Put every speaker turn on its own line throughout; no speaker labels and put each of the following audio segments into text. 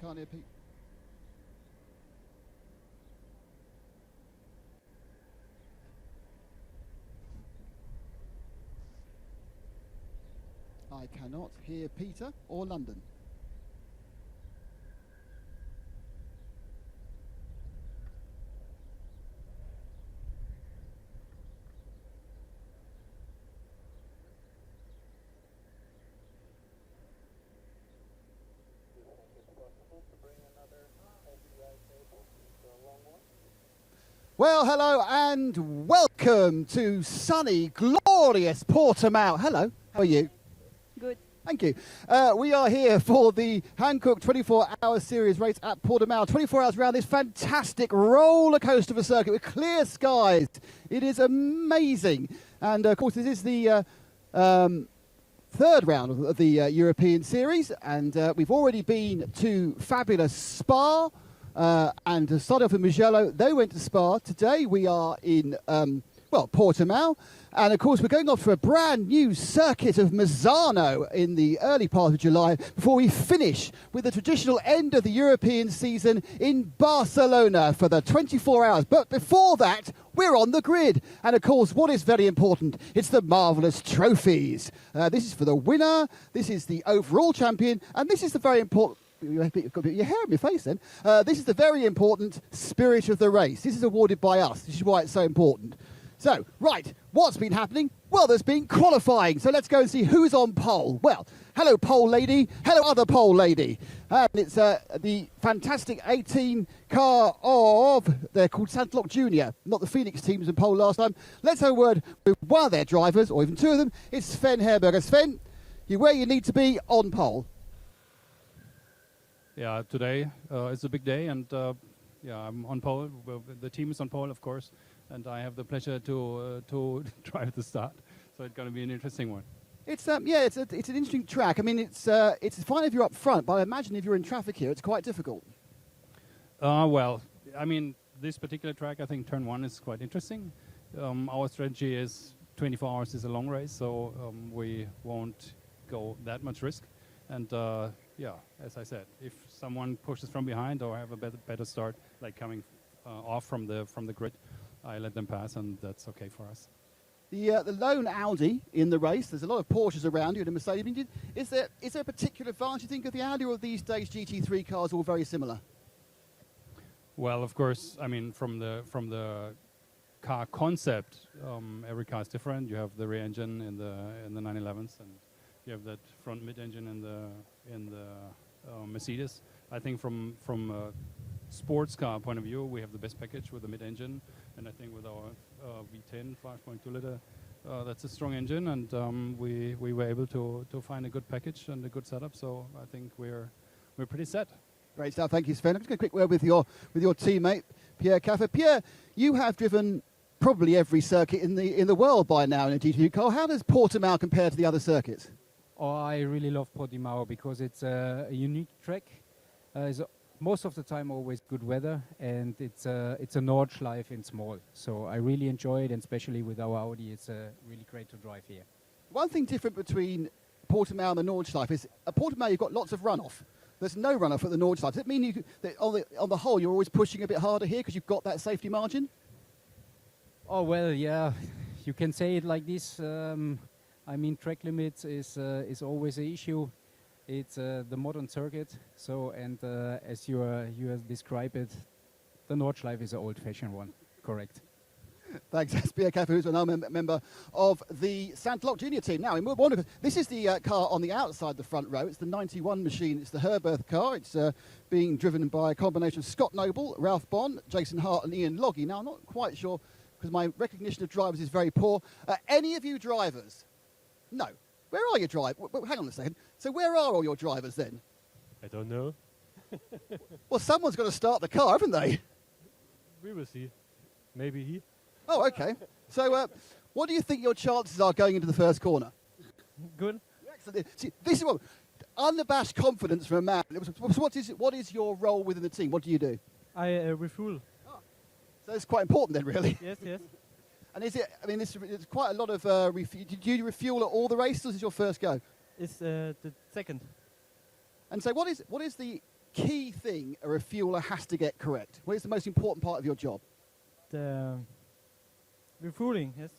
can't hear Pete. I cannot hear Peter or London. Well, hello and welcome to sunny, glorious Portimao. Hello, how are you?
Good.
Thank you. We are here for the Hankook 24-hour series race at Portimao. 24 hours around this fantastic roller coaster of a circuit with clear skies. It is amazing. And of course, this is the third round of the European series. And we've already been to fabulous Spa. And started off in Mugello. They went to Spa. Today we are in, Portimao. And of course we're going off for a brand new circuit of Misano in the early part of July before we finish with the traditional end of the European season in Barcelona for the 24 hours. But before that, we're on the grid. And of course, what is very important, it's the marvellous trophies. This is for the winner. This is the overall champion. And this is the very important... You've got your hair on your face then. This is the very important spirit of the race. This is awarded by us. This is why it's so important. So, right, what's been happening? Well, there's been qualifying. So let's go and see who's on pole. Well, hello, pole lady. Hello, other pole lady. And it's the fantastic 18 car of, they're called Sandlock Junior, not the Phoenix team was in pole last time. Let's have a word with one of their drivers, or even two of them. It's Sven Herberth. Sven, you're where you need to be on pole.
Yeah, today is a big day, and I'm on pole. The team is on pole, of course, and I have the pleasure to drive the start. So it's going to be an interesting one. It's
it's an interesting track. I mean, it's fine if you're up front, but I imagine if you're in traffic here, it's quite difficult.
Well, I mean, this particular track, I think turn one is quite interesting. Our strategy is 24 hours is a long race, so we won't go that much risk, and. As I said, if someone pushes from behind or have a better start, like coming off from the grid, I let them pass, and that's okay for us.
The lone Audi in the race, there's a lot of Porsches around you and a Mercedes. I mean, is there a particular advantage you think of the Audi, or these days GT3 cars all very similar?
Well, of course, I mean from the car concept, every car is different. You have the rear engine in the 911s, and you have that front mid-engine in the Mercedes. I think from a sports car point of view, we have the best package with the mid-engine, and I think with our V10 5.2 liter, that's a strong engine, and we were able to find a good package and a good setup. So I think we're pretty set.
Great stuff. Thank you, Sven. I'm just going to quick word with your teammate Pierre Caffer. Pierre, you have driven probably every circuit in the world by now in a GT2 car. How does Portimao compare to the other circuits?
Oh, I really love Portimao because it's a unique track. It's most of the time always good weather, and it's a Nordschleife in small. So I really enjoy it, and especially with our Audi, it's really great to drive here.
One thing different between Portimao and the Nordschleife is at Portimao you've got lots of runoff. There's no runoff at the Nordschleife. Does it mean that on the whole you're always pushing a bit harder here because you've got that safety margin?
Oh well, yeah, you can say it like this. I mean, track limits is always an issue. It's the modern circuit. So, and as you have described it, the Nordschleife is an old-fashioned one. Correct.
Thanks. That's Pierre Caffer, who's a member of the Sandlock Junior team. Now, this is the car on the outside the front row. It's the 91 machine. It's the Herberth car. It's being driven by a combination of Scott Noble, Ralph Bond, Jason Hart, and Ian Logie. Now, I'm not quite sure because my recognition of drivers is very poor. Any of you drivers? No. Where are your drivers? Hang on a second. So where are all your drivers then?
I don't know.
Well, someone's got to start the car, haven't they?
We will see. Maybe he.
Oh, okay. So what do you think your chances are going into the first corner?
Good.
Excellent. See, this is what unabashed confidence from a man. What is your role within the team? What do you do?
I refuel.
Oh. So it's quite important then, really.
Yes, yes.
And is it? I mean, it's quite a lot of. Did you refuel at all the races? Or is this your first go?
It's the second.
And so, what is the key thing a refueler has to get correct? What is the most important part of your job?
The refueling, yes.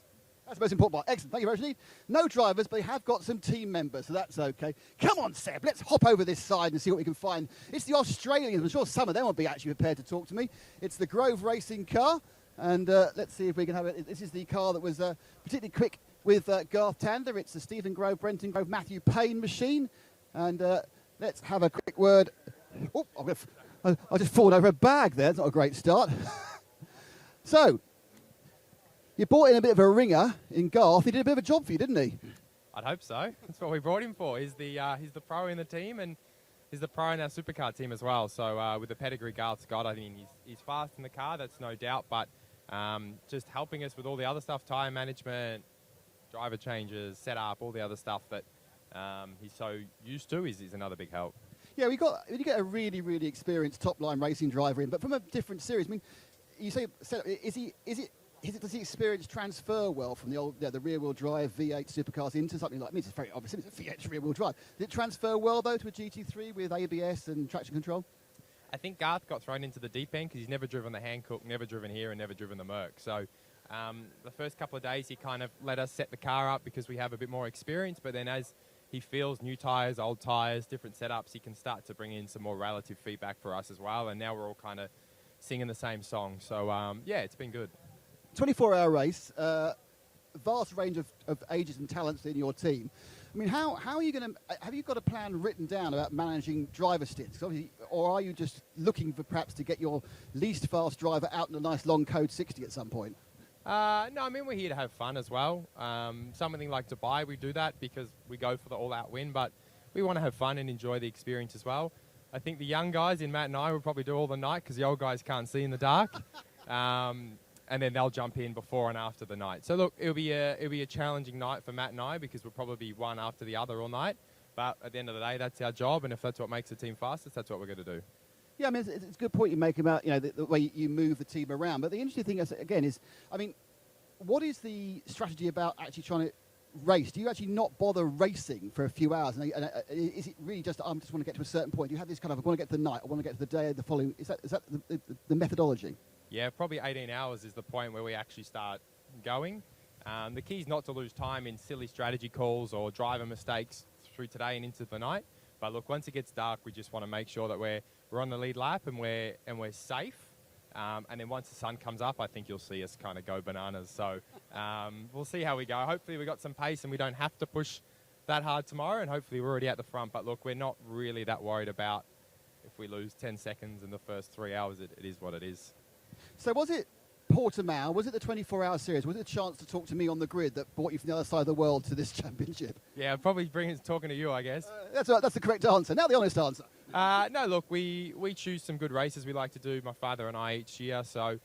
That's the most important part. Excellent. Thank you very much indeed. No drivers, but they have got some team members, so that's okay. Come on, Seb, let's hop over this side and see what we can find. It's the Australians. I'm sure some of them will be actually prepared to talk to me. It's the Grove Racing car, and let's see if we can have it. This is the car that was particularly quick with Garth Tander. It's the Stephen Grove, Brenton Grove, Matthew Payne machine, and let's have a quick word. Oh, I just fallen over a bag there. That's not a great start. So, you brought in a bit of a ringer in Garth. He did a bit of a job for you, didn't he?
I'd hope so. That's what we brought him for. He's the pro in the team, and he's the pro in our supercar team as well. So with the pedigree Garth's got, I think he's fast in the car, that's no doubt. But just helping us with all the other stuff, tyre management, driver changes, setup, all the other stuff that he's so used to is another big help.
Yeah, we get a really, really experienced top-line racing driver in, but from a different series. I mean, you say, does the experience transfer well from the old, the rear-wheel drive V8 supercars into something like? I mean, it's very obvious. It's a V8 rear-wheel drive. Did it transfer well though to a GT3 with ABS and traction control?
I think Garth got thrown into the deep end because he's never driven the Hankook, never driven here, and never driven the Merc. So the first couple of days he kind of let us set the car up because we have a bit more experience. But then as he feels new tyres, old tyres, different setups, he can start to bring in some more relative feedback for us as well. And now we're all kind of singing the same song. So yeah, it's been good.
24-hour race, vast range of ages and talents in your team. I mean, how are you going to? Have you got a plan written down about managing driver stints, or are you just looking for perhaps to get your least fast driver out in a nice long code 60 at some point?
No, I mean, we're here to have fun as well. Something like Dubai, we do that because we go for the all-out win, but we want to have fun and enjoy the experience as well. I think the young guys in Matt and I will probably do all the night because the old guys can't see in the dark. And then they'll jump in before and after the night. So look, it'll be a challenging night for Matt and I because we'll probably be one after the other all night. But at the end of the day, that's our job, and if that's what makes the team fastest, that's what we're going to do.
Yeah, I mean, it's a good point you make about the way you move the team around. But the interesting thing again is, I mean, what is the strategy about actually trying to race? Do you actually not bother racing for a few hours? And is it really just I just want to get to a certain point? Do you have this kind of I want to get to the night, I want to get to the day, the following? Is that the methodology?
Yeah, probably 18 hours is the point where we actually start going. The key is not to lose time in silly strategy calls or driver mistakes through today and into the night. But look, once it gets dark, we just want to make sure that we're on the lead lap and we're safe. And then once the sun comes up, I think you'll see us kind of go bananas. So we'll see how we go. Hopefully we got some pace and we don't have to push that hard tomorrow. And hopefully we're already at the front. But look, we're not really that worried about if we lose 10 seconds in the first 3 hours. It is what it is.
So was it Portimao, was it the 24-hour series, was it a chance to talk to me on the grid that brought you from the other side of the world to this championship?
Yeah, probably talking to you, I guess.
That's the correct answer. Now the honest answer.
No, look, we choose some good races we like to do, my father and I, each year. So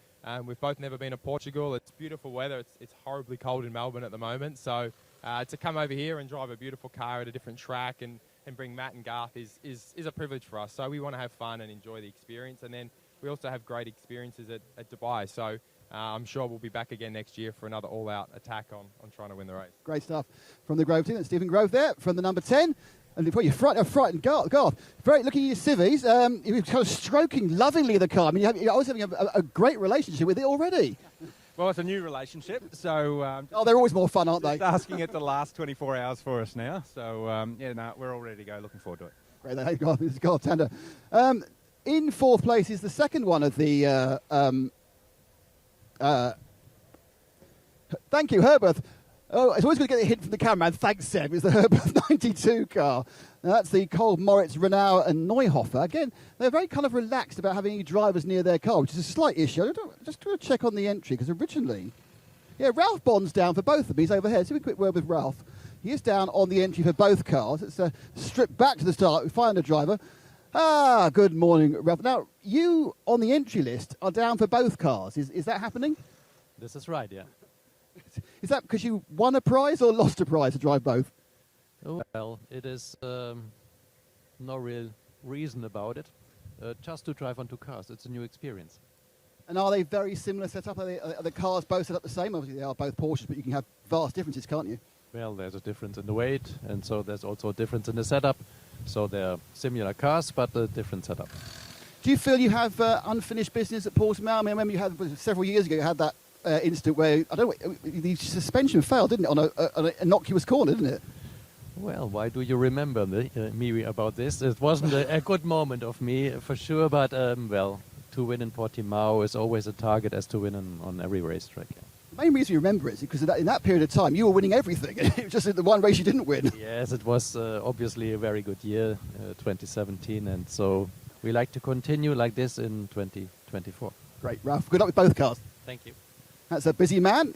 we've both never been to Portugal. It's beautiful weather. It's horribly cold in Melbourne at the moment. So to come over here and drive a beautiful car at a different track and bring Matt and Garth is a privilege for us. So we want to have fun and enjoy the experience. And then we also have great experiences at Dubai. So I'm sure we'll be back again next year for another all-out attack on trying to win the race. Great
stuff from the Grove team. That's Stephen Grove there from the number 10. And before you're frightened, Garth. Very looking at your civvies. You're kind of stroking lovingly the car. I mean, you're always having a great relationship with it already.
Well, it's a new relationship, so...
they're always more fun, aren't they?
Asking it to last 24 hours for us now. So, we're all ready to go. Looking forward to it.
Great. Hey, Garth, this is Garth Tander. In fourth place is the second one of the... thank you, Herberth. Oh, it's always good to get a hint from the cameraman. Thanks, Seb. It's the Herberth 92 car. Now, that's the Cole, Moritz, Renault and Neuhofer. Again, they're very kind of relaxed about having any drivers near their car, which is a slight issue. Just to check on the entry, because originally... Yeah, Ralph Bond's down for both of them. He's over here. Let's have a quick word with Ralph. He is down on the entry for both cars. It's stripped back to the start. We find a driver. Good morning, Ralph. Now, you on the entry list are down for both cars. Is that happening?
This is right, yeah.
Is that because you won a prize or lost a prize to drive both?
Well, it is no real reason about it. Just to drive on two cars. It's a new experience.
And are they very similar setup? Are the cars both set up the same? Obviously, they are both Porsches, but you can have vast differences, can't you?
Well, there's a difference in the weight, and so there's also a difference in the setup. So they're similar cars, but a different setup.
Do you feel you have unfinished business at Portimao? I mean, I remember you had several years ago. You had that incident where I don't know, the suspension failed, didn't it, on an innocuous corner, didn't it?
Well, why do you remember me about this? It wasn't a good moment of me, for sure, but well, to win in Portimao is always a target as to win on every racetrack. Yeah.
The main reason you remember it is because in that period of time, you were winning everything. It was just the one race you didn't win.
Yes, it was obviously a very good year, 2017, and so we like to continue like this in 2024.
Great, Ralph. Good luck with both cars.
Thank you.
That's a busy man.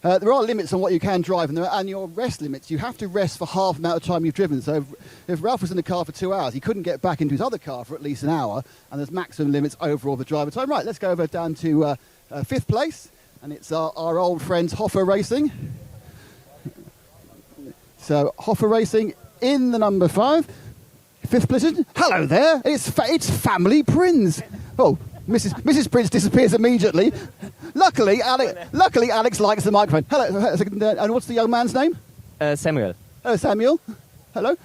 There are limits on what you can drive, and there are annual rest limits. You have to rest for half the amount of time you've driven. So if Ralph was in the car for 2 hours, he couldn't get back into his other car for at least an hour, and there's maximum limits overall for driver time. Right, let's go over down to 5th place, and it's our old friends Hoffer Racing. So Hoffer Racing in the number 5. 5th position. Hello there. It's Family Prince. Oh, Mrs. Prince disappears immediately. Luckily, Alex likes the microphone. Hello, and what's the young man's name?
Samuel.
Oh, Samuel. Hello.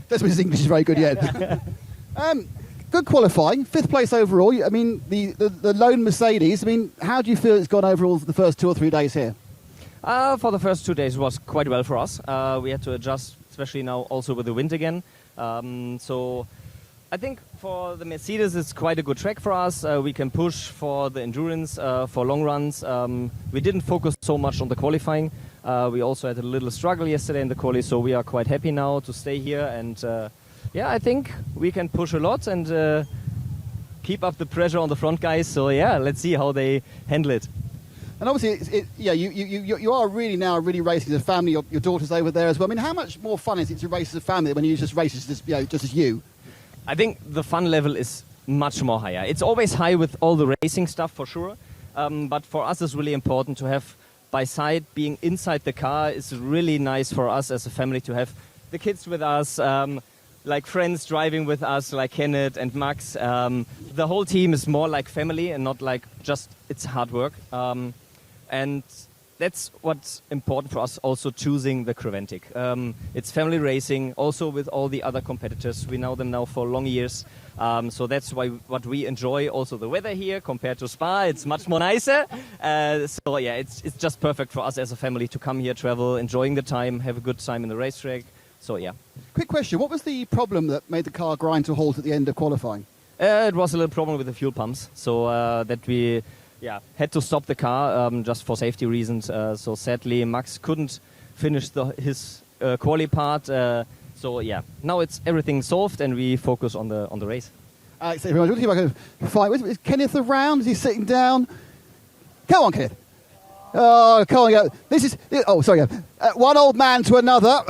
That's his English is very good yet. Good qualifying, 5th place overall. I mean, the lone Mercedes. I mean, how do you feel it's gone overall for the first 2 or 3 days here?
For the first 2 days, it was quite well for us. We had to adjust, especially now also with the wind again. So I think for the Mercedes, it's quite a good track for us. We can push for the endurance, for long runs. We didn't focus so much on the qualifying. We also had a little struggle yesterday in the quali, so we are quite happy now to stay here. And yeah, I think we can push a lot and keep up the pressure on the front guys. So yeah, let's see how they handle it.
And obviously, you are really racing as a family. Your daughter's over there as well. I mean, how much more fun is it to race as a family when you just race just as you?
I think the fun level is much more higher. It's always high with all the racing stuff for sure, but for us it's really important to have by side being inside the car. Is really nice for us as a family to have the kids with us, like friends driving with us, like Kenneth and Max. The whole team is more like family and not like just it's hard work. And that's what's important for us, also choosing the Creventic. It's family racing, also with all the other competitors. We know them now for long years. So that's what we enjoy. Also the weather here compared to Spa, it's much more nicer. So yeah, it's just perfect for us as a family to come here, travel, enjoying the time, have a good time in the racetrack. So yeah.
Quick question, what was the problem that made the car grind to a halt at the end of qualifying?
It was a little problem with the fuel pumps. So that we had to stop the car just for safety reasons. So sadly, Max couldn't finish his quali part. So yeah, now it's everything solved and we focus on the race.
Alex, everyone, looking like a fight. Is Kenneth around? Is he sitting down? Come on, Kenneth. Oh, come on. This is. Oh, sorry. One old man to another.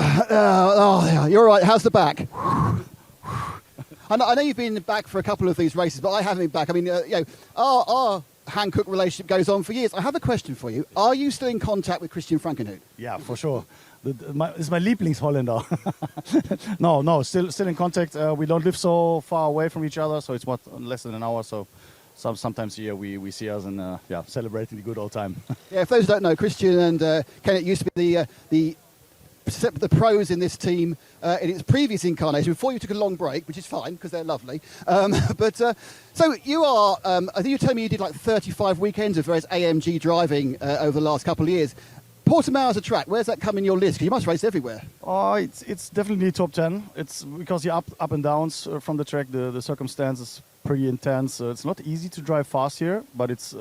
You're all right. How's the back? I know you've been back for a couple of these races, but I haven't been back. I mean, our Hankook relationship goes on for years. I have a question for you. Are you still in contact with Christian Frankenhout?
Yeah, for sure. It's my Lieblingsholländer. No, still in contact. We don't live so far away from each other, so it's less than an hour. So sometimes here we see us and celebrating the good old time.
Yeah, for those who don't know, Christian and Kenneth used to be the pros in this team in its previous incarnation before you took a long break, which is fine because they're lovely. So you are, I think you told me you did like 35 weekends of various AMG driving over the last couple of years. Portimao as a track, where's that come in your list? Because you must race everywhere.
Oh, it's definitely top 10. It's because the up and downs from the track, the circumstances pretty intense. It's not easy to drive fast here, but it's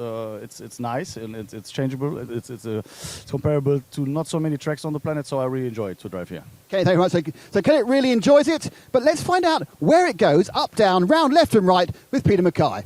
nice and it's changeable. It's comparable to not so many tracks on the planet, so I really enjoy to drive here.
Okay, thank you very much. So Kenneth really enjoys it, but let's find out where it goes, up, down, round, left and right with Peter Mackay.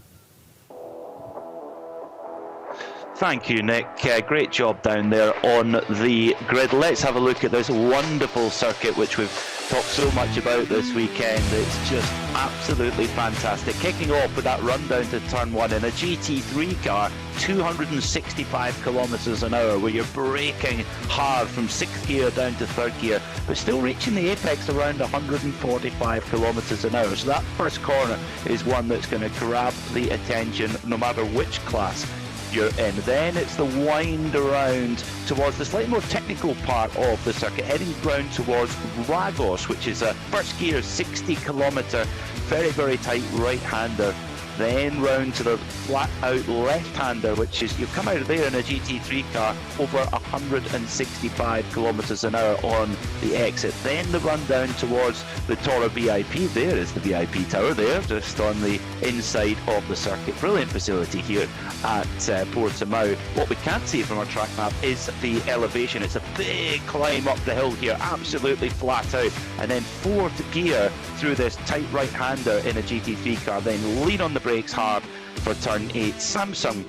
Thank you, Nick. Great job down there on the grid. Let's have a look at this wonderful circuit which we've talked so much about this weekend. It's just absolutely fantastic. Kicking off with that run down to turn 1 in a GT3 car, 265 kilometers an hour, where you're braking hard from 6th gear down to 3rd gear, but still reaching the apex around 145 kilometers an hour. So that first corner is one that's going to grab the attention no matter which class you're in. Then it's the wind around towards the slightly more technical part of the circuit, heading round towards Lagos, which is a first gear 60-kilometre, very, very tight right-hander. Then round to the flat-out left-hander, which is, you come out of there in a GT3 car over 165 kilometres an hour on the exit. Then the run down towards the Toro VIP. There is the VIP tower there, just on the inside of the circuit. Brilliant facility here at Portimao. What we can't see from our track map is the elevation. It's a big climb up the hill here, absolutely flat out. And then fourth gear through this tight right-hander in a GT3 car, then lean on the brakes hard for turn 8. Samsung.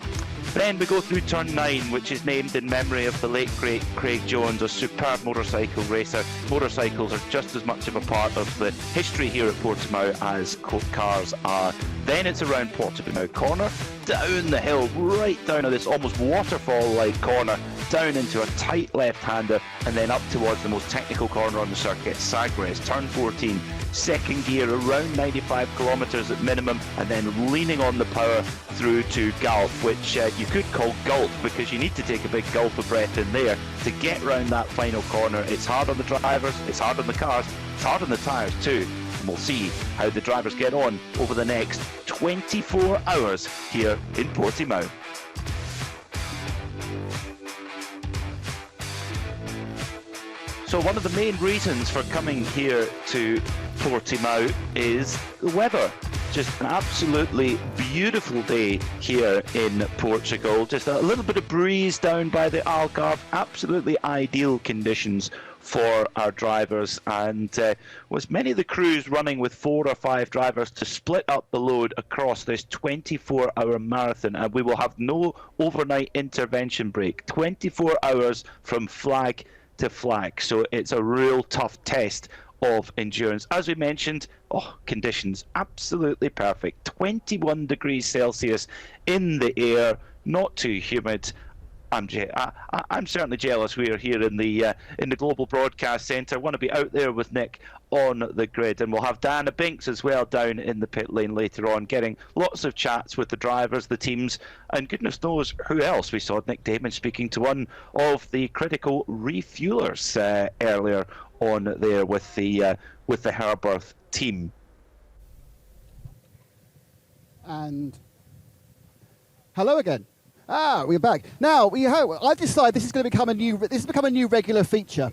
Then we go through turn 9, which is named in memory of the late great Craig Jones, a superb motorcycle racer. Motorcycles are just as much of a part of the history here at Portimao as cars are. Then it's around Portimao Corner, down the hill, right down to this almost waterfall-like corner, down into a tight left-hander, and then up towards the most technical corner on the circuit, Sagres. Turn 14, second gear around 95 kilometres at minimum, and then leaning on the power through to Gulf, which you could call Gulf because you need to take a big gulp of breath in there to get round that final corner. It's hard on the drivers, it's hard on the cars, it's hard on the tyres too. And we'll see how the drivers get on over the next 24 hours here in Portimao. So one of the main reasons for coming here to Portimao is the weather. Just an absolutely beautiful day here in Portugal. Just a little bit of breeze down by the Algarve. Absolutely ideal conditions for our drivers, and with many of the crews running with 4 or 5 drivers to split up the load across this 24-hour marathon, and we will have no overnight intervention break. 24 hours from flag to flag, so it's a real tough test of endurance. As we mentioned, conditions absolutely perfect. 21 degrees Celsius in the air, not too humid. I'm certainly jealous we're here in the Global Broadcast Centre. I want to be out there with Nick on the grid, and we'll have Dana Binks as well down in the pit lane later on, getting lots of chats with the drivers, the teams, and goodness knows who else. We saw Nick Damon speaking to one of the critical refuelers earlier on there with the Herberth team.
And hello again. We're back. Now, I've decided this is going to become a new regular feature.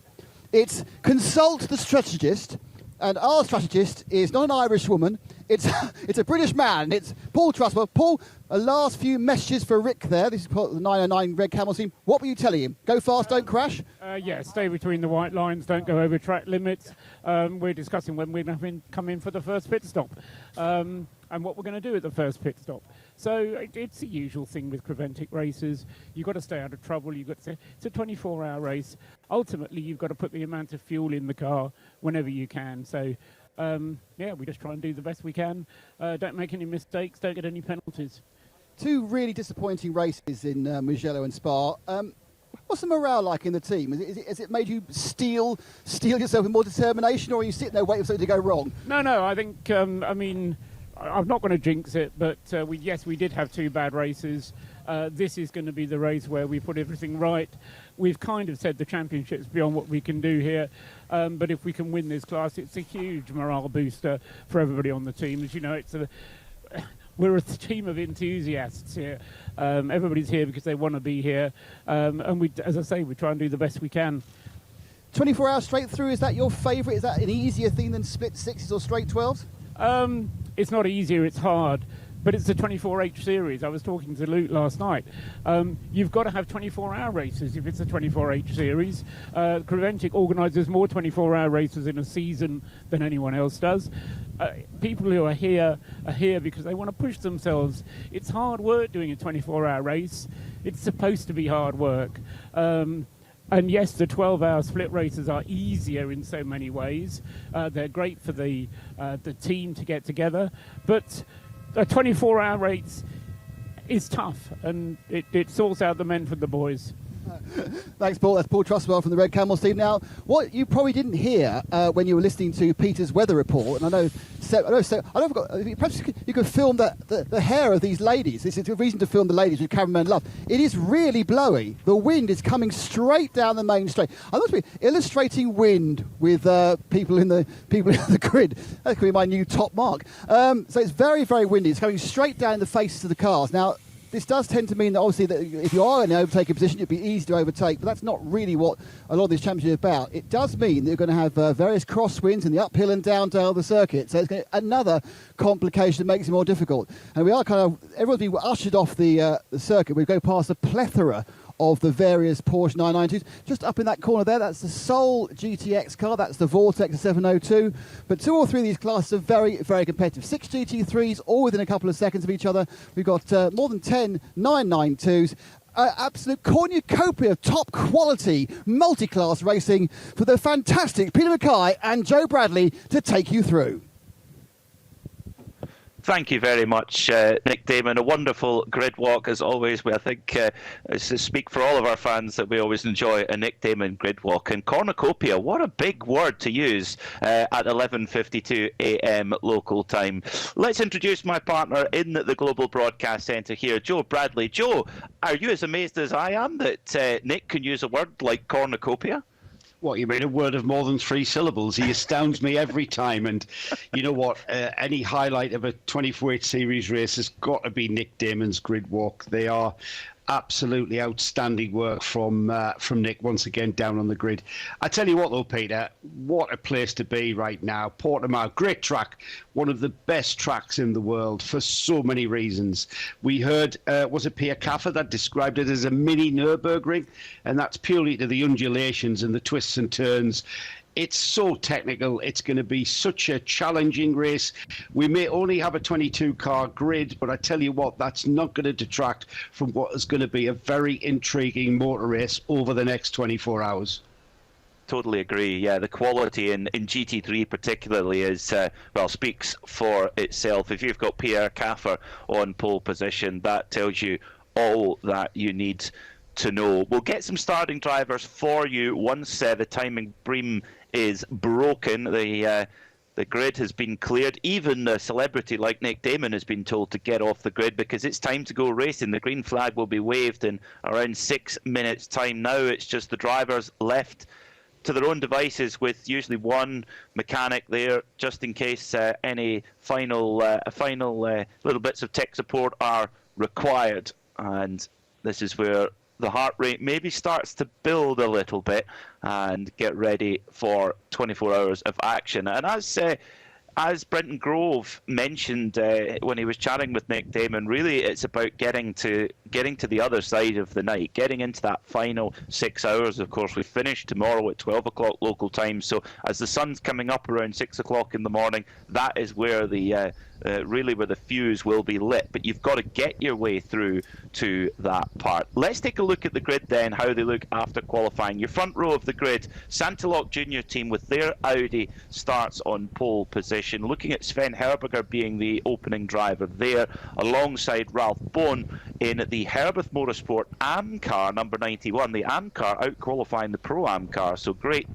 It's consult the strategist, and our strategist is not an Irish woman. It's a British man. It's Paul Trustwell. Paul, a last few messages for Rick there. This is part of the 909 Red Camel team. What were you telling him? Go fast, don't crash?
Yeah, stay between the white lines, don't go over track limits. We're discussing when we're going to come in for the first pit stop, and what we're going to do at the first pit stop. So it's the usual thing with Creventic races. You've got to stay out of trouble. It's a 24-hour race. Ultimately, you've got to put the amount of fuel in the car whenever you can. So, we just try and do the best we can. Don't make any mistakes. Don't get any penalties.
2 really disappointing races in Mugello and Spa. What's the morale like in the team? Has it made you steel yourself with more determination, or are you sitting there waiting for something to go wrong?
No. I think, I'm not going to jinx it, but we did have 2 bad races. This is going to be the race where we put everything right. We've kind of said the championship's beyond what we can do here, but if we can win this class, it's a huge morale booster for everybody on the team. As you know, we're a team of enthusiasts here. Everybody's here because they want to be here, and we try and do the best we can.
24 hours straight through, is that your favourite? Is that an easier thing than split 6s or straight 12s?
It's not easier, it's hard. But it's the 24H series. I was talking to Luke last night. You've got to have 24-hour races if it's a 24H series. Creventic organises more 24-hour races in a season than anyone else does. People who are here because they want to push themselves. It's hard work doing a 24-hour race. It's supposed to be hard work. And yes, the 12-hour split races are easier in so many ways. They're great for the team to get together. But a 24-hour race is tough, and it sorts out the men from the boys.
Thanks, Paul. That's Paul Trustwell from the Red Camel team. Now, what you probably didn't hear when you were listening to Peter's weather report, and perhaps you could film the hair of these ladies. This is a reason to film the ladies with cameraman love. It is really blowy. The wind is coming straight down the main straight. I'm going to be illustrating wind with people in the grid. That could be my new top mark. So it's very, very windy. It's coming straight down the faces of the cars. Now, this does tend to mean that obviously that if you are in an overtaking position, it'd be easy to overtake, but that's not really what a lot of this championship is about. It does mean that you're going to have various crosswinds in the uphill and downhill of the circuit, so it's going to, another complication that makes it more difficult. And we are everyone's been ushered off the circuit. We go past a plethora of the various Porsche 992s. Just up in that corner there, that's the sole GTX car, that's the Vortex 702. But 2 or 3 of these classes are very, very competitive. 6 GT3s, all within a couple of seconds of each other. We've got more than 10 992s. Absolute cornucopia of top quality multi-class racing for the fantastic Peter Mackay and Joe Bradley to take you through.
Thank you very much, Nick Damon. A wonderful grid walk, as always. I think to speak for all of our fans that we always enjoy a Nick Damon grid walk. And cornucopia, what a big word to use at 11:52 a.m. local time. Let's introduce my partner in the Global Broadcast Centre here, Joe Bradley. Joe, are you as amazed as I am that Nick can use a word like cornucopia?
What, you mean a word of more than 3 syllables? He astounds me every time. And you know what? Any highlight of a 24H series race has got to be Nick Damon's grid walk. They are absolutely outstanding work from Nick once again down on the grid. I tell you what though, Peter, what a place to be right now. Portimao, great track, one of the best tracks in the world for so many reasons. We heard, was it Pierre Caffer that described it as a mini Nürburgring, and that's purely to the undulations and the twists and turns. It's so technical. It's going to be such a challenging race. We may only have a 22-car grid, but I tell you what, that's not going to detract from what is going to be a very intriguing motor race over the next 24 hours.
Totally agree. Yeah, the quality in GT3 particularly is, speaks for itself. If you've got Pierre Caffer on pole position, that tells you all that you need to know. We'll get some starting drivers for you once the timing beam is broken. The grid has been cleared. Even a celebrity like Nick Damon has been told to get off the grid because it's time to go racing. The green flag will be waved in around 6 minutes time. Now it's just the drivers left to their own devices with usually one mechanic there just in case any final little bits of tech support are required. And this is where the heart rate maybe starts to build a little bit and get ready for 24 hours of action. And as Brenton Grove mentioned when he was chatting with Nick Damon, really it's about getting to the other side of the night, getting into that final 6 hours. Of course, we finish tomorrow at 12 o'clock local time, so as the sun's coming up around 6 o'clock in the morning, that is where the really where the fuse will be lit. But you've got to get your way through to that part. Let's take a look at the grid then, how they look after qualifying. Your front row of the grid, Santilok Junior team with their Audi starts on pole position. Looking at Sven Herberger being the opening driver there, alongside Ralph Bohn in the Herberth Motorsport AM car, number 91. The AM car out-qualifying the Pro-Am car, so great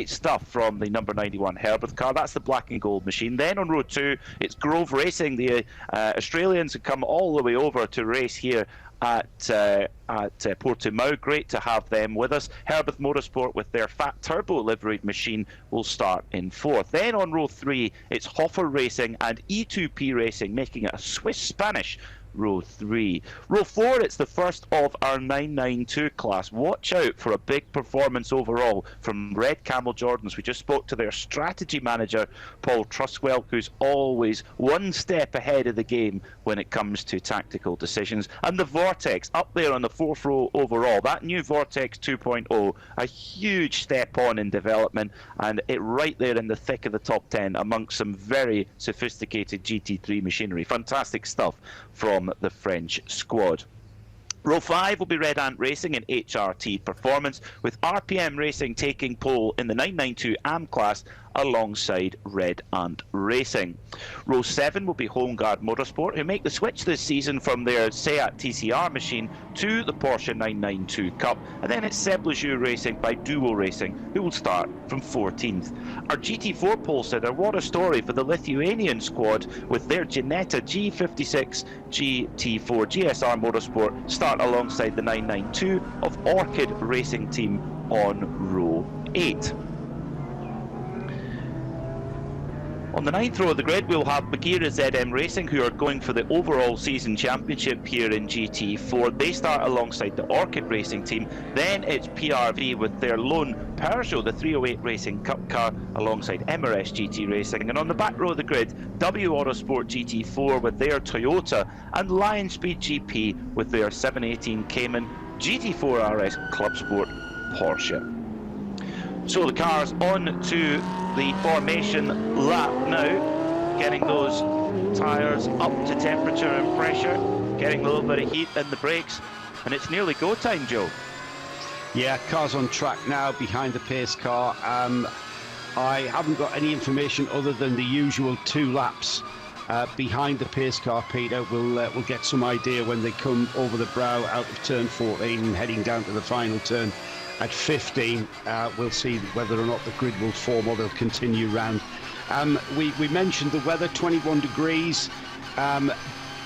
stuff from the number 91 Herberth car. That's the black and gold machine. Then on row 2, it's Grove Racing. The Australians have come all the way over to race here at Portimao. Great to have them with us. Herberth Motorsport with their Fat Turbo liveried machine will start in 4th. Then on row 3, it's Hoffer Racing and E2P Racing, making it a Swiss-Spanish row 3. Row 4, it's the first of our 992 class. Watch out for a big performance overall from Red Camel Jordans. We just spoke to their strategy manager, Paul Trustwell, who's always one step ahead of the game when it comes to tactical decisions. And the Vortex, up there on the 4th row overall, that new Vortex 2.0, a huge step on in development, and it right there in the thick of the top 10 amongst some very sophisticated GT3 machinery. Fantastic stuff from the French squad. Row 5 will be Red Ant Racing in HRT Performance, with RPM Racing taking pole in the 992 AM class alongside Red Ant Racing. Row 7 will be Herberth Motorsport, who make the switch this season from their Seat TCR machine to the Porsche 992 Cup. And then it's Seb Lejeune Racing by Duo Racing, who will start from 14th. Our GT4 pole sitter, what a story for the Lithuanian squad with their Ginetta G56 GT4 GSR Motorsport start alongside the 992 of Orchid Racing Team on row 8. On the 9th row of the grid, we'll have Bagheera ZM Racing, who are going for the overall season championship here in GT4. They start alongside the Orchid Racing Team. Then it's PRV with their lone Peugeot, the 308 Racing Cup car, alongside MRS GT Racing. And on the back row of the grid, W Autosport GT4 with their Toyota, and Lion Speed GP with their 718 Cayman GT4 RS Club Sport Porsche. So the cars on to the formation lap now, getting those tyres up to temperature and pressure, getting a little bit of heat in the brakes, and it's nearly go time, Joe.
Yeah, car's on track now behind the pace car. I haven't got any information other than the usual 2 laps behind the pace car, Peter. We'll get some idea when they come over the brow out of turn 14 and heading down to the final turn. At 15, we'll see whether or not the grid will form or they'll continue round. We mentioned the weather, 21 degrees,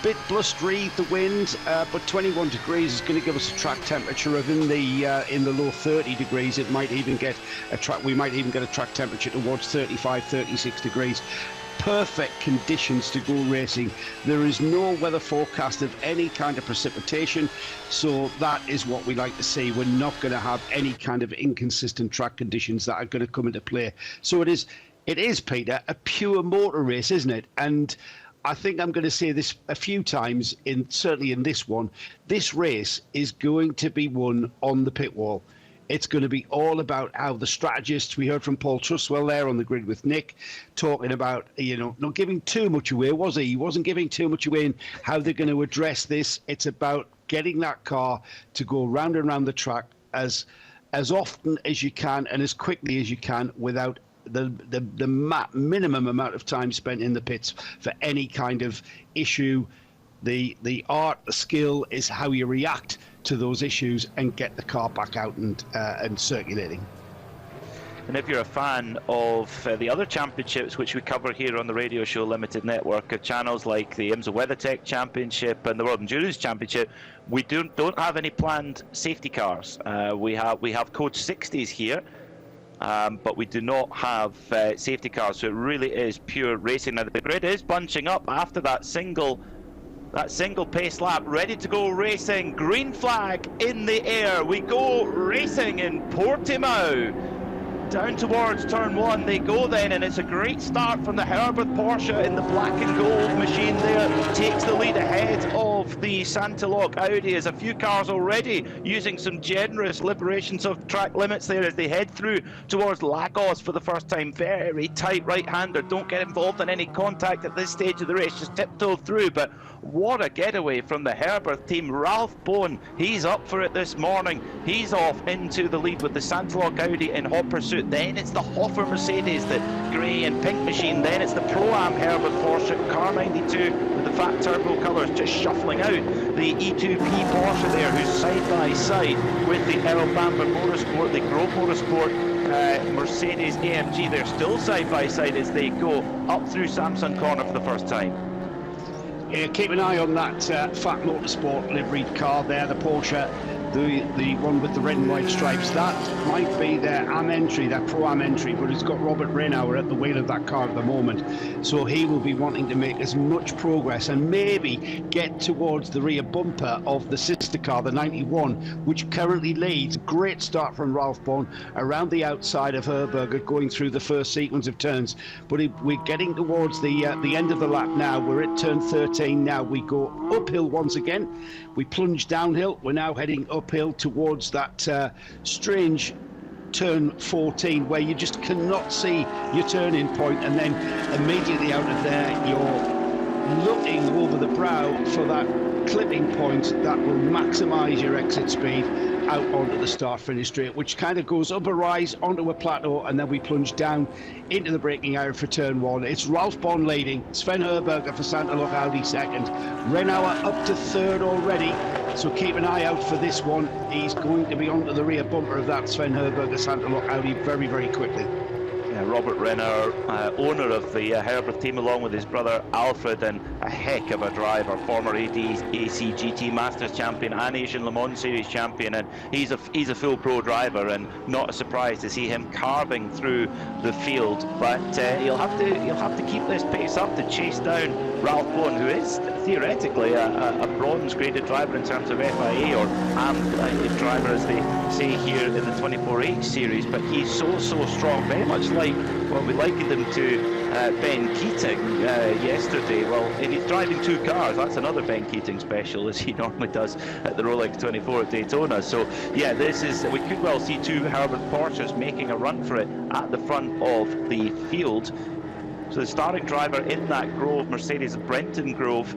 bit blustery, the wind, but 21 degrees is going to give us a track temperature of in the low 30 degrees. It might even get we might even get a track temperature towards 35, 36 degrees. Perfect conditions to go racing. There is no weather forecast of any kind of precipitation, so that is what we like to see. We're not going to have any kind of inconsistent track conditions that are going to come into play. So it is, Peter, a pure motor race, isn't it? And I think I'm going to say this a few times, certainly in this one. This race is going to be won on the pit wall. It's going to be all about how the strategists, we heard from Paul Truswell there on the grid with Nick, talking about, not giving too much away, was he? He wasn't giving too much away in how they're going to address this. It's about getting that car to go round and round the track as often as you can and as quickly as you can without the minimum amount of time spent in the pits for any kind of issue. The art, the skill is how you react to those issues and get the car back out and circulating.
And if you're a fan of the other championships which we cover here on the Radio Show Limited network of channels like the IMSA WeatherTech Championship and the World Endurance Championship, we don't have any planned safety cars. We have Code 60s here, but we do not have safety cars, so it really is pure racing. Now the grid is bunching up after that single pace lap, ready to go racing. Green flag in the air. We go racing in Portimao. Down towards turn 1 they go then, and it's a great start from the Herberth Porsche in the black and gold machine there. Takes the lead ahead of the Santilog Audi, as a few cars already using some generous liberations of track limits there as they head through towards Lagos for the first time. Very tight right-hander. Don't get involved in any contact at this stage of the race. Just tiptoe through, but what a getaway from the Herberth team. Ralph Bowen, he's up for it this morning. He's off into the lead with the Santilog Audi in hot pursuit. Then it's the Hoffer Mercedes, the grey and pink machine. Then it's the Pro-Am Herberth Porsche Car 92 with the fat turbo colours just shuffling out. The E2P Porsche there, who's side by side with the Errol Bamber Motorsport, the Grove Motorsport Mercedes AMG. They're still side by side as they go up through Samson Corner for the first time.
Yeah, keep an eye on that Fat Motorsport liveried car there, the Porsche, the one with the red and white stripes. That might be their AM entry, their Pro-Am entry, but it's got Robert Reinauer at the wheel of that car at the moment. So he will be wanting to make as much progress and maybe get towards the rear bumper of the sister car, the 91, which currently leads. Great start from Ralph Bowen around the outside of Herberger, going through the first sequence of turns. But we're getting towards the end of the lap now. We're at turn 13 now. We go uphill once again. We plunge downhill. We're now heading uphill towards that strange turn 14 where you just cannot see your turning point, and then immediately out of there looking over the brow for that clipping point that will maximise your exit speed out onto the start-finish straight, which kind of goes up a rise onto a plateau, and then we plunge down into the braking area for turn 1. It's Ralph Bond leading, Sven Herberger for Santa Luc Audi second, Renauer up to third already, so keep an eye out for this one. He's going to be onto the rear bumper of that Sven Herberger Santa Luc Audi very, very quickly.
Robert Renauer, owner of the Herberth team, along with his brother Alfred, and a heck of a driver, former ACGT Masters champion and Asian Le Mans Series champion, and he's a full pro driver, and not a surprise to see him carving through the field. But he'll have to keep this pace up to chase down Ralph Bowen, who is theoretically a bronze-graded driver in terms of FIA, or a driver as they say here in the 24H series. But he's so strong, very much like what we likened him to Ben Keating yesterday. Well, and he's driving 2 cars. That's another Ben Keating special, as he normally does at the Rolex 24 at Daytona. So yeah, we could well see 2 Herberth Porsches making a run for it at the front of the field. So the starting driver in that Grove Mercedes, Brenton Grove,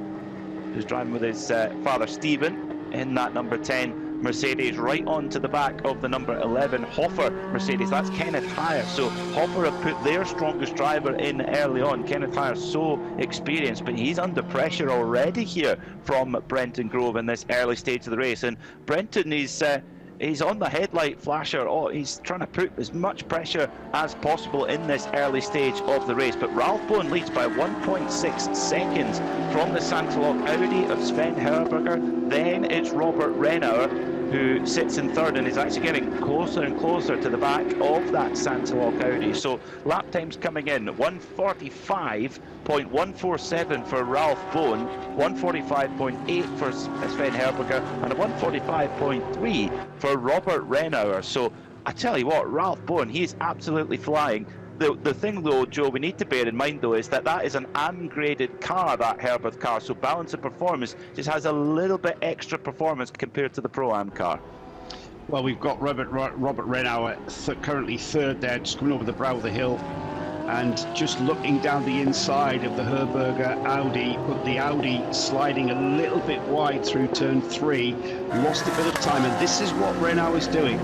who's driving with his father Stephen in that number 10 Mercedes, right on to the back of the number 11 Hoffer Mercedes. That's Kenneth Heyer. So Hoffer have put their strongest driver in early on. Kenneth Heyer, so experienced, but he's under pressure already here from Brenton Grove in this early stage of the race. And Brenton he's on the headlight flasher. He's trying to put as much pressure as possible in this early stage of the race. But Ralph Bowen leads by 1.6 seconds from the Santa Luc Audi of Sven Herberger. Then it's Robert Renauer, who sits in third and is actually getting closer and closer to the back of that Santa Luc Audi. So lap times coming in, 1:45.147 for Ralph Bowen, 1:45.8 for Sven Herberger, and a 1:45.3 for Robert Renauer. So I tell you what, Ralph Bowen, he's absolutely flying. The thing though, Joe, we need to bear in mind though, is that is an ungraded car, that Herberth car, so balance of performance just has a little bit extra performance compared to the Pro-Am car.
Well, we've got Robert Renauer currently third there, just coming over the brow of the hill, and just looking down the inside of the Herberger Audi, but the Audi sliding a little bit wide through turn 3, lost a bit of time, and this is what Renauer is doing.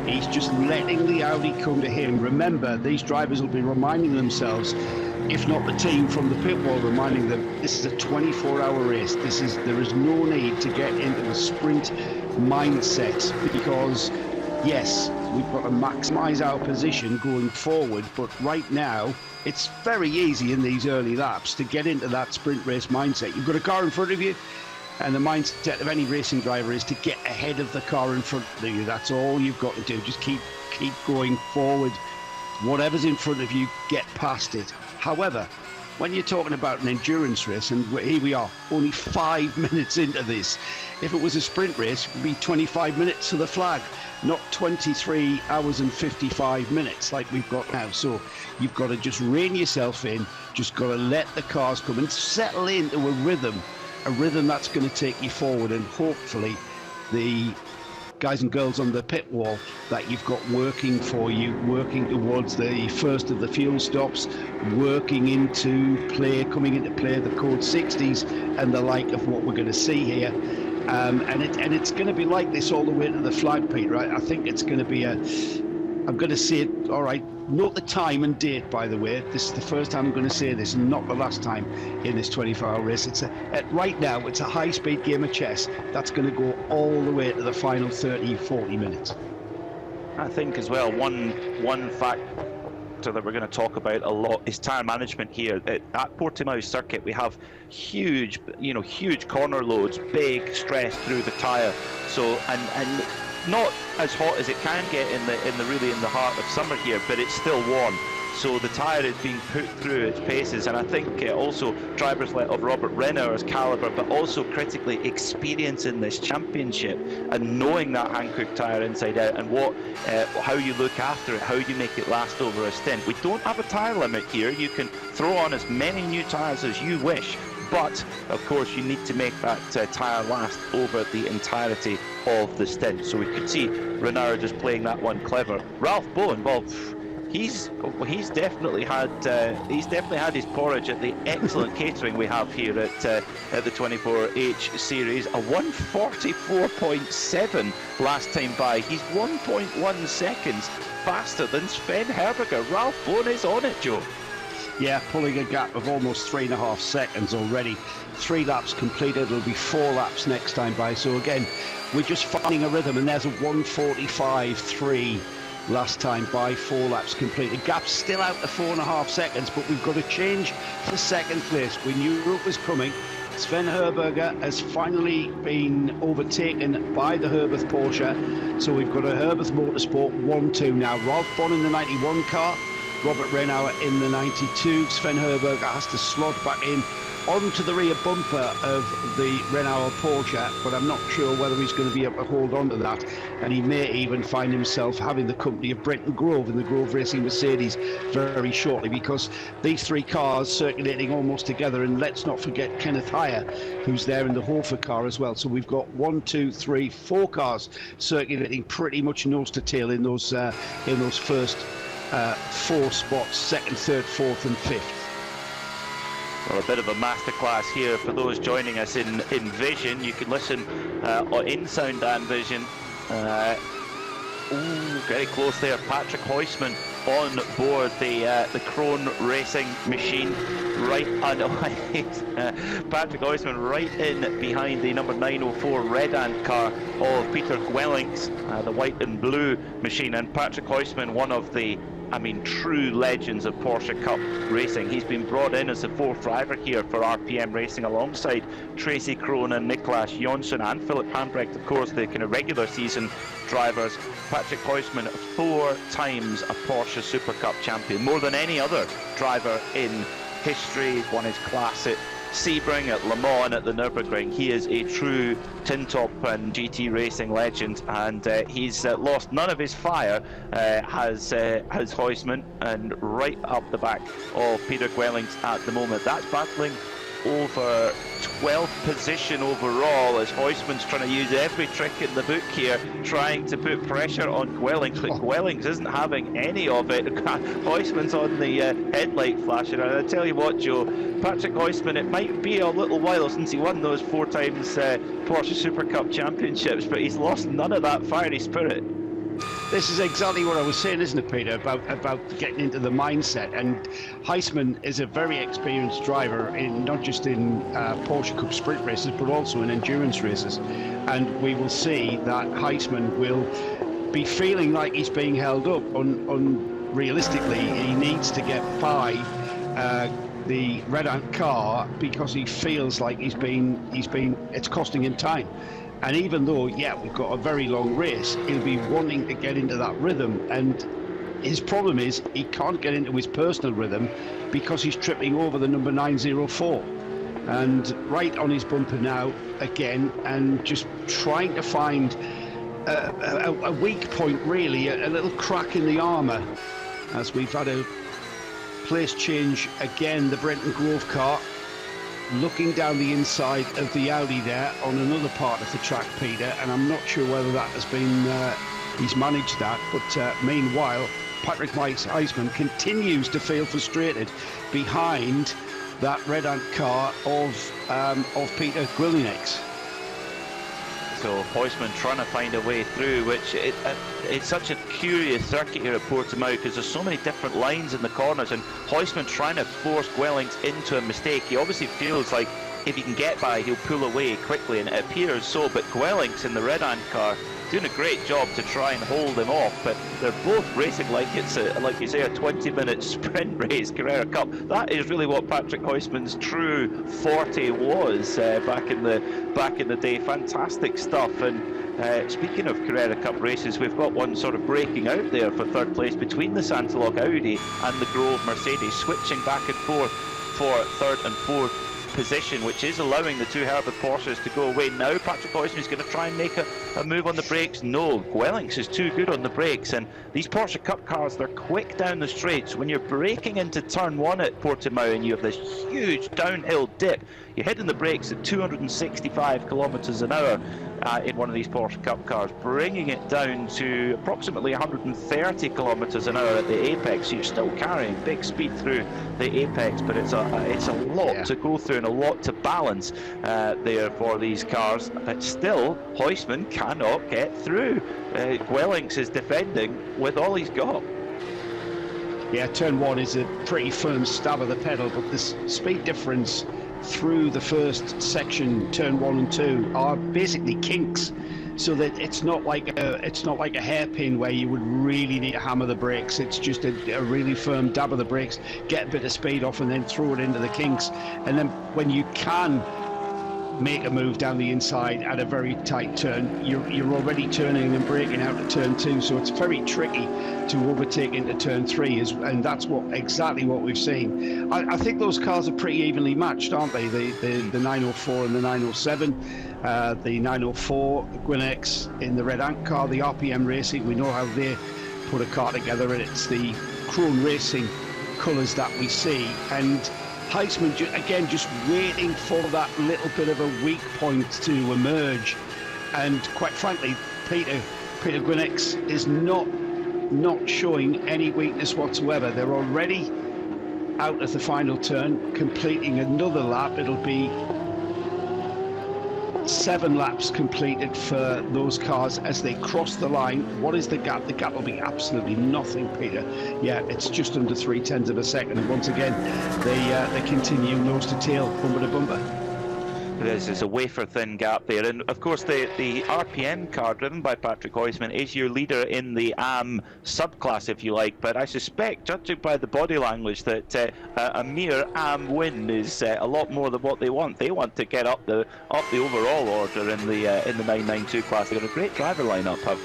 He's just letting the Audi come to him. Remember, these drivers will be reminding themselves, if not the team from the pit wall, reminding them this is a 24-hour race. There is no need to get into a sprint mindset, because yes, we've got to maximise our position going forward, but right now it's very easy in these early laps to get into that sprint race mindset. You've got a car in front of you, and the mindset of any racing driver is to get ahead of the car in front of you. That's all you've got to do. Just keep going forward. Whatever's in front of you, get past it. However, when you're talking about an endurance race, and here we are, only 5 minutes into this. If it was a sprint race, it would be 25 minutes to the flag, not 23 hours and 55 minutes like we've got now. So you've got to just rein yourself in, just got to let the cars come and settle into a rhythm that's going to take you forward, and hopefully the guys and girls on the pit wall that you've got working for you, working towards the first of the fuel stops, working into play, coming into play the code 60s and the like of what we're going to see here. And it's going to be like this all the way to the flag, Pete, right? I think it's going to be I'm going to say it, all right, note the time and date, by the way. This is the first time I'm going to say this, and not the last time in this 24-hour race. Right now, it's a high-speed game of chess that's going to go all the way to the final 30-40 minutes.
I think as well, one factor that we're going to talk about a lot is tyre management here. At Portimao circuit, we have huge corner loads, big stress through the tyre. So, and not as hot as it can get in the heart of summer here, but it's still warm. So the tyre is being put through its paces, and I think also drivers like of Robert Renauer's calibre, but also critically experience in this championship and knowing that Hankook tyre inside out, and how you look after it, how you make it last over a stint. We don't have a tyre limit here. You can throw on as many new tyres as you wish, but of course you need to make that tyre last over the entirety of the stint. So we could see Renauer just playing that one clever. Ralph Bowen, well, he's definitely had his porridge at the excellent catering we have here at the 24H series. A 1:44.7 last time by. He's 1.1 seconds faster than Sven Herberger. Ralph Bourne is on it, Joe.
Yeah, pulling a gap of almost 3.5 seconds already. 3 laps completed. It'll be 4 laps next time by. So again, we're just finding a rhythm, and there's a 1:45.3 last time by, 4 laps completed. Gap's still out to 4.5 seconds, but we've got to change for second place. We knew it was coming. Sven Herberger has finally been overtaken by the Herberth Porsche. So we've got a Herberth Motorsport 1-2 now. Ralph Bourne in the 91 car, Robert Renauer in the 92. Sven Herberger has to slot back in onto the rear bumper of the Renauer Porsche, but I'm not sure whether he's going to be able to hold on to that, and he may even find himself having the company of Brenton Grove in the Grove Racing Mercedes very shortly, because these 3 cars circulating almost together, and let's not forget Kenneth Heyer, who's there in the Hofer car as well. So we've got 1, 2, 3, 4 cars circulating pretty much nose to tail in those first 4 spots, second, third, fourth and fifth.
Well, a bit of a masterclass here for those joining us in Vision. You can listen in sound and vision. Very close there. Patrick Heusman on board the Krone Racing machine. Right under Patrick Heusman right in behind the number 904 Red Ant car of Peter Gwellings, the white and blue machine. And Patrick Heusman, one of the true legends of Porsche Cup racing. He's been brought in as the 4th driver here for RPM Racing alongside Tracy Cronin, Niklas Jonsson and Philip Hambrecht, of course, the kind of regular season drivers. Patrick Heusman, 4 times a Porsche Super Cup champion, more than any other driver in history. Won his class at Sebring, at Le Mans, at the Nürburgring. He is a true tin top and GT racing legend, and he's lost none of his fire, has Heusman, and right up the back of Peter Gwellings at the moment. That's battling over 12th position overall, as Heusman's trying to use every trick in the book here, trying to put pressure on Gwellings, but Gwellings isn't having any of it. Heusman's on the headlight flasher, and I tell you what, Joe, Patrick Heusman, it might be a little while since he won those 4 times Porsche Super Cup championships, but he's lost none of that fiery spirit.
This is exactly what I was saying, isn't it, Peter, about getting into the mindset. And Heusman is a very experienced driver, not just in Porsche Cup sprint races, but also in endurance races. And we will see that Heusman will be feeling like he's being held up. Realistically, he needs to get by the Red Ant car, because he feels like it's costing him time. And even though, we've got a very long race, he'll be wanting to get into that rhythm. And his problem is he can't get into his personal rhythm because he's tripping over the number 904. And right on his bumper now, again, and just trying to find a weak point, really, a little crack in the armour, as we've had a place change again. The Brenton Grove car looking down the inside of the Audi there on another part of the track, Peter, and I'm not sure whether that has been he's managed that, but meanwhile Patrick Heusman continues to feel frustrated behind that Red Ant car of Peter Gwellings.
So Heusman trying to find a way through, which it's such a curious circuit here at Portimao, because there's so many different lines in the corners, and Heusman trying to force Gwellings into a mistake. He obviously feels like if he can get by, he'll pull away quickly, and it appears so. But Gwellings in the Red Ant car doing a great job to try and hold him off, but they're both racing like it's like you say, a 20-minute sprint race, Carrera Cup. That is really what Patrick Heusman's true forte was back in the day. Fantastic stuff. And speaking of Carrera Cup races, we've got one sort of breaking out there for 3rd place between the Santalog Audi and the Grove Mercedes, switching back and forth for 3rd and 4th position, which is allowing the 2 Herberth Porsches to go away. Now Patrick Heusman is going to try and make a move on the brakes. No, Gwellings is too good on the brakes, and these Porsche Cup cars, they're quick down the straights. When you're braking into turn 1 at Portimao and you have this huge downhill dip, you're hitting the brakes at 265 kilometres an hour in one of these Porsche Cup cars, bringing it down to approximately 130 kilometres an hour at the apex. So you're still carrying big speed through the apex, but it's a lot to go through and a lot to balance there for these cars. But still, Huisman cannot get through. Gwellings is defending with all he's got.
Yeah, turn one is a pretty firm stab of the pedal, but this speed difference through the first section, turn 1 and 2, are basically kinks, so that it's not like a hairpin where you would really need to hammer the brakes. It's just a really firm dab of the brakes, get a bit of speed off, and then throw it into the kinks. And then when you can make a move down the inside at a very tight turn, you're already turning and braking out of turn 2, so it's very tricky to overtake into turn 3, and that's exactly what we've seen. I think those cars are pretty evenly matched, aren't they? The 904 and the 907. The 904 Gwynnex in the Red Ant car, the RPM Racing, we know how they put a car together, and it's the Chrome Racing colours that we see. And Huisman, again, just waiting for that little bit of a weak point to emerge. And quite frankly, Peter Gwynnex is not showing any weakness whatsoever. They're already out of the final turn, completing another lap. It'll be 7 laps completed for those cars as they cross the line. What is the gap? The gap will be absolutely nothing, Peter. Yeah, it's just under 0.3 of a second. And once again, they continue nose to tail, bumper to bumper.
There's a wafer-thin gap there, and of course the RPM car driven by Patrick Huisman is your leader in the AM subclass, if you like. But I suspect, judging by the body language, that a mere AM win is a lot more than what they want. They want to get up the overall order in the 992 class. They've got a great driver lineup of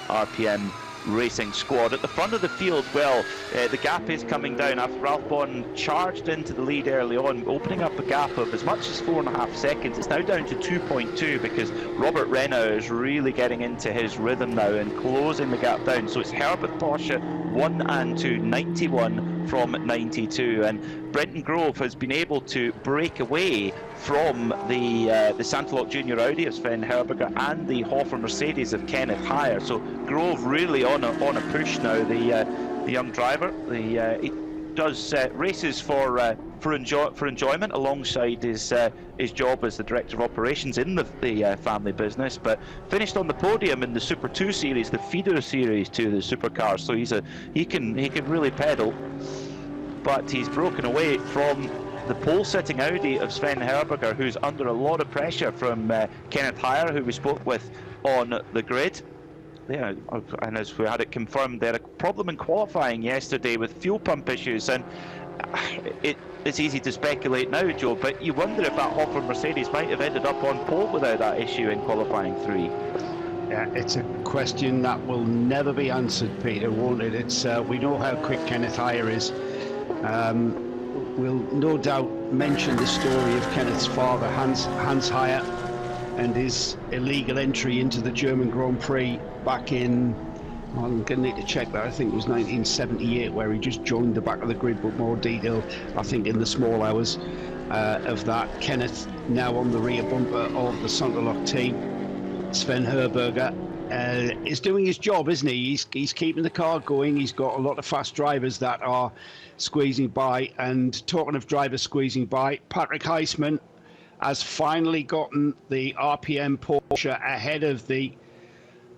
RPM Racing squad. At the front of the field, well, the gap is coming down after Ralph Bond charged into the lead early on, opening up a gap of as much as 4.5 seconds. It's now down to 2.2 because Robert Renau is really getting into his rhythm now and closing the gap down. So it's Herberth Porsche 1 and 2, 91 from 92, and Brenton Grove has been able to break away from the Santalock Junior Audi of Sven Herberger and the Hoffer Mercedes of Kenneth Heyer. So Grove really on a push now. The young driver, he does races for enjoyment alongside his job as the director of operations in the family business, but finished on the podium in the Super 2 series, the feeder series to the supercars. So he can really pedal, but he's broken away from the pole-sitting Audi of Sven Herberger, who's under a lot of pressure from Kenneth Heyer, who we spoke with on the grid. Yeah, and as we had it confirmed, they had a problem in qualifying yesterday with fuel pump issues, and it's easy to speculate now, Joe, but you wonder if that Hoffer Mercedes might have ended up on pole without that issue in qualifying 3.
Yeah, it's a question that will never be answered, Peter, won't it? It's we know how quick Kenneth Heyer is. We'll no doubt mention the story of Kenneth's father, Hans Heyer, and his illegal entry into the German Grand Prix back in, I'm going to need to check that, I think it was 1978, where he just joined the back of the grid, but more detail, I think, in the small hours of that. Kenneth now on the rear bumper of the Santalock team. Sven Herberger is doing his job, isn't he? He's keeping the car going. He's got a lot of fast drivers that are squeezing by, and talking of drivers squeezing by, Patrick Huisman has finally gotten the RPM Porsche ahead of the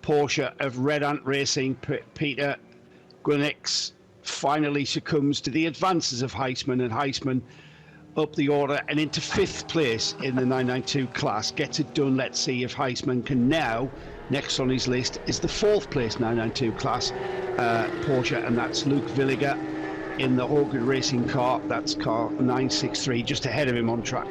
Porsche of Red Ant Racing. Peter Gwynnex finally succumbs to the advances of Huisman, and Huisman up the order and into 5th place in the 992 class. Gets it done. Let's see if Huisman can now, next on his list is the 4th place 992 class Porsche, and that's Luke Villiger in the Hogan Racing car. That's car 963, just ahead of him on track.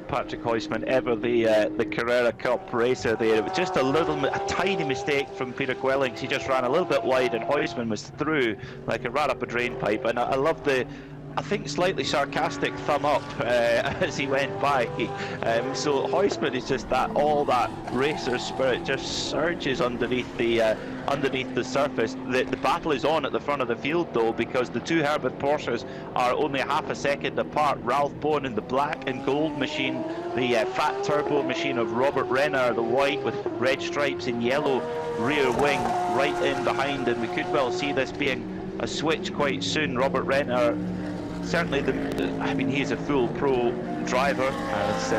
Patrick Huisman, ever the Carrera Cup racer there. It was just a tiny mistake from Peter Gwellings. He just ran a little bit wide, and Huisman was through like it ran up a drain pipe. And I love the I think slightly sarcastic thumb up as he went by. So Huisman is just all that racer spirit just surges underneath the surface. The battle is on at the front of the field though, because the two Herberth Porsches are only half a second apart. Ralph Bowen in the black and gold machine, the fat turbo machine of Robert Renner, the white with red stripes and yellow rear wing right in behind, and we could well see this being a switch quite soon. Robert Renner, certainly he's a full pro driver, as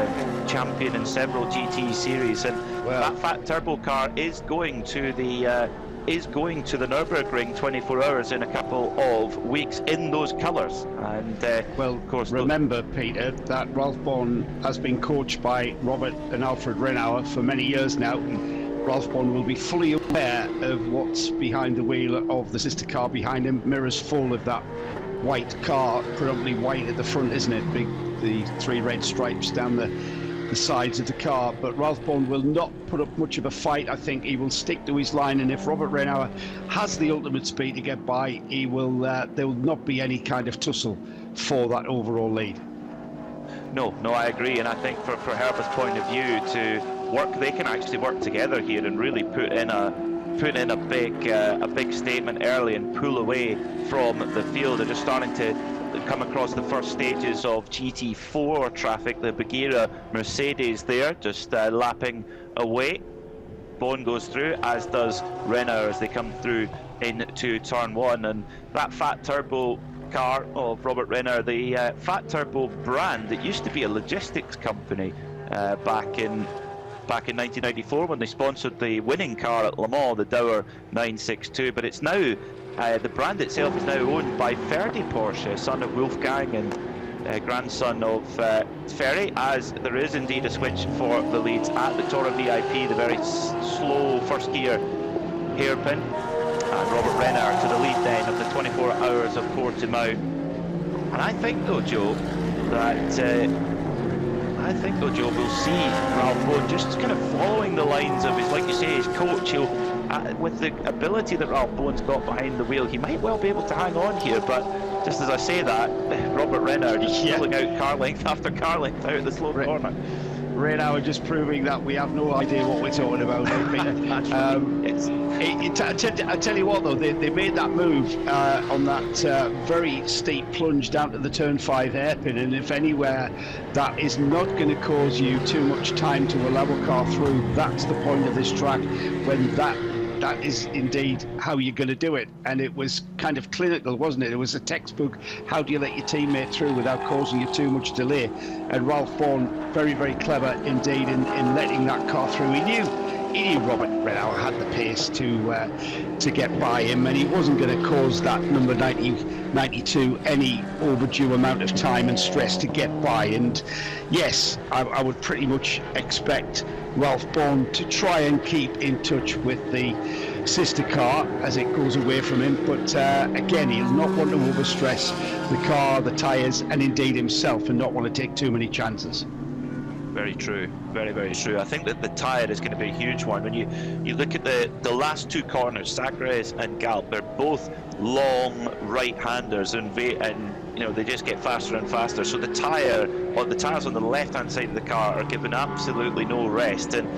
champion in several GT series, and that fat turbo car is going to the Nürburgring 24 hours in a couple of weeks in those colours. And of course,
remember, Peter, that Ralph Bowen has been coached by Robert and Alfred Renauer for many years now, and Ralph Bowen will be fully aware of what's behind the wheel of the sister car behind him. Mirrors full of that white car, predominantly white at the front, isn't it? The three red stripes down the sides of the car. But Ralph Bowen will not put up much of a fight. I think he will stick to his line, and if Robert Renauer has the ultimate speed to get by, he will. There will not be any kind of tussle for that overall lead.
No, I agree, and I think for Herberth's point of view to work, they can actually work together here and really put in a big statement early and pull away from the field. They're just starting to come across the first stages of GT4 traffic. The Bagheera Mercedes there just lapping away. Bowen goes through, as does Renner as they come through into turn one, and that fat turbo car of Robert Renner, the fat turbo brand that used to be a logistics company back in 1994 when they sponsored the winning car at Le Mans, the Dower 962, but it's now the brand itself is now owned by Ferdi Porsche, son of Wolfgang and grandson of Ferry, as there is indeed a switch for the leads at the Toro VIP, the very slow first gear hairpin, and Robert Renner to the lead then of the 24 hours of Portimao. And I think though, Joe, we'll see Ralph Bowen just kind of following the lines of his, like you say, his coach. He'll, with the ability that Ralph Bowen's got behind the wheel, he might well be able to hang on here, but just as I say that, Robert Renner just pulling out car length after car length out of the slow corner.
Renauer just proving that we have no idea what we're talking about. I tell you what though, they made that move on that very steep plunge down to the turn 5 hairpin, and if anywhere that is not going to cause you too much time to allow a car through, that's the point of this track, when that is indeed how you're going to do it. And it was kind of clinical, wasn't it? It was a textbook, how do you let your teammate through without causing you too much delay? And Ralph Bowen, very, very clever indeed in letting that car through. He knew Robert Renauer had the pace to get by him, and he wasn't going to cause that number 92 any overdue amount of time and stress to get by. And yes, I would pretty much expect Ralph Bowen to try and keep in touch with the sister car as it goes away from him, but again, he'll not want to overstress the car, the tyres, and indeed himself, and not want to take too many chances.
Very true, very, very true. I think that the tyre is going to be a huge one. When you look at the last two corners, Sagres and Galp, they're both long right-handers, and they just get faster and faster. So the tyres on the left-hand side of the car are given absolutely no rest. And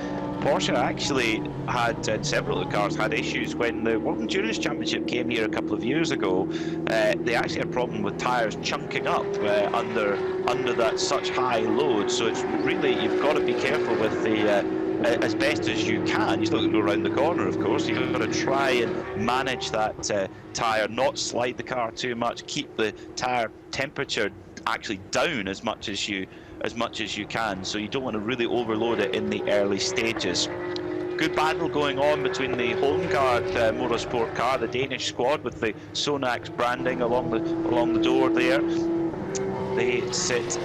Porsche actually had several of the cars had issues when the World Endurance Championship came here a couple of years ago. They actually had a problem with tyres chunking up under that such high load. So it's really, you've got to be careful with the as best as you can. You still got to go around the corner, of course. You've got to try and manage that tyre, not slide the car too much, keep the tyre temperature actually down as much as you can, so you don't want to really overload it in the early stages. Good battle going on between the Holmgaard Motorsport car, the Danish squad, with the Sonax branding along the door there. They sit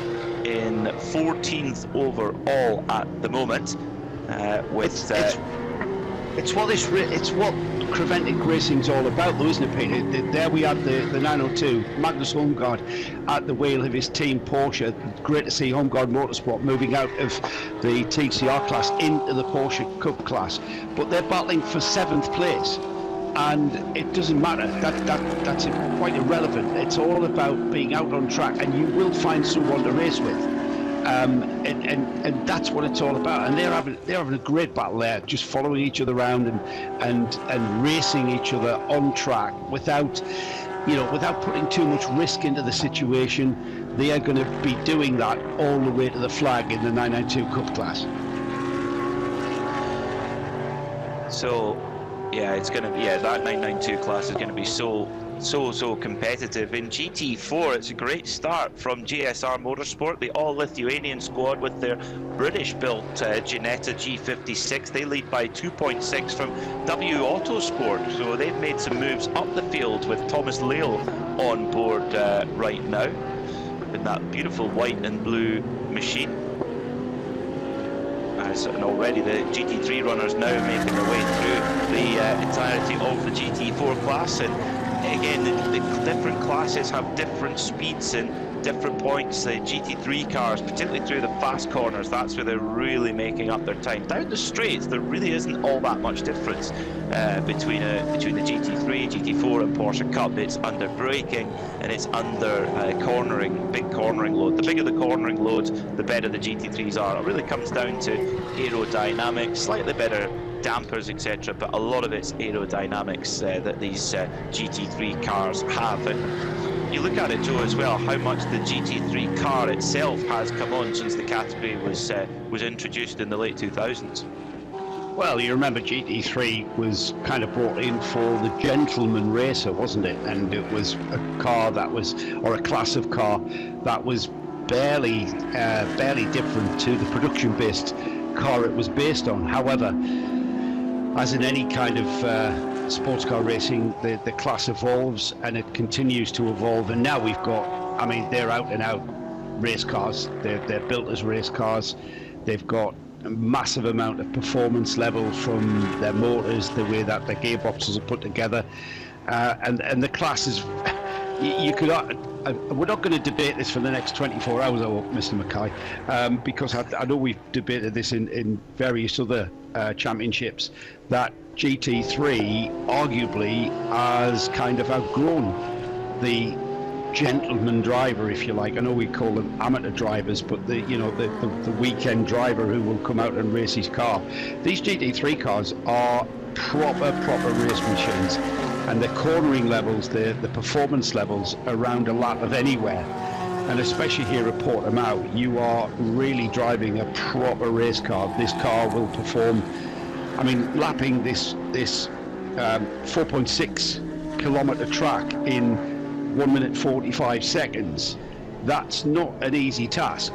in 14th overall at the moment.
It's what Creventic Racing's all about, though, isn't it, Peter? There we had the 902, Magnus Holmgaard at the wheel of his team Porsche. Great to see Holmgaard Motorsport moving out of the TCR class into the Porsche Cup class. But they're battling for 7th place. and it doesn't matter. That's quite irrelevant. It's all about being out on track, and you will find someone to race with. And that's what it's all about. And they're having a great battle there, just following each other around and racing each other on track without putting too much risk into the situation. They are going to be doing that all the way to the flag in the 992 Cup class.
So, yeah, it's going to be, that 992 class is going to be so competitive. In GT4, it's a great start from GSR Motorsport, the all-Lithuanian squad with their British-built Ginetta G56. They lead by 2.6 from W Autosport, so they've made some moves up the field with Thomas Leal on board right now in that beautiful white and blue machine. And already the GT3 runners now making their way through the entirety of the GT4 class. And again, the different classes have different speeds and different points. The GT3 cars, particularly through the fast corners, that's where they're really making up their time. Down the straights, there really isn't all that much difference between the GT3, GT4 and Porsche Cup. It's under braking and it's under cornering, big cornering load. The bigger the cornering load, the better the GT3s are. It really comes down to aerodynamics, slightly better dampers, etc., but a lot of it's aerodynamics that these GT3 cars have. And you look at it, Joe, as well, how much the GT3 car itself has come on since the category was introduced in the late 2000s.
Well, you remember GT3 was kind of brought in for the gentleman racer, wasn't it? And it was a car that was, or a class of car that was barely different to the production-based car it was based on. However, as in any kind of sports car racing, the class evolves and it continues to evolve. And now we've got, I mean, they're out and out race cars. They're built as race cars. They've got a massive amount of performance level from their motors, the way that the gearboxes are put together, and the class is. You could. We're not going to debate this for the next 24 hours, I hope, Mr. Mackay, because I know we've debated this in various other championships, that GT3 arguably has kind of outgrown the gentleman driver, if you like. I know we call them amateur drivers, but the weekend driver who will come out and race his car. These GT3 cars are proper race machines, and the cornering levels, the performance levels around a lap of anywhere, and especially here at Portimao, you are really driving a proper race car. This car will perform, I mean, lapping this 4.6 kilometer track in 1 minute 45 seconds. That's not an easy task.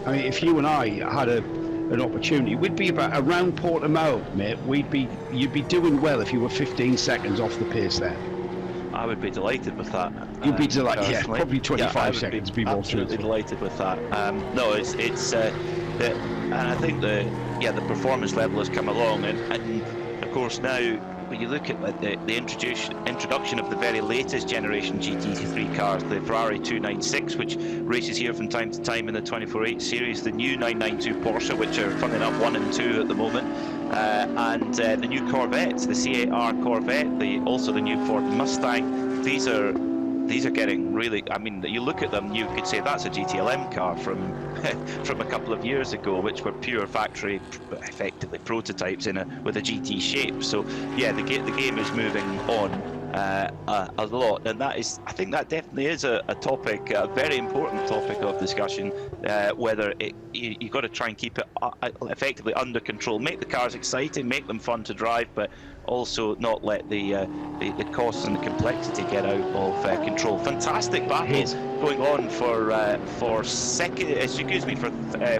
I mean, if you and I had an opportunity, we'd be around Portimao, mate. You'd be doing well if you were 15 seconds off the pace there.
I would be delighted with that.
You'd be delighted, yeah,
personally.
probably 25 seconds. Be more
absolutely delighted with that. No, it's and I think the performance level has come along, and of course now when you look at the introduction of the very latest generation GT3 cars, the Ferrari 296, which races here from time to time in the 24H series, the new 992 Porsche, which are funny enough 1 and 2 at the moment, and the new Corvettes, the C8R Corvette, also the new Ford Mustang. These are getting really, I mean, you look at them, you could say that's a GTLM car from a couple of years ago, which were pure factory, effectively prototypes with a GT shape. So yeah, the game is moving on a lot, and I think that definitely is a topic, a very important topic of discussion. Whether you've got to try and keep it effectively under control, make the cars exciting, make them fun to drive, but also not let the costs and the complexity get out of control. Fantastic battles going on for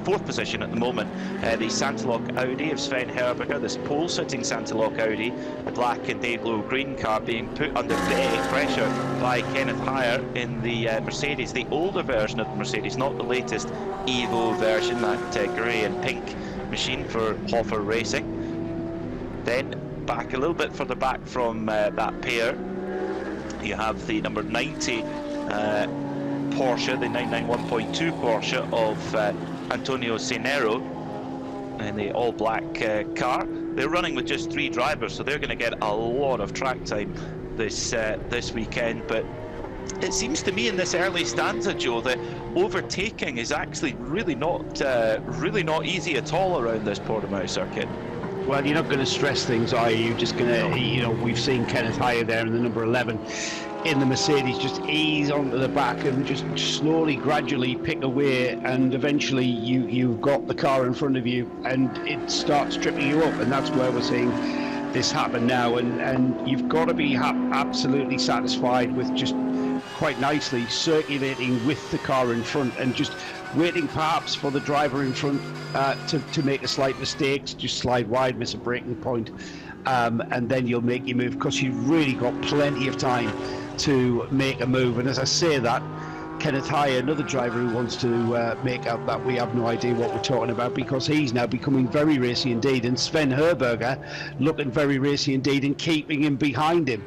fourth position at the moment. The Santalok Audi of Sven Herberger, this pole-sitting Santalok Audi, the black and day-glow green car being put under big pressure by Kenneth Heyer in the Mercedes, the older version of the Mercedes, not the latest Evo version, that grey and pink machine for Hoffer Racing. Then back a little bit further back from that pair, you have the number 90 Porsche, the 991.2 Porsche of Antonio Cenero in the all-black car. they're running with just 3 drivers, so they're going to get a lot of track time this weekend. But it seems to me in this early stanza, Joe, that overtaking is actually really not easy at all around this Portimao circuit.
Well, you're not going to stress things, are you? You're just going to, you know, we've seen Kenneth Higher there in the number 11 in the Mercedes just ease onto the back and just slowly, gradually pick away, and eventually you've got the car in front of you and it starts tripping you up, and that's where we're seeing this happen now. And you've got to be absolutely satisfied with just quite nicely circulating with the car in front and just waiting perhaps for the driver in front to make a slight mistake, just slide wide, miss a braking point, and then you'll make your move, because you've really got plenty of time to make a move. And as I say that, Kenneth Higher, another driver who wants to make out that we have no idea what we're talking about, because he's now becoming very racy indeed, and Sven Herberger looking very racy indeed and keeping him behind him.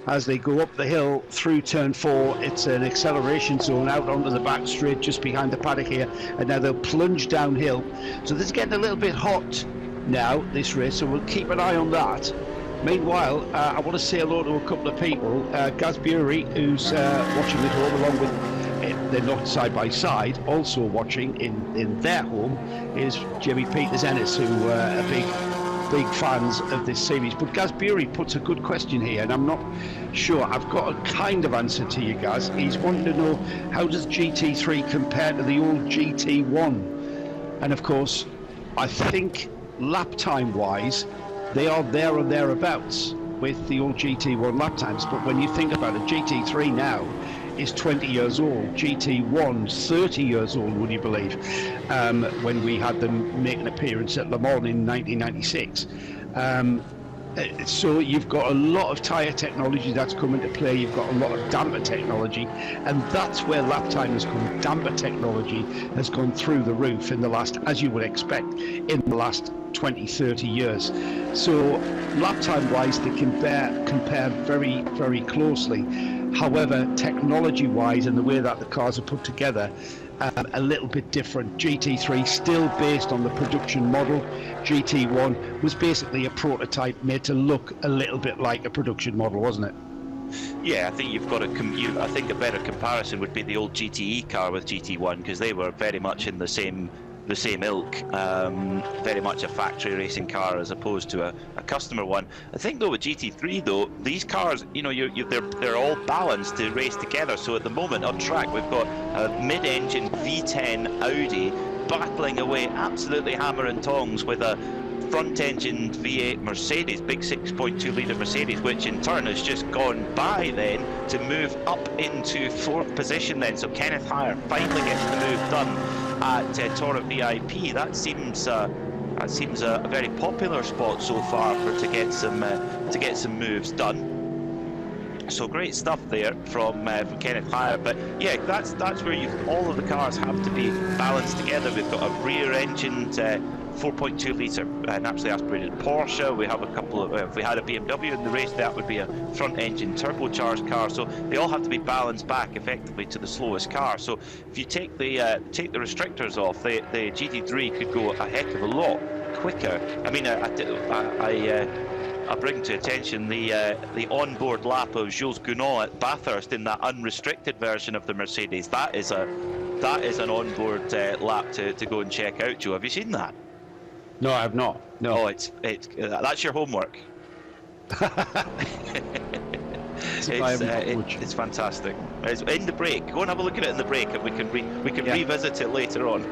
As they go up the hill through turn 4, it's an acceleration zone out onto the back straight just behind the paddock here, and now they'll plunge downhill. So this is getting a little bit hot now, this race, so we'll keep an eye on that. Meanwhile, I want to say hello to a couple of people. Gaz Bury, who's watching at home, along with, they're not side by side, also watching in their home is Jimmy Peters Ennis, who are big fans of this series. But Gaz Bury puts a good question here, and I'm not sure I've got a kind of answer to you, Gaz. He's wanting to know, how does GT3 compare to the old GT1? And of course, I think lap time wise, they are there or thereabouts with the old GT1 lap times. But when you think about it, GT3 now is 20 years old, GT1 30 years old, would you believe, when we had them make an appearance at Le Mans in 1996. So you've got a lot of tyre technology that's come into play, you've got a lot of damper technology, and that's where lap time has come. Damper technology has gone through the roof in the last, as you would expect, in the last 20-30 years. So lap time wise they compare very, very closely. However, technology wise and the way that the cars are put together, a little bit different. GT3 still based on the production model. GT1 was basically a prototype made to look a little bit like a production model, wasn't it?
Yeah, I think you've got I think a better comparison would be the old GTE car with GT1, because they were very much in the same ilk, very much a factory racing car as opposed to a customer one. I think though with GT3 though, these cars, you know, they're all balanced to race together. So at the moment on track we've got a mid-engine V10 Audi battling away absolutely hammer and tongs with a front-engine V8 Mercedes, big 6.2 litre Mercedes, which in turn has just gone by then to move up into 4th position then. So Kenneth Higher finally gets the move done at Torrent VIP. That seems a very popular spot so far to get some moves done. So great stuff there from Kenneth Higher. But yeah, that's where all of the cars have to be balanced together. We've got a rear-engined 4.2 litre naturally aspirated Porsche. We have a couple of, if we had a BMW in the race, that would be a front-engine turbocharged car. So they all have to be balanced back effectively to the slowest car. So if you take the restrictors off, the GT3 could go a heck of a lot quicker. I mean, I bring to attention the onboard lap of Jules Gounod at Bathurst in that unrestricted version of the Mercedes. That is an onboard lap to go and check out, Joe. Have you seen that?
No, I have not. No.
Oh, it's that's your homework. It's fantastic. It's in the break. Go and have a look at it in the break, and we can revisit it later on.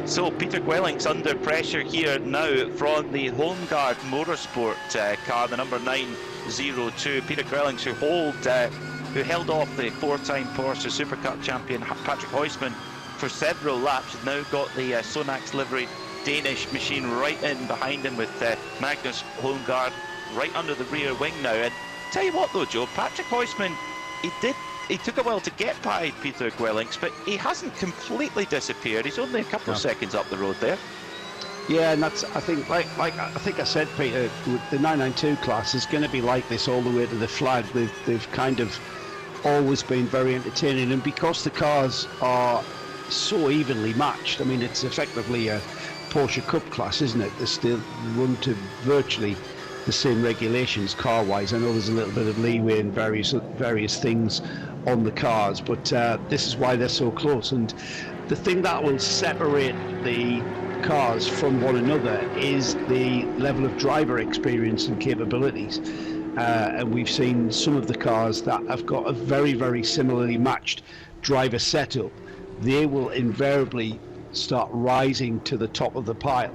So Peter Gwelling's under pressure here now from the Herberth Motorsport car, the number 902. Peter Gwelling's who held off the 4-time Porsche Super Cup champion Patrick Huysman for several laps, has now got the Sonax livery Danish machine right in behind him with Magnus Holmgaard right under the rear wing now. And tell you what though, Joe, Patrick Huysman, he took a while to get by Peter Gwellings, but he hasn't completely disappeared. He's only a couple of seconds up the road there.
Yeah, and that's, I think, like I think I said, Peter, the 992 class is going to be like this all the way to the flag. They've kind of always been very entertaining, and because the cars are so evenly matched, I mean, it's effectively a Porsche Cup class, isn't it? They still run to virtually the same regulations car-wise. I know there's a little bit of leeway in various things on the cars, but this is why they're so close. And the thing that will separate the cars from one another is the level of driver experience and capabilities. And we've seen some of the cars that have got a very, very similarly matched driver setup. They will invariably start rising to the top of the pile.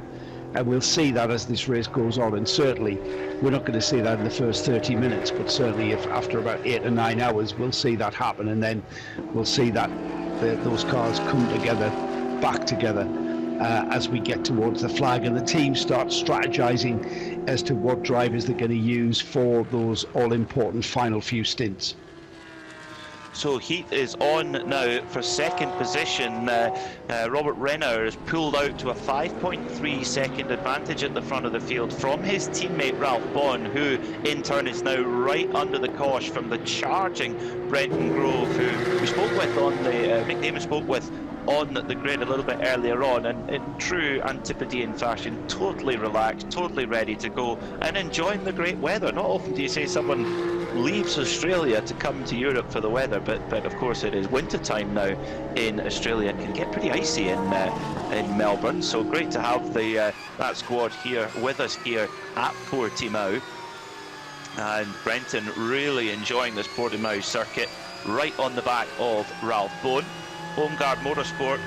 And we'll see that as this race goes on. And certainly, we're not going to see that in the first 30 minutes, but certainly if after about 8 or 9 hours, we'll see that happen. And then we'll see that those cars come together, back together, as we get towards the flag, and the team start strategizing as to what drivers they're going to use for those all-important final few stints.
So heat is on now for second position. Robert Renner has pulled out to a 5.3 second advantage at the front of the field from his teammate Ralph Bond, who in turn is now right under the cosh from the charging Brenton Grove, who we spoke with on the Nick Damon spoke with on the grid a little bit earlier on, and in true Antipodean fashion, totally relaxed, totally ready to go and enjoying the great weather. Not often do you say someone leaves Australia to come to Europe for the weather, but of course it is winter time now in Australia. It can get pretty icy in Melbourne, so great to have that squad here with us here at Portimao. And Brenton really enjoying this Portimao circuit, right on the back of Ralph Bone. Homeguard Motorsport,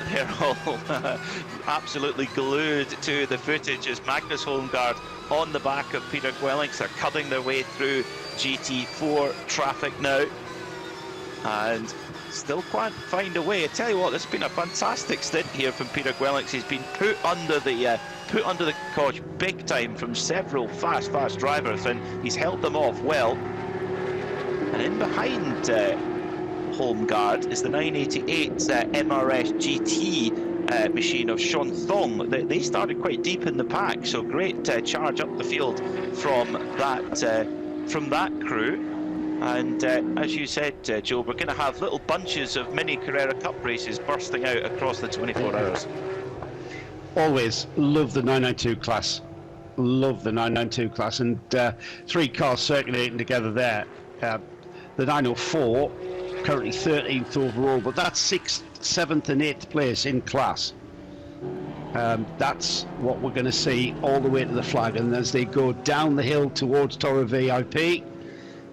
they're all absolutely glued to the footage as Magnus Homeguard on the back of Peter Gwellings. They're cutting their way through GT4 traffic now and still can't find a way. I tell you what, this has been a fantastic stint here from Peter Gwellings. He's been put under the cosh big time from several fast drivers, and he's held them off well. And in behind Homeguard is the 988 MRS GT machine of Sean Thong. They started quite deep in the pack, so great charge up the field from that crew. And as you said, Joe, we're going to have little bunches of mini Carrera Cup races bursting out across the 24 hours.
Always love the 992 class. Love the 992 class, and 3 cars circulating together there. The 904 currently 13th overall, but that's 6th, 7th and 8th place in class. That's what we're going to see all the way to the flag, and as they go down the hill towards Toro VIP,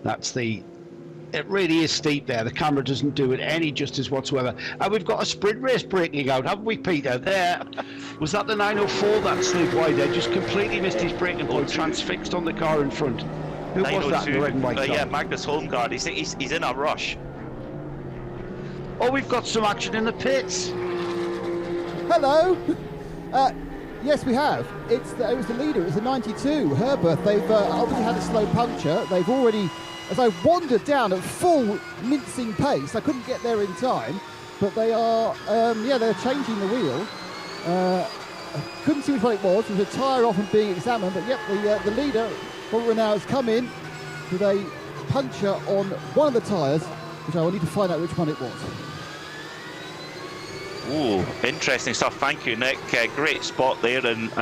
it really is steep there. The camera doesn't do it any justice whatsoever. And we've got a sprint race breaking out, haven't we, Peter? There. Was that the 904 that slid wide there? Just completely missed his braking point, transfixed on the car in front. Who was that in the red and white car?
Yeah, Magnus Homeguard. He's in a rush.
Oh, we've got some action in the pits.
Hello. Yes, we have. It was the leader. It was the 92, Herberth. They've obviously had a slow puncture. They've already, as I wandered down at full mincing pace, I couldn't get there in time, but they are, they're changing the wheel. I couldn't see which one it was. There was a tyre off and being examined, but yep, the leader, Robert Renau, has come in with a puncture on one of the tyres, which I will need to find out which one it was.
Ooh, interesting stuff. Thank you, Nick. Great spot there, and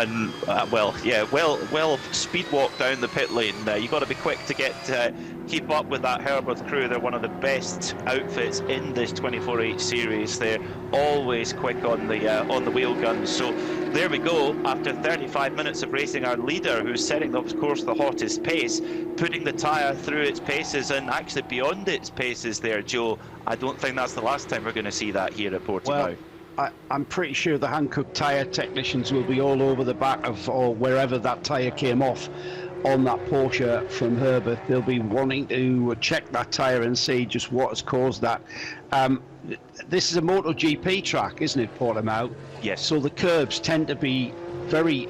well speed walk down the pit lane. You've got to be quick to keep up with that Herberth crew. They're one of the best outfits in this 24H series. They're always quick on the wheel guns. So there we go. After 35 minutes of racing, our leader, who's setting, of course, the hottest pace, putting the tyre through its paces and actually beyond its paces there, Joe. I don't think that's the last time we're going to see that here at Portimao.
Well, I'm pretty sure the Hankook tyre technicians will be all over the back of, or wherever that tyre came off on that Porsche from Herberth. They'll be wanting to check that tyre and see just what has caused that. This is a MotoGP track, isn't it, Portimao?
Yes.
So the curbs tend to be very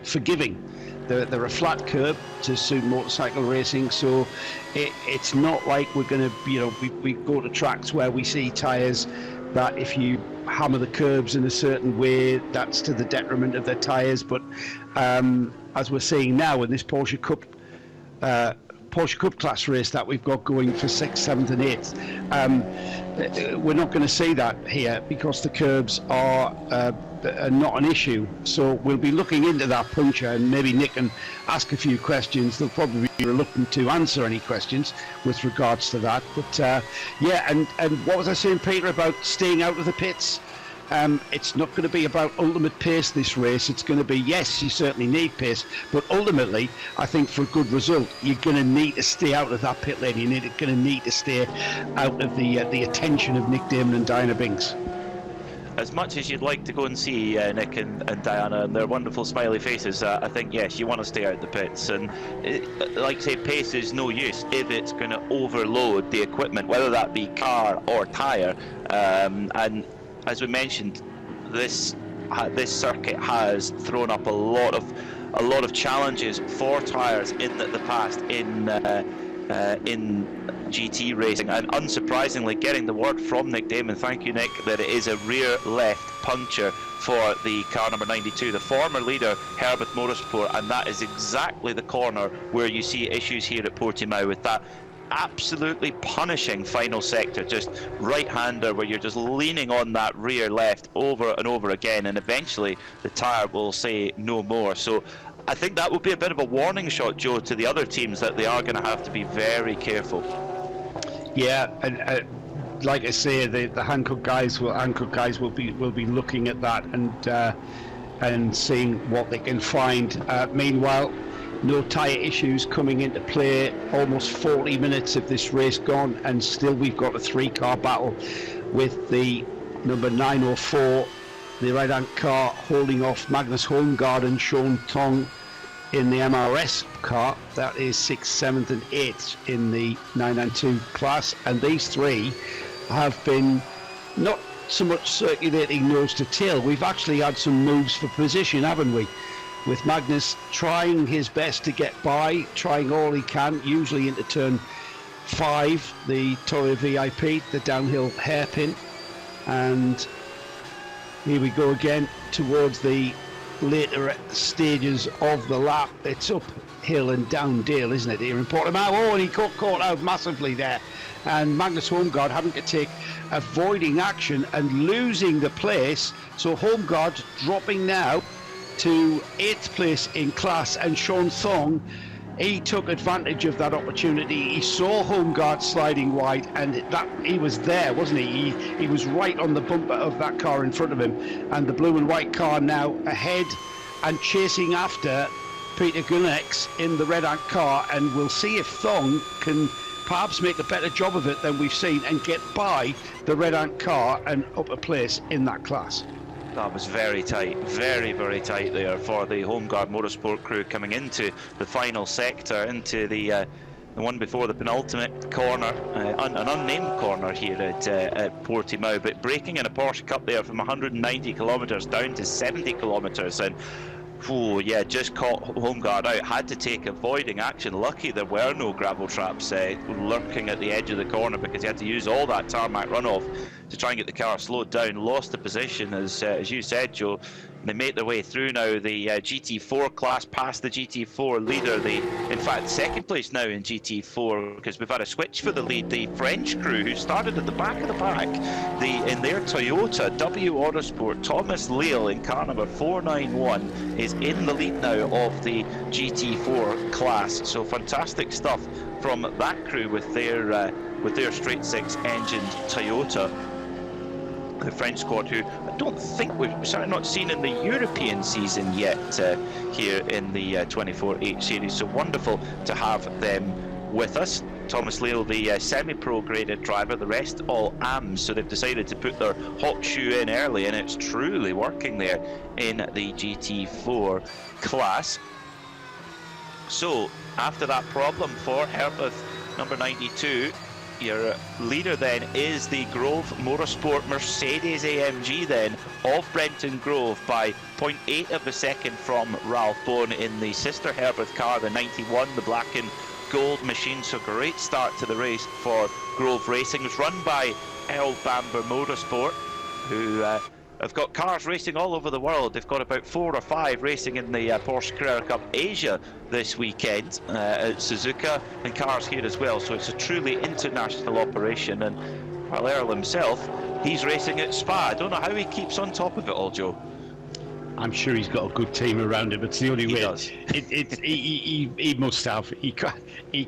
forgiving. They're a flat curb to suit motorcycle racing, so it's not like we're going to, we go to tracks where we see tyres that if you hammer the curbs in a certain way, that's to the detriment of their tyres. But as we're seeing now in this Porsche Cup class race that we've got going for 6th, 7th and 8th, we're not going to see that here because the curbs are not an issue. So we'll be looking into that puncture, and maybe Nick can ask a few questions. They'll probably be reluctant to answer any questions with regards to that. But yeah, and what was I saying, Peter, about staying out of the pits? It's not going to be about ultimate pace this race. It's going to be, yes, you certainly need pace, but ultimately, I think for a good result, you're going to need to stay out of that pit lane. You're going to need to stay out of the attention of Nick Damon and Diana Binks.
As much as you'd like to go and see Nick and Diana and their wonderful smiley faces, I think, yes, you want to stay out of the pits. And like I say, pace is no use if it's going to overload the equipment, whether that be car or tyre. And as we mentioned, this circuit has thrown up a lot of challenges for tyres in the past in GT racing, and unsurprisingly, getting the word from Nick Damon, thank you Nick, that it is a rear left puncture for the car number 92, the former leader Herberth Motorsport, and that is exactly the corner where you see issues here at Portimao with that absolutely punishing final sector, just right-hander where you're just leaning on that rear left over and over again, and eventually the tyre will say no more. So I think that would be a bit of a warning shot, Joe, to the other teams, that they are going to have to be very careful.
Yeah, and like I say, the Hankook guys will be looking at that and seeing what they can find. Meanwhile, no tyre issues coming into play. Almost 40 minutes of this race gone, and still we've got a 3-car battle with the number 904, the right-hand car, holding off Magnus Holmgaard and Sean Tong in the MRS car. That is 6th, 7th and 8th in the 992 class, and these three have been not so much circulating nose to tail. We've actually had some moves for position, haven't we? With Magnus trying his best to get by, trying all he can, usually into turn 5, the Toyo VIP, the downhill hairpin. And here we go again towards the later stages of the lap. It's uphill and down dale, isn't it, here in Portimao? Oh, and he got caught out massively there. And Magnus Holmgaard having to take avoiding action and losing the place. So Holmgaard dropping now to 8th place in class, and Sean Thong, he took advantage of that opportunity. He saw Holmgaard sliding wide, and that he was there, wasn't he? He was right on the bumper of that car in front of him, and the blue and white car now ahead and chasing after Peter Gunnex in the red ant car, and we'll see if Thong can perhaps make a better job of it than we've seen and get by the red ant car and up a place in that class.
That was very tight, very, very tight there for the Holmgaard Motorsport crew coming into the final sector, into the one before the penultimate corner, an unnamed corner here at Portimao, but breaking in a Porsche Cup there from 190 kilometres down to 70 kilometres, and oh yeah, just caught Holmgaard out, had to take avoiding action. Lucky there were no gravel traps lurking at the edge of the corner, because he had to use all that tarmac runoff to try and get the car slowed down. Lost the position, as you said, Joe. They make their way through now the GT4 class, past the GT4 leader. In fact, second place now in GT4, because we've had a switch for the lead. The French crew, who started at the back of the pack, in their Toyota W Autosport, Thomas Leal in car number 491 is in the lead now of the GT4 class. So fantastic stuff from that crew with their straight six engined Toyota. The French squad, who I don't think we've certainly not seen in the European season yet here in the 24H series. So wonderful to have them with us. Thomas Leal, the semi-pro graded driver, the rest all AMs, so they've decided to put their hot shoe in early, and it's truly working there in the GT4 class. So after that problem for Herberth number 92, your leader then is the Grove Motorsport Mercedes AMG then of Brenton Grove by 0.8 of a second from Ralph Bone in the sister Herberth car, the 91, the black and gold machine. So great start to the race for Grove Racing. It's run by Earl Bamber Motorsport, who have got cars racing all over the world. They've got about 4 or 5 racing in the Porsche Carrera Cup Asia this weekend at Suzuka, and cars here as well. So it's a truly international operation. And while Earl himself, he's racing at Spa. I don't know how he keeps on top of it all, Joe.
I'm sure he's got a good team around him. It's the only way.
Does.
He must have. He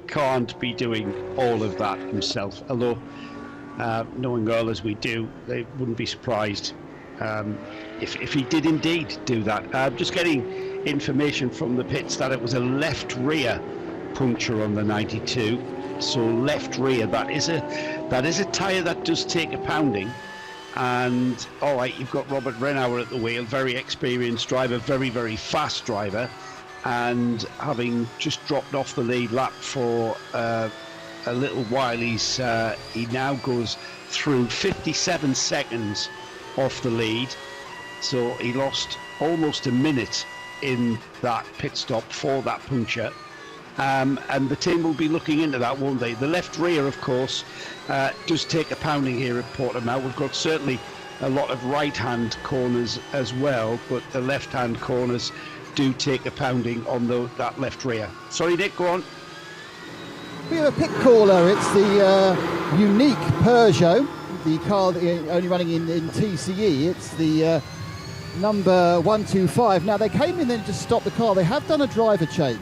can't be doing all of that himself. Although, knowing Earl as we do, they wouldn't be surprised if he did indeed do that. Just getting information from the pits that it was a left rear puncture on the 92. So left rear. That is a tyre that does take a pounding. And all right, you've got Robert Renauer at the wheel, very experienced driver, very, very fast driver, and having just dropped off the lead lap for a little while, he now goes through 57 seconds off the lead, so he lost almost a minute in that pit stop for that puncture. And the team will be looking into that, won't they? The left rear, of course, does take a pounding here at Portimao. We've got certainly a lot of right-hand corners as well, but the left-hand corners do take a pounding on that left rear. Sorry, Nick, go on.
We have a pit caller. It's the unique Peugeot, the car that only running in TCE. It's the number 125. Now, they came in and just stopped the car. They have done a driver change.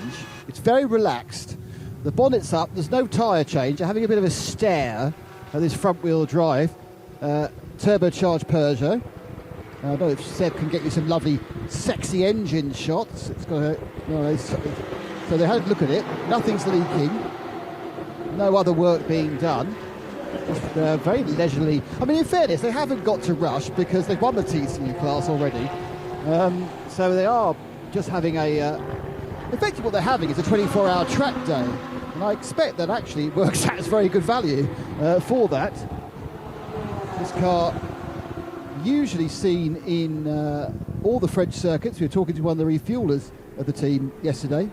It's very relaxed. The bonnet's up. There's no tyre change. They're having a bit of a stare at this front-wheel drive turbocharged Peugeot. I don't know if Seb can get you some lovely, sexy engine shots. It's got so they had a look at it. Nothing's leaking. No other work being done. Just very leisurely. I mean, in fairness, they haven't got to rush because they've won the TCE class already. So they are just having effectively what they're having is a 24-hour track day, and I expect that actually works out as very good value for that. This car usually seen in all the French circuits. We were talking to one of the refuelers of the team yesterday.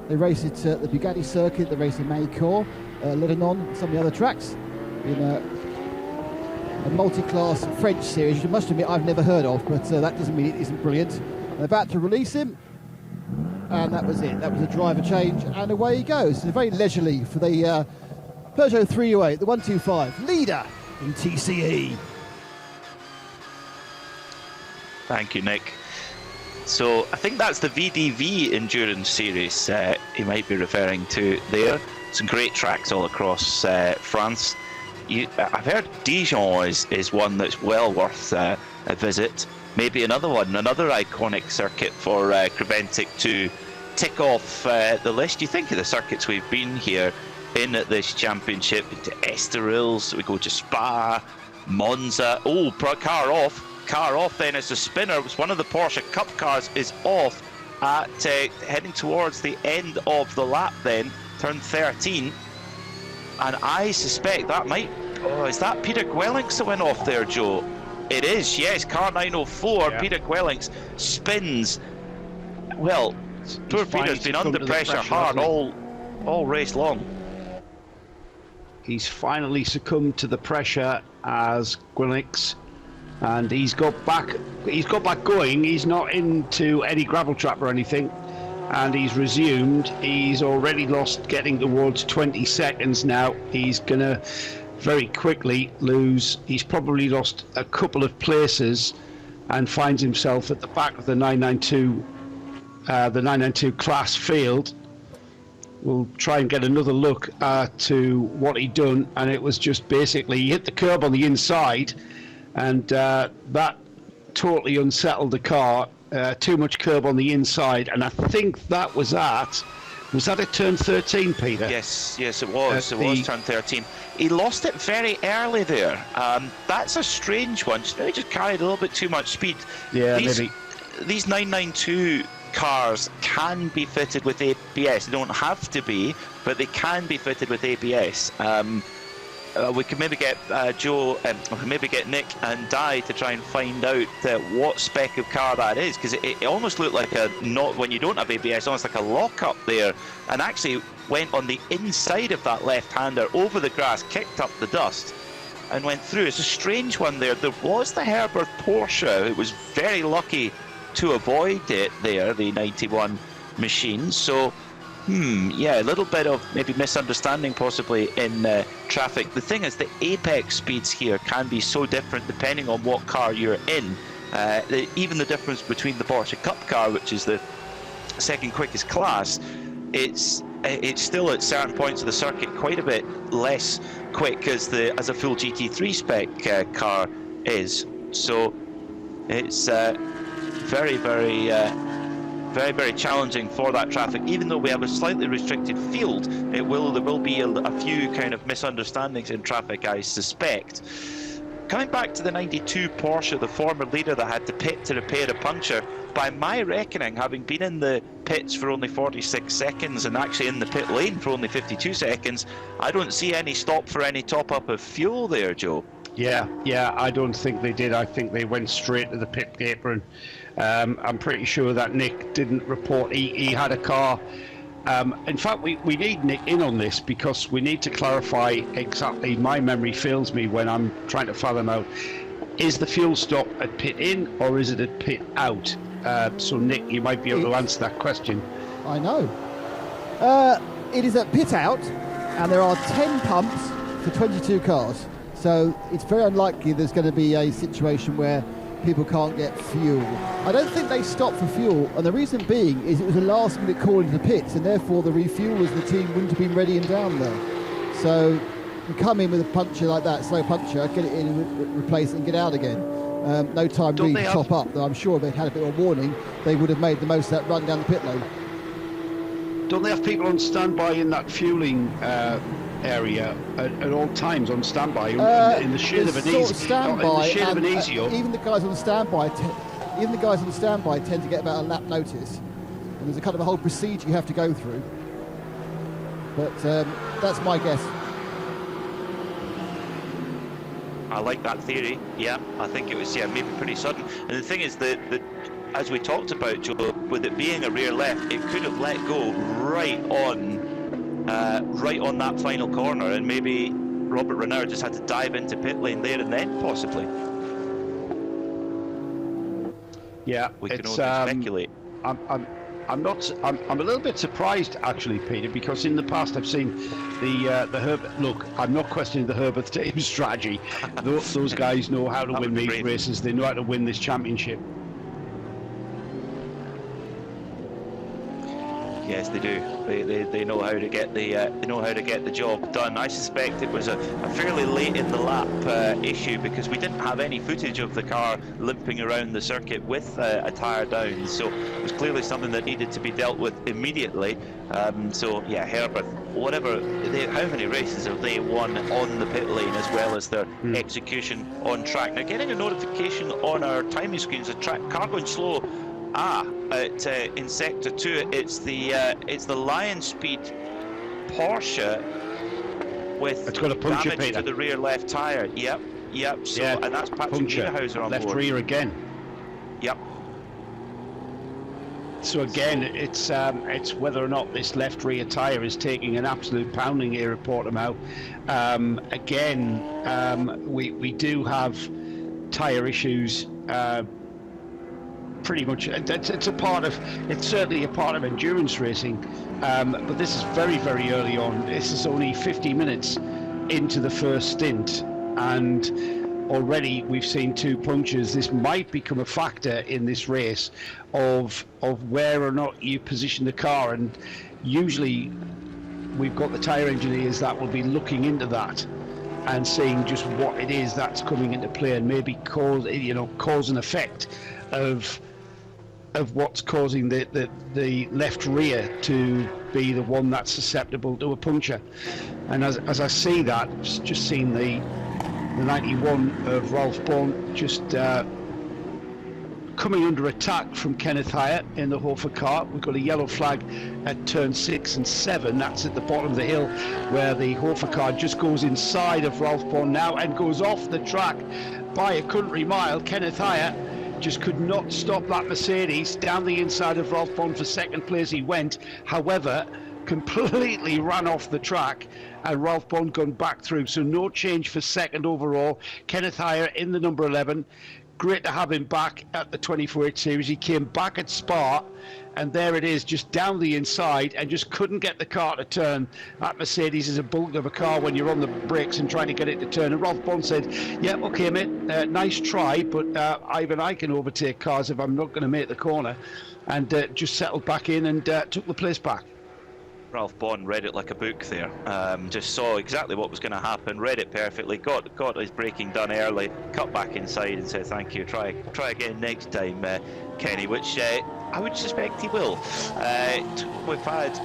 They race it at the Bugatti circuit, they race in Maycourt, Lebanon, some of the other tracks in a multi-class French series, which I must admit I've never heard of, but that doesn't mean it isn't brilliant. They're about to release him. And that was it. That was a driver change, and away he goes. So very leisurely for the Peugeot 308, the 125, leader in TCE.
Thank you, Nick. So I think that's the VDV Endurance Series he might be referring to there. Some great tracks all across France. I've heard Dijon is one that's well worth a visit. Maybe another one, another iconic circuit for Creventic to tick off the list. You think of the circuits we've been here in at this championship, into Estoril, we go to Spa, Monza. Oh, car off then as the spinner. It was one of the Porsche Cup cars is off at heading towards the end of the lap then, turn 13. And I suspect that might, is that Peter Gwellinks that went off there, Joe? It is, yes, car 904, yeah. Peter Gwellinks spins. Well, poor Peter's been under pressure hard all race long.
He's finally succumbed to the pressure as Gwellinks, and he's got back going. He's not into any gravel trap or anything, and he's resumed. He's already lost, getting towards 20 seconds now. He's gonna very quickly lose. He's probably lost a couple of places and finds himself at the back of the 992 class field. We'll try and get another look to what he'd done, and it was just basically he hit the curb on the inside, and that totally unsettled the car. Too much curb on the inside, and I think that was at turn 13, Peter?
Yes, it was. It was turn 13. He lost it very early there. That's a strange one. He just carried a little bit too much speed.
Yeah, maybe.
These 992 cars can be fitted with ABS. They don't have to be, but they can be fitted with ABS. We could maybe get Joe, we could maybe get Nick and Di to try and find out what spec of car that is, because it almost looked like when you don't have ABS, almost like a lock-up there, and actually went on the inside of that left-hander over the grass, kicked up the dust, and went through. It's a strange one there. There was the Herberth Porsche, who was very lucky to avoid it there, the 91 machine. So yeah, a little bit of maybe misunderstanding possibly in traffic. The thing is, the apex speeds here can be so different depending on what car you're in. Even the difference between the Porsche Cup car, which is the second quickest class, it's still at certain points of the circuit quite a bit less quick as a full GT3 spec car is. So it's very, very, very challenging for that traffic. Even though we have a slightly restricted field, there will be a few kind of misunderstandings in traffic, I suspect. Coming back to the 92 Porsche, the former leader that had to pit to repair a puncture, by my reckoning, having been in the pits for only 46 seconds and actually in the pit lane for only 52 seconds, I don't see any stop for any top-up of fuel there, Joe.
Yeah, I don't think they did. I think they went straight to the pit apron. I'm pretty sure that Nick didn't report he had a car. In fact, we need Nick in on this because we need to clarify exactly. My memory fails me when I'm trying to fathom out, is the fuel stop at pit in or is it at pit out? So Nick, you might be able to answer that question.
I know. It is at pit out, and there are 10 pumps for 22 cars. So it's very unlikely there's going to be a situation where people can't get fuel. I don't think they stopped for fuel, and the reason being is it was a last-minute call into the pits, and therefore the refuelers of the team wouldn't have been ready and down there. So you come in with a puncture like that, slow puncture, get it in, replace it, and get out again. No time really to top up, though I'm sure if they had a bit of a warning, they would have made the most of that run down the pit lane.
Don't they have people on standby in that fueling area at all times on standby in the shade of an Ezio?
Even the guys on standby tend to get about a lap notice, and there's a kind of a whole procedure you have to go through. But that's my guess.
I like that theory. Yeah, I think it was maybe pretty sudden. And the thing is that as we talked about, Joe, with it being a rear left, it could have let go right on that final corner, and maybe Robert Renard just had to dive into pit lane there and then, possibly.
Yeah,
we can only speculate.
I'm a little bit surprised actually, Peter, because in the past I've seen the Herberth. Look, I'm not questioning the Herberth team strategy. Those guys know how to win these races. They know how to win this championship.
Yes, they do. They know how to get the job done. I suspect it was a fairly late in the lap issue because we didn't have any footage of the car limping around the circuit with a tyre down. So it was clearly something that needed to be dealt with immediately. So yeah, Herberth, how many races have they won on the pit lane as well as their execution on track? Now, getting a notification on our timing screens, a car going slow. In sector 2, it's the Lion Speed Porsche with damage to the rear left tyre. Yep. So and that's Patrick Niederhauser on
left
board.
rear again.
Yep.
So again, it's whether or not this left rear tyre is taking an absolute pounding here at Portimao. We do have tyre issues. Pretty much, it's certainly a part of endurance racing, but this is very, very early on. This is only 50 minutes into the first stint, and already we've seen 2 punctures. This might become a factor in this race of where or not you position the car, and usually we've got the tyre engineers that will be looking into that and seeing just what it is that's coming into play, and maybe cause and effect of what's causing the left rear to be the one that's susceptible to a puncture. And as I see that, just seeing the 91 of Ralph Bourne just coming under attack from Kenneth Hyatt in the Hofer car. We've got a yellow flag at turn 6 and 7. That's at the bottom of the hill where the Hofer car just goes inside of Ralph Bourne now and goes off the track by a country mile. Kenneth Hyatt just could not stop that Mercedes down the inside of Ralph Bourne for second place. He went, however, completely ran off the track, and Ralph Bourne gone back through. So no change for second overall. Kenneth Hyatt in the number 11. great to have him back at the 24H Series. He came back at Spa, and there it is, just down the inside, and just couldn't get the car to turn. That Mercedes is a bulk of a car when you're on the brakes and trying to get it to turn. And Ralph Bond said, yeah, okay, mate, nice try, but even I can overtake cars if I'm not going to make the corner. And just settled back in and took the place back.
Ralph Bond read it like a book there. Just saw exactly what was going to happen, read it perfectly, got his braking done early, cut back inside and said thank you, try again next time, Kenny, which I would suspect he will. We've had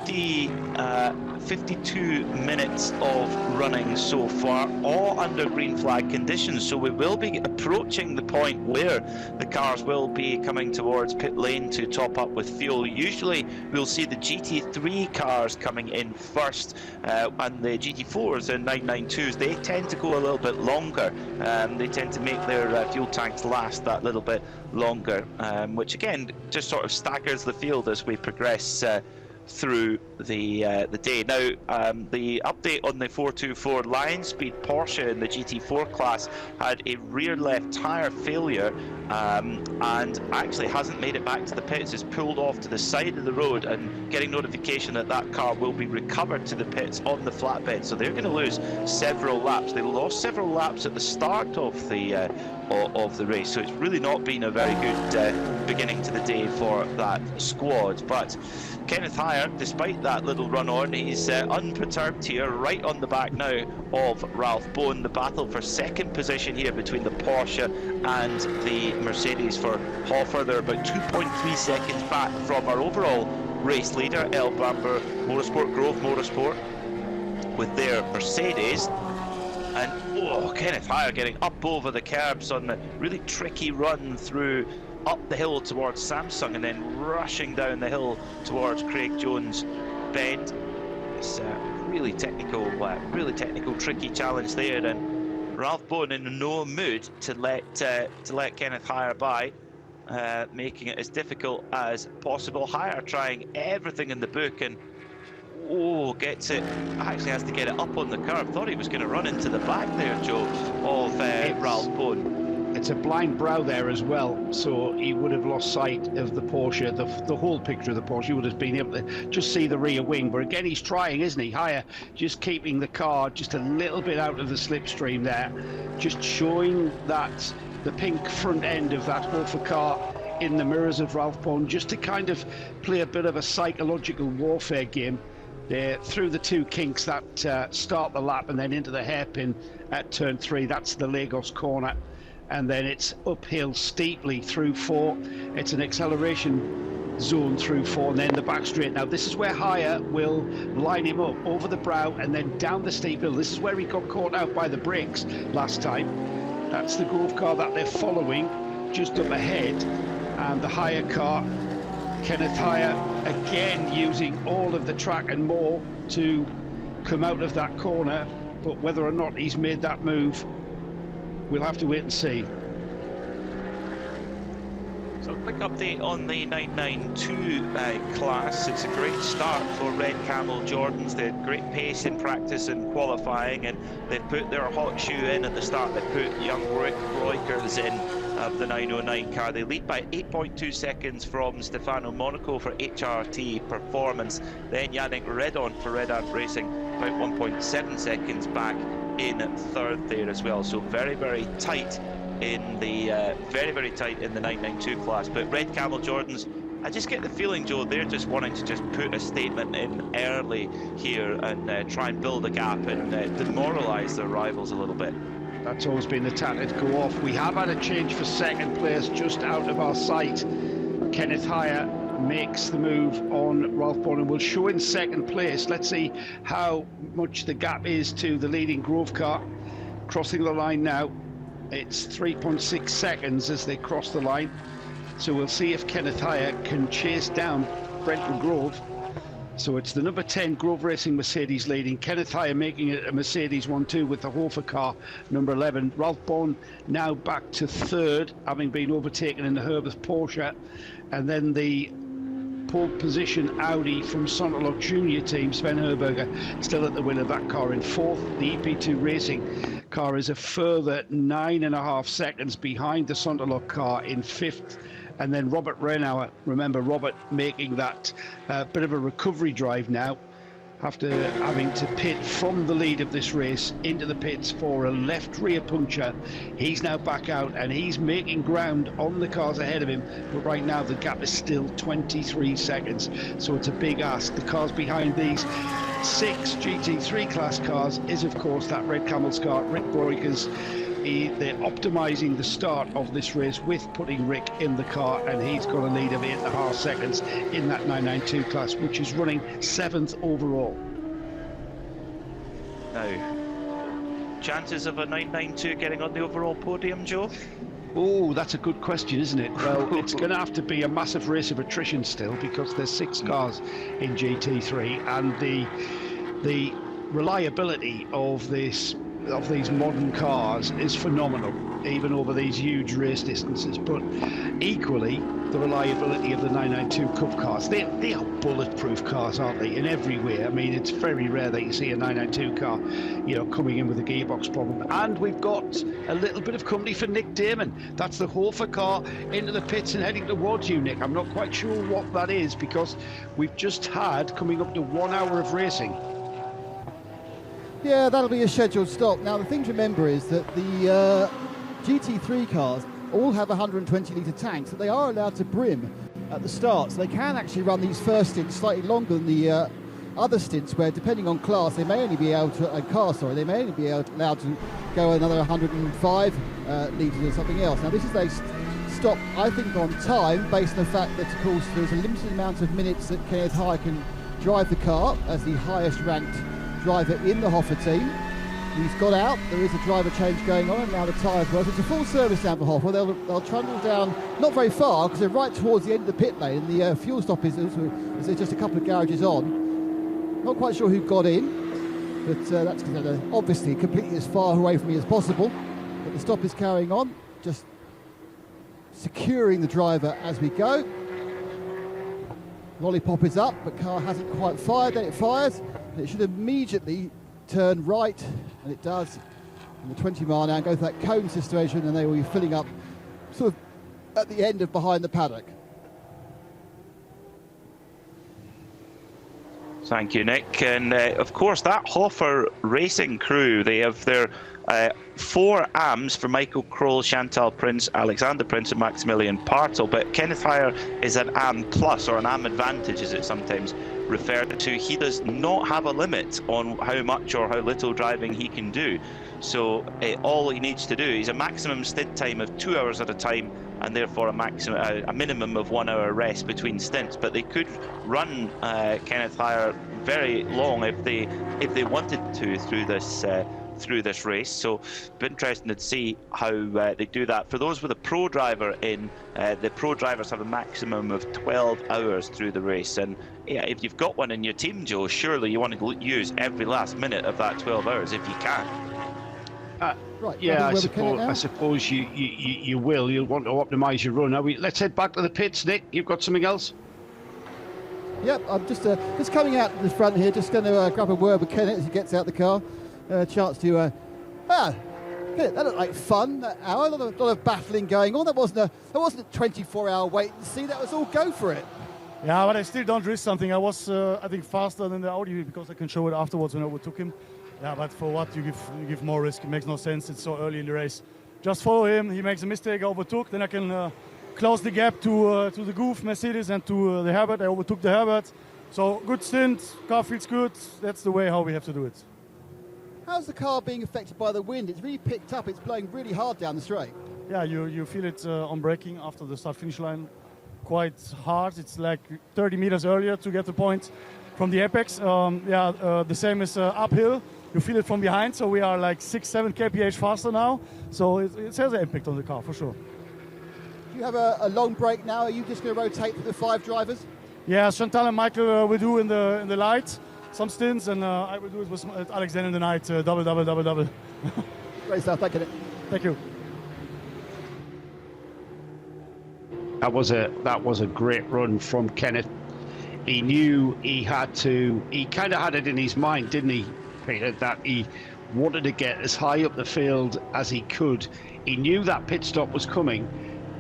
52 minutes of running so far, all under green flag conditions, so we will be approaching the point where the cars will be coming towards pit lane to top up with fuel. Usually we'll see the GT3 cars coming in first, and the GT4s and 992s, they tend to go a little bit longer. They tend to make their fuel tanks last that little bit longer, which again just sort of staggers the field as we progress through the day. Now, the update on the 424 Lion Speed Porsche in the GT4 class had a rear left tyre failure, and actually hasn't made it back to the pits. It's pulled off to the side of the road, and getting notification that that car will be recovered to the pits on the flatbed, so they're going to lose several laps. They lost several laps at the start of the race, so it's really not been a very good beginning to the day for that squad. But Kenneth Hire, despite that little run on, he's unperturbed here, right on the back now of Ralph Bone. The battle for second position here between the Porsche and the Mercedes for Hoffer. They're about 2.3 seconds back from our overall race leader, Herberth Motorsport, Grove Motorsport, with their Mercedes. And Kenneth Hire getting up over the curbs on a really tricky run through up the hill towards Samsung, and then rushing down the hill towards Craig Jones Bend. It's a really technical, tricky challenge there, and Ralph Bone in no mood to let Kenneth Hire by, making it as difficult as possible. Hire trying everything in the book, and gets it, actually has to get it up on the curb. Thought he was going to run into the back there, Joe, of Ralph Bone.
It's a blind brow there as well, so he would have lost sight of the Porsche, the whole picture of the Porsche. He would have been able to just see the rear wing, but again he's trying, isn't he? Hire just keeping the car just a little bit out of the slipstream there, just showing that the pink front end of that Hofer car in the mirrors of Ralph Bone, just to kind of play a bit of a psychological warfare game through the two kinks that start the lap, and then into the hairpin at turn 3. That's the Lagos corner, and then it's uphill steeply through 4. It's an acceleration zone through 4, and then the back straight. Now this is where Hire will line him up over the brow and then down the steep hill. This is where he got caught out by the brakes last time. That's the Grove car that they're following just up ahead, and the Hire car, Kenneth Hire, again using all of the track and more to come out of that corner, but whether or not he's made that move, we'll have to wait and see.
So a quick update on the 992 class. It's a great start for Red Camel Jordans. They had great pace in practice and qualifying, and they put their hot shoe in at the start. They put young Rick Roykers in of the 909 car. They lead by 8.2 seconds from Stefano Monaco for HRT Performance. Then Yannick Redon for Red Ant Racing, about 1.7 seconds back in third there as well. So very tight in the 992 class. But Red Camel Jordans, I just get the feeling, Joe, they're just wanting to just put a statement in early here and try and build a gap and demoralise their rivals a little bit.
That's always been the tactic, go off. We have had a change for second place just out of our sight. Kenneth Hire makes the move on Ralph Bone and will show in second place. Let's see how much the gap is to the leading Grove car. Crossing the line now. It's 3.6 seconds as they cross the line. So we'll see if Kenneth Hire can chase down Brenton Grove. So it's the number 10 Grove Racing Mercedes leading. Kenneth Hire making it a Mercedes 1-2 with the Hofer car, number 11. Ralph Bone now back to third, having been overtaken in the Herberth Porsche. And then the pole position Audi from Sonderlock Junior team, Sven Herberger, still at the wheel of that car in fourth. The EP2 Racing car is a further 9.5 seconds behind the Sonderloch car in 5th. And then Robert Renauer, remember Robert making that bit of a recovery drive now, after having to pit from the lead of this race into the pits for a left rear puncture. He's now back out and he's making ground on the cars ahead of him, but right now the gap is still 23 seconds, so it's a big ask. The cars behind these 6 GT3 class cars is of course that Red Camels car, Rick Broikers. They're optimising the start of this race with putting Rick in the car, and he's got a lead of 8.5 seconds in that 992 class, which is running 7th overall.
Now, chances of a 992 getting on the overall podium, Joe?
Oh, that's a good question, isn't it? Well, it's going to have to be a massive race of attrition still, because there's 6 cars in GT3, and the reliability of these modern cars is phenomenal, even over these huge race distances. But equally, the reliability of the 992 Cup cars, they are bulletproof cars, aren't they, in every way? I mean, it's very rare that you see a 992 car, you know, coming in with a gearbox problem. And we've got a little bit of company for Nick Damon. That's the Hofer car into the pits and heading towards you, Nick. I'm not quite sure what that is, because we've just had coming up to 1 hour of racing.
Yeah, that'll be a scheduled stop. Now, the thing to remember is that the GT3 cars all have 120-litre tanks that they are allowed to brim at the start. So they can actually run these first stints slightly longer than the other stints, where depending on class, they may only be able to, they may only be allowed to go another 105 litres or something else. Now, this is a stop, I think, on time, based on the fact that, of course, there's a limited amount of minutes that Kenneth High can drive the car as the highest ranked driver in the Hoffer team. He's got out, there is a driver change going on, and now the tyres work. It's a full service down for Hoffer. They'll trundle down not very far, because they're right towards the end of the pit lane, and the fuel stop is just a couple of garages on. Not quite sure who got in, but that's because they're obviously completely as far away from me as possible. But the stop is carrying on, just securing the driver as we go. Lollipop is up, but car hasn't quite fired. Then it fires, and it should immediately turn right, and it does. And the 20 mile now, and go for that cone situation, and they will be filling up sort of at the end of behind the paddock.
Thank you, Nick. And of course, that Hofer racing crew, they have their 4 AMs for Michael Kroll, Chantal Prince, Alexander Prince and Maximilian Partel, but Kenneth Heyer is an AM Plus, or an AM Advantage as it's sometimes referred to. He does not have a limit on how much or how little driving he can do. So all he needs to do is a maximum stint time of 2 hours at a time, and therefore a minimum of 1 hour rest between stints. But they could run Kenneth Heyer very long if they wanted to through this race. So be interesting to see how they do that. For those with a pro driver in, the pro drivers have a maximum of 12 hours through the race. And yeah, if you've got one in your team, Joe, surely you want to use every last minute of that 12 hours if you can.
Right,
yeah, I suppose you will. You'll want to optimise your run. Let's head back to the pits, Nick. You've got something else?
Yep, I'm just coming out to the front here, just going to grab a word with Kenneth as he gets out the car. A chance to, that looked like fun, that hour. A lot of battling going on. That wasn't a 24-hour wait and see. That was all go for it.
Yeah, but I still don't risk something. I was, I think, faster than the Audi, because I can show it afterwards when I overtook him. Yeah, but for what you give more risk? It makes no sense. It's so early in the race. Just follow him. He makes a mistake. I overtook. Then I can close the gap to the Goof Mercedes and to the Herberth. I overtook the Herberth. So good stint. Car feels good. That's the way how we have to do it.
How's the car being affected by the wind? It's really picked up. It's blowing really hard down the straight.
Yeah, you feel it on braking after the start-finish line. Quite hard. It's like 30 meters earlier to get the point from the apex. The same is uphill. You feel it from behind, so we are like 6-7 kph faster now. So it has an impact on the car for sure.
Do you have a long break now? Are you just going to rotate to the 5 drivers?
Yeah, Chantal and Michael will do in the light some stints, and I will do it with Alexander in the night. Double.
Great stuff. Thank you.
Thank you.
That was a great run from Kenneth. He knew he had to. He kind of had it in his mind, didn't he, Peter, that he wanted to get as high up the field as he could. He knew that pit stop was coming,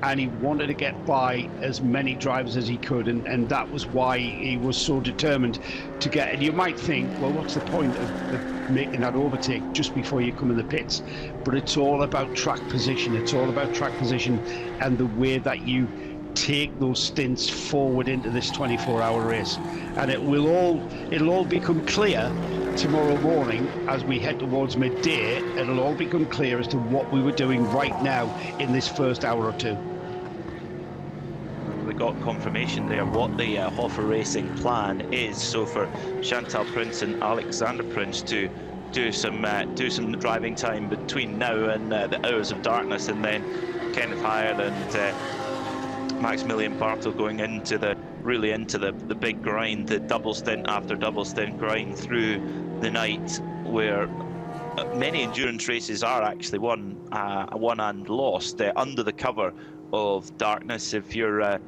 and he wanted to get by as many drivers as he could, and that was why he was so determined to get. And you might think, well, what's the point of making that overtake just before you come in the pits? But it's all about track position. It's all about track position and the way that you take those stints forward into this 24-hour race. And it'll all become clear tomorrow morning as we head towards midday. It'll all become clear as to what we were doing right now in this first hour or two.
We got confirmation there what the Hofer Racing plan is. So for Chantal Prince and Alexander Prince to do some driving time between now and the hours of darkness, and then Kenneth Hire and Maximilian Bartel going into the big grind, the double stint after double stint grind through the night, where many endurance races are actually won and lost under the cover of darkness. If you're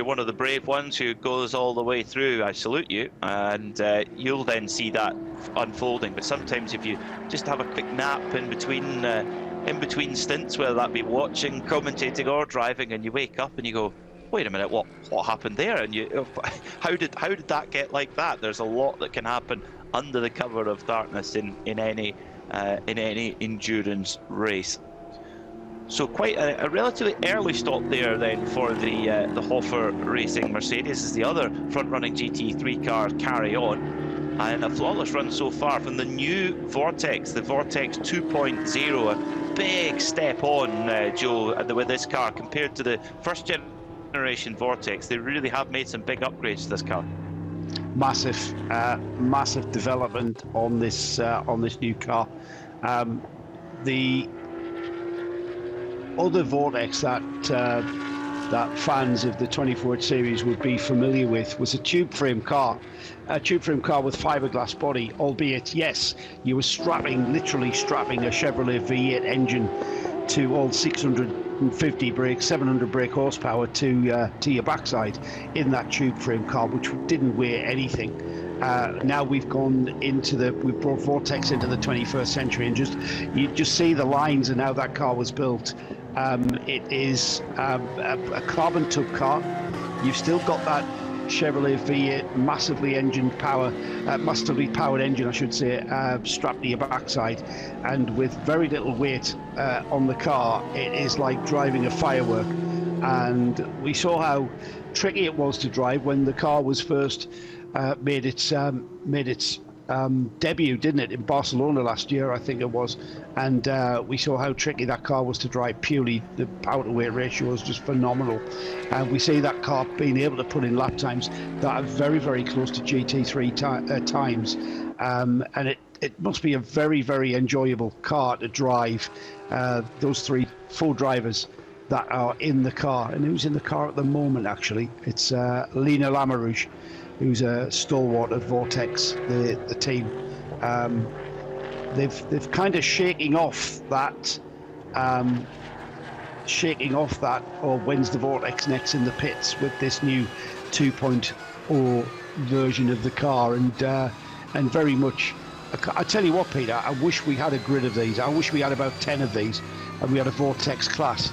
one of the brave ones who goes all the way through, I salute you, and you'll then see that unfolding. But sometimes if you just have a quick nap in between stints, whether that be watching, commentating or driving, and you wake up and you go, wait a minute, what happened there? And how did that get like that? There's a lot that can happen under the cover of darkness in any endurance race. So quite a relatively early stop there then for the Hofer Racing Mercedes as the other front-running GT3 cars carry on. And a flawless run so far from the new Vortex, the Vortex 2.0. A big step on, Joe, with this car compared to the first generation Vortex. They really have made some big upgrades to this car.
Massive development on this new car. The other Vortex that fans of the 24H series would be familiar with was a tube frame car with fiberglass body, albeit yes, you were literally strapping a Chevrolet V8 engine to all 650 brake, 700 brake horsepower to your backside in that tube frame car, which didn't weigh anything. Now we've brought Vortex into the 21st century, and you just see the lines and how that car was built. It is a carbon tub car. You've still got that Chevrolet V8 massively powered engine, I should say, strapped to your backside, and with very little weight on the car, it is like driving a firework. And we saw how tricky it was to drive when the car was first made its debut, didn't it, in Barcelona last year, I think it was, and we saw how tricky that car was to drive. Purely the power to weight ratio was just phenomenal, and we see that car being able to put in lap times that are very, very close to GT3 times, and it must be a very, very enjoyable car to drive. Those four drivers that are in the car, and who's in the car at the moment, actually, it's Lena Lamoureux, who's a stalwart of Vortex, the team. They've kind of shaking off that, or when's the Vortex next in the pits with this new 2.0 version of the car, and very much. I tell you what, Peter, I wish we had a grid of these. I wish we had about 10 of these, and we had a Vortex class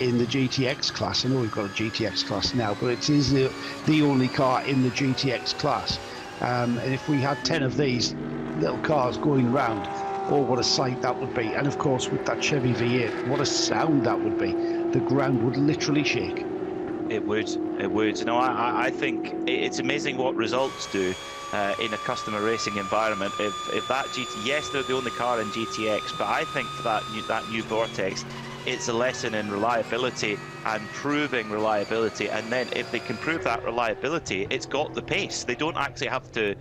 in the GTX class. I know we've got a GTX class now, but it is the only car in the GTX class. And if we had 10 of these little cars going around, oh, what a sight that would be. And of course, with that Chevy V8, what a sound that would be. The ground would literally shake.
It would. You know, I think it's amazing what results do in a customer racing environment. If that yes, they're the only car in GTX, but I think for that new Vortex, it's a lesson in reliability and proving reliability. And then if they can prove that reliability, it's got the pace. They don't actually have to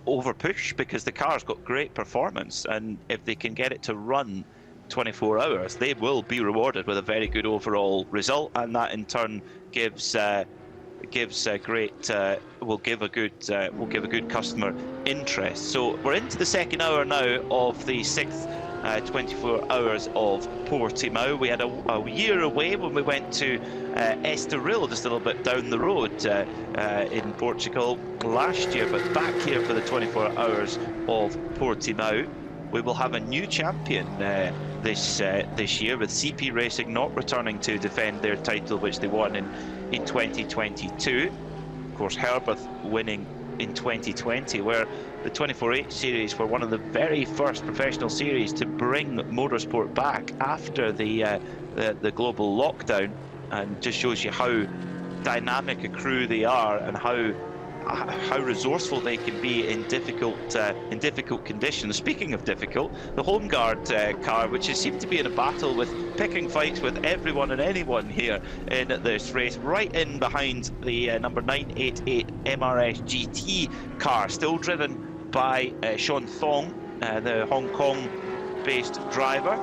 over push because the car's got great performance. And if they can get it to run 24 hours, they will be rewarded with a very good overall result. And that in turn will give a good customer interest. So we're into the second hour now of the sixth 24 hours of Portimao. We had a year away when we went to Estoril, just a little bit down the road in Portugal last year, but back here for the 24 hours of Portimao, we will have a new champion this year, with CP Racing not returning to defend their title, which they won in 2022. Of course, Herberth winning in 2020, where the 24H series were one of the very first professional series to bring motorsport back after the global lockdown, and just shows you how dynamic a crew they are and how resourceful they can be in difficult conditions. Speaking of difficult, the Home Guard car, which has seemed to be in a battle with picking fights with everyone and anyone here in this race, right in behind the number 988 MRS GT car, still driven by Sean Thong, the Hong Kong-based driver,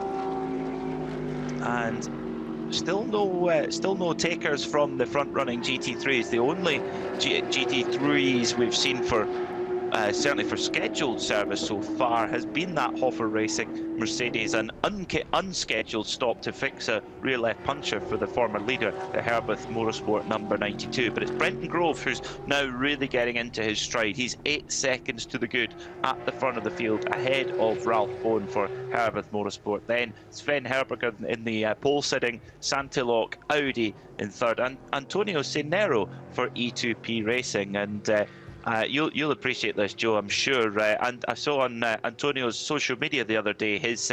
and still no takers from the front-running GT3s. The only GT3s we've seen for certainly for scheduled service so far has been that Hoffer Racing Mercedes, an unscheduled stop to fix a rear left puncher for the former leader, the Herberth Motorsport number 92. But it's Brenton Grove who's now really getting into his stride. He's 8 seconds to the good at the front of the field, ahead of Ralph Bone for Herberth Motorsport. Then Sven Herberger in the pole sitting, Santilok Audi in third, and Antonio Cenero for E2P Racing. And you'll appreciate this, Joe, I'm sure. And I saw on Antonio's social media the other day his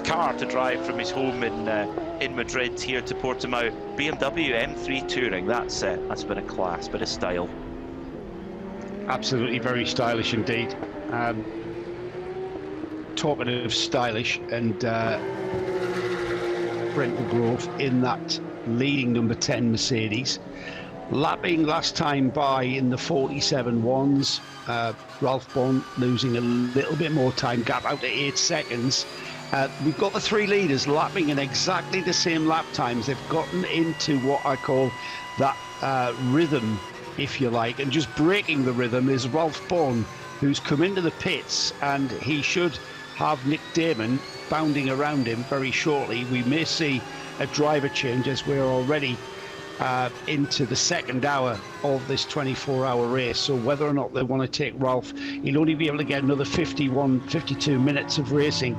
car to drive from his home in Madrid here to Portimao, BMW M3 Touring. That's a bit of class, bit of style.
Absolutely, very stylish indeed. Talking of stylish, and Brenton Grove in that leading number 10 Mercedes, lapping last time by in the 47.1s. Ralph Bond losing a little bit more time, gap out to 8 seconds. We've got the three leaders lapping in exactly the same lap times. They've gotten into what I call that rhythm, if you like, and just breaking the rhythm is Ralph Bond, who's come into the pits, and he should have Nick Damon bounding around him very shortly. We may see a driver change as we're already into the second hour of this 24-hour race. So whether or not they want to take Ralph, he'll only be able to get another 52 minutes of racing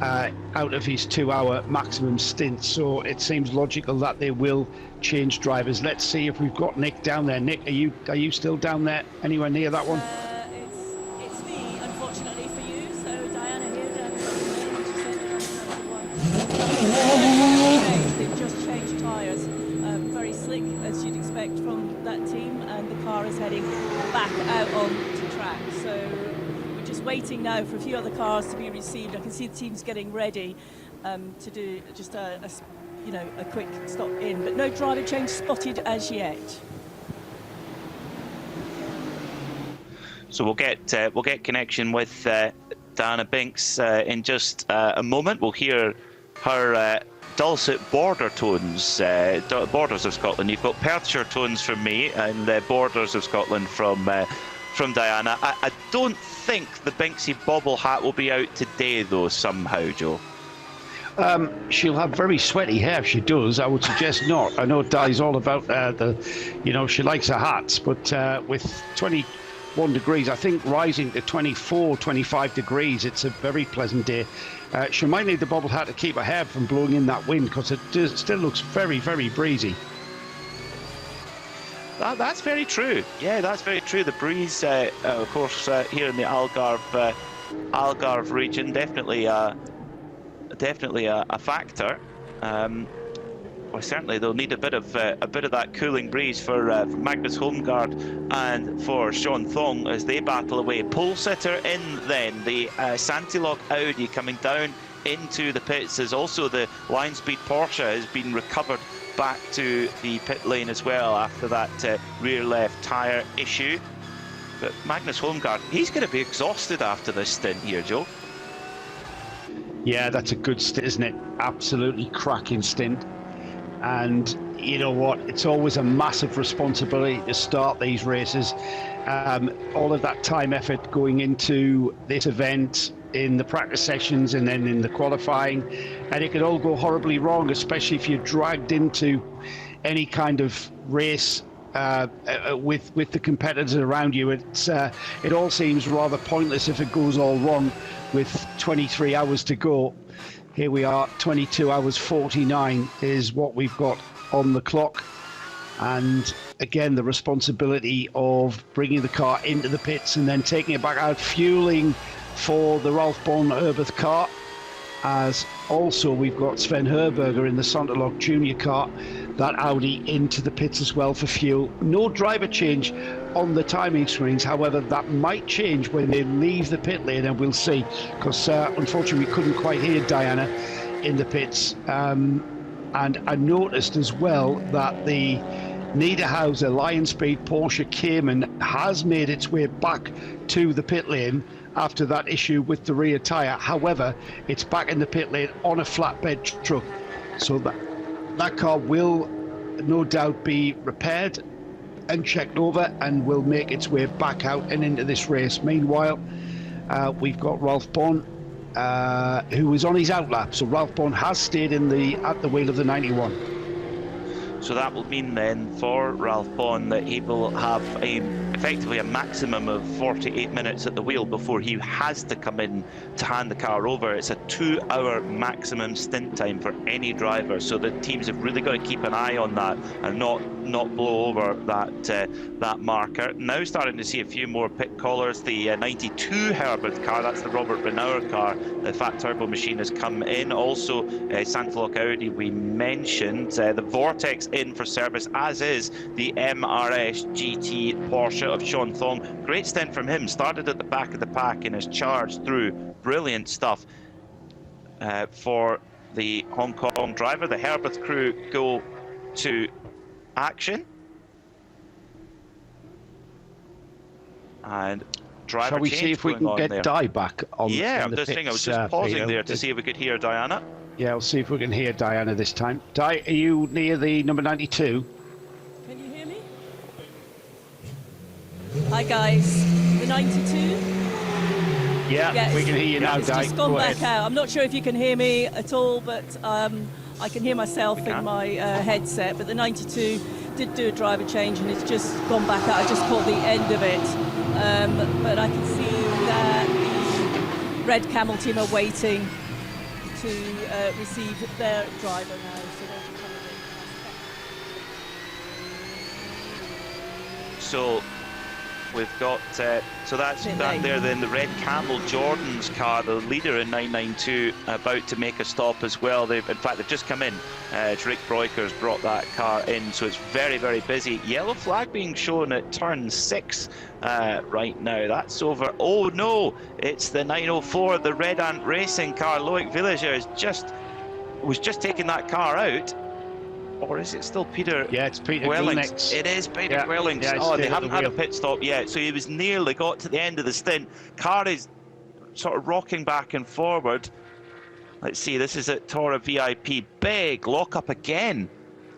out of his 2-hour maximum stint. So it seems logical that they will change drivers. Let's see if we've got Nick down there. Nick, are you still down there, anywhere near that one?
It's me, unfortunately for you. So Diana here down they've just changed tyres. Very slick, as you'd expect from that team, and the car is heading back out onto track. So we're just waiting now for a few other cars to be received. I can see the team's getting ready to do just a quick stop in, but no driver change spotted as yet.
So we'll get connection with Diana Binks in just a moment. We'll hear her dulcet border tones, Borders of Scotland. You've got Perthshire tones from me, and Borders of Scotland from Diana. I don't think the Binksy bobble hat will be out today, though, somehow, Joe.
She'll have very sweaty hair if she does. I would suggest not. I know Di's all about she likes her hats, but with 21 degrees, I think rising to 24, 25 degrees, it's a very pleasant day. She might need the bobble hat to keep her hair from blowing in that wind, because it still looks very, very breezy.
That's very true. Yeah, that's very true. The breeze, of course, here in the Algarve region, definitely a factor. Well, certainly they'll need a bit of that cooling breeze for Magnus Holmgaard and for Sean Thong as they battle away. Pole sitter in then, the Santilok Audi coming down into the pits, as also the line speed Porsche has been recovered back to the pit lane as well after that rear left tyre issue. But Magnus Holmgaard, he's going to be exhausted after this stint here, Joe.
Yeah, that's a good stint, isn't it? Absolutely cracking stint. And you know what? It's always a massive responsibility to start these races. All of that time effort going into this event, in the practice sessions and then in the qualifying, and it could all go horribly wrong, especially if you're dragged into any kind of race with the competitors around you. It all seems rather pointless if it goes all wrong. with 23 hours to go. Here we are, 22 hours 49 is what we've got on the clock. And again, the responsibility of bringing the car into the pits and then taking it back out, fueling for the Ralph Bon Herberth car. As also we've got Sven Herberger in the Sonderlock Junior car, that Audi into the pits as well for fuel. No driver change on the timing screens, however that might change when they leave the pit lane, and we'll see, because unfortunately we couldn't quite hear Diana in the pits. And I noticed as well that the Niederhauser Lion Speed Porsche Cayman has made its way back to the pit lane after that issue with the rear tyre. However, it's back in the pit lane on a flatbed truck, so that car will no doubt be repaired and checked over and will make its way back out and into this race. Meanwhile, we've got Ralph Bon, who is on his outlap. So Ralph Bon has stayed at the wheel of the 91.
So that will mean then for Ralph Bon that he will have effectively a maximum of 48 minutes at the wheel before he has to come in to hand the car over. It's a 2-hour maximum stint time for any driver, so the teams have really got to keep an eye on that and not blow over that marker. Now starting to see a few more pit callers. The 92 Herberth car, that's the Robert Benauer car, the fat turbo machine has come in. Also Sandflock Audi we mentioned, the Vortex in for service, as is the MRS GT Porsche of Sean Thong. Great stint from him, started at the back of the pack and has charged through. Brilliant stuff for the Hong Kong driver. The Herberth crew go to action, and driver
Shall we
change
see if we can get
there.
Di back on?
Yeah,
in the
I'm just
pits,
saying, I was just pausing
Peter.
there to see if we could hear Diana.
Yeah, we'll see if we can hear Diana this time. Di, are you near the number 92?
Can you hear me? Hi guys, the 92?
Yeah,
Yes.
we can hear you now,
It's
Di.
just gone
Go
back
ahead.
out. I'm not sure if you can hear me at all, but I can hear myself in my headset. But the 92 did do a driver change and it's just gone back out. I just caught the end of it. But I can see that the Red Camel team are waiting to receive their driver now. So they'll be coming in.
So we've got, so that's that there then, the Red Camel Jordan's car, the leader in 992, about to make a stop as well. In fact, they've just come in. Rick Broikers brought that car in, so it's very, very busy. Yellow flag being shown at turn 6 right now. That's over. Oh no, it's the 904, the Red Ant Racing car. Loic Villager was just taking that car out. Or is it still Peter?
Yeah, it's Peter
Gwellings.
Gwellings.
It is Peter
Yeah.
Gwellings.
Yeah,
oh, they haven't had a
wheel.
pit stop yet, so he was nearly got to the end of the stint. Car is sort of rocking back and forward. Let's see, this is at Tora VIP. Big lock-up again.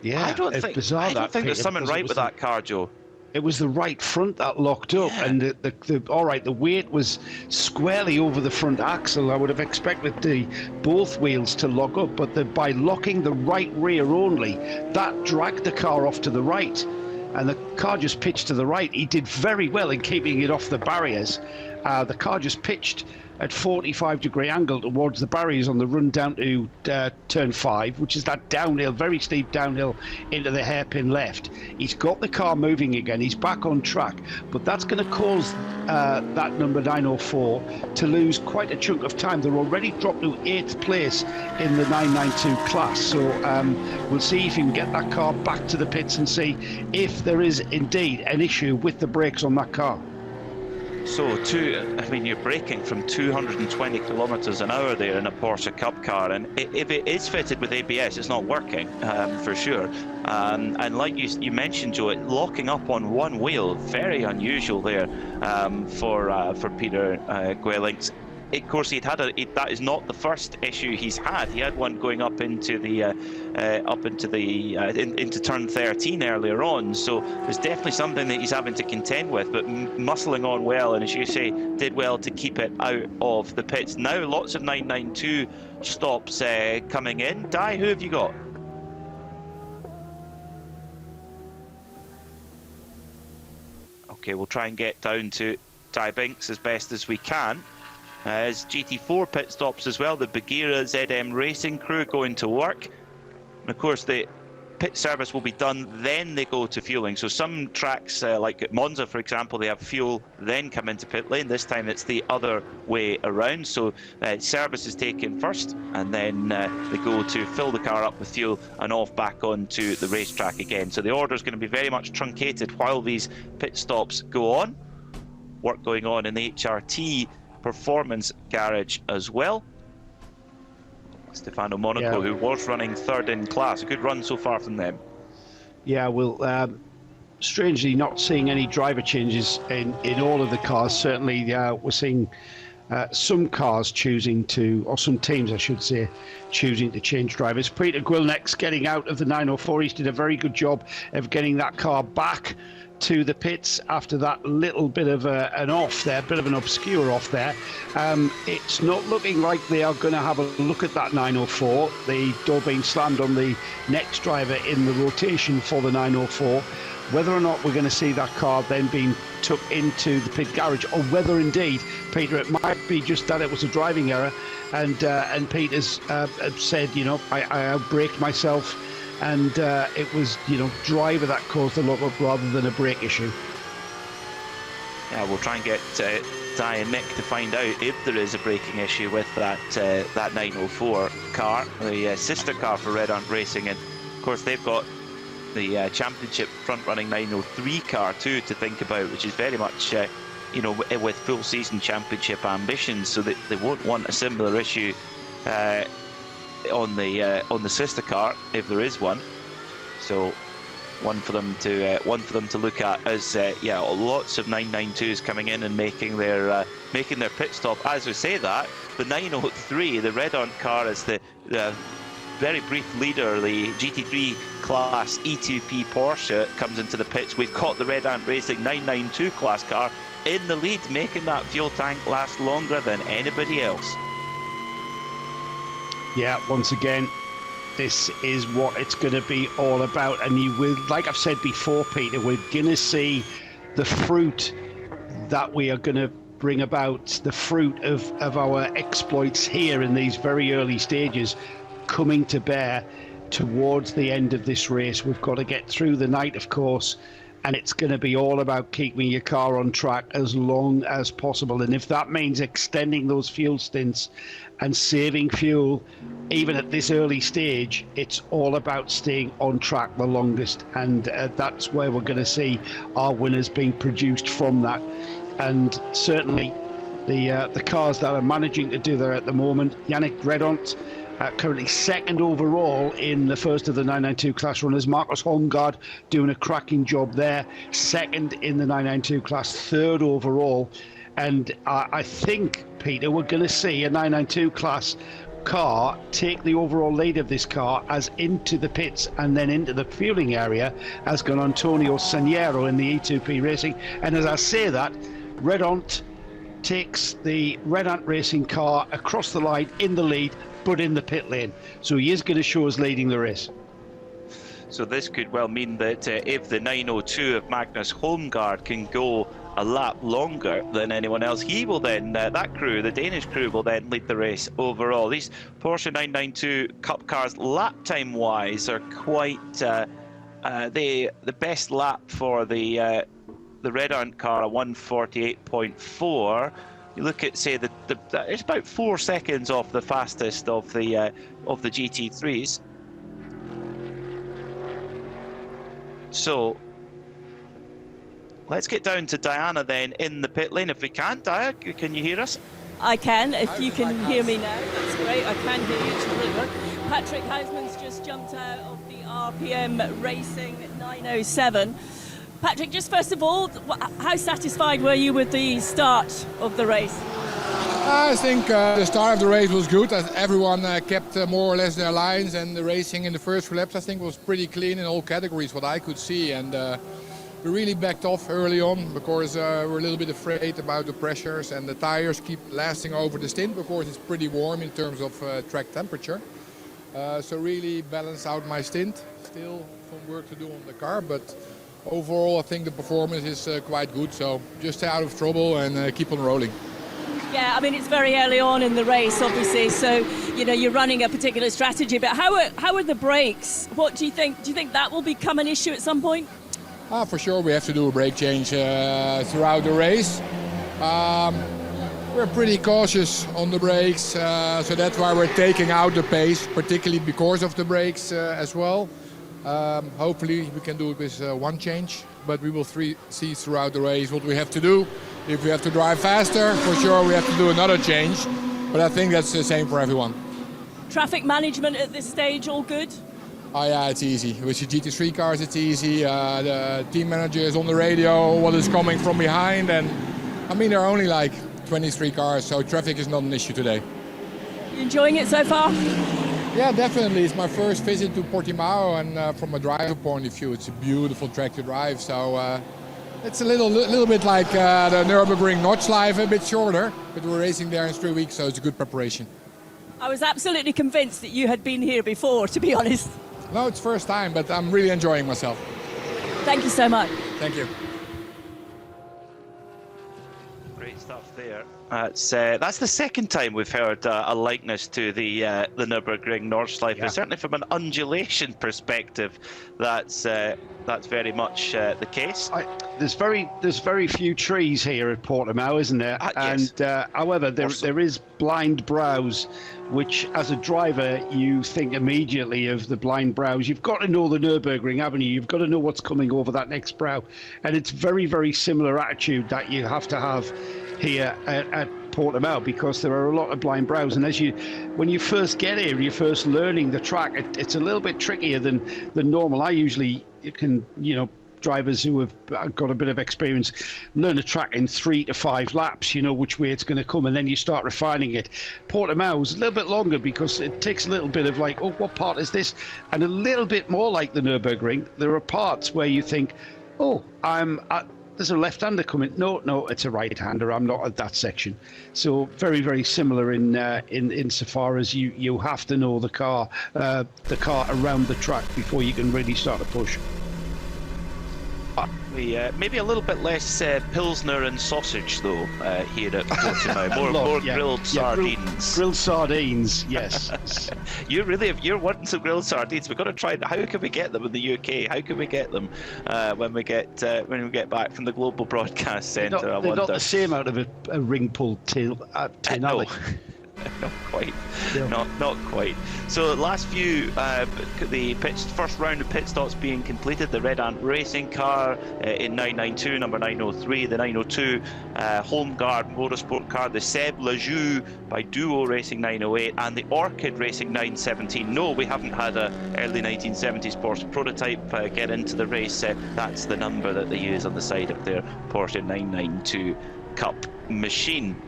Yeah,
I don't
it's
think,
bizarre,
I don't
that,
think there's
Peter,
something
because it
right
was
with that car, Joe.
It was the right front that locked up, and the weight was squarely over the front axle. I would have expected both wheels to lock up, but by locking the right rear only, that dragged the car off to the right, and the car just pitched to the right. He did very well in keeping it off the barriers. The car just pitched at 45-degree angle towards the barriers on the run down to turn 5, which is that downhill, very steep downhill into the hairpin left. He's got the car moving again. He's back on track, but that's going to cause that number 904 to lose quite a chunk of time. They're already dropped to 8th place in the 992 class, so we'll see if he can get that car back to the pits and see if there is indeed an issue with the brakes on that car.
So, I mean, you're braking from 220 kilometers an hour there in a Porsche Cup car, and if it is fitted with ABS, it's not working for sure. And like you mentioned, Joe, locking up on one wheel, very unusual there for Peter Gwellings. Of course, that is not the first issue he's had. He had one going up into into turn 13 earlier on. So there's definitely something that he's having to contend with. But muscling on well, and as you say, did well to keep it out of the pits. Now lots of 992 stops coming in. Di, who have you got? Okay, we'll try and get down to Di Binks as best as we can. As GT4 pit stops as well, the Bagheera ZM Racing crew going to work. And of course, the pit service will be done, then they go to fueling. So some tracks, like at Monza, for example, they have fuel, then come into pit lane. This time it's the other way around. So service is taken first, and then they go to fill the car up with fuel and off back onto the racetrack again. So the order is going to be very much truncated while these pit stops go on. Work going on in the HRT performance garage as well. Stefano Monaco, who was running third in class. A good run so far from them.
Yeah, well, strangely not seeing any driver changes in all of the cars. Certainly we're seeing some cars choosing to, or some teams I should say, choosing to change drivers. Peter Gwilneck's getting out of the 904. He's did a very good job of getting that car back to the pits after that little bit of an off there, bit of an obscure off there. It's not looking like they are going to have a look at that 904. The door being slammed on the next driver in the rotation for the 904. Whether or not we're going to see that car then being took into the pit garage, or whether indeed, Peter, it might be just that it was a driving error, and Peter's said, you know, I outbraked myself. And it was, you know, driver that caused the lock-up rather than a brake issue.
Yeah, we'll try and get Di and Mick to find out if there is a braking issue with that 904 car, the sister car for Red Ant Racing. And of course they've got the championship front-running 903 car too to think about, which is very much, you know, with full season championship ambitions. So they won't want a similar issue on the sister car if there is one. So one for them to look at as yeah, lots of 992s coming in and making their pit stop. As we say that, the 903, the Red Ant car, is the very brief leader. The GT3 class E2P Porsche comes into the pits. We've caught the Red Ant Racing 992 class car in the lead, making that fuel tank last longer than anybody else.
Yeah, once again, this is what it's going to be all about. And you will, like I've said before, Peter, we're going to see the fruit that we are going to bring about, the fruit of our exploits here in these very early stages coming to bear towards the end of this race. We've got to get through the night, of course, and it's going to be all about keeping your car on track as long as possible. And if that means extending those fuel stints and saving fuel, even at this early stage, it's all about staying on track the longest. And that's where we're going to see our winners being produced from that. And certainly the cars that are managing to do that at the moment, Yannick Redont, currently second overall in the first of the 992 class runners. Marcus Holmgaard doing a cracking job there, second in the 992 class, third overall. And I think, Peter, we're going to see a 992 class car take the overall lead of this car as into the pits and then into the fueling area has gone Antonio Saniero in the E2P Racing. And as I say that, Redont takes the Red Ant Racing car across the line in the lead, but in the pit lane. So he is going to show us leading the race.
So this could well mean that if the 902 of Magnus Holmgaard can go a lap longer than anyone else, he will then, that crew, the Danish crew, will then lead the race overall. These Porsche 992 Cup cars, lap time wise, are quite the best lap for the Red Ant car, a 1:48.4. You look at, say, it's about 4 seconds off the fastest of the GT3s. So let's get down to Diana then in the pit lane if we can. Diana, can you hear us?
I can, if you can hear me now. That's great, I can hear you. It's really good. Patrick Huisman's just jumped out of the RPM Racing 907. Patrick, just first of all, how satisfied were you with the start of the race?
I think the start of the race was good. Everyone kept more or less their lines, and the racing in the first few laps I think was pretty clean in all categories, what I could see. And we really backed off early on because we're a little bit afraid about the pressures, and the tires keep lasting over the stint because it's pretty warm in terms of track temperature. So really balance out my stint. Still some work to do on the car, but overall I think the performance is quite good. So just stay out of trouble and keep on rolling.
Yeah, I mean, it's very early on in the race, obviously, so, you know, you're running a particular strategy, but how are the brakes? What do you think? Do you think that will become an issue at some point?
For sure, we have to do a brake change throughout the race. We're pretty cautious on the brakes, so that's why we're taking out the pace, particularly because of the brakes as well. Hopefully we can do it with one change, but we will see throughout the race what we have to do. If we have to drive faster, for sure we have to do another change, but I think that's the same for everyone.
Traffic management at this stage, all good?
Oh yeah, it's easy. With the GT3 cars it's easy. The team manager is on the radio, what is coming from behind, and I mean there are only like 23 cars, so traffic is not an issue today.
You enjoying it so far?
Yeah, definitely. It's my first visit to Portimao, and from a driver point of view, it's a beautiful track to drive. So it's a little bit like the Nürburgring Nordschleife, a bit shorter, but we're racing there in 3 weeks, so it's a good preparation.
I was absolutely convinced that you had been here before, to be honest.
No, it's first time, but I'm really enjoying myself.
Thank you so much.
Thank you.
Great stuff there. That's the second time we've heard a likeness to the Nürburgring Nordschleife. Yeah. Certainly from an undulation perspective, that's very much the case.
There's very few trees here at Portimao, isn't there?
Yes.
And however, there is blind brows, which as a driver you think immediately of the blind brows. You've got to know the Nürburgring, haven't you? You've got to know what's coming over that next brow, and it's very, very similar attitude that you have to have here at Portimao, because there are a lot of blind brows, and when you first get here, you're first learning the track, it's a little bit trickier than normal. I usually can, drivers who have got a bit of experience learn a track in 3 to 5 laps, which way it's going to come, and then you start refining it. Portimao is a little bit longer because it takes a little bit of like, oh, what part is this? And a little bit more like the Nürburgring. There are parts where you think, oh, there's a left-hander coming. No, it's a right-hander. I'm not at that section. So very, very similar in so far as you have to know the car around the track before you can really start to push.
Maybe a little bit less Pilsner and sausage, though, here at Portimao. More grilled sardines.
Grilled sardines, yes.
You're wanting some grilled sardines. We've got to try. How can we get them in the UK? How can we get them when we get back from the Global Broadcast Centre?
They're not the same out of a ring pull tin.
No. Not quite. Yeah. Not quite. So last few, first round of pit stops being completed. The Red Ant Racing car in 992, number 903, the 902 Hankook Motorsport car, the Seb Lejoux by Duo Racing 908, and the Orchid Racing 917. No, we haven't had a early 1970s Porsche prototype get into the race. That's the number that they use on the side of their Porsche 992 Cup machine.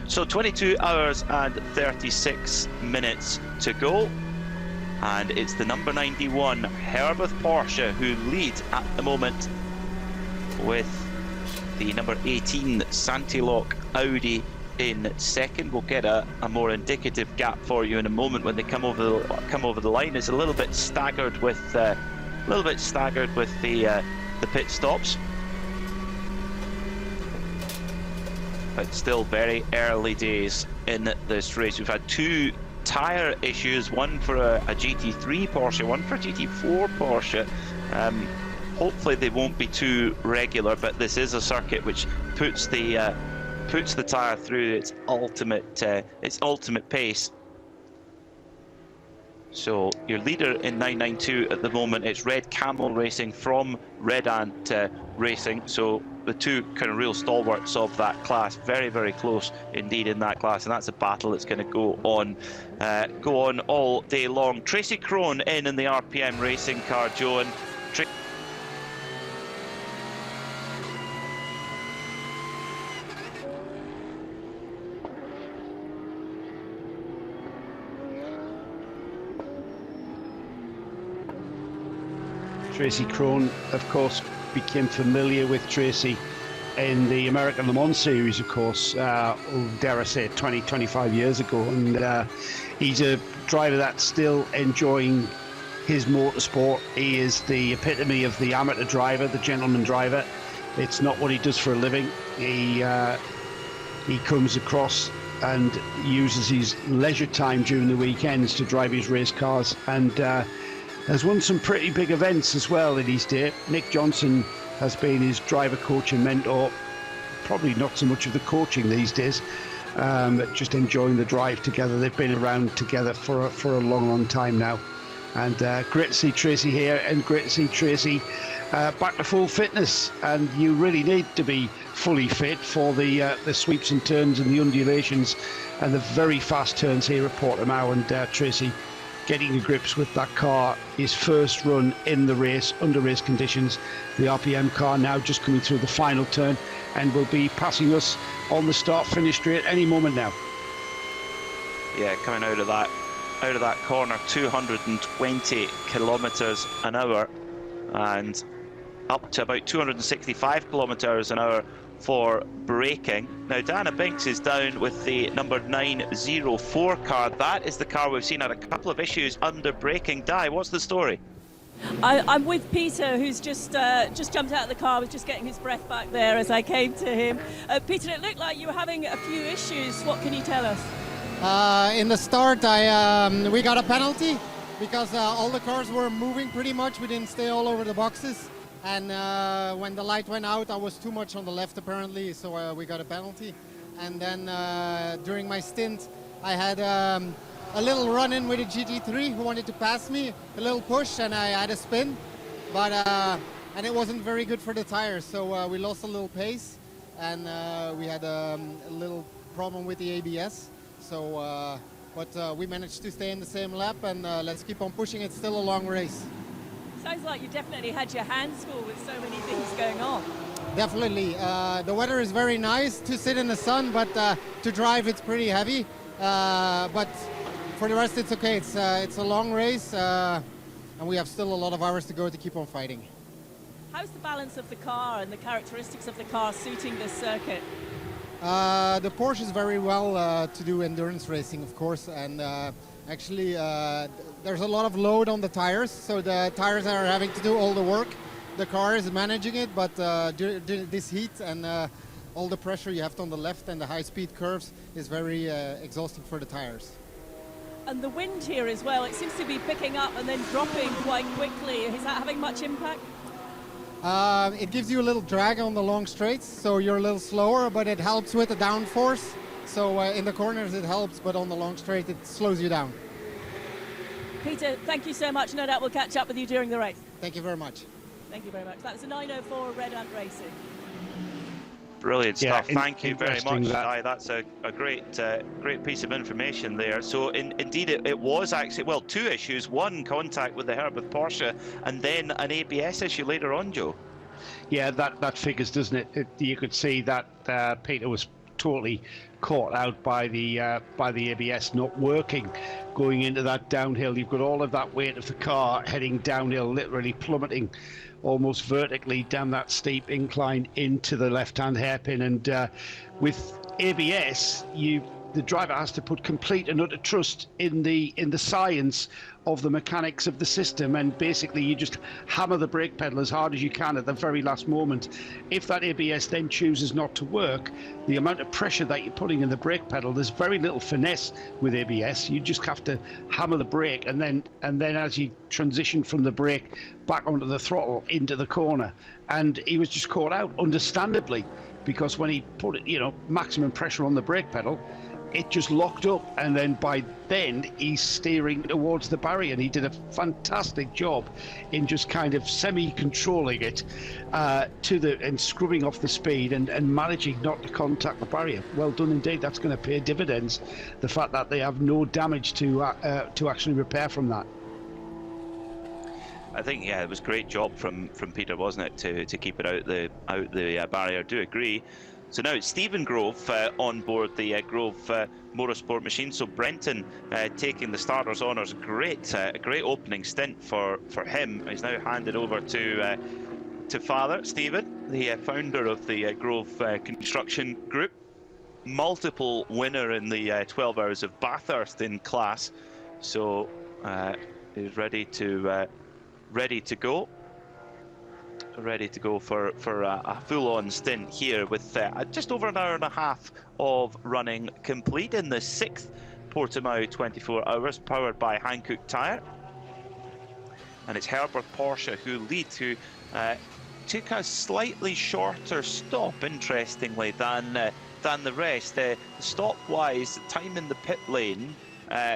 So 22 hours and 36 minutes to go, and it's the number 91 Herberth Porsche who lead at the moment, with the number 18 Santilok Audi in second. We'll get a more indicative gap for you in a moment when they come over the line. It's a little bit staggered with the pit stops. But still very early days in this race. We've had 2 tyre issues, one for a GT3 Porsche, one for a GT4 Porsche. Hopefully they won't be too regular, but this is a circuit which puts the tyre through its ultimate pace. So your leader in 992 at the moment, it's Red Camel Racing from Red Ant Racing. So the two kind of real stalwarts of that class, very, very close indeed in that class, and that's a battle that's going to go on all day long. Tracy Crone in the RPM Racing car, Joe, and
Tracy Crone, of course, became familiar with Tracy in the American Le Mans series, of course, dare I say, 25 years ago. And he's a driver that's still enjoying his motorsport. He is the epitome of the amateur driver, the gentleman driver. It's not what he does for a living. He he comes across and uses his leisure time during the weekends to drive his race cars, and has won some pretty big events as well in his day. Nick Johnson has been his driver, coach and mentor. Probably not so much of the coaching these days, just enjoying the drive together. They've been around together for a long time now, and great to see Tracy here, and great to see Tracy back to full fitness. And you really need to be fully fit for the sweeps and turns and the undulations and the very fast turns here at Portimao. And Tracy getting to grips with that car, his first run in the race under race conditions. The RPM car now just coming through the final turn and will be passing us on the start-finish straight any moment now.
Yeah, coming out of that corner, 220 kilometres an hour, and up to about 265 kilometres an hour for braking. Now Dana Binks is down with the number 904 car. That is the car we've seen had a couple of issues under braking. Di, what's the story?
I'm with Peter, who's just jumped out of the car, was just getting his breath back there as I came to him. Peter, it looked like you were having a few issues. What can you tell us?
In the start, we got a penalty because all the cars were moving pretty much. We didn't stay all over the boxes. And when the light went out, I was too much on the left apparently, so we got a penalty. And then during my stint, I had a little run-in with a GT3 who wanted to pass me, a little push, and I had a spin. But and it wasn't very good for the tires, so we lost a little pace, and we had a little problem with the ABS. So, but we managed to stay in the same lap, and let's keep on pushing. It's still a long race.
Sounds like you definitely had your hands full with so many things going on.
Definitely. The weather is very nice to sit in the sun, but to drive it's pretty heavy. But for the rest it's okay. It's a long race, and we have still a lot of hours to go to keep on fighting.
How's the balance of the car and the characteristics of the car suiting this circuit?
The Porsche is very well to do endurance racing, of course, and actually there's a lot of load on the tires, so the tires are having to do all the work. The car is managing it, but this heat and all the pressure you have on the left and the high-speed curves is very exhausting for the tires.
And the wind here as well, it seems to be picking up and then dropping quite quickly. Is that having much impact?
It gives you a little drag on the long straights, so you're a little slower, but it helps with the downforce. So in the corners it helps, but on the long straight it slows you down.
Peter, thank you so much. No doubt we'll catch up with you during the race.
Thank you very much.
Thank you very much. That was a 904 Red Ant Racing.
Brilliant stuff.
Yeah,
Thank you very much. That's a great piece of information there. So indeed it was actually, well, two issues. One, contact with the Herberth Porsche, and then an ABS issue later on, Joe.
Yeah, that figures, doesn't it? You could see that Peter was totally caught out by the ABS not working going into that downhill. You've got all of that weight of the car heading downhill, literally plummeting almost vertically down that steep incline into the left-hand hairpin. And with ABS, the driver has to put complete and utter trust in the science of the mechanics of the system, and basically you just hammer the brake pedal as hard as you can at the very last moment. If that ABS then chooses not to work, the amount of pressure that you're putting in the brake pedal, there's very little finesse with ABS. You just have to hammer the brake, and then as you transition from the brake back onto the throttle into the corner. And he was just caught out, understandably, because when he put it, maximum pressure on the brake pedal, it just locked up, and then by then he's steering towards the barrier, and he did a fantastic job in just kind of semi-controlling it and scrubbing off the speed and managing not to contact the barrier. Well done indeed. That's going to pay dividends, the fact that they have no damage to actually repair from that.
I think, yeah, it was a great job from Peter, wasn't it, to keep it out the barrier. I do agree. So now it's Stephen Grove on board the Grove Motorsport machine. So Brenton taking the starter's honours. Great opening stint for him. He's now handed over to father Stephen, the founder of the Grove Construction Group, multiple winner in the 12 Hours of Bathurst in class. So he's ready to go. ready to go for a full-on stint here with just over an hour and a half of running complete in the 6th Portimao 24 Hours, powered by Hankook Tyre. And it's Herberth Porsche who leads, who took a slightly shorter stop, interestingly, than the rest. Stop-wise, time in the pit lane,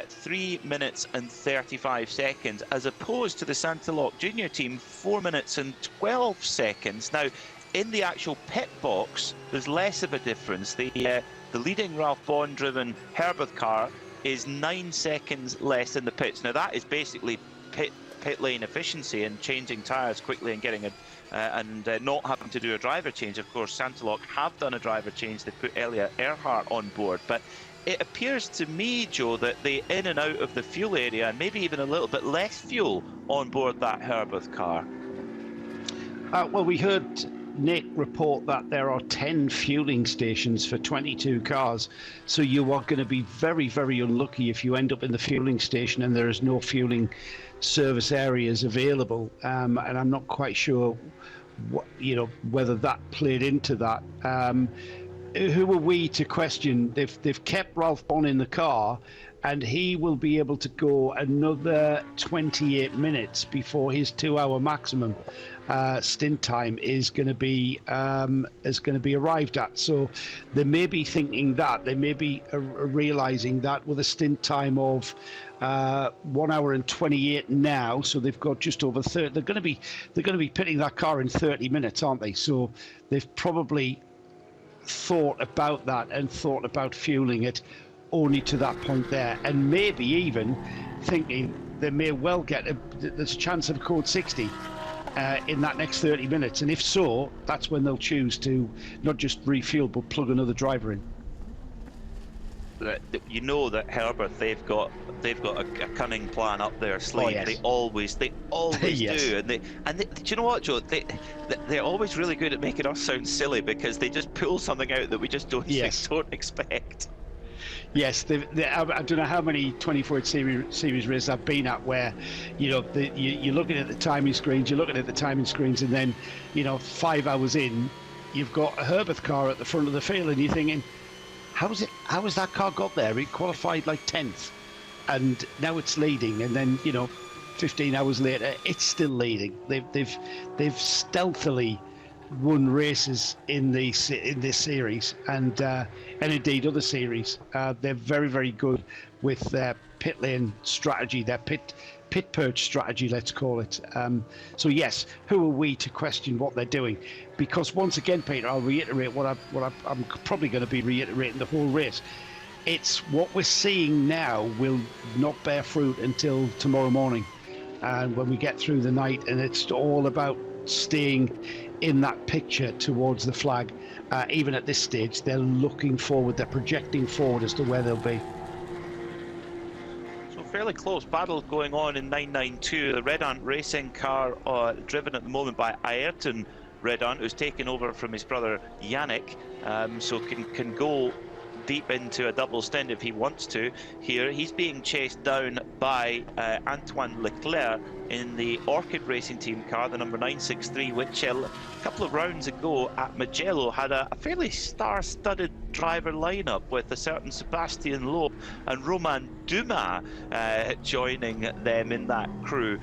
3 minutes and 35 seconds, as opposed to the Santalok Junior team, 4 minutes and 12 seconds. Now, in the actual pit box, there's less of a difference. The leading Ralph Bond-driven Herberth car is 9 seconds less in the pits. Now, that is basically pit lane efficiency and changing tyres quickly and getting and not having to do a driver change. Of course, Santalok have done a driver change. They put Elliot Earhart on board, but it appears to me, Joe, that the in and out of the fuel area, and maybe even a little bit less fuel on board that Herberth car.
Well, we heard Nick report that there are 10 fueling stations for 22 cars, so you are going to be very, very unlucky if you end up in the fueling station and there is no fueling service areas available. And I'm not quite sure, whether that played into that. Who are we to question? They've kept Ralph Bond in the car, and he will be able to go another 28 minutes before his 2-hour maximum stint time is going to be arrived at. So they may be thinking that, they may be realizing that with a stint time of 1 hour and 28 now, so they've got just over 30. They're going to be pitting that car in 30 minutes, aren't they? So they've probably thought about that and thought about fueling it only to that point there, and maybe even thinking they may well there's a chance of code 60 in that next 30 minutes, and if so, that's when they'll choose to not just refuel but plug another driver in.
You know that Herberth, they've got a cunning plan up their sleeve.
Oh, yes.
They always
Yes.
do, and they do you know what, Joe? They're always really good at making us sound silly, because they just pull something out that we just don't expect.
Yes, I don't know how many 24H series races I've been at where, you're looking at the timing screens, and then, 5 hours in, you've got a Herberth car at the front of the field, and you're thinking, how has that car got there? It qualified like 10th, and now it's leading, and then 15 hours later it's still leading. They've stealthily won races in this series, and indeed other series. They're very, very good with their pit lane strategy, their pit perch strategy, let's call it. So yes, who are we to question what they're doing? Because once again, Peter, I'll reiterate what I'm probably going to be reiterating the whole race. It's what we're seeing now will not bear fruit until tomorrow morning, and when we get through the night, and it's all about staying in that picture towards the flag. Even at this stage, they're looking forward, they're projecting forward as to where they'll be.
So fairly close battle going on in 992. The Red Ant racing car driven at the moment by Ayrton Red Ant, who's taken over from his brother Yannick, so can go deep into a double stint if he wants to here. He's being chased down by Antoine Leclerc in the Orchid Racing Team car, the number 963, which a couple of rounds ago at Mugello had a fairly star-studded driver lineup with a certain Sebastian Loeb and Romain Dumas joining them in that crew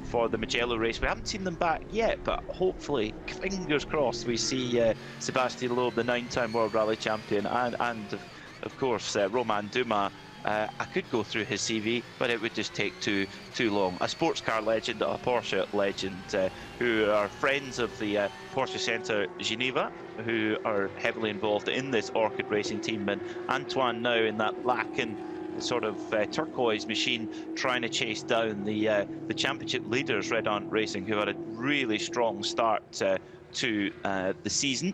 for the Mugello race. We haven't seen them back yet, but hopefully, fingers crossed, we see Sebastian Loeb, the 9-time World Rally Champion, and of course Romain Dumas. I could go through his CV, but it would just take too long. A sports car legend, a Porsche legend, who are friends of the Porsche Centre Geneva, who are heavily involved in this Orchid Racing Team, and Antoine now in that black and sort of turquoise machine trying to chase down the championship leaders, Red Ant Racing, who had a really strong start to the season.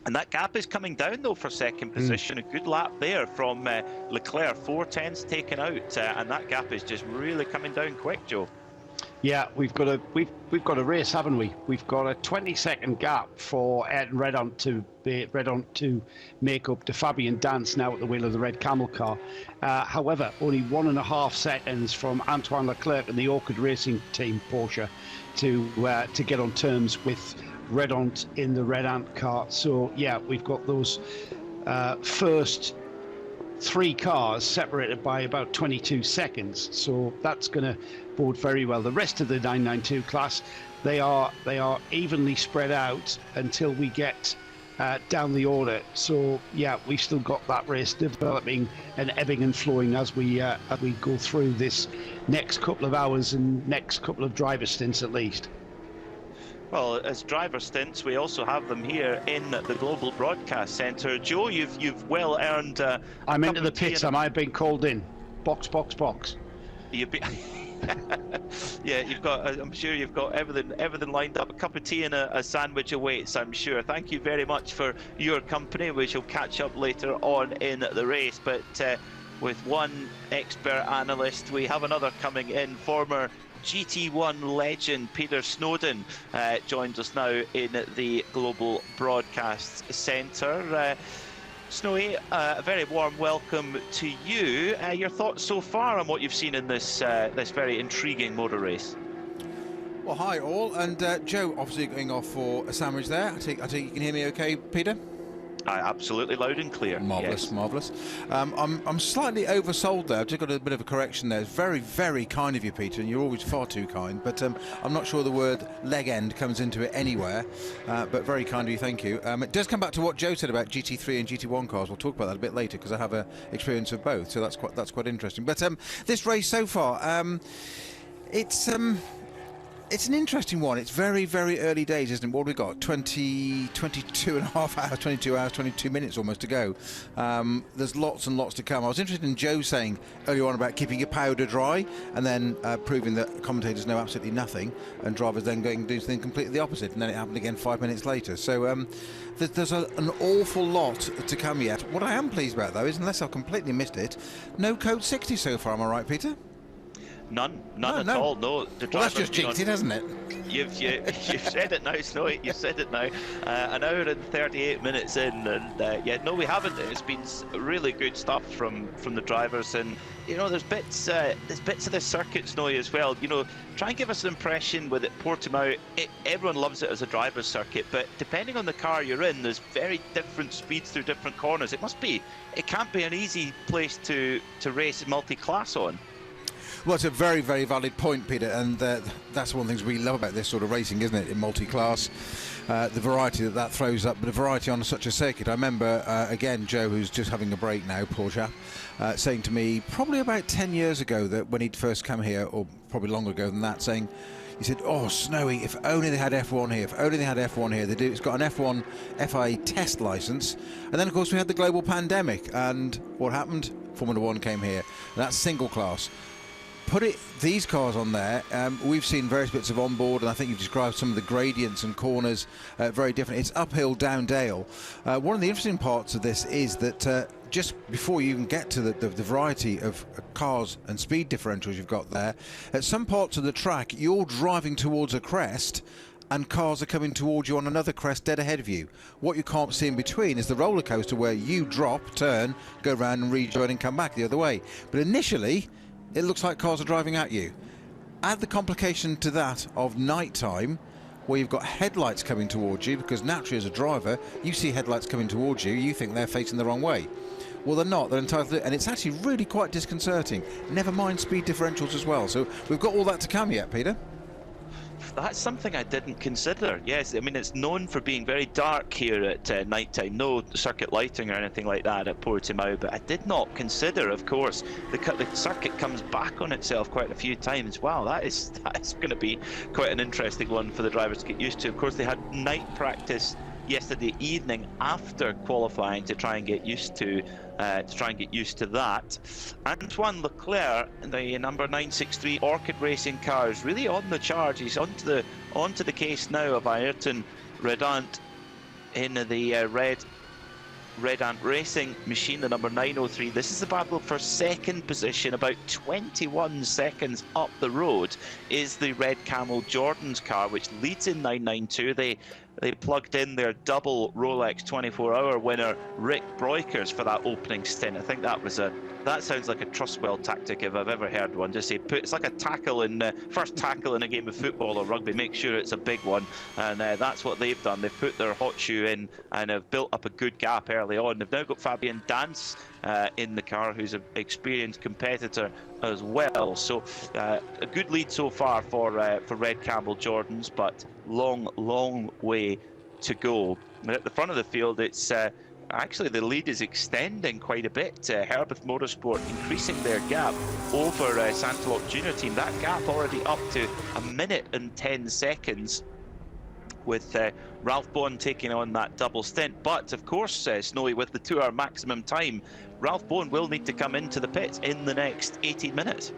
And that gap is coming down, though, for second position. A good lap there from Leclerc. 4 tenths taken out, and that gap is just really coming down quick, Joe.
Yeah, we've got a race, haven't we? We've got a 20-second gap for Ayrton Redon to make up to Fabian Dance now at the wheel of the red camel car. However, only 1.5 seconds from Antoine Leclerc and the Orchid Racing Team Porsche to get on terms with Redon in the Red Ant car. So yeah, we've got those first 3 cars separated by about 22 seconds. So that's going to bode very well. The rest of the 992 class, they are evenly spread out until we get down the order. So yeah, we've still got that race developing and ebbing and flowing as we go through this next couple of hours and next couple of driver stints at least.
Well, as driver stints, we also have them here in the Global Broadcast Centre. Joe, you've well earned.
I'm into the pits. Am I being called in? Box.
Yeah, you've got. I'm sure you've got everything lined up. A cup of tea and a sandwich awaits, I'm sure. Thank you very much for your company. We shall catch up later on in the race. But with one expert analyst, we have another coming in. Former GT1 legend Peter Snowden joins us now in the Global Broadcast Centre. Snowy, a very warm welcome to you. Your thoughts so far on what you've seen in this this very intriguing motor race?
Well, hi all, and Joe obviously going off for a sandwich there. I think you can hear me okay, Peter?
Absolutely loud and clear.
Marvellous,
yes.
Marvellous. I'm slightly oversold there. I've just got a bit of a correction there. It's very, very kind of you, Peter, and you're always far too kind. But I'm not sure the word leg end comes into it anywhere. But very kind of you, thank you. It does come back to what Joe said about GT3 and GT1 cars. We'll talk about that a bit later because I have an experience of both. So that's quite interesting. But this race so far, it's an interesting one. It's very, very early days, isn't it? What have we got? 22 and a half hours, 22 hours, 22 minutes almost to go. There's lots and lots to come. I was interested in Joe saying earlier on about keeping your powder dry and then proving that commentators know absolutely nothing and drivers then going to do something completely the opposite, and then it happened again 5 minutes later. So there's an awful lot to come yet. What I am pleased about, though, is, unless I've completely missed it, no Code 60 so far. Am I right, Peter?
None at all. No, the
well, that's just jinxed it, hasn't it?
You've said it now, Snowy. You've said it now. An hour and 38 minutes in, and yeah, no, we haven't. It's been really good stuff from the drivers, and you know, there's bits of the circuit, Snowy, as well. You know, try and give us an impression with it. Portimao, everyone loves it as a driver's circuit, but depending on the car you're in, there's very different speeds through different corners. It can't be an easy place to race multi-class on.
Well, it's a very, very valid point, Peter, and that's one of the things we love about this sort of racing, isn't it, in multi-class, the variety that throws up, but a variety on such a circuit. I remember, again, Joe, who's just having a break now, poor chap, saying to me probably about 10 years ago that when he'd first come here, or probably longer ago than that, saying, he said, oh, Snowy, if only they had F1 here, if only they had F1 here. It's got an F1 FIA test licence. And then, of course, we had the global pandemic, and what happened? Formula 1 came here, and that's single class. These cars on there, we've seen various bits of onboard, and I think you've described some of the gradients and corners very different. It's uphill, down dale. One of the interesting parts of this is that just before you even get to the variety of cars and speed differentials you've got there, at some parts of the track you're driving towards a crest and cars are coming towards you on another crest dead ahead of you. What you can't see in between is the roller coaster where you drop, turn, go round and rejoin and come back the other way. But initially it looks like cars are driving at you. Add the complication to that of night time, where you've got headlights coming towards you, because naturally as a driver, you see headlights coming towards you, you think they're facing the wrong way. Well, they're not, they're entirely, and it's actually really quite disconcerting. Never mind speed differentials as well. So we've got all that to come yet, Peter.
That's something I didn't consider. Yes, I mean, it's known for being very dark here at night time. No circuit lighting or anything like that at Portimao, but I did not consider, of course, the circuit comes back on itself quite a few times. Wow, that is going to be quite an interesting one for the drivers to get used to. Of course, they had night practice yesterday evening after qualifying to try and get used to that. Antoine Leclerc, the number 963 Orchid Racing car, is really on the charge. He's onto the case now of Ayrton Redon in the red Red Ant Racing machine, the number 903. This is the battle for second position. About 21 seconds up the road is the Red Camel Jordan's car, which leads in 992. They plugged in their double Rolex 24-hour winner, Rick Breukers, for that opening stint. I think that sounds like a Trustwell tactic if I've ever heard one. Just say, it's like a tackle first tackle in a game of football or rugby. Make sure it's a big one, and that's what they've done. They've put their hot shoe in and have built up a good gap early on. They've now got Fabian Dance in the car, who's an experienced competitor as well. So a good lead so far for Red Camel Jordans, but long way to go. And at the front of the field, it's actually the lead is extending quite a bit. Herberth Motorsport increasing their gap over Santalok Junior Team. That gap already up to 1 minute and 10 seconds with Ralph Bowen taking on that double stint. But of course, Snowy, with the 2-hour maximum time, Ralph Bowen will need to come into the pits in the next 18 minutes.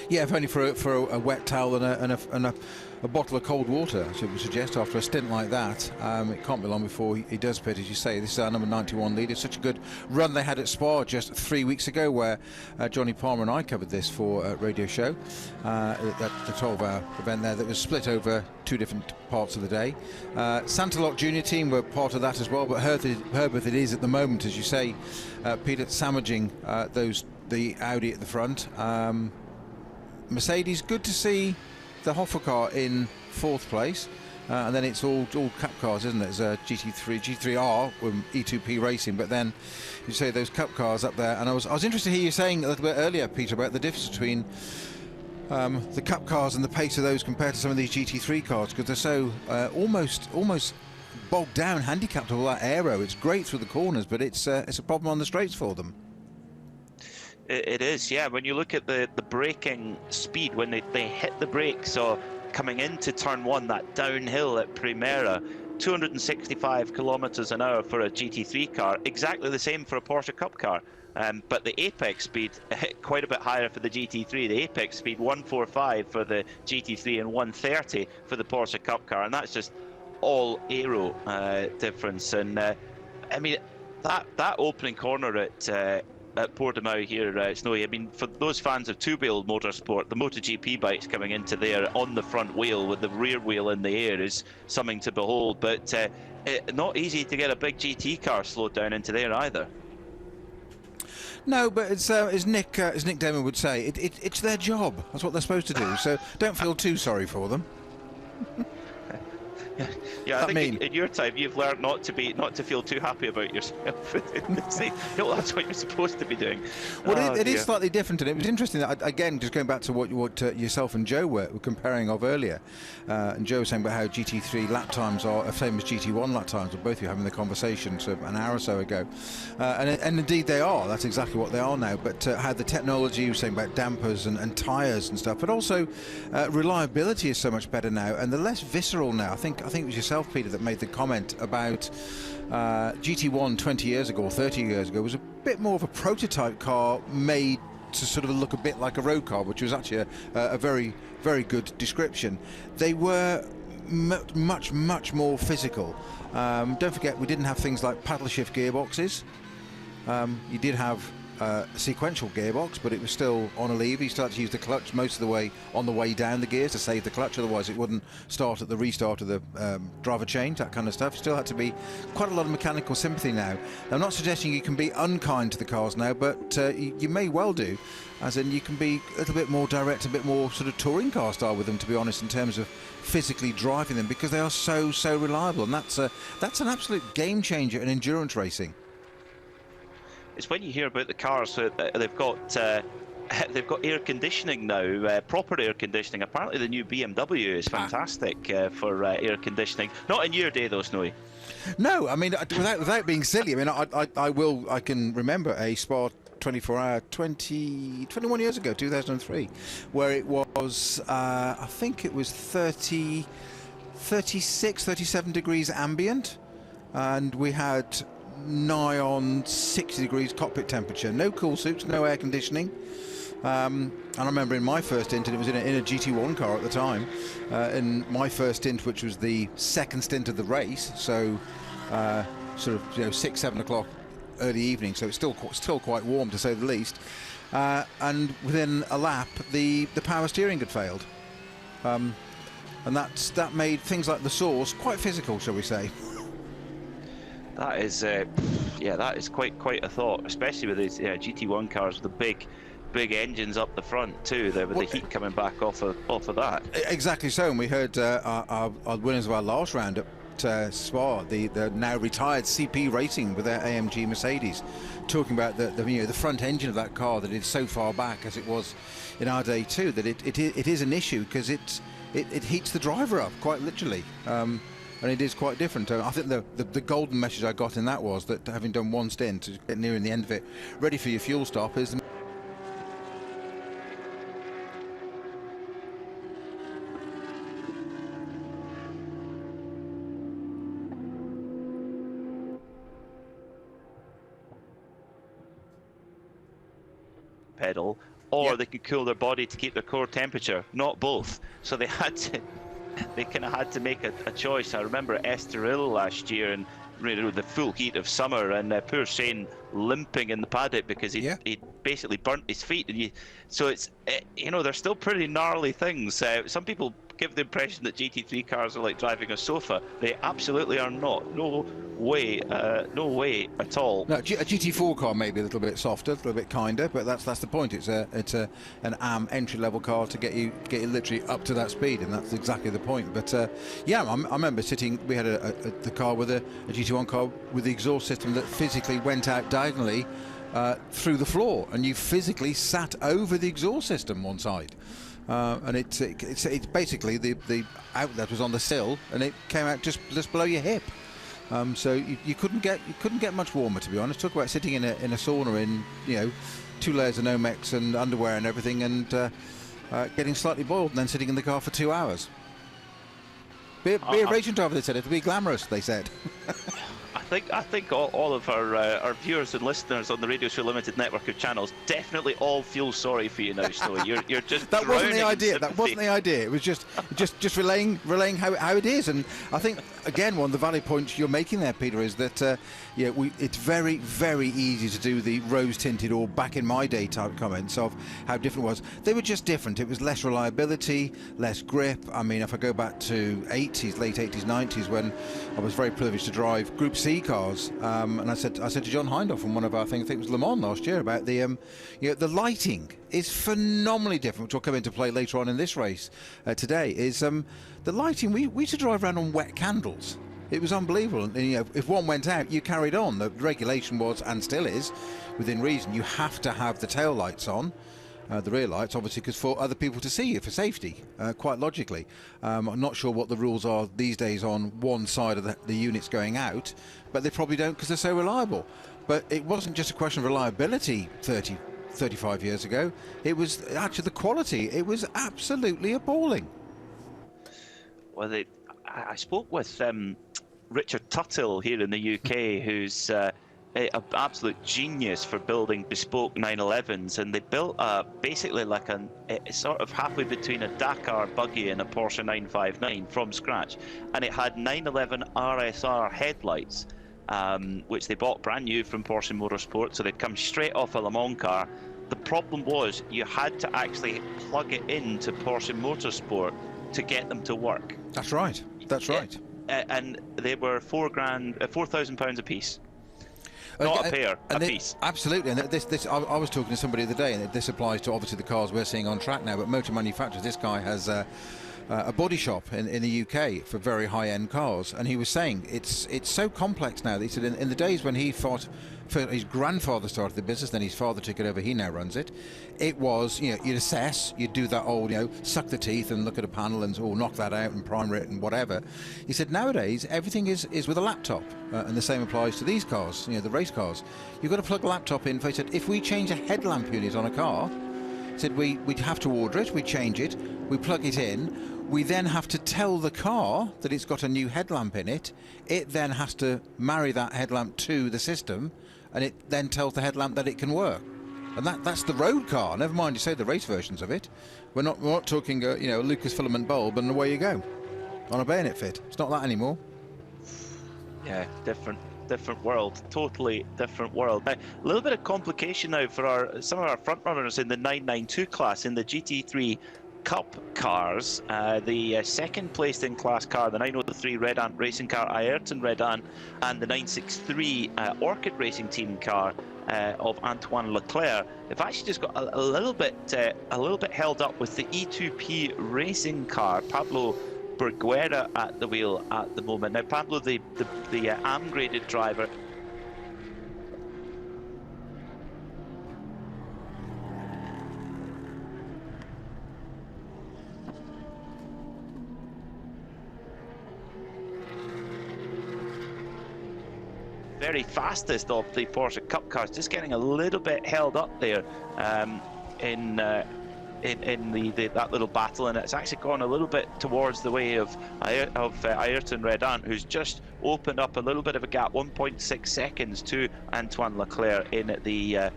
Yeah, if only for a wet towel and a bottle of cold water, I should suggest, after a stint like that. It can't be long before he does pit, as you say. This is our number 91 lead. It's such a good run they had at Spa just 3 weeks ago, where Johnny Palmer and I covered this for a radio show, the 12-hour event there that was split over 2 different parts of the day. Santalok Junior Team were part of that as well, but Herberth it is at the moment, as you say, Peter, sandwiching the Audi at the front. Mercedes, good to see the Hoffa car in 4th place, and then it's all cup cars, isn't it? It's GT3R with E2P Racing, but then you say those cup cars up there. And I was interested to hear you saying a little bit earlier, Peter, about the difference between the cup cars and the pace of those compared to some of these GT3 cars, because they're so almost bogged down, handicapped with all that aero. It's great through the corners, but it's a problem on the straights for them.
It is, yeah. When you look at the braking speed, when they hit the brakes, or coming into turn 1, that downhill at Primera, 265 kilometers an hour for a GT3 car, exactly the same for a Porsche Cup car. But the apex speed quite a bit higher for the GT3. The apex speed 145 for the GT3 and 130 for the Porsche Cup car, and that's just all aero difference. And I mean, that opening corner at Portimao here, Snowy, I mean, for those fans of two-wheel motorsport, the MotoGP bikes coming into there on the front wheel with the rear wheel in the air is something to behold, but not easy to get a big GT car slowed down into there either.
No, but it's as Nick Damon would say, it's their job. That's what they're supposed to do, so don't feel too sorry for them.
Yeah, I think in your time you've learned not to feel too happy about yourself. No, that's what you're supposed to be doing.
Well, it is slightly different, and it was interesting that, again, just going back to what yourself and Joe were comparing of earlier, and Joe was saying about how GT3 lap times are the same as GT1 lap times, both of you having the conversation an hour or so ago, and indeed they are. That's exactly what they are now. But how the technology, you were saying about dampers and tyres and stuff, but also reliability is so much better now, and they're less visceral now. I think it was yourself, Peter, that made the comment about GT1 20 years ago or 30 years ago was a bit more of a prototype car made to sort of look a bit like a road car, which was actually a very, very good description. They were much more physical. Don't forget, we didn't have things like paddle shift gearboxes. You did have a sequential gearbox, but it was still on a lever. You still had to use the clutch most of the way on the way down the gears to save the clutch, otherwise it wouldn't start at the restart of the driver change, that kind of stuff. Still had to be quite a lot of mechanical sympathy now. I'm not suggesting you can be unkind to the cars now, but you may well do, as in you can be a little bit more direct, a bit more sort of touring car style with them, to be honest, in terms of physically driving them, because they are so reliable, and that's an absolute game changer in endurance racing.
It's when you hear about the cars that they've got air conditioning now, proper air conditioning. Apparently the new BMW is fantastic for air conditioning. Not in your day though, Snowy.
No, I mean, without being silly, I mean, I can remember a Spa 24-hour 21 years ago, 2003, where it was, I think it was 36, 37 degrees ambient, and we had nigh on 60 degrees cockpit temperature, no cool suits, no air conditioning. And I remember in my first stint, and it was in a GT1 car at the time, in my first stint, which was the second stint of the race, so sort of 6, 7 o'clock early evening, so it's still quite warm to say the least. And within a lap, the power steering had failed, and that made things like the source quite physical, shall we say?
That is, that is quite a thought, especially with these GT1 cars with the big engines up the front too. With the heat coming back off of that.
Exactly so. And we heard our winners of our last round at Spa, the now retired CP Racing with their AMG Mercedes, talking about the front engine of that car, that it's so far back as it was in our day too, that it is an issue because it heats the driver up quite literally. And it is quite different. I think the golden message I got in that was that, having done one stint, to get nearing the end of it, ready for your fuel stop is
pedal, or they could cool their body to keep their core temperature, not both. So they kind of had to make a choice. I remember Estoril last year, and the full heat of summer, and poor Shane limping in the paddock because he basically burnt his feet. And so it's they're still pretty gnarly things. Some people give the impression that GT3 cars are like driving a sofa. They absolutely are not. No way at all.
No, a GT4 car may be a little bit softer, a little bit kinder, but that's the point. It's an AM entry-level car to get you literally up to that speed, and that's exactly the point. But I remember sitting. We had the car with a GT1 car with the exhaust system that physically went out diagonally through the floor, and you physically sat over the exhaust system one side. And it's basically the outlet was on the sill, and it came out just below your hip. So you couldn't get much warmer, to be honest. Talk about sitting in a sauna in 2 layers of Nomex and underwear and everything, and getting slightly boiled, and then sitting in the car for 2 hours. Be a racing driver, they said. It'll be glamorous, they said.
I think all of our viewers and listeners on the Radio Show Limited network of channels definitely all feel sorry for you now, Snowy. You're just
that wasn't the idea. That wasn't the idea. It was just relaying how it is. And I think again, one of the valid points you're making there, Peter, is that it's very, very easy to do the rose-tinted or back in my day type comments of how different it was. They were just different. It was less reliability, less grip. I mean, if I go back to late 80s, 90s, when I was very privileged to drive Group C cars, and I said to John Hindhaugh on one of our things, I think it was Le Mans last year, about the lighting is phenomenally different, which will come into play later on in this race today. Is the lighting? We used to drive around on wet candles. It was unbelievable. And, if one went out, you carried on. The regulation was, and still is, within reason, you have to have the tail lights on. The rear lights, obviously, because for other people to see you, for safety, quite logically. I'm not sure what the rules are these days on one side of the units going out, but they probably don't because they're so reliable. But it wasn't just a question of reliability 35 years ago. It was actually the quality. It was absolutely appalling.
Well, I spoke with Richard Tuttle here in the UK, who's an absolute genius for building bespoke 911s, and they built basically like a sort of halfway between a Dakar buggy and a Porsche 959 from scratch, and it had 911 RSR headlights, which they bought brand new from Porsche Motorsport, so they'd come straight off a Le Mans car. The problem was you had to actually plug it into Porsche Motorsport to get them to work.
That's right. That's right.
And they were £4,000 a piece. Not a pair, a piece.
Absolutely, and I was talking to somebody the other day, and this applies to obviously the cars we're seeing on track now, but motor manufacturers. This guy has a body shop in the UK for very high-end cars, and he was saying it's so complex now. He said in the days when he thought his grandfather started the business, then his father took it over, he now runs it. It was, you'd assess, you'd do that old, suck the teeth and look at a panel and knock that out and primer it and whatever. He said nowadays everything is with a laptop, and the same applies to these cars, the race cars. You've got to plug a laptop in. He said if we change a headlamp unit on a car, he said we'd have to order it, we change it, we plug it in. We then have to tell the car that it's got a new headlamp in it. It then has to marry that headlamp to the system, and it then tells the headlamp that it can work. And that's the road car. Never mind, you say the race versions of it. We're not talking a Lucas filament bulb and away you go on a bayonet fit. It's not that anymore.
Yeah, different. different world. Totally different world. Now, a little bit of complication now for some of our front runners in the 992 class in the GT3 Cup cars. The second placed in class car, the 903 Red Ant racing car, Ayrton Red Ant, and the 963 Orchid Racing Team car of Antoine Leclerc, they've actually just got a little bit held up with the E2P racing car, Pablo Berguera at the wheel at the moment. Now, Pablo, the AM graded driver, very fastest of the Porsche Cup cars, just getting a little bit held up there in that little battle, and it's actually gone a little bit towards the way of Ayrton Red Ant, who's just opened up a little bit of a gap, 1.6 seconds to Antoine Leclerc in the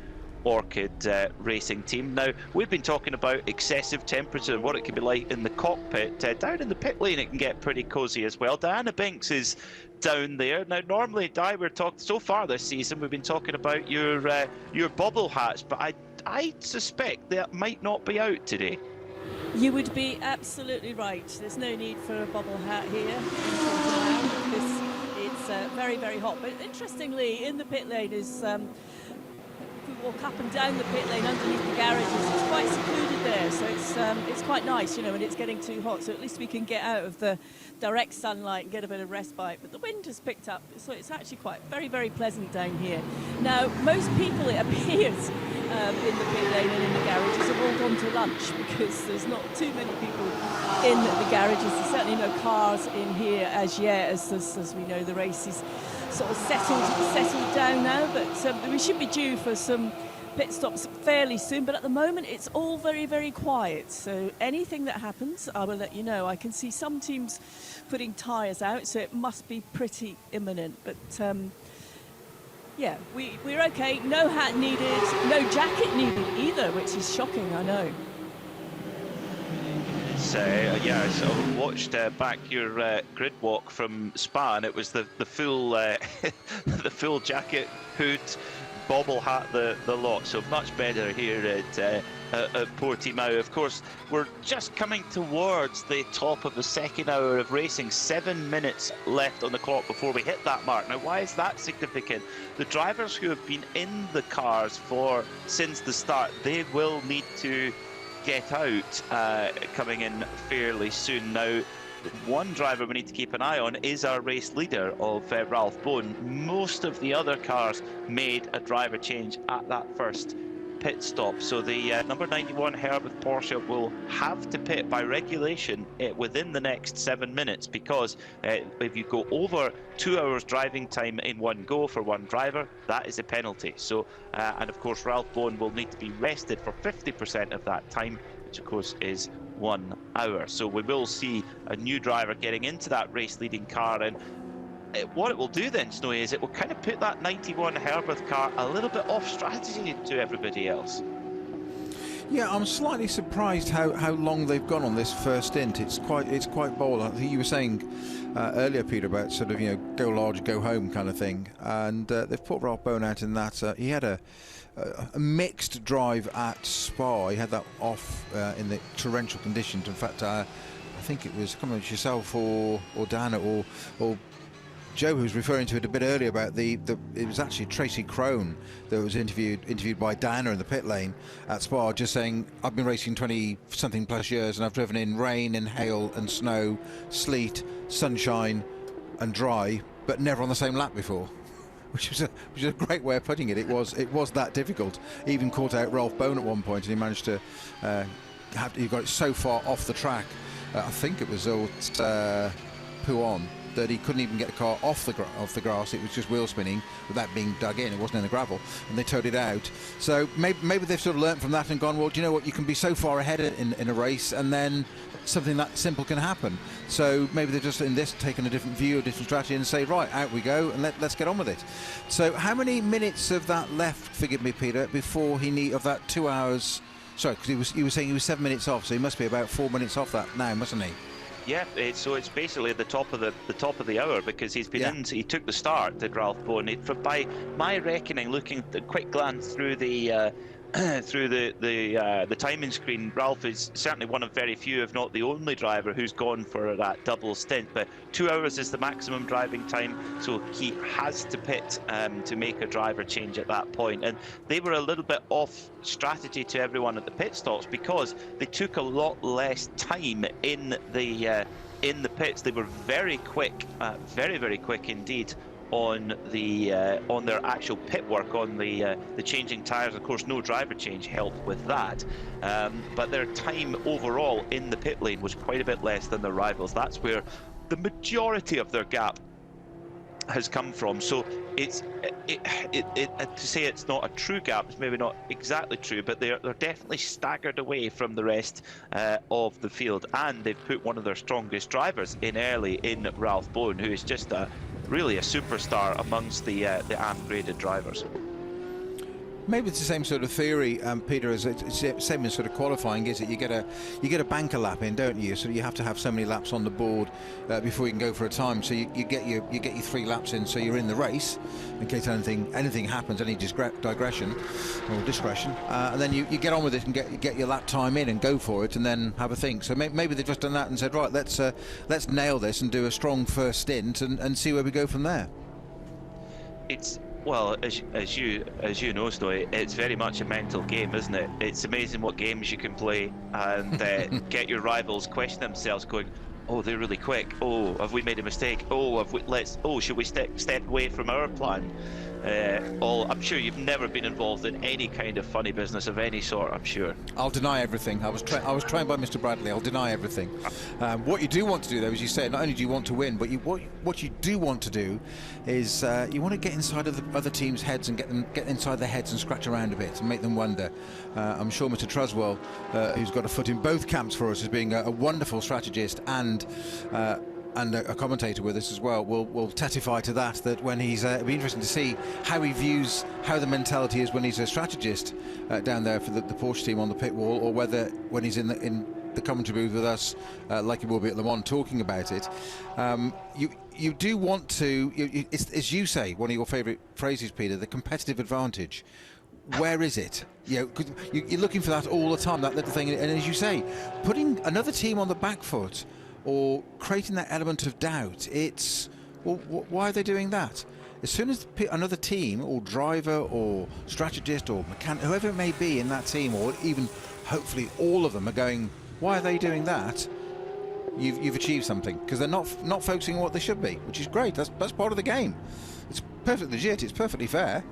Orchid Racing Team. Now, we've been talking about excessive temperature and what it can be like in the cockpit. Down in the pit lane it can get pretty cozy as well. Diana Binks is down there. Now, normally, Di, we're talking so far this season, we've been talking about your bubble hats, but I suspect that might not be out today.
You would be absolutely right. There's no need for a bubble hat here because it's very, very hot. But interestingly, in the pit lane is we walk up and down the pit lane underneath the garages. It's quite secluded there, so it's quite nice, you know, when it's getting too hot. So at least we can get out of the direct sunlight and get a bit of respite. But the wind has picked up, so it's actually quite very, very pleasant down here. Now, most people, it appears, in the pit lane and in the garages have all gone to lunch because there's not too many people in the garages. There's certainly no cars in here as yet, as we know the race is sort of settled down now, but we should be due for some pit stops fairly soon, but at the moment it's all very, very quiet, so anything that happens I will let you know. I can see some teams putting tyres out, so it must be pretty imminent, but yeah, we're okay. No hat needed, no jacket needed either, which is shocking, I know.
So yeah, so I watched back your grid walk from Spa, and it was the full the full jacket, hood, bobble hat, the lot. So much better here at Portimao. Of course, we're just coming towards the top of the second hour of racing. 7 minutes left on the clock before we hit that mark. Now, why is that significant? The drivers who have been in the cars since the start, they will need to get out coming in fairly soon. Now, one driver we need to keep an eye on is our race leader of Ralph Bohn. Most of the other cars made a driver change at that first pit stop, so the number 91 Herberth Porsche will have to pit by regulation within the next 7 minutes, because if you go over 2 hours driving time in one go for one driver, that is a penalty. So and of course Ralph Bohn will need to be rested for 50% of that time, which of course is 1 hour. So we will see a new driver getting into that race leading car, and what it will do then, Snowy, is it will kind of put that 91 Herberth car a little bit off strategy to everybody else.
Yeah, I'm slightly surprised how long they've gone on this first stint. It's quite bold. I think you were saying earlier, Peter, about sort of, you know, go large, go home kind of thing, and they've put Ralph Bohn out in that. He had a mixed drive at Spa. He had that off in the torrential conditions. In fact, I think it was, I can't remember, yourself or Dana or Joe, who was referring to it a bit earlier about it was actually Tracy Crone that was interviewed by Diana in the pit lane at Spa, just saying, I've been racing 20-something plus years and I've driven in rain and hail and snow, sleet, sunshine and dry, but never on the same lap before. Which is a great way of putting it. It was that difficult. He even caught out Ralph Bohn at one point, and he managed to he got it so far off the track. I think it was Pouon, that he couldn't even get the car off the grass. It was just wheel spinning without being dug in. It wasn't in the gravel, and they towed it out. So maybe they've sort of learnt from that and gone, well, do you know what, you can be so far ahead in a race, and then something that simple can happen. So maybe they've just in this taken a different view, a different strategy, and say, right, out we go, and let's get on with it. So how many minutes of that left, forgive me, Peter, before of that 2 hours? Sorry, because he was saying he was 7 minutes off, so he must be about 4 minutes off that now, mustn't he?
Yeah, so it's basically the top of the hour, because he's been in. He took the start, did Ralph Bowen. By my reckoning, looking at a quick glance through the the timing screen, Ralph is certainly one of very few, if not the only driver who's gone for that double stint. But 2 hours is the maximum driving time, so he has to pit to make a driver change at that point. And they were a little bit off strategy to everyone at the pit stops, because they took a lot less time in the pits. They were very quick, very quick indeed, on their actual pit work, on the changing tyres. Of course, no driver change helped with that, but their time overall in the pit lane was quite a bit less than their rivals. That's where the majority of their gap has come from. So it's to say it's not a true gap is maybe not exactly true, but they're definitely staggered away from the rest of the field, and they've put one of their strongest drivers in early, in Ralph Bowen, who is just really a superstar amongst the AMP-graded drivers.
Maybe it's the same sort of theory, Peter, as it's the same in sort of qualifying, is it? You get a banker lap in, don't you? So you have to have so many laps on the board before you can go for a time. So you get your 3 laps in, so you're in the race in case anything happens, any digression or discretion, and then you get on with it and get your lap time in and go for it, and then have a think. So maybe they've just done that and said, right, let's nail this and do a strong first stint and see where we go from there.
Well, as you know, Snowy, it's very much a mental game, isn't it? It's amazing what games you can play and get your rivals question themselves, going, oh, they're really quick. Oh, have we made a mistake? Oh, should we step away from our plan? I'm sure you've never been involved in any kind of funny business of any sort, I'm sure.
I'll deny everything. I was trained by Mr. Bradley. I'll deny everything. What you do want to do, though, as you say, not only do you want to win, but what you do want to do is you want to get inside of the other team's heads and get inside their heads and scratch around a bit and make them wonder. I'm sure Mr. Truswell, who's got a foot in both camps for us as being a wonderful strategist and a commentator with us as well, will testify to that when he's it'll be interesting to see how he views how the mentality is when he's a strategist down there for the Porsche team on the pit wall, or whether when he's in the commentary booth with us, like he will be at Le Mans, talking about it. You do want to, as you say, one of your favourite phrases, Peter, the competitive advantage. Where is it? You're looking for that all the time, that little thing, and as you say, putting another team on the back foot or creating that element of doubt, why are they doing that? As soon as another team or driver or strategist or mechanic, whoever it may be in that team, or even hopefully all of them are going, why are they doing that? You've achieved something, because they're not focusing on what they should be, which is great. That's part of the game. It's perfectly legit. It's perfectly fair.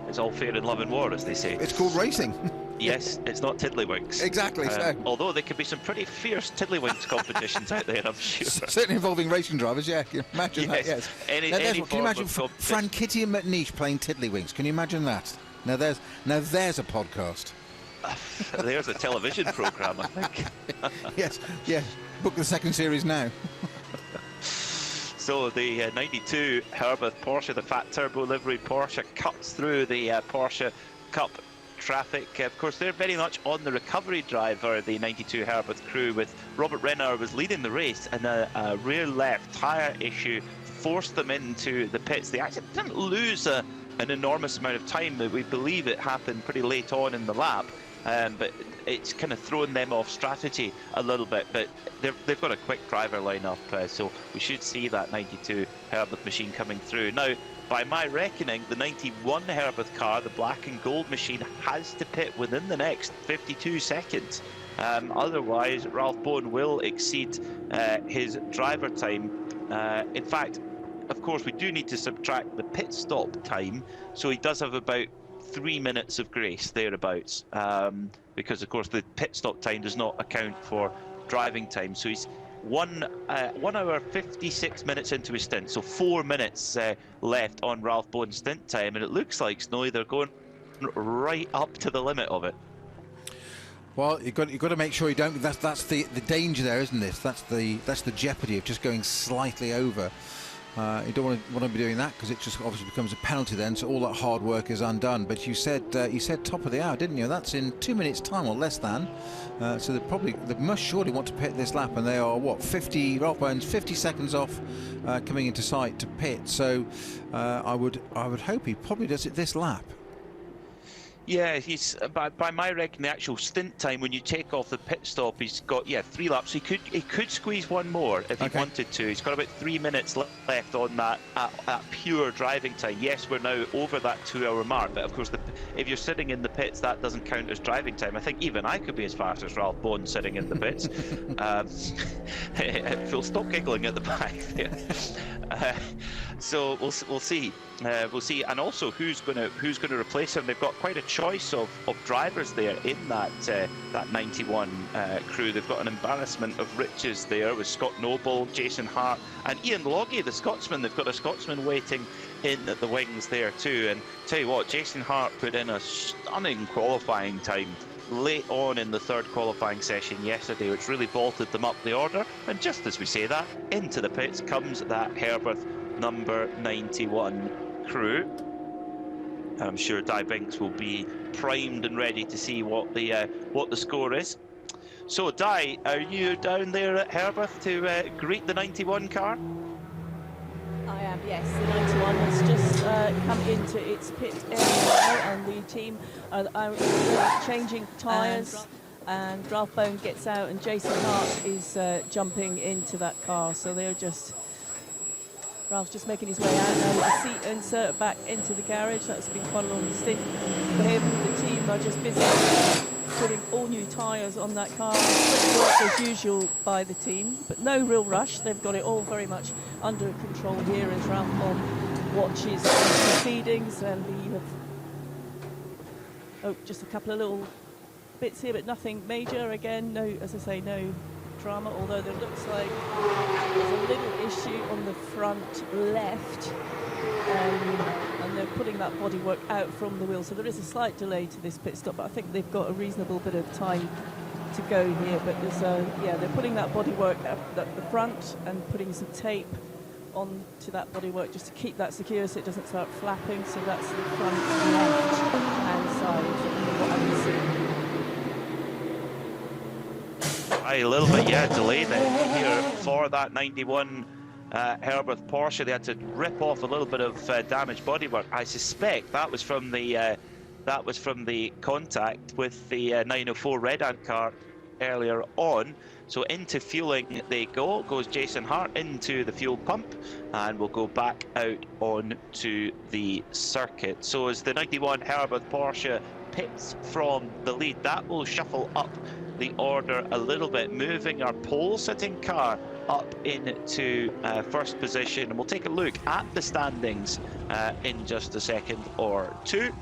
It's all fair in love and war, as they say.
It's called racing.
Yes, it's not tiddlywinks.
Exactly so.
Although there could be some pretty fierce tiddlywinks competitions out there, I'm sure.
Certainly involving racing drivers, yeah. Can you imagine that? Yes.
Can you imagine
Fran Kitty and McNeish playing tiddlywinks? Can you imagine that? Now there's a podcast.
There's a television programme, I think.
Yes. Book the second series now.
So the 92 Herberth Porsche, the fat turbo livery Porsche, cuts through the Porsche Cup traffic. Of course, they're very much on the recovery drive, or the 92 Herberth crew, with Robert Renner was leading the race, and a rear left tyre issue forced them into the pits. They actually didn't lose an enormous amount of time. We believe it happened pretty late on in the lap, but it's kind of thrown them off strategy a little bit. But they've got a quick driver lineup, so we should see that 92 Herberth machine coming through. Now, by my reckoning, the 91 Herberth car, the black and gold machine, has to pit within the next 52 seconds. Otherwise, Ralph Bowen will exceed his driver time. In fact, of course, we do need to subtract the pit stop time, so he does have about 3 minutes of grace, thereabouts, because, of course, the pit stop time does not account for driving time. So he's 1 hour 56 minutes into his stint, so 4 minutes left on Ralph Bowen's stint time, and it looks like, Snowy, they're going right up to the limit of it.
Well, you've got to make sure you don't. That's the danger there, isn't it? That's the jeopardy of just going slightly over. You don't want to be doing that because it just obviously becomes a penalty then, so all that hard work is undone. But you said top of the hour, didn't you? That's in 2 minutes' time or less than. So they must surely want to pit this lap, and they are what, 50 Ralph Bones 50 seconds off coming into sight to pit. So I would hope he probably does it this lap.
Yeah, he's by my reckoning, the actual stint time when you take off the pit stop, he's got 3 laps. He could squeeze one more if he wanted to. He's got about 3 minutes left on that pure driving time. Yes, we're now over that 2-hour mark, but of course, if you're sitting in the pits, that doesn't count as driving time. I think even I could be as fast as Ralph Bones sitting in the pits. Phil, stop giggling at the back there. So we'll see. We'll see, and also who's going to replace him. They've got quite a choice of drivers there in that 91 crew. They've got an embarrassment of riches there with Scott Noble, Jason Hart, and Ian Logie, the Scotsman. They've got a Scotsman waiting in the wings there too. And tell you what, Jason Hart put in a stunning qualifying time late on in the third qualifying session yesterday, which really vaulted them up the order. And just as we say that, into the pits comes that Herberth number 91 crew. I'm sure Di Binks will be primed and ready to see what the score is. So Di, are you down there at Herberth to greet the 91 car?
I am, yes. The 91 has just come into its pit area now, and the team are changing tyres, and Ralph Bone gets out, and Jason Hart is jumping into that car. So they're just... Ralph's just making his way out now with the seat insert back into the garage. That's been quite a long stint for him. The team are just busy putting all new tyres on that car. Work as usual by the team, but no real rush. They've got it all very much under control here as Ralph Bond watches the proceedings, and just a couple of little bits here, but nothing major. Again, no, as I say, no drama, although there looks like there's a little issue on the front left, and they're putting that bodywork out from the wheel, so there is a slight delay to this pit stop, but I think they've got a reasonable bit of time to go here. But there's they're putting that bodywork at the front and putting some tape onto that bodywork just to keep that secure so it doesn't start flapping. So that's the front left hand side of what I can see.
A little bit, delay then here for that 91 Herberth Porsche. They had to rip off a little bit of damaged bodywork. I suspect that was from the contact with the 904 Red Ant car earlier on. So into fueling they go. Goes Jason Hart into the fuel pump, and we'll go back out onto the circuit. So as the 91 Herberth Porsche pits from the lead, that will shuffle up the order a little bit, moving our pole-sitting car up into first position. And we'll take a look at the standings in just a second or two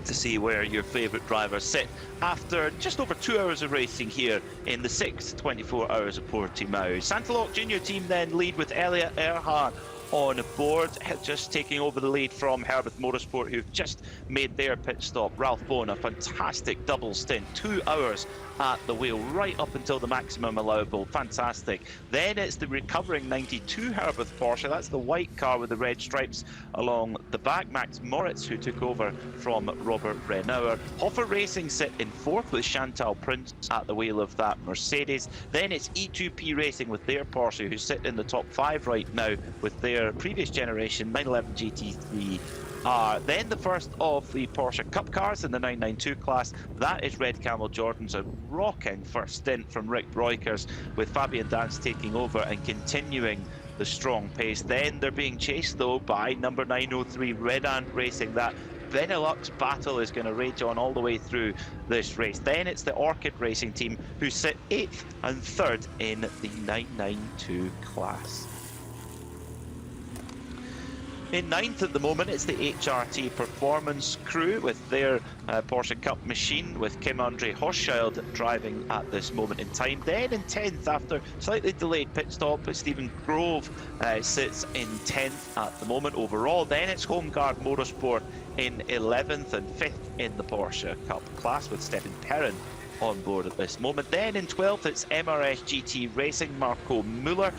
to see where your favourite drivers sit after just over 2 hours of racing here in the 6th 24 Hours of Portimao. Santalok Junior team then lead with Elliot Earhart on board, just taking over the lead from Herberth Motorsport, who've just made their pit stop. Ralph Bone, a fantastic double stint, 2 hours at the wheel, right up until the maximum allowable. Fantastic. Then it's the recovering 92 Herberth Porsche. That's the white car with the red stripes along the back. Max Moritz, who took over from Robert Renauer. Hoffer Racing sit in 4th with Chantal Prince at the wheel of that Mercedes. Then it's E2P Racing with their Porsche, who sit in the top 5 right now with their previous generation 911 GT3 R. Then the first of the Porsche Cup cars in the 992 class, that is Red Camel Jordan's, a rocking first stint from Rick Breukers, with Fabian Dance taking over and continuing the strong pace. Then they're being chased though by number 903 Red Ant Racing. That Benelux battle is going to rage on all the way through this race. Then it's the Orchid Racing team, who sit 8th and 3rd in the 992 class. In 9th at the moment, it's the HRT Performance crew with their Porsche Cup machine, with Kim-Andre Hochschild driving at this moment in time. Then in 10th, after slightly delayed pit stop, Stephen Grove sits in 10th at the moment overall. Then it's Homeguard Motorsport in 11th and 5th in the Porsche Cup class, with Stefan Perrin on board at this moment. Then in 12th, it's MRS GT Racing, Marco Muller.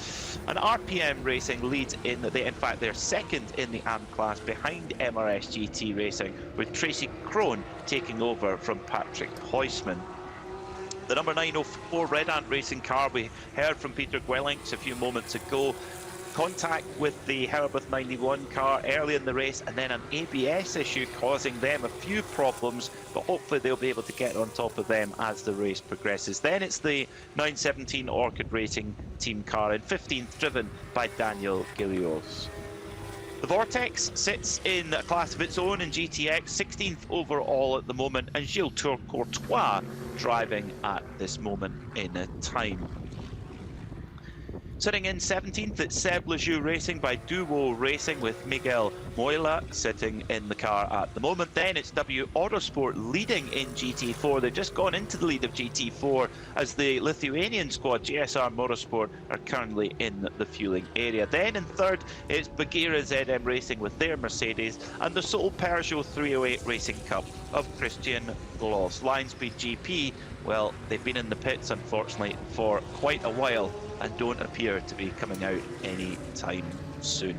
And RPM Racing leads in fact, they're second in the AM class behind MRS GT Racing, with Tracy Crone taking over from Patrick Heusman. The number 904 Red Ant Racing car, we heard from Peter Gwellinks a few moments ago. Contact with the Herberth 91 car early in the race, and then an ABS issue causing them a few problems, but hopefully they'll be able to get on top of them as the race progresses. Then it's the 917 Orchid Racing team car in 15th, driven by Daniel Gilios. The Vortex sits in a class of its own in GTX, 16th overall at the moment, and Gilles Courtois driving at this moment in time. Sitting in 17th, it's Seb Lejeune Racing by Duo Racing, with Miguel Moyla sitting in the car at the moment. Then it's W Autosport leading in GT4. They've just gone into the lead of GT4 as the Lithuanian squad, GSR Motorsport, are currently in the fueling area. Then in third, it's Bagheera ZM Racing with their Mercedes, and the sole Peugeot 308 Racing Cup of Christian Gloss. Lionspeed GP, well, they've been in the pits, unfortunately, for quite a while, and don't appear to be coming out any time soon.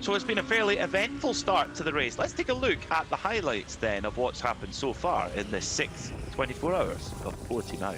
So it's been a fairly eventful start to the race. Let's take a look at the highlights then of what's happened so far in the 6th 24 hours of Portimao.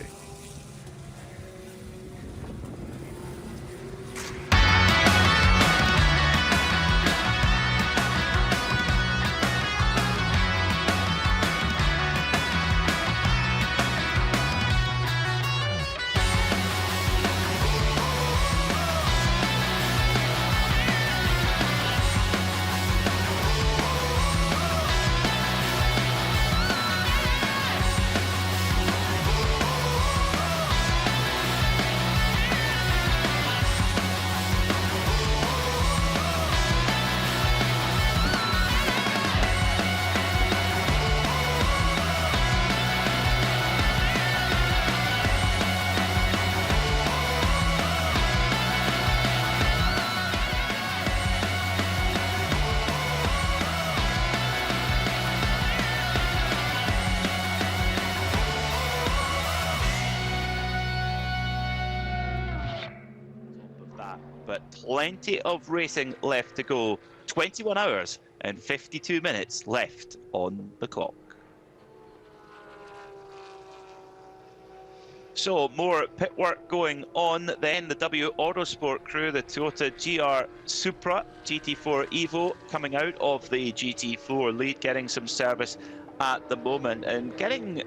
Plenty of racing left to go. 21 hours and 52 minutes left on the clock. So more pit work going on then. The W Autosport crew, the Toyota GR Supra GT4 Evo, coming out of the GT4 lead, getting some service at the moment, and getting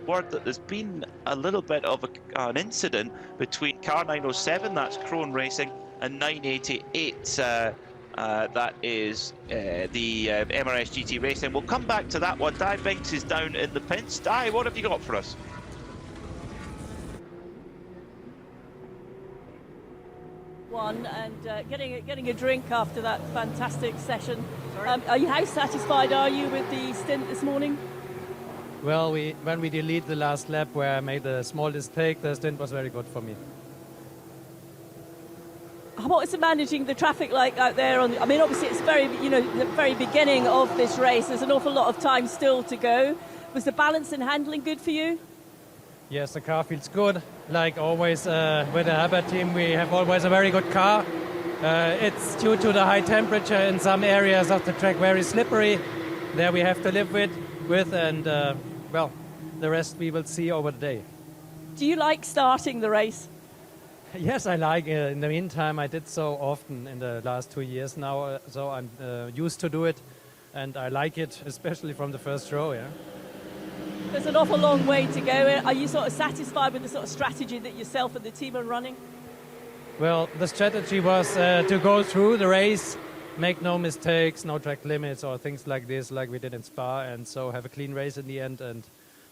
word that there's been a little bit of an incident between car 907, that's Crone Racing, and 988, that is the MRS GT Racing. We'll come back to that one. Di Binks is down in the pits. Di, what have you got for us?
And getting a drink after that fantastic session. How satisfied are you with the stint this morning?
Well, when we delete the last lap where I made a small mistake, the stint was very good for me.
What is managing the traffic like out there? I mean, obviously it's the very beginning of this race. There's an awful lot of time still to go. Was the balance and handling good for you?
Yes, the car feels good. Like always with the Herberth team, we have always a very good car. It's due to the high temperature in some areas of the track, very slippery. There we have to live with and well, the rest we will see over the day.
Do you like starting the race?
Yes, I like it. In the meantime, I did so often in the last 2 years now, so I'm used to do it, and I like it, especially from the first row, yeah.
There's an awful long way to go. Are you sort of satisfied with the sort of strategy that yourself and the team are running?
Well, the strategy was to go through the race, make no mistakes, no track limits or things like this, like we did in Spa, and so have a clean race in the end, and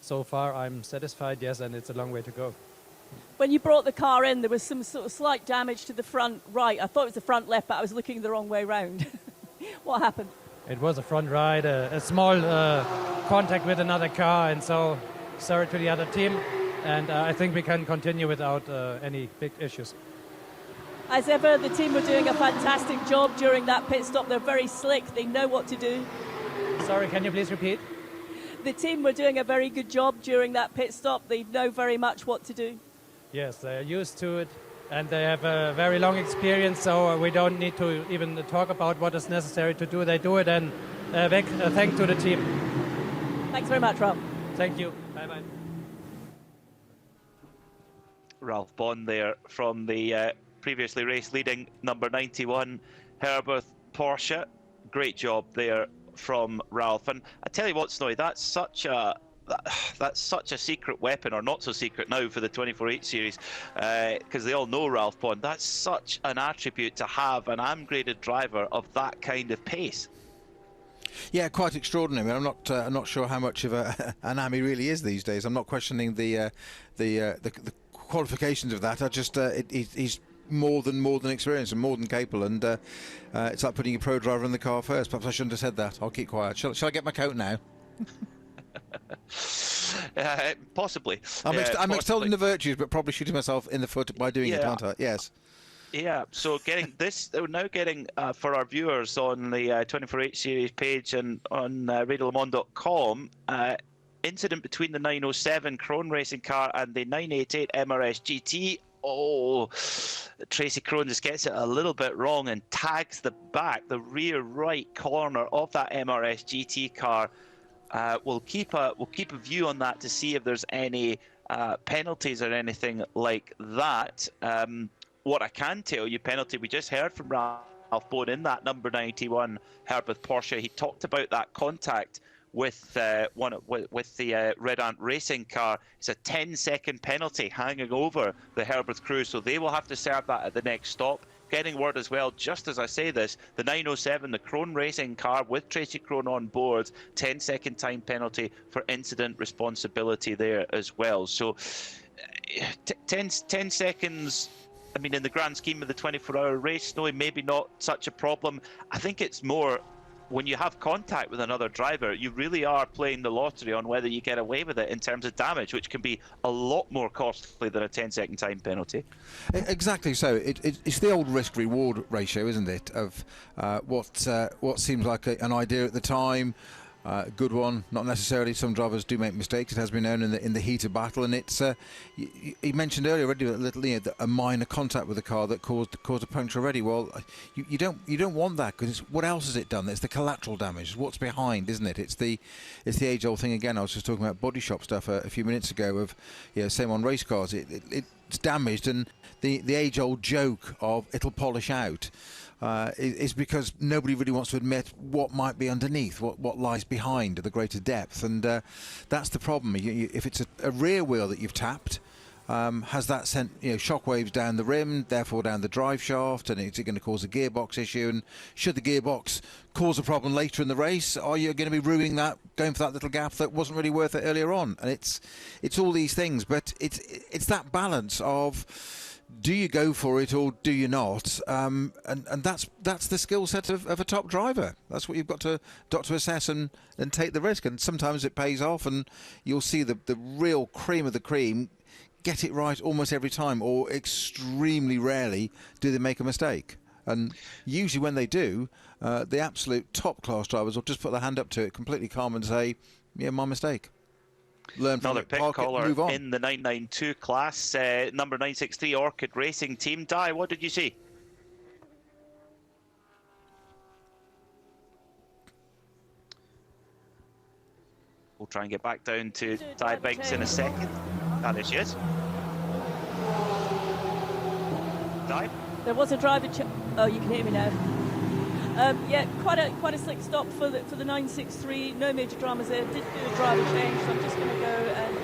so far I'm satisfied, yes, and it's a long way to go.
When you brought the car in, there was some sort of slight damage to the front right. I thought it was the front left, but I was looking the wrong way round. What happened?
It was a front right, a small contact with another car, and so sorry to the other team. And I think we can continue without any big issues.
As ever, the team were doing a fantastic job during that pit stop. They're very slick. They know what to do.
Sorry, can you please repeat?
the team were doing a very good job during that pit stop. They know very much what to do.
Yes, they are used to it, and they have a very long experience, so we don't need to even talk about what is necessary to do. They do it, and thanks to the team.
Thanks very much, Ralph.
Thank you. Bye-bye.
Ralph Bond there from the previously race leading number 91 Herberth Porsche. Great job there from Ralph. And I tell you what, Snowy, that's such a secret weapon, or not so secret now for the 24H series, because they all know Ralph Bond. That's such an attribute to have an AM-graded driver of that kind of pace.
Yeah, quite extraordinary. I mean, I'm not sure how much of an AM he really is these days. I'm not questioning the qualifications of that. I just he's more than experienced and more than capable, and it's like putting your pro driver in the car first. Perhaps I shouldn't have said that. I'll keep quiet. Shall I get my coat now?
Possibly.
I'm extolling the virtues, but probably shooting myself in the foot by doing it, aren't I? Yes.
Yeah, so we're now getting for our viewers on the 24H series page and on RadioLeMans.com, incident between the 907 Krone racing car and the 988 MRS GT. Oh, Tracy Krone just gets it a little bit wrong and tags the rear right corner of that MRS GT car. We'll keep a view on that to see if there's any penalties or anything like that. What I can tell you, penalty, we just heard from Ralph Bone in that number 91 Herberth Porsche. He talked about that contact with the Red Ant racing car. It's a 10-second penalty hanging over the Herberth crew, so they will have to serve that at the next stop. Getting word as well, just as I say this, the 907, the Krone racing car with Tracy Krone on board, 10-second time penalty for incident responsibility there as well. So 10 seconds, I mean, in the grand scheme of the 24-hour race, Snowy, maybe not such a problem. I think it's more when you have contact with another driver, you really are playing the lottery on whether you get away with it in terms of damage, which can be a lot more costly than a 10-second time penalty.
Exactly so. It's the old risk-reward ratio, isn't it, of what seems like an idea at the time. Good one, not necessarily. Some drivers do make mistakes. It has been known in the heat of battle, and it's. He mentioned earlier already a minor contact with the car that caused a puncture already. Well, you don't want that, because what else has it done? It's the collateral damage. What's behind, isn't it? It's the age-old thing again. I was just talking about body shop stuff a few minutes ago. Of same on race cars. It's damaged, and the age-old joke of it'll polish out. Is because nobody really wants to admit what might be underneath, what lies behind at the greater depth, and that's the problem. If it's a rear wheel that you've tapped, has that sent shockwaves down the rim, therefore down the drive shaft, and is it going to cause a gearbox issue? And should the gearbox cause a problem later in the race, are you going to be ruining that, going for that little gap that wasn't really worth it earlier on? And it's all these things, but it's that balance of, do you go for it or do you not? And that's the skill set of a top driver. That's what you've got to assess and take the risk. And sometimes it pays off, and you'll see the real cream of the cream get it right almost every time, or extremely rarely do they make a mistake. And usually when they do, the absolute top class drivers will just put their hand up to it, completely calm, and say, yeah, my mistake. Learn from
another
it,
pit
park
caller
it, move on.
in the 992 class, number 963 Orchid Racing Team. Di, what did you see? We'll try and get back down to Di Biggs in a second. Ah, there she is. Di?
There was a driver. Oh, you can hear me now. Yeah, quite a slick stop for the 963. No major dramas there. Did do a driver change, so I'm just going to go and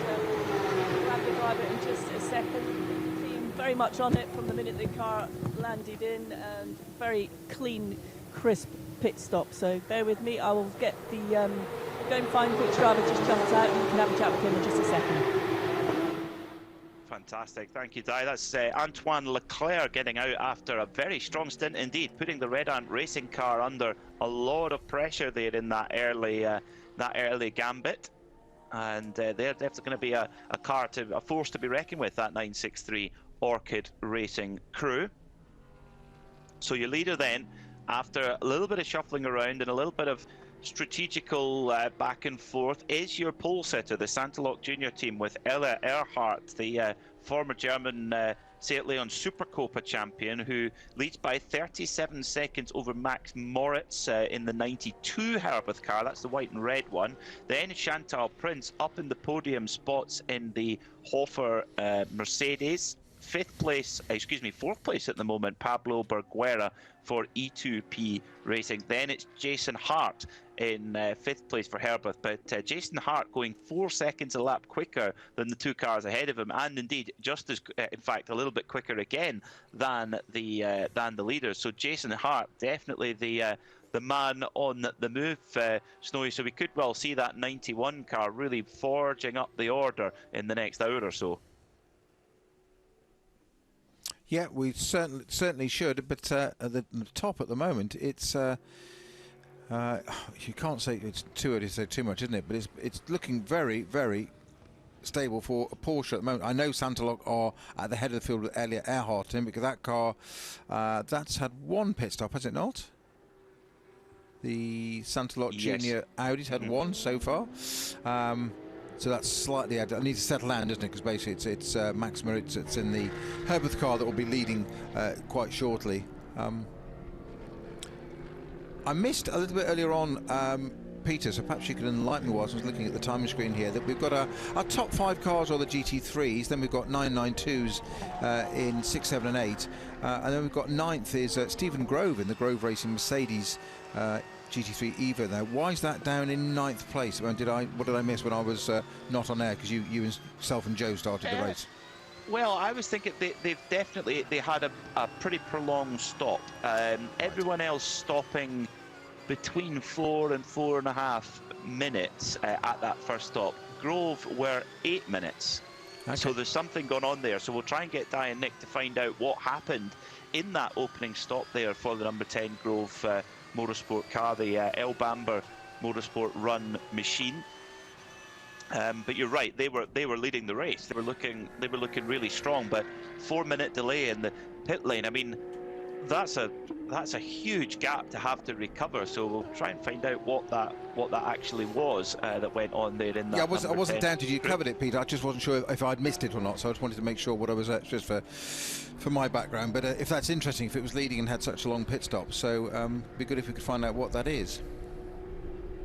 grab the driver in just a second. The team very much on it from the minute the car landed in, and very clean, crisp pit stop. So bear with me. I will get the go and find which driver just jumped out, and we can have a chat with him in just a second.
Fantastic, thank you, Di. That's Antoine Leclerc getting out after a very strong stint indeed, putting the Red Ant racing car under a lot of pressure there in that early gambit, and they're definitely going to be a force to be reckoned with, that 963 Orchid Racing crew. So your leader then, after a little bit of shuffling around and a little bit of strategical back and forth is your pole sitter, the Santalok Junior team with Ella Earhart, the former German Seat Leon Supercopa champion, who leads by 37 seconds over Max Moritz in the 92 Herberth car. That's the white and red one. Then Chantal Prince up in the podium spots in the Hofer Mercedes. Fourth place at the moment, Pablo Berguera for E2P Racing. Then it's Jason Hart in 5th place for Herberth, but Jason Hart going 4 seconds a lap quicker than the 2 cars ahead of him, and indeed just as, in fact, a little bit quicker again than the leaders. So Jason Hart definitely the man on the move, Snowy. So we could well see that 91 car really forging up the order in the next hour or so.
Yeah, we certainly should, but at the top at the moment, it's you can't say it's too early to say too much, isn't it? But it's looking very, very stable for Porsche at the moment. I know Santalok are at the head of the field with Elliot Earhart in, because that car that's had 1 pit stop, has it not? The Santalok Junior Audi's had 1 so far. So that's slightly added. It needs to settle down, doesn't it? Because basically it's Max Moritz that's in the Herberth car that will be leading quite shortly. I missed a little bit earlier on, Peter, so perhaps you could enlighten me whilst I was looking at the timing screen here, that we've got our top 5 cars are the GT3s, then we've got 992s in 6, 7 and 8, and then we've got 9th is Stephen Grove in the Grove Racing Mercedes GT3 EVA there. Why is that down in 9th place? What did I miss when I was not on air? Because you and Self and Joe started the race.
Well, I was thinking they've definitely had a pretty prolonged stop. Everyone else stopping between 4 and 4.5 minutes at that first stop. Grove were 8 minutes. Okay. So there's something going on there. So we'll try and get Di and Nick to find out what happened in that opening stop there for the number 10 Grove Motorsport car, the El Bamber Motorsport Run machine. But you're right, they were leading the race. They were looking really strong. But 4-minute delay in the pit lane. I mean, that's a huge gap to have to recover. So we'll try and find out what that actually was that went on there in that.
Yeah, I wasn't down to you covered it, Peter. I just wasn't sure if I'd missed it or not. So I just wanted to make sure what I was just for my background. But if that's interesting, if it was leading and had such a long pit stop, so it'd be good if we could find out what that is.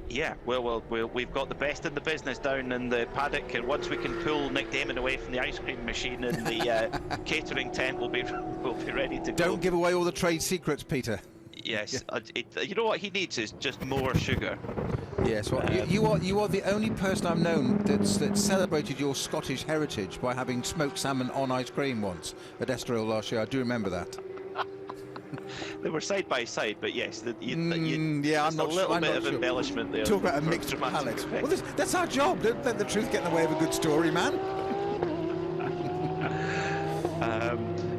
Yeah, well, we've got the best in the business down in the paddock, and once we can pull Nick Damon away from the ice cream machine in the catering tent, we'll be ready to go.
Don't give away all the trade secrets, Peter.
Yes, you know what he needs is just more sugar.
Yes, well, you are the only person I've known that celebrated your Scottish heritage by having smoked salmon on ice cream once at Estoril last year. I do remember that.
They were side by side, but yes,
yeah, I'm not
a little
I'm
bit
not
of
sure.
embellishment there.
Talk about a mixed palate. Well, that's our job. Don't let the truth get in the way of a good story, man.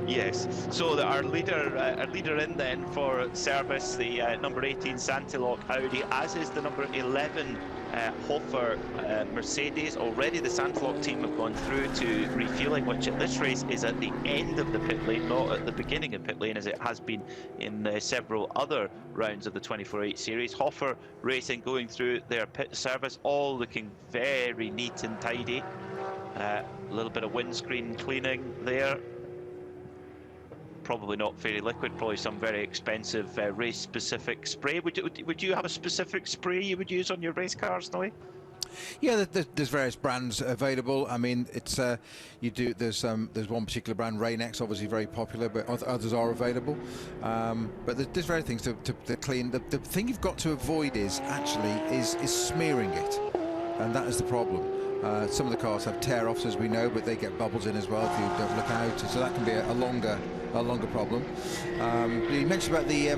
Yes, so our leader in then for service, the number 18 Santalok Audi, as is the number 11 Hofer Mercedes. Already the Santalok team have gone through to refueling, which at this race is at the end of the pit lane, not at the beginning of pit lane as it has been in several other rounds of the 24H series. Hofer Racing going through their pit service, all looking very neat and tidy. A little bit of windscreen cleaning there. Probably not very liquid, probably some very expensive race-specific spray. Would you have a specific spray you would use on your race cars, Snowy?
Yeah, there's various brands available. I mean, it's there's one particular brand, Rain-X, obviously very popular, but others are available. But there's various things to clean. The thing you've got to avoid is smearing it, and that is the problem. Some of the cars have tear-offs, as we know, but they get bubbles in as well if you don't look out, so that can be a longer problem. You mentioned about the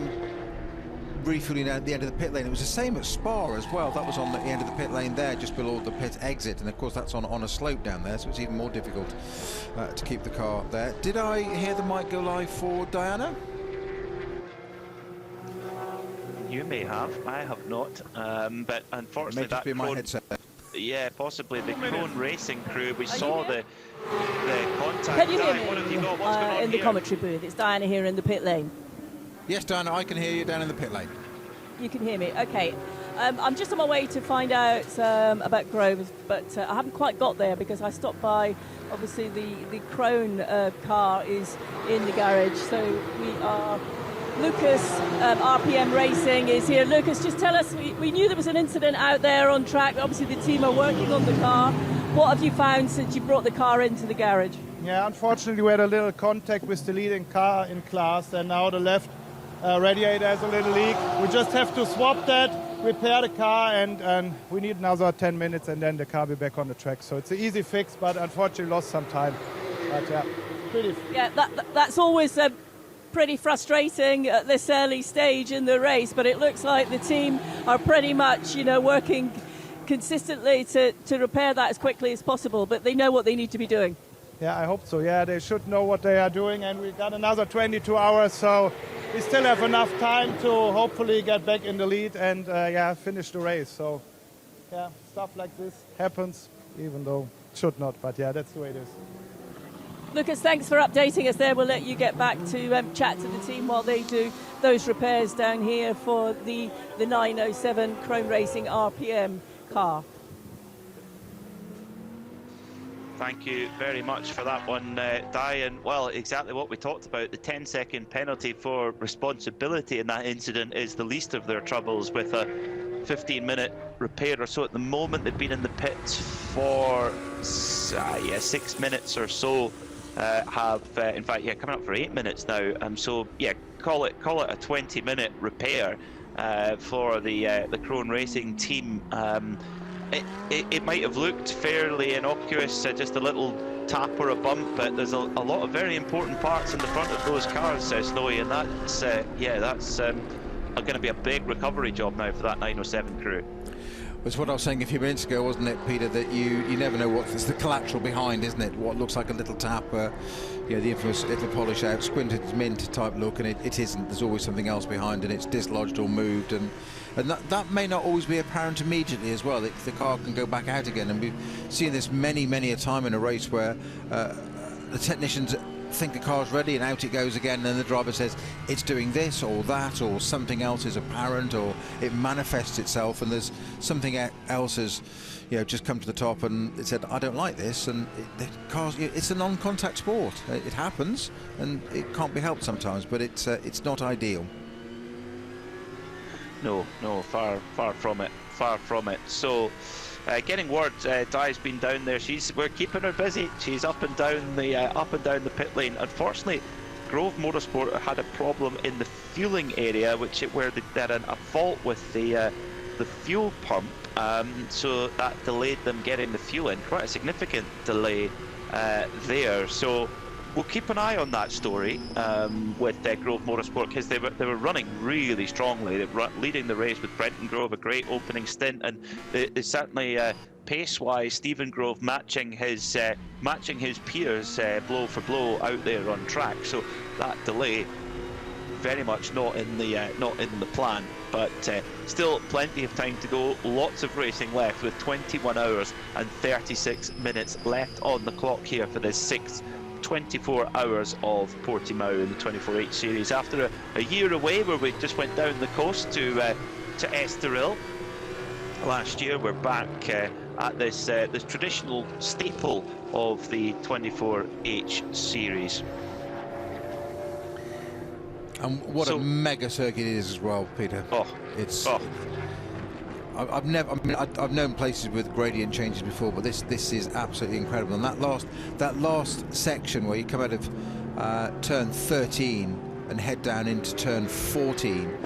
refueling at the end of the pit lane. It was the same at Spa as well. That was on the end of the pit lane there, just below the pit exit, and of course that's on a slope down there, so it's even more difficult to keep the car there. Did I hear the mic go live for Diana?
You may have, I have not, but unfortunately
it may just be my headset.
Yeah, possibly the Krone Racing crew. We saw the contact.
Can you hear me?
What have you got? What's going on
in the
here?
commentary booth? It's Diana here in the pit lane.
Yes, Diana, I can hear you down in the pit lane.
You can hear me. Okay. I'm just on my way to find out about Grove, but I haven't quite got there because I stopped by. Obviously, the Krone car is in the garage, so we are. Lucas, RPM Racing is here. Lucas, just tell us, we knew there was an incident out there on track. Obviously, the team are working on the car. What have you found since you brought the car into the garage?
Yeah, unfortunately, we had a little contact with the leading car in class, and now the left radiator has a little leak. We just have to swap that, repair the car, and we need another 10 minutes, and then the car will be back on the track. So it's an easy fix, but unfortunately lost some time. But yeah, pretty.
Yeah, that's always pretty frustrating at this early stage in the race, but it looks like the team are pretty much, working consistently to repair that as quickly as possible, but they know what they need to be doing.
Yeah, I hope so. Yeah, they should know what they are doing, and we got another 22 hours, so we still have enough time to hopefully get back in the lead and finish the race. So yeah, stuff like this happens, even though it should not, but yeah, that's the way it is.
Lucas, thanks for updating us there. We'll let you get back to chat to the team while they do those repairs down here for the 907 Krone Racing RPM car.
Thank you very much for that one, Diane. Well, exactly what we talked about. The 10-second penalty for responsibility in that incident is the least of their troubles, with a 15-minute repair or so. At the moment, they've been in the pits for 6 minutes or so. In fact, coming up for 8 minutes now. So yeah, call it a 20-minute repair for the Krone Racing team. It might have looked fairly innocuous, just a little tap or a bump, but there's a lot of very important parts in the front of those cars, Snowy, and that's going to be a big recovery job now for that 907 crew.
That's what I was saying a few minutes ago, wasn't it, Peter, that you never know what's the collateral behind, isn't it? What looks like a little tap, the infamous little polish out, squinted mint type look, and it isn't. There's always something else behind, and it's dislodged or moved, and that may not always be apparent immediately as well. The car can go back out again, and we've seen this many a time in a race where the technicians think the car's ready and out it goes again, and then the driver says it's doing this or that, or something else is apparent, or it manifests itself, and there's something else has just come to the top, and it said, I don't like this, and the cars, it's a non-contact sport. It happens, and it can't be helped sometimes, but it's not ideal. No, far from it. So getting word, Di's been down there. We're keeping her busy. She's up and down the pit lane. Unfortunately, Grove Motorsport had a problem in the fueling area, where they had a fault with the fuel pump. So that delayed them getting the fuel in. Quite a significant delay there. So we'll keep an eye on that story with Grove Motorsport, because they were running really strongly. They were leading the race with Brenton Grove, a great opening stint, and they certainly pace-wise, Stephen Grove matching his peers blow for blow out there on track. So that delay very much not in the plan, but still plenty of time to go. Lots of racing left, with 21 hours and 36 minutes left on the clock here for this sixth 24 hours of Portimao in the 24H series. After a year away where we just went down the coast to Estoril last year, we're back at this traditional staple of the 24H series. And what a mega circuit it is as well, Peter. I've known places with gradient changes before, but this is absolutely incredible. And that last section where you come out of turn 13 and head down into turn 14,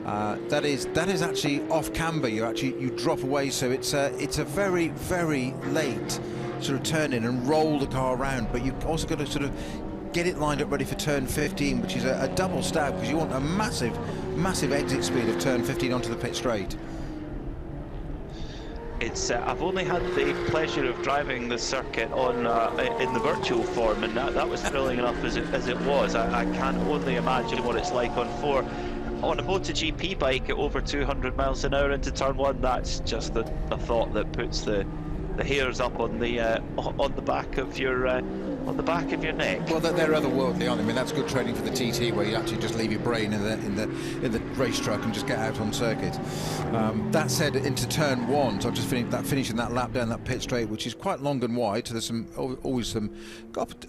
that is actually off camber. You drop away, so it's a very late sort of turn in and roll the car around. But you've also got to sort of get it lined up ready for turn 15, which is a double stab, because you want a massive exit speed of turn 15 onto the pit straight.
I've only had the pleasure of driving the circuit in the virtual form, and that was thrilling enough as it was. I can only imagine what it's like on a MotoGP bike at over 200 miles an hour into turn one. That's just a thought that puts the hairs up on the back of your on the back of your neck.
Well, they're otherworldly, aren't they? I mean, that's good training for the TT, where you actually just leave your brain in the race truck and just get out on circuit. That said, into turn one, so I've just finishing that lap down that pit straight, which is quite long and wide, so there's always some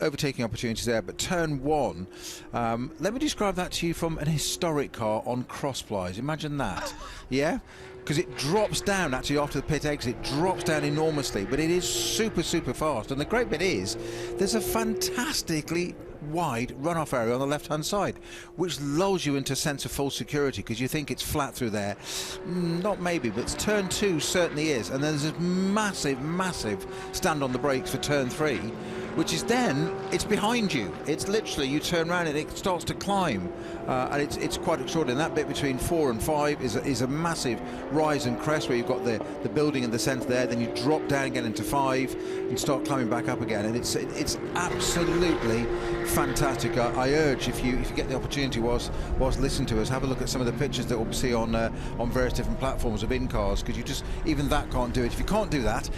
overtaking opportunities there. But turn one, let me describe that to you from an historic car on cross plies. Imagine that, yeah. Because it drops down, actually, after the pit exit, it drops down enormously, but it is super, super fast. And the great bit is, there's a fantastically wide runoff area on the left-hand side, which lulls you into a sense of full security, because you think it's flat through there. Not maybe, but turn two certainly is. And then there's this massive, massive stand on the brakes for turn three, which is then, it's behind you. It's literally, you turn around and it starts to climb. And it's quite extraordinary. That bit between 4 and 5 is a massive rise and crest, where you've got the building in the centre there, then you drop down again into 5 and start climbing back up again. And it's absolutely fantastic. I urge, if you get the opportunity, whilst listen to us, have a look at some of the pictures that we'll see on various different platforms of in-cars, because you just, even that can't do it. If you can't do that,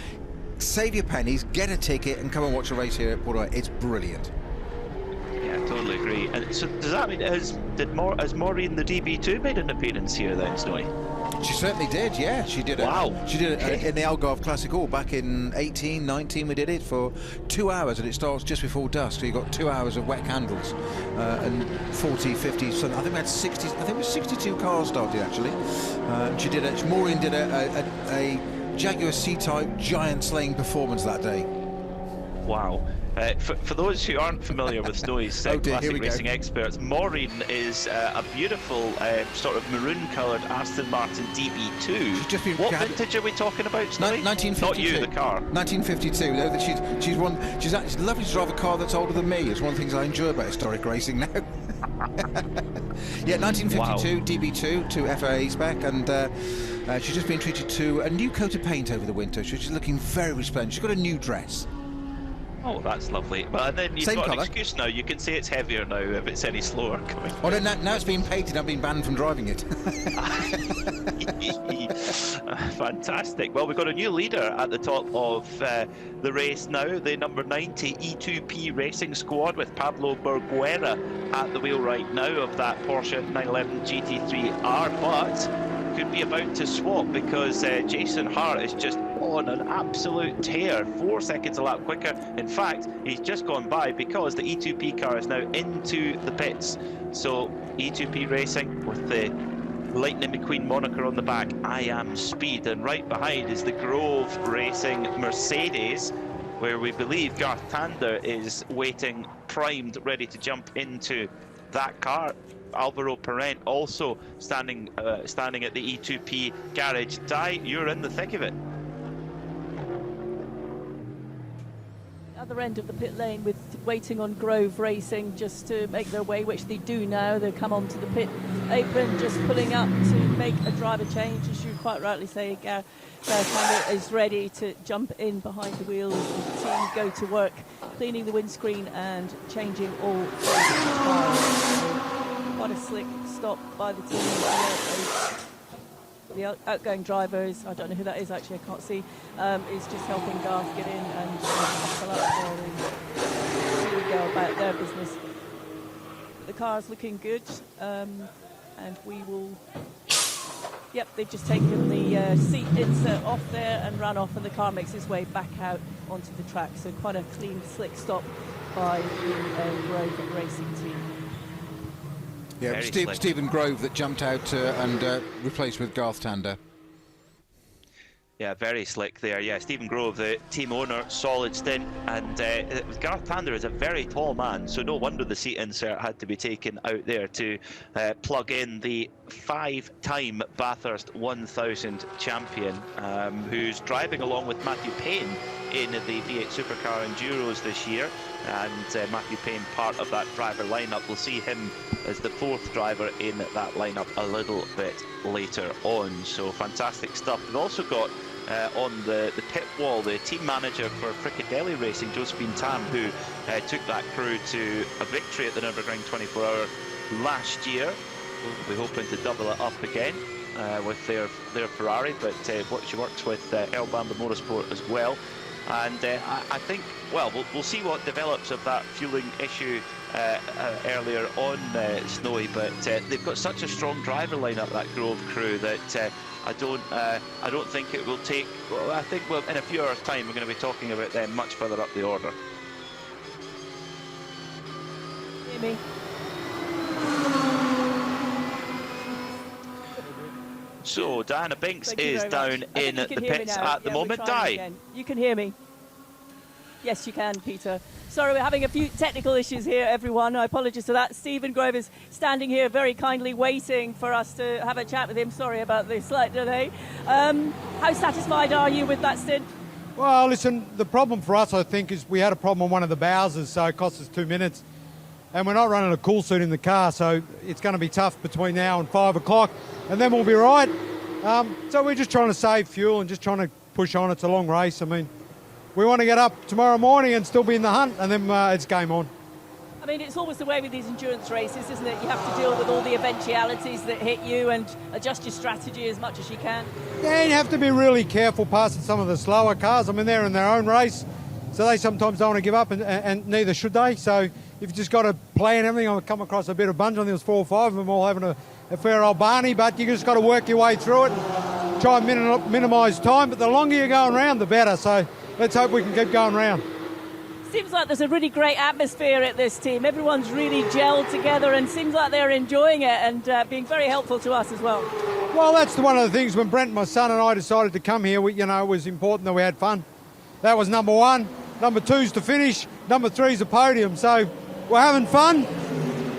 save your pennies, get a ticket and come and watch a race here at Portimao. It's brilliant.
Yeah, totally agree. And so does that mean, has Maureen the DB2 made an appearance here then, Snowy?
She certainly did, yeah. She did it.
Wow.
She did it in the Algarve Classic All back in 18, 19. We did it for 2 hours, and it starts just before dusk. So you got 2 hours of wet candles and 40, 50. So I think we had 60. I think it was 62 cars started actually. She did it. Maureen did a Jaguar C-Type giant slaying performance that day.
Wow. For those who aren't familiar with Snowy's classic racing experts, Maureen is a beautiful sort of maroon-coloured Aston Martin DB2. What vintage are we talking about, Snowy?
1952.
Not you, the car.
1952. No, she's actually lovely to drive a car that's older than me. It's one of the things I enjoy about historic racing now. Yeah, 1952 wow. DB2 to FIA spec, and she's just been treated to a new coat of paint over the winter. She's looking very resplendent. She's got a new dress.
Oh, that's lovely. But then you've got an excuse now. You can say it's heavier now if it's any slower coming.
Oh, now it's been painted. I've been banned from driving it.
Fantastic. Well, we've got a new leader at the top of the race now. The number 90 E2P Racing Squad with Pablo Berguera at the wheel right now of that Porsche 911 GT3R. But could be about to swap, because Jason Hart is just on an absolute tear, 4 seconds a lap quicker. In fact, he's just gone by, because the E2P car is now into the pits. So E2P Racing with the Lightning McQueen moniker on the back, I am speed, and right behind is the Grove Racing Mercedes, where we believe Garth Tander is waiting, primed, ready to jump into that car. Alvaro Parent also standing at the E2P garage. Di, you're in the thick of it.
Other end of the pit lane, with waiting on Grove Racing just to make their way, which they do now. They come onto the pit apron, just pulling up to make a driver change. As you quite rightly say, Gareth Tander is ready to jump in behind the wheels. The team go to work, cleaning the windscreen and changing all tires. Quite a slick stop by the team. The outgoing drivers, I don't know who that is actually, I can't see, is just helping Garth get in and pull up there and go about their business. The car's looking good, and we will... Yep, they've just taken the seat insert off there and run off, and the car makes its way back out onto the track. So quite a clean, slick stop by the Grove Racing team.
Yeah, Stephen Grove that jumped out and replaced with Garth Tander.
Yeah, very slick there. Yeah, Stephen Grove, the team owner, solid stint. And Garth Tander is a very tall man, so no wonder the seat insert had to be taken out there to plug in the 5-time Bathurst 1000 champion, who's driving along with Matthew Payne in the V8 Supercar Enduros this year. And Matthew Payne, part of that driver lineup. We'll see him as the 4th driver in that lineup a little bit later on. So fantastic stuff. We've also got on the pit wall the team manager for Fricadelli Racing, Josephine Tam, who took that crew to a victory at the Nürburgring 24-hour last year. We're hoping to double it up again with their Ferrari, but she works with Herberth Motorsport as well. And I think, well, we'll see what develops of that fueling issue earlier on, Snowy. But they've got such a strong driver lineup, that Grove crew, that I don't think it will take. Well, I think in a few hours' time we're going to be talking about them much further up the order.
Hear me?
So Diana Binks is down in the pits at the moment.
You can hear me. Yes, you can, Peter. Sorry, we're having a few technical issues here, everyone. I apologise for that. Stephen Grove is standing here very kindly waiting for us to have a chat with him. Sorry about the slight delay. How satisfied are you with that stint?
Well, listen, the problem for us, I think, is we had a problem on one of the Bowsers, so it cost us 2 minutes. And we're not running a cool suit in the car, so it's going to be tough between now and 5 o'clock, and then we'll be right. So we're just trying to save fuel and just trying to push on. It's a long race. I mean, we want to get up tomorrow morning and still be in the hunt, and then it's game on.
I mean, it's always the way with these endurance races, isn't it? You have to deal with all the eventualities that hit you and adjust your strategy as much as you can.
Yeah, you have to be really careful passing some of the slower cars. I mean, they're in their own race, so they sometimes don't want to give up, and neither should they. So you've just got to plan everything. I've come across a bit of bunch. I think there was 4 or 5 of them all having a fair old barney, but you just got to work your way through it and try and minimise time. But the longer you're going round, the better. So let's hope we can keep going round.
Seems like there's a really great atmosphere at this team. Everyone's really gelled together and seems like they're enjoying it and being very helpful to us as well.
Well, that's one of the things when Brent, my son, and I decided to come here, it was important that we had fun. That was number 1. Number 2's to finish. Number 3's a podium. So we're having fun.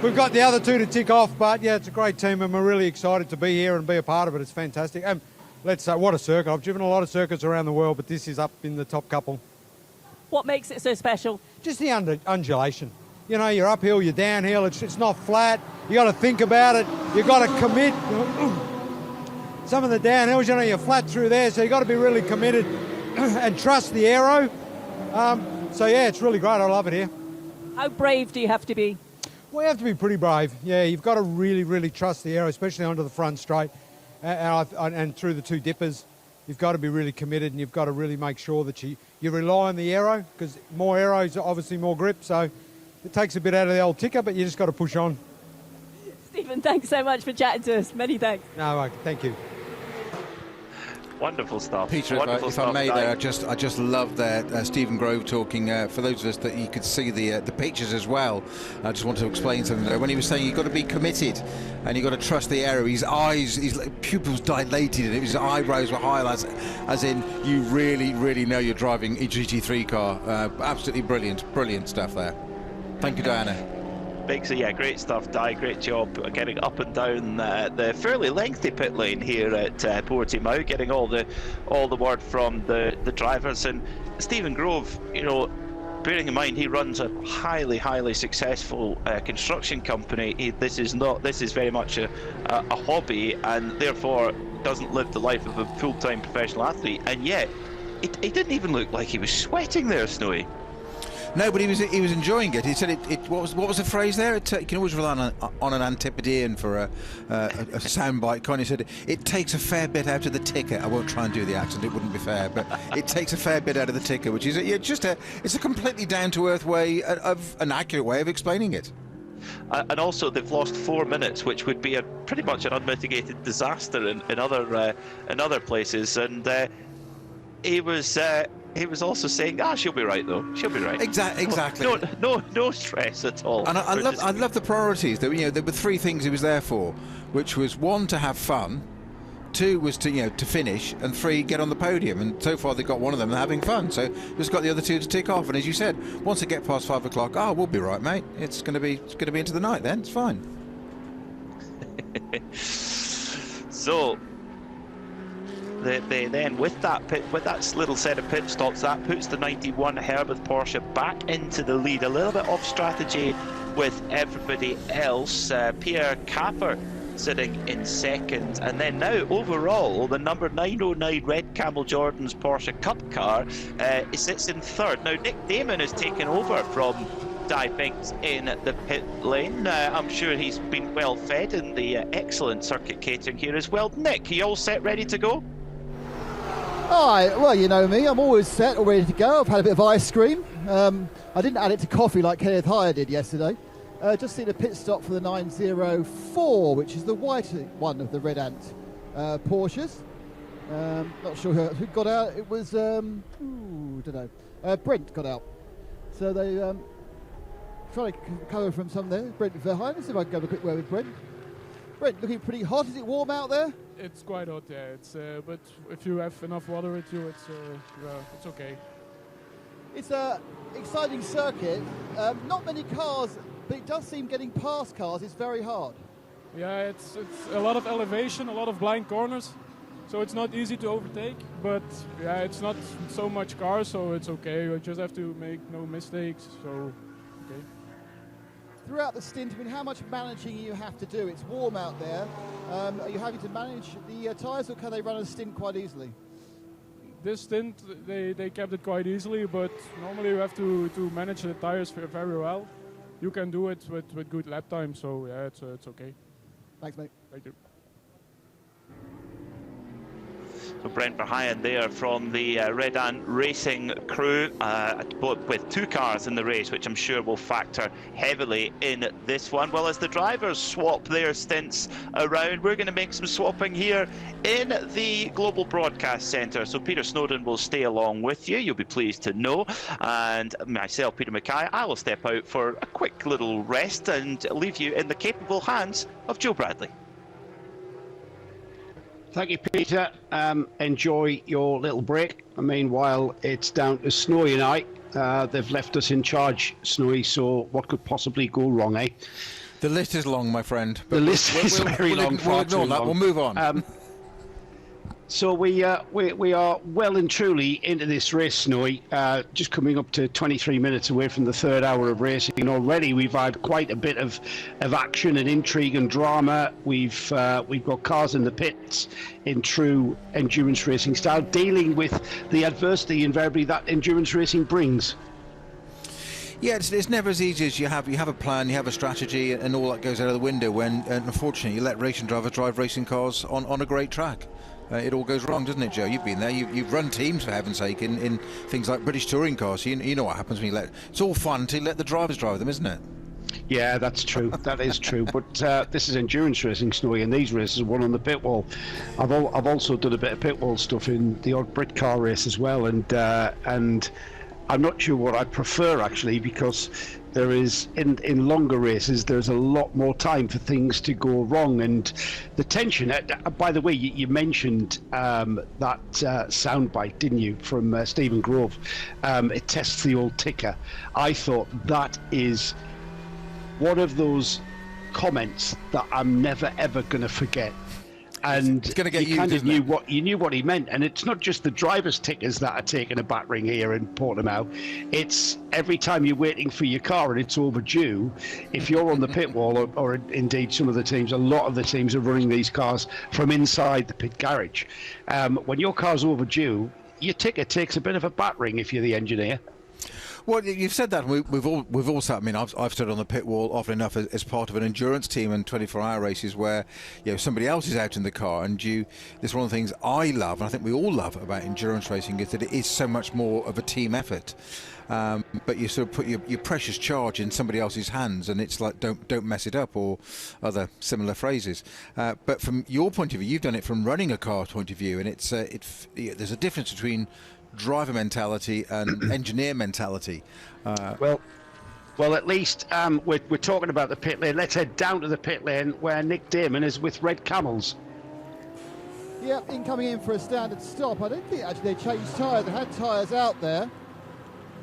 We've got the other 2 to tick off, but yeah, it's a great team and we're really excited to be here and be a part of it. It's fantastic. And let's say, what a circuit. I've driven a lot of circuits around the world, but this is up in the top couple.
What makes it so special?
Just the undulation. You know, you're uphill, you're downhill, it's not flat. You got to think about it. You got to commit. Some of the downhills, you're flat through there, so you got to be really committed and trust the aero. So yeah, it's really great. I love it here.
How brave do you have to be?
Well, you have to be pretty brave. Yeah, you've got to really, really trust the aero, especially onto the front straight and through the 2 dippers. You've got to be really committed and you've got to really make sure that you rely on the aero, because more aero is obviously more grip, so it takes a bit out of the old ticker, but you just got to push on.
Stephen, thanks so much for chatting to us. Many thanks.
No, thank you.
Wonderful stuff.
Peter, if I may there, I just love that Stephen Grove talking, for those of us that you could see the pictures as well. I just want to explain something there. When he was saying you've got to be committed and you've got to trust the aero, his eyes, his pupils dilated and his eyebrows were high, as in you really, really know you're driving a GT3 car. Absolutely brilliant stuff there. Thank you, Diana.
Big, so yeah, great stuff, Di. Great job getting up and down the fairly lengthy pit lane here at Portimao, getting all the word from the drivers. And Stephen Grove, bearing in mind he runs a highly successful construction company. This is very much a hobby, and therefore doesn't live the life of a full-time professional athlete. And yet, it didn't even look like he was sweating there, Snowy.
No, but he was enjoying it. He said what was the phrase there? You can always rely on an Antipodean for a soundbite. Connie said it takes a fair bit out of the ticker. I won't try and do the accent; it wouldn't be fair. But it takes a fair bit out of the ticker, which is it's a completely down-to-earth way of an accurate way of explaining it.
And also, they've lost 4 minutes, which would be pretty much an unmitigated disaster in other places. And he was also saying, she'll be right though. She'll be right.
Exactly.
No stress at all.
And I love the priorities. There were 3 things he was there for, which was 1, to have fun, 2 was to finish, and 3, get on the podium. And so far they got one of them, they're having fun. So just got the other 2 to tick off. And as you said, once they get past 5 o'clock, we'll be right, mate. It's going to be into the night then. It's fine.
So. They then, with that little set of pit stops, that puts the 91 Herberth Porsche back into the lead. A little bit off strategy with everybody else. Pierre Capper sitting in second, and then now overall the number 909 Red Camel Jordan's Porsche Cup car sits in third. Now Nick Damon has taken over from Di Binks in the pit lane. I'm sure he's been well fed in the excellent circuit catering here as well. Nick, are you all set, ready to go?
All right, well, you know me, I'm always set, all ready to go. I've had a bit of ice cream. I didn't add it to coffee like Kenneth Hire did yesterday. Just seen a pit stop for the 904, which is the white one of the Red Ant Porsches. Not sure who got out. It was, don't know. Brent got out. So they trying to recover from some there. Brent behind. Let's see if I can have a quick word with Brent. Brent, looking pretty hot. Is it warm out there?
It's quite hot, yeah. It's but if you have enough water with you, it's okay.
It's a exciting circuit. Not many cars, but it does seem getting past cars is very hard.
Yeah, it's a lot of elevation, a lot of blind corners, so it's not easy to overtake. But yeah, it's not so much cars, so it's okay. You just have to make no mistakes. So okay.
Throughout the stint, I mean, how much managing you have to do? It's warm out there. Are you having to manage the tyres, or can they run a stint quite easily?
This stint, they kept it quite easily, but normally you have to manage the tyres very well. You can do it with good lap time, so yeah, it's okay.
Thanks, mate.
Thank you.
So Brent Verheyen there from the Red Ant Racing crew, with two cars in the race, which I'm sure will factor heavily in this one. Well, as the drivers swap their stints around, we're going to make some swapping here in the Global Broadcast Centre. So Peter Snowden will stay along with you, you'll be pleased to know. And myself, Peter Mackay, I will step out for a quick little rest and leave you in the capable hands of Joe Bradley.
Thank you, Peter. Enjoy your little break. I mean, while it's down to Snowy and I, they've left us in charge, Snowy, so what could possibly go wrong, eh?
The list is long, my friend.
The list is very long.
We'll ignore that. We'll move on.
So we are well and truly into this race, Snowy. Just coming up to 23 minutes away from the third hour of racing, and already we've had quite a bit of action and intrigue and drama. We've got cars in the pits in true endurance racing style, dealing with the adversity invariably that endurance racing brings.
Yeah, it's never as easy as you have a plan, you have a strategy, and all that goes out of the window when, unfortunately, you let racing drivers drive racing cars on a great track. It all goes wrong, doesn't it, Joe? You've been there. You've run teams, for heaven's sake, in things like British touring cars. You know what happens when you let... It's all fun until you let the drivers drive them, isn't it?
Yeah, that's true. That is true. But this is endurance racing, Snowy, and these races are won on the pit wall. I've also done a bit of pit wall stuff in the odd Brit car race as well, and I'm not sure what I prefer, actually, because there is, in longer races, there's a lot more time for things to go wrong, and the tension. By the way, you mentioned that soundbite, didn't you, from Stephen Grove? It tests the old ticker. I thought that is one of those comments that I'm never ever going to forget. And
it's going to get
you kind of knew what he meant, and it's not just the driver's tickers that are taking a battering here in Portimao. It's every time you're waiting for your car and it's overdue. If you're on the pit wall, or indeed some of the teams, a lot of the teams are running these cars from inside the pit garage. When your car's overdue, your ticker takes a bit of a battering if you're the engineer.
Well, you've said that. We've all sat. I mean, I've stood on the pit wall often enough as part of an endurance team in 24-hour races where somebody else is out in the car, and this is one of the things I love, and I think we all love about endurance racing, is that it is so much more of a team effort. But you sort of put your precious charge in somebody else's hands, and it's like don't mess it up, or other similar phrases. But from your point of view, you've done it from running a car point of view, and there's a difference between driver mentality and engineer mentality.
Well, at least we're talking about the pit lane. Let's head down to the pit lane where Nick Damon is with Red Camels.
Yep, coming in for a standard stop. I don't think actually they changed tyres. They had tyres out there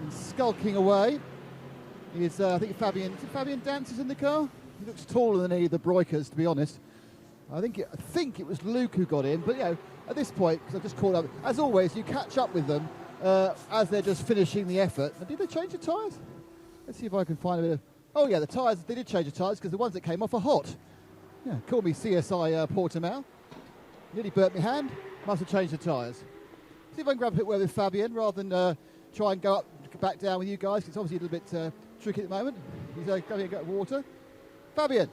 and skulking away. Is I think Fabian Dancer's in the car. He looks taller than any of the Broikers, to be honest. I think it was Luke who got in, but at this point, because I've just caught up, as always, you catch up with them as they're just finishing the effort. Now, did they change the tyres? Let's see if I can find a bit of... Oh, yeah, the tyres, they did change the tyres because the ones that came off are hot. Yeah, call me CSI Portimao. Nearly burnt my hand. Must have changed the tyres. See if I can grab a bit with Fabian rather than try and go back down with you guys. It's obviously a little bit tricky at the moment. He's going to get water. Fabian,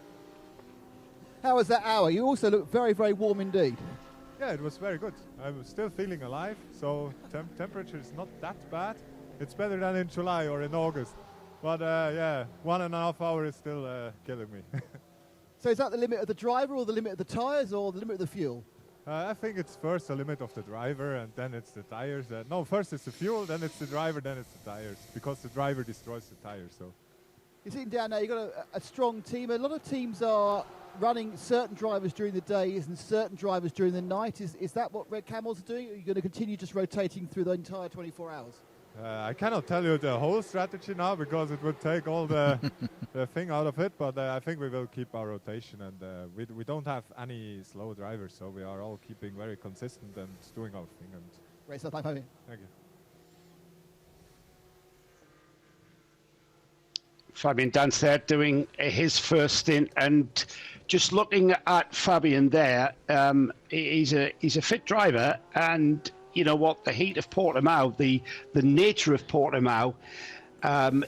how was that hour? You also look very, very warm indeed.
Yeah, it was very good. I'm still feeling alive, so temperature is not that bad. It's better than in July or in August. But yeah, 1.5 hours is still killing me.
So is that the limit of the driver or the limit of the tyres or the limit of the fuel?
I think it's first the limit of the driver and then it's the tires. No, first it's the fuel, then it's the driver, then it's the tires. Because the driver destroys the tires. So.
You're sitting down now, you've got a strong team. A lot of teams are running certain drivers during the days and certain drivers during the night. Is that what Red Camels are doing? Or are you going to continue just rotating through the entire 24 hours?
I cannot tell you the whole strategy now because it would take all the thing out of it, but I think we will keep our rotation, and we don't have any slow drivers, so we are all keeping very consistent and doing our thing. And
Great stuff, thank you.
Thank you.
Fabian Dance there doing his first stint, and just looking at Fabian there, he's a fit driver, and you know what, the heat of Portimao, the nature of Portimao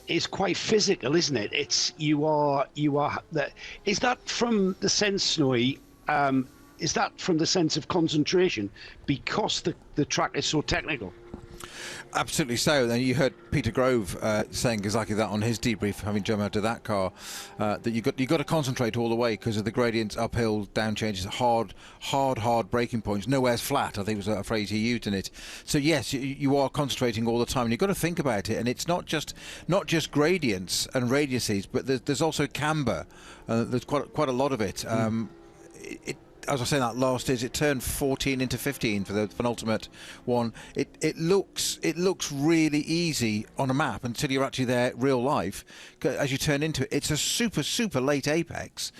is quite physical, isn't it? It's is that from the sense, Snowy? Is that from the sense of concentration because the track is so technical?
Absolutely so. And you heard Peter Grove saying exactly that on his debrief, having jumped out of that car, that you got to concentrate all the way because of the gradients, uphill, down changes, hard braking points. Nowhere's flat, I think was a phrase he used in it. So yes, you are concentrating all the time, and you've got to think about it. And it's not just gradients and radiuses, but there's also camber. There's quite a lot of it. As I was saying that last it turned 14 into 15 for the penultimate one. It looks really easy on a map until you're actually there real life. As you turn into it, it's a super late apex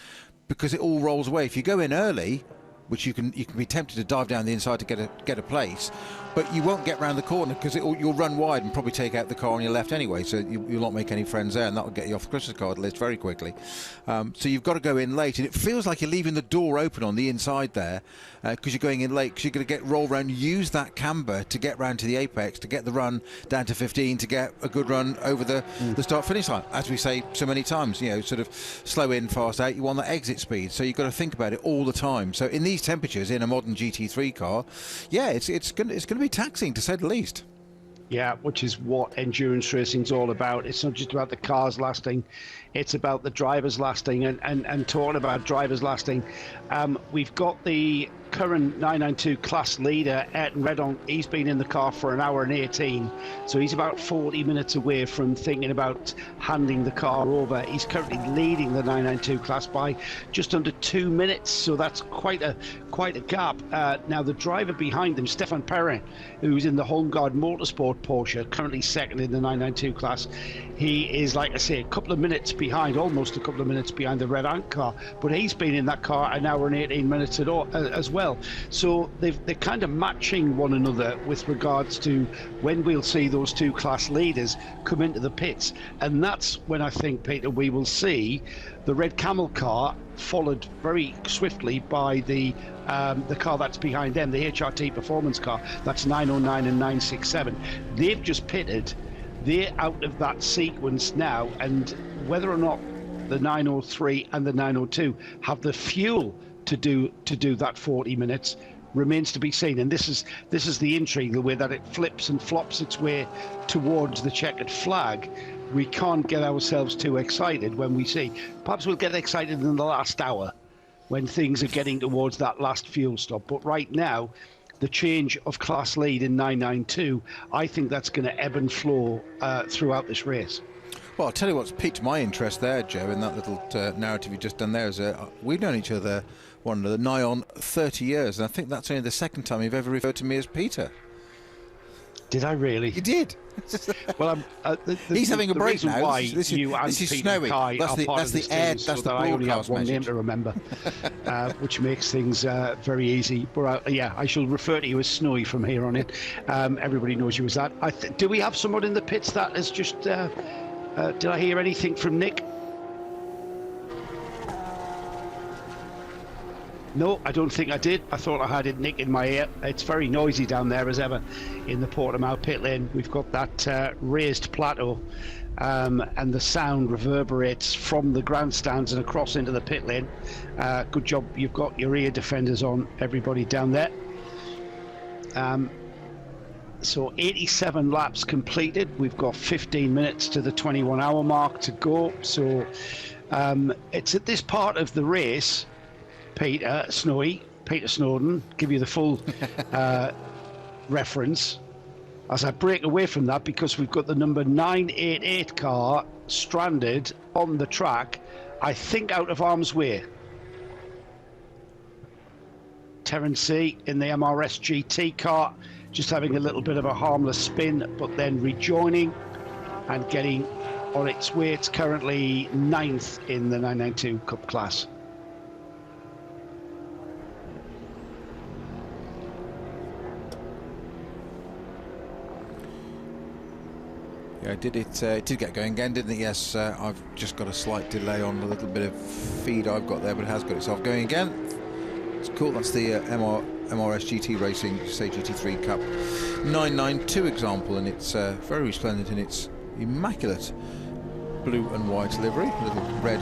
because it all rolls away. If you go in early, which you can be tempted to dive down the inside to get a place, but you won't get round the corner because you'll run wide and probably take out the car on your left anyway, so you'll not make any friends there, and that'll get you off the Christmas card list very quickly. So you've got to go in late, and it feels like you're leaving the door open on the inside there because you're going in late, because you're going to get roll round, use that camber to get round to the apex, to get the run down to 15, to get a good run over the start-finish line. As we say so many times, sort of slow in, fast out, you want that exit speed, so you've got to think about it all the time. So in these temperatures, in a modern GT3 car, yeah, it's going to be taxing, to say the least.
Yeah, which is what endurance racing's all about. It's not just about the cars lasting, it's about the drivers lasting. And talking about drivers lasting, we've got the current 992 class leader, Ayrton Redon. He's been in the car for 1 hour and 18, so he's about 40 minutes away from thinking about handing the car over. He's currently leading the 992 class by just under 2 minutes, so that's quite a gap. Now the driver behind him, Stefan Perrin, who's in the Herberth Motorsport Porsche, currently second in the 992 class. He is, like I say, almost a couple of minutes behind the Red Ant car, but he's been in that car 1 hour and 18 minutes as well. So they're kind of matching one another with regards to when we'll see those two class leaders come into the pits, and that's when I think, Peter, we will see the Red Camel car followed very swiftly by the car that's behind them, the HRT performance car. That's 909 and 967. They've just pitted. They're out of that sequence now, and whether or not the 903 and the 902 have the fuel to do that 40 minutes remains to be seen. And this is the intrigue, the way that it flips and flops its way towards the checkered flag. We can't get ourselves too excited when we see. Perhaps we'll get excited in the last hour when things are getting towards that last fuel stop. But right now, the change of class lead in 992, I think that's going to ebb and flow throughout this race.
Well, I'll tell you what's piqued my interest there, Joe, in that little narrative you've just done there, is we've known each other nigh on 30 years, and I think that's only the second time you've ever referred to me as Peter.
Did I really?
You did.
Well,
he's having a break now.
Why
this
is
Snowy. That's the
I only have one
message.
name to remember, which makes things very easy. But yeah, I shall refer to you as Snowy from here on in. Everybody knows you as that. Do we have someone in the pits that has just... did I hear anything from Nick? No, I don't think I did. I thought I had Nick in my ear. It's very noisy down there as ever in the Portimao pit lane. We've got that raised plateau, and the sound reverberates from the grandstands and across into the pit lane. Good job, you've got your ear defenders on, everybody down there. So 87 laps completed. We've got 15 minutes to the 21-hour mark to go. So it's at this part of the race, Peter Snowden, give you the full reference, as I break away from that, because we've got the number 988 car stranded on the track, I think out of harm's way. Terence C in the MRS GT car, just having a little bit of a harmless spin, but then rejoining and getting on its way. It's currently 9th in the 992 Cup class.
Yeah, it did get going again, didn't it? Yes, I've just got a slight delay on a little bit of feed I've got there, but it has got itself going again. It's cool. That's the MRS GT Racing, say GT3 Cup 992 example, and it's very resplendent in its immaculate blue and white livery, little red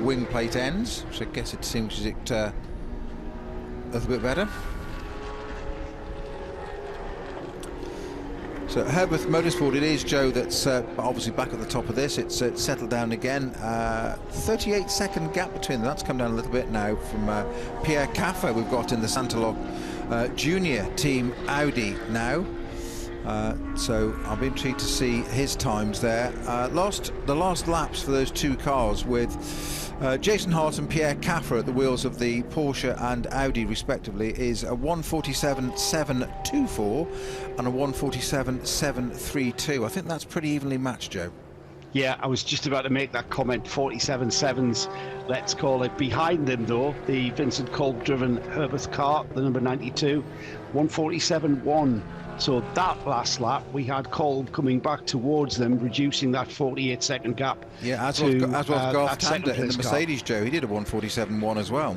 wing plate ends, which I guess it distinguishes it a little bit better. So Herberth Motorsport, it is, Joe, that's obviously back at the top of this. It's settled down again. 38-second gap between them. That's come down a little bit now from Pierre Caffa we've got in the Santalog Junior Team Audi now. So I'll be intrigued to see his times there. The last laps for those two cars with Jason Hart and Pierre Caffa at the wheels of the Porsche and Audi respectively is a 1:47.724 and a 1:47.732. I think that's pretty evenly matched, Joe.
Yeah, I was just about to make that comment. 47.7s, let's call it. Behind them, though, the Vincent Kolb-driven Herberth car, the number 92, 1:47.1. So that last lap, we had Kolb coming back towards them, reducing that 48-second gap.
Yeah, as was Garth Tander in the Mercedes, Joe. He did a 1:47.1 as well.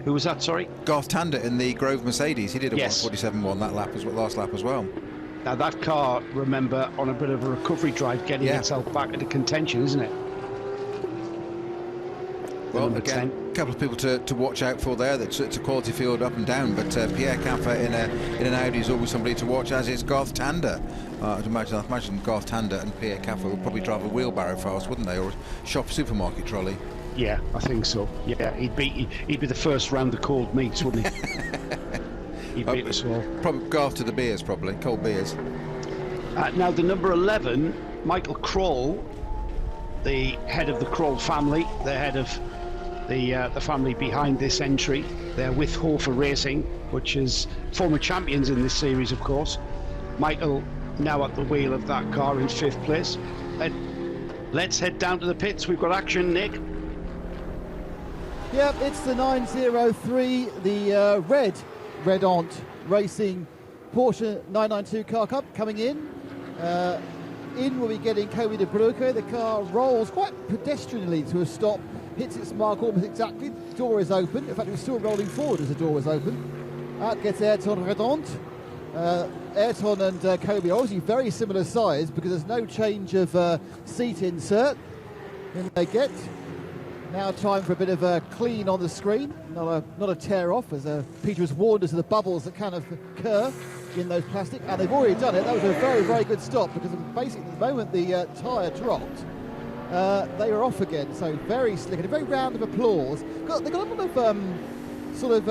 Who was that, sorry?
Garth Tander in the Grove Mercedes. He did a 1:47.1 that lap, last lap as well.
Now that car, remember, on a bit of a recovery drive, getting itself back into contention, isn't it?
Well, again, a couple of people to watch out for there. It's a quality field up and down, but Pierre Caffa in an Audi is always somebody to watch, as is Garth Tander. I'd imagine Garth Tander and Pierre Caffa would probably drive a wheelbarrow fast, wouldn't they, or a shop supermarket trolley?
Yeah, I think so. Yeah, he'd be the first round the cold meats, wouldn't he? He'd beat us all.
Probably Garth to the beers, probably cold beers.
Now the number 11, Michael Kroll, the head of the Kroll family, the head of the family behind this entry. They're with Hofer Racing, which is former champions in this series, of course. Michael now at the wheel of that car in 5th place. Let's head down to the pits. We've got action, Nick.
Yep, it's the 903, the Redant Racing Porsche 992 Car Cup coming in. In will be getting Kobe de Broeke. The car rolls quite pedestrianly to a stop, hits its mark almost exactly. The door is open. In fact, it was still rolling forward as the door was open. Out gets Ayrton Redant. Ayrton and Kobe are obviously very similar size because there's no change of seat insert. In they get. Now time for a bit of a clean on the screen, not a tear off, as Peter has warned us of the bubbles that kind of occur in those plastic, and they've already done it. That was a very, very good stop, because basically the moment the tyre dropped, they were off again. So very slick, and a very round of applause. They've got a lot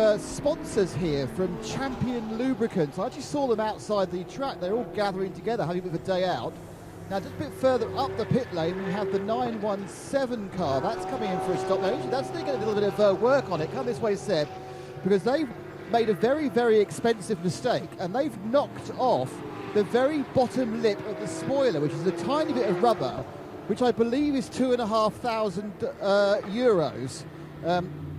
of sponsors here from Champion Lubricants. I actually saw them outside the track. They're all gathering together, having a bit of a day out. Now, just a bit further up the pit lane, we have the 917 car. That's coming in for a stop. Now, that's going to get a little bit of work on it. Come this way, Seb, because they've made a very, very expensive mistake, and they've knocked off the very bottom lip of the spoiler, which is a tiny bit of rubber, which I believe is €2,500.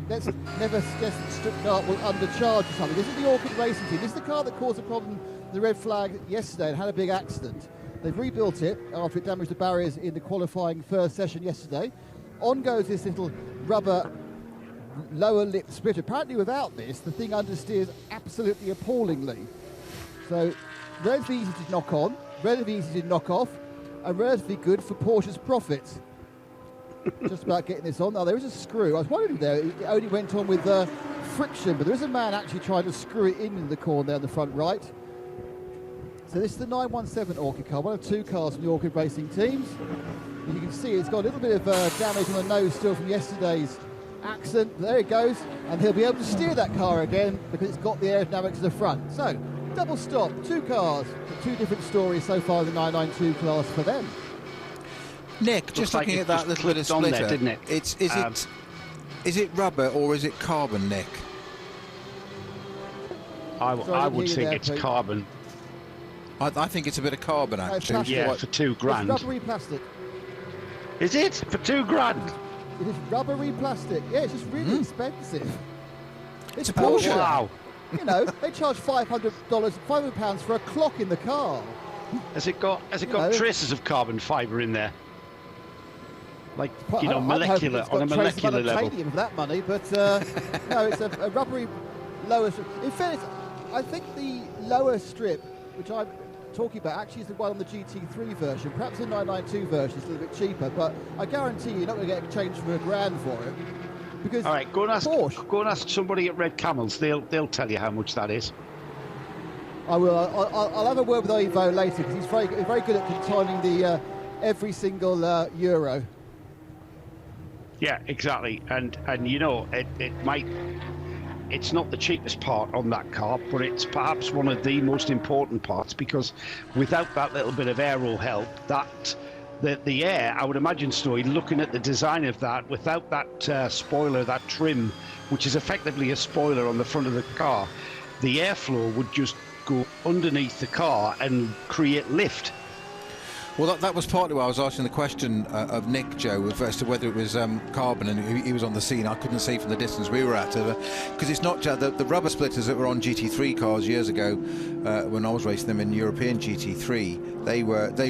Let's never suggest that Stuttgart will undercharge or something. This is the Orchid Racing Team. This is the car that caused a problem, the red flag, yesterday and had a big accident. They've rebuilt it after it damaged the barriers in the qualifying first session yesterday. On goes this little rubber lower lip split. Apparently without this, the thing understeers absolutely appallingly. So relatively easy to knock on, relatively easy to knock off, and relatively good for Porsche's profits. Just about getting this on. Now there is a screw. I was wondering there, it only went on with friction, but there is a man actually trying to screw it in the corner there in the front right. So this is the 917 Orchid car, one of two cars from the Orchid Racing teams. As you can see, it's got a little bit of damage on the nose still from yesterday's accident. There it goes, and he'll be able to steer that car again because it's got the aerodynamics at the front. So, double stop, two cars, two different stories so far in the 992 class for them.
Nick, just looking at that little bit of splitter,
there, didn't it?
Is it rubber or is it carbon, Nick?
I would think it's carbon.
I think it's a bit of carbon, actually.
Yeah, for £2,000.
It's rubbery plastic.
Is it? For £2,000?
It is rubbery plastic. Yeah, it's just really expensive. It's
a Porsche.
Wow.
You know, they charge £500 for a clock in the car.
Has it got traces of carbon fibre in there? Like, you know, molecular, on a molecular level.
Titanium for that money, but no, it's a rubbery lower strip. In fairness, I think the lower strip, which I'm talking about, actually is the one on the GT3 version. Perhaps the 992 version is a little bit cheaper, but I guarantee you're not going to get exchange for £1,000 for it. Because
all right, go and ask somebody at Red Camels. They'll tell you how much that is.
I will. I'll have a word with Ivo later because he's very good at timing the every single euro.
Yeah, exactly. And you know, it's not the cheapest part on that car, but it's perhaps one of the most important parts, because without that little bit of aero help, the air, I would imagine, Story, looking at the design of that, without that spoiler, that trim, which is effectively a spoiler on the front of the car, the airflow would just go underneath the car and create lift.
Well, that was partly why I was asking the question of Nick, Joe, as to whether it was carbon, and he was on the scene. I couldn't see from the distance we were at, because it's not just the rubber splitters that were on GT3 cars years ago when I was racing them in European GT3. They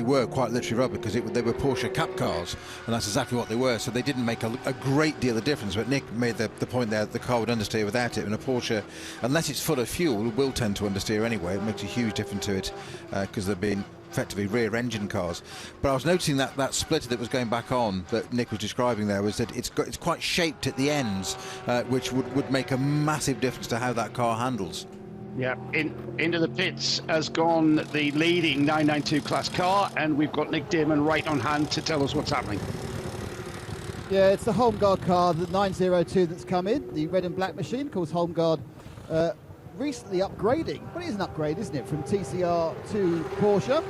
were quite literally rubber because they were Porsche Cup cars, and that's exactly what they were. So they didn't make a great deal of difference. But Nick made the point there that the car would understeer without it, and a Porsche, unless it's full of fuel, will tend to understeer anyway. It makes a huge difference to it because they're being effectively rear engine cars. But I was noticing that splitter that was going back on that Nick was describing there was that it's quite shaped at the ends, which would make a massive difference to how that car handles.
Yeah, into the pits has gone the leading 992 class car, and we've got Nick Damon right on hand to tell us what's happening.
Yeah, it's the Holmgard car, the 902 that's come in, the red and black machine. Of course, Holmgard recently upgrading. Well, it is an upgrade, isn't it, from TCR to Porsche.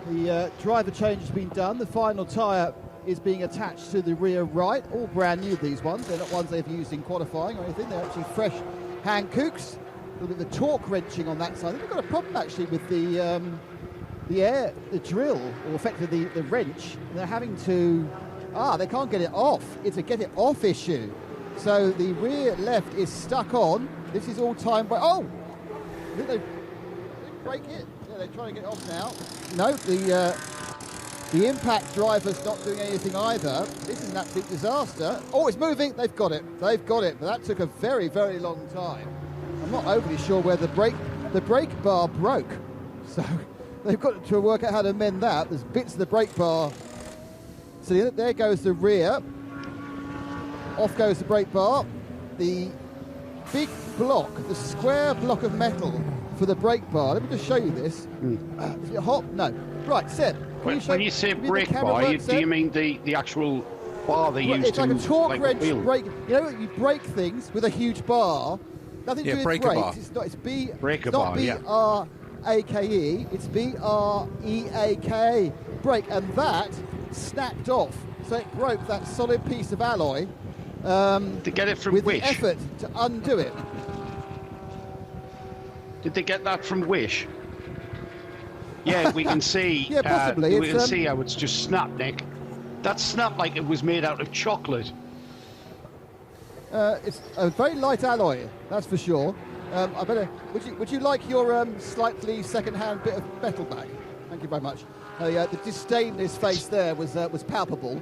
The driver change has been done. The final tyre is being attached to the rear right. All brand new, these ones. They're not ones they've used in qualifying or anything. They're actually fresh Hankooks. A little bit of the torque wrenching on that side. They've got a problem actually with the drill, or effectively the wrench. They're having to, they can't get it off. It's a get it off issue. So the rear left is stuck on. This is all time by, I think they break it. Yeah, they're trying to get it off now. No, the impact driver's not doing anything either. This is an absolute disaster. Oh, it's moving. They've got it. But that took a very, very long time. I'm not overly sure where the brake bar broke. So they've got to work out how to mend that. There's bits of the brake bar. So there goes the rear. Off goes the brake bar. The big block, the square block of metal for the brake bar. Let me just show you this. Is it hot? No. Right, Seb.
When you say brake bar, do you mean the actual bar they use?
It's like a torque wrench brake. You know, you brake things with a huge bar. Nothing to do with brakes. It's not. It's B-R-A-K-E. It's B-R-E-A-K. Brake, and that snapped off. So it broke that solid piece of alloy.
To get it from
with
Wish?
The effort to undo it.
Did they get that from Wish? Yeah, we can see.
Yeah, possibly.
We can see how it's just snapped, Nick. That snapped like it was made out of chocolate.
It's a very light alloy, that's for sure. I better. Would you like your slightly second-hand bit of metal back? Thank you very much. The disdain in his face there was palpable.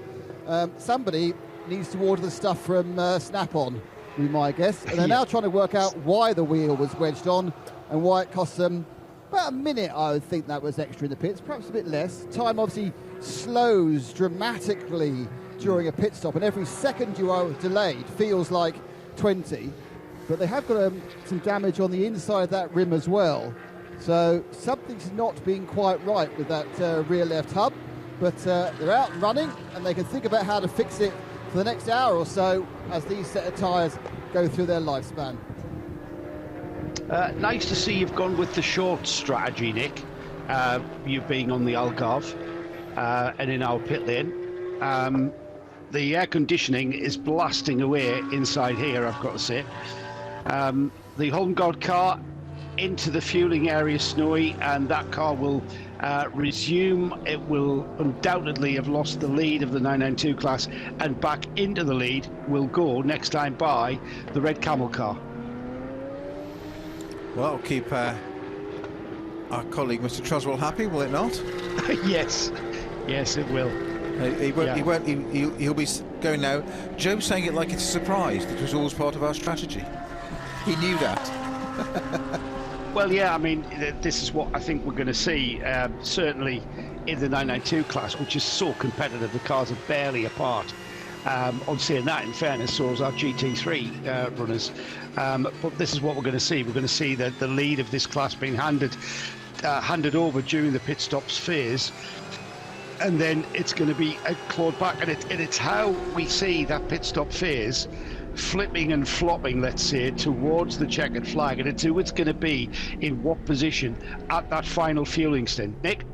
Somebody needs to order the stuff from Snap-on, would be my guess. And they're now trying to work out why the wheel was wedged on and why it cost them about a minute. I would think that was extra in the pits, perhaps a bit less. Time obviously slows dramatically during a pit stop, and every second you are delayed feels like 20. but they have got some damage on the inside of that rim as well. So something's not being quite right with that rear left hub, but they're out and running, and they can think about how to fix it for the next hour or so as these set of tyres go through their lifespan.
Nice to see you've gone with the short strategy, Nick. You being on the Algarve and in our pit lane. The air conditioning is blasting away inside here, I've got to say. The home guard car into the fueling area, Snowy, and that car will resume. It will undoubtedly have lost the lead of the 992 class, and back into the lead will go next time by the red camel car.
Well, that'll keep our colleague Mr. Truswell happy, will it not?
Yes, it will.
He won't. He'll be going now. Joe's saying it like it's a surprise. It was always part of our strategy. He knew that.
Well, yeah, I mean, this is what I think we're going to see, certainly in the 992 class, which is so competitive. The cars are barely apart. On saying that, in fairness, so is our GT3 runners. But this is what we're going to see. We're going to see the lead of this class being handed over during the pit stops phase. And then it's going to be clawed back. And it's how we see that pit stop phase flipping and flopping, let's say, towards the checkered flag, and it's who it's going to be in what position at that final fueling stint. Nick?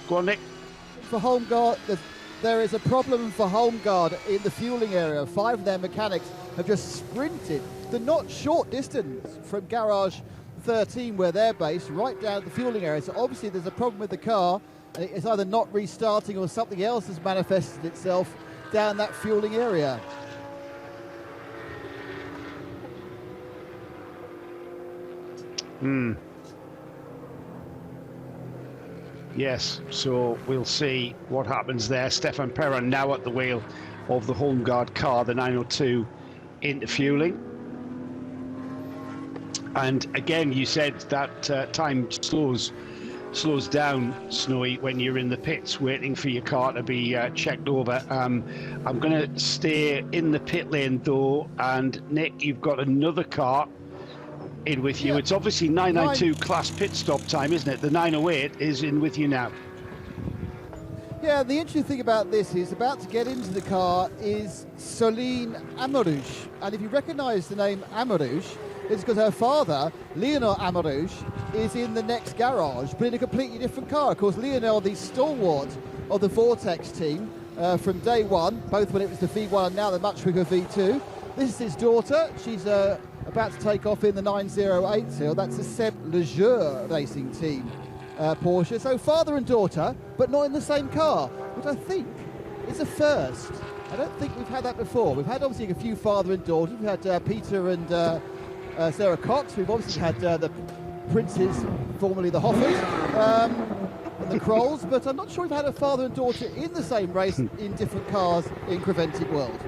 Go on, Nick.
For home guard, there is a problem for home guard in the fueling area. 5 of their mechanics have just sprinted the not short distance from garage 13, where they're based, right down to the fueling area. So obviously there's a problem with the car. It's either not restarting or something else has manifested itself down that fueling area.
Yes, so we'll see what happens there. Stefan Perron now at the wheel of the home guard car, the 902, into fueling. And again, you said that time slows down, Snowy, when you're in the pits waiting for your car to be checked over. I'm going to stay in the pit lane though, and Nick, you've got another car in with you. Yeah. It's obviously 992 class pit stop time, isn't it? The 908 is in with you now.
Yeah, the interesting thing about this is about to get into the car is Soline Amorouche. And if you recognise the name Amorouche, it's because her father, Lionel Amorouche, is in the next garage, but in a completely different car. Of course, Lionel, the stalwart of the Vortex team from day one, both when it was the V1 and now the much quicker V2. This is his daughter. She's about to take off in the 908. That's the Seb Leger racing team Porsche. So father and daughter, but not in the same car, which I think is a first. I don't think we've had that before. We've had obviously a few father and daughter. We've had Peter and Sarah Cox. We've obviously had the Princes, formerly the Hoffers, and the Krolls, but I'm not sure we've had a father and daughter in the same race in different cars in Creventic World.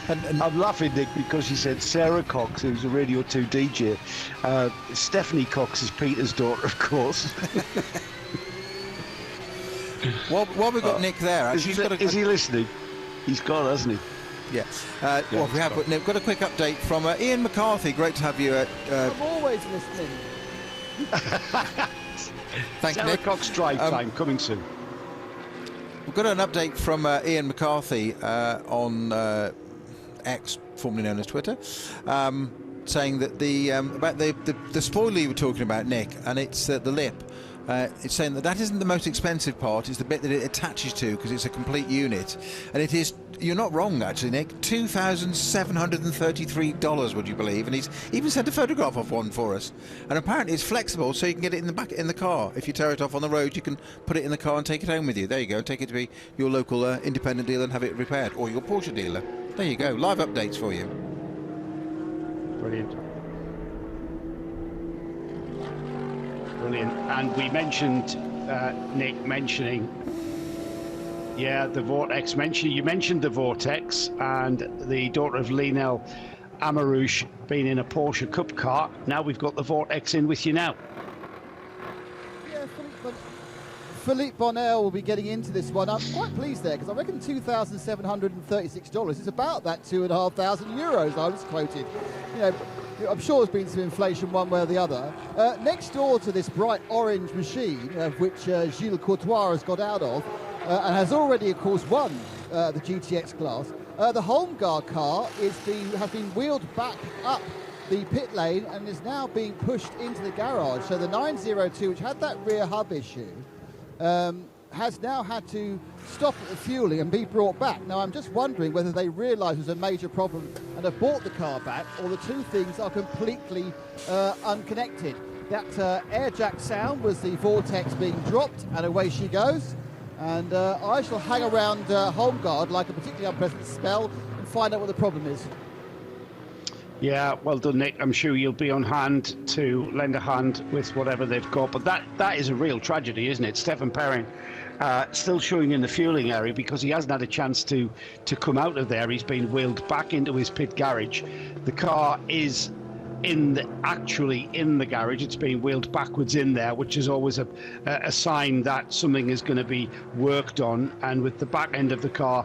And I'm laughing, Nick, because you said Sarah Cox, who's a Radio 2 DJ. Stephanie Cox is Peter's daughter, of course.
While we've got Nick there, actually,
is he listening? He's gone, hasn't he?
Yeah. Well, we have got a quick update from Ian McCarthy. Great to have you.
I'm always listening.
Thanks,
Sarah
Nick.
Cox drive time coming soon.
We've got an update from Ian McCarthy on X, formerly known as Twitter, saying that about the spoiler you were talking about, Nick, and it's the lip. It's saying that isn't the most expensive part. It's the bit that it attaches to, because it's a complete unit, and it is. You're not wrong, actually, Nick. $2,733, would you believe? And he's even sent a photograph of one for us. And apparently it's flexible, so you can get it in the car. If you tear it off on the road, you can put it in the car and take it home with you. There you go. Take it to your local independent dealer and have it repaired, or your Porsche dealer. There you go. Live updates for you.
Brilliant. Brilliant. And we mentioned Nick mentioning. Yeah, the Vortex you mentioned the Vortex and the daughter of Lionel Amorouche being in a Porsche Cup car. Now we've got the Vortex in with you now.
Yeah, Philippe Bonnell will be getting into this one. I'm quite pleased there because I reckon $2,736 is about that €2,500 I was quoted. You know, I'm sure there's been some inflation one way or the other. Next door to this bright orange machine, of which Gilles Courtois has got out of, and has already, of course, won the GTX class, the Holmgaard car has been wheeled back up the pit lane and is now being pushed into the garage. So the 902, which had that rear hub issue, has now had to stop at the fueling and be brought back. Now I'm just wondering whether they realise it was a major problem and have brought the car back, or the two things are completely unconnected. That air jack sound was the Vortex being dropped, and away she goes. And I shall hang around Holmgaard like a particularly unpleasant spell and find out what the problem is.
Yeah, well done, Nick. I'm sure you'll be on hand to lend a hand with whatever they've got. But that is a real tragedy, isn't it? Stefan Perrin still showing in the fueling area because he hasn't had a chance to come out of there. He's been wheeled back into his pit garage. The car is actually in the garage. It's being wheeled backwards in there, which is always a sign that something is going to be worked on. And with the back end of the car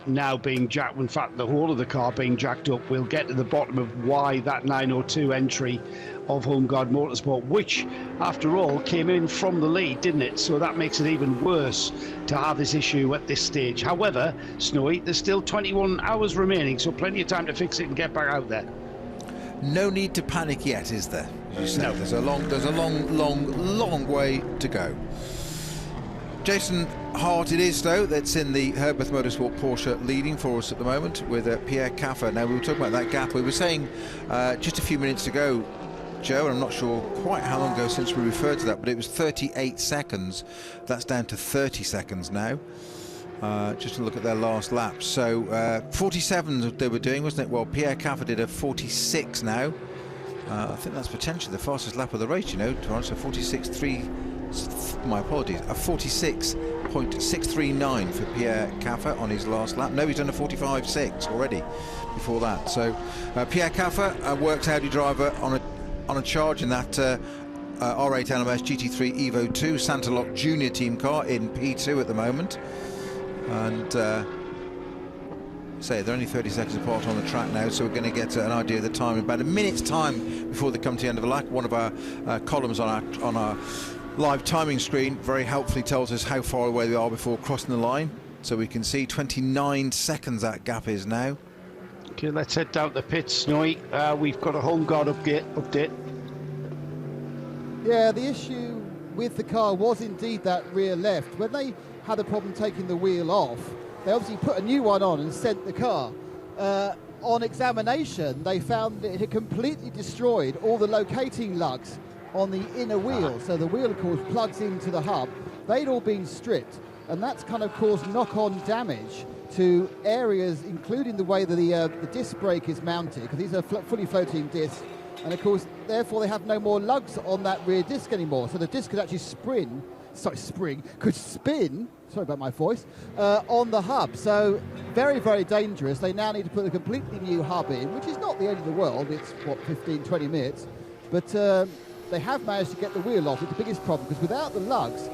now being jacked, in fact the whole of the car being jacked up, we'll get to the bottom of why that 902 entry of Herberth Motorsport, which after all came in from the lead, didn't it? So that makes it even worse to have this issue at this stage. However, Snowy, there's still 21 hours remaining, so plenty of time to fix it and get back out there.
No need to panic yet, is there? You said.
No.
There's a long way to go. Jason Hart it is, though, that's in the Herberth Motorsport Porsche leading for us at the moment with Pierre Caffer. Now, we were talking about that gap. We were saying just a few minutes ago, Joe, and I'm not sure quite how long ago since we referred to that, but it was 38 seconds. That's down to 30 seconds now. Just to look at their last lap. So 47 they were doing, wasn't it? Well, Pierre Caffer did a 46 now. I think that's potentially the fastest lap of the race, you know, Torrance. So 46.3, my apologies, a 46.639 for Pierre Caffer on his last lap. No, he's done a 45.6 already before that. So Pierre Caffer, works Audi driver on a charge in that R8 LMS GT3 Evo 2 Santa Lock Junior team car in P2 at the moment. And they're only 30 seconds apart on the track now, so we're going to get an idea of the time in about a minute's time before they come to the end of the lap. One of our columns on our live timing screen very helpfully tells us how far away they are before crossing the line, so we can see 29 seconds that gap is now.
Okay, let's head down to the pits, Snowy. We've got a Holmgaard update.
Yeah, the issue with the car was indeed that rear left. When they had a problem taking the wheel off, they obviously put a new one on and sent the car. On examination, they found that it had completely destroyed all the locating lugs on the inner wheel. So the wheel, of course, plugs into the hub. They'd all been stripped, and that's kind of caused knock-on damage to areas, including the way that the disc brake is mounted, because these are fully floating discs. And of course, therefore, they have no more lugs on that rear disc anymore. So the disc could actually spin, sorry about my voice, on the hub. So very, very dangerous. They now need to put a completely new hub in, which is not the end of the world. It's, 15, 20 minutes. But they have managed to get the wheel off. It's the biggest problem, because without the lugs,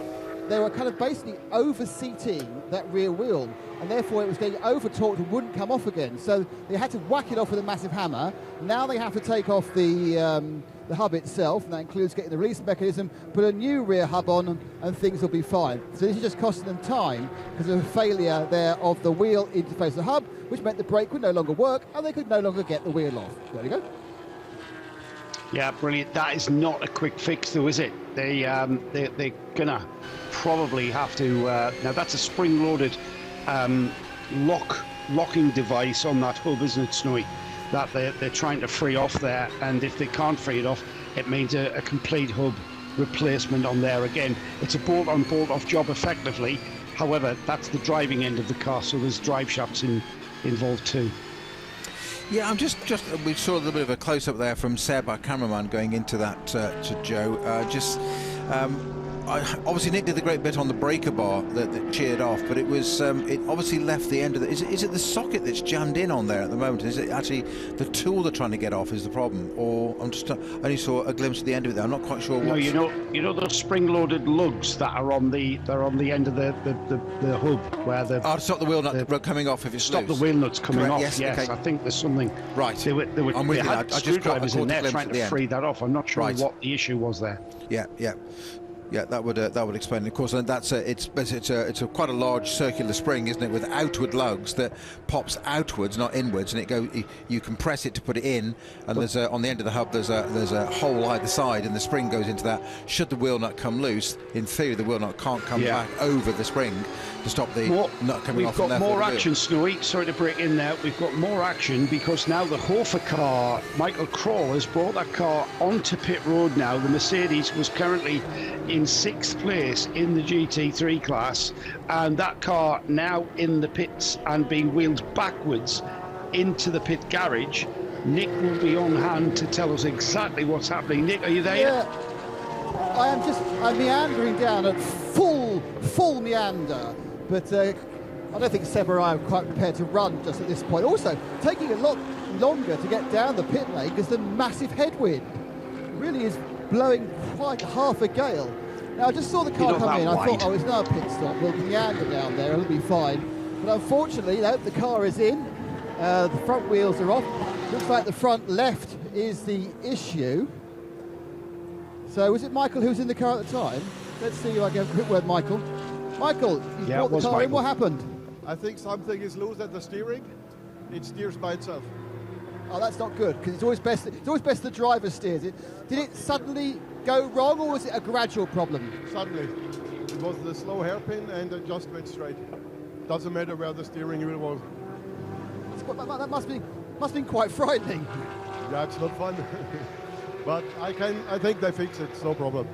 they were kind of basically over-seating that rear wheel, and therefore it was getting over-torqued and wouldn't come off again. So they had to whack it off with a massive hammer. Now they have to take off the hub itself, and that includes getting the release mechanism, put a new rear hub on, and things will be fine. So this is just costing them time because of a failure there of the wheel interface of the hub, which meant the brake would no longer work, and they could no longer get the wheel off. There you go.
Yeah, brilliant. That is not a quick fix, though, is it? They're gonna probably have to. Now that's a spring-loaded locking device on that hub, isn't it, Snowy? That they're trying to free off there, and if they can't free it off, it means a complete hub replacement on there again. It's a bolt-on, bolt-off job effectively. However, that's the driving end of the car, so there's drive shafts involved too.
Yeah, we saw a little bit of a close-up there from Seb, our cameraman, going into that to Joe. obviously Nick did the great bit on the breaker bar that cheered off, but it was it obviously left the end of the. Is it the socket that's jammed in on there at the moment? Is it actually the tool they're trying to get off is the problem, or I only saw a glimpse of the end of it there. I'm not quite sure.
No, you know those spring-loaded lugs that are on the end of the hub where the
to stop the wheel nut coming off if it's
stop
loose.
the wheel nuts coming
Correct,
off.
yes, okay.
I think there's something.
Right.
They
I'm with you.
had
I just
screwdrivers
caught
in there
glimpse
trying
at
to
the
free
end.
that off. I'm not sure
Right.
what the issue was there.
Yeah, that would explain it. Of course, that's it's quite a large circular spring, isn't it, with outward lugs that pops outwards, not inwards, and it go. You compress it to put it in, and there's on the end of the hub there's a hole either side, and the spring goes into that. Should the wheel nut come loose, in theory the wheel nut can't come back over the spring to stop the nut coming off.
We've got more action, Snowy. Sorry to break in there. We've got more action because now the Hofer car, Michael Kroll, has brought that car onto pit road now. The Mercedes was currently in 6th place in the GT3 class, and that car now in the pits and being wheeled backwards into the pit garage. Nick will be on hand to tell us exactly what's happening. Nick, are you there?
Yeah, I'm meandering down at full meander, but I don't think Seb or I are quite prepared to run just at this point. Also, taking a lot longer to get down the pit lane because the massive headwind really is blowing quite half a gale. Now, I just saw the car come in. I thought, oh, it's now a pit stop. We'll meander down there. It'll be fine. But unfortunately, no, the car is in. The front wheels are off. Looks like the front left is the issue. So was it Michael who was in the car at the time? Let's see if I get a quick word, Michael. Michael, you brought the car in. What happened?
I think something is loose at the steering. It steers by itself.
Oh, that's not good, because it's always best the driver steers it. Did it suddenly go wrong, or was it a gradual problem?
Suddenly. It was the slow hairpin and it just went straight. Doesn't matter where the steering wheel was.
That must have been quite frightening.
Yeah, it's not fun. But I think they fix it, it's no problem.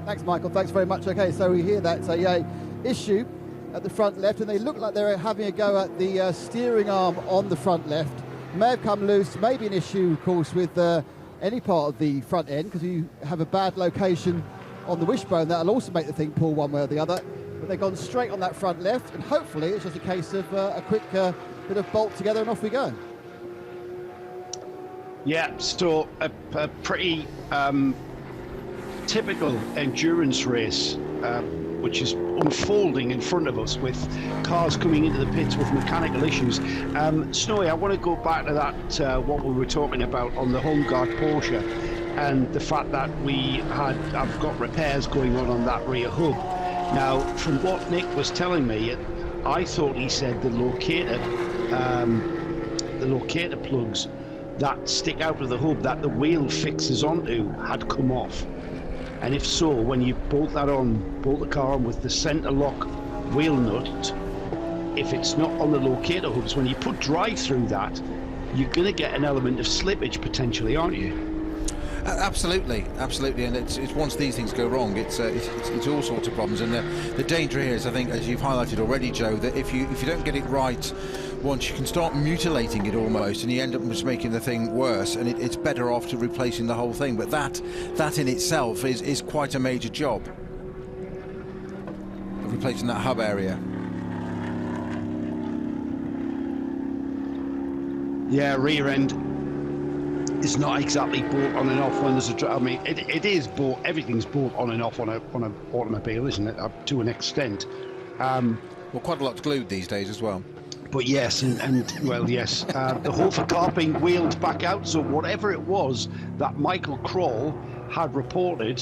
Thanks, Michael. Thanks very much. Okay, so we hear that's a issue at the front left, and they look like they're having a go at the steering arm on the front left. May have come loose, maybe an issue, of course, with any part of the front end, because you have a bad location on the wishbone. That'll also make the thing pull one way or the other. But they've gone straight on that front left, and hopefully it's just a case of a quick bit of bolt together and off we go.
Yeah, so a pretty typical endurance race, which is unfolding in front of us with cars coming into the pits with mechanical issues. Snowy, I want to go back to that, what we were talking about on the Holmgart Porsche, and the fact that I've got repairs going on that rear hub. Now, from what Nick was telling me, I thought he said the locator plugs that stick out of the hub that the wheel fixes onto had come off. And if so, when you bolt the car on with the centre lock wheel nut, if it's not on the locator hubs, when you put drive through that, you're going to get an element of slippage potentially, aren't you?
Absolutely, and it's once these things go wrong, it's all sorts of problems. And the danger here is, I think, as you've highlighted already, Joe, that if you don't get it right once, you can start mutilating it almost, and you end up just making the thing worse. And it's better off to replacing the whole thing. But that in itself is quite a major job of replacing that hub area.
Yeah, rear end is not exactly bought on and off when there's I mean, it is bought. Everything's bought on and off on an automobile, isn't it? To an extent.
Well, quite a lot's glued these days as well.
But yes, and well, yes, the Hofer car being wheeled back out. So whatever it was that Michael Kroll had reported,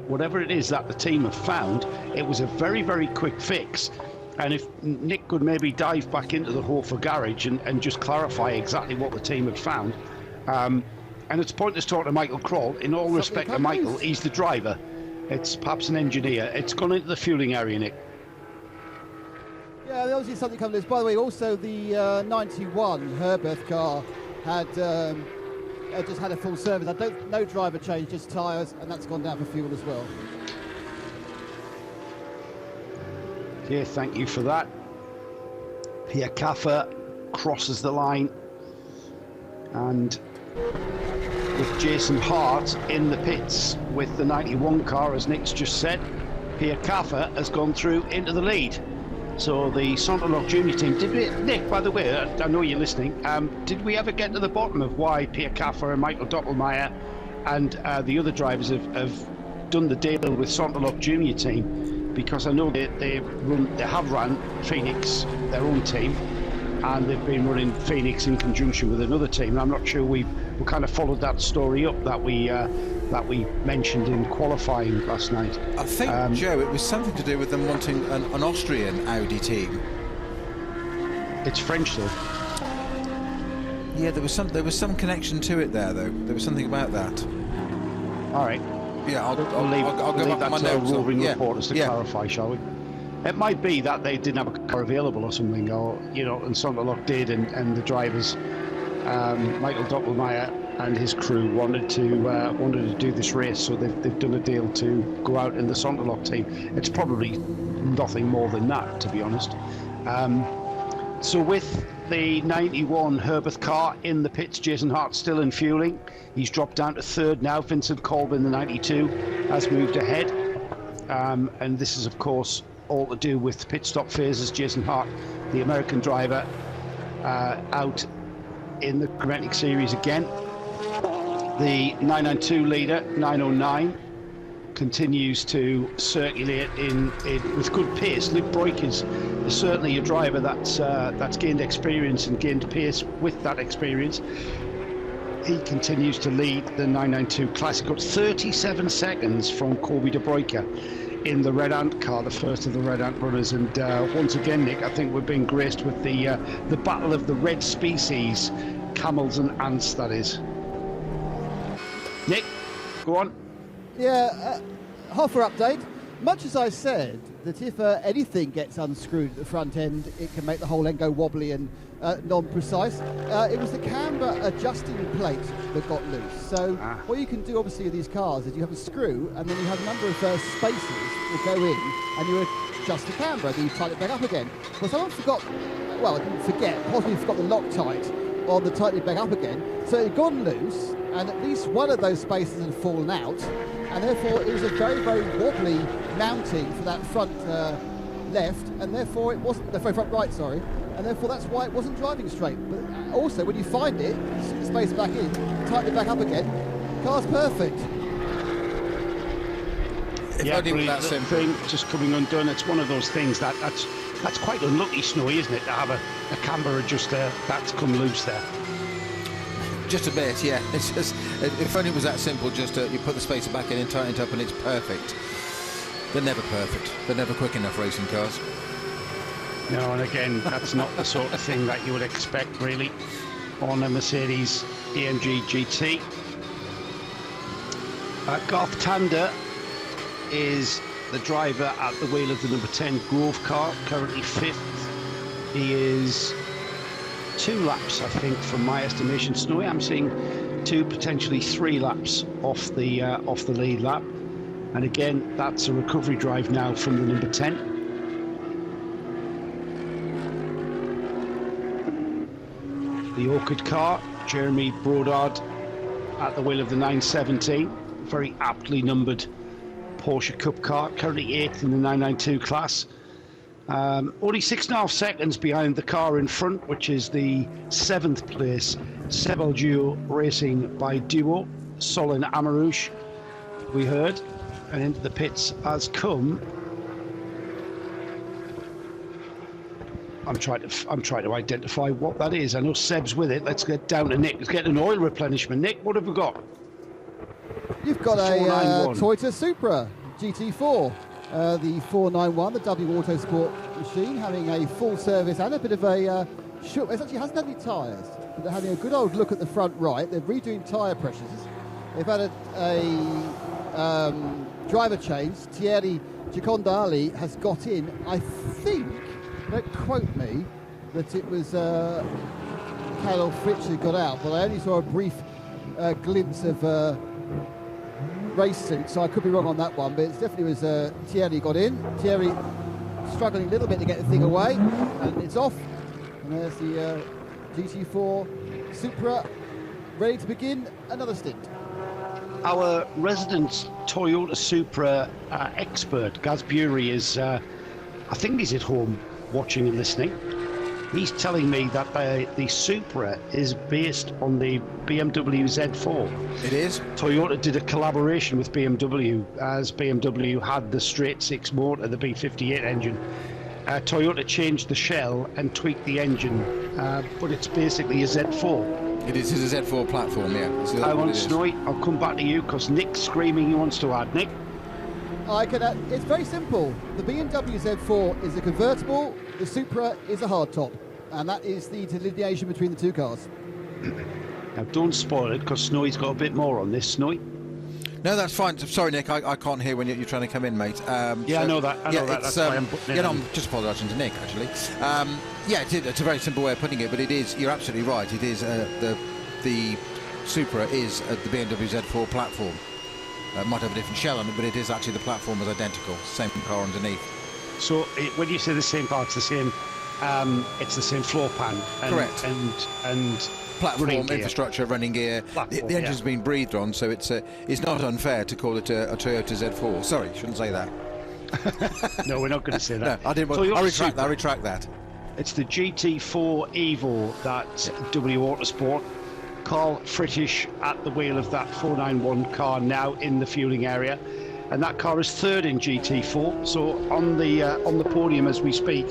whatever it is that the team have found, it was a very, very quick fix. And if Nick could maybe dive back into the Hofer garage and just clarify exactly what the team had found. And it's pointless talking to Michael Kroll. In all respect to Michael, he's the driver. It's perhaps an engineer. It's gone into the fueling area, Nick.
Yeah, obviously something coming loose. By the way, also the 91 Herberth car had just had a full service. No driver change, just tyres, and that's gone down for fuel as well.
Okay, thank you for that. Pierre Caffer crosses the line, and with Jason Hart in the pits with the 91 car, as Nick's just said. Pierre Caffer has gone through into the lead. So the Sonderloch Junior team, Nick, by the way, I know you're listening, did we ever get to the bottom of why Pierre Caffer and Michael Doppelmayr and the other drivers have done the deal with Sonderloch Junior team? Because I know they have run Phoenix, their own team, and they've been running Phoenix in conjunction with another team. And I'm not sure we kind of followed that story up that we mentioned in qualifying last night.
I think, Joe, it was something to do with them wanting an Austrian Audi team.
It's French, though.
Yeah, there was some connection to it there, though. There was something about that.
All right.
Yeah, I'll
leave
go back to my notes.
roving reporters to clarify, shall we? It might be that they didn't have a car available or something, or and Sonderloch did, and the drivers, Michael Doppelmayr and his crew wanted to do this race, so they've done a deal to go out in the Sonderloch team. It's probably nothing more than that, to be honest. So with the 91 Herberth car in the pits, Jason Hart still in fueling. He's dropped down to third now. Vincent Colvin, the 92, has moved ahead. And this is, of course, all to do with pit stop phases. Jason Hart, the American driver, out in the Creventic series again. The 992 leader, 909, continues to circulate in with good pace. Luke Broik is certainly a driver that's gained experience and gained pace with that experience. He continues to lead the 992 Classic, got 37 seconds from Kobe de Broeker in the Red Ant car, the first of the Red Ant runners. And once again, Nick, I think we're being graced with the battle of the red species, camels and ants, that is. Nick, go on.
Yeah, Hoffer update. Much as I said that if anything gets unscrewed at the front end, it can make the whole end go wobbly and non-precise. It was the camber adjusting plate that got loose. So what you can do, obviously, with these cars is you have a screw, and then you have a number of spaces that go in, and you adjust the camber, and then you tighten it back up again. Well, someone forgot, well, I didn't forget, possibly forgot the Loctite on the tightening it back up again. So it had gone loose, and at least one of those spaces had fallen out, and therefore it was a very, very wobbly mounting for that front left, and therefore it wasn't, the front right, sorry, and therefore that's why it wasn't driving straight. But also, when you find it, stick the space back in, tighten it back up again, car's perfect.
Yeah, that thing just coming undone. It's one of those things that's quite unlucky, Snowy, isn't it, to have a camber adjuster that's come loose there.
Just a bit, yeah. It's just, if only it was that simple, just you put the spacer back in and tighten it up and it's perfect. They're never perfect. They're never quick enough, racing cars.
No, and again, that's not the sort of thing that you would expect, really, on a Mercedes AMG GT. Garth Tander is the driver at the wheel of the number 10 Grove car, currently 5th. He is 2 laps, I think, from my estimation. Snowy, I'm seeing 2, potentially 3 laps off the lead lap. And again, that's a recovery drive now from the number 10. The Orchid car, Jeremy Brodard at the wheel of the 917, very aptly numbered Porsche Cup car, currently 8th in the 992 class. Only 6.5 seconds behind the car in front, which is the 7th place Sebelgio Racing by Duo, Solin Amarouche, we heard. And into the pits has come. I'm trying to identify what that is. I know Seb's with it. Let's get down to Nick. Let's get an oil replenishment. Nick, what have we got?
You've got a Toyota Supra GT4, the 491, the W Autosport machine, having a full service and a bit of a it actually hasn't had any tyres, but they're having a good old look at the front right. They're redoing tyre pressures. They've had a driver change. Thierry Gicondali has got in. I think, don't quote me, that it was Carol Fritsch who got out, but I only saw a brief glimpse of race suit, so I could be wrong on that one, but it definitely was Thierry got in. Thierry struggling a little bit to get the thing away, and it's off. And there's the GT4 Supra ready to begin another stint.
our resident Toyota Supra expert, Gaz Bury, is, I think he's at home watching and listening. He's telling me that the Supra is based on the BMW Z4.
It is.
Toyota did a collaboration with BMW, as BMW had the straight six motor, the B58 engine. Toyota changed the shell and tweaked the engine, but it's basically a Z4.
It is a Z4 platform, yeah.
I want Snowy. I'll come back to you because Nick's screaming he wants to add. Nick?
I can. It's very simple. The BMW Z4 is a convertible. The Supra is a hardtop, and that is the delineation between the two cars.
Now, don't spoil it because Snowy's got a bit more on this. Snowy?
No, that's fine. Sorry, Nick, I can't hear when you're trying to come in, mate.
Yeah, I know that. I know that. That's why I'm putting it
no,
in.
I'm just apologising to Nick, actually. Yeah, it's a very simple way of putting it, but it is. You're absolutely right. It is the Supra is the BMW Z4 platform. It might have a different shell on it, but it is actually the platform is identical. Same car underneath.
So when you say the same car, it's the same. It's the same floor pan.
Correct.
And
platform,
running gear.
infrastructure, running gear. The engine's been breathed on, so it's not unfair to call it a Toyota Z4. Sorry, shouldn't say that.
No, we're not going to say that.
No, I didn't. I retract that.
It's the GT4 Evo that W Autosport. Carl Frittish at the wheel of that 491 car now in the fueling area, and that car is third in GT4. So on the podium as we speak,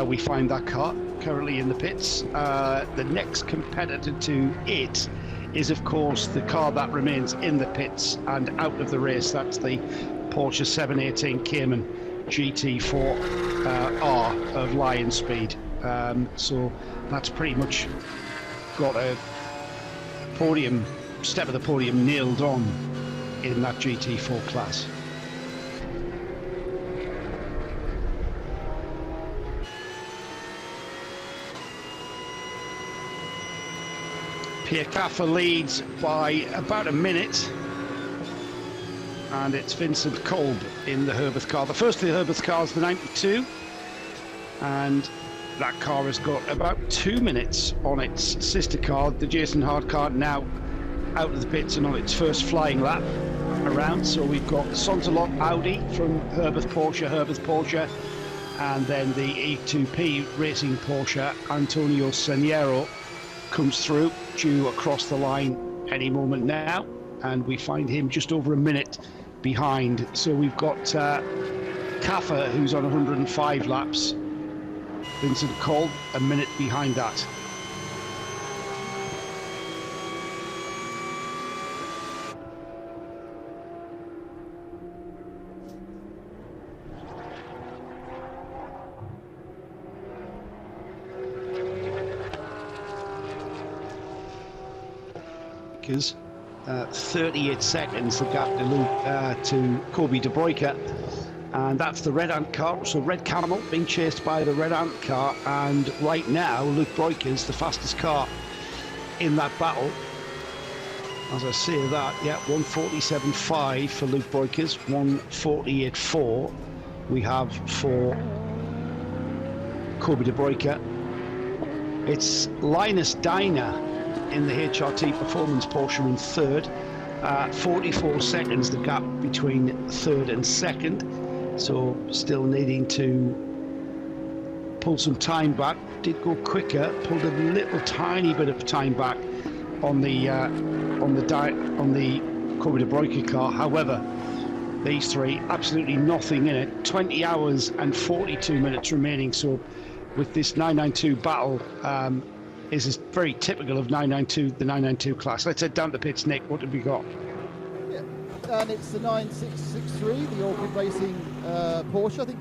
we find that car currently in the pits. The next competitor to it is, of course, the car that remains in the pits and out of the race. That's the Porsche 718 Cayman GT4 R of Lion Speed. So that's pretty much got a step of the podium nailed on in that GT4 class. Pierre Caffer leads by about a minute, and it's Vincent Kolb in the Herberth car. The first of the Herberth car is the 92, and that car has got about 2 minutes on its sister car, the Jason Hart car, now out of the pits and on its first flying lap around. So we've got Sontalot Audi from Herberth Porsche, and then the E2P Racing Porsche, Antonio Saniero, comes through, due across the line any moment now, and we find him just over a minute behind. So we've got Caffer, who's on 105 laps, Vincent Kolb a minute behind that. Because 38 seconds the gap to Kobe De Bruyker, and that's the Red Ant car. So Red Camel being chased by the Red Ant car, and right now Luke Bruyker's the fastest car in that battle. As I say that, yeah, 147.5 for Luke Bruyker's, 148.4 we have for Kobe De Bruyker. It's Linus Diner in the HRT Performance Porsche in third. 44 seconds the gap between third and second, so still needing to pull some time back. Did go quicker, pulled a little tiny bit of time back on the Kobe De Bruyker car. However, these three, absolutely nothing in it. 20 hours and 42 minutes remaining, so with this 992 battle, is very typical of 992, the 992 class. Let's head down the pits. Nick, what have we got?
Yeah, and it's the 9663, the Orchid Racing Porsche. I think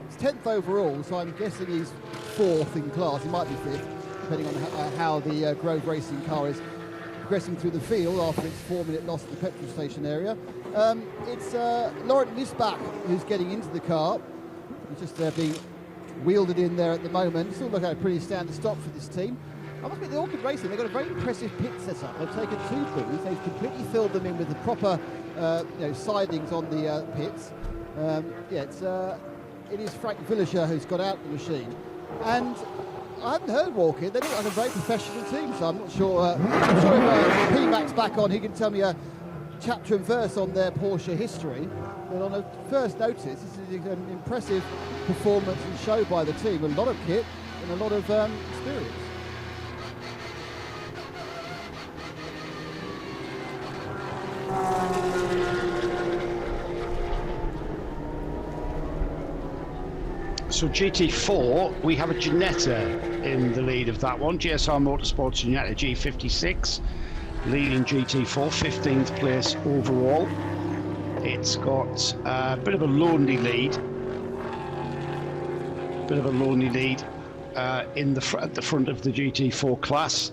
it's 10th overall, so I'm guessing he's 4th in class. He might be 5th, depending on how the Grove Racing car is progressing through the field after its 4-minute loss at the petrol station area. It's Laurent Nisbach who's getting into the car. He's just being wielded in there at the moment. Still look like a pretty standard stop for this team. I must admit, the Orchid Racing, they've got a very impressive pit setup. They've taken 2 booths, they've completely filled them in with the proper sidings on the pits. It is Frank Villicher who's got out the machine. And I haven't heard Orchid. They look like a very professional team, so I'm not sure if P-Mac's back on. He can tell me chapter and verse on their Porsche history, but on a first notice, this is an impressive performance and show by the team. A lot of kit and a lot of experience.
So GT4, we have a Ginetta in the lead of that one. GSR Motorsports Ginetta G56, leading GT4, 15th place overall. It's got a bit of a lonely lead. In at the front of the GT4 class.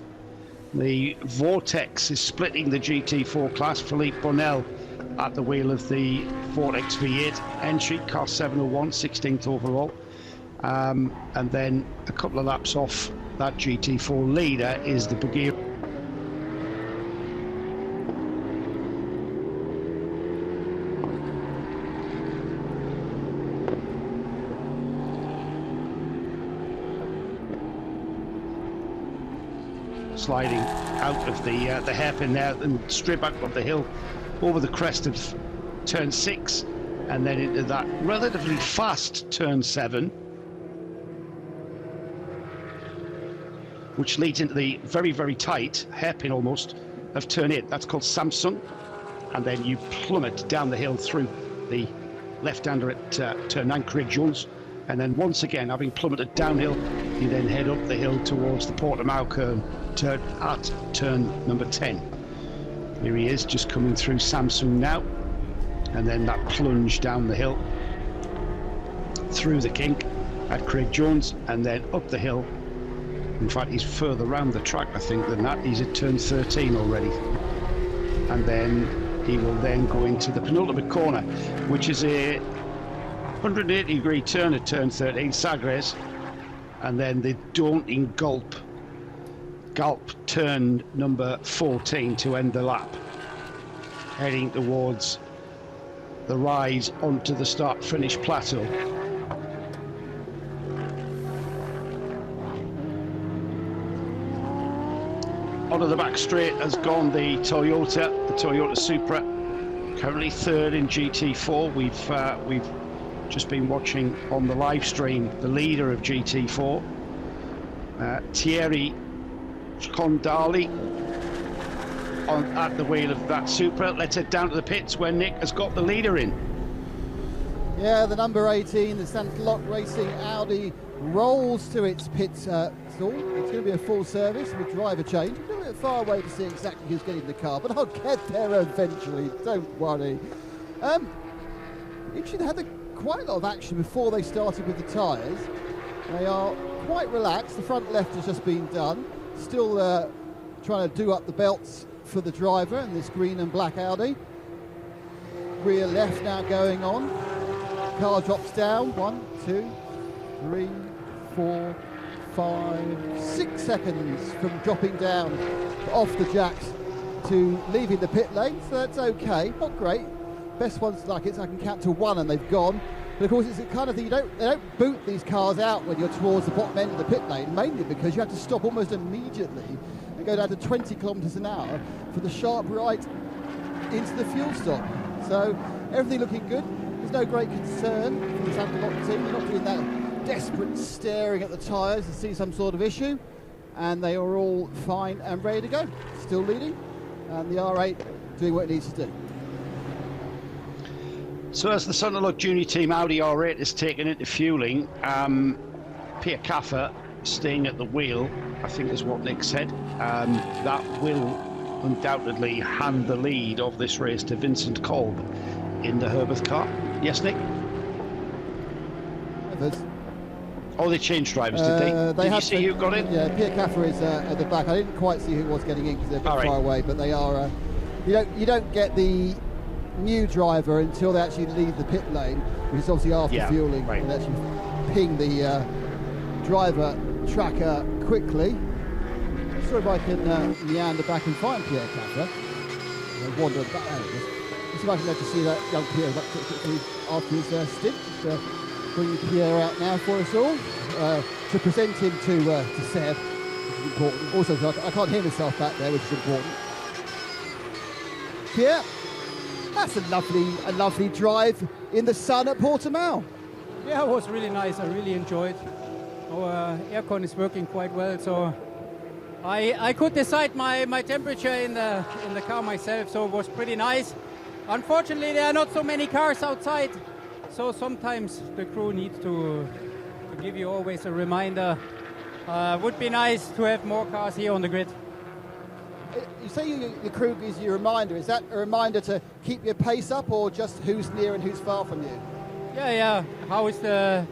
The Vortex is splitting the GT4 class. Philippe Bonnell at the wheel of the Vortex V8 entry, car 701, 16th overall. And then a couple of laps off that GT4 leader is the Bulgarian. Sliding out of the hairpin there and straight back up the hill over the crest of turn 6 and then into that relatively fast turn 7, which leads into the very, very tight hairpin almost of turn 8. That's called Samsung. And then you plummet down the hill through the left-hander at turn 9, Craig Jones. And then once again, having plummeted downhill, you then head up the hill towards the Portimao curve at turn number 10. Here he is, just coming through Samsung now. And then that plunge down the hill, through the kink at Craig Jones, and then up the hill. In fact, he's further round the track, I think, than that. He's at turn 13 already. And then he will then go into the penultimate corner, which is a 180-degree turn at turn 13, Sagres, and then the daunting Gulp turn number 14 to end the lap, heading towards the rise onto the start-finish plateau. Onto the back straight has gone the Toyota Supra, currently third in GT4. We've just been watching on the live stream the leader of GT4, Thierry Condali, at the wheel of that Supra. Let's head down to the pits where Nick has got the leader in.
Yeah, the number 18, the Sandlock Racing Audi, rolls to its pit stall. It's going to be a full service with driver change. A little bit far away to see exactly who's getting the car, but I'll get there eventually, don't worry. Actually, they had quite a lot of action before they started with the tyres. They are quite relaxed. The front left has just been done. Still trying to do up the belts for the driver in this green and black Audi. Rear left now going on. Car drops down. 1, 2, 3, 4, 5, 6 seconds from dropping down off the jacks to leaving the pit lane. So that's okay. Not great. Best ones like it, so I can count to 1 and they've gone. But of course, it's the kind of thing they don't boot these cars out when you're towards the bottom end of the pit lane, mainly because you have to stop almost immediately and go down to 20 kilometres an hour for the sharp right into the fuel stop. So everything looking good. There's no great concern from the Sandlock team. They're not doing that desperate staring at the tyres to see some sort of issue, and they are all fine and ready to go. Still leading, and the R8 doing what it needs to do.
So as the Sandlock Junior Team Audi R8 is taken into fueling, Pierre Caffer staying at the wheel, I think is what Nick said. That will undoubtedly hand the lead of this race to Vincent Kolb in the Herberth car. Yes, Nick? Oh, they changed drivers, did they? Did you see who got in?
Yeah, Pierre Caffer is at the back. I didn't quite see who was getting in because they're a bit far away, but they are. You don't get the new driver until they actually leave the pit lane, which is obviously after fueling. Right. And actually ping the driver tracker quickly. Sorry if I can meander back and find Pierre Caffer. I wander back. Let's see if I can let you see that young Pierre after his stint. Bringing Pierre out now for us all to present him to Seb, which is important. Also, I can't hear myself back there, which is important. Pierre, That's a lovely drive in the sun at Portimao.
Yeah, it was really nice. I really enjoyed. Our aircon is working quite well, so I could decide my temperature in the car myself, so it was pretty nice. Unfortunately, there are not so many cars outside, so sometimes the crew needs to give you always a reminder. Would be nice to have more cars here on the grid.
You say the crew gives you a reminder. Is that a reminder to keep your pace up, or just who's near and who's far from you?
Yeah. How is the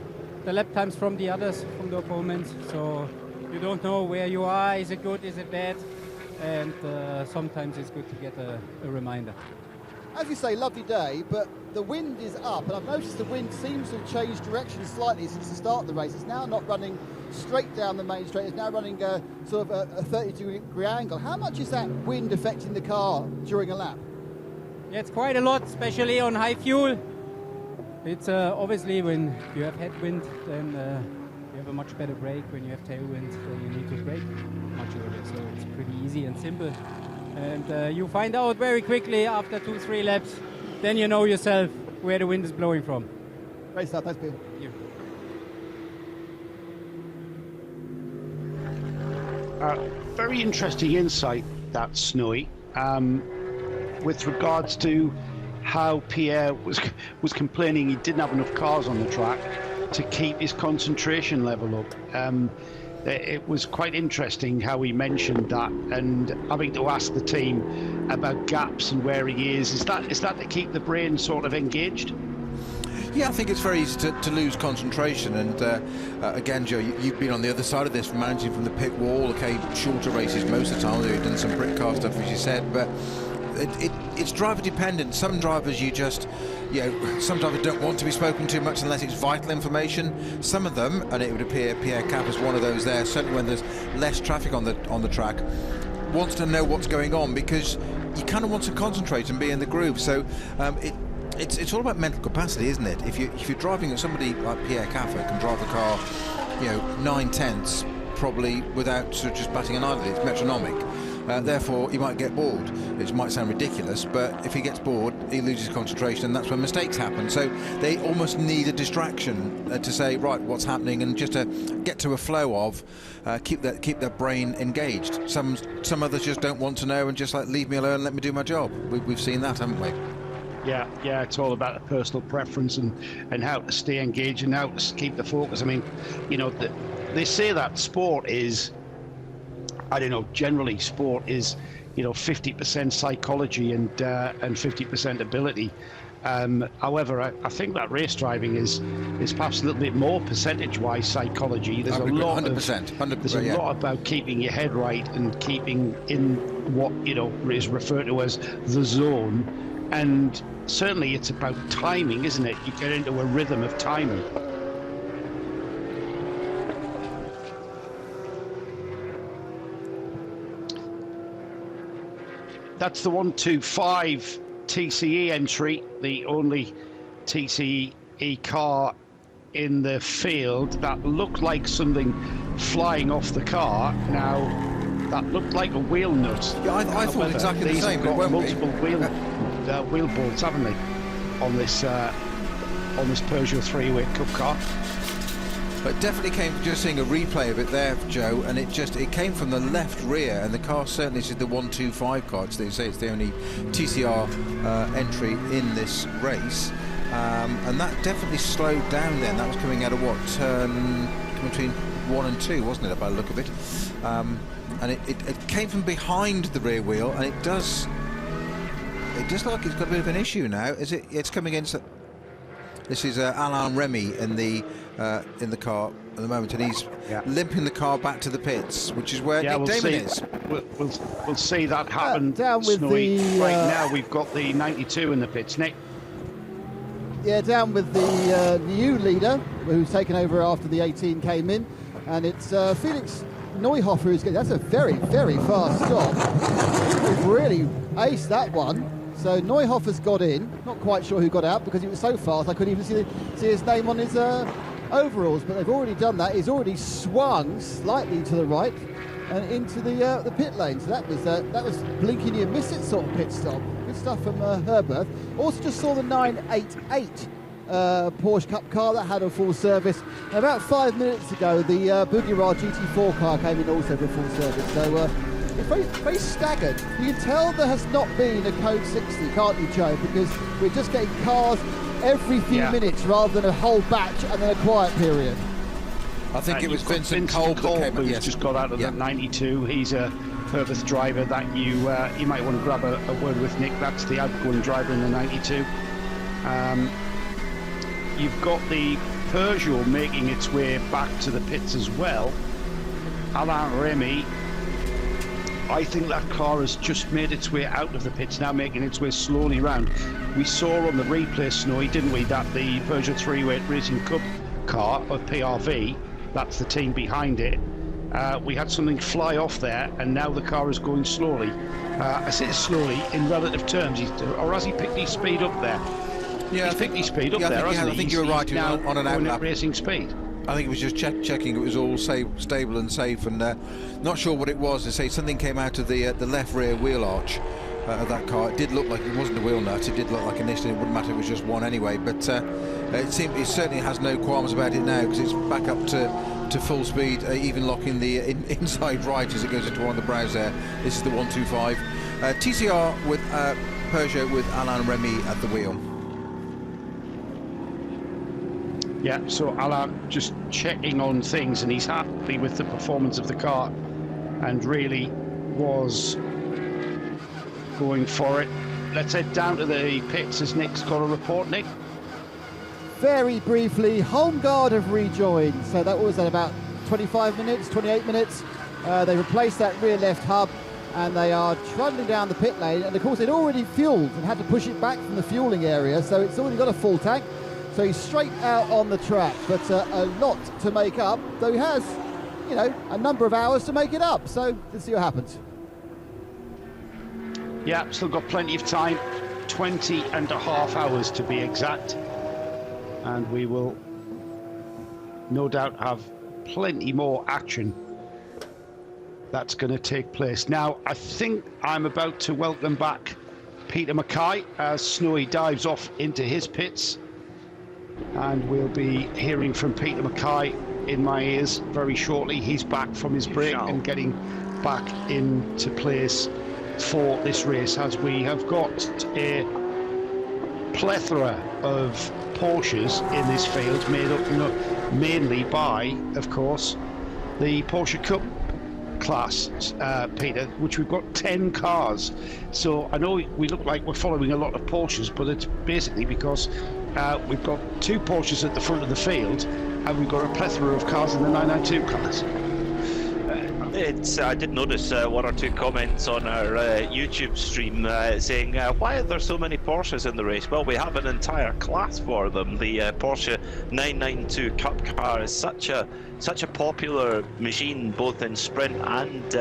lap times from the others, from the opponents? So you don't know where you are. Is it good? Is it bad? And sometimes it's good to get a reminder.
As you say, lovely day, but the wind is up, and I've noticed the wind seems to have changed direction slightly since the start of the race. It's now not running straight down the main straight, it's now running sort of a 30-degree angle. How much is that wind affecting the car during a lap?
Yeah, it's quite a lot, especially on high fuel. It's obviously when you have headwind, then you have a much better brake. When you have tailwind, then you need to brake much earlier. So it's pretty easy and simple. And you find out very quickly after 2-3 laps, then you know yourself where the wind is blowing from.
Great stuff, thanks, Peter.
Thank you.
Very interesting insight, that Snowy, with regards to how Pierre was complaining he didn't have enough cars on the track to keep his concentration level up. It was quite interesting how he mentioned that, and having to ask the team about gaps and where he is. Is that to keep the brain sort of engaged?
Yeah, I think it's very easy to lose concentration, and again, Joe, you've been on the other side of this, managing from the pit wall. Okay, shorter races most of the time, although you've done some brick car stuff, as you said, but it's driver dependent. Some drivers some drivers don't want to be spoken to much unless it's vital information. Some of them, and it would appear Pierre Cap is one of those there, certainly when there's less traffic on the track, wants to know what's going on, because you kind of want to concentrate and be in the groove. So it's all about mental capacity, isn't it? If you're driving, somebody like Pierre Caffer can drive the car 9/10 probably without sort of just batting an eyelid. It's metronomic. Therefore, he might get bored. It might sound ridiculous, but if he gets bored, he loses concentration, and that's when mistakes happen. So they almost need a distraction to say, right, what's happening, and just to get to a flow of keep their brain engaged. Some others just don't want to know and just leave me alone, let me do my job. We've seen that, haven't we?
Yeah, it's all about the personal preference and how to stay engaged and how to keep the focus. I mean, they say that sport is, I don't know, generally sport is, 50% psychology and 50% ability. However, I think that race driving is perhaps a little bit more percentage-wise psychology. There's a lot
100%,
there's a lot about keeping your head right and keeping in what is referred to as the zone. And certainly it's about timing, isn't it? You get into a rhythm of timing. That's the 125 TCE entry, the only TCE car in the field. That looked like something flying off the car. Now, that looked like a wheel nut.
Yeah, I thought exactly the same, but it won't
multiple wheel bolts, haven't they, on this Peugeot 3-Way Cup car?
But definitely came, just seeing a replay of it there, Joe, and it came from the left rear, and the car certainly is the 125 car. They say it's the only TCR entry in this race, and that definitely slowed down then. That was coming out of what, turn between 1 and 2, wasn't it, by the look of it? And it came from behind the rear wheel, and it does look like it's got a bit of an issue now. It's coming in. This is Alain Remy in the car at the moment, and he's limping the car back to the pits, which is where Nick Damon is.
We'll see that happen.
Down with
Snowy.
the
right now, we've got the 92 in the pits. Nick.
Yeah, down with the new leader, who's taken over after the 18 came in, and it's Felix Neuhofer who's getting. That's a very, very fast stop. We've really aced that one. So Neuhofer's got in. Not quite sure who got out because he was so fast I couldn't even see his name on his overalls. But they've already done that. He's already swung slightly to the right and into the pit lane. So that was blinking you miss it sort of pit stop. Good stuff from Herberth. Also just saw the 988 Porsche Cup car that had a full service. And about 5 minutes ago, the Bugatti GT4 car came in also for a full service. So it's very, very staggered. You can tell there has not been a Code 60, can't you, Joe? Because we're just getting cars every few minutes rather than a whole batch and then a quiet period.
I think it was Vincent
Cole
Kolb that came
who's
yes.
just got out of that 92. He's a Herberth driver that you might want to grab a word with, Nick. That's the outgoing driver in the 92. You've got the Peugeot making its way back to the pits as well. Alain Remy, I think that car has just made its way out of the pits, now making its way slowly round. We saw on the replay, Snowy, didn't we, that the Peugeot 3-weight Racing Cup car of PRV, that's the team behind it, we had something fly off there, and now the car is going slowly. I say slowly in relative terms, or has he picked his speed up there?
Yeah,
he's picked his speed up there, hasn't he?
I think you were right
now
on an
going
outlap.
at racing speed.
I think it was just checking it was all stable and safe, and not sure what it was. They say something came out of the left rear wheel arch of that car. It did look like it wasn't a wheel nut. It did look like initially it wouldn't matter if it was just one anyway. But it certainly has no qualms about it now, because it's back up to full speed, even locking the inside right as it goes into one of the brows there. This is the 125 TCR with Peugeot with Alain Remy at the wheel.
Yeah, so Alain just checking on things, and he's happy with the performance of the car and really was going for it. Let's head down to the pits as Nick's got a report. Nick?
Very briefly, Home Guard have rejoined. So that was at about 25 minutes, 28 minutes. They replaced that rear left hub, and they are trundling down the pit lane. And of course, they'd already fueled and had to push it back from the fueling area, so it's already got a full tank. So he's straight out on the track, but a lot to make up, though he has, you know, a number of hours to make it up. So let's see what happens.
Yeah, still got plenty of time, 20 and a half hours to be exact. And we will no doubt have plenty more action that's going to take place. Now, I think I'm about to welcome back Peter Mackay as Snowy dives off into his pits. And we'll be hearing from Peter Mackay in my ears very shortly. He's back from his break and getting back into place for this race, as we have got a plethora of Porsches in this field, made up mainly by, of course, the Porsche Cup class, Peter, which we've got 10 cars. So I know we look like we're following a lot of Porsches, but it's basically because we've got 2 Porsches at the front of the field, and we've got a plethora of cars in the 992 class.
I did notice 1 or 2 comments on our YouTube stream saying, why are there so many Porsches in the race? Well, we have an entire class for them. The Porsche 992 Cup car is such a popular machine, both in sprint and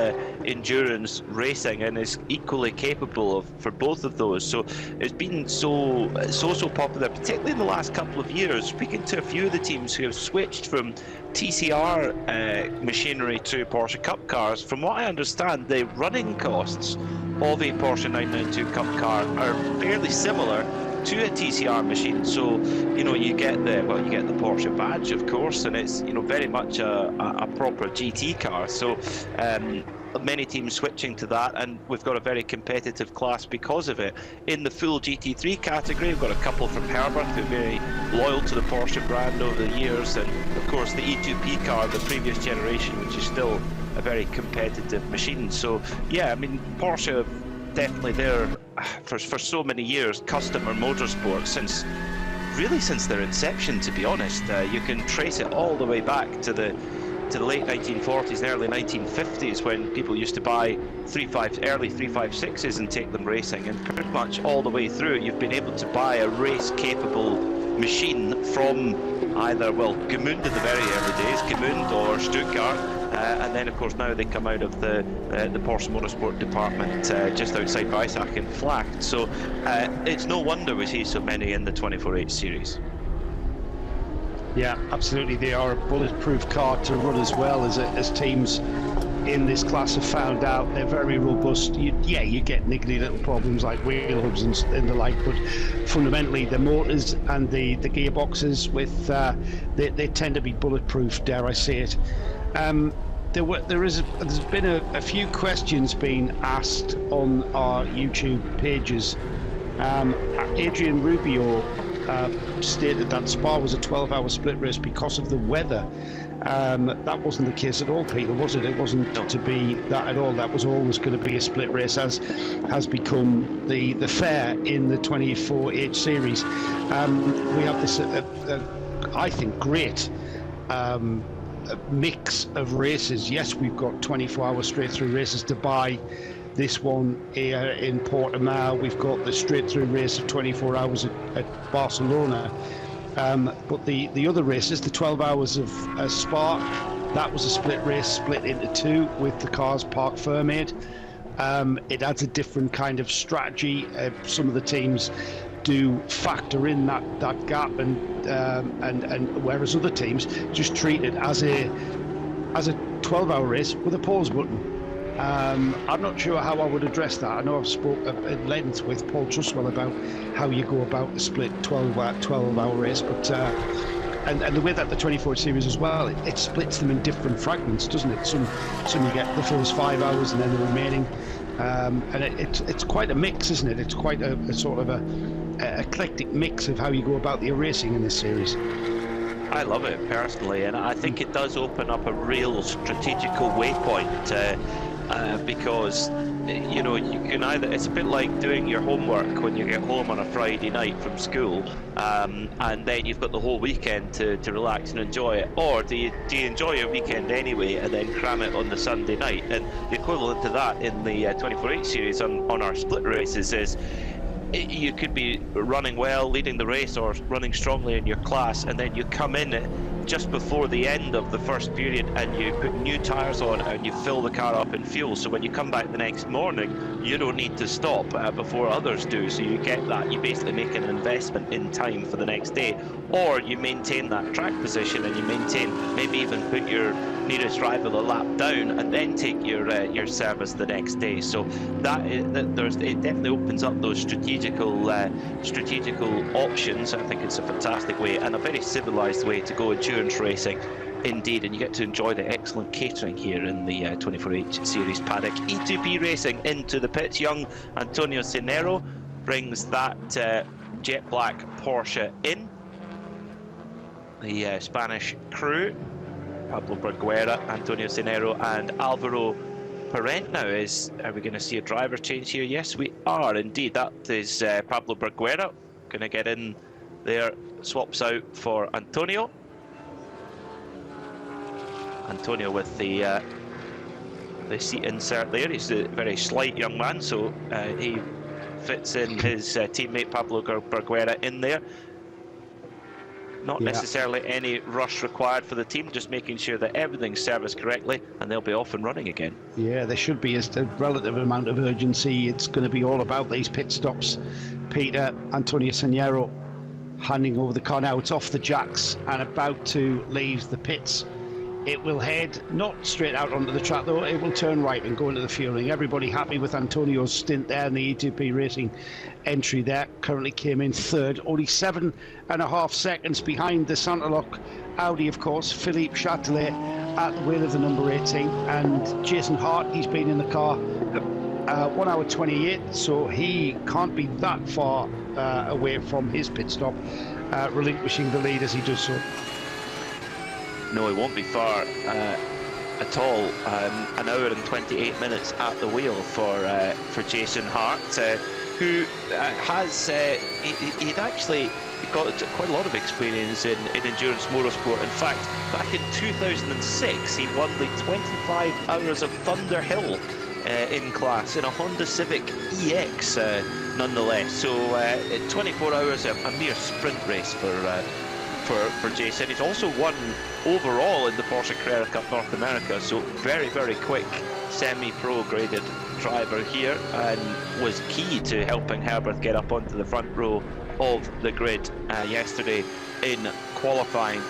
endurance racing, and is equally capable for both of those. So it's been so popular, particularly in the last couple of years. Speaking to a few of the teams who have switched from TCR machinery to Porsche Cup cars, from what I understand, the running costs of a Porsche 992 Cup car are fairly similar to a TCR machine. So you get the Porsche badge, of course, and it's very much a proper GT car. So many teams switching to that, and we've got a very competitive class because of it. In the full GT3 category, we've got a couple from Herberth who are very loyal to the Porsche brand over the years, and of course the E2P car, the previous generation, which is still a very competitive machine. So yeah, I mean, Porsche definitely there for so many years, customer motorsport since their inception, to be honest. You can trace it all the way back to the late 1940s and early 1950s, when people used to buy early 356s and take them racing, and pretty much all the way through you've been able to buy a race capable machine from either, Gmünd in the very early days, Gmünd or Stuttgart, and then of course now they come out of the Porsche Motorsport department just outside Weissach in Flacht. So it's no wonder we see so many in the 24H series.
Yeah, absolutely. They are a bulletproof car to run as well as teams in this class have found out they're very robust. You get niggly little problems like wheel hubs and the like, but fundamentally the motors and the gearboxes they tend to be bulletproof, dare I say it. There's been a few questions being asked on our YouTube pages. Adrian Rubio stated that Spa was a 12-hour split race because of the weather. That wasn't the case at all, Peter, was it? It wasn't to be that at all. That was always going to be a split race, as has become the fare in the 24H series. We have this, I think, great mix of races. Yes, we've got 24-hour straight-through races. Dubai, this one here in Portimao. We've got the straight-through race of 24 hours at Barcelona. But the other races, the 12 hours of Spa, that was a split race, split into two with the cars parked firm-aid. It adds a different kind of strategy. Some of the teams do factor in that gap, and whereas other teams just treat it as a 12-hour race with a pause button. I'm not sure how I would address that. I know I've spoke at length with Paul Truswell about how you go about the split 12-hour race, but and the way that the 24 series as well, it splits them in different fragments, doesn't it? Some you get the first 5 hours and then the remaining, and it's quite a mix, isn't it? It's quite a sort of a eclectic mix of how you go about the racing in this series.
I love it personally, and I think it does open up a real strategical waypoint. Because you can either, it's a bit like doing your homework when you get home on a Friday night from school, and then you've got the whole weekend to relax and enjoy it, or do you enjoy your weekend anyway and then cram it on the Sunday night? And the equivalent to that in the 24H series on our split races is you could be running well, leading the race, or running strongly in your class, and then you come in just before the end of the first period and you put new tyres on and you fill the car up in fuel, so when you come back the next morning you don't need to stop before others do, so you get that, you basically make an investment in time for the next day, or you maintain that track position and you maintain, maybe even put your nearest rival a lap down and then take your service the next day. So it definitely opens up those strategical options. I think it's a fantastic way and a very civilized way to go endurance racing indeed, and you get to enjoy the excellent catering here in the 24H series paddock. E2P Racing into the pits. Young Antonio Cenero brings that jet black Porsche in. The Spanish crew, Pablo Braguera, Antonio Cenero and Alvaro Parent. Now, are we going to see a driver change here? Yes, we are indeed. That is Pablo Braguera going to get in there, swaps out for Antonio. Antonio with the seat insert there. He's a very slight young man, so he fits in his teammate Pablo Braguera in there. Not necessarily any rush required for the team, just making sure that everything's serviced correctly and they'll be off and running again.
Yeah, there should be a relative amount of urgency. It's going to be all about these pit stops. Peter, Antonio Cenero handing over the car now. It's off the jacks and about to leave the pits. It will head not straight out onto the track though, it will turn right and go into the fueling. Everybody happy with Antonio's stint there in the E2P Racing entry there. Currently came in third, only 7.5 seconds behind the Santaloc Audi, of course. Philippe Chatelet at the wheel of the number 18, and Jason Hart, he's been in the car 1 hour 28, so he can't be that far away from his pit stop, relinquishing the lead as he does so.
No, it won't be far at all. 1 hour and 28 minutes at the wheel for Jason Hart, who has he'd actually got quite a lot of experience in endurance motorsport. In fact, back in 2006, he won the 25 Hours of Thunderhill in class in a Honda Civic EX, nonetheless. So 24 hours, a mere sprint race for Jason. He's also won overall in the Porsche Carrera Cup North America, so very, very quick semi-pro graded driver here, and was key to helping Herberth get up onto the front row of the grid yesterday in qualifying.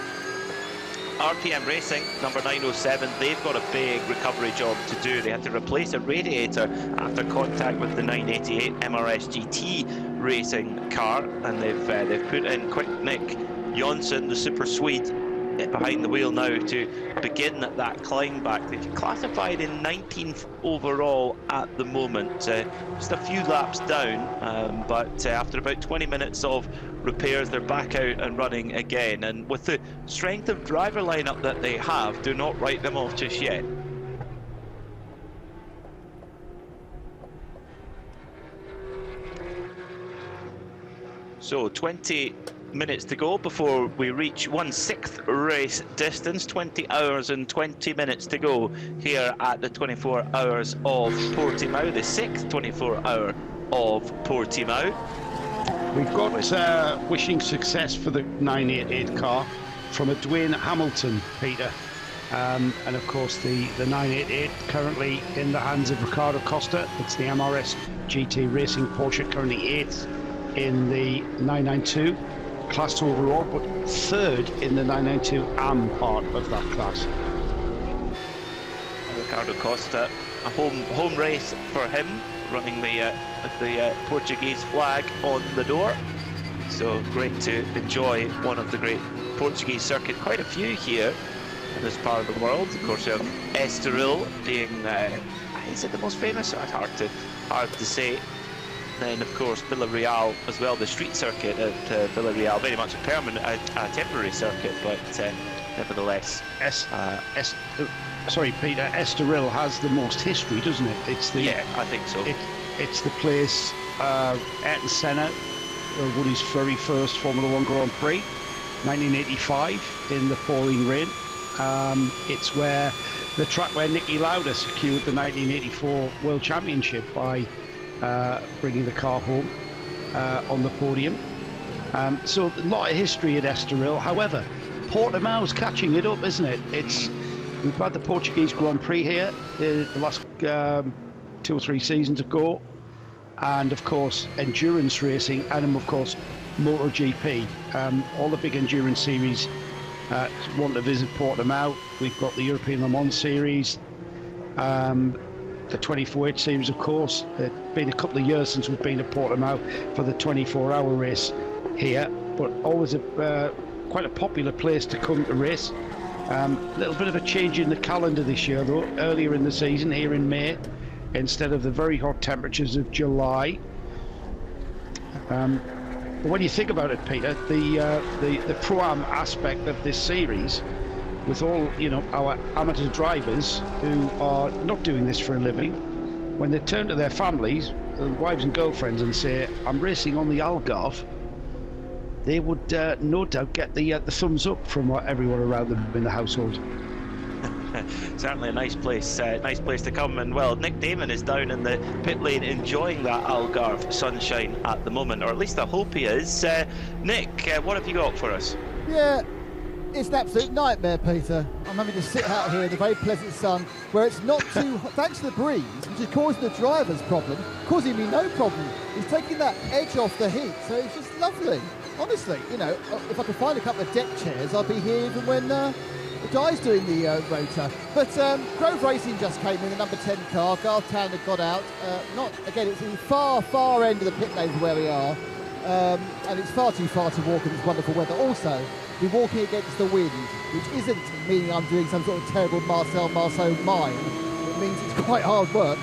RPM Racing, number 907, they've got a big recovery job to do. They had to replace a radiator after contact with the 988 MRS GT racing car, and they've put in Quick Nick Jonsson, the Super Swede, behind the wheel now to begin that climb back. They've classified in 19th overall at the moment, just a few laps down, but after about 20 minutes of repairs, they're back out and running again, and with the strength of driver lineup that they have, do not write them off just yet. So 20 minutes to go before we reach 1/6 race distance. 20 hours and 20 minutes to go here at the 24 Hours of Portimao, the 6th 24 Hour of Portimao.
We've got wishing success for the 988 car from a Dwayne Hamilton, Peter. And of course the 988 currently in the hands of Ricardo Costa. It's the MRS GT Racing Porsche, currently 8th in the 992 class overall, but 3rd in the 992 AM part of that class.
Ricardo Costa, a home race for him, running the Portuguese flag on the door. So great to enjoy one of the great Portuguese circuit. Quite a few here in this part of the world. Of course, you have Estoril being, is it the most famous? It's hard to say. Then, of course, Villarreal as well, the street circuit at Villarreal, very much a temporary circuit, but nevertheless.
Sorry, Peter, Estoril has the most history, doesn't it?
Yeah, I think so.
It's the place Ayrton Senna won his very first Formula 1 Grand Prix, 1985, in the pouring rain. It's where the track where Niki Lauda secured the 1984 World Championship by bringing the car home on the podium. So a lot of history at Estoril. However, Portimao's catching it up, isn't it? We've had the Portuguese Grand Prix here the last 2 or 3 seasons ago, and of course endurance racing, and of course MotoGP. All the big endurance series want to visit Portimao. We've got the European Le Mans series, the 24H series, of course. It's been a couple of years since we've been at Portimao for the 24-hour race here, but always quite a popular place to come to race. A little bit of a change in the calendar this year, though. Earlier in the season, here in May, instead of the very hot temperatures of July. But when you think about it, Peter, the Pro-Am aspect of this series, with all our amateur drivers who are not doing this for a living, when they turn to their families, wives and girlfriends, and say, "I'm racing on the Algarve," they would no doubt get the thumbs up from everyone around them in the household.
Certainly a nice place to come. And well, Nick Damon is down in the pit lane enjoying that Algarve sunshine at the moment, or at least I hope he is. Nick, what have you got for us?
Yeah, it's an absolute nightmare, Peter. I'm having to sit out here in the very pleasant sun, where it's not too hot, thanks to the breeze, which is causing the driver's problem, causing me no problem. It's taking that edge off the heat, so it's just lovely. Honestly, if I could find a couple of deck chairs, I'd be here even when the guy's doing the rotor. But Grove Racing just came in, the number 10 car. Garth Tander got out. It's the far end of the pit lane where we are. And it's far too far to walk in this wonderful weather. Also, we're walking against the wind, which isn't meaning I'm doing some sort of terrible Marcel Marceau mine. It means it's quite hard work.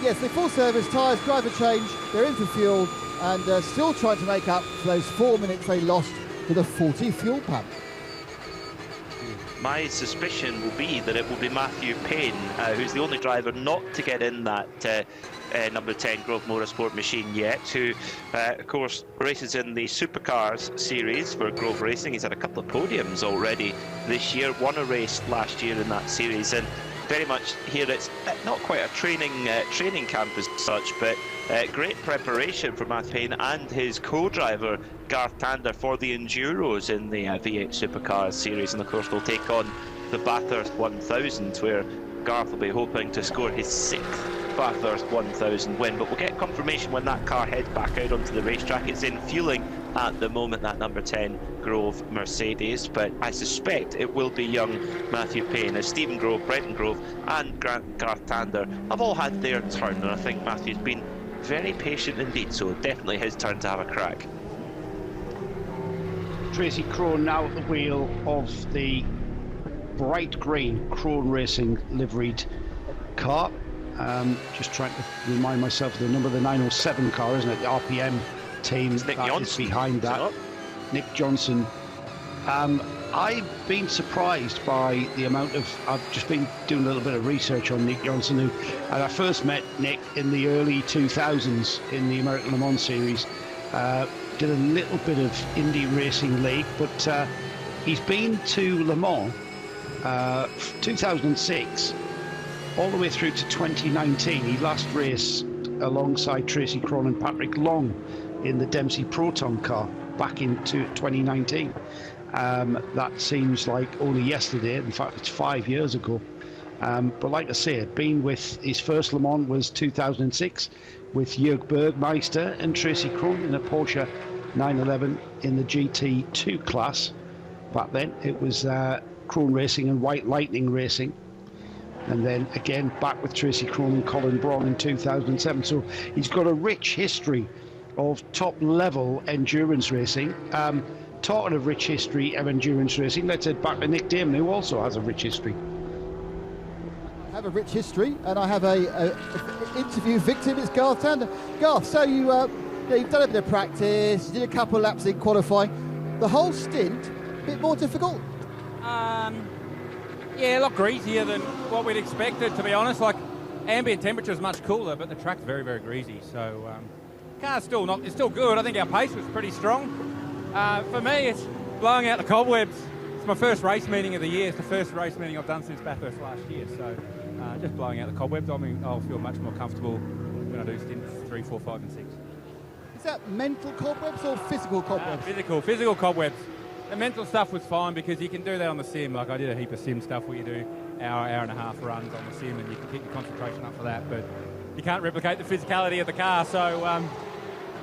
Yes, they're full service tyres, driver change, they're in for fuel, and still trying to make up for those 4 minutes they lost with a faulty fuel pump.
My suspicion will be that it will be Matthew Payne, who's the only driver not to get in that number 10 Grove Motorsport machine yet, who, of course, races in the Supercars series for Grove Racing. He's had a couple of podiums already this year, won a race last year in that series, and very much here it's not quite a training camp as such, but great preparation for Matt Payne and his co-driver Garth Tander for the Enduros in the V8 Supercars series, and of course they'll take on the Bathurst 1000, where Garth will be hoping to score his 6th Bathurst 1000 win. But we'll get confirmation when that car heads back out onto the racetrack. It's in fueling
at the moment, that number 10 Grove Mercedes, but I suspect it will be young Matthew Payne, as Stephen Grove, Brenton Grove and Garth Tander have all had their turn, and I think Matthew's been very patient indeed, so definitely his turn to have a crack.
Tracy Crone now at the wheel of the bright green Crone Racing liveried car. Just trying to remind myself of the number of the 907 car, isn't it? The RPM team
Nick
that
Johnson
is behind that. Nick Johnson. I've been surprised by the amount of... I've just been doing a little bit of research on Nick Johnson, and I first met Nick in the early 2000s in the American Le Mans Series. Did a little bit of Indy Racing League, but he's been to Le Mans 2006 all the way through to 2019. He last raced alongside Tracy Crone and Patrick Long in the Dempsey Proton car back into 2019. That seems like only yesterday. In fact, it's 5 years ago. But like I say, been with his first Le Mans was 2006 with Jörg Bergmeister and Tracy Crone in a Porsche 911 in the GT2 class. Back then it was Crone Racing and White Lightning Racing, and then again back with Tracy Crone and Colin Braun in 2007. So he's got a rich history of top level endurance racing. Talking of rich history of endurance racing, let's head back to Nick Damon, who also has a rich history.
I have a rich history, and I have a interview victim. It's Garth Tander. Garth, so you've done a bit of practice, you did a couple of laps in qualifying. The whole stint, a bit more difficult?
Yeah, a lot greasier than what we'd expected, to be honest. Like, ambient temperature is much cooler, but the track's very, very greasy. So, car's still not, it's still good. I think our pace was pretty strong. For me, it's blowing out the cobwebs. It's my first race meeting of the year. It's the first race meeting I've done since Bathurst last year. So, just blowing out the cobwebs. I mean, I'll feel much more comfortable when I do stints 3, 4, 5 and 6.
Is that mental cobwebs or physical cobwebs?
Physical cobwebs. The mental stuff was fine because you can do that on the sim. Like, I did a heap of sim stuff where you do hour and a half runs on the sim, and you can keep your concentration up for that, but you can't replicate the physicality of the car. So,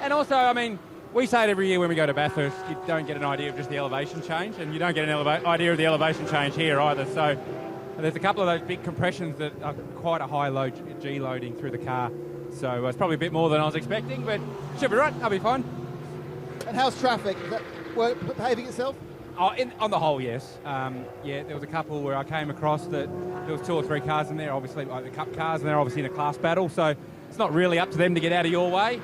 and also, I mean, we say it every year when we go to Bathurst, you don't get an idea of just the elevation change, and you don't get an idea of the elevation change here either. So there's a couple of those big compressions that are quite a high load G loading through the car. So it's probably a bit more than I was expecting, but should be right. I'll be fine.
And how's traffic? Is that behaving itself?
Oh, on the whole, yes. Yeah, there was a couple where I came across that there was 2 or 3 cars in there, obviously like the Cup cars, and they're obviously in a class battle, so it's not really up to them to get out of your way.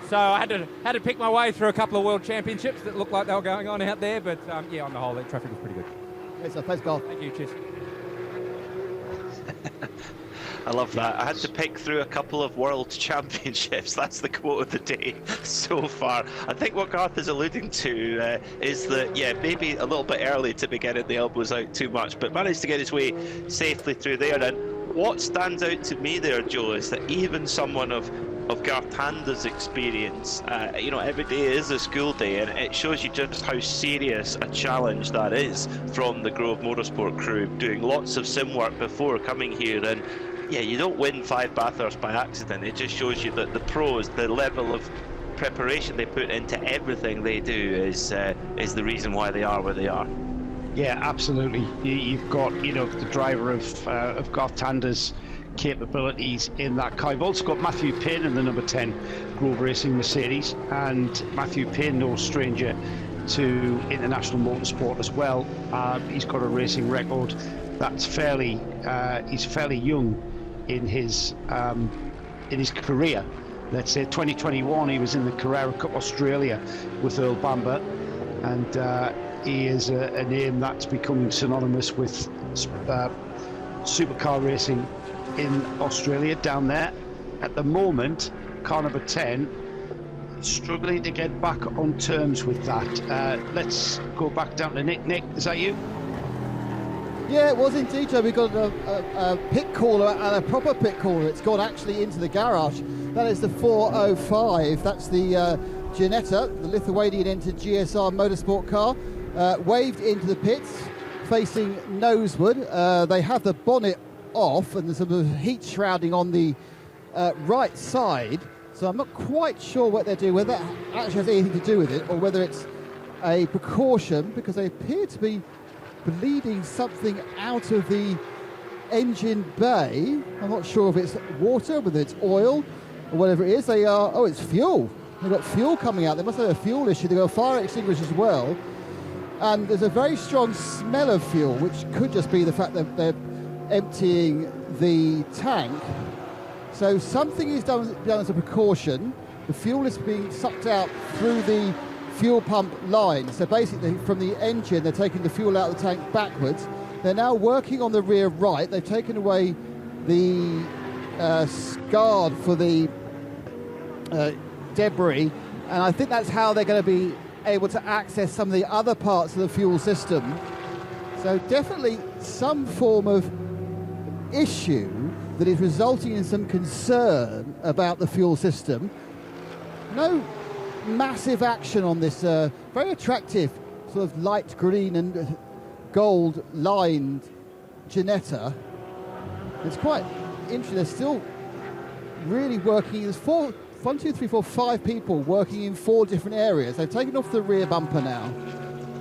So I had to pick my way through a couple of World Championships that looked like they were going on out there, but yeah, on the whole, the traffic was pretty good.
Okay, so thanks, Garth.
Thank you, cheers.
I love that. I had to pick through a couple of World Championships. That's the quote of the day so far. I think what Garth is alluding to is that, yeah, maybe a little bit early to be getting the elbows out too much, but managed to get his way safely through there. And what stands out to me there, Joe, is that even someone of Garth Tander's experience, every day is a school day, and it shows you just how serious a challenge that is from the Grove Motorsport crew, doing lots of sim work before coming here. And yeah, you don't win 5 Bathurst by accident. It just shows you that the pros, the level of preparation they put into everything they do is the reason why they are where they are.
Yeah, absolutely. You've got, the driver of Garth Tander's capabilities in that car. You've also got Matthew Payne in the number 10 Grove Racing Mercedes, and Matthew Payne, no stranger to international motorsport as well. He's got a racing record that's he's fairly young in his career. Let's say 2021 he was in the Carrera Cup Australia with Earl Bamber, and he is a name that's becoming synonymous with supercar racing in Australia down there. At the moment, car number 10 struggling to get back on terms with that. Let's go back down to Nick. Nick, is that you?
Yeah, it was indeed, Joe. We've got a pit caller and a proper pit caller. It's gone actually into the garage. That is the 405. That's the Ginetta, the Lithuanian entered GSR Motorsport car, waved into the pits, facing nosewood. They have the bonnet off, and there's some heat shrouding on the right side. So I'm not quite sure what they're doing, whether that actually has anything to do with it, or whether it's a precaution, because they appear to be bleeding something out of the engine bay. I'm not sure if it's water, whether it's oil, or whatever it is. They are, oh, it's fuel. They've got fuel coming out. They must have a fuel issue. They've got a fire extinguisher as well. And there's a very strong smell of fuel, which could just be the fact that they're emptying the tank. So something is done as a precaution. The fuel is being sucked out through the fuel pump line. So basically from the engine, they're taking the fuel out of the tank backwards. They're now working on the rear right. They've taken away the guard for the debris, and I think that's how they're going to be able to access some of the other parts of the fuel system. So definitely some form of issue that is resulting in some concern about the fuel system. No massive action on this very attractive sort of light green and gold lined Ginetta. It's quite interesting. They're still really working. There's 5 people working in 4 different areas. They've taken off the rear bumper now.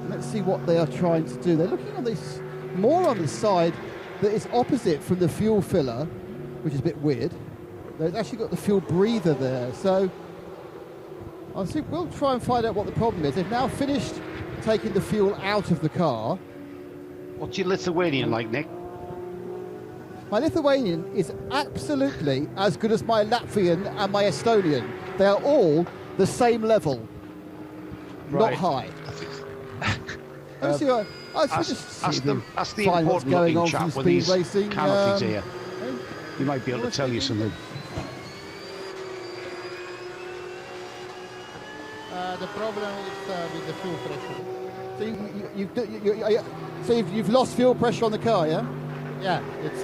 Let's see what they are trying to do. They're looking on this more on the side that is opposite from the fuel filler, which is a bit weird. They've actually got the fuel breather there. So I think we'll try and find out what the problem is. They've now finished taking the fuel out of the car.
What's your Lithuanian like, Nick?
My Lithuanian is absolutely as good as my Latvian and my Estonian. They are all the same level,
right.
Not high.
Ask the important looking chap with his canopies here. He might be able to tell you something.
The problem is with the fuel pressure.
So you've lost fuel pressure on the car, yeah?
Yeah, it's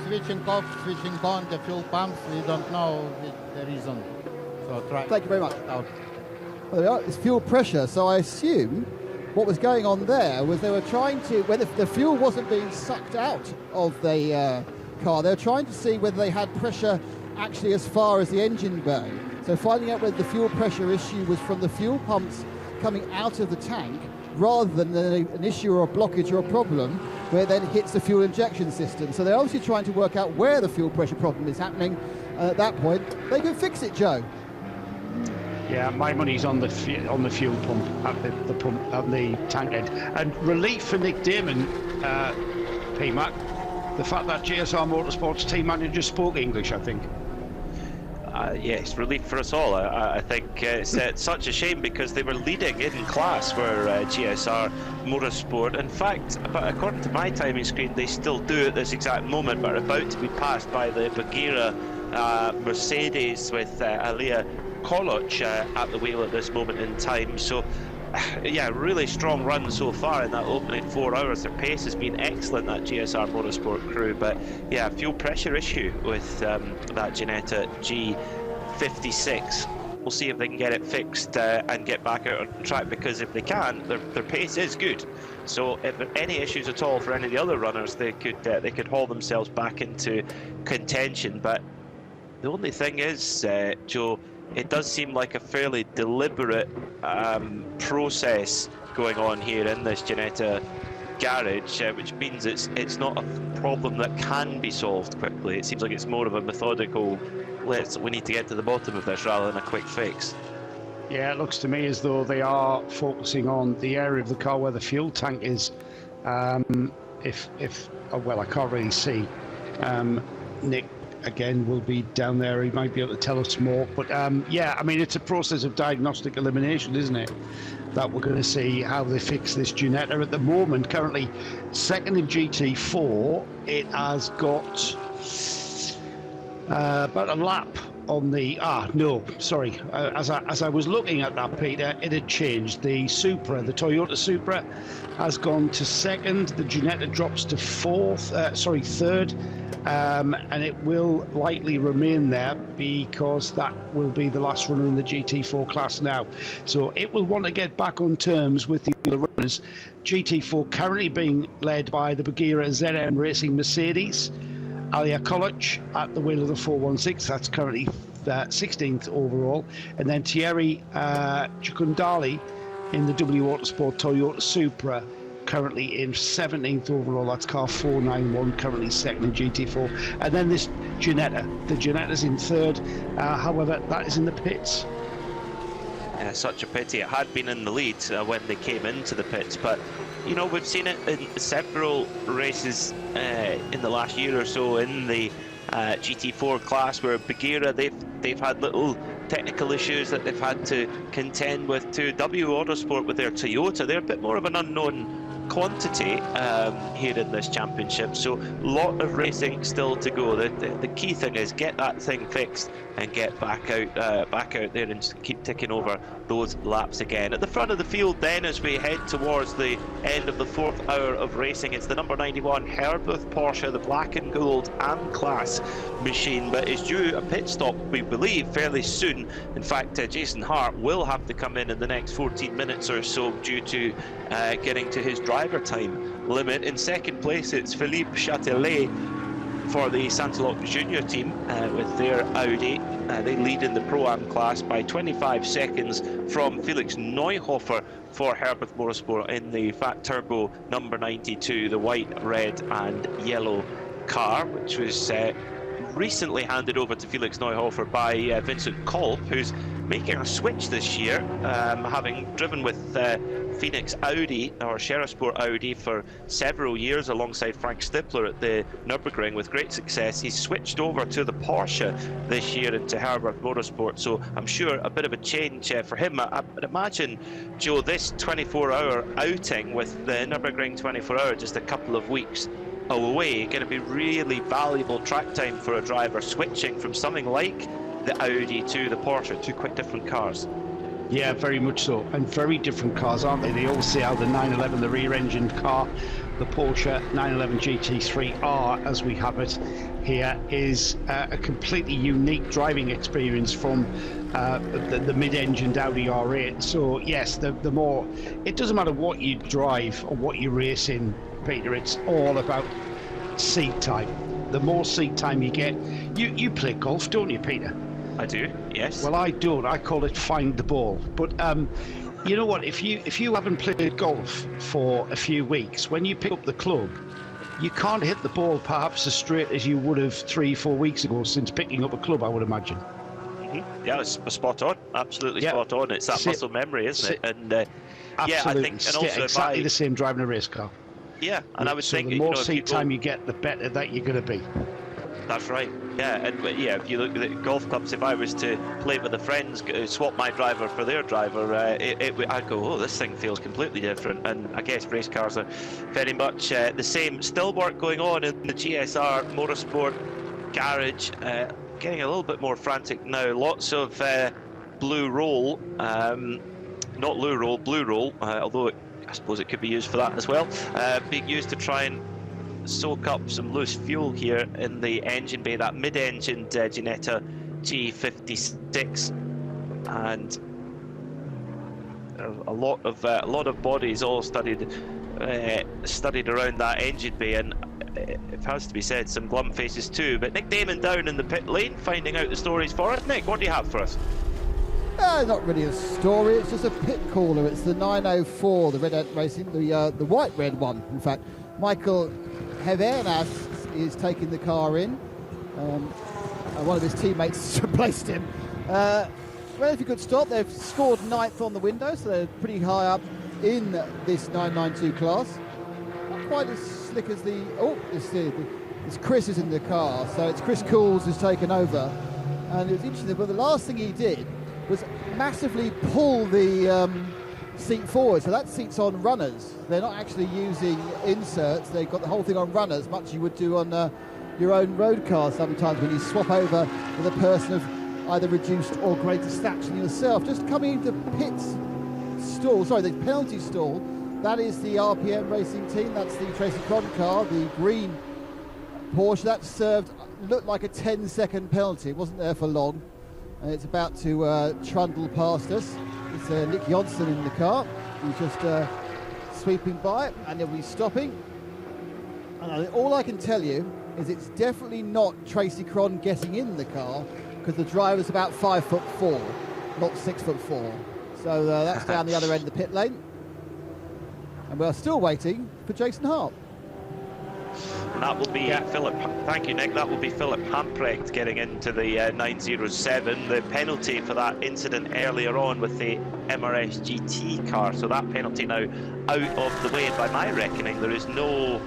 switching off, switching on the fuel pumps. We don't know the reason. So try.
Thank you very much. Well, there we are. It's fuel pressure. So I assume what was going on there was they were trying to, when the fuel wasn't being sucked out of the car, they were trying to see whether they had pressure actually as far as the engine bay. So finding out whether the fuel pressure issue was from the fuel pumps coming out of the tank, rather than an issue or a blockage or a problem where it then hits the fuel injection system. So they're obviously trying to work out where the fuel pressure problem is happening. At that point, they can fix it, Joe.
Yeah, my money's on the fuel pump at the pump at the tank end. And relief for Nick Damon, PMAC, the fact that GSR Motorsport's team manager spoke English, I think.
Yes, relief for us all. I think it's such a shame because they were leading in class for GSR Motorsport. In fact, according to my timing screen, they still do at this exact moment, but are about to be passed by the Bagheera Mercedes with Alia Koloc at the wheel at this moment in time. So yeah, really strong run so far in that opening 4 hours. Their pace has been excellent, that GSR Motorsport crew, but yeah, fuel pressure issue with that Ginetta G56. We'll see if they can get it fixed and get back out on track, because if they can, their pace is good. So if there are any issues at all for any of the other runners, they could haul themselves back into contention. But the only thing is, Joe, it does seem like a fairly deliberate process going on here in this Ginetta garage, which means it's not a problem that can be solved quickly. It seems like it's more of a methodical, we need to get to the bottom of this rather than a quick fix.
Yeah, it looks to me as though they are focusing on the area of the car where the fuel tank is. Well, I can't really see. Nick again will be down there. He might be able to tell us more. But yeah, I mean, it's a process of diagnostic elimination, isn't it? That we're going to see how they fix this Ginetta. At the moment, currently second in GT4. It has got about a lap on the as I was looking at that, Peter, it had changed. The Toyota Supra has gone to second. The Ginetta drops to third, and it will likely remain there because that will be the last runner in the GT4 class now. So it will want to get back on terms with the other runners. GT4 currently being led by the Bagheera ZM Racing Mercedes. Alia Koloc at the wheel of the 416, that's currently 16th overall, and then Thierry Chukundali in the W Motorsport Toyota Supra, currently in 17th overall. That's car 491, currently second in GT4. And then this Ginetta. The Ginetta's in third, however, that is in the pits.
Such a pity. It had been in the lead when they came into the pits, but you know, we've seen it in several races in the last year or so in the GT4 class, where Bagheera, they've had little technical issues that they've had to contend with too. W Motorsport with their Toyota, they're a bit more of an unknown quantity here in this championship, so a lot of racing still to go. The key thing is get that thing fixed and get back out there and keep ticking over those laps again. At the front of the field then, as we head towards the end of the 4th hour of racing, it's the number 91 Herberth Porsche, the black and gold AM class machine, but is due a pit stop, we believe, fairly soon. In fact, Jason Hart will have to come in the next 14 minutes or so due to getting to his driver time limit. In second place, it's Philippe Châtelet for the Santalok Junior team with their Audi. They lead in the Pro-Am class by 25 seconds from Felix Neuhofer for Herberth Motorsport in the Fat Turbo number 92, the white, red and yellow car, which was recently handed over to Felix Neuhofer by Vincent Kolb, who's making a switch this year, having driven with Phoenix Audi, or Sheriffsport Audi, for several years alongside Frank Stippler at the Nürburgring with great success. He's switched over to the Porsche this year into Herberth Motorsport, so I'm sure a bit of a change for him. I'd imagine, Joe, this 24-hour outing with the Nürburgring 24-hour just a couple of weeks away, going to be really valuable track time for a driver switching from something like the Audi to the Porsche, two quite different cars.
Yeah, very much so, and very different cars, aren't they? They all say how the 911, the rear-engined car, the Porsche 911 GT3R, as we have it here, is a completely unique driving experience from the mid-engined Audi R8. So yes, the more, it doesn't matter what you drive or what you race in, Peter, it's all about seat time. The more seat time you get, you play golf, don't you, Peter?
I do, yes.
Well, I don't. I call it find the ball. But you know what? If you haven't played golf for a few weeks, when you pick up the club, you can't hit the ball perhaps as straight as you would have 3-4 weeks ago since picking up a club, I would imagine.
Mm-hmm. Yeah, it's spot on. Absolutely spot on. It's that muscle memory, isn't it? And yeah, I think, and also
exactly the same driving a race car.
Yeah, and I would think
the more seat time you get, the better that you're going to be.
That's right. Yeah, and yeah, if you look at the golf clubs, if I was to play with the friends, swap my driver for their driver, I'd go, oh, this thing feels completely different. And I guess race cars are very much the same. Still work going on in the GSR Motorsport garage, getting a little bit more frantic now. Lots of blue roll, not loo roll, blue roll, although I suppose it could be used for that as well, being used to try and soak up some loose fuel here in the engine bay, that mid-engined Ginetta G56, and a lot of bodies all studied around that engine bay, and it has to be said, some glum faces too. But Nick Damon down in the pit lane finding out the stories for us. Nick, what do you have for us?
Not really a story, it's just a pit caller. It's the 904, the Red Ant Racing, the white red one, in fact. Michael Hevernas is taking the car in. One of his teammates replaced him. Relatively good stop. They've scored 9th on the window, so they're pretty high up in this 992 class. Not quite as slick as the... Oh, it's Chris is in the car, so it's Chris Cools who's taken over. And it was interesting, but the last thing he did was massively pull the seat forward, so that seat's on runners. They're not actually using inserts, they've got the whole thing on runners, much you would do on your own road car sometimes when you swap over with a person of either reduced or greater stature than yourself. Just coming into pits stall, sorry, the penalty stall, that is the RPM racing team, that's the Tracy Cron car, the green Porsche. That served, looked like a 10-second penalty, it wasn't there for long. And it's about to trundle past us. It's Nick Johnson in the car. He's just sweeping by, and he'll be stopping. And all I can tell you is it's definitely not Tracy Cron getting in the car. because the driver's about 5'4", not 6'4". So that's down the other end of the pit lane. And we're still waiting for Jason Hart.
And that will be Philip. Thank you, Nick. That will be Philip Hamprecht getting into the 907. The penalty for that incident earlier on with the MRS GT car. So that penalty now out of the way. By my reckoning, there is no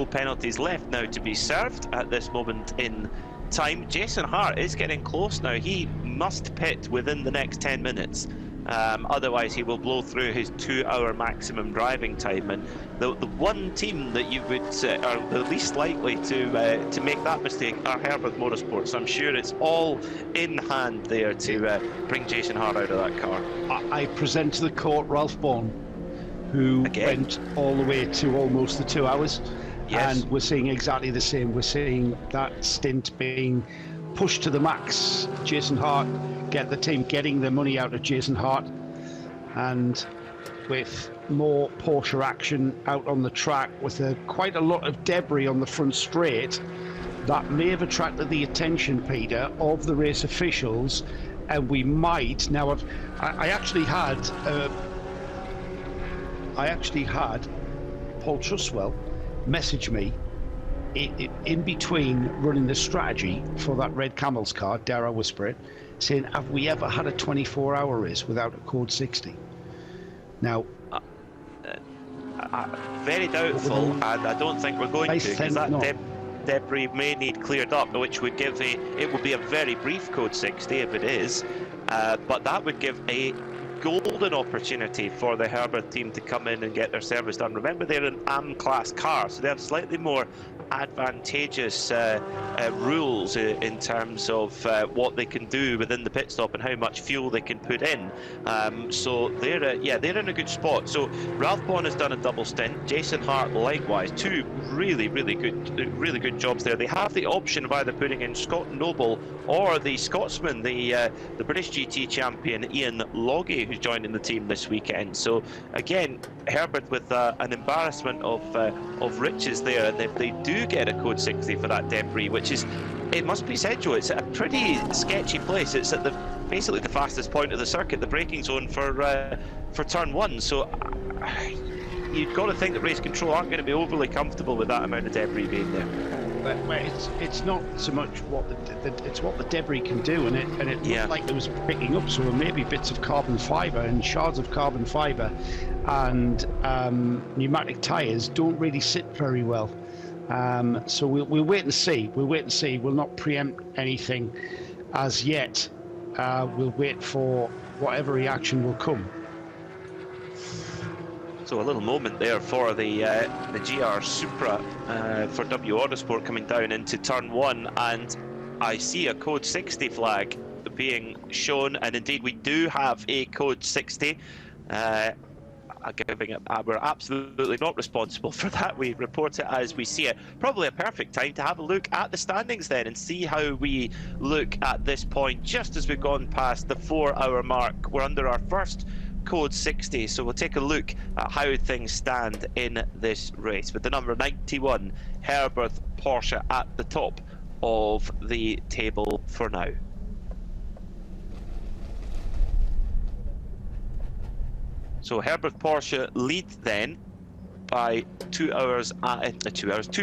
penalties left now to be served at this moment in time. Jason Hart is getting close now. He must pit within the next 10 minutes. Otherwise he will blow through his 2-hour maximum driving time, and the one team that you would are the least likely to make that mistake are Herberth Motorsport. So I'm sure it's all in hand there to bring Jason Hart out of that car.
I present to the court Ralph Bourne, who went all the way to almost the 2 hours.
Yes.
And we're seeing exactly the same. We're seeing that stint being pushed to the max. Jason Hart, the team getting their money out of Jason Hart, and with more Porsche action out on the track, with quite a lot of debris on the front straight, that may have attracted the attention, Peter, of the race officials, and we might now. I actually had Paul Truswell message me in between running the strategy for that Red Camels car, dare I whisper it, saying, have we ever had a 24-hour race without a code 60? Now,
very doubtful, and I don't think we're going to, because that debris may need cleared up, which would give it would be a very brief code 60 if it is, but that would give a golden opportunity for the Herberth team to come in and get their service done. Remember, they're an AM class car, so they have slightly more advantageous rules in terms of what they can do within the pit stop and how much fuel they can put in. So they're in a good spot. So Ralph Bourne has done a double stint. Jason Hart likewise. Two really good jobs there. They have the option of either putting in Scott Noble or the Scotsman, the British GT champion Ian Logie, who's joining the team this weekend. So again, Herbert with an embarrassment of riches there, and if they do get a code 60 for that debris, which is, it must be said, Joe, it's a pretty sketchy place. It's at basically the fastest point of the circuit, the braking zone for turn 1. So you've got to think that race control aren't going to be overly comfortable with that amount of debris being there.
Well, it's not so much it's what the debris can do, and it looked like there was picking up, so maybe bits of carbon fibre and shards of carbon fibre, and pneumatic tyres don't really sit very well. So we'll wait and see. We'll not preempt anything as yet. We'll wait for whatever reaction will come.
So a little moment there for the GR Supra for W Autosport coming down into turn 1, and I see a code 60 flag being shown, and indeed we do have a code 60. We're absolutely not responsible for that. We report it as we see it. Probably a perfect time to have a look at the standings then and see how we look at this point, just as we've gone past the 4-hour mark. We're under our first code 60, so we'll take a look at how things stand in this race with the number 91 Herberth Porsche at the top of the table for now. So Herberth Porsche lead then by 2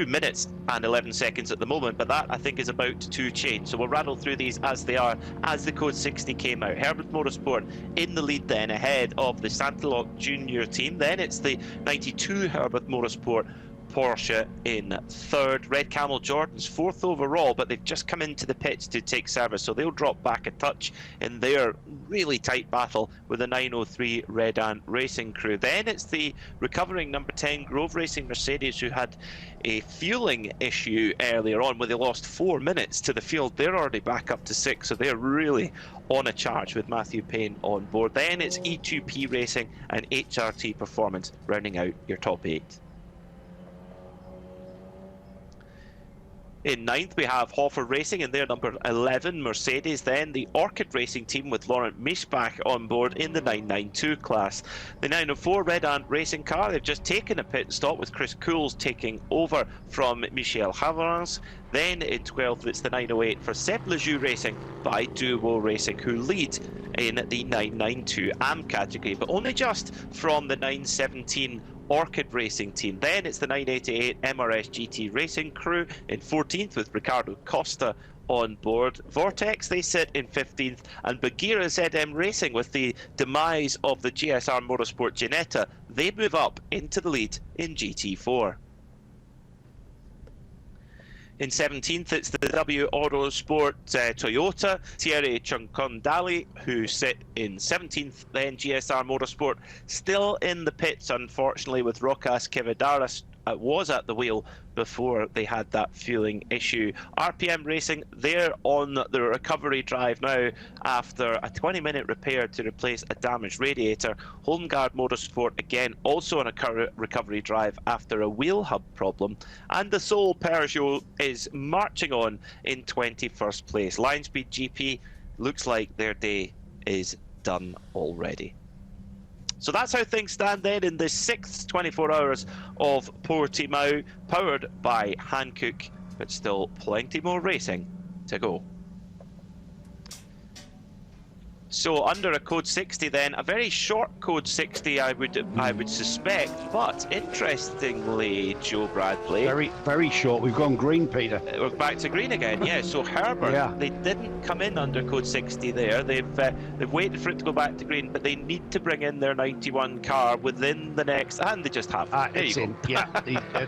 minutes and 11 seconds at the moment, but that I think is about to change. So we'll rattle through these as they are, as the code 60 came out. Herberth Motorsport in the lead then, ahead of the Santalok Junior team. Then it's the 92 Herberth Motorsport Porsche in third. Red Camel Jordan's fourth overall, but they've just come into the pits to take service, so they'll drop back a touch in their really tight battle with the 903 Red Ant Racing crew. Then it's the recovering number 10 Grove Racing Mercedes, who had a fueling issue earlier on where they lost 4 minutes to the field. They're already back up to 6, so they're really on a charge with Matthew Payne on board. Then it's E2P Racing and HRT Performance rounding out your top 8. In 9th, we have Hofer Racing, and they're number 11, Mercedes. Then the Orchid Racing team with Laurent Mischbach on board in the 992 class. The 904 Red Ant Racing car, they've just taken a pit stop with Chris Cools taking over from Michel Haverans. Then in 12th, it's the 908 for Seb Lejeune Racing by Duo Racing, who lead in the 992 AM category, but only just from the 917 Orchid Racing team. Then it's the 988 MRS GT Racing crew in 14th with Ricardo Costa on board. Vortex, they sit in 15th, and Bagheera ZM Racing, with the demise of the GSR Motorsport Ginetta, they move up into the lead in GT4. In 17th, it's the W Autosport Toyota, Thierry Chunkondali, who sit in 17th. Then GSR Motorsport still in the pits, unfortunately, with Rokas Kevadaras was at the wheel before they had that fueling issue. RPM Racing, they're on the recovery drive now after a 20-minute repair to replace a damaged radiator. Holmgard Motorsport, again, also on a recovery drive after a wheel hub problem. And the Seoul Peugeot is marching on in 21st place. Lionspeed GP looks like their day is done already. So that's how things stand then in the 6th 24 hours of Portimao, powered by Hankook, but still plenty more racing to go. So under a code 60 then, a very short code 60 I would suspect, but interestingly, Joe Bradley,
very short. We've gone green, Peter.
We're back to green again, yeah. So Herberth, they didn't come in under code 60 there. They've waited for it to go back to green, but they need to bring in their 91 car within the next, and they just have.
It's in, yeah.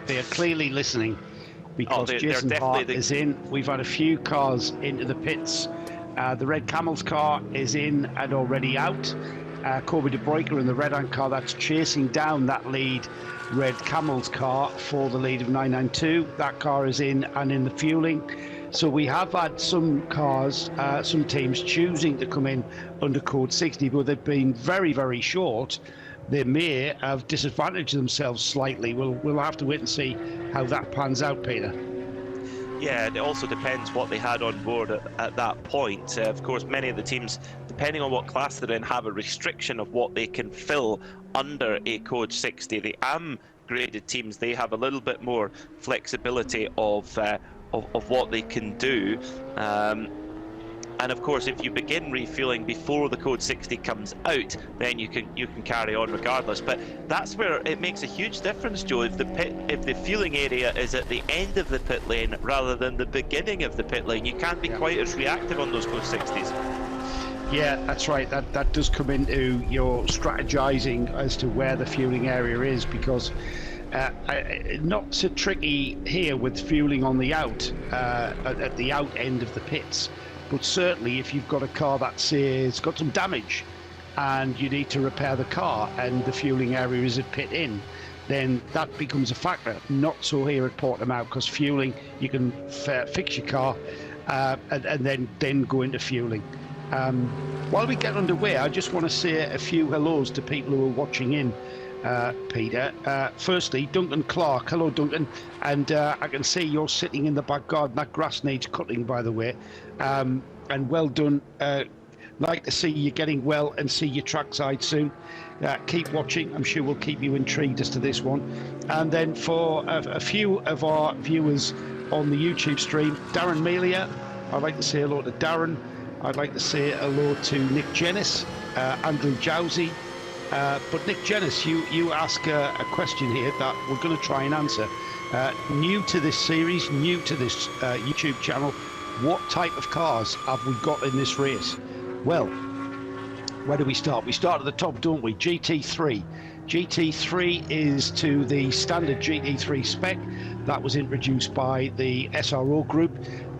They're clearly listening, because Jason Hart is in. We've had a few cars into the pits. The Red Camels car is in and already out. Kobe de Bruyker in the Red Ant car, that's chasing down that lead Red Camels car for the lead of 992. That car is in and in the fueling. So we have had some cars, some teams choosing to come in under code 60, but they've been very, very short. They may have disadvantaged themselves slightly. We'll have to wait and see how that pans out, Peter.
Yeah, it also depends what they had on board at that point. Of course, many of the teams, depending on what class they're in, have a restriction of what they can fill under a code 60. The AM graded teams, they have a little bit more flexibility of what they can do. And of course, if you begin refueling before the code 60 comes out, then you can carry on regardless. But that's where it makes a huge difference, Joe. If the fueling area is at the end of the pit lane rather than the beginning of the pit lane, you can't be quite as reactive on those code 60s.
Yeah, that's right. That does come into your strategizing as to where the fueling area is, because not so tricky here with fueling on the out at the out end of the pits. But certainly if you've got a car that says got some damage and you need to repair the car and the fueling area is at pit in, then that becomes a factor. Not so here at Portimao, because fueling, you can fix your car and then go into fueling. While we get underway, I just want to say a few hellos to people who are watching in, Peter. Firstly, Duncan Clark. Hello, Duncan. And I can see you're sitting in the back garden. That grass needs cutting, by the way. And well done. Like to see you getting well and see your trackside soon. Keep watching. I'm sure we'll keep you intrigued as to this one. And then for a few of our viewers on the YouTube stream, Darren Melia, I'd like to say hello to Darren. I'd like to say hello to Nick Jennis, Andrew Jowsey. But Nick Jennis, you ask a question here that we're going to try and answer. New to this series, new to this YouTube channel, what type of cars have we got in this race? Well, where do we start? We start at the top, don't we? GT3. GT3 is to the standard GT3 spec that was introduced by the SRO group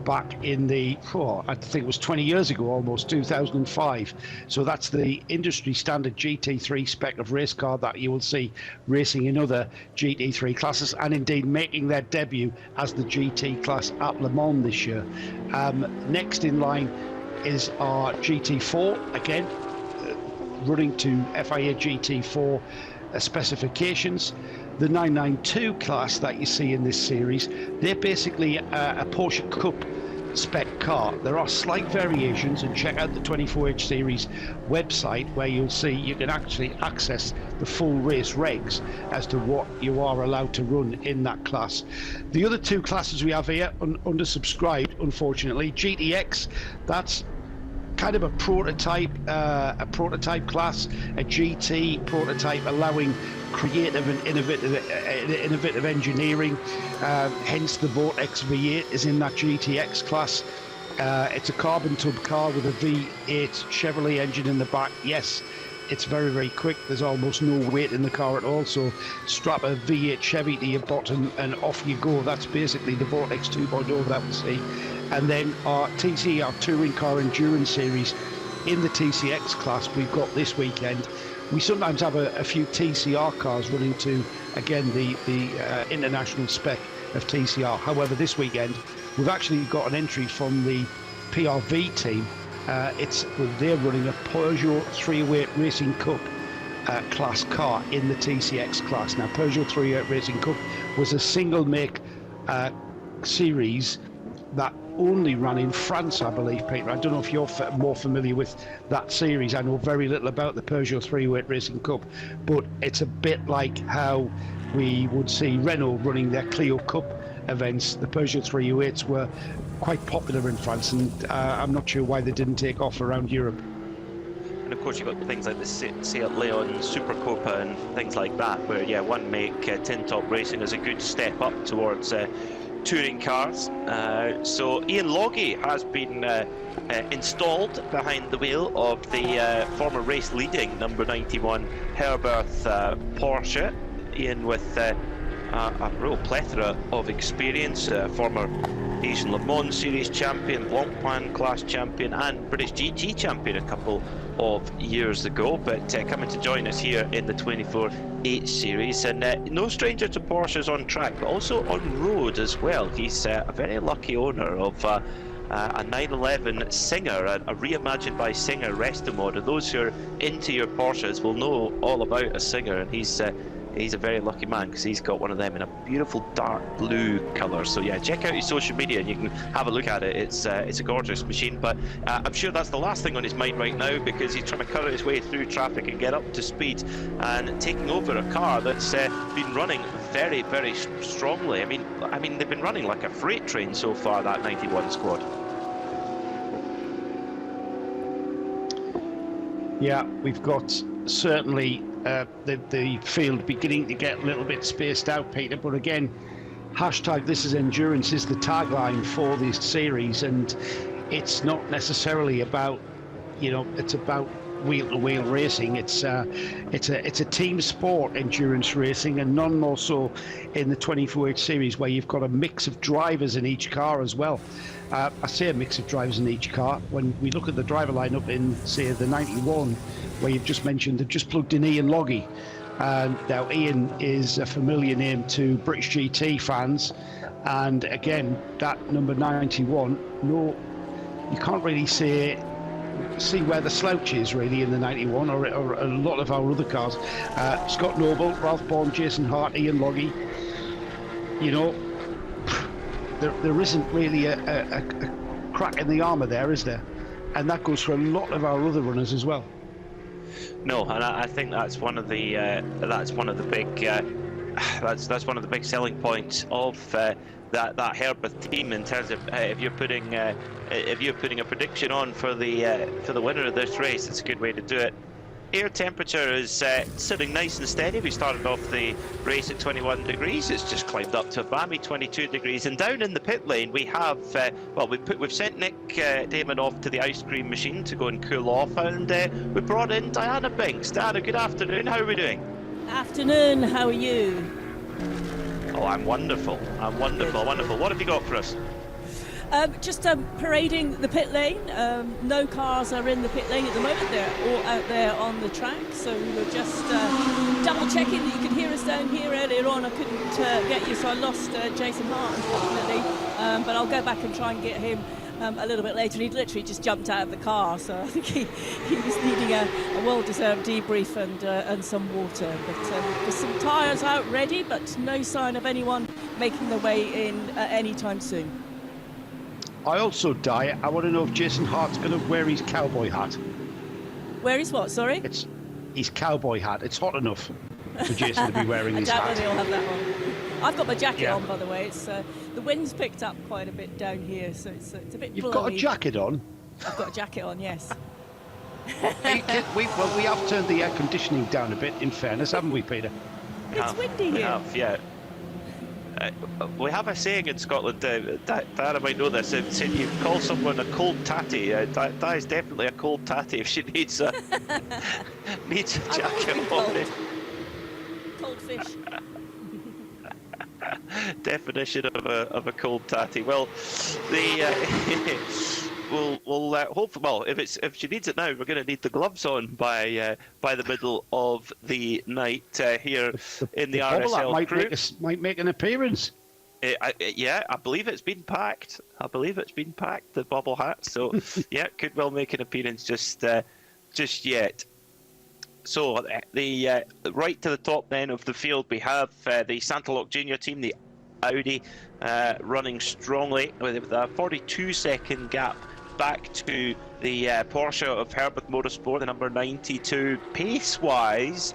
back in the, I think it was 20 years ago, almost 2005. So that's the industry standard GT3 spec of race car that you will see racing in other GT3 classes, and indeed making their debut as the GT class at Le Mans this year. Next in line is our GT4, again running to FIA GT4 specifications. the 992 class that you see in this series, they're basically a Porsche Cup spec car. There are slight variations, and check out the 24H series website where you'll see you can actually access the full race regs as to what you are allowed to run in that class. The other two classes we have here undersubscribed, unfortunately. GTX, that's kind of a prototype class, a GT prototype allowing creative and innovative engineering, hence the Vortex V8 is in that GTX class. It's a carbon tub car with a V8 Chevrolet engine in the back. Yes, it's very, very quick. There's almost no weight in the car at all, so strap a V8 Chevy to your bottom and off you go. That's basically the Vortex 2.0 that we see. And then our TC, our Touring Car Endurance Series in the TCX class we've got this weekend. We sometimes have a few TCR cars running to, again, the international spec of TCR. However, this weekend we've actually got an entry from the PRV team. They're running a Peugeot 308 Racing Cup class car in the TCX class. Now, Peugeot 308 Racing Cup was a single make series that only ran in France, I believe, Peter. I don't know if you're more familiar with that series. I know very little about the Peugeot 308 Racing Cup, but it's a bit like how we would see Renault running their Clio Cup events. The Peugeot 308s were quite popular in France, and I'm not sure why they didn't take off around Europe.
And of course you've got things like the Seat Leon Super Copa and things like that, where one make tin top racing is a good step up towards touring cars. So Ian Logie has been installed behind the wheel of the former race leading number 91 Herberth Porsche. Ian with a real plethora of experience, former Asian Le Mans Series champion, Blancpain class champion and British GT champion a couple of years ago, but coming to join us here in the 24H series, and no stranger to Porsches on track but also on road as well. He's a very lucky owner of a 911 Singer, a reimagined by Singer resto mod, and those who are into your Porsches will know all about a Singer, and he's a very lucky man because he's got one of them in a beautiful dark blue colour. So yeah, check out his social media and you can have a look at it. It's a gorgeous machine, but I'm sure that's the last thing on his mind right now, because he's trying to cut his way through traffic and get up to speed and taking over a car that's been running very, very strongly. I mean they've been running like a freight train so far, that 91 squad.
Yeah, we've got certainly the field beginning to get a little bit spaced out, Peter, but again, hashtag this is endurance is the tagline for this series, and it's not necessarily about, it's about wheel-to-wheel racing. It's a team sport, endurance racing, and none more so in the 24H series, where you've got a mix of drivers in each car as well. I say a mix of drivers in each car. When we look at the driver lineup in, say, the 91, where you've just mentioned, they've just plugged in Ian Logie. Now, Ian is a familiar name to British GT fans, and again, that number 91, no, you can't really see where the slouch is really in the 91 or a lot of our other cars. Scott Noble, Ralph Bourne, Jason Hart, Ian Logie. There isn't really a crack in the armour there, is there? And that goes for a lot of our other runners as well.
No, and I think that's one of the big selling points of that Herberth team, in terms of if you're putting a prediction on for the winner of this race, it's a good way to do it. Air temperature is sitting nice and steady. We started off the race at 21 degrees. It's just climbed up to a balmy 22 degrees. And down in the pit lane, we have we've sent Nick Damon off to the ice cream machine to go and cool off, and we brought in Diana Binks. Diana, good afternoon. How are we doing?
Afternoon. How are you?
Oh, I'm wonderful. Wonderful. What have you got for us?
Just parading the pit lane. No cars are in the pit lane at the moment. They're all out there on the track. So we were just double checking that you could hear us down here earlier on. I couldn't get you, so I lost Jason Hart, unfortunately. But I'll go back and try and get him. a little bit later. He'd literally just jumped out of the car, so I think he was needing a well-deserved debrief and some water. But there's some tyres out ready, but no sign of anyone making their way in anytime soon.
I also, Di, I want to know if Jason Hart's going to wear his cowboy hat.
Where is what, sorry?
It's his cowboy hat. It's hot enough for Jason to be wearing his
I doubt
hat.
whether he'll have that on. I've got my jacket on, by the way. It's the wind's picked up quite a bit down here, so it's a bit
You've
blowy.
got a jacket on?
I've got a jacket on, yes.
we have turned the air conditioning down a bit, in fairness, haven't we, Peter?
It's windy
We
here.
have, yeah. We have a saying in Scotland, Diana might know this, saying you call someone a cold tatty. That is definitely a cold tatty if she needs a jacket on it.
Cold fish.
Definition of a cold tatty. Well, we'll hope. Well, if she needs it now, we're going to need the gloves on by the middle of the night here in the RSL crew.
Might make an appearance.
Yeah, I believe it's been packed. The bubble hat. So yeah, could well make an appearance just yet. So the right to the top then of the field, we have the Santalok Junior team, the Audi, running strongly with a 42-second gap back to the Porsche of Herberth Motorsport, the number 92. Pace-wise,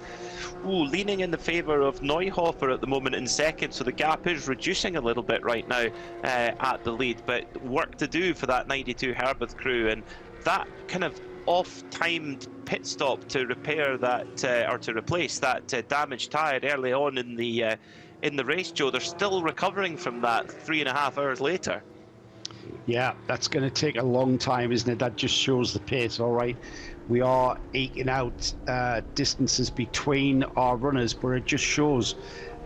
leaning in the favour of Neuhofer at the moment in second, so the gap is reducing a little bit right now at the lead, but work to do for that 92 Herberth crew, and that kind of off-timed pit stop to repair that or to replace that damaged tyre early on in the race, Joe. They're still recovering from that 3.5 hours later.
Yeah, that's going to take a long time, isn't it? That just shows the pace. All right, we are eking out distances between our runners, but it just shows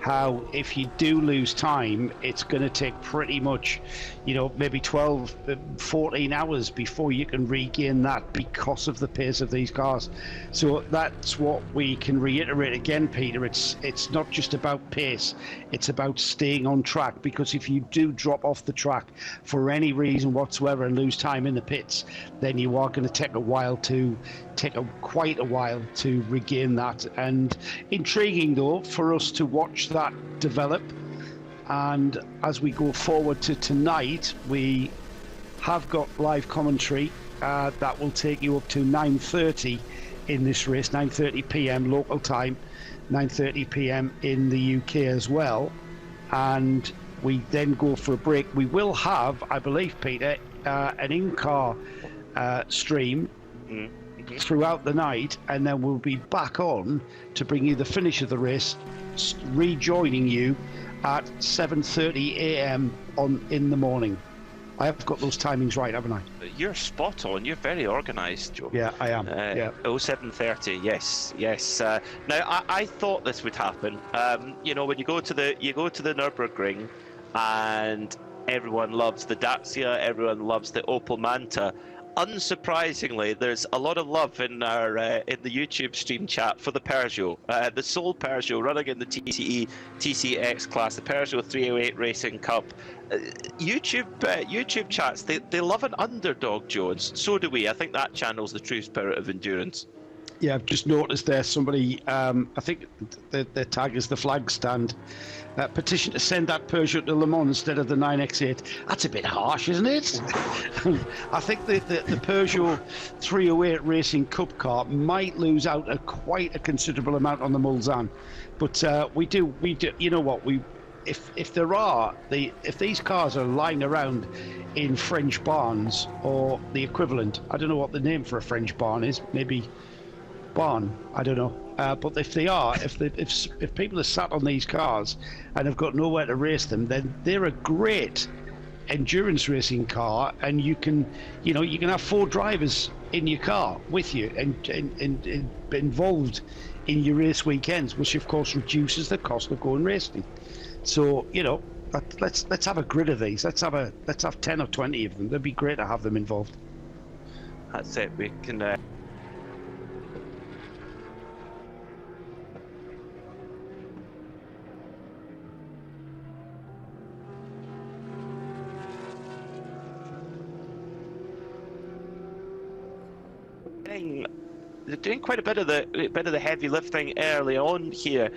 how if you do lose time, it's going to take pretty much, maybe 12, 14 hours before you can regain that because of the pace of these cars. So that's what we can reiterate again, Peter. It's not just about pace, it's about staying on track, because if you do drop off the track for any reason whatsoever and lose time in the pits, then you are going to take quite a while to regain that. And intriguing though for us to watch that develop. And as we go forward to tonight, we have got live commentary that will take you up to 9:30 in this race, 9:30 p.m. local time, 9:30 p.m. in the UK as well. And we then go for a break. We will have, I believe, Peter, an in-car stream throughout the night, and then we'll be back on to bring you the finish of the race, rejoining you at 7:30 a.m. in the morning. I have got those timings right, haven't I?
You're spot on. You're very organised, Joe.
Yeah, I am.
07:30. Yes. Now, I thought this would happen. When you go to the Nürburgring, and everyone loves the Dacia, everyone loves the Opel Manta. Unsurprisingly, there's a lot of love in the YouTube stream chat for the Peugeot, the sole Peugeot running in the TCX class, the Peugeot 308 Racing Cup. YouTube chats, they love an underdog, Jones. So do we. I think that channels the true spirit of endurance.
Yeah, I've just noticed there somebody, I think the tag is the flag stand, petition to send that Peugeot to Le Mans instead of the 9X8. That's a bit harsh, isn't it? I think the Peugeot 308 Racing Cup car might lose out quite a considerable amount on the Mulsanne. But we do, you know what, if these cars are lying around in French barns or the equivalent, I don't know what the name for a French barn is, maybe barn, I don't know, but if they are, if people are sat on these cars and have got nowhere to race them, then they're a great endurance racing car, and you can have 4 drivers in your car with you and involved in your race weekends, which of course reduces the cost of going racing. So let's have a grid of these. Let's have 10 or 20 of them. That'd be great to have them involved.
That's it. We can. they're doing quite a bit of the heavy lifting early on here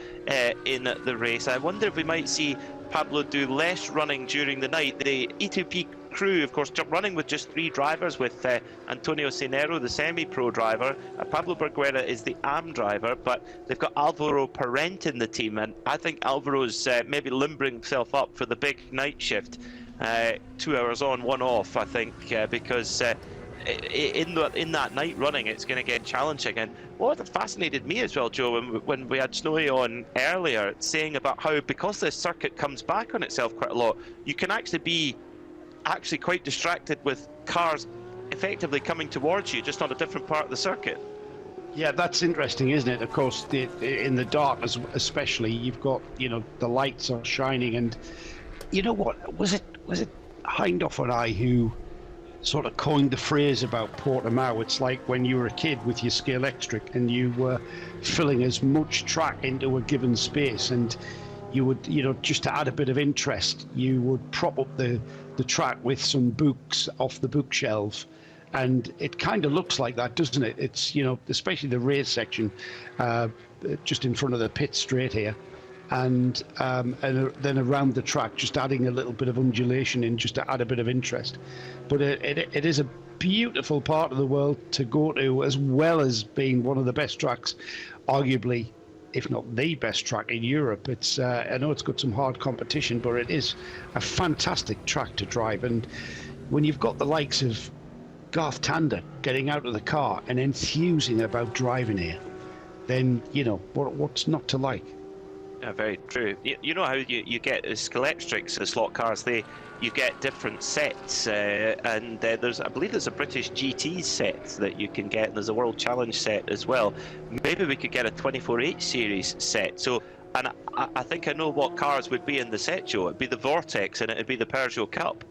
in the race. I wonder if we might see Pablo do less running during the night. The E2P crew, of course, running with just 3 drivers, with Antonio Cenero, the semi-pro driver. Pablo Berguera is the AM driver, but they've got Alvaro Parent in the team, and I think Alvaro's maybe limbering himself up for the big night shift. 2 hours on, 1 off, I think, because in that night running, it's going to get challenging. And what fascinated me as well, Joe, when we had Snowy on earlier, saying about how, because this circuit comes back on itself quite a lot, you can actually be quite distracted with cars effectively coming towards you, just on a different part of the circuit.
Yeah, that's interesting, isn't it? Of course, in the dark especially, you've got, the lights are shining, and you know what? Was it Hindhoff and I who sort of coined the phrase about Portimao? It's like when you were a kid with your scale electric and you were filling as much track into a given space, and you would, just to add a bit of interest, you would prop up the track with some books off the bookshelf. And it kind of looks like that, doesn't it? It's, especially the race section, just in front of the pit straight here. And then around the track, just adding a little bit of undulation in, just to add a bit of interest. But it is a beautiful part of the world to go to, as well as being one of the best tracks, arguably, if not the best track in Europe. It's I know it's got some hard competition, but it is a fantastic track to drive. And when you've got the likes of Garth Tander getting out of the car and enthusing about driving here, then, what's not to like?
Yeah, very true. You know how you get Skeletrics, the slot cars, you get different sets, and I believe there's a British GT set that you can get, and there's a World Challenge set as well. Maybe we could get a 24H series set. So, and I think I know what cars would be in the set, Joe. It'd be the Vortex and it'd be the Peugeot Cup.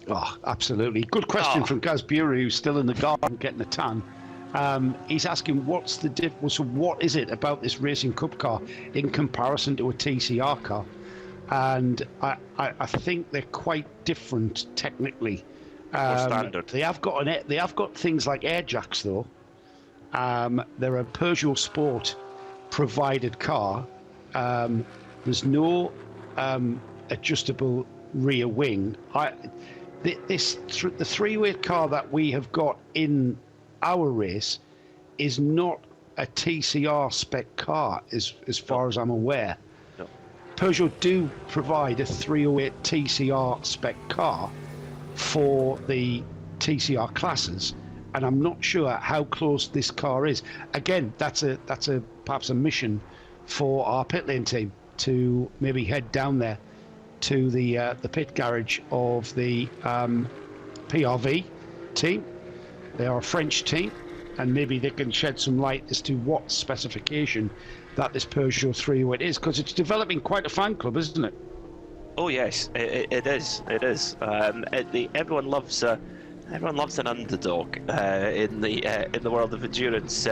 Oh, absolutely. Good question from Gaz Bury, who's still in the garden getting a tan. He's asking, what's the difference? So what is it about this Racing Cup car in comparison to a TCR car? And I think they're quite different technically.
More standard.
They have got things like air jacks though. They're a Peugeot Sport provided car. There's no adjustable rear wing. The three-weight car that we have got in our race is not a TCR spec car, as far as I'm aware.
No.
Peugeot do provide a 308 TCR spec car for the TCR classes, and I'm not sure how close this car is. Again, that's perhaps a mission for our pit lane team to maybe head down there to the pit garage of the PRV team. They are a French team, and maybe they can shed some light as to what specification that this Peugeot 308 is, because it's developing quite a fan club, isn't it?
Oh yes, it is. It is. Everyone loves an underdog in the world of endurance,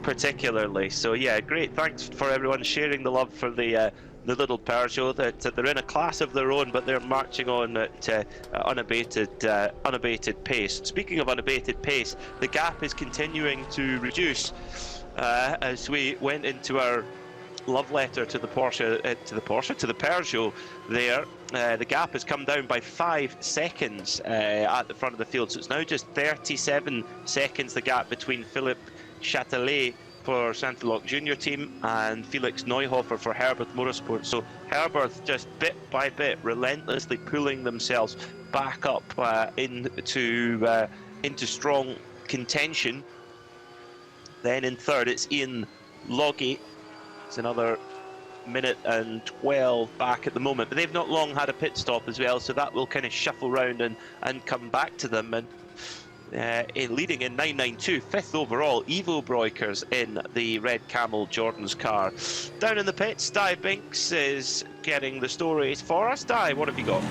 particularly. So yeah, great. Thanks for everyone sharing the love for the little Peugeot. That they're in a class of their own, but they're marching on at unabated pace. Speaking of unabated pace, the gap is continuing to reduce as we went into our love letter to the Peugeot there. The gap has come down by 5 seconds at the front of the field, so it's now just 37 seconds, the gap between Philippe Châtelet for Santilloc Junior team and Felix Neuhofer for Herberth Motorsport. So Herberth just bit by bit relentlessly pulling themselves back up into strong contention. Then in third it's Ian Logie. It's another minute and 12 back at the moment, but they've not long had a pit stop as well, so that will kind of shuffle round and come back to them. And leading in 992, 5th overall, Ivo Breukers in the red Camel Jordan's car. Down in the pits, Di Binks is getting the stories for us. Di, what have you got?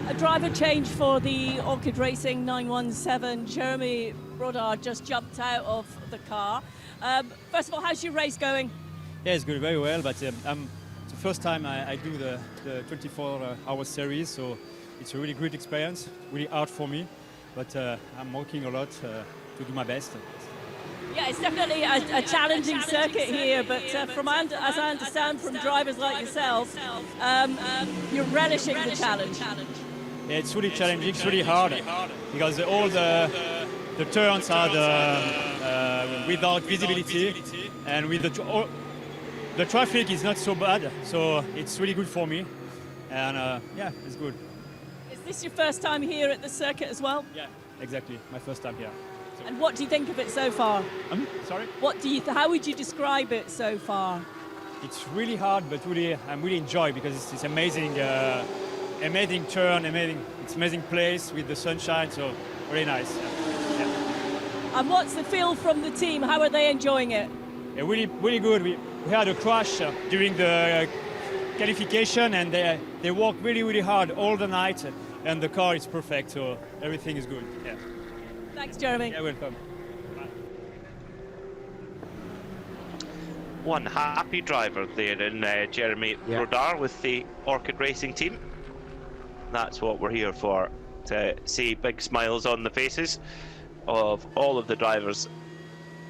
A driver change for the Orchid Racing 917. Jeremy Brodard just jumped out of the car. First of all, how's your race going?
Yeah, it's going very well, but it's the first time I do the 24-hour series, so it's a really great experience, really hard for me, but I'm working a lot to do my best.
Yeah, it's definitely a challenging circuit here, but as I understand from drivers like yourself, you're relishing the challenge.
Yeah, it's really challenging, it's really hard, because all the turns are without visibility, and with the traffic is not so bad, so it's really good for me, and yeah, it's good.
Is this your first time here at the circuit as well?
Yeah, exactly, my first time here.
And what do you think of it so far?
Sorry?
How would you describe it so far?
It's really hard, but I'm really enjoying, because it's amazing, amazing turn, it's amazing place with the sunshine, so really nice. Yeah.
And what's the feel from the team? How are they enjoying it?
Yeah, really good. We had a crash during the qualification, and they worked really hard all the night, and the car is perfect, so everything is good. Yeah.
Thanks, Jeremy.
Yeah, welcome.
One happy driver there in Jeremy Rodar with the Orchid Racing team. That's what we're here for, to see big smiles on the faces of all of the drivers,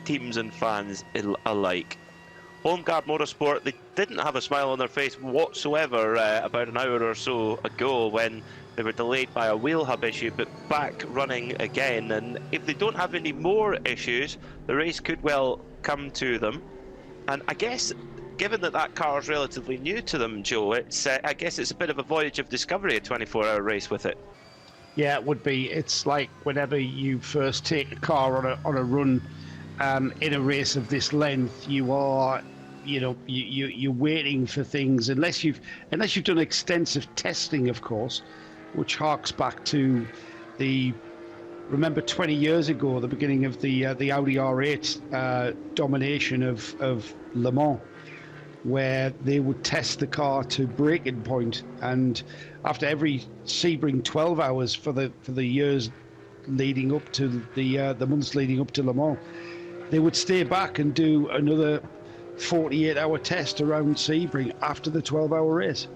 teams and fans alike. Herberth Motorsport, they didn't have a smile on their face whatsoever about an hour or so ago when they were delayed by a wheel hub issue, but back running again. And if they don't have any more issues, the race could well come to them. And I guess, given that car is relatively new to them, Joe, I guess it's a bit of a voyage of discovery, a 24-hour race with it.
Yeah, it would be. It's like whenever you first take a car on a run in a race of this length, you are, you're waiting for things unless you've done extensive testing, of course, which harks back to remember 20 years ago, the beginning of the Audi R8 domination of Le Mans, where they would test the car to breaking point, and after every Sebring 12 hours for the years leading up to the months leading up to Le Mans, they would stay back and do another 48-hour test around Sebring after the 12-hour race.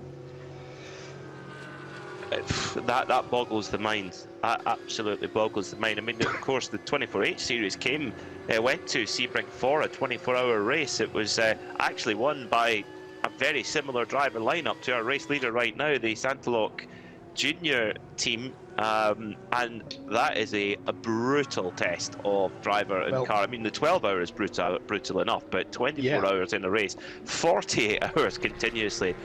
That boggles the mind. That absolutely boggles the mind. I mean, of course, the 24H series went to Sebring for a 24-hour race. It was actually won by a very similar driver lineup to our race leader right now, the Santaloc Junior team, and that is a brutal test of driver and car. I mean, the 12 hours is brutal enough, but 24 hours in a race, 48 hours continuously.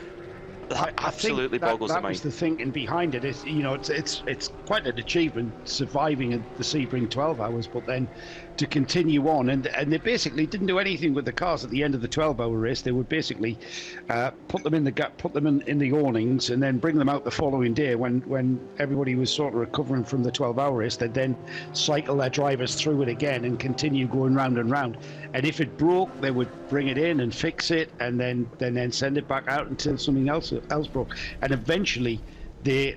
That absolutely boggles the mind.
That was the thinking behind it. It's quite an achievement surviving the Sebring 12 hours, but then to continue on, and they basically didn't do anything with the cars at the end of the 12-hour race. They would basically put them in the awnings, and then bring them out the following day when everybody was sort of recovering from the 12-hour race. They'd then cycle their drivers through it again and continue going round and round. And if it broke, they would bring it in and fix it, and then send it back out until something else broke. And eventually, they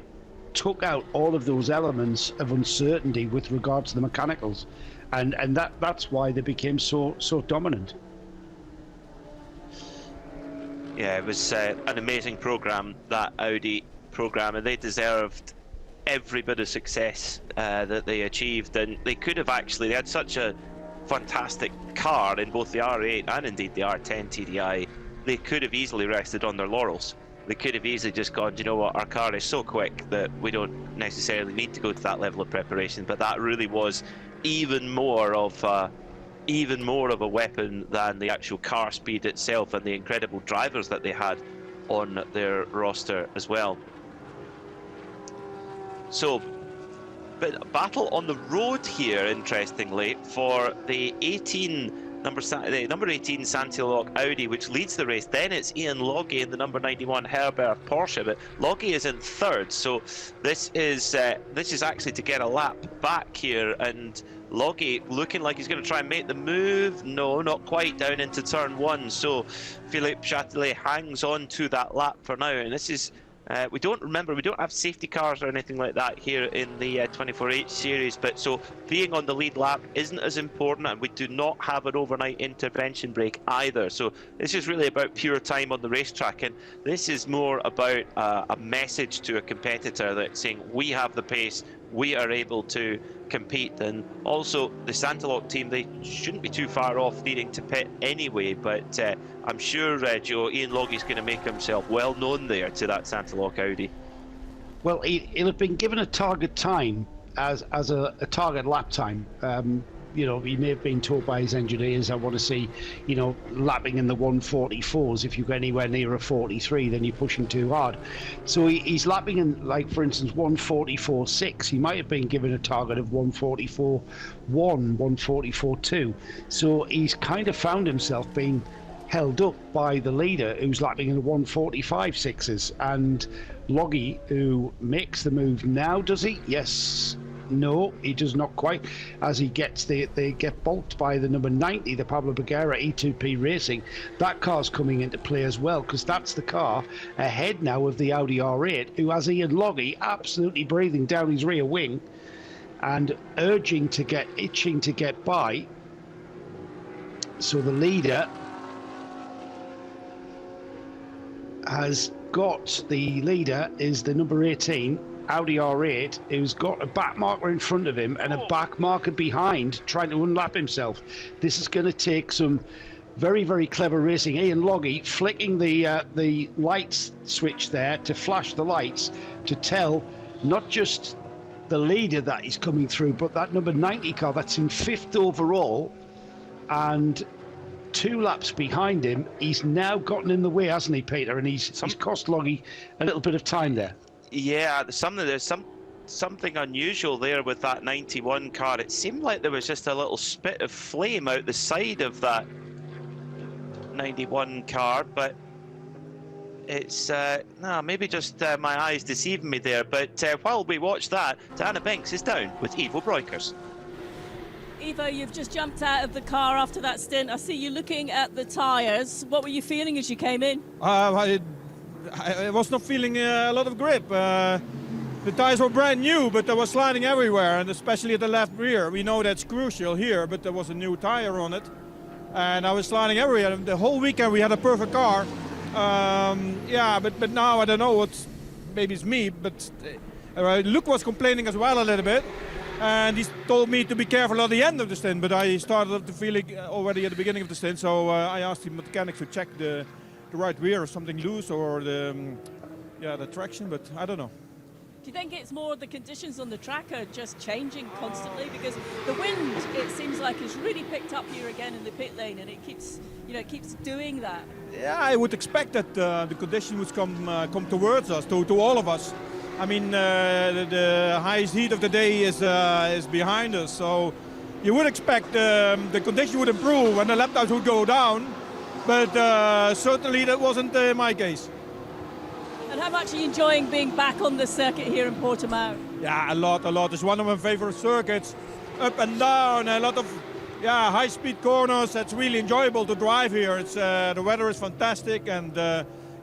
took out all of those elements of uncertainty with regard to the mechanicals, and that's why they became so dominant.
Yeah, it was an amazing program, that Audi program, and they deserved every bit of success that they achieved. And they had such a fantastic car in both the R8 and indeed the R10 TDI. They could have easily rested on their laurels. They could have easily just gone, you know what, our car is so quick that we don't necessarily need to go to that level of preparation. But that really was even more of a weapon than the actual car speed itself and the incredible drivers that they had on their roster as well. So, but battle on the road here, interestingly, for the number 18 Santaloc Audi, which leads the race. Then it's Ian Logie in the number 91 Herberth Porsche, but Logie is in third. So this is actually to get a lap back here, and Logie looking like he's going to try and make the move. No, not quite, down into turn one. So Philippe Châtelet hangs on to that lap for now, and this is. We don't have safety cars or anything like that here in the 24H series, but so being on the lead lap isn't as important, and we do not have an overnight intervention break either. So this is really about pure time on the racetrack, and this is more about a message to a competitor that's saying we have the pace, we are able to compete. And also the Santalock team, they shouldn't be too far off needing to pit anyway, but I'm sure Joe, Ian Loggie's going to make himself well known there to that Santalock Audi.
Well, he'll have been given a target time as a target lap time. You know, he may have been told by his engineers, I want to see, you know, lapping in the 144s. If you get anywhere near a 43, then you're pushing too hard. So he's lapping in, like, for instance, 144.6. He might have been given a target of 144.1, 144.2. So he's kind of found himself being held up by the leader, who's lapping in the 145.6s. And Loggie, who makes the move now, does he? Yes. No, he does not quite. As he gets, they get balked by the number 90, the Pablo Bagheera E2P Racing. That car's coming into play as well, because that's the car ahead now of the Audi R8, who has Ian Loggie absolutely breathing down his rear wing and itching to get by. So the leader has got, the leader is the number 18, Audi R8, who's got a back marker in front of him and a back marker behind, trying to unlap himself. This is going to take some very, very clever racing. Ian Loggie flicking the lights switch there to flash the lights to tell not just the leader that he's coming through, but that number 90 car that's in 5th overall and 2 laps behind him. He's now gotten in the way, hasn't he, Peter? And he's cost Loggie a little bit of time there.
Yeah, there's something unusual there with that 91 car. It seemed like there was just a little spit of flame out the side of that 91 car, but it's maybe just my eyes deceiving me there. But while we watch that, Diana Binks is down with Ivo Breukers.
Ivo, you've just jumped out of the car after that stint. I see you looking at the tyres. What were you feeling as you came in?
I was not feeling a lot of grip. The tyres were brand new, but they were sliding everywhere, and especially at the left rear. We know that's crucial here, but there was a new tyre on it, and I was sliding everywhere. The whole weekend we had a perfect car. But now I don't know maybe it's me, but Luke was complaining as well a little bit, and he told me to be careful at the end of the stint, but I started to feel it already at the beginning of the stint, so I asked the mechanic to check the right rear or something loose, or the traction, but I don't know.
Do you think it's more the conditions on the track are just changing constantly? Because the wind, it seems like, has really picked up here again in the pit lane, and it keeps doing that.
Yeah, I would expect that the condition would come towards us, to all of us. I mean, the highest heat of the day is behind us, so you would expect the condition would improve and the lap times would go down. But certainly that wasn't my case.
And how much are you enjoying being back on the circuit here in Portimao?
Yeah, a lot. It's one of my favorite circuits. Up and down, a lot of high-speed corners. It's really enjoyable to drive here. It's the weather is fantastic, and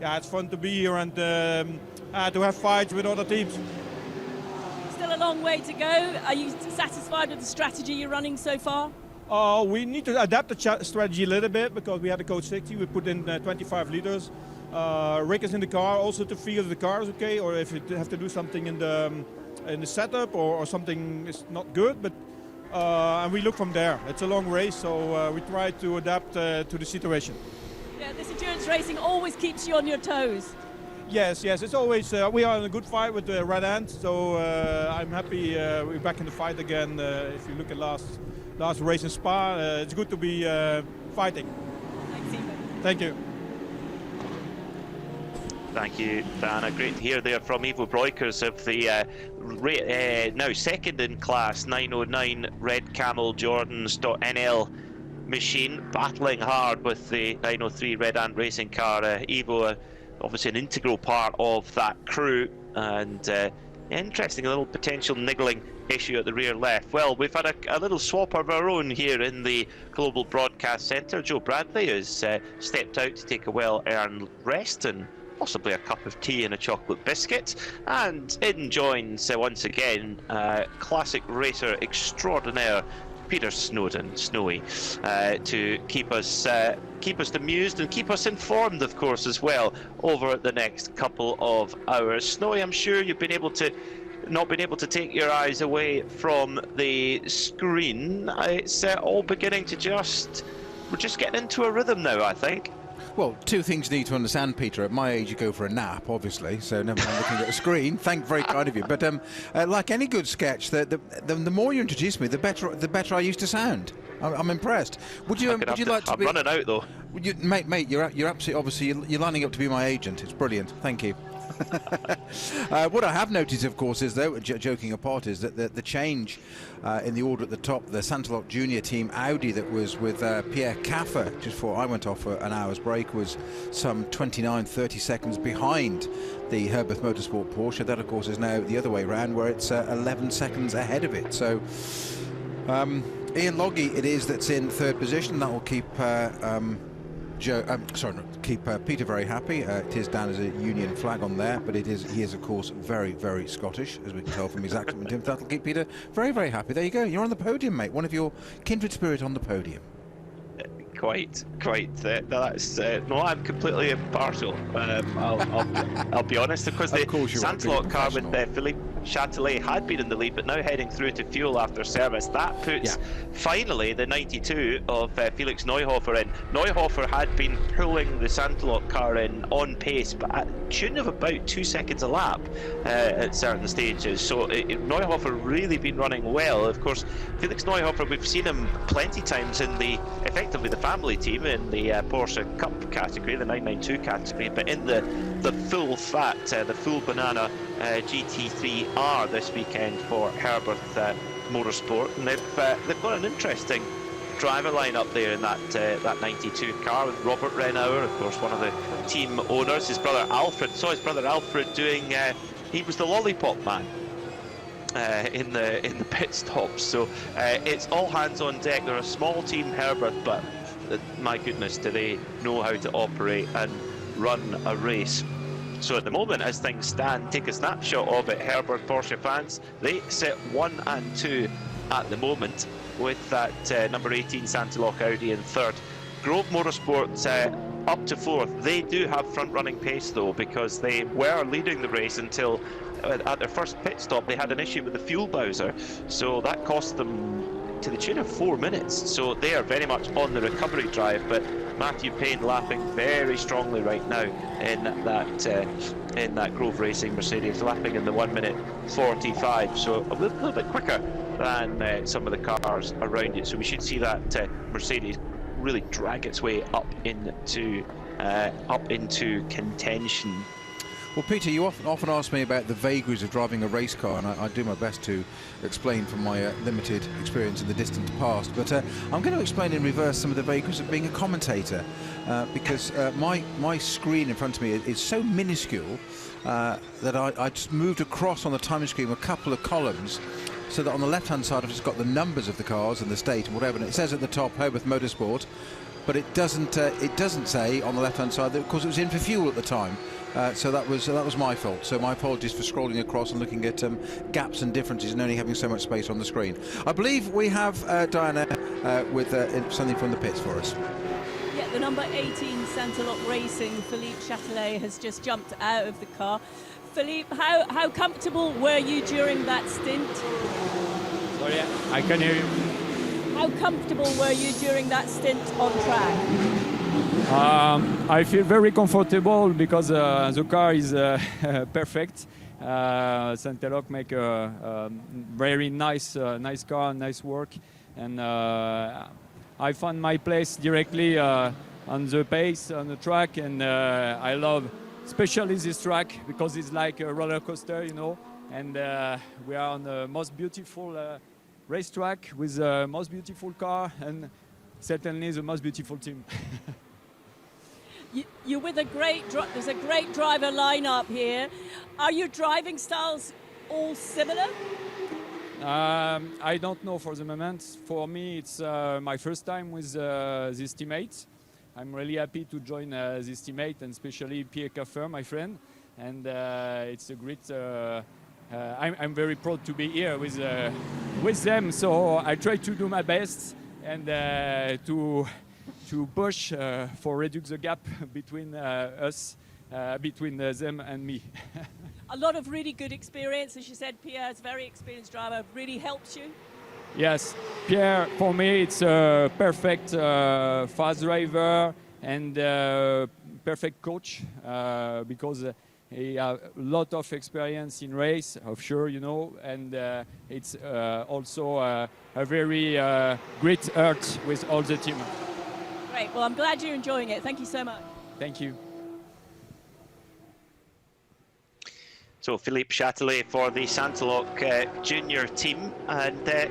it's fun to be here and to have fights with other teams.
Still a long way to go. Are you satisfied with the strategy you're running so far?
We need to adapt the strategy a little bit, because we had the Code 60. We put in 25 liters. Rick is in the car also to feel if the car is okay, or if you have to do something in the setup, or something is not good. But and we look from there. It's a long race, so we try to adapt to the situation.
Yeah, this endurance racing always keeps you on your toes.
Yes, it's always, we are in a good fight with the Red Ant, so I'm happy we're back in the fight again. If you look at last race in Spa, it's good to be fighting.
Thanks, Ivo.
Thank you.
Thank you, Diana. Great to hear there from Ivo Breukers of the now second in class 909 Red Camel Jordans.nl machine, battling hard with the 903 Red Ant racing car. Ivo, obviously an integral part of that crew, and interesting little potential niggling issue at the rear left. Well, we've had a little swap of our own here in the Global Broadcast Centre. Joe Bradley has stepped out to take a well-earned rest and possibly a cup of tea and a chocolate biscuit, and in joins once again classic racer extraordinaire Peter Snowy, to keep us amused and keep us informed, of course, as well over the next couple of hours. Snowy, I'm sure you've been able to not been able to take your eyes away from the screen. It's all beginning to we're just getting into a rhythm now, I think.
Well, two things you need to understand, Peter. At my age, you go for a nap, obviously, so never mind looking at a screen. Very kind of you. But like any good sketch, the more you introduce me, the better I used to sound. I'm impressed. Would you like to
I'm
be...
running out, though.
Mate, you're absolutely, obviously, you're lining up to be my agent. It's brilliant. Thank you. What I have noticed, of course, is, though, joking apart, is that the change in the order at the top, the Santalok Junior Team Audi that was with Pierre Caffer just before I went off for an hour's break was some 29-30 seconds behind the Herberth Motorsport Porsche. That, of course, is now the other way around, where it's 11 seconds ahead of it. So Ian Loggy it is that's in third position. That will keep keep Peter very happy. It is down as a Union flag on there, but he is of course very, very Scottish, as we can tell from his accent. That'll keep Peter very, very happy. There you go. You're on the podium, mate. One of your kindred spirit on the podium.
Quite. That's no, I'm completely impartial. I'll be honest, because the Santalok car with Philippe Chatelet had been in the lead, but now heading through to fuel after service. That puts finally the 92 of Felix Neuhofer in. Neuhofer had been pulling the Santalok car in on pace, but at a tune of about 2 seconds a lap at certain stages. So Neuhofer really been running well. Of course, Felix Neuhofer, we've seen him plenty times in effectively the family team in the Porsche Cup category, the 992 category, but in the full fat, the full banana GT3R this weekend for Herberth Motorsport, and they've got an interesting driver lineup there in that 92 car with Robert Renauer, of course, one of the team owners. His brother Alfred, doing. He was the lollipop man in the pit stops. So it's all hands on deck. They're a small team, Herberth, but my goodness, do they know how to operate and run a race. So at the moment, as things stand, take a snapshot of it, Herberth Porsche fans, they sit 1 and 2 at the moment, with that number 18 Santalok Audi in third. Grove Motorsport up to fourth. They do have front-running pace, though, because they were leading the race until at their first pit stop they had an issue with the fuel bowser, so that cost them to the tune of 4 minutes. So they are very much on the recovery drive, but Matthew Payne lapping very strongly right now in that Grove Racing Mercedes, lapping in the 1 minute 45, so a little bit quicker than some of the cars around it. So we should see that Mercedes really drag its way up into contention.
Well, Peter, you often ask me about the vagaries of driving a race car, and I do my best to explain from my limited experience in the distant past. But I'm going to explain in reverse some of the vagaries of being a commentator, because my screen in front of me is so minuscule that I just moved across on the timing screen a couple of columns, so that on the left-hand side I've just got the numbers of the cars and the state and whatever, and it says at the top Herberth Motorsport, but it doesn't say on the left-hand side that, of course, it was in for fuel at the time. So that was my fault. So my apologies for scrolling across and looking at gaps and differences and only having so much space on the screen. I believe we have Diana with something from the pits for us.
Yeah, the number 18 Santalok Racing, Philippe Chatelet, has just jumped out of the car. Philippe, how comfortable were you during that stint?
Sorry, I can hear you.
How comfortable were you during that stint on track?
I feel very comfortable because the car is perfect. Santalok make a very nice car, nice work, and I found my place directly on the pace, on the track, and I love especially this track because it's like a roller coaster, you know, and we are on the most beautiful racetrack with the most beautiful car and certainly the most beautiful team.
You're with there's a great driver lineup here. Are your driving styles all similar?
I don't know for the moment. For me, it's my first time with this teammate. I'm really happy to join this teammate, and especially Pierre Caffer, my friend. And it's a great. I'm very proud to be here with them. So I try to do my best and to push for reduce the gap between us, between them and me.
a lot of really good experience. As you said, Pierre is a very experienced driver, really helps you.
Yes, Pierre, for me, it's a perfect fast driver and perfect coach because he has a lot of experience in race, of sure, you know, and it's also a very great heart with all the team.
Great. Well, I'm glad you're enjoying it. Thank you so much.
Thank you.
So Philippe Châtelet for the Santalok junior team, and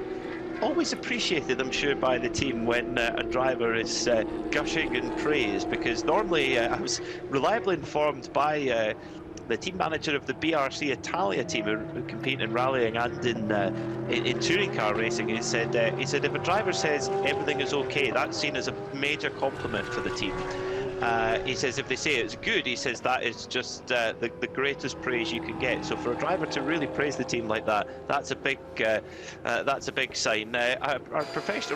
always appreciated, I'm sure, by the team when a driver is gushing in praise, because normally I was reliably informed by the team manager of the BRC Italia team who compete in rallying and in touring car racing. He said if a driver says everything is okay, that's seen as a major compliment for the team. He says if they say it's good, he says that is just the greatest praise you can get. So for a driver to really praise the team like that, that's a big sign. Our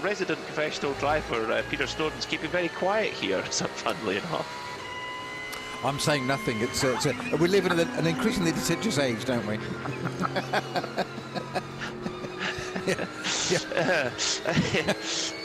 resident professional driver, Peter Snowden's keeping very quiet here, funnily enough.
I'm saying nothing. We live in an increasingly litigious age, don't we?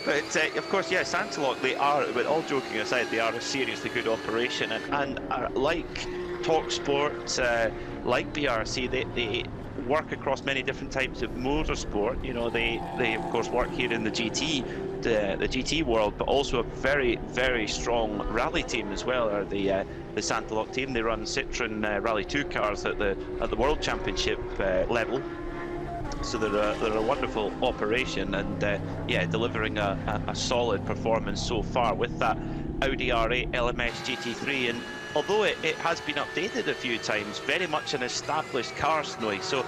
But of course, yeah, Santalok, they are, but all joking aside, they are a seriously good operation, and like TalkSport, like BRC, they work across many different types of motorsport. You know, they of course work here in the GT world, but also a very, very strong rally team as well. Are the Santalok team? They run Citroen Rally 2 cars at the World Championship level. So they're a wonderful operation, and yeah, delivering a solid performance so far with that Audi R8 LMS GT3. And although it has been updated a few times, very much an established car, Snowy. So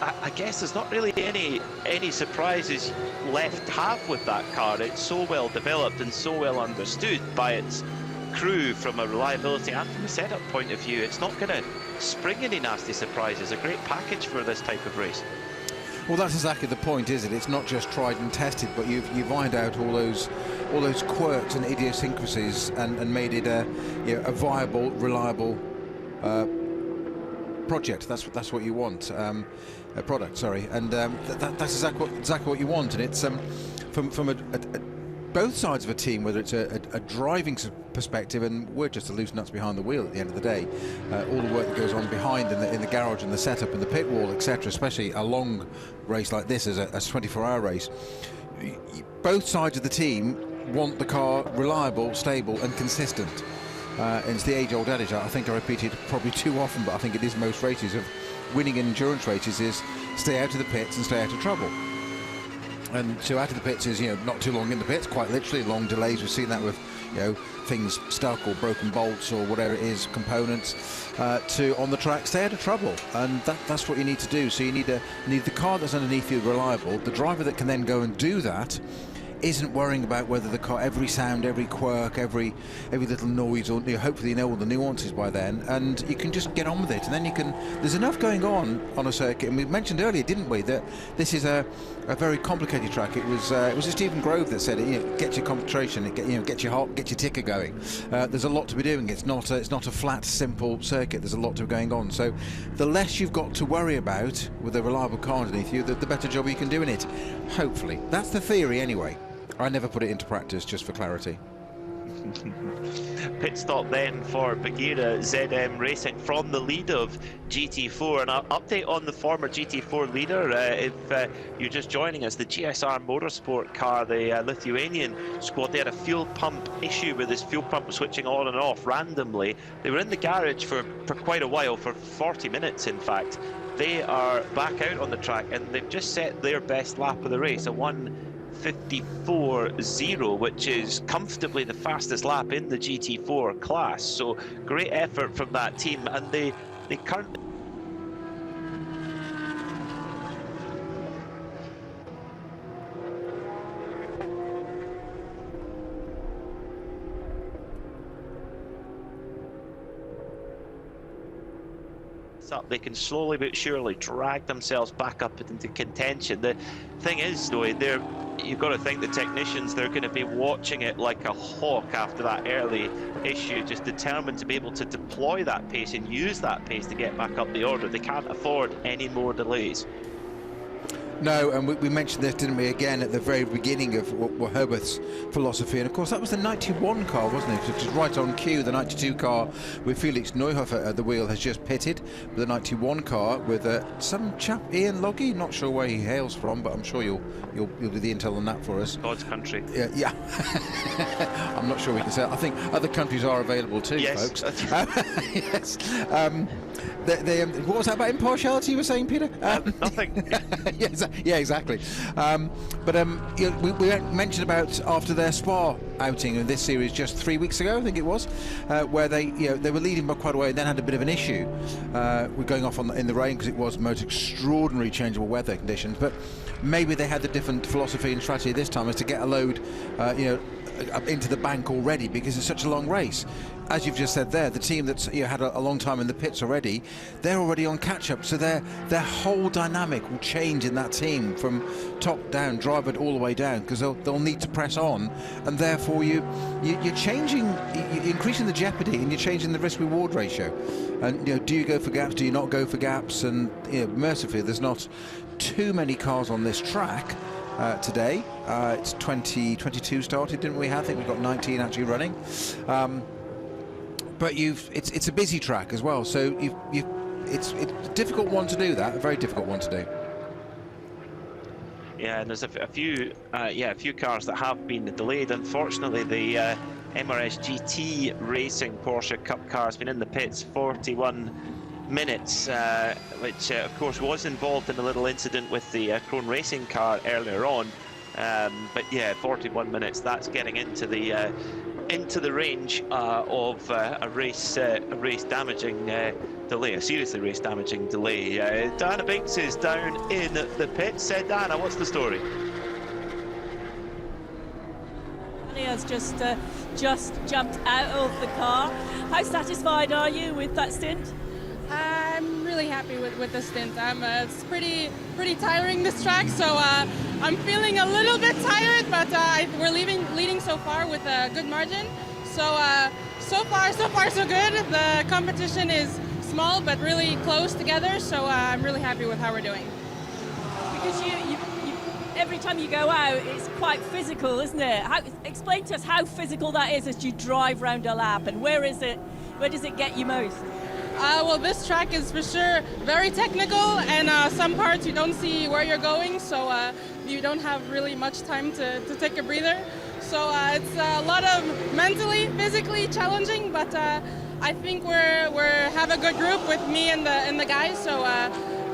I guess there's not really any surprises left to have with that car. It's so well developed and so well understood by its crew from a reliability and from a setup point of view. It's not going to spring any nasty surprises. A great package for this type of race.
Well, that's exactly the point, isn't it? It's not just tried and tested, but you've ironed out all those quirks and idiosyncrasies and made it a viable, reliable project. That's what you want. A product, sorry, and that's exactly what you want. And it's from both sides of a team, whether it's a driving perspective, and we're just the loose nuts behind the wheel at the end of the day. All the work that goes on behind in the garage and the setup and the pit wall, etc., especially a long race like this as a 24-hour race. Both sides of the team want the car reliable, stable and consistent. And it's the age-old adage, I think I repeat it probably too often, but I think it is most races of winning in endurance races, is stay out of the pits and stay out of trouble. And so out of the pits is, not too long in the pits, quite literally, long delays. We've seen that with, things stuck or broken bolts or whatever it is, components, to on the track, stay out of trouble. And that's what you need to do. So you need the car that's underneath you reliable. The driver that can then go and do that isn't worrying about whether the car, every sound, every quirk, every little noise, or hopefully you know all the nuances by then, and you can just get on with it. And then there's enough going on a circuit, and we mentioned earlier, didn't we, that this is a very complicated track. It was Stephen Grove that said it, get your concentration, get your heart, get your ticker going. There's a lot to be doing. It's not a flat, simple circuit. There's a lot to be going on. So the less you've got to worry about with a reliable car underneath you, the better job you can do in it. Hopefully. That's the theory anyway. I never put it into practice, just for clarity.
Pit stop then for Bagheera ZM Racing from the lead of GT4. And an update on the former GT4 leader, if you're just joining us, the GSR Motorsport car, the Lithuanian squad, they had a fuel pump issue with this fuel pump switching on and off randomly. They were in the garage for quite a while, for 40 minutes in fact. They are back out on the track and they've just set their best lap of the race, a 1:54.0, which is comfortably the fastest lap in the GT4 class. So great effort from that team, and they currently this up, they can slowly but surely drag themselves back up into contention. The thing is, though, you've got to think the technicians, they're going to be watching it like a hawk after that early issue, just determined to be able to deploy that pace and use that pace to get back up the order. They can't afford any more delays.
No, and we mentioned this, didn't we, again at the very beginning of what Herberth's philosophy, and of course that was the 91 car, wasn't it? Which is right on cue. The 92 car with Felix Neuhofer at the wheel has just pitted. The 91 car with some chap, Ian Loggy, not sure where he hails from, but I'm sure you'll do the intel on that for us.
God's country.
Yeah. I'm not sure we can say. I think other countries are available too,
yes.
folks. Yes. What was that about impartiality you were saying, Peter?
Nothing.
Yeah, exactly. We mentioned about after their Spa outing in this series just 3 weeks ago, I think it was, where they were leading by quite a way, and then had a bit of an issue. We're going off in the rain because it was most extraordinary changeable weather conditions. But maybe they had a different philosophy and strategy this time, as to get a load, up into the bank already, because it's such a long race. As you've just said there, the team that's had a long time in the pits already, they're already on catch-up, so their whole dynamic will change in that team from top down, driver all the way down, because they'll need to press on, and therefore you're increasing the jeopardy, and you're changing the risk-reward ratio. And do you go for gaps? Do you not go for gaps? And mercifully, there's not too many cars on this track. Today, it's 22 started, didn't we? I think we've got 19 actually running. But it's a busy track as well, so it's a difficult one to do that, a very difficult one to do.
Yeah, and there's a few cars that have been delayed. Unfortunately, the MRS GT Racing Porsche Cup car has been in the pits 41 minutes, which of course was involved in a little incident with the Krone Racing car earlier on. But yeah, 41 minutes. That's getting into the range of a race damaging delay, a seriously race damaging delay. Diana Binks is down in the pits. Diana, what's the story?
Has just jumped out of the car. How satisfied are you with that stint?
I'm really happy with the stint. It's pretty tiring, this track, so I'm feeling a little bit tired, but we're leading so far with a good margin. So far so good. The competition is small but really close together, so I'm really happy with how we're doing.
Because you every time you go out, it's quite physical, isn't it? Explain to us how physical that is as you drive round a lap, and where does it get you most?
Well, this track is for sure very technical, and some parts you don't see where you're going, so you don't have really much time to take a breather. So it's a lot of mentally, physically challenging, but I think we have a good group with me and the guys. So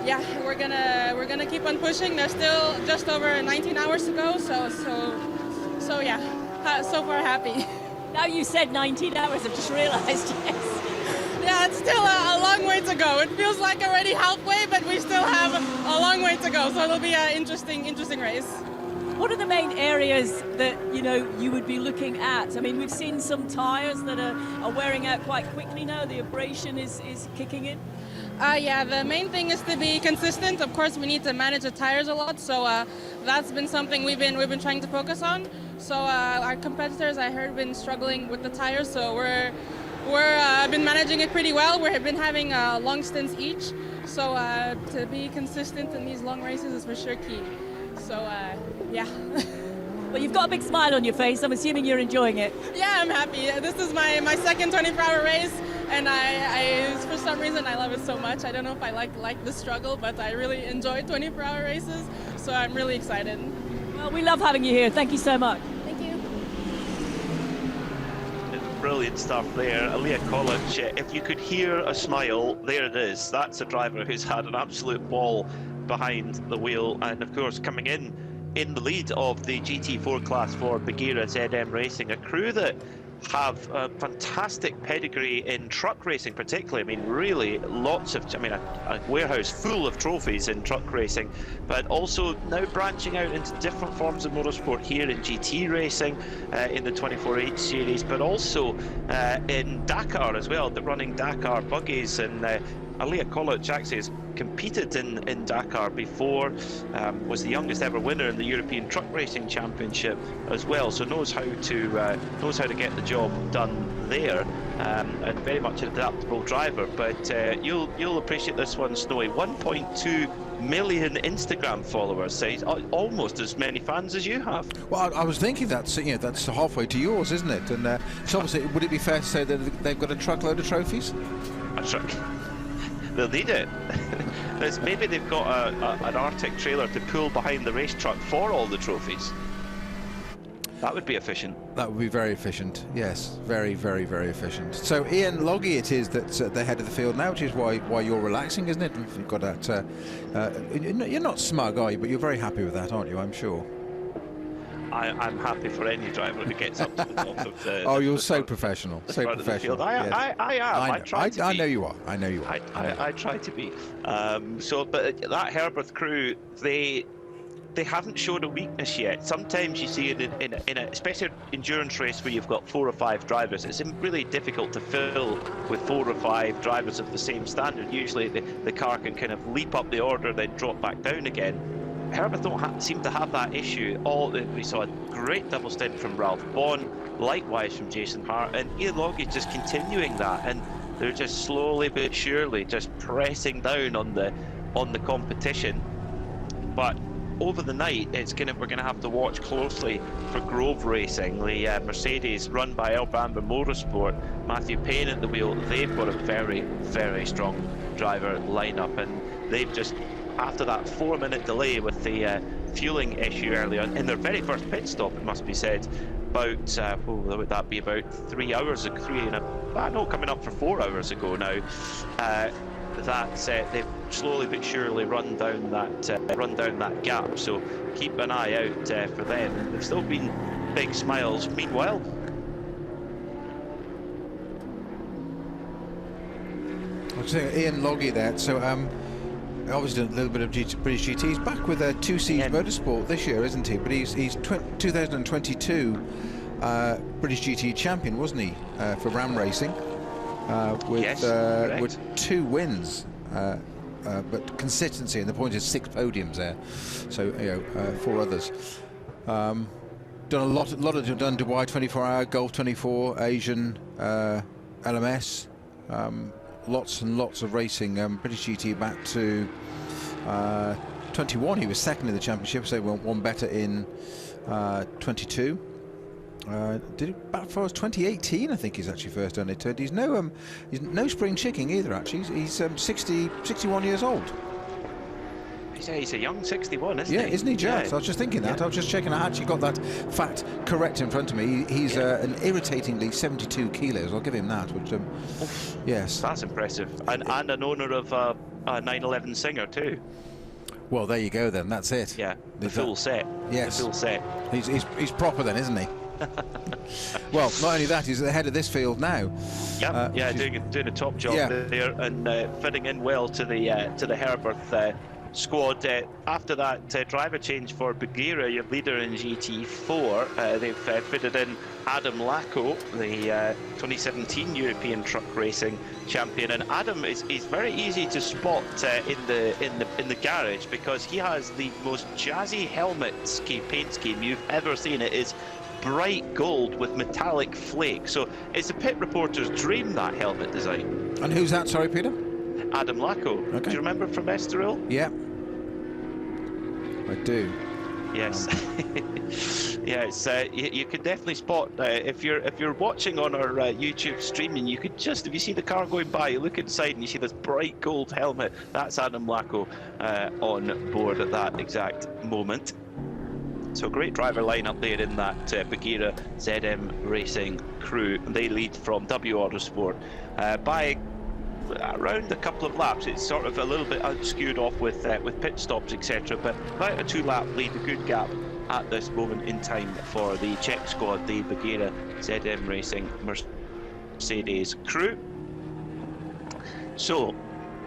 yeah, we're gonna keep on pushing. There's still just over 19 hours to go. So yeah, so far happy.
Now you said 19 hours. I've just realised. Yes.
Yeah, it's still a long way to go. It feels like already halfway, but we still have a long way to go. So it'll be an interesting race.
What are the main areas that you would be looking at? I mean, we've seen some tyres that are wearing out quite quickly now. The abrasion is kicking in.
Yeah, the main thing is to be consistent. Of course, we need to manage the tires a lot. So that's been something we've been trying to focus on. So our competitors, I heard, been struggling with the tires. So we're been managing it pretty well. We've been having long stints each. So to be consistent in these long races is for sure key. So yeah.
Well, you've got a big smile on your face. I'm assuming you're enjoying it.
Yeah, I'm happy. This is my second 24-hour race, and I for some reason I love it so much. I don't know if I like the struggle, but I really enjoy 24-hour races. So I'm really excited.
Well, we love having you here. Thank you so much.
Thank you.
Brilliant stuff there. Aaliyah College, if you could hear a smile, there it is. That's a driver who's had an absolute ball behind the wheel, and of course coming in the lead of the GT4 class for Bagheera ZM Racing, a crew that have a fantastic pedigree in truck racing particularly. I mean, really lots of, a warehouse full of trophies in truck racing, but also now branching out into different forms of motorsport here in GT racing, in the 24H series, but also in Dakar as well, running Dakar buggies and Alia Kolic actually has competed in Dakar before, was the youngest ever winner in the European Truck Racing Championship as well, so knows how to get the job done there, and very much an adaptable driver. But you'll appreciate this one, Snowy. 1.2 million Instagram followers, so he's almost as many fans as you have.
Well, I was thinking that's that's halfway to yours, isn't it? And so obviously, would it be fair to say that they've got a truckload of trophies?
A truck. They'll need it. Maybe they've got an Arctic trailer to pull behind the race truck for all the trophies. That would be efficient.
That would be very efficient. Yes, very, very, very efficient. So Ian Loggy it is that's at the head of the field now, which is why you're relaxing, isn't it? You've got that. You're not smug, are you? But you're very happy with that, aren't you? I'm sure.
I'm happy for any driver who gets up to the top of the.
Oh, you're so professional. So professional.
I am. I try to be.
I know you are. I know you are.
I try to be. But that Herberth crew, they haven't showed a weakness yet. Sometimes you see it in a especially endurance race where you've got 4 or 5 drivers. It's really difficult to fill with 4 or 5 drivers of the same standard. Usually the car can kind of leap up the order, then drop back down again. Herberth don't seem to have that issue. We saw a great double stint from Ralph Bond, likewise from Jason Hart, and Ian Loggy just continuing that, and they're just slowly but surely just pressing down on the competition. But over the night, we're gonna have to watch closely for Grove Racing, the Mercedes run by Herberth Motorsport. Matthew Payne at the wheel. They've got a very, very strong driver lineup, and they've just, after that 4-minute delay with the fueling issue earlier on, in their very first pit stop, it must be said, about would that be about 3 hours ago? Coming up for 4 hours ago now. They've slowly but surely run down that gap. So keep an eye out for them. There's still been big smiles. Meanwhile,
I'll say Ian Loggy there. So obviously done a little bit of British GT. He's back with a 2C Motorsport this year, isn't he? But he's 2022 British GT champion, wasn't he, for Ram Racing? With 2 wins, but consistency, and the point is 6 podiums there. So 4 others. Done a lot of done Dubai 24-hour, Gulf 24, Asian, LMS. Lots and lots of racing. British GT back to 21. He was second in the championship, so one better in 22. Did it back for 2018? I think he's actually first done it. He's no spring chicken either. Actually, he's 61 years old.
He's a young 61, isn't he?
Yeah, isn't he, Jeff?
Yeah.
I was just thinking that. I was just checking. I actually got that fact correct in front of me. He's an irritatingly 72 kilos. I'll give him that. Which, yes,
that's impressive. And an owner of a 911 Singer too.
Well, there you go then. That's it.
Yeah, the full set.
Yes,
the full set.
He's proper then, isn't he? Well, not only that, he's at the head of this field now.
Yep, doing a top job there, and fitting in well to the Herberth squad. After that driver change for Bagheera, your leader in GT4, they've fitted in Adam Lacko, the 2017 European Truck Racing champion. And Adam is very easy to spot in the garage, because he has the most jazzy helmet paint scheme you've ever seen. It is bright gold with metallic flake, so it's a pit reporter's dream, that helmet design.
And who's that, sorry, Peter?
Adam Lacko. Okay. Do you remember from Estoril?
Yeah, I do.
Yes. Yes, you could definitely spot if you're watching on our YouTube streaming. You could just, if you see the car going by, you look inside and you see this bright gold helmet. That's Adam Lacko on board at that exact moment. So great driver lineup there in that Bagheera ZM Racing crew. They lead from W Autosport by around a couple of laps. It's sort of a little bit skewed off with pit stops, etc. But about a 2-lap lead, a good gap at this moment in time for the Czech squad, the Bagheera ZM Racing Mercedes crew. So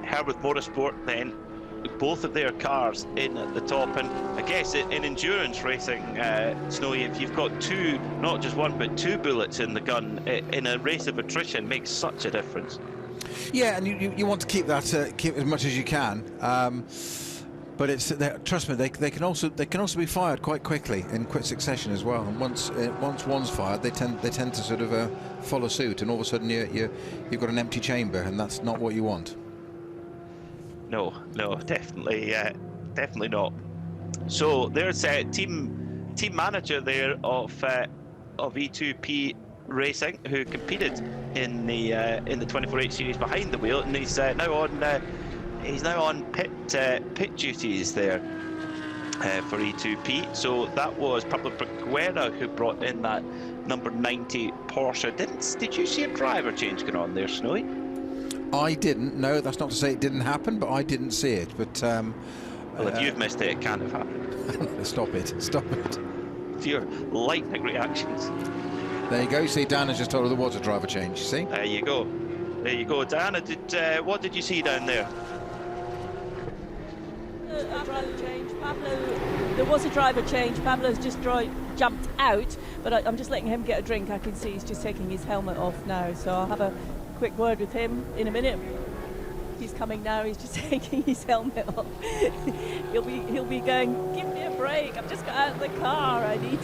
Herberth Motorsport then, both of their cars in at the top, and I guess in endurance racing, Snowy, if you've got not just one but two bullets in the gun in a race of attrition, makes such a difference.
Yeah, and you want to keep that keep as much as you can. But it's trust me, they can also be fired quite quickly in quick succession as well. And once one's fired, they tend to sort of follow suit, and all of a sudden you've got an empty chamber, and that's not what you want.
No, definitely not. So there's a team manager there of E2P Racing, who competed in the 24H series behind the wheel, and he's now on pit duties there for E2P. So that was Pablo Briguera who brought in that number 90 Porsche. Did you see a driver change going on there, Snowy?
I didn't. No, that's not to say it didn't happen, but I didn't see it. But
well, if you've missed it, it can't have happened.
Stop it!
Your lightning reactions.
There you go. You see, Dan has just told her there was a driver change. You see?
There you go, Diana. What did you see down there?
A driver change. There was a driver change. Pablo's just jumped out, but I'm just letting him get a drink. I can see he's just taking his helmet off now, so I'll have a quick word with him in a minute. He's coming now. He's just taking his helmet off. he'll be going, give me a break. I've just got out of the car. I need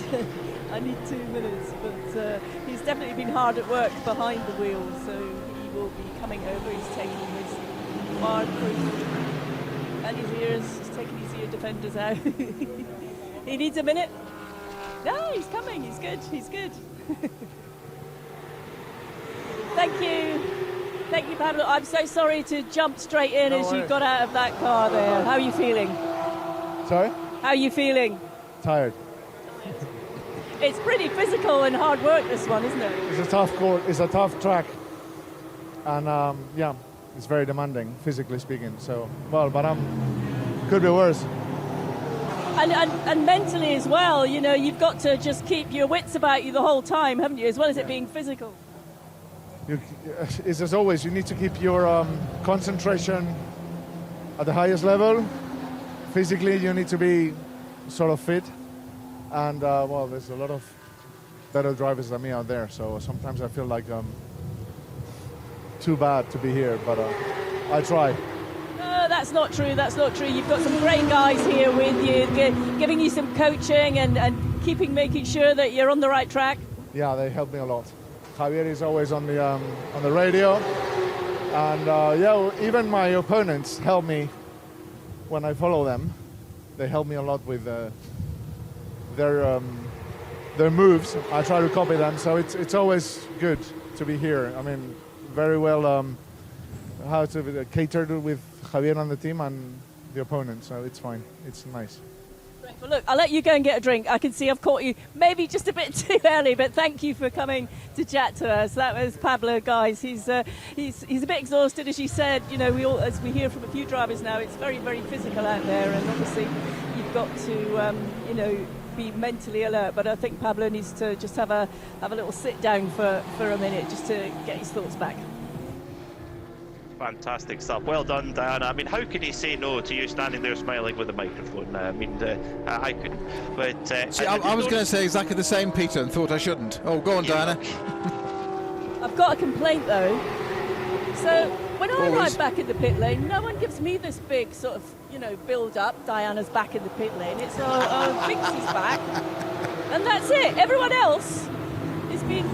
2 minutes. But he's definitely been hard at work behind the wheel, so he will be coming over. He's taking his fireproof and his ears. He's taking his ear defenders out. He needs a minute. No, he's coming. He's good. Thank you, Pablo. I'm so sorry to jump straight in as you got out of that car there. How are you feeling?
Sorry?
How are you feeling?
Tired.
It's pretty physical and hard work, this one, isn't it?
It's a tough court. It's a tough track. And it's very demanding, physically speaking. So, but could be worse.
And mentally as well, you know, you've got to just keep your wits about you the whole time, haven't you, as well as it being physical?
It's as always, you need to keep your concentration at the highest level. Physically, you need to be sort of fit. And, there's a lot of better drivers than me out there, so sometimes I feel like I'm too bad to be here, but I try.
No, that's not true. You've got some great guys here with you, giving you some coaching and making sure that you're on the right track.
Yeah, they help me a lot. Javier is always on the radio, and even my opponents help me when I follow them. They help me a lot with their moves. I try to copy them, so it's always good to be here. I mean, very well how to cater with Javier on the team and the opponent, so it's fine. It's nice.
Well, look, I'll let you go and get a drink. I can see I've caught you maybe just a bit too early, but thank you for coming to chat to us. That was Pablo, guys. He's a bit exhausted, as you said. You know, as we hear from a few drivers now, it's very, very physical out there, and obviously you've got to, be mentally alert. But I think Pablo needs to just have a little sit down for a minute, just to get his thoughts back.
Fantastic stuff. Well done, Diana. I mean, how can he say no to you standing there smiling with a microphone? I mean, I couldn't. But
see, I was going to say exactly the same, Peter, and thought I shouldn't. Oh, go on, Diana.
I've got a complaint, though. So when I arrive back in the pit lane, no one gives me this big sort of, build-up. Diana's back in the pit lane. It's Vincey's back, and that's it. Everyone else has been,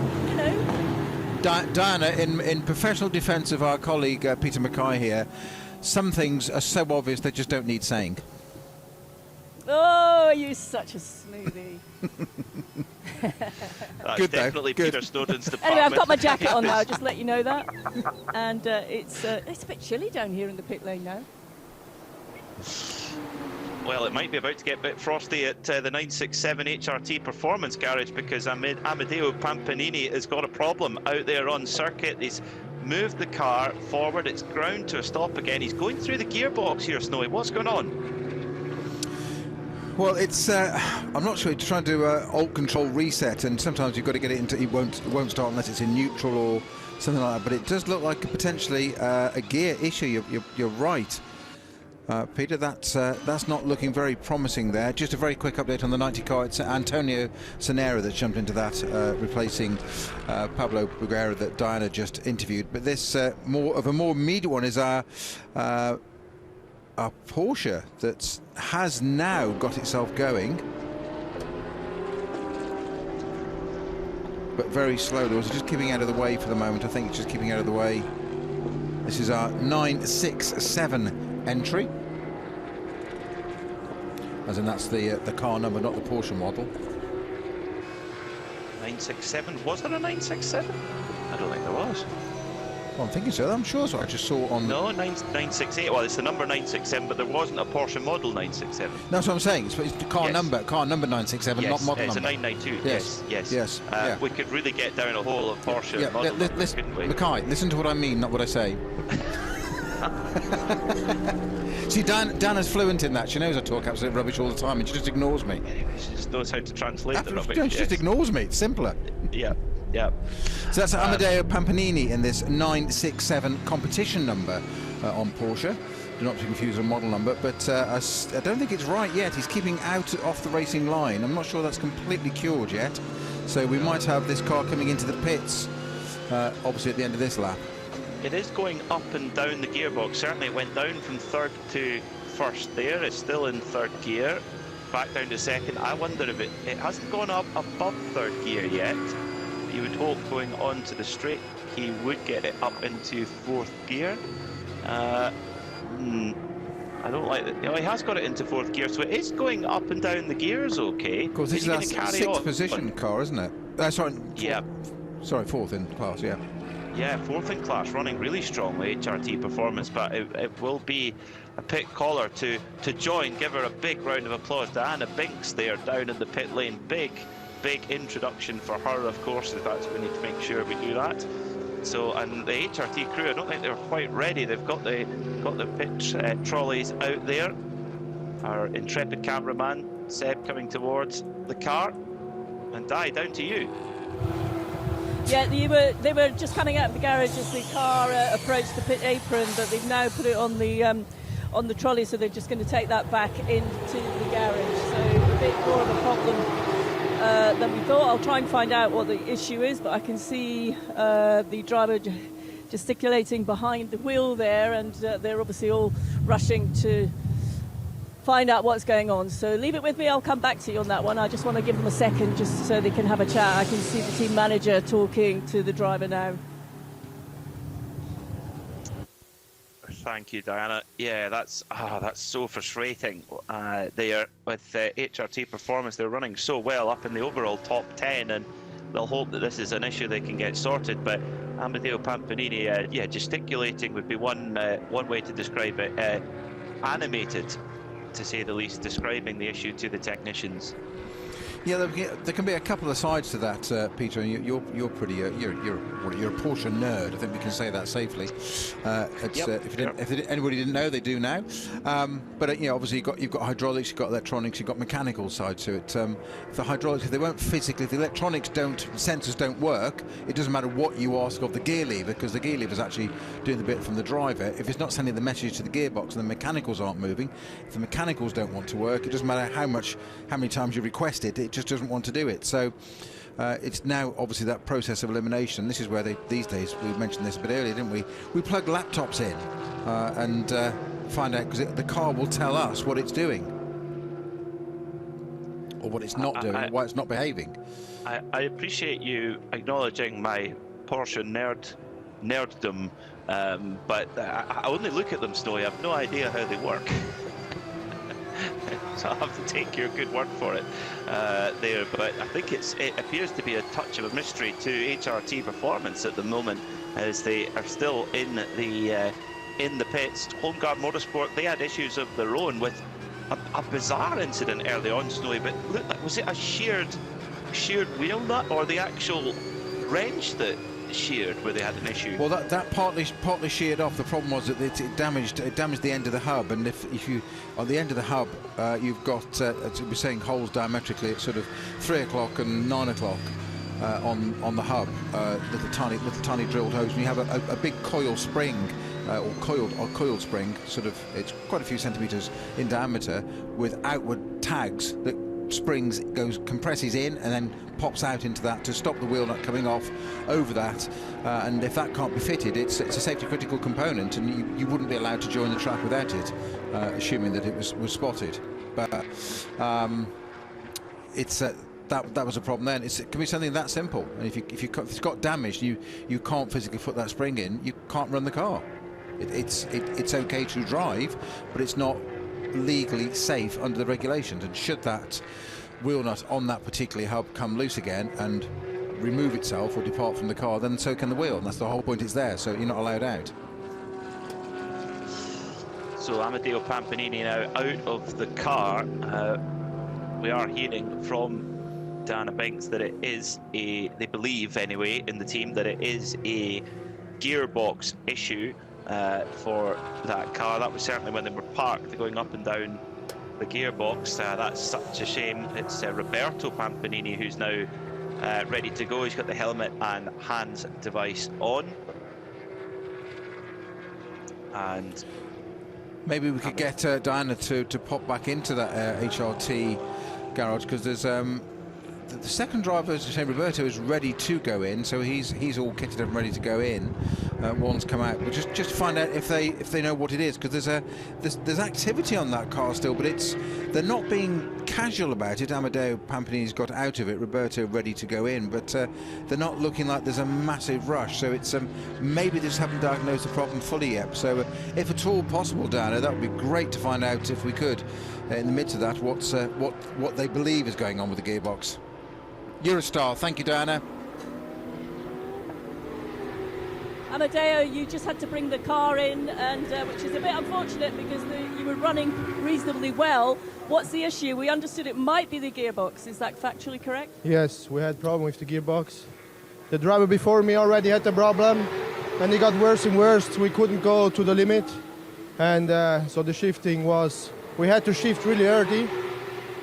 Diana, in professional defence of our colleague Peter Mackay here, some things are so obvious they just don't need saying.
Oh, you're such a smoothie.
That's
good,
definitely
good.
Peter Snowden's department.
Anyway, I've got my jacket on now, just let you know that. And it's a bit chilly down here in the pit lane now.
Well, it might be about to get a bit frosty at the 967 HRT Performance Garage, because Amedeo Pampanini has got a problem out there on circuit. He's moved the car forward, it's ground to a stop again. He's going through the gearbox here, Snowy. What's going on?
Well, it's I'm not sure. He's trying to do alt control reset, and sometimes you've got to get it into. It won't start unless it's in neutral or something like that. But it does look like potentially a gear issue. You're right. Peter, that's not looking very promising there. Just a very quick update on the 90 car. It's Antonio Sonera that jumped into that, replacing Pablo Buguera that Diana just interviewed. But this more immediate one is our Porsche that has now got itself going, but very slowly. Also just keeping out of the way for the moment. I think it's just keeping out of the way. This is our 967 entry, as in that's the car number, not the Porsche model.
967. Was there a 967? I don't think there was.
Well, I'm thinking so. I'm sure so. I just saw on.
No, 968. Well, it's the number 967, but there wasn't a Porsche model 967.
That's what I'm saying. It's the car number 967,
yes,
not model
it's
number.
It's a 992.
Yes,
yes.
Yeah.
We could really get down a hole of Porsche model numbers, couldn't we?
Mackay, listen to what I mean, not what I say. See, Dana's fluent in that. She knows I talk absolute rubbish all the time, and she just ignores me.
She just knows how to translate the rubbish.
She just ignores me. It's simpler.
Yeah.
So that's Amedeo Pampanini in this 967 competition number on Porsche. Do not to confuse a model number, but I don't think it's right yet. He's keeping out off the racing line. I'm not sure that's completely cured yet. So we might have this car coming into the pits, obviously at the end of this lap.
It is going up and down the gearbox. Certainly it went down from third to first there. It's still in third gear. Back down to second. I wonder if it hasn't gone up above third gear yet. You would hope going on to the straight he would get it up into fourth gear. I don't like that. No, he has got it into fourth gear, so it is going up and down the gears okay.
Of course, this is our sixth position car, isn't it? Sorry.
Yeah.
Sorry, fourth in class, yeah.
Yeah, fourth in class, running really strongly, HRT performance, but it will be a pit caller to join. Give her a big round of applause. Diana Binks there down in the pit lane. Big introduction for her, of course. In fact, we need to make sure we do that. So, and the HRT crew, I don't think they're quite ready. They've got the pit trolleys out there. Our intrepid cameraman Seb coming towards the car, and Di, down to you.
Yeah, they were just coming out of the garage as the car approached the pit apron, but they've now put it on the trolley, so they're just going to take that back into the garage. So a bit more of a problem than we thought. I'll try and find out what the issue is, but I can see the driver gesticulating behind the wheel there, and they're obviously all rushing to find out what's going on. So leave it with me, I'll come back to you on that one. I just want to give them a second just so they can have a chat. I can see the team manager talking to the driver now.
Thank you, Diana. Yeah, that's so frustrating. They are with HRT performance. They're running so well up in the overall top 10, and they'll hope that this is an issue they can get sorted. But Amedeo Pampanini, gesticulating would be one way to describe it. Animated, to say the least, describing the issue to the technicians.
Yeah, there can be a couple of sides to that, Peter. You're pretty you're a Porsche nerd. I think we can say that safely. If anybody didn't know, they do now. But obviously you've got hydraulics, you've got electronics, you've got mechanical side to it. If the hydraulics, if they won't physically, if the sensors don't work, it doesn't matter what you ask of the gear lever, because the gear lever is actually doing the bit from the driver. If it's not sending the message to the gearbox and the mechanicals aren't moving, if the mechanicals don't want to work, it doesn't matter how many times you request it. It just doesn't want to do it. So it's now obviously that process of elimination. This is where these days, we mentioned this a bit earlier, didn't we? We plug laptops in and find out, because the car will tell us what it's doing or what it's not doing, why it's not behaving.
I appreciate you acknowledging my Porsche nerddom, but I only look at them slowly. I have no idea how they work. So I'll have to take your good word for it there. But I think it appears to be a touch of a mystery to HRT performance at the moment, as they are still in the pits. Hankook Motorsport, they had issues of their own with a bizarre incident early on, Snowy. But look, was it a sheared wheel or the actual wrench that sheared where they had an issue?
Well, that partly sheared off. The problem was that it damaged the end of the hub, and if you on the end of the hub you've got as we're saying, holes diametrically at sort of 3 o'clock and 9 o'clock on the hub, little tiny drilled holes, and you have a big coil spring or coiled spring, sort of, it's quite a few centimetres in diameter, with outward tags that compresses in and then pops out into that to stop the wheel nut coming off over that, and if that can't be fitted, it's a safety critical component, and you wouldn't be allowed to join the track without it, assuming that it was spotted. But it's that was a problem then. It can be something that simple, and if it's got damage, you can't physically put that spring in, you can't run the car. It's okay to drive, but it's not legally safe under the regulations, and should that wheel nut on that particular hub come loose again and remove itself or depart from the car, then so can the wheel, and that's the whole point. It's there, so you're not allowed out.
So Amedeo Pampanini now out of the car. We are hearing from Diana Binks that it is they believe anyway in the team that it is a gearbox issue for that car. That was certainly when they were parked, going up and down the gearbox. That's such a shame. It's Roberto Pampanini who's now ready to go. He's got the helmet and hands device on. And
maybe we could get Diana to pop back into that HRT garage, because there's the second driver, as you say, Roberto, is ready to go in, so he's all kitted up and ready to go in. One's come out, but just find out if they know what it is, because there's activity on that car still, but they're not being casual about it. Amedeo Pampanini's got out of it, Roberto ready to go in, but they're not looking like there's a massive rush. So it's maybe they just haven't diagnosed the problem fully yet. So if at all possible, Diana, that would be great to find out, if we could, in the midst of that, what they believe is going on with the gearbox. You're a star. Thank you, Diana.
Amedeo, you just had to bring the car in, and which is a bit unfortunate because you were running reasonably well. What's the issue? We understood it might be the gearbox. Is that factually correct?
Yes, we had problem with the gearbox. The driver before me already had the problem, and it got worse and worse. We couldn't go to the limit, and so the shifting was, we had to shift really early,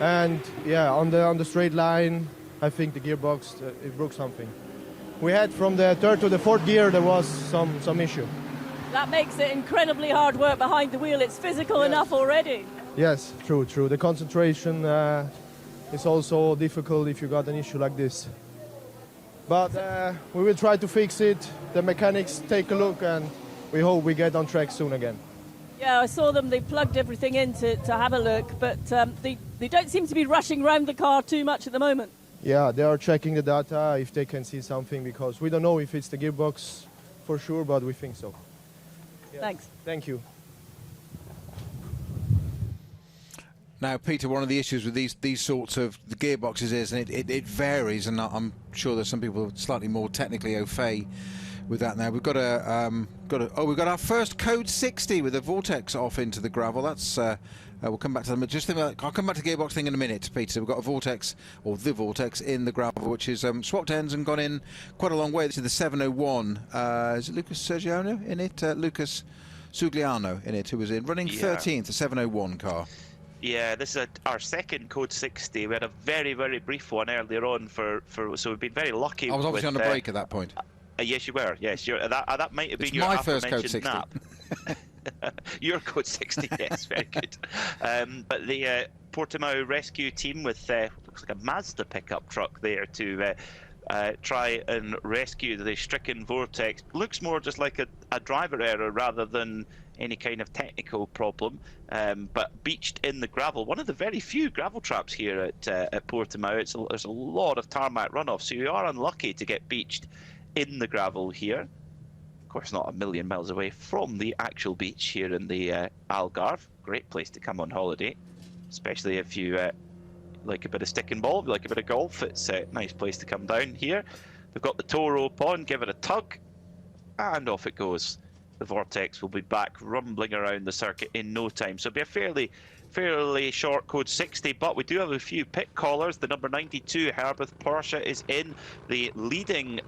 and yeah, on the straight line, I think the gearbox, it broke something. We had from the third to the fourth gear, there was some issue.
That makes it incredibly hard work behind the wheel. It's physical enough already.
Yes, true. The concentration is also difficult if you got an issue like this. But we will try to fix it. The mechanics take a look, and we hope we get on track soon again.
Yeah, I saw them. They plugged everything in to have a look, but they don't seem to be rushing around the car too much at the moment.
Yeah, they are checking the data if they can see something, because we don't know if it's the gearbox for sure, but we think so.
Yeah. Thanks.
Thank you.
Now, Peter, one of the issues with these sorts of the gearboxes is, and it varies, and I'm sure there's some people slightly more technically au fait with that. Now we've got we've got our first code 60 with a vortex off into the gravel. That's we'll come back to them. I'll come back to the gearbox thing in a minute, Peter. So we've got a vortex, or the vortex, in the gravel, which is swapped ends and gone in quite a long way. This is the 701. Is it Lucas Sergiano in it? Lucas Sugliano in it, who was in running 13th, the 701 car.
Yeah, this is our second code 60. We had a very, very brief one earlier on so we've been very lucky.
I was obviously on a break at that point.
Yes, you were. Yes, that might have been
it's
your
my first code 60.
Nap. Your code 60, yes, very good. But the Portimao rescue team with looks like a Mazda pickup truck there to try and rescue the stricken vortex. Looks more just like a driver error rather than any kind of technical problem, but beached in the gravel. One of the very few gravel traps here at Portimao. There's a lot of tarmac runoff, so you are unlucky to get beached in the gravel here. Of course, not a million miles away from the actual beach here in the Algarve. Great place to come on holiday, especially if you like a bit of stick and ball, if you like a bit of golf. It's a nice place to come down here. They've got the tow rope on, give it a tug, and off it goes. The vortex will be back rumbling around the circuit in no time. So it'll be a fairly short code 60, but we do have a few pit callers. The number 92 Herberth Porsche is in. The leading,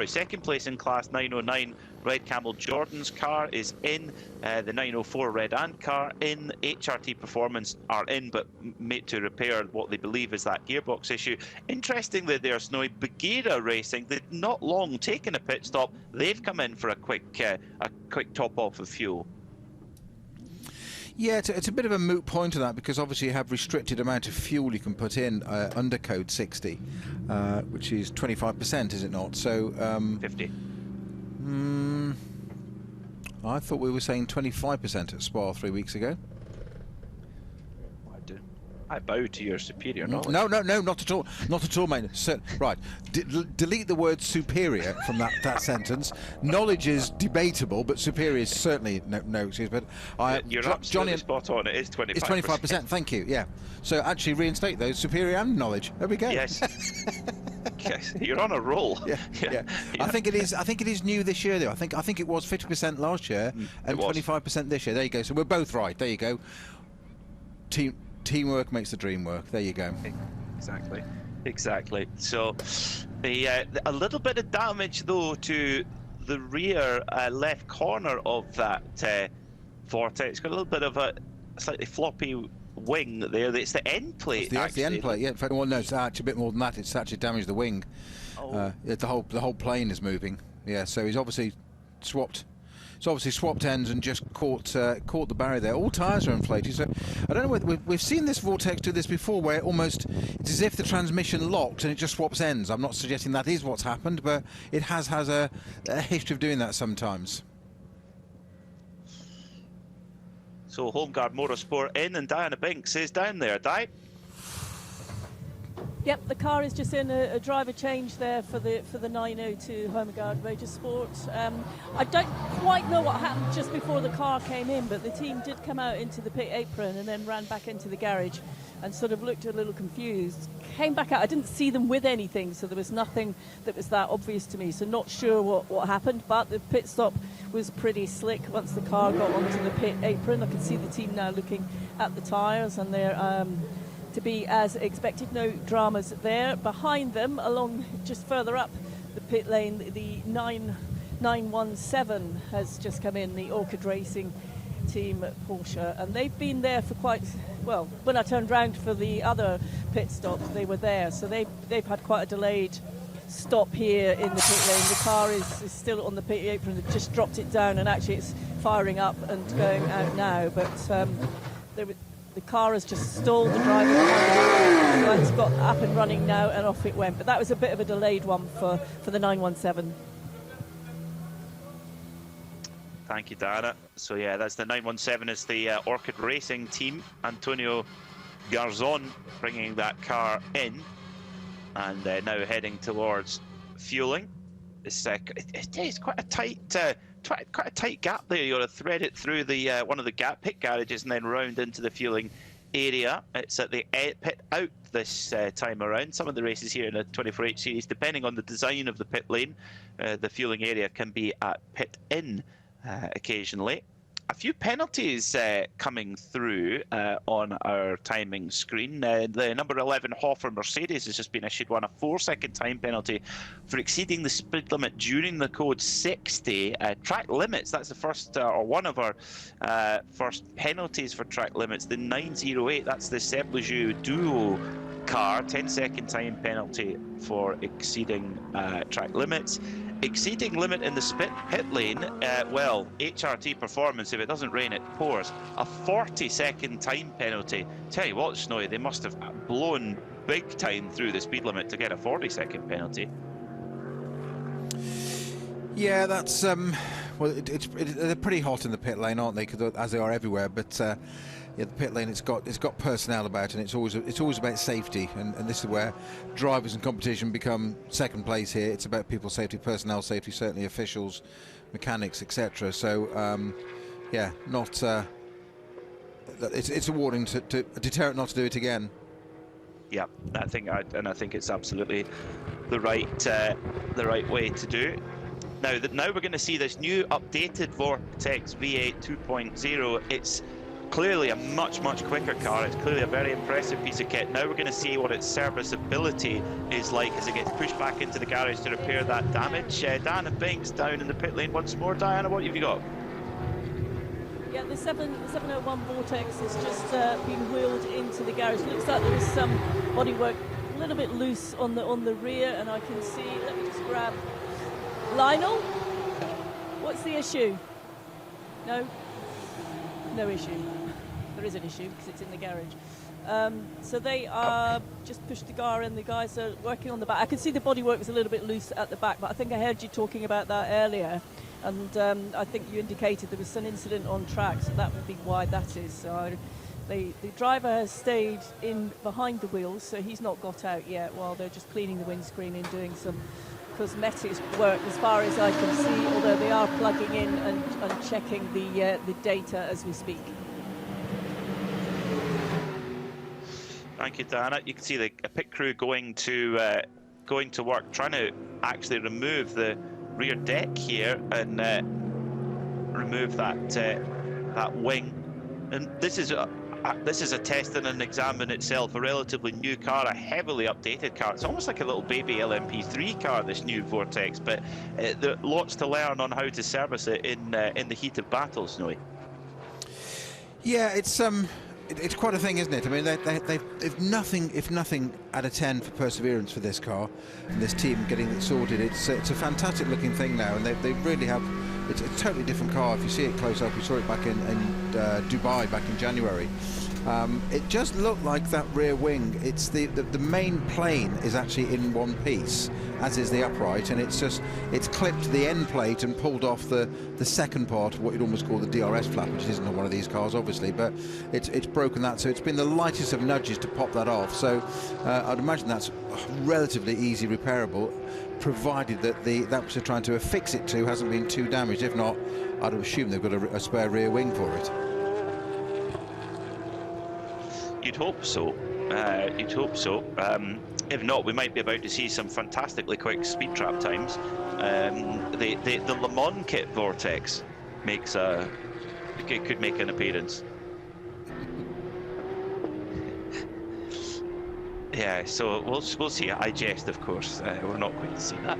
second place in class 909 Red Camel Jordan's car is in. The 904 Red Ant car in. HRT Performance are in, but made to repair what they believe is that gearbox issue. Interestingly there, Snowy, Bagheera Racing, they've not long taken a pit stop. They've come in for a quick top off of fuel.
Yeah, it's a bit of a moot point to that, because obviously you have restricted amount of fuel you can put in under code 60, which is 25%, is it not? So
50.
I thought we were saying 25% at Spa 3 weeks ago.
I bow to your superior knowledge.
No, not at all. Not at all, mate. So, right. Delete the word superior from that sentence. Knowledge is debatable, but superior is certainly no excuse. But
you're absolutely spot on. It is 25%.
It's 25%. Thank you. Yeah. So actually reinstate those, superior and knowledge. There we go.
Yes. Yes, you're on a roll.
Yeah. I think it is new this year, though. I think it was 50% last year and 25% this year. There you go. So we're both right. There you go. Teamwork makes the dream work. There you go.
Exactly. So, a little bit of damage though to the rear left corner of that Forte. It's got a little bit of a slightly floppy wing there. It's the end plate.
That's the end plate. Yeah. In fact, well, no, it's actually a bit more than that. It's actually damaged the wing. The whole plane is moving. Yeah. So he's obviously swapped. It's obviously swapped ends and just caught the barrier there. All tyres are inflated. So I don't know whether we've seen this Vortex do this before, where it's as if the transmission locks and it just swaps ends. I'm not suggesting that is what's happened, but it has a history of doing that sometimes.
So Homeguard Motorsport in, and Diana Binks is down there. Di?
Yep, the car is just in a driver change there for the 902 Homeguard Motorsport. I don't quite know what happened just before the car came in, but the team did come out into the pit apron and then ran back into the garage and sort of looked a little confused. Came back out. I didn't see them with anything, so there was nothing that was that obvious to me. So not sure what happened, but the pit stop was pretty slick once the car got onto the pit apron. I can see the team now looking at the tyres, and they're to be as expected. No dramas there. Behind them, along just further up the pit lane, the 917 has just come in, the Orchid Racing team at Porsche, and they've been there for quite well. When I turned round for the other pit stop, they were there, so they've had quite a delayed stop here in the pit lane. The car is still on the pit apron. They've just dropped it down, and actually it's firing up and going out now, but the car has just stalled the driver. So it's got up and running now, and off it went. But that was a bit of a delayed one for the 917.
Thank you, Diana. So yeah, that's the 917 is the Orchid Racing team. Antonio Garzon bringing that car in, and now heading towards fueling. It's quite a tight gap there. You got to thread it through the one of the pit garages and then round into the fueling area. It's at the pit out this time around. Some of the races here in the 24H series, depending on the design of the pit lane, the fueling area can be at pit in occasionally. A few penalties coming through on our timing screen. The number 11 Hoffer Mercedes has just been issued a 4-second time penalty for exceeding the speed limit during the code 60. Track limits, that's the first, or one of our first penalties for track limits. The 908, that's the Seb Lejeune Duo car, 10-second time penalty for exceeding track limits. Exceeding limit in the pit lane, well, HRT Performance, if it doesn't rain, it pours. A 40-second time penalty. Tell you what, Snowy, they must have blown big time through the speed limit to get a 40-second penalty.
Yeah, that's well, they're pretty hot in the pit lane, aren't they? As they are everywhere. But yeah, the pit lane, it's got personnel about, and it's always about safety. And this is where drivers and competition become second place here. It's about people safety, personnel safety, certainly officials, mechanics, etc. So yeah, not it's a warning to a deterrent not to do it again.
Yeah, I think it's absolutely the right way to do. Now we're going to see this new updated Vortex V8 2.0. It's clearly a much quicker car. It's clearly a very impressive piece of kit. Now we're going to see what its serviceability is like as it gets pushed back into the garage to repair that damage. Diana Binks down in the pit lane once more. Diana, what have you got?
Yeah, the 701 Vortex has just been wheeled into the garage. Looks like there was some bodywork a little bit loose on the rear, and I can see. Let me just grab Lionel. What's the issue? No issue. There is an issue because it's in the garage. So they are just pushed the car in. The guys are working on the back. I can see the bodywork was a little bit loose at the back, but I think I heard you talking about that earlier. And I think you indicated there was some incident on track, so that would be why that is. So the driver has stayed in behind the wheels, so he's not got out yet while they're just cleaning the windscreen and doing some cosmetic work as far as I can see, although they are plugging in and checking the data as we speak.
Thank you, Diana. You can see the pit crew going to work, trying to actually remove the rear deck here and remove that wing. And this is a test and an exam in itself. A relatively new car, a heavily updated car. It's almost like a little baby LMP3 car, this new Vortex, but there are lots to learn on how to service it in the heat of battle, Snowy.
Yeah, it's quite a thing, isn't it? I mean, they've nothing, if nothing, out of 10 for perseverance for this car and this team getting it sorted. It's a fantastic looking thing now, and they really have. It's a totally different car. If you see it close up, we saw it back in Dubai back in January. It just looked like that rear wing. It's the main plane is actually in one piece, as is the upright, and it's clipped the end plate and pulled off the second part of what you'd almost call the DRS flap, which isn't on one of these cars, obviously, but it's broken that. So it's been the lightest of nudges to pop that off. So I'd imagine that's relatively easy repairable, provided that that which they're trying to affix it to hasn't been too damaged. If not, I'd assume they've got a spare rear wing for it.
You'd hope so. You'd hope so. If not, we might be about to see some fantastically quick speed trap times. The Le Mans kit Vortex could make an appearance. Yeah, so we'll see. I jest, of course. We're not going to see that.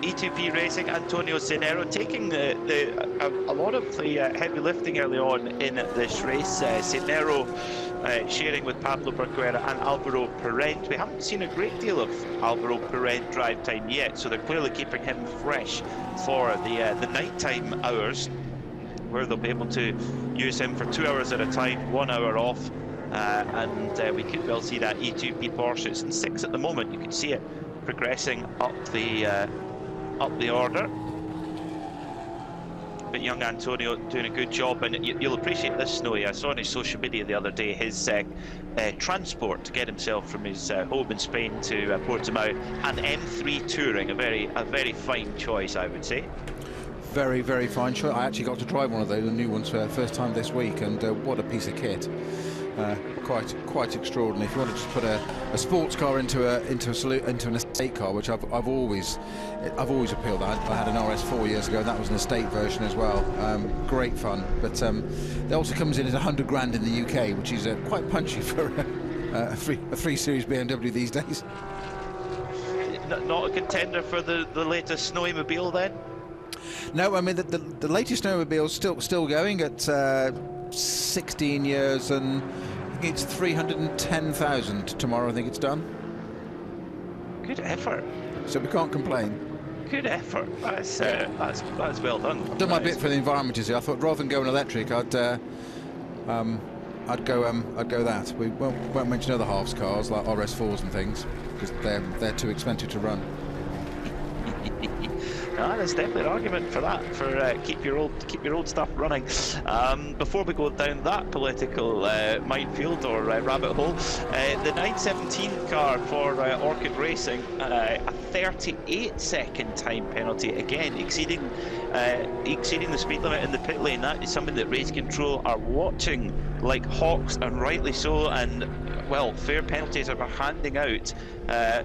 E2P Racing, Antonio Cenero taking a lot of the heavy lifting early on in this race. Cenero sharing with Pablo Braguera and Alvaro Parent. We haven't seen a great deal of Alvaro Parent drive time yet, so they're clearly keeping him fresh for the nighttime hours, where they'll be able to use him for 2 hours at a time, 1 hour off. And we could well see that E2P Porsche. It's in 6 at the moment. You can see it progressing up the order. But young Antonio doing a good job, and you'll appreciate this, Snowy. I saw on his social media the other day his transport to get himself from his home in Spain to Portimao, and M3 Touring, a very fine choice, I would say.
Very, very fine choice. I actually got to drive one of those, the new ones, for the first time this week, and what a piece of kit. Quite extraordinary. If you want to just put a sports car into an estate car, which I've always appealed. I had an RS 4 years ago, and that was an estate version as well. Great fun, but it also comes in at 100 grand in the UK, which is quite punchy for a 3 Series BMW these days.
Not a contender for the latest Snowmobile then?
No, I mean the latest Snowmobile is still going at 16 years, and I think it's 310,000 tomorrow. I think it's done.
Good effort.
So we can't complain.
Good effort. That's well done.
I've done my bit for the environment, you see. I thought rather than going electric, I'd go that. We won't mention other halves cars like RS4s and things, because they're too expensive to run.
There's definitely an argument for that, for keep your old stuff running. Before we go down that political minefield or rabbit hole, the 917 car for Orchid Racing, a 38-second time penalty, again exceeding the speed limit in the pit lane. That is something that Race Control are watching like hawks, and rightly so. And well, fair penalties are handing out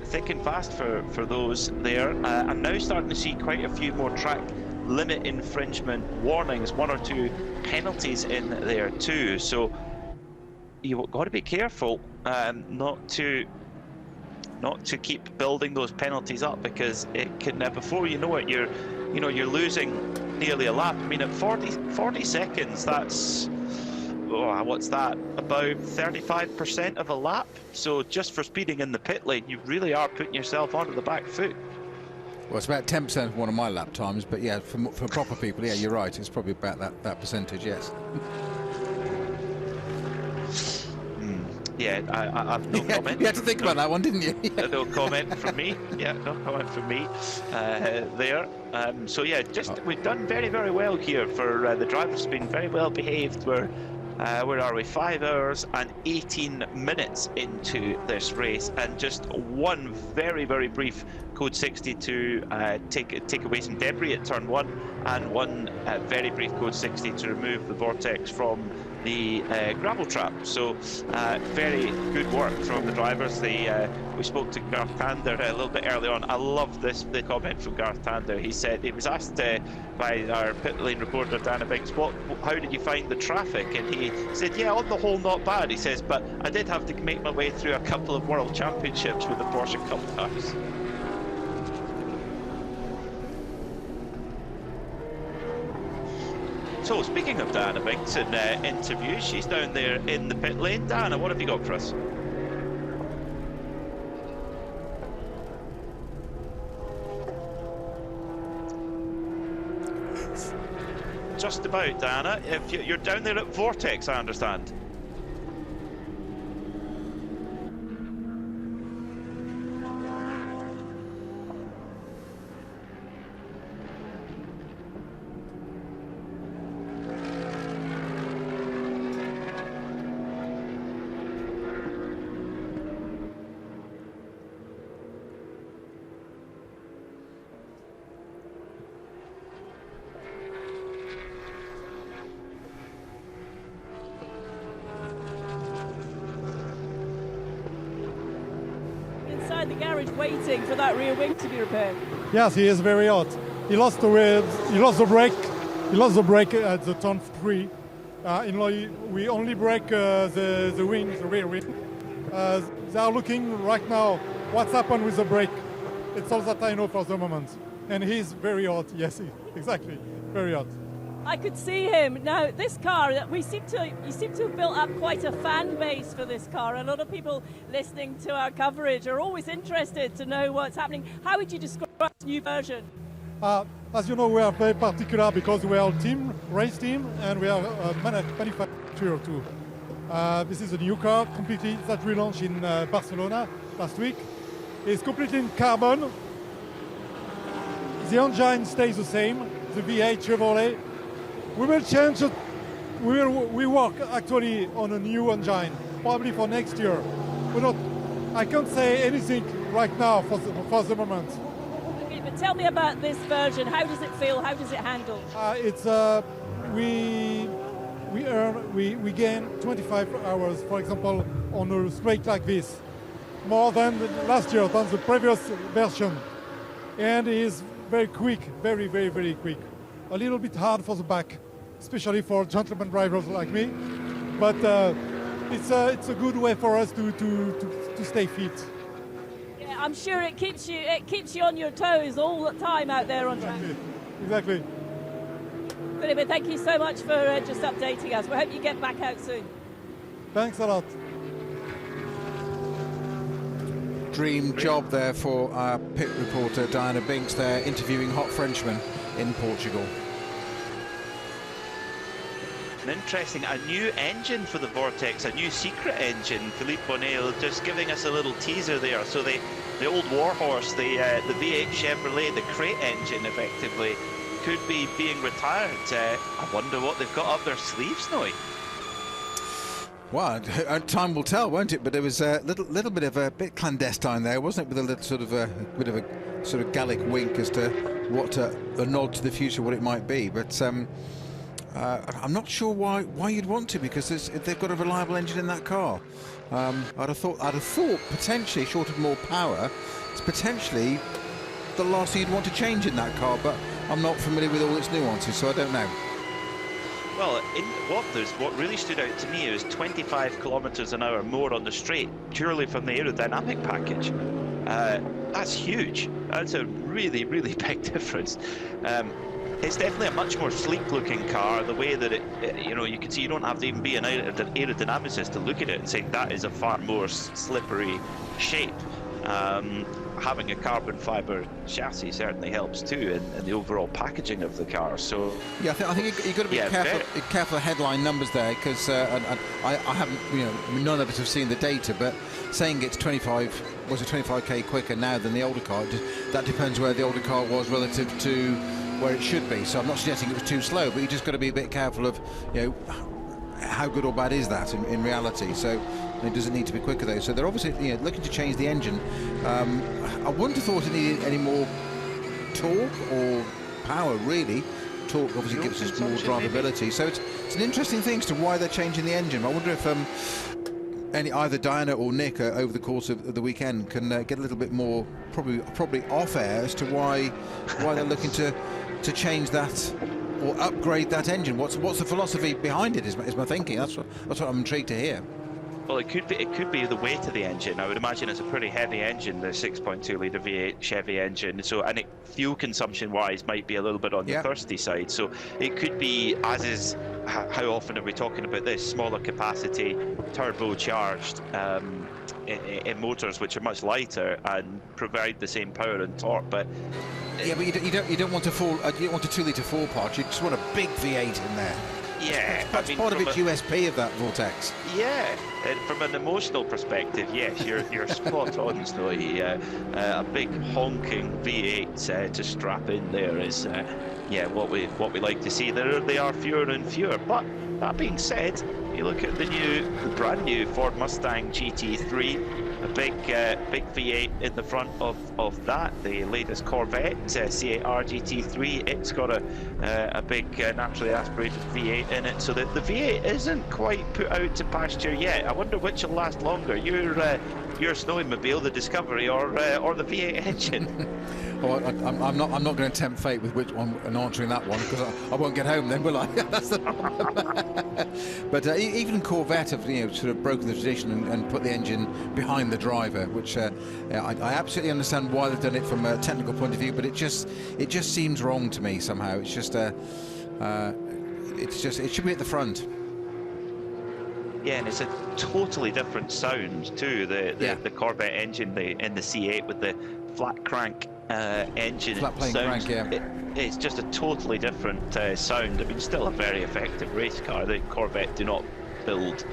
thick and fast for those there. I'm now starting to see quite a few more track limit infringement warnings, 1 or 2 penalties in there too. So you've got to be careful not to keep building those penalties up, because it can, before you know it, you're losing nearly a lap. I mean, at 40 seconds, that's, what's that, about 35% of a lap? So just for speeding in the pit lane, you really are putting yourself onto the back foot.
Well, it's about 10% of one of my lap times, but yeah, for proper people, yeah, you're right, it's probably about that percentage, yes.
Yeah, I've no comment.
You had to think about that one, didn't you?
No comment from me. Yeah, no comment from me there. So yeah, we've done very, very well here for the drivers. Been very well behaved. Where are we? 5 hours and 18 minutes into this race, and just one very, very brief code 60 to take away some debris at turn 1, and one very brief code 60 to remove the vortex from the gravel trap. So very good work from the drivers. We spoke to Garth Tander a little bit early on. I love the comment from Garth Tander. He said, he was asked by our pit lane reporter Dana Binks, how did you find the traffic? And he said, yeah, on the whole not bad. He says, but I did have to make my way through a couple of world championships with the Porsche Cup cars. So speaking of Diana Binks and interviews, she's down there in the pit lane. Diana, what have you got for us? Just about, Diana. If you're down there at Vortex, I understand.
The garage waiting for that rear wing to be repaired.
Yes, he is very hot. He lost the brake. He lost the brake at the turn 3. We only brake the rear wing. They are looking right now what's happened with the brake. It's all that I know for the moment. And he's very hot. Yes, exactly, very hot.
I could see him. Now, this car, you seem to have built up quite a fan base for this car. A lot of people listening to our coverage are always interested to know what's happening. How would you describe this new version?
As you know, we are very particular because we are a race team, and we are a manufacturer too. This is a new car, completely, that we launched in Barcelona last week. It's completely in carbon. The engine stays the same, the V8 Chevrolet. We will change it. We work actually on a new engine, probably for next year. I can't say anything right now for the moment.
Okay, but tell me about this version. How does it feel? How does it handle?
We gain 25 hours, for example, on a straight like this, more than last year, than the previous version, and it is very quick, very, very, very quick. A little bit hard for the back, especially for gentleman drivers like me, but it's a good way for us to stay fit.
Yeah, I'm sure it keeps you on your toes all the time out there on track.
Exactly.
Brilliant. Thank you so much for just updating us. We hope you get back out soon.
Thanks a lot.
Dream job there for our pit reporter Diana Binks there, interviewing hot Frenchmen in Portugal.
Interesting, a new engine for the Vortex, a new secret engine. Philippe Bonnet just giving us a little teaser there. So the old warhorse, the V8 Chevrolet, the crate engine, effectively could be being retired. I wonder what they've got up their sleeves now.
Well, time will tell, won't it? But there was a little bit of a bit clandestine there, wasn't it? With a little sort of a bit of a sort of Gallic wink as to what a nod to the future, what it might be. But I'm not sure why you'd want to, because they've got a reliable engine in that car. I'd have thought potentially, short of more power, it's potentially the last thing you'd want to change in that car. But I'm not familiar with all its nuances, so I don't know.
Well, what really stood out to me is 25 kilometres an hour more on the straight, purely from the aerodynamic package. That's huge. That's a really, really big difference. It's definitely a much more sleek-looking car. The way that you can see you don't have to even be an aerodynamicist to look at it and say that is a far more slippery shape. Having a carbon fibre chassis certainly helps too in the overall packaging of the car. So
yeah, I think you've got to be careful of headline numbers there, because I haven't, none of us have seen the data, but saying it's 25k quicker now than the older car, that depends where the older car was relative to where it should be. So I'm not suggesting it was too slow, but you just got to be a bit careful of how good or bad is that in reality. So it doesn't need to be quicker though. So they're obviously looking to change the engine. I wouldn't have thought it needed any more torque or power really. Torque obviously gives us more drivability. So it's an interesting thing as to why they're changing the engine. I wonder if either Diana or Nick over the course of the weekend can get a little bit more probably off air as to why they're looking to change that or upgrade that engine. What's the philosophy behind it is my thinking. That's what I'm intrigued to hear.
Well, it could be the weight of the engine. I would imagine it's a pretty heavy engine, the 6.2 litre V8 Chevy engine. So, and fuel consumption wise might be a little bit on the thirsty side. So it could be, as is, how often are we talking about this? Smaller capacity, turbocharged in motors which are much lighter and provide the same power and torque. But
yeah, but you don't want a 2 litre 4-part. You just want a big V8 in there.
Yeah,
that's part of its USP of that Vortex.
Yeah, from an emotional perspective, yes, you're spot on, Snowy. A big honking V8 to strap in there is, what we like to see. They are fewer and fewer. But that being said, you look at the brand new Ford Mustang GT3. A big V8 in the front of that. The latest Corvette C8R GT3. It's got a big naturally aspirated V8 in it. So the V8 isn't quite put out to pasture yet. I wonder which will last longer. Your Snowy Mobile, the Discovery, or the V8 engine.
Well, I'm not going to tempt fate with which one and answering that one, because I won't get home then, will I? That's the problem. But even Corvette have sort of broken the tradition and put the engine behind the driver, which I absolutely understand why they've done it from a technical point of view, but it just seems wrong to me somehow. It should be at the front.
Yeah, and it's a totally different sound too. The Corvette engine in the C8 with the flat crank engine.
Flat plane crank, yeah.
It's just a totally different sound. I mean, still a very effective race car. The Corvette do not build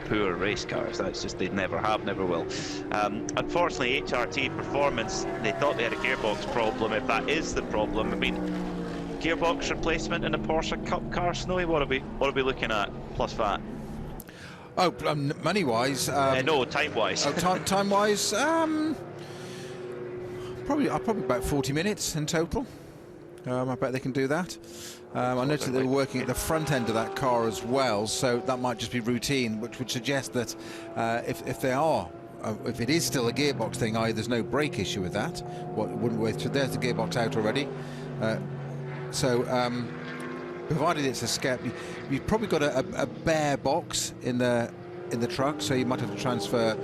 poor race cars. That's just, they never have, never will. Unfortunately, HRT Performance, they thought they had a gearbox problem. If that is the problem, I mean, gearbox replacement in a Porsche Cup car, Snowy, what are we looking at plus VAT?
Oh, money-wise?
No, time-wise.
Oh, time-wise? Probably about 40 minutes in total. I bet they can do that. I noticed that they were working at the front end of that car as well, so that might just be routine, which would suggest that if it is still a gearbox thing, there's no brake issue with that. So there's the gearbox out already. Provided it's a SCEP, you've probably got a bare box in the truck, so you might have to transfer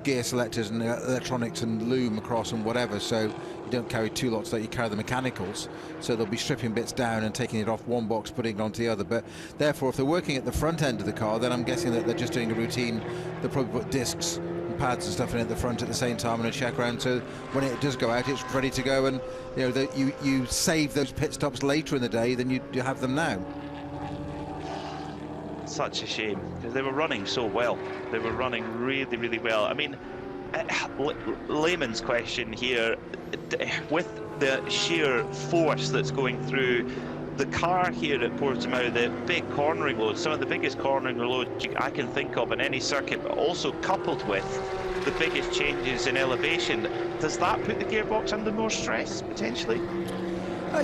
gear selectors and electronics and loom across and whatever, so you don't carry two lots, that you carry the mechanicals, so they'll be stripping bits down and taking it off one box, putting it onto the other. But therefore, if they're working at the front end of the car, then I'm guessing that they're just doing a routine. They'll probably put discs and pads and stuff in at the front at the same time and a check around, so when it does go out, it's ready to go, and you save those pit stops later in the day than you have them now.
Such a shame, because they were running so well. They were running really, really well. I mean, layman's question here, with the sheer force that's going through the car here at Portimao, the big cornering loads, some of the biggest cornering loads I can think of in any circuit, but also coupled with the biggest changes in elevation, does that put the gearbox under more stress, potentially?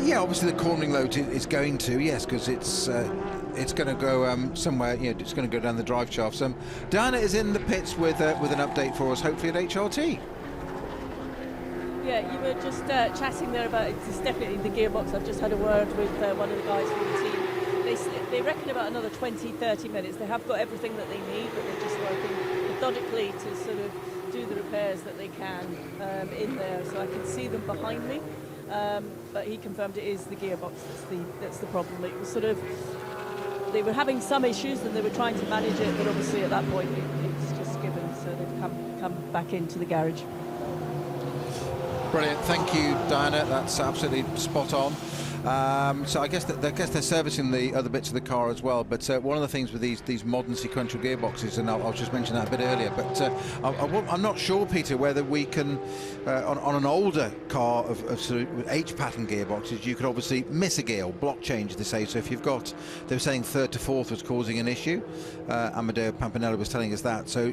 Yeah, obviously the cornering load is going to, yes, because it's going to go somewhere, it's going to go down the drive shaft. So Diana is in the pits with an update for us, hopefully at HRT.
Yeah, you were just chatting there about it's definitely the gearbox. I've just had a word with one of the guys from the team. They reckon about another 20-30 minutes. They have got everything that they need, but they're just working methodically to sort of do the repairs that they can in there. So I can see them behind me, but he confirmed it is the gearbox that's the problem. It was sort of, they were having some issues and they were trying to manage it, but obviously at that point it's just given. So they've come back into the garage.
Brilliant, thank you, Diana. That's absolutely spot on. So I guess they're servicing the other bits of the car as well. But one of the things with these modern sequential gearboxes, and I'll just mention that a bit earlier. But I'm not sure, Peter, whether we can on an older car of sort of H pattern gearboxes, you could obviously miss a gear or block change, they say. So if you've got, they were saying 3rd to 4th was causing an issue. Amadeo Pampanelli was telling us that. So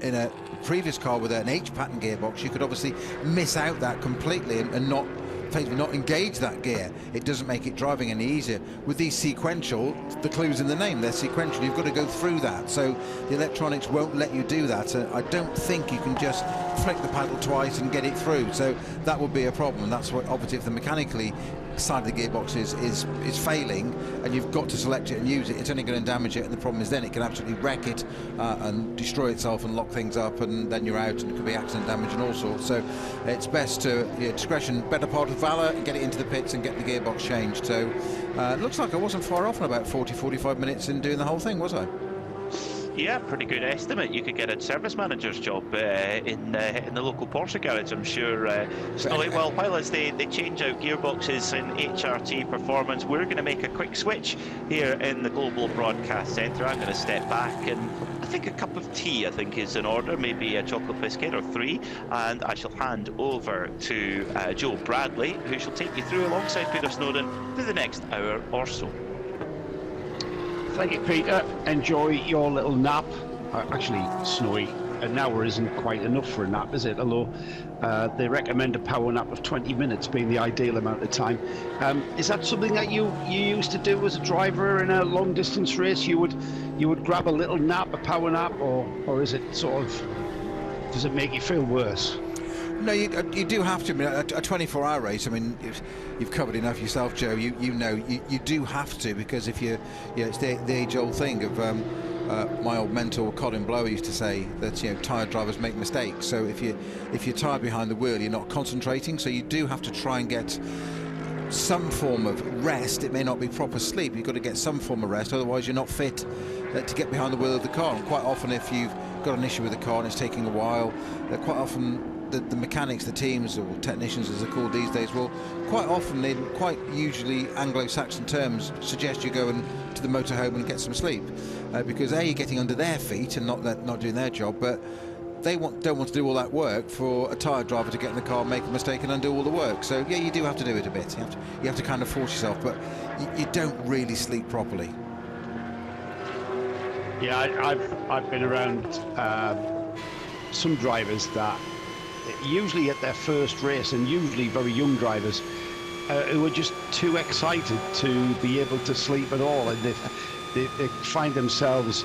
in a previous car with an H pattern gearbox, you could obviously miss out that completely and not engage that gear. It doesn't make it driving any easier. With these sequential, the clue's in the name, they're sequential, you've got to go through that, so the electronics won't let you do that. I don't think you can just flick the paddle twice and get it through, so that would be a problem. And that's what, obviously, if the mechanically side of the gearbox is failing and you've got to select it and use it, it's only going to damage it, and the problem is then it can absolutely wreck it and destroy itself and lock things up, and then you're out and it could be accident damage and all sorts. So it's best to, discretion, better part of valour, and get it into the pits and get the gearbox changed. So it looks like I wasn't far off in about 40-45 minutes in doing the whole thing, was I?
Yeah, pretty good estimate. You could get a service manager's job in the local Porsche garage, I'm sure. Snowy, well, while as they change out gearboxes in HRT Performance, we're going to make a quick switch here in the Global Broadcast Centre. I'm going to step back, and I think a cup of tea, I think, is in order, maybe a chocolate biscuit or 3, and I shall hand over to Joe Bradley, who shall take you through alongside Peter Snowden for the next hour or so.
Thank you, Peter. Enjoy your little nap. Actually, Snowy, an hour isn't quite enough for a nap, is it? Although they recommend a power nap of 20 minutes being the ideal amount of time. Is that something that you used to do as a driver in a long distance race? You would grab a little nap, a power nap, or is it sort of, does it make you feel worse?
No, you do have to. I mean, a 24-hour race, I mean, you've covered enough yourself, Joe. You know, you do have to, because if it's the age-old thing of my old mentor Colin Blower used to say that tired drivers make mistakes. So if you're tired behind the wheel, you're not concentrating. So you do have to try and get some form of rest. It may not be proper sleep. You've got to get some form of rest, otherwise you're not fit to get behind the wheel of the car. And quite often, if you've got an issue with the car and it's taking a while, quite often the mechanics, the teams, or technicians as they're called these days, will quite often, they quite usually Anglo-Saxon terms, suggest you go to the motorhome and get some sleep, because you're getting under their feet and not doing their job, but they don't want to do all that work for a tired driver to get in the car, make a mistake and undo all the work. So yeah, you do have to do it a bit. You have to kind of force yourself, but you don't really sleep properly.
Yeah, I've been around some drivers that usually at their first race, and usually very young drivers, who are just too excited to be able to sleep at all, and they find themselves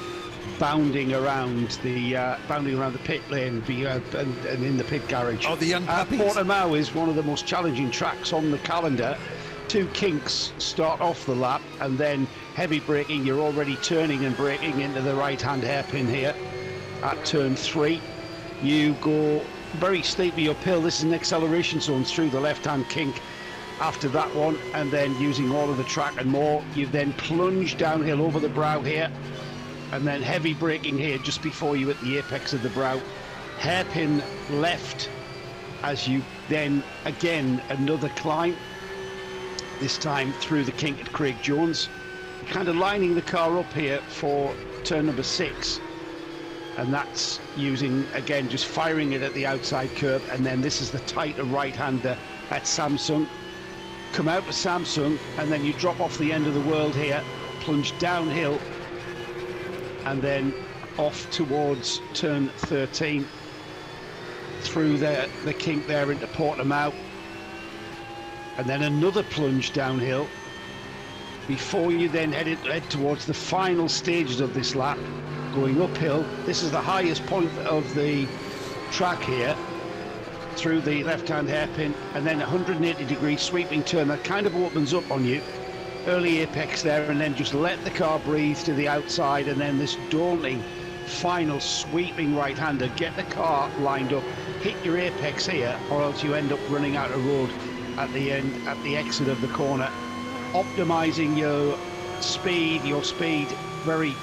bounding around the pit lane and in the pit garage.
Oh, the young puppies.
Portimao is one of the most challenging tracks on the calendar. 2 kinks start off the lap, and then heavy braking. You're already turning and braking into the right-hand hairpin here at turn 3. You go very steeply uphill. This is an acceleration zone through the left-hand kink after that one, and then using all of the track and more, you then plunge downhill over the brow here, and then heavy braking here just before you at the apex of the brow. Hairpin left as you then again another climb, this time through the kink at Craig Jones, kind of lining the car up here for turn number 6. And that's using, again, just firing it at the outside curb. And then this is the tighter right-hander at Samsung. Come out to Samsung, and then you drop off the end of the world here, plunge downhill, and then off towards turn 13, through the kink there into Portimao. And then another plunge downhill, before you then head towards the final stages of this lap, going uphill. This is the highest point of the track here, through the left-hand hairpin, and then 180-degree sweeping turn that kind of opens up on you. Early apex there, and then just let the car breathe to the outside, and then this daunting final sweeping right-hander. Get the car lined up, hit your apex here, or else you end up running out of road at the end, at the exit of the corner. Optimizing your speed very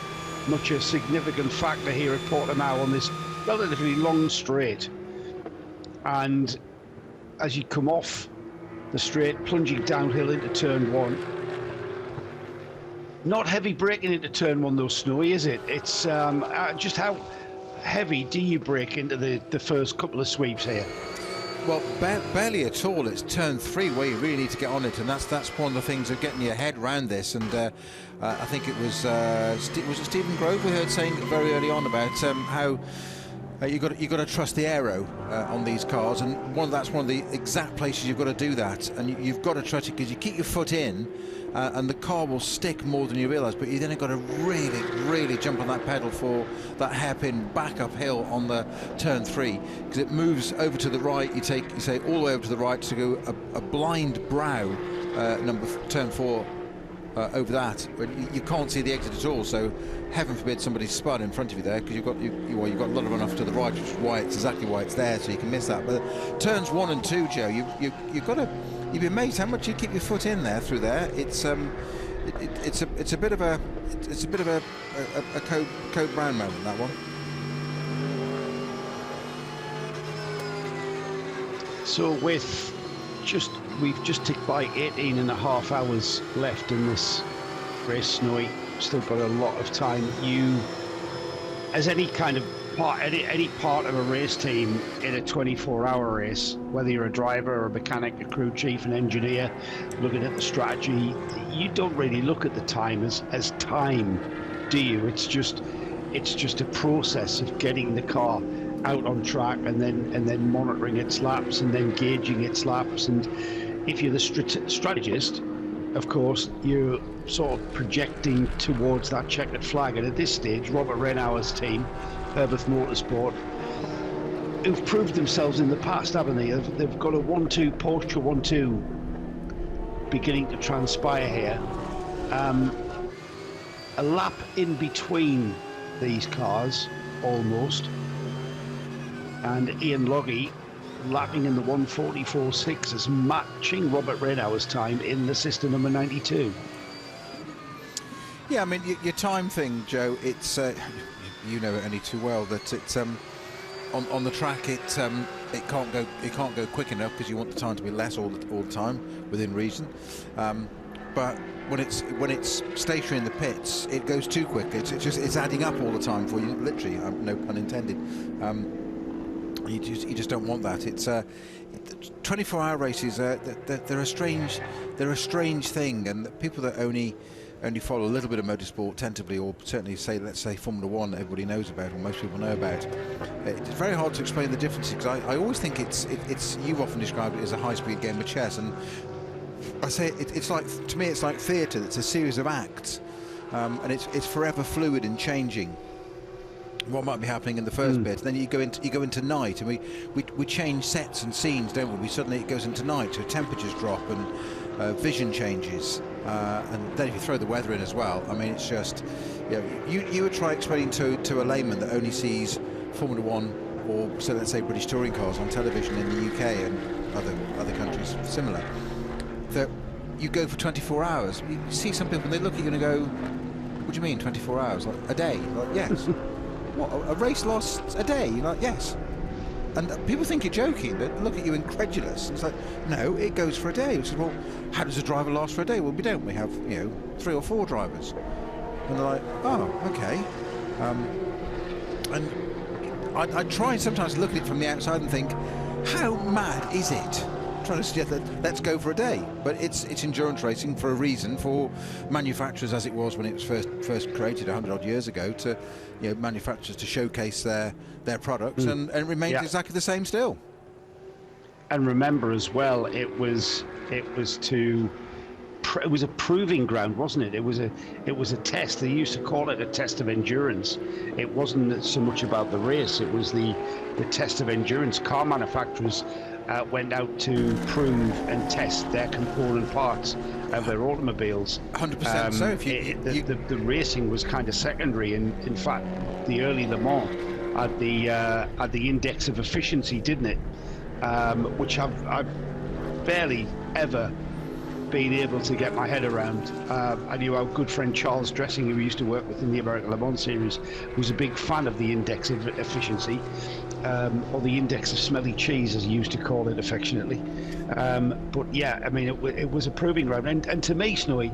much a significant factor here at Portimao on this relatively long straight. And as you come off the straight, plunging downhill into turn 1, not heavy braking into turn 1 though, Snowy, is it? It's just how heavy do you brake into the first couple of sweeps here?
Well, barely at all. It's turn 3 where you really need to get on it, and that's one of the things of getting your head around this. And I think it was it Stephen Grove we heard saying very early on about how you got to trust the aero on these cars, and that's one of the exact places you've got to do that. And you've got to trust it because you keep your foot in, and the car will stick more than you realise. But you then have got to really jump on that pedal for that hairpin back uphill on the turn 3, because it moves over to the right. You say all the way over to the right to go a blind brow turn 4. Over that, you can't see the exit at all. So, heaven forbid somebody's spun in front of you there, because you've got a lot of runoff to the right, which is why it's exactly why it's there, so you can miss that. But turns 1 and 2, Joe, you've got to. You'd be amazed how much you keep your foot in there through there. It's a bit of a Code Brown moment, that one.
So we've just ticked by 18 and a half hours left in this race, Snowy. Still got a lot of time. You, as any kind of part, any part of a race team in a 24-hour race, whether you're a driver or a mechanic, a crew chief, an engineer, looking at the strategy, you don't really look at the time as time, do you? It's just a process of getting the car out on track and then monitoring its laps and then gauging its laps. And if you're the strategist, of course, you're sort of projecting towards that checkered flag. And at this stage, Robert Renauer's team, Herberth Motorsport, who've proved themselves in the past, haven't they? They've got a 1-2 Porsche 1-2 beginning to transpire here. A lap in between these cars, almost. And Ian Loggy lapping in the 1:44.6 is matching Robert Renauer's time in the system number 92.
Yeah, I mean, your time thing, Joe, it's you know it only too well that it's on the track it can't go quick enough because you want the time to be less all the time within reason. But when it's stationary in the pits, it goes too quick. It's adding up all the time for you, literally. No pun intended. You just don't want that. It's 24-hour races. They're a strange thing, and people that only follow a little bit of motorsport tentatively, or certainly let's say Formula 1, everybody knows about, or most people know about. It's very hard to explain the differences, because I always think it's you've often described it as a high-speed game of chess, and I say it's like, to me, it's like theatre. It's a series of acts, and it's forever fluid and changing. What might be happening in the first bit, then you go into night, and we change sets and scenes, don't we? Suddenly it goes into night, so temperatures drop and vision changes, and then if you throw the weather in as well, I mean, it's just, you would try explaining to a layman that only sees Formula 1 or, so let's say, British touring cars on television in the UK and other countries similar, that you go for 24 hours. You see some people and they look at you and go, what do you mean 24 hours? Like a day? Like, yes. What, a race lost a day? You're like, yes. And people think you're joking. They look at you incredulous. It's like, no, it goes for a day. Which is, well, how does a driver last for a day? Well, we don't. We have, 3 or 4 drivers. And they're like, oh, okay. And I try sometimes to look at it from the outside and think, how mad is it? Trying to suggest that let's go for a day, but it's endurance racing for a reason, for manufacturers, as it was when it was first created 100 odd years ago, to manufacturers to showcase their products, and it remains exactly the same still.
And remember as well, it was to was a proving ground, wasn't it? It was a test. They used to call it a test of endurance. It wasn't so much about the race. It was the test of endurance. Car manufacturers went out to prove and test their component parts of their automobiles.
100%. So if
the racing was kind of secondary, and in fact, the early Le Mans had the index of efficiency, didn't it? Which I've barely ever been able to get my head around. I knew our good friend Charles Dressing, who we used to work with in the American Le Mans series, was a big fan of the index of efficiency, or the index of smelly cheese, as he used to call it affectionately. But yeah, I mean, it was a proving ground. And to me, Snowy,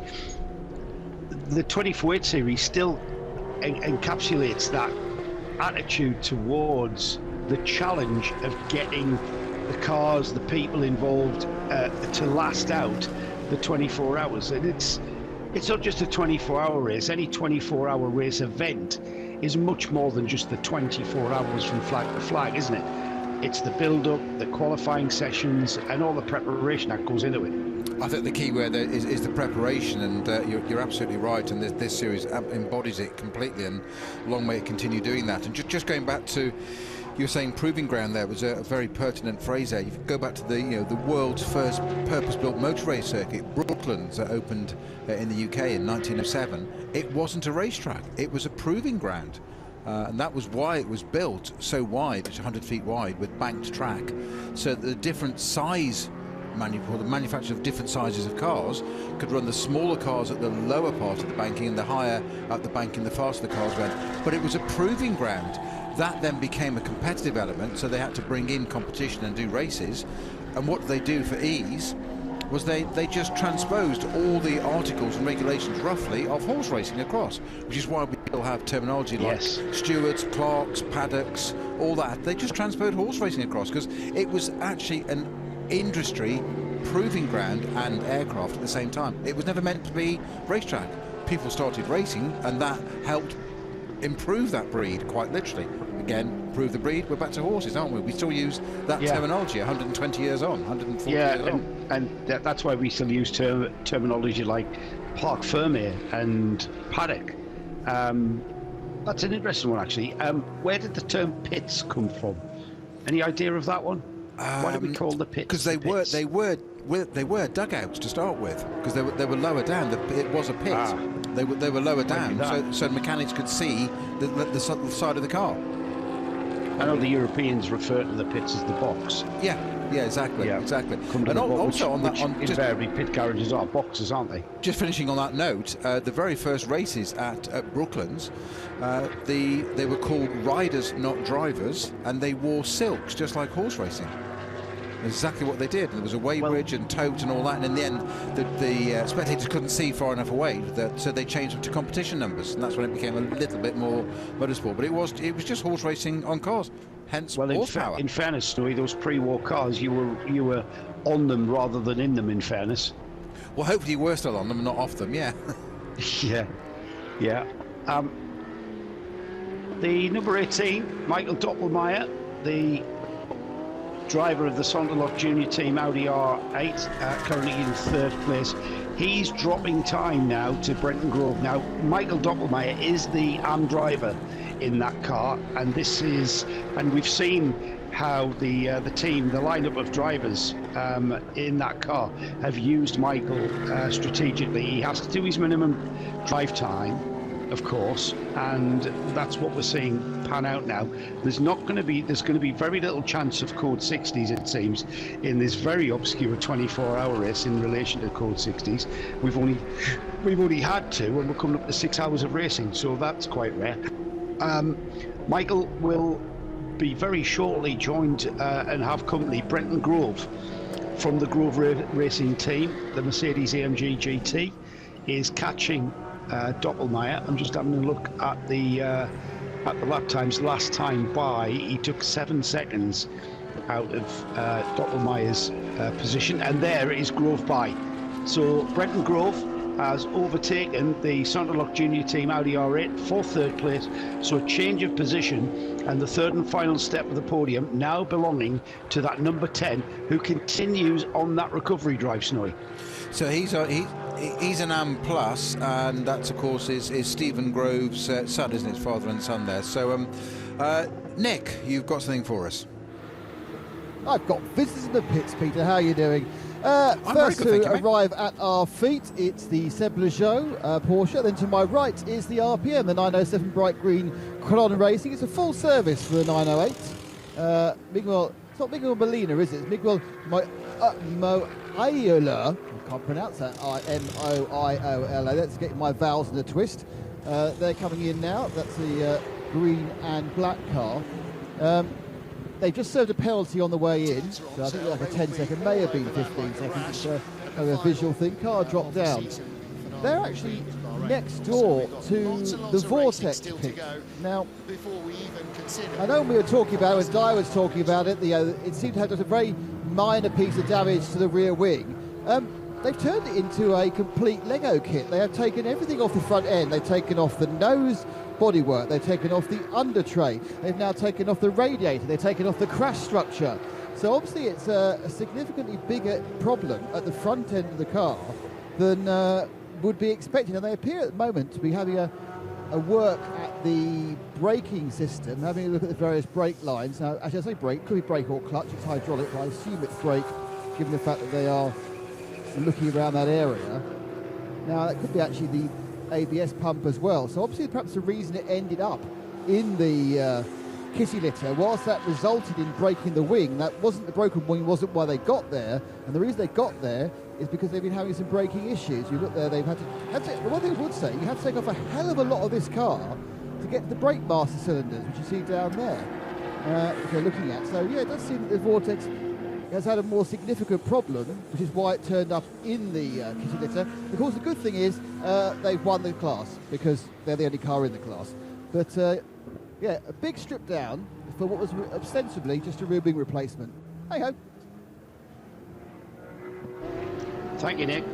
the 24H series still encapsulates that attitude towards the challenge of getting the cars, the people involved, to last out the 24 hours. And it's not just a 24-hour race. Any 24-hour race event is much more than just the 24 hours from flag to flag, isn't it? It's the build-up, the qualifying sessions, and all the preparation that goes into it.
I think the key word there is the preparation, and you're absolutely right, and this series embodies it completely, and long may it continue doing that. And just going back to, you were saying proving ground, there was a very pertinent phrase there. You go back to the world's first purpose-built motor race circuit, Brooklands, that opened in the UK in 1907. It wasn't a racetrack, it was a proving ground. And that was why it was built so wide, it's 100 feet wide, with banked track, so that the different size the manufacturers of different sizes of cars could run the smaller cars at the lower part of the banking and the higher at the banking the faster the cars went. But it was a proving ground. That then became a competitive element, so they had to bring in competition and do races. And what they do for ease was they just transposed all the articles and regulations roughly of horse racing across, which is why we still have terminology like stewards, clerks, paddocks, all that. They just transposed horse racing across because it was actually an industry proving ground and aircraft at the same time. It was never meant to be racetrack. People started racing, and that helped improve that breed, quite literally. Again, improve the breed, we're back to horses, aren't we? We still use that terminology 120 years on, 140 years on.
And that's why we still use terminology like parc fermé and paddock. That's an interesting one, actually. Where did the term pits come from? Any idea of that one? Why do we call the pits?
Because they were dugouts to start with, because they were lower down. It was a pit. They were lower down, so mechanics could see the side of the car.
I know the Europeans refer to the pits as the box.
Yeah, exactly.
And also on that, invariably pit garages are boxes, aren't they?
Just finishing on that note, the very first races at Brooklands, they were called riders, not drivers, and they wore silks just like horse racing. Exactly what they did. There was a weighbridge and tote and all that, and in the end the spectators couldn't see far enough away, so they changed it to competition numbers, and that's when it became a little bit more motorsport. But it was just horse racing on cars, hence horsepower.
In fairness, Stewie, those pre-war cars, you were on them rather than in them, in fairness.
Well, hopefully you were still on them, not off them. Yeah.
yeah. The number 18, Michael Doppelmayr, the driver of the Sonderloch Junior Team Audi R8, currently in third place. He's dropping time now to Brenton Grove. Now, Michael Doppelmayr is the AM driver in that car, and we've seen how the team, the lineup of drivers in that car have used Michael strategically. He has to do his minimum drive time, of course, and that's what we're seeing pan out now. There's going to be very little chance of Code 60s, it seems, in this very obscure 24-hour race in relation to Code 60s. We've only had 2, and we're coming up to 6 hours of racing, so that's quite rare. Michael will be very shortly joined and have company Brenton Grove from the Grove Racing team. The Mercedes AMG GT is catching Doppelmayr. I'm just having a look at the lap times. Last time by, he took 7 seconds out of Doppelmayr's position, and there is Grove by. So Brenton Grove has overtaken the Sonderloch Junior Team Audi R8 for third place, so a change of position, and the third and final step of the podium now belonging to that number 10, who continues on that recovery drive, Snowy.
So he's an AM Plus, and that's of course is Stephen Grove's son, isn't it? His father and son there. So Nick, you've got something for us.
I've got visitors in the pits, Peter. How are you doing? First
very good,
to arrive at our feet, it's the Seb Lejeune Porsche. Then to my right is the RPM, the 907 Bright Green Colon Racing. It's a full service for the 908. Miguel, it's not Miguel Molina, is it? It's Miguel Moiola. I can't pronounce that. Moiola. Let's get my vowels in a twist. They're coming in now. That's the green and black car. They've just served a penalty on the way in, so I think like a 10-second, may have been 15 seconds. It's a visual thing. Car dropped down. They're actually next door to the Vortex pit. Now, I know we were talking about it, when Guy was talking about it, it seemed to have just a very minor piece of damage to the rear wing. They've turned it into a complete Lego kit. They have taken everything off the front end. They've taken off the nose bodywork, they've taken off the under tray, they've now taken off the radiator, they've taken off the crash structure. So obviously it's a significantly bigger problem at the front end of the car than would be expected. And they appear at the moment to be having a work at the braking system, having a look at the various brake lines. Now, actually I say brake, could be brake or clutch, it's hydraulic, but I assume it's brake, given the fact that they are looking around that area. Now that could be actually the ABS pump as well. So obviously perhaps the reason it ended up in the kitty litter, whilst that resulted in breaking the wing, that wasn't the broken wing, wasn't why they got there. And the reason they got there is because they've been having some braking issues. You look there, they've had to the one thing I would say, you have to take off a hell of a lot of this car to get the brake master cylinders, which you see down there, which they're looking at. So yeah, it does seem that the Vortex has had a more significant problem, which is why it turned up in the kitty litter. Of course, the good thing is they've won the class because they're the only car in the class. But yeah, a big strip down for what was ostensibly just a rear wing replacement. Hey ho.
Thank you, Nick.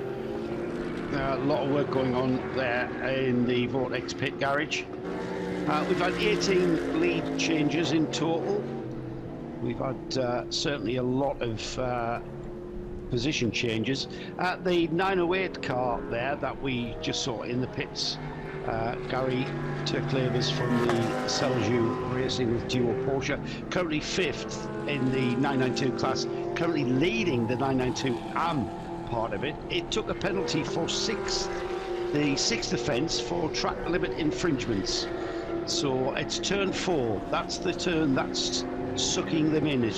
A lot of work going on there in the Vortex pit garage. We've had 18 lead changes in total. We've had certainly a lot of position changes. The 908 car there that we just saw in the pits, Gary Terklavers from the Selju Racing with Duo Porsche, currently 5th in the 992 class, currently leading the 992 AM part of it. It took a penalty for the sixth offence for track limit infringements. So it's turn 4, that's the turn that's sucking them in,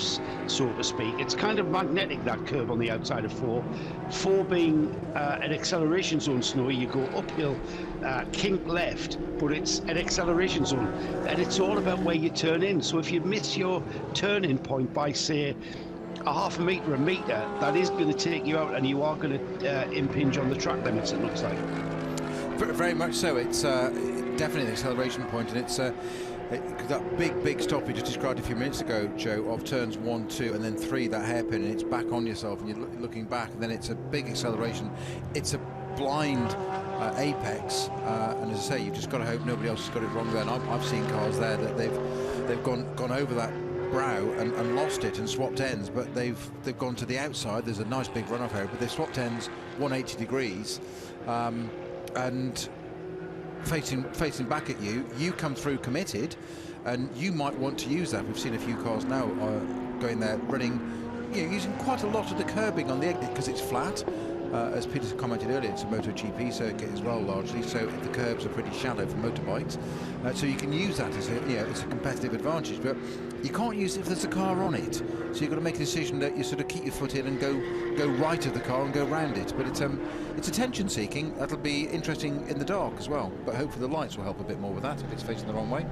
so to speak. It's kind of magnetic, that curve on the outside of 4. 4 being an acceleration zone, Snowy, you go uphill, kink left, but it's an acceleration zone, and it's all about where you turn in. So if you miss your turning point by, say, a half a metre, a metre, that is going to take you out, and you are going to impinge on the track limits, it looks like.
Very much so. It's definitely an acceleration point, and it's that big stop you just described a few minutes ago, Joe, of turns 1, 2 and then 3, that hairpin, and it's back on yourself and you're looking back, and then it's a big acceleration. It's a blind apex, and as I say, you've just got to hope nobody else has got it wrong there. And I've seen cars there that they've gone over that brow and lost it and swapped ends, but they've gone to the outside. There's a nice big runoff area, but they've swapped ends 180 degrees, and facing back at you, you come through committed, and you might want to use that. We've seen a few cars now going there, running, using quite a lot of the curbing on the exit because it's flat. As Peter commented earlier, it's a MotoGP circuit as well, largely, so the curbs are pretty shallow for motorbikes. So you can use that as a competitive advantage, but you can't use it if there's a car on it. So you've got to make a decision that you sort of keep your foot in and go right of the car and go round it. But it's attention-seeking. That'll be interesting in the dark as well. But hopefully the lights will help a bit more with that if it's facing the wrong way.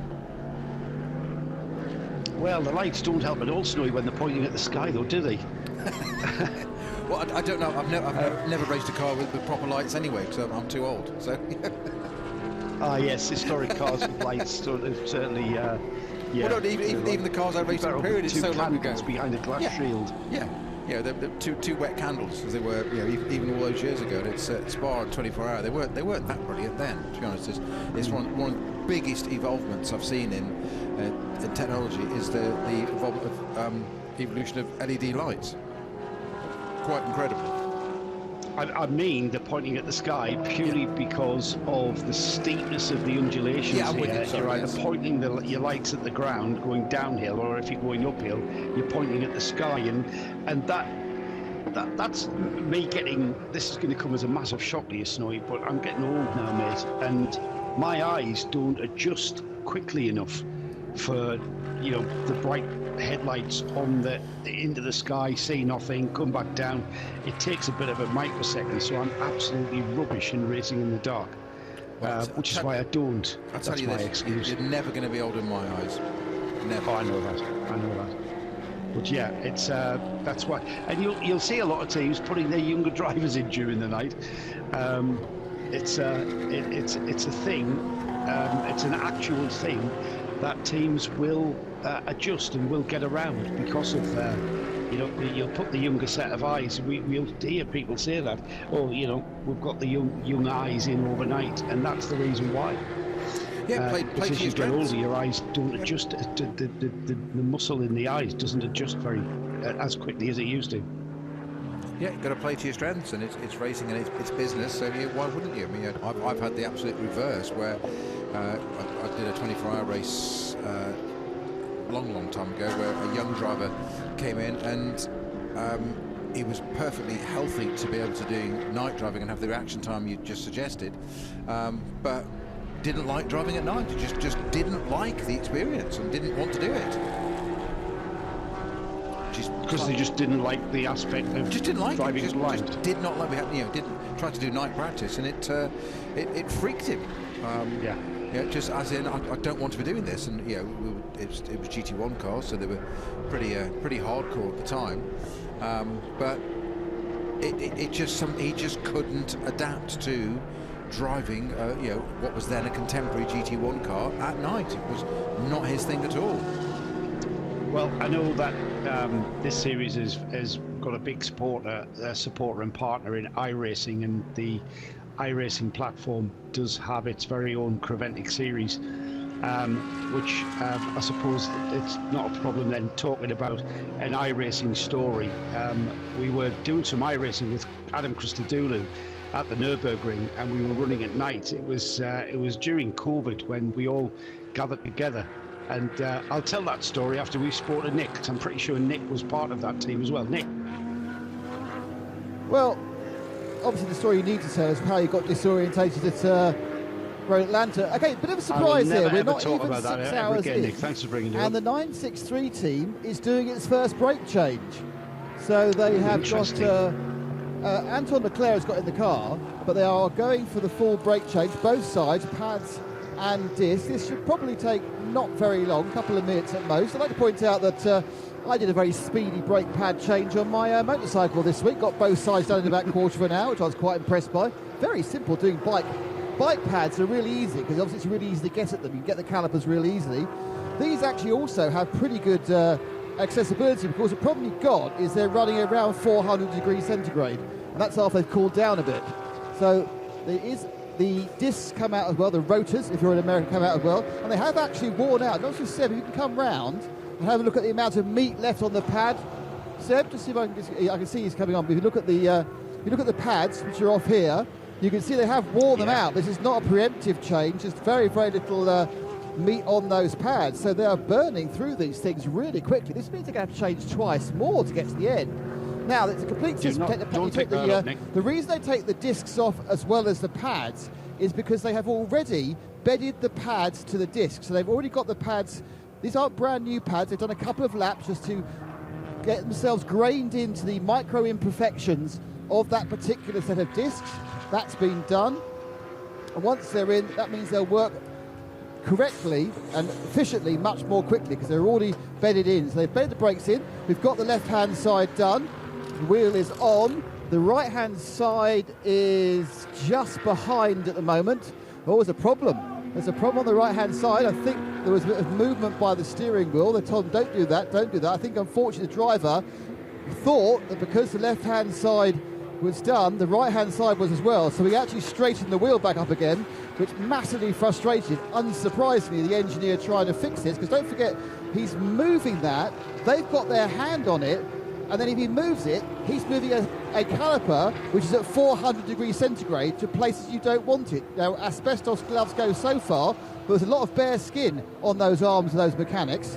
Well, the lights don't help at all, Snowy, when they're pointing at the sky, though, do they?
Well, I don't know. I've never raced a car with proper lights anyway, because I'm too old. So.
Yes, historic cars with lights certainly. Yeah.
Well, no, even the cars I raced in the period is so long ago.
Behind a glass shield.
Yeah. They're two wet candles, as they were, even all those years ago. And it's Spa and 24 Hour. They weren't that brilliant then. To be honest, it's one of the biggest evolvements I've seen in technology is the evolution of LED lights. Quite incredible.
I mean, they're pointing at the sky purely because of the steepness of the undulations here. You're either pointing your lights at the ground going downhill, or if you're going uphill, you're pointing at the sky, and that's me getting. This is going to come as a massive shock to you, Snowy, but I'm getting old now, mate, and my eyes don't adjust quickly enough for the bright headlights on into the sky, see nothing, come back down. It takes a bit of a microsecond, so I'm absolutely rubbish in racing in the dark, which is why I don't.
I'll tell you this, you're never going to be old in my eyes. Never.
Oh, I know that. But yeah, it's that's why, and you'll see a lot of teams putting their younger drivers in during the night. It's a thing. It's an actual thing that teams will adjust and will get around because of you'll put the younger set of eyes. We'll hear people say that, we've got the young eyes in overnight, and that's the reason why.
Yeah, play
because as you get older, your eyes don't adjust. The muscle in the eyes doesn't adjust as quickly as it used to.
Yeah, you've got to play to your strengths, and it's racing and it's business, so why wouldn't you? I mean, I've had the absolute reverse where I did a 24-hour race long time ago where a young driver came in and he was perfectly healthy to be able to do night driving and have the reaction time you just suggested, but didn't like driving at night. He just didn't like the experience and didn't want to do it.
Because they just didn't like the aspect of driving blind.
Just did not like didn't try to do night practice, and it freaked him. Yeah, just as in I don't want to be doing this, and it was GT1 cars, so they were pretty hardcore at the time, but he just couldn't adapt to driving what was then a contemporary GT1 car at night. It was not his thing at all.
Well, I know that this series has got a big supporter and partner in iRacing, and the iRacing platform does have its very own Creventic series, which I suppose it's not a problem then talking about an iRacing story. We were doing some iRacing with Adam Christodoulou at the Nürburgring, and we were running at night. It was during COVID when we all gathered together. And I'll tell that story after we've spoken to Nick, because I'm pretty sure Nick was part of that team as well. Nick?
Well, obviously the story you need to tell is how you got disorientated at Road Atlanta. Okay, bit of a surprise here. We're not even 6 hours
again,
in.
Nick. Thanks for bringing it up.
And the 963 team is doing its first brake change. So they have got... Anton Leclerc has got in the car, but they are going for the full brake change, both sides, pads and disc. This should probably take not very long, a couple of minutes at most. I'd like to point out that I did a very speedy brake pad change on my motorcycle this week. Got both sides done in about a quarter of an hour, which I was quite impressed by. Very simple doing bike pads are really easy, because obviously it's really easy to get at them. You can get the calipers really easily. These actually also have pretty good accessibility, because the problem you've got is they're running around 400 degrees centigrade, and that's after they've cooled down a bit. So there is the discs come out as well, the rotors, if you're in America, come out as well, and they have actually worn out. Not just Seb, if you can come round and have a look at the amount of meat left on the pad. Seb, just see if I can see he's coming on. But if you look at the pads, which are off here, you can see they have worn them out. This is not a preemptive change. Just very, very little meat on those pads, so they are burning through these things really quickly. This means they're going to have to change twice more to get to the end. Now, it's a complete system. The reason they take the discs off as well as the pads is because they have already bedded the pads to the discs. So they've already got the pads. These aren't brand new pads. They've done a couple of laps just to get themselves grained into the micro imperfections of that particular set of discs. That's been done. And once they're in, that means they'll work correctly and efficiently much more quickly, because they're already bedded in. So they've bedded the brakes in. We've got the left-hand side done. The wheel is on. The right-hand side is just behind at the moment. Oh, there's a problem. There's a problem on the right-hand side. I think there was a bit of movement by the steering wheel. They told him, don't do that, don't do that. I think, unfortunately, the driver thought that because the left-hand side was done, the right-hand side was as well. So he actually straightened the wheel back up again, which massively frustrated, unsurprisingly, the engineer trying to fix this. Because don't forget, he's moving that. They've got their hand on it, And then if he moves it, he's moving a caliper which is at 400 degrees centigrade to places you don't want it. Now, asbestos gloves go so far, but there's a lot of bare skin on those arms of those mechanics.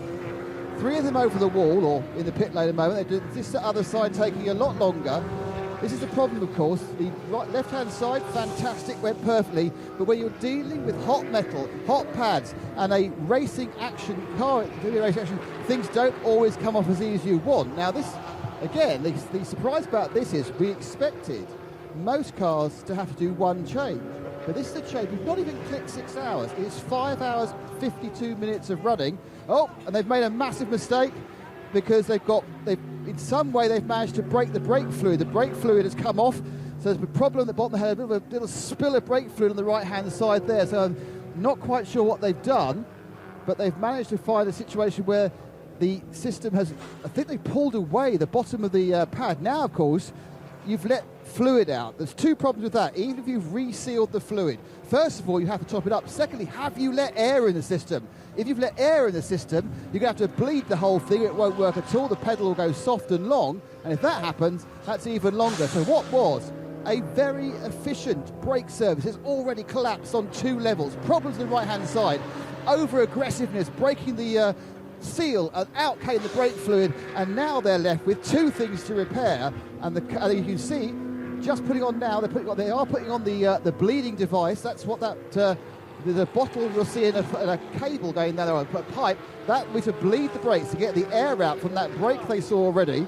3 of them over the wall, or in the pit lane at the moment. They do this other side taking a lot longer. This is the problem, of course. The left-hand side, fantastic, went perfectly. But when you're dealing with hot metal, hot pads, and a racing action, things don't always come off as easy as you want. Now, this, again, the surprise about this is we expected most cars to have to do one change. But this is a change. We've not even clicked 6 hours. It's 5 hours, 52 minutes of running. Oh, and they've made a massive mistake because in some way they've managed to break the brake fluid. The brake fluid has come off, so there's a problem at the bottom. They had a little spill of brake fluid on the right-hand side there, so I'm not quite sure what they've done, but they've managed to find a situation where the system has, I think they pulled away the bottom of the pad. Now, of course, you've let fluid out. There's 2 problems with that, even if you've resealed the fluid. First of all, you have to top it up. Secondly, have you let air in the system? If you've let air in the system, you're going to have to bleed the whole thing. It won't work at all. The pedal will go soft and long. And if that happens, that's even longer. So what was a very efficient brake service has already collapsed on 2 levels. Problems on the right-hand side. Over-aggressiveness, breaking the seal, and out came the brake fluid. And now they're left with 2 things to repair. And you can see, just putting on now, they are putting on the bleeding device. That's what that... There's a bottle you'll see in a cable going down there, a pipe. That was to bleed the brakes, to get the air out from that brake they saw already.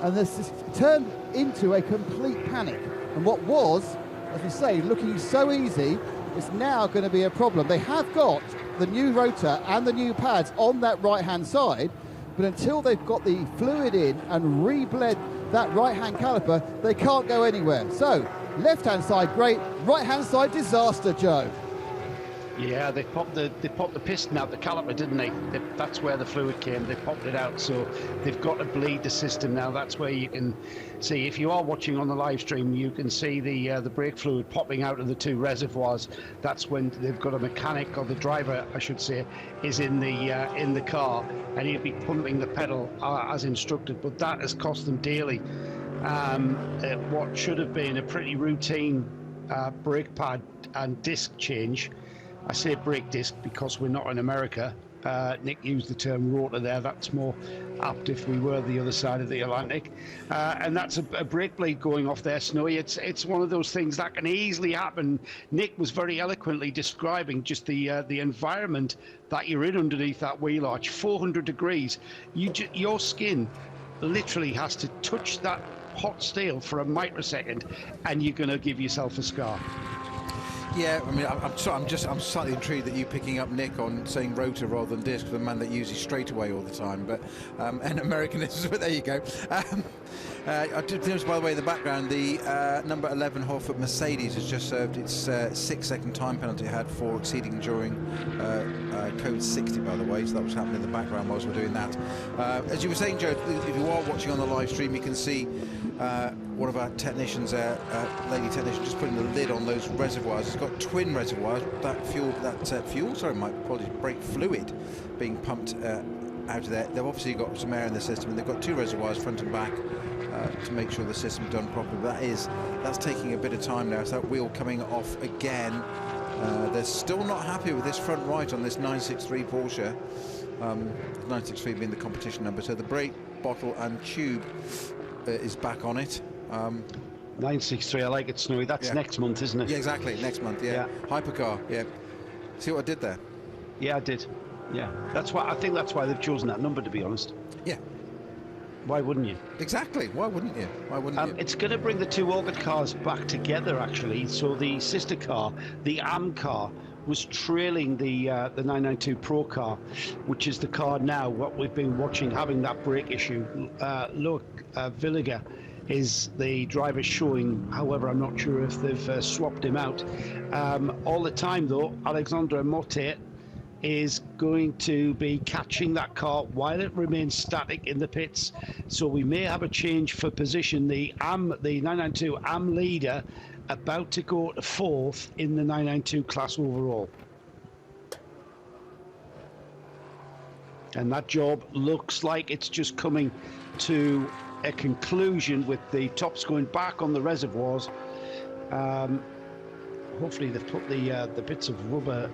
And this has turned into a complete panic. And what was, as we say, looking so easy, is now going to be a problem. They have got the new rotor and the new pads on that right-hand side, but until they've got the fluid in and re-bled that right-hand caliper, they can't go anywhere. So, left-hand side, great. Right-hand side, disaster, Joe.
Yeah, they popped the piston out the caliper, didn't they? That's where the fluid came. They popped it out, so they've got to bleed the system now. That's where you can see, if you are watching on the live stream, you can see the brake fluid popping out of the 2 reservoirs. That's when they've got a mechanic, or the driver, I should say, is in the car, and he'll be pumping the pedal as instructed. But that has cost them dearly. What should have been a pretty routine brake pad and disc change. I say brake disc because we're not in America. Nick used the term rotor there. That's more apt if we were the other side of the Atlantic. And that's a brake blade going off there, Snowy. It's one of those things that can easily happen. Nick was very eloquently describing just the environment that you're in underneath that wheel arch. 400 degrees. Your skin literally has to touch that hot steel for a microsecond, and you're going to give yourself a scar.
Yeah, I mean, I'm slightly intrigued that you're picking up Nick on saying rotor rather than disc, the man that uses straightaway all the time. But and Americanism, but there you go. I did notice, by the way, in the background, the number 11 Hoff at Mercedes has just served its 6-second time penalty it had for exceeding during code 60, by the way. So that was happening in the background whilst we're doing that. As you were saying, Joe, if you are watching on the live stream, you can see one of our technicians, lady technician, just putting the lid on those reservoirs. It's got twin reservoirs. Brake fluid being pumped out of there. They've obviously got some air in the system, and they've got 2 reservoirs front and back to make sure the system's done properly. But that's taking a bit of time now. So that wheel coming off again. They're still not happy with this front right on this 963 Porsche. 963 being the competition number. So the brake bottle and tube is back on it.
963, I like it, Snowy. That's next month, isn't it?
Yeah, exactly. Next month, yeah. Hypercar, yeah. See what I did there?
Yeah, I did. Yeah. I think that's why they've chosen that number, to be honest.
Yeah.
Why wouldn't you?
Exactly. Why wouldn't you? Why wouldn't you?
It's going to bring the 2 August cars back together, actually. So the sister car, the AM car, was trailing the 992 Pro car, which is the car now, what we've been watching, having that brake issue. Look, Villiger is the driver showing. However, I'm not sure if they've swapped him out. All the time, though, Alexandre Motet is going to be catching that car while it remains static in the pits. So we may have a change for position. The 992 AM leader about to go to 4th in the 992 class overall. And that job looks like it's just coming to a conclusion with the tops going back on the reservoirs. Hopefully they've put the bits of rubber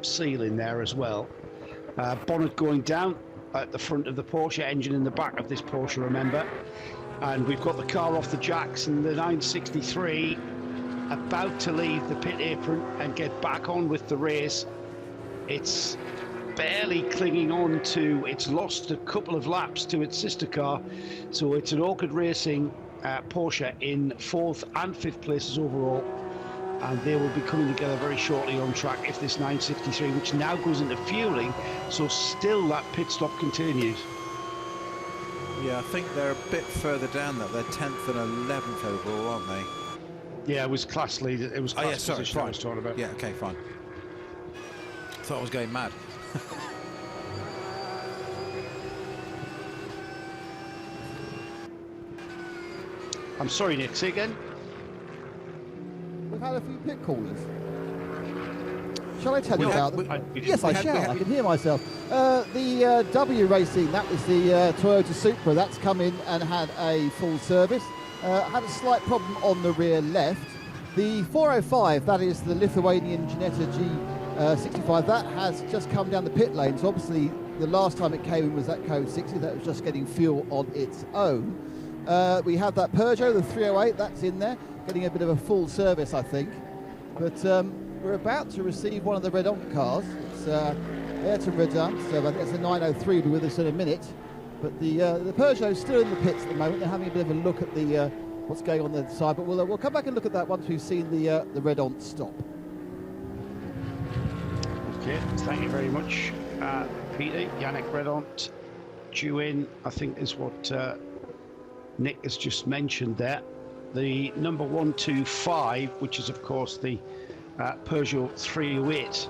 seal in there as well. Bonnet going down at the front of the Porsche, engine in the back of this Porsche, remember. And we've got the car off the jacks, and the 963 about to leave the pit apron and get back on with the race. It's barely clinging on to, it's lost a couple of laps to its sister car, so it's an Orchid Racing Porsche in 4th and 5th places overall, and they will be coming together very shortly on track if this 963, which now goes into fueling, so still that pit stop continues.
Yeah, I think they're a bit further down that. They're 10th and 11th overall, aren't they?
Yeah, it was class lead. It was class position I was talking about.
Yeah, okay, fine. Thought I was going mad.
I'm sorry, Nick, say again?
We've had a few pit callers. Shall I tell you about them? Yes, I shall. I can hear myself. The W Racing, that was the Toyota Supra. That's come in and had a full service. Had a slight problem on the rear left. The 405, that is the Lithuanian Ginetta G65, that has just come down the pit lane. So obviously the last time it came in was that Code 60. That was just getting fuel on its own. We have that Peugeot, the 308, that's in there, getting a bit of a full service, I think. But we're about to receive one of the Redon cars. It's Ayrton Redon, so I think it's a 903, will be with us in a minute. But the Peugeot's still in the pits at the moment. They're having a bit of a look at the what's going on the side. But we'll come back and look at that once we've seen the Redon stop.
Okay, thank you very much, Peter. Yannick Redon due in, I think, is what Nick has just mentioned there. The number 125, which is of course the Peugeot 308,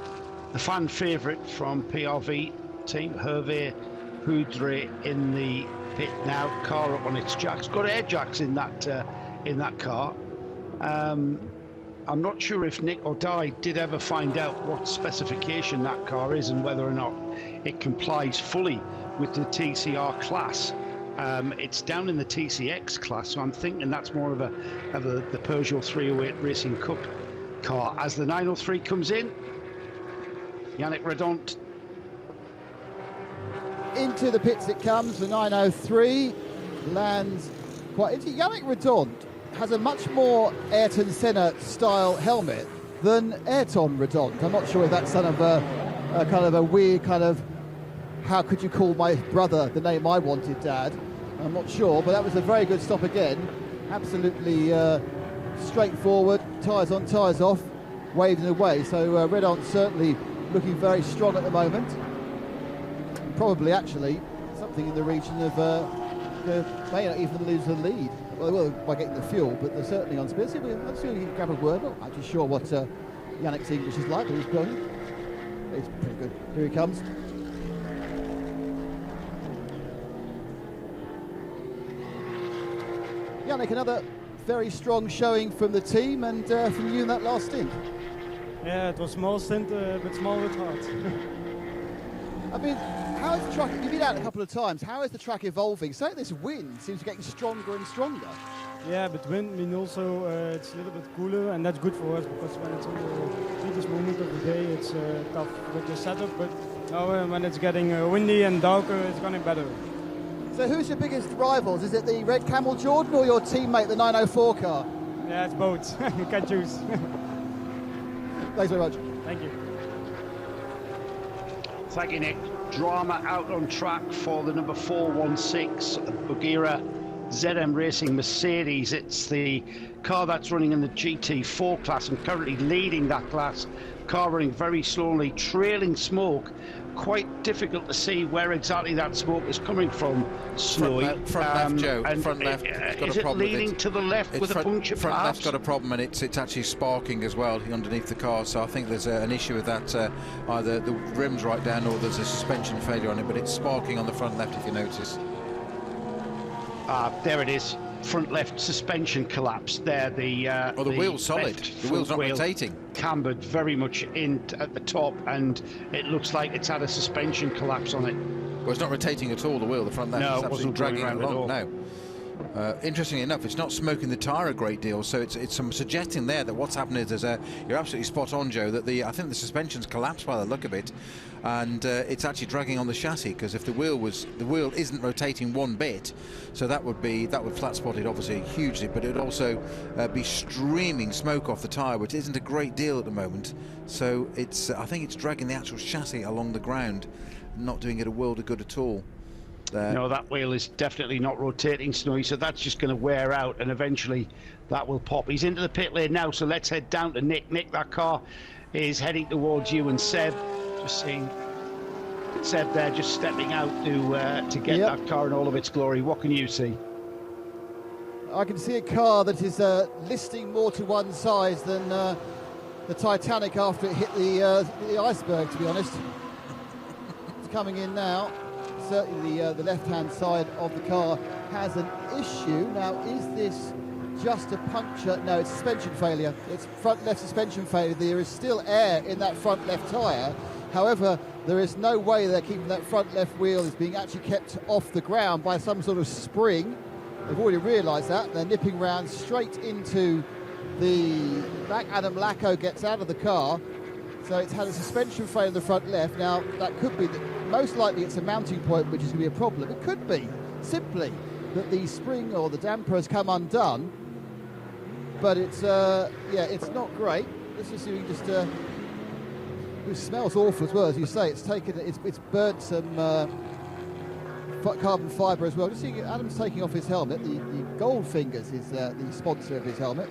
the fan favourite from PRV team, Hervé Houdre in the pit now, car up on its jacks. Got air jacks in that car. I'm not sure if Nick or Di did ever find out what specification that car is and whether or not it complies fully with the TCR class. It's down in the TCX class, so I'm thinking that's more of the Peugeot 308 Racing Cup car. As the 903 comes in, Yannick Redon.
Into the pits it comes, the 903 lands quite into. Yannick Redon has a much more Ayrton Senna style helmet than Ayrton Redon. I'm not sure if that's kind of a weird kind of, how could you call my brother the name I wanted, Dad? I'm not sure, but that was a very good stop again. Absolutely straightforward, tyres on, tyres off, waving away. So Redon certainly looking very strong at the moment. Probably actually something in the region of may not even lose the lead. Well, by getting the fuel, but they're certainly on speed. Let's see if we can grab a word. I'm not actually sure what Yannick's English is like, but he's brilliant. It's pretty good. Here he comes. Yannick, another very strong showing from the team and from you in that last stint.
Yeah, it was small stint, but small with heart.
I mean, how is the track, you've been out a couple of times, how is the track evolving? So this wind seems to be getting stronger and stronger.
Yeah, but wind means also it's a little bit cooler, and that's good for us, because when it's on the heatest moment of the day, it's tough with the setup, but now when it's getting windy and darker, it's getting better.
So who's your biggest rivals? Is it the Red Camel Jordan or your teammate, the 904 car?
Yeah, it's both. You can choose.
Thanks very much.
Thank you.
Thank you, Nick. Drama out on track for the number 416 Bugera ZM Racing Mercedes. It's the car that's running in the GT4 class and currently leading that class. Car running very slowly, trailing smoke. Quite difficult to see where exactly that smoke is coming from, Snowy.
Front left, Joe. Front left.
Is it leaning to the left with a puncture?
Front left's got a problem, and it's actually sparking as well underneath the car. So I think there's an issue with that. Either the rim's right down or there's a suspension failure on it. But it's sparking on the front left, if you notice.
There it is. front left suspension collapsed there. The
wheel's solid. The wheel's not rotating.
Cambered very much in at the top, and it looks like it's had a suspension collapse on it.
Well, it's not rotating at all, the wheel. The front left is absolutely dragging it along. No. Interestingly enough, it's not smoking the tyre a great deal, so it's some suggesting there that what's happened is you're absolutely spot on, Joe, that I think the suspension's collapsed by the look of it, and it's actually dragging on the chassis, because if the wheel isn't rotating one bit, so that would flat spot it obviously hugely, but it would also be streaming smoke off the tyre, which isn't a great deal at the moment. So I think it's dragging the actual chassis along the ground, not doing it a world of good at all. There.
No, that wheel is definitely not rotating, Snowy, so that's just going to wear out, and eventually that will pop. He's into the pit lane now, so let's head down to Nick. Nick, that car is heading towards you and Seb. Just seeing Seb there just stepping out to get that car in all of its glory. What can you see?
I can see a car that is listing more to one side than the Titanic after it hit the iceberg, to be honest. It's coming in now. Certainly the left-hand side of the car has an issue. Now, is this just a puncture? No, it's suspension failure. It's front left suspension failure. There is still air in that front left tyre. However, there is no way they're keeping that front left wheel is being actually kept off the ground by some sort of spring. They've already realised that. They're nipping round straight into the back. Adam Lacko gets out of the car. So it's had a suspension failure in the front left. Now, that could be, most likely it's a mounting point, which is going to be a problem. It could be simply that the spring or the damper has come undone. But it's, it's not great. Let's just see if we just, it smells awful as well, as you say. It's burnt some carbon fibre as well. Just seeing Adam's taking off his helmet. The Gold Fingers is the sponsor of his helmet.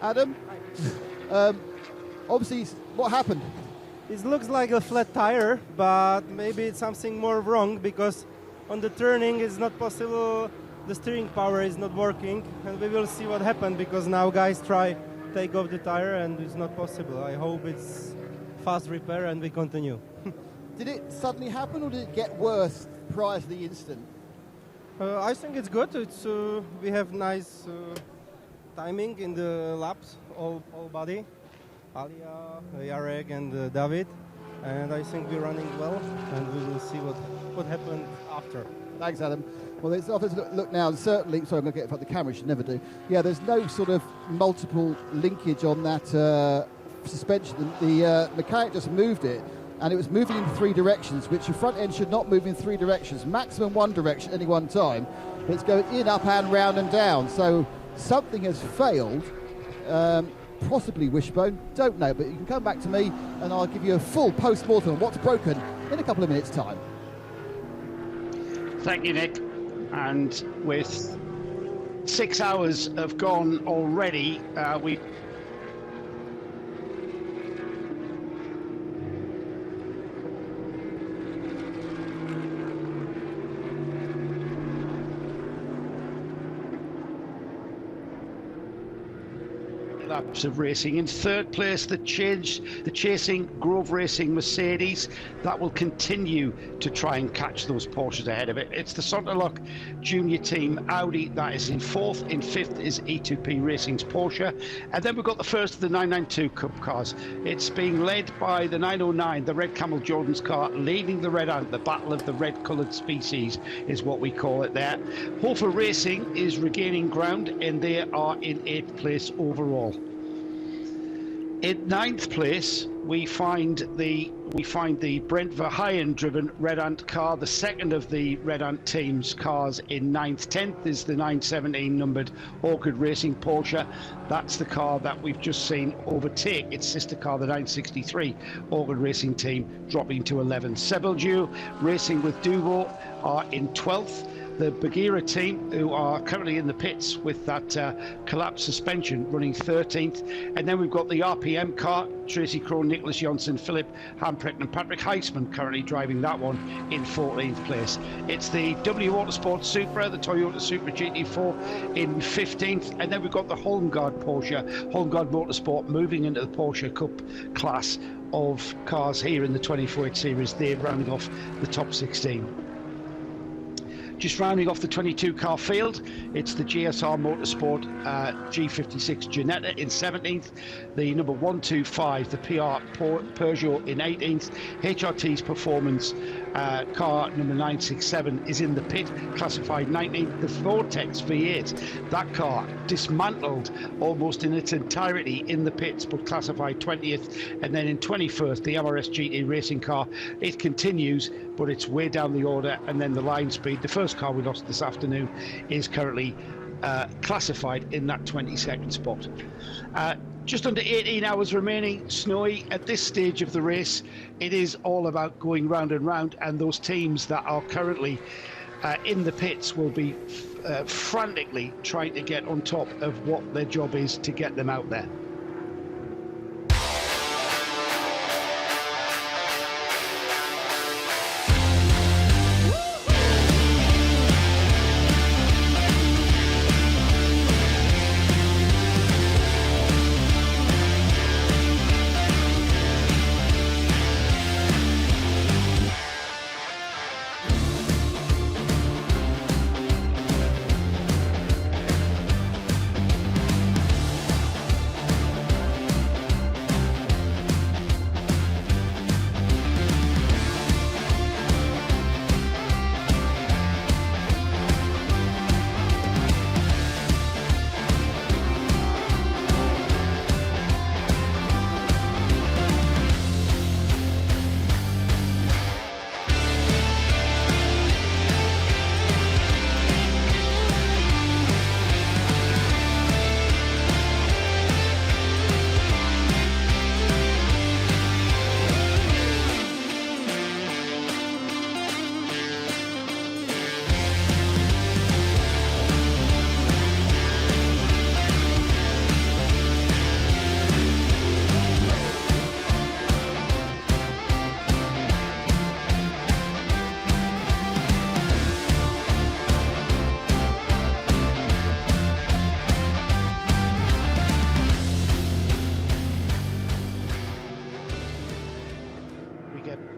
Adam? Obviously, what happened?
It looks like a flat tire, but maybe it's something more wrong, because on the turning it's not possible, the steering power is not working, and we will see what happened, because now guys try take off the tire and it's not possible. I hope it's fast repair and we continue.
Did it suddenly happen, or did it get worse prior to the incident?
I think it's good. We have nice timing in the laps, all body. Alia, Jarek and David, and I think we're running well, and we will see what happened after.
Thanks, Adam. Well, it's obvious look now, certainly, sorry, I'm going to get in front of the camera, should never do. Yeah, there's no sort of multiple linkage on that suspension. The mechanic just moved it, and it was moving in 3 directions, which your front end should not move in 3 directions, maximum 1 direction at any one time. But it's going in, up, and round and down. So something has failed. Possibly wishbone, don't know, but you can come back to me and I'll give you a full post-mortem on what's broken in a couple of minutes' time.
Thank you, Nick. And with 6 hours have gone already, we laps of racing. In 3rd place, the chasing Grove Racing Mercedes. That will continue to try and catch those Porsches ahead of it. It's the Sonderloch Junior Team Audi that is in 4th. In 5th is E2P Racing's Porsche. And then we've got the first of the 992 Cup cars. It's being led by the 909, the Red Camel Jordan's car, leading the Red Ant. The battle of the red-coloured species is what we call it there. Hofer Racing is regaining ground, and they are in 8th place overall. In 9th place, we find the Brent Verheyen driven Red Ant car, the second of the Red Ant team's cars in 9th. 10th is the 917 numbered Orchid Racing Porsche. That's the car that we've just seen overtake its sister car, the 963 Orchid Racing team, dropping to 11th. Sebelju Racing with Duvo are in 12th. The Bagheera team, who are currently in the pits with that collapsed suspension, running 13th. And then we've got the RPM car, Tracy Krohn, Nicholas Jonsson, Philip Hamprecht and Patrick Heisman currently driving that one in 14th place. It's the W Autosport Supra, the Toyota Supra GT4 in 15th. And then we've got the Holmgard Porsche, Holmgard Motorsport, moving into the Porsche Cup class of cars here in the 24H series. They're rounding off the top 16. Just rounding off the 22 car field, it's the GSR Motorsport G56 Ginetta in 17th, the number 125, the PR Peugeot in 18th, HRT's Performance car number 967 is in the pit, classified 19th, the Vortex V8, that car dismantled almost in its entirety in the pits, but classified 20th, and then in 21st, the MRS GT racing car, it continues, but it's way down the order, and then the line speed, the first car we lost this afternoon, is currently classified in that 22nd spot. Just under 18 hours remaining, Snowy. At this stage of the race, it is all about going round and round, and those teams that are currently in the pits will be frantically trying to get on top of what their job is to get them out there.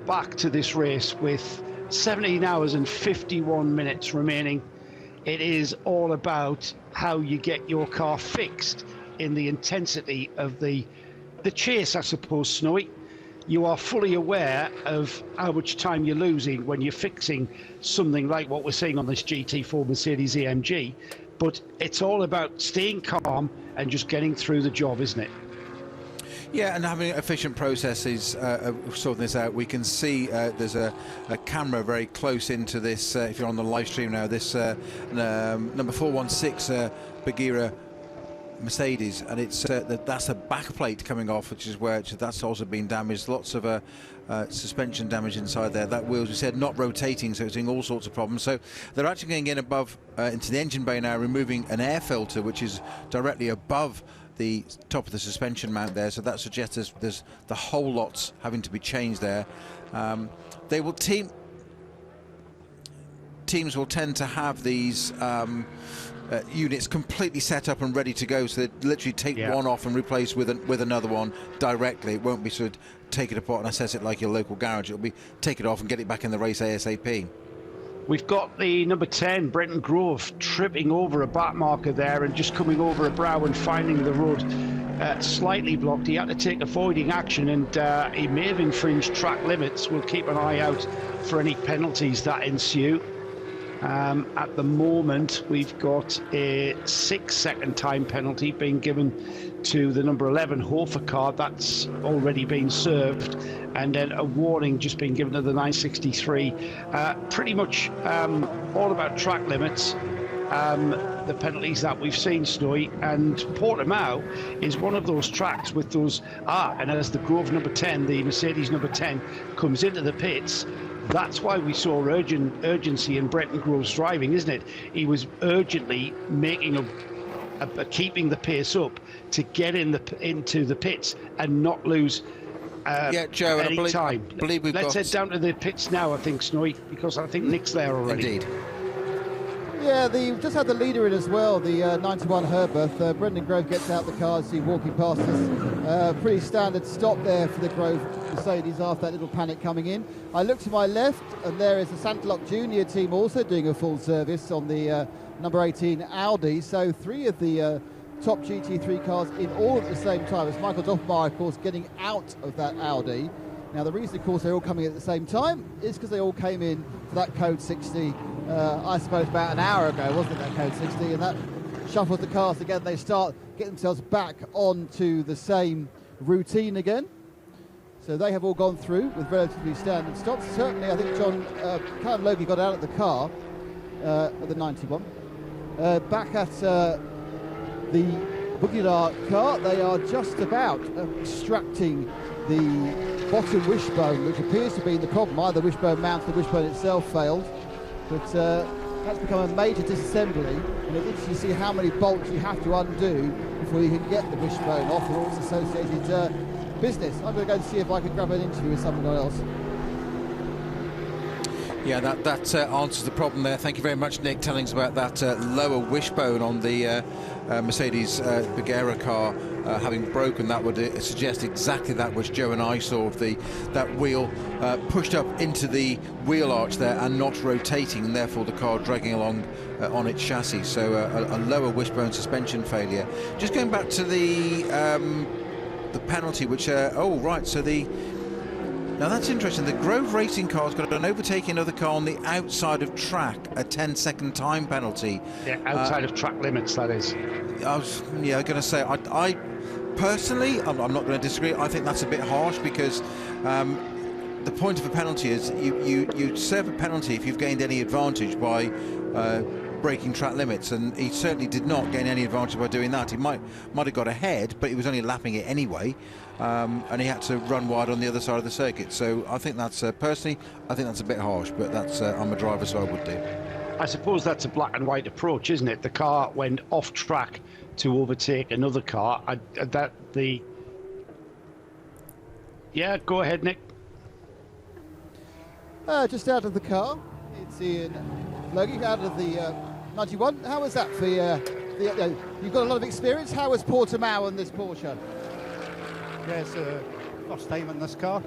Back to this race with 17 hours and 51 minutes remaining. It is all about how you get your car fixed in the intensity of the chase, I suppose, Snowy. You are fully aware of how much time you're losing when you're fixing something like what we're seeing on this GT4 Mercedes AMG, but it's all about staying calm and just getting through the job, isn't it?
Yeah, and having efficient processes of sorting this out. We can see there's a camera very close into this, if you're on the live stream now, this number 416 Bagheera Mercedes, and it's that's a back plate coming off, which is where that's also been damaged. Lots of suspension damage inside there. That wheels, we said, not rotating, so it's doing all sorts of problems. So they're actually going in above into the engine bay now, removing an air filter, which is directly above the top of the suspension mount there, so that suggests there's the whole lot's having to be changed there. They will teams will tend to have these units completely set up and ready to go, so they literally take one off and replace with another one directly. It won't be sort of take it apart and assess it like your local garage. It'll be take it off and get it back in the race ASAP.
We've got the number 10, Brenton Grove, tripping over a back marker there and just coming over a brow and finding the road slightly blocked. He had to take avoiding action, and he may have infringed track limits. We'll keep an eye out for any penalties that ensue. At the moment, we've got a 6-second time penalty being given to the number 11 Hofer car. That's already been served, and then a warning just being given to the 963. Pretty much all about track limits, the penalties that we've seen, Snowy, and Portimao is one of those tracks with those and as the Grove number 10, the Mercedes number 10, comes into the pits, that's why we saw urgency in Brenton Grove's driving, isn't it? He was urgently making keeping the pace up to get into the pits and not lose
Joe,
any time.
I believe
Let's head down to the pits now, I think, Snowy, because I think Nick's there already.
Indeed.
Yeah, we've just had the leader in as well, the 91 Herberth. Brendan Grove gets out the car, see walking past us. Pretty standard stop there for the Grove Mercedes after that little panic coming in. I look to my left, and there is the Santalok Junior team also doing a full service on the number 18 Audi. So 3 of the top GT3 cars in all at the same time. It's Michael Doffmeyer, of course, getting out of that Audi. Now, the reason, of course, they're all coming at the same time is because they all came in for that Code 60, I suppose, about an hour ago, wasn't it, that Code 60? And that shuffles the cars together. They start getting themselves back onto the same routine again. So they have all gone through with relatively standard stops. Certainly, I think Callum Logie got out of the car, the 91. Back at the Bugidar car, they are just about extracting the bottom wishbone, which appears to be the problem. Either the wishbone mounted, the wishbone itself failed, but that's become a major disassembly, and it's interesting to see how many bolts you have to undo before you can get the wishbone off and all its associated business. I'm going to go and see if I can grab an interview with someone else.
Yeah, that answers the problem there. Thank you very much, Nick, telling us about that lower wishbone on the Mercedes Bugera car having broken. That would suggest exactly that which Joe and I saw, of that wheel pushed up into the wheel arch there and not rotating, and therefore the car dragging along on its chassis. So a lower wishbone suspension failure. Just going back to the penalty, which now that's interesting. The Grove Racing car's got an overtaking other car on the outside of track, a 10-second time penalty.
Yeah, outside of track limits, that is.
I was going to say, I personally, I'm not going to disagree. I think that's a bit harsh, because the point of a penalty is you serve a penalty if you've gained any advantage by breaking track limits, and he certainly did not gain any advantage by doing that. He might have got ahead, but he was only lapping it anyway, and he had to run wide on the other side of the circuit. So I think that's personally, I think that's a bit harsh, but that's I'm a driver, so I would do.
I suppose that's a black and white approach, isn't it? The car went off track to overtake another car. Yeah, go ahead, Nick.
Just out of the car, it's Ian Logie out of the 91. How was that for you? You've got a lot of experience. How was Portimao on this Porsche?
Yeah, it's first time in this car.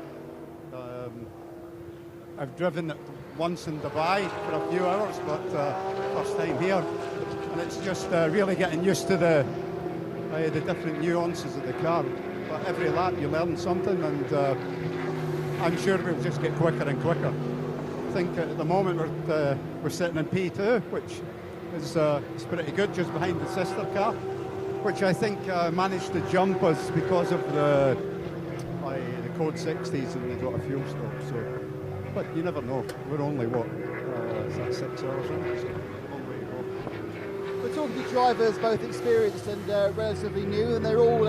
I've driven it once in Dubai for a few hours, but first time here. And it's just really getting used to the different nuances of the car. But every lap you learn something, and I'm sure we'll just get quicker and quicker. I think at the moment we're sitting in P2, which is pretty good, just behind the sister car, which I think managed to jump us because of the code 60s, and they got a fuel stop. So, but you never know. We're only is that 6 hours in? So long way to go.
We're talking to drivers, both experienced and relatively new, and they're all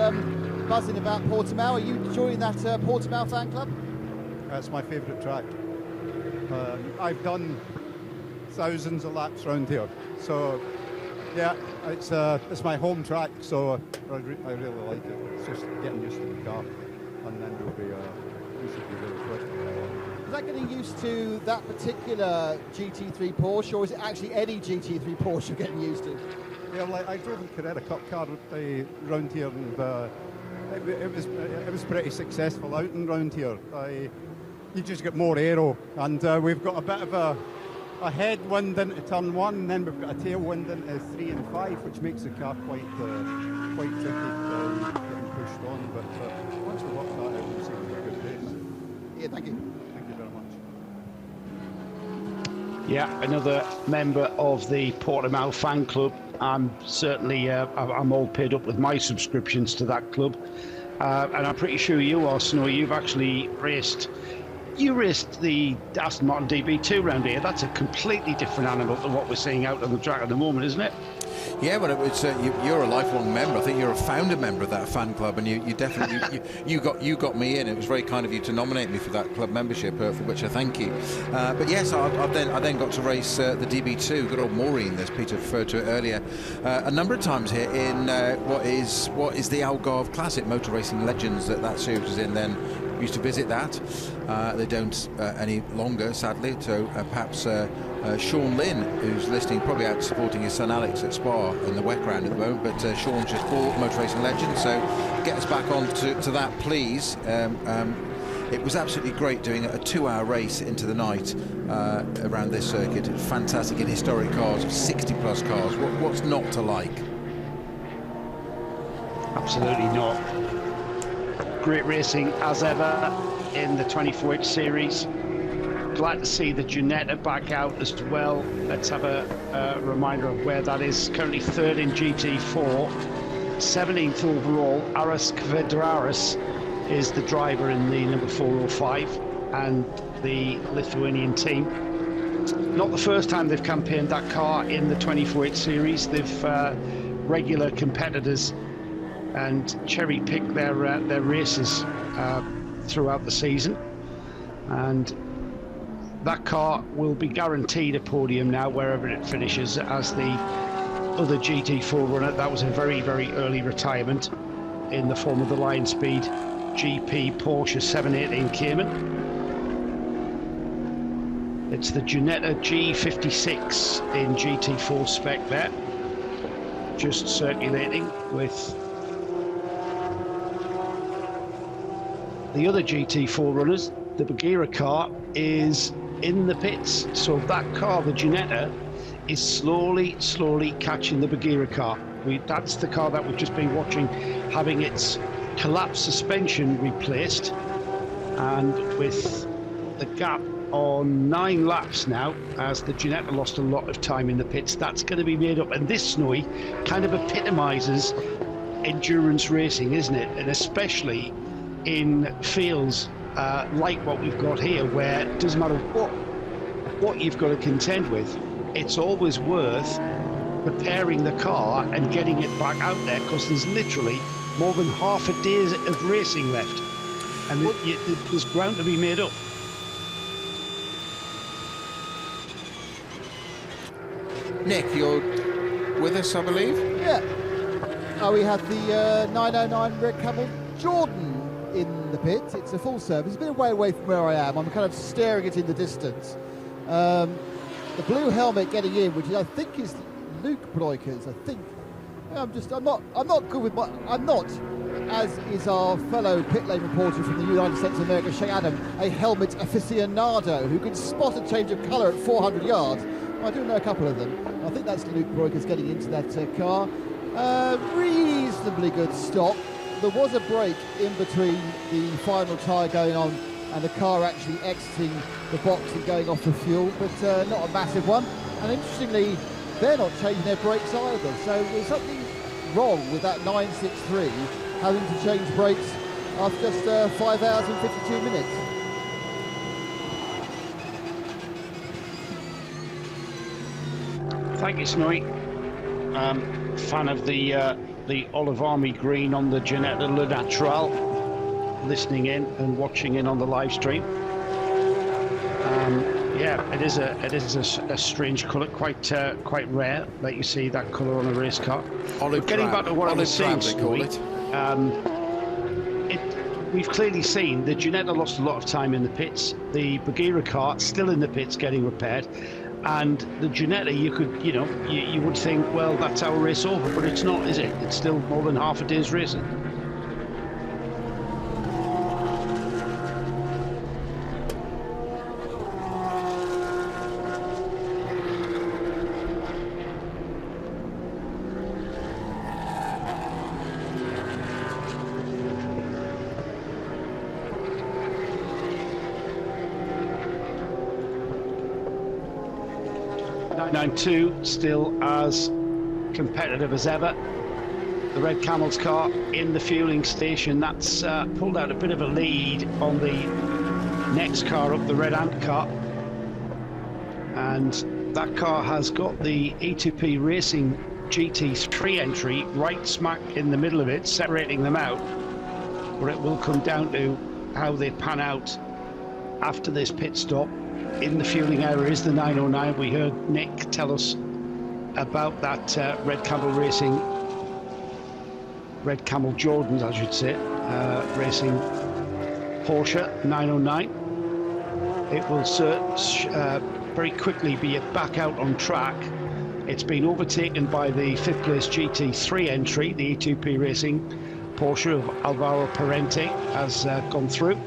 buzzing about Portimao. Are you joining that Portimao fan club?
That's my favourite track. I've done thousands of laps around here, so yeah, it's my home track, so I really like it. It's just getting used to the car, and then we should be really quick.
Is that getting used to that particular GT3 Porsche, or is it actually any GT3 Porsche you're getting used to?
Yeah, like I drove the Carrera Cup car round here, and it was pretty successful outing round here. You just get more aero, and we've got a bit of a headwind into turn 1, and then we've got a tailwind into 3 and 5, which makes the car quite tricky getting pushed on. But once we work that out, we'll see a good race.
Yeah, thank you.
Thank you very much.
Yeah, another member of the Portimao fan club. I'm certainly I'm all paid up with my subscriptions to that club, and I'm pretty sure you are, Snow. You've actually raced. You raced the Aston Martin DB2 round here. That's a completely different animal to what we're seeing out on the track at the moment, isn't it?
Yeah, well, you're a lifelong member. I think you're a founder member of that fan club, and you definitely you got me in. It was very kind of you to nominate me for that club membership, for which I thank you. But yes, I then got to race the DB2. Good old Maureen, as Peter referred to it earlier, a number of times here in what is the Algarve Classic Motor Racing Legends that series was in then. used to visit that. They don't any longer, sadly. So perhaps Sean Lynn, who's listening, probably out supporting his son Alex at Spa in the wet ground at the moment. But Sean's just bought Motor Racing Legend, so get us back on to that, please. It was absolutely great doing a 2-hour race into the night around this circuit. Fantastic in historic cars, 60-plus cars. What's not to like?
Absolutely not. Great racing as ever in the 24H series. Glad to see the Ginetta back out as well. Let's have a reminder of where that is. Currently third in GT4, 17th overall. Aras Kvedraris is the driver in the number 405 and the Lithuanian team. Not the first time they've campaigned that car in the 24H series. They've regular competitors and cherry-pick their races throughout the season, and that car will be guaranteed a podium now wherever it finishes, as the other GT4 runner. That was a very, very early retirement in the form of the Lion Speed GP Porsche 718 Cayman. It's the Ginetta G56 in GT4 spec there, just circulating with the other GT4 runners. The Bagheera car is in the pits, so that car, the Ginetta, is slowly catching the Bagheera car. That's the car that we've just been watching having its collapsed suspension replaced, and with the gap on 9 laps now, as the Ginetta lost a lot of time in the pits, that's going to be made up. And this, Snowy, kind of epitomises endurance racing, isn't it? And especially in fields like what we've got here, where it doesn't matter what you've got to contend with, it's always worth preparing the car and getting it back out there, because there's literally more than half a day of racing left, and there's ground to be made up.
Nick, you're with us, I believe?
Yeah. We have the 909 Red Camel Jordan in the pit. It's a full service. It's a bit away from where I am. I'm kind of staring it in the distance. The blue helmet getting in, which I think is Luke Broikers. I think. I'm not good with my. I'm not, as is our fellow pit lane reporter from the United States of America, Shay Adam, a helmet aficionado who can spot a change of colour at 400 yards. I do know a couple of them. I think that's Luke Broikers getting into that car. Reasonably good stop. There was a break in between the final tyre going on and the car actually exiting the box and going off the fuel, but not a massive one. And interestingly, they're not changing their brakes either. So there's something wrong with that 963 having to change brakes after just 5 hours and 52 minutes.
Thank you, Snowy. Fan of the olive army green on the Ginetta Le Natural, listening in and watching in on the live stream. Yeah, it is a strange colour, quite rare that you see that colour on a race car.
Olive
Getting
drab.
back to what I was saying,
Olive drab, they call
it. We've clearly seen the Ginetta lost a lot of time in the pits. The Bagheera car still in the pits getting repaired. And the Ginetta, you would think, well, that's our race over, but it's not, is it? It's still more than half a day's racing. Two still as competitive as ever. The Red Camel's car in the fueling station, that's pulled out a bit of a lead on the next car up, the Red Ant car, and that car has got the E2P Racing GT3 entry right smack in the middle of it, separating them out, where it will come down to how they pan out after this pit stop. In the fueling area is the 909. We heard Nick tell us about that Red Camel Racing, Red Camel Jordans, I should say, racing Porsche 909. It will very quickly be back out on track. It's been overtaken by the 5th place GT3 entry, the E2P Racing Porsche of Alvaro Parente has gone through.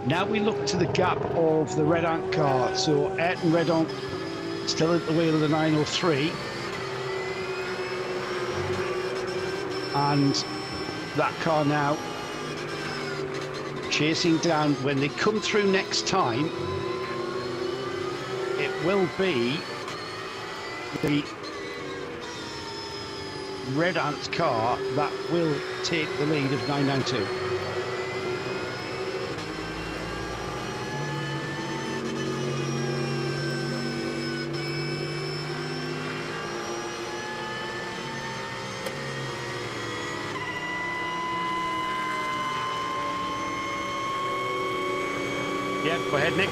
Now we look to the gap of the Red Ant car. So Ayrton Redon still at the wheel of the 903. And that car now chasing down. When they come through next time, it will be the Red Ant car that will take the lead of 992. Yeah, go ahead, Nick.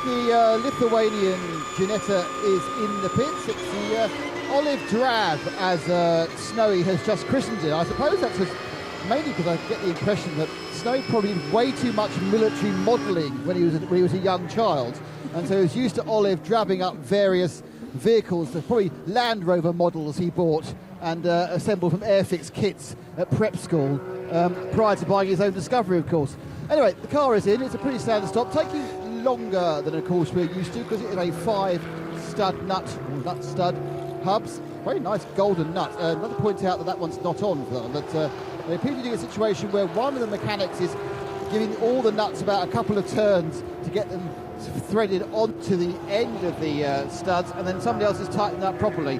The Lithuanian Ginetta is in the pits. It's the olive drab, as Snowy has just christened it. I suppose that's mainly because I get the impression that Snowy probably did way too much military modelling when he was a young child, and so he was used to olive drabbing up various vehicles, probably Land Rover models he bought and assembled from Airfix kits at prep school prior to buying his own Discovery, of course. Anyway, the car is in. It's a pretty standard stop, taking longer than, of course, we're used to, because it is a 5-stud nut stud hubs. Very nice golden nut. Not to point out that one's not on for them, but they appear to be a situation where one of the mechanics is giving all the nuts about a couple of turns to get them threaded onto the end of the studs, and then somebody else is tightening up properly.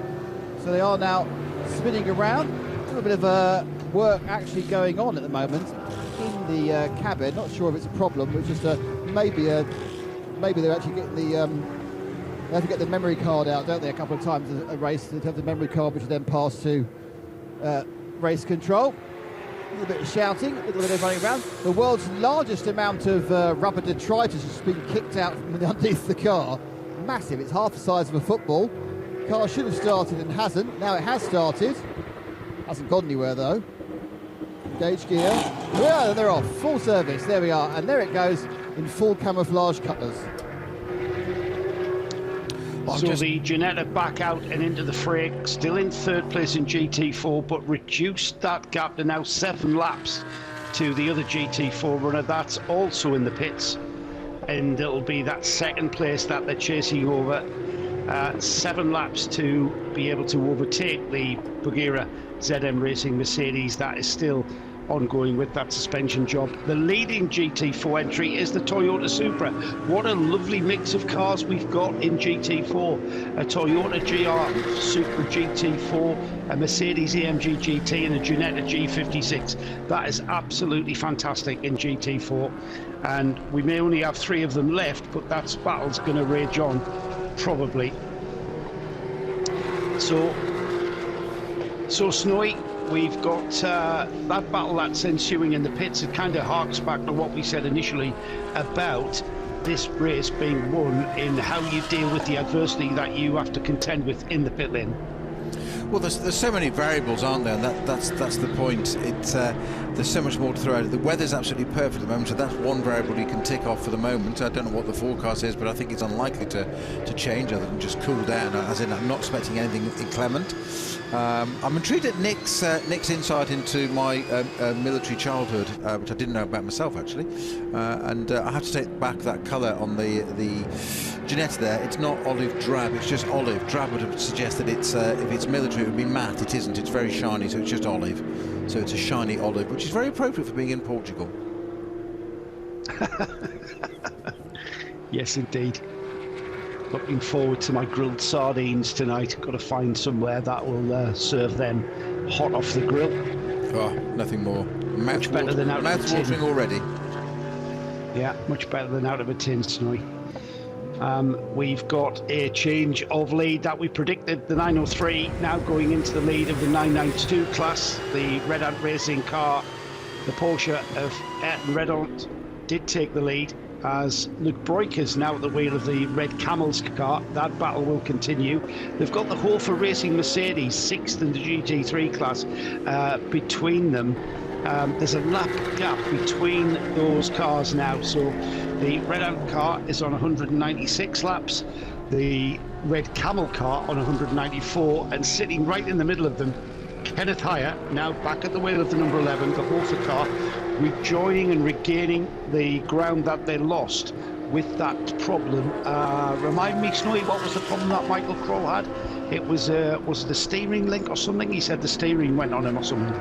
So they are now spinning around. A little bit of work actually going on at the moment in the cabin. Not sure if it's a problem, but just maybe they're actually getting the they have to get the memory card out, don't they, a couple of times a race. They have the memory card, which is then passed to race control. A little bit of shouting, a little bit of running around. The world's largest amount of rubber detritus has been kicked out from underneath the car. Massive. It's half the size of a football. The car should have started and hasn't. Now it has started. Hasn't gone anywhere though. Engage gear. Yeah, they're off. Full service. There we are. And there it goes in full camouflage colours.
So the Ginetta back out and into the fray, still in 3rd place in GT4, but reduced that gap to now 7 laps to the other GT4 runner. That's also in the pits, and it'll be that 2nd place that they're chasing over. 7 laps to be able to overtake the Bugera ZM Racing Mercedes. That is still ongoing with that suspension job. The leading GT4 entry is the Toyota Supra. What a lovely mix of cars we've got in GT4. A Toyota GR Supra GT4, a Mercedes AMG GT and a Ginetta G56. That is absolutely fantastic in GT4, and we may only have 3 of them left, but that battle's going to rage on probably. So Snowy, we've got that battle that's ensuing in the pits. It kind of harks back to what we said initially about this race being won in how you deal with the adversity that you have to contend with in the pit lane.
Well, there's so many variables, aren't there? And that's the point. There's so much more to throw out. The weather's absolutely perfect at the moment, so that's one variable you can tick off for the moment. I don't know what the forecast is, but I think it's unlikely to change other than just cool down. As in, I'm not expecting anything inclement. I'm intrigued at Nick's insight into my military childhood, which I didn't know about myself actually. And I have to take back that colour on the Ginetta there. It's not olive drab, it's just olive. Drab would suggest that it's if it's military, it would be matte. It isn't. It's very shiny, so it's just olive. So it's a shiny olive, which is very appropriate for being in Portugal.
Yes, indeed. Looking forward to my grilled sardines tonight. Got to find somewhere that will serve them hot off the grill.
Oh, nothing more.
Much better than out of a tin.
Mouth-watering already.
Yeah, much better than out of a tin, Snowy. We've got a change of lead that we predicted. The 903 now going into the lead of the 992 class. The Red Ant Racing car, the Porsche of Ayrton Redon, did take the lead, as Luke Broikers now at the wheel of the Red Camels car. That battle will continue. They've got the Hofer Racing Mercedes 6th in the GT3 class between them. There's a lap gap between those cars now. So the Red Ant car is on 196 laps, the Red Camel car on 194, and sitting right in the middle of them, Kenneth Hire, now back at the wheel of the number 11, the Hofer car, rejoining and regaining the ground that they lost with that problem. Remind me, Snowy, what was the problem that Michael Kroll had? It was the steering link or something? He said the steering went on him or something.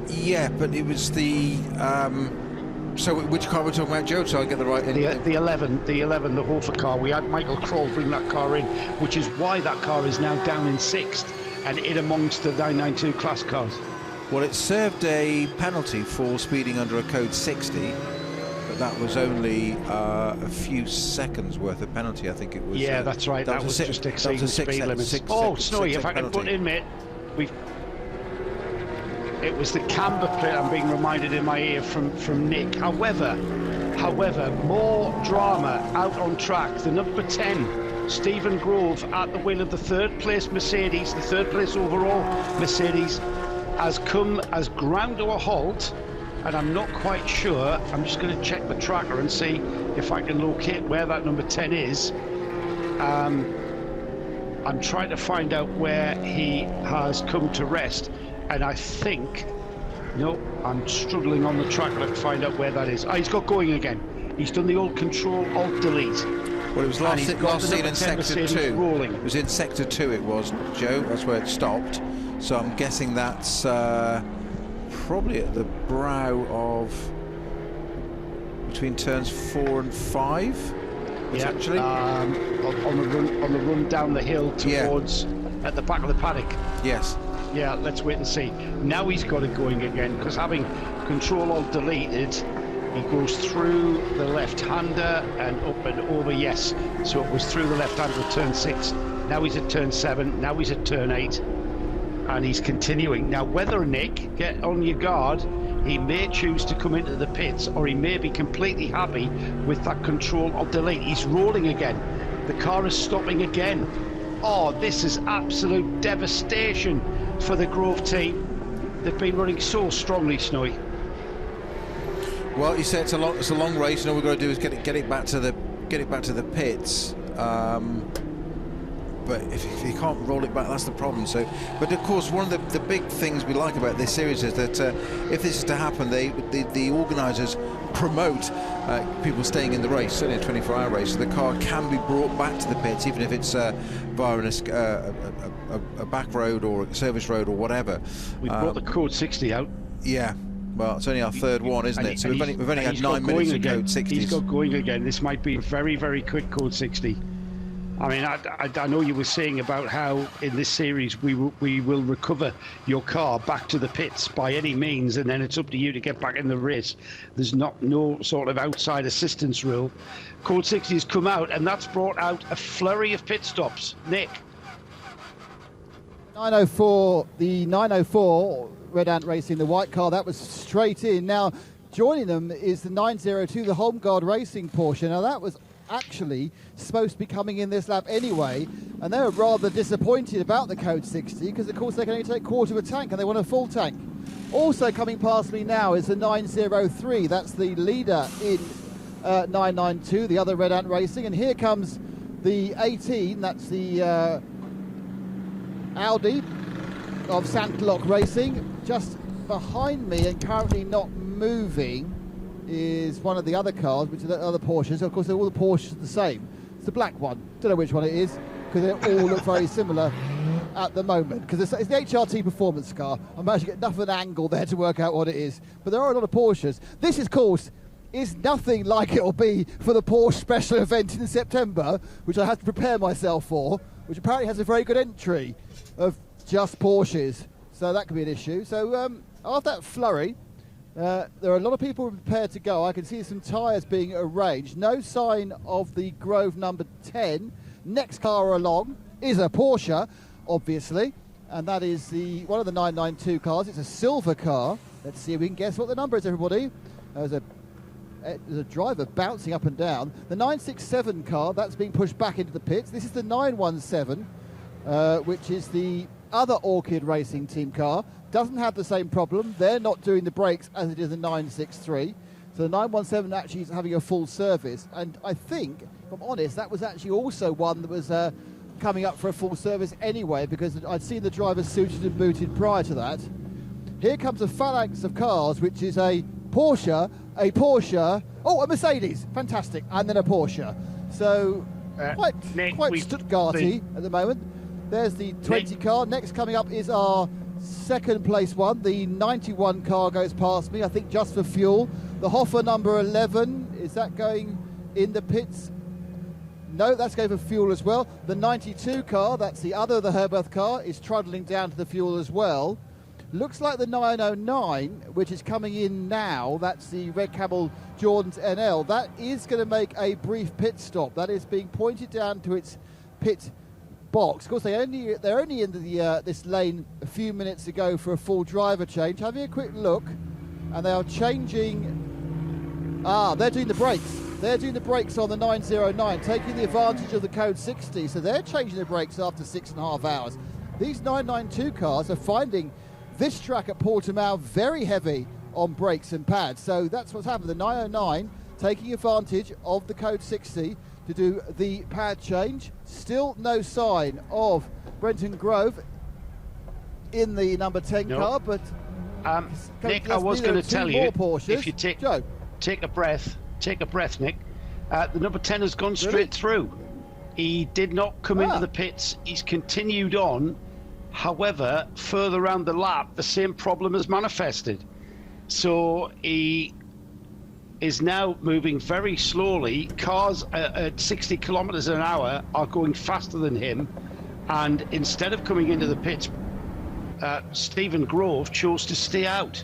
Yeah, but it was the... so which car we're talking about, Joe, so I get the right...
The 11, the Hofer car. We had Michael Kroll bring that car in, which is why that car is now down in 6th and in amongst the 992 class cars.
Well, it served a penalty for speeding under a code 60, but that was only a few seconds worth of penalty, I think it was.
Yeah, that's right. That was just exceeding the speed limit. Snowy, if I can put in, mate, it was the camber plate, I'm being reminded in my ear from Nick. However, more drama out on track. The number 10, Stephen Grove, at the wheel of the third place Mercedes, the third place overall Mercedes, has ground to a halt, and I'm not quite sure. I'm just going to check the tracker and see if I can locate where that number 10 is. I'm trying to find out where he has come to rest, and I think, no, I'm struggling on the tracker to find out where that is. He's got going again. He's done the old Control Alt Delete.
Well, it was last seen in Sector 2.
Rolling.
It was in Sector 2, it was, Joe. That's where it stopped. So I'm guessing that's probably at the brow of between turns 4 and 5.
Yeah,
actually
on the run down the hill towards at the back of the paddock.
Yes.
Yeah, let's wait and see. Now he's got it going again, because having Control Alt Deleted, he goes through the left-hander and up and over. Yes, so it was through the left-hander at turn 6. Now he's at turn 7. Now he's at turn 8. And he's continuing. Now, whether, Nick, get on your guard, he may choose to come into the pits, or he may be completely happy with that Control or Delete. He's rolling again. The car is stopping again. Oh, this is absolute devastation for the Grove team. They've been running so strongly, Snowy.
Well, you say it's a long race, and all we've got to do is get it back to the pits. But if you can't roll it back, that's the problem. So, but of course, one of the big things we like about this series is that if this is to happen, the organisers promote people staying in the race, certainly a 24-hour race, so the car can be brought back to the pits, even if it's via a back road or a service road or whatever.
We've brought the code 60 out.
Yeah. Well, it's only our third one, isn't it? So we've only had 9 minutes of code 60s.
He's got going again. This might be a very, very quick code 60. I mean, I know you were saying about how in this series we will recover your car back to the pits by any means, and then it's up to you to get back in the race. There's no sort of outside assistance rule. Code 60 has come out, and that's brought out a flurry of pit stops. Nick.
904, the 904 Red Ant Racing, the white car, that was straight in. Now, joining them is the 902, the Home Guard Racing Porsche. Now, that was actually supposed to be coming in this lap anyway, and they were rather disappointed about the code 60 because of course they can only take quarter of a tank and they want a full tank. Also coming past me now is the 903, that's the leader in 992, the other Red Ant Racing, and here comes the 18, that's the Audi of Santlock Racing. Just behind me and currently not moving is one of the other cars, which are the other Porsches. Of course, all the Porsches are the same. It's the black one. Don't know which one it is, because they all look very similar at the moment. Because it's the HRT performance car. I managed to get enough of an angle there to work out what it is. But there are a lot of Porsches. This, of course, is nothing like it'll be for the Porsche special event in September, which I have to prepare myself for, which apparently has a very good entry of just Porsches. So that could be an issue. So after that flurry, there are a lot of people prepared to go. I can see some tyres being arranged. No sign of the Grove number 10. Next car along is a Porsche, obviously, and that is one of the 992 cars. It's a silver car. Let's see if we can guess what the number is, everybody. There's a driver bouncing up and down. The 967 car, that's being pushed back into the pits. This is the 917, which is the other Orchid Racing team car doesn't have the same problem. They're not doing the brakes as it is the 963. So the 917 actually is having a full service. And I think, if I'm honest, that was actually also one that was coming up for a full service anyway, because I'd seen the drivers suited and booted prior to that. Here comes a phalanx of cars, which is a Porsche, a Mercedes, fantastic, and then a Porsche. So quite Stuttgarty at the moment. There's the 20 car. Next coming up is our second place one. The 91 car goes past me, I think just for fuel. The Hoffer number 11, is that going in the pits? No, that's going for fuel as well. The 92 car, that's the other of the Herberth car, is trundling down to the fuel as well. Looks like the 909, which is coming in now, that's the Red Camel Jordan's NL. That is going to make a brief pit stop. That is being pointed down to its pit box. Of course, they're only in the this lane a few minutes ago for a full driver change. Having a quick look, and they are changing. They're doing the brakes. They're doing the brakes on the 909, taking the advantage of the code 60. So they're changing the brakes after 6.5 hours. These 992 cars are finding this track at Portimao very heavy on brakes and pads. So that's what's happened. The 909 taking advantage of the code 60 to do the pad change. Still no sign of Brenton Grove in the number 10 car, but
Nick, I was going to tell you,
Porsches.
If you take a breath, Nick. The number 10 has gone straight through. He did not come into the pits. He's continued on. However, further around the lap, the same problem has manifested. So he is now moving very slowly. Cars at 60 kilometers an hour are going faster than him. And instead of coming into the pits, Stephen Grove chose to stay out.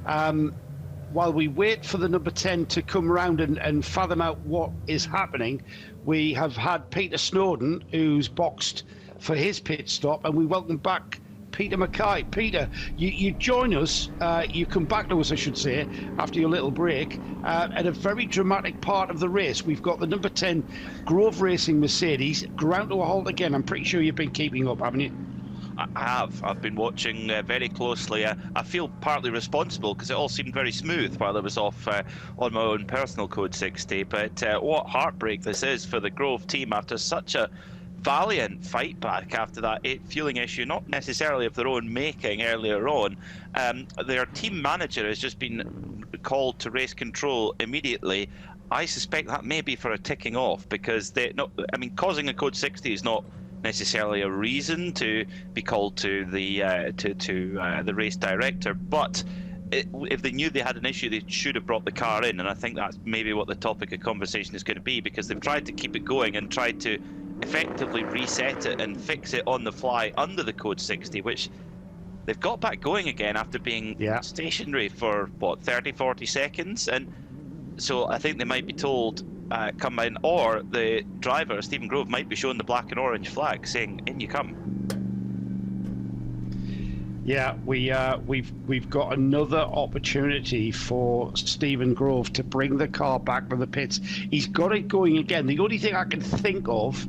While we wait for the number 10 to come around and fathom out what is happening, we have had Peter Snowden, who's boxed for his pit stop, and we welcome back Peter Mackay. Peter, you join us, you come back to us, I should say, after your little break, at a very dramatic part of the race. We've got the number 10 Grove Racing Mercedes ground to a halt again. I'm pretty sure you've been keeping up, haven't you?
I have. I've been watching very closely. I feel partly responsible because it all seemed very smooth while I was off on my own personal code 60. But what heartbreak this is for the Grove team after such a valiant fight back after that fueling issue, not necessarily of their own making earlier on. Their team manager has just been called to race control immediately. I suspect that may be for a ticking off, because causing a code 60 is not necessarily a reason to be called to the race director, but if they knew they had an issue, they should have brought the car in, and I think that's maybe what the topic of conversation is going to be, because they've tried to keep it going and tried to effectively reset it and fix it on the fly under the code 60, which they've got back going again after being stationary for what, 30-40 seconds. And so I think they might be told come in, or the driver Stephen Grove might be showing the black and orange flag saying in you come.
Yeah, we've got another opportunity for Stephen Grove to bring the car back from the pits. He's got it going again. The only thing I can think of,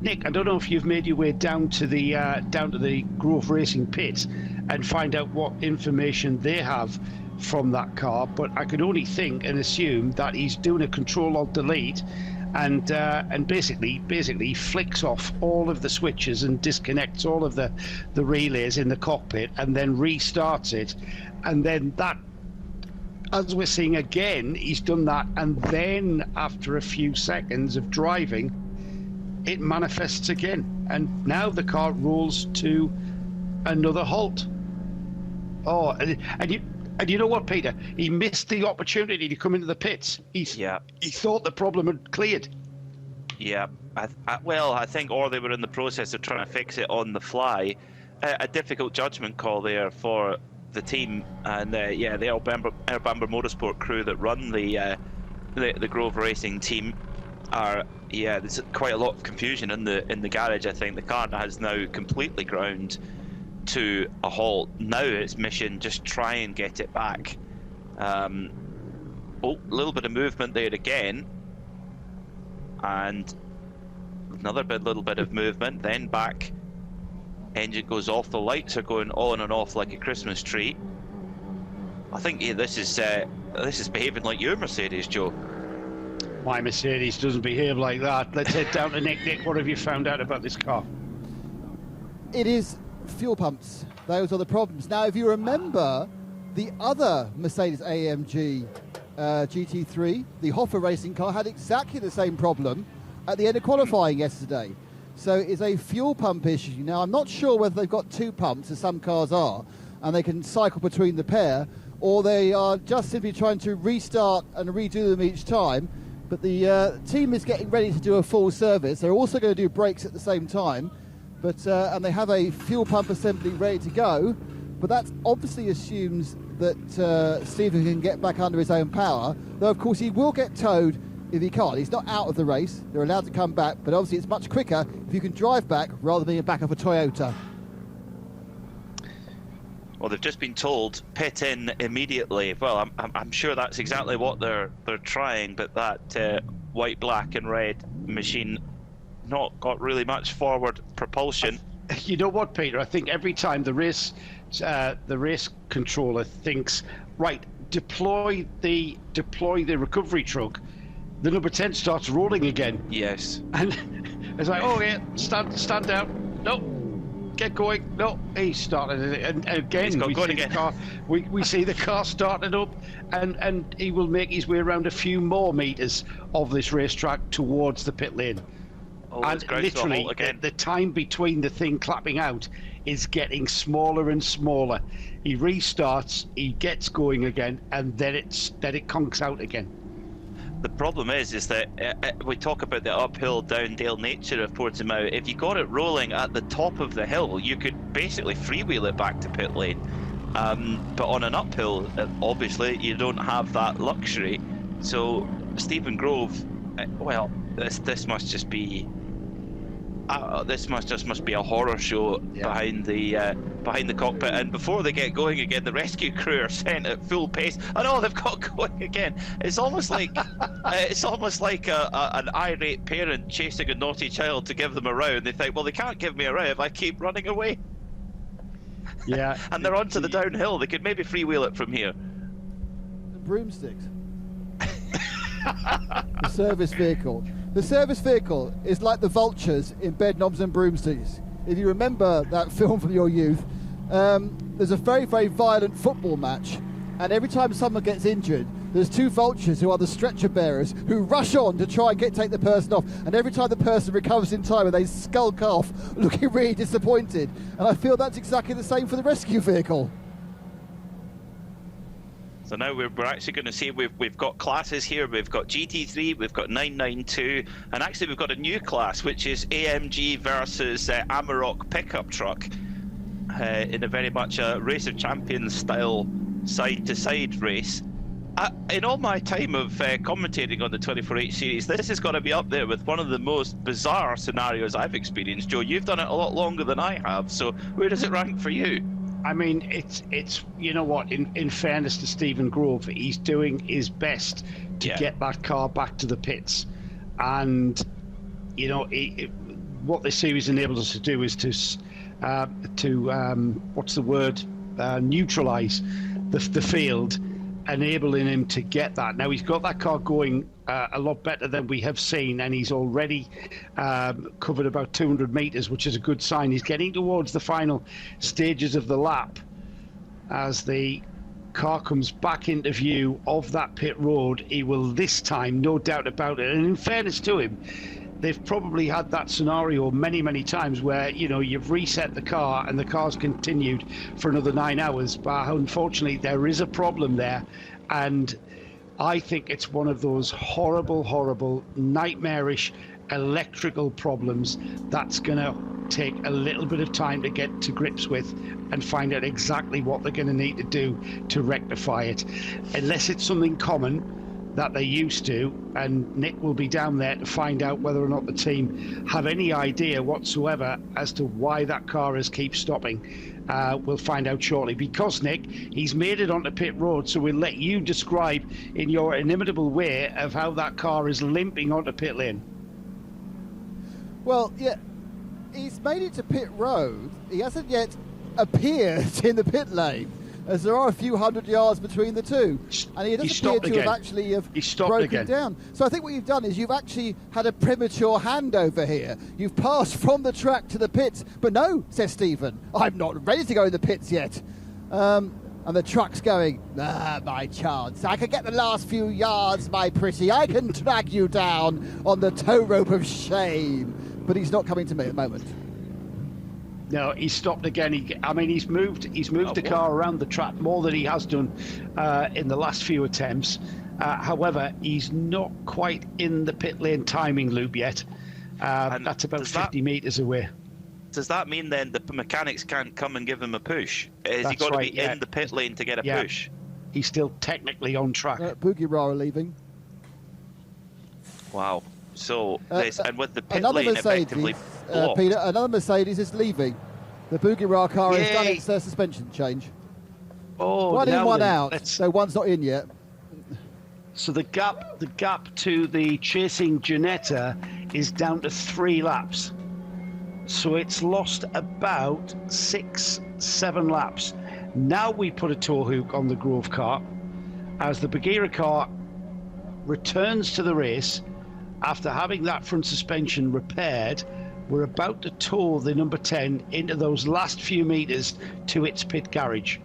Nick, I don't know if you've made your way down to the Grove Racing pit and find out what information they have from that car, but I could only think and assume that he's doing a Control-Alt-Delete and basically flicks off all of the switches and disconnects all of the relays in the cockpit and then restarts it. And then that, as we're seeing again, he's done that, and then after a few seconds of driving, it manifests again, and now the car rolls to another halt. And you know what, Peter? He missed the opportunity to come into the pits. He thought the problem had cleared.
Yeah, I think, or they were in the process of trying to fix it on the fly. A difficult judgment call there for the team, and the Herberth Motorsport crew that run the Grove Racing team are. Yeah, there's quite a lot of confusion in the garage. I think the car has now completely ground to a halt. Now it's mission just try and get it back. A little bit of movement there again, and another little bit of movement, then back engine goes off, the lights are going on and off like a Christmas tree. I think this is behaving like your Mercedes, Joe.
My Mercedes doesn't behave like that. Let's head down to Nick. Nick, what have you found out about this car?
It is fuel pumps. Those are the problems. Now, if you remember the other Mercedes AMG GT3, the Hoffa racing car, had exactly the same problem at the end of qualifying yesterday. So it's a fuel pump issue. Now, I'm not sure whether they've got two pumps, as some cars are, and they can cycle between the pair, or they are just simply trying to restart and redo them each time. But the team is getting ready to do a full service. They're also going to do brakes at the same time, but and they have a fuel pump assembly ready to go. But that obviously assumes that Stephen can get back under his own power, though of course he will get towed if he can't. He's not out of the race. They're allowed to come back, but obviously it's much quicker if you can drive back rather than being back of a Toyota.
Well, they've just been told pit in immediately. Well, I'm sure that's exactly what they're trying, but that white, black, and red machine not got really much forward propulsion.
You know what, Peter? I think every time the race controller thinks, right, deploy the recovery truck, the number 10 starts rolling again.
Yes.
And it's like, oh yeah, stand down. No. Get going. No, he started it, and again we see the car starting up, and he will make his way around a few more meters of this racetrack towards the pit lane.
Oh,
and literally, the time between the thing clapping out is getting smaller and smaller. He restarts, he gets going again, and then it conks out again.
The problem is that we talk about the uphill, down-dale nature of Portimao. If you got it rolling at the top of the hill, you could basically freewheel it back to pit lane. But on an uphill, obviously, you don't have that luxury. So Stephen Grove, well, this must just be must be a horror show behind the cockpit. And before they get going again, the rescue crew are sent at full pace. And oh, they've got going again. It's almost like an irate parent chasing a naughty child to give them a row. And they think, well, they can't give me a row if I keep running away.
Yeah.
And they're onto the downhill. They could maybe freewheel it from here.
The broomsticks. The service vehicle. The service vehicle is like the vultures in Bed Knobs and Broomsticks. If you remember that film from your youth, there's a very, very violent football match, and every time someone gets injured, there's two vultures who are the stretcher bearers who rush on to try and take the person off, and every time the person recovers in time, they skulk off, looking really disappointed. And I feel that's exactly the same for the rescue vehicle.
So now we're actually going to see we've got classes here. We've got GT3, we've got 992, and actually we've got a new class, which is AMG versus Amarok pickup truck in a very much a Race of Champions style side-to-side race. In all my time of commentating on the 24H series, this has got to be up there with one of the most bizarre scenarios I've experienced. Joe, you've done it a lot longer than I have, so where does it rank for you?
I mean, it's you know what, in fairness to Stephen Grove, he's doing his best to get that car back to the pits. And, you know, what this series enables us to do is neutralise the field, enabling him to get that. Now, he's got that car going a lot better than we have seen, and he's already covered about 200 metres, which is a good sign. He's getting towards the final stages of the lap as the car comes back into view of that pit road. He will this time, no doubt about it. And in fairness to him, they've probably had that scenario many, many times where, you know, you've reset the car and the car's continued for another 9 hours. But unfortunately, there is a problem there. And I think it's one of those horrible, horrible, nightmarish electrical problems that's going to take a little bit of time to get to grips with and find out exactly what they're going to need to do to rectify it. Unless it's something common that they're used to, and Nick will be down there to find out whether or not the team have any idea whatsoever as to why that car has keep stopping. We'll find out shortly, because Nick, he's made it onto pit road, so we'll let you describe in your inimitable way of how that car is limping onto pit lane.
Well, yeah, he's made it to pit road. He hasn't yet appeared in the pit lane, as there are a few hundred yards between the two, and he doesn't appear to have actually broken down. So I think what you've done is you've actually had a premature handover here. You've passed from the track to the pits, but no, says Stephen, I'm not ready to go in the pits yet. And the truck's going, my chance. I can get the last few yards, my pretty. I can drag you down on the tow rope of shame. But he's not coming to me at the moment.
No, he's stopped again. He's moved the car around the track more than he has done in the last few attempts. However, he's not quite in the pit lane timing loop yet. That's about 50 metres away.
Does that mean then the mechanics can't come and give him a push? Has he got to be in the pit lane to get a push?
He's still technically on track.
Bougueroa are leaving.
Wow. So, and with the pit
another
lane
Mercedes,
effectively blocked.
Peter, another Mercedes is leaving. The Bougueroa car has done its suspension change.
Oh,
one in, one out. So one's not in yet.
So the gap to the chasing Ginetta is down to 3 laps. So it's lost about 6-7 laps. Now we put a tow hook on the Grove car as the Bagheera car returns to the race. After having that front suspension repaired, we're about to tow the number 10 into those last few metres to its pit garage.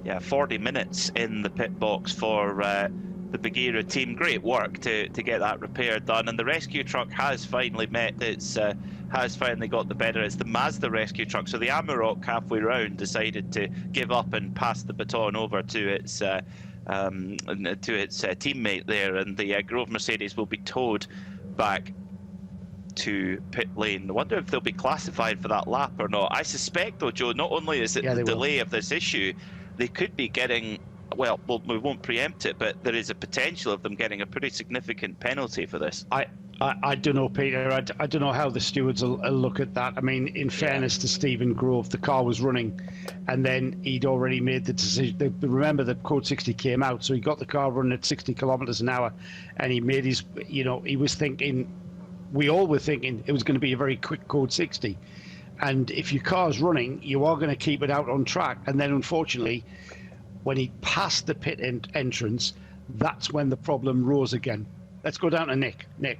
Yeah, 40 minutes in the pit box for the Bagheera team. Great work to get that repair done, and the rescue truck has finally met its has finally got the better. It's the Mazda rescue truck. So the Amarok halfway round decided to give up and pass the baton over to its teammate there, and the Grove Mercedes will be towed back to pit lane. I wonder if they'll be classified for that lap or not. I suspect though, Joe, not only is it the delay of this issue, they could be getting, well, we won't preempt it, but there is a potential of them getting a pretty significant penalty for this.
I don't know, Peter. I don't know how the stewards will look at that. I mean, in fairness to Stephen Grove, the car was running, and then he'd already made the decision. Remember, the Code 60 came out, so he got the car running at 60 kilometres an hour, and he made his, he was thinking, we all were thinking it was going to be a very quick Code 60. And if your car's running, you are going to keep it out on track. And then, unfortunately, when he passed the pit entrance, that's when the problem rose again. Let's go down to Nick. Nick.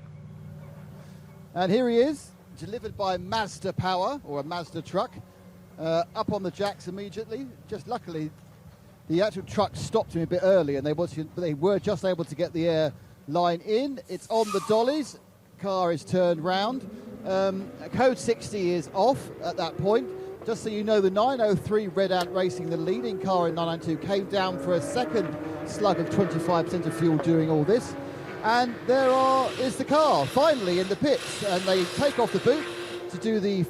And here he is, delivered by Mazda Power, or a Mazda truck, up on the jacks immediately. Just luckily, the actual truck stopped him a bit early, and they were just able to get the air line in. It's on the dollies. Car is turned round. Code 60 is off at that point. Just so you know, the 903 Red Ant Racing, the leading car in 992, came down for a second slug of 25% of fuel during all this. And is the car finally in the pits, and they take off the boot to do the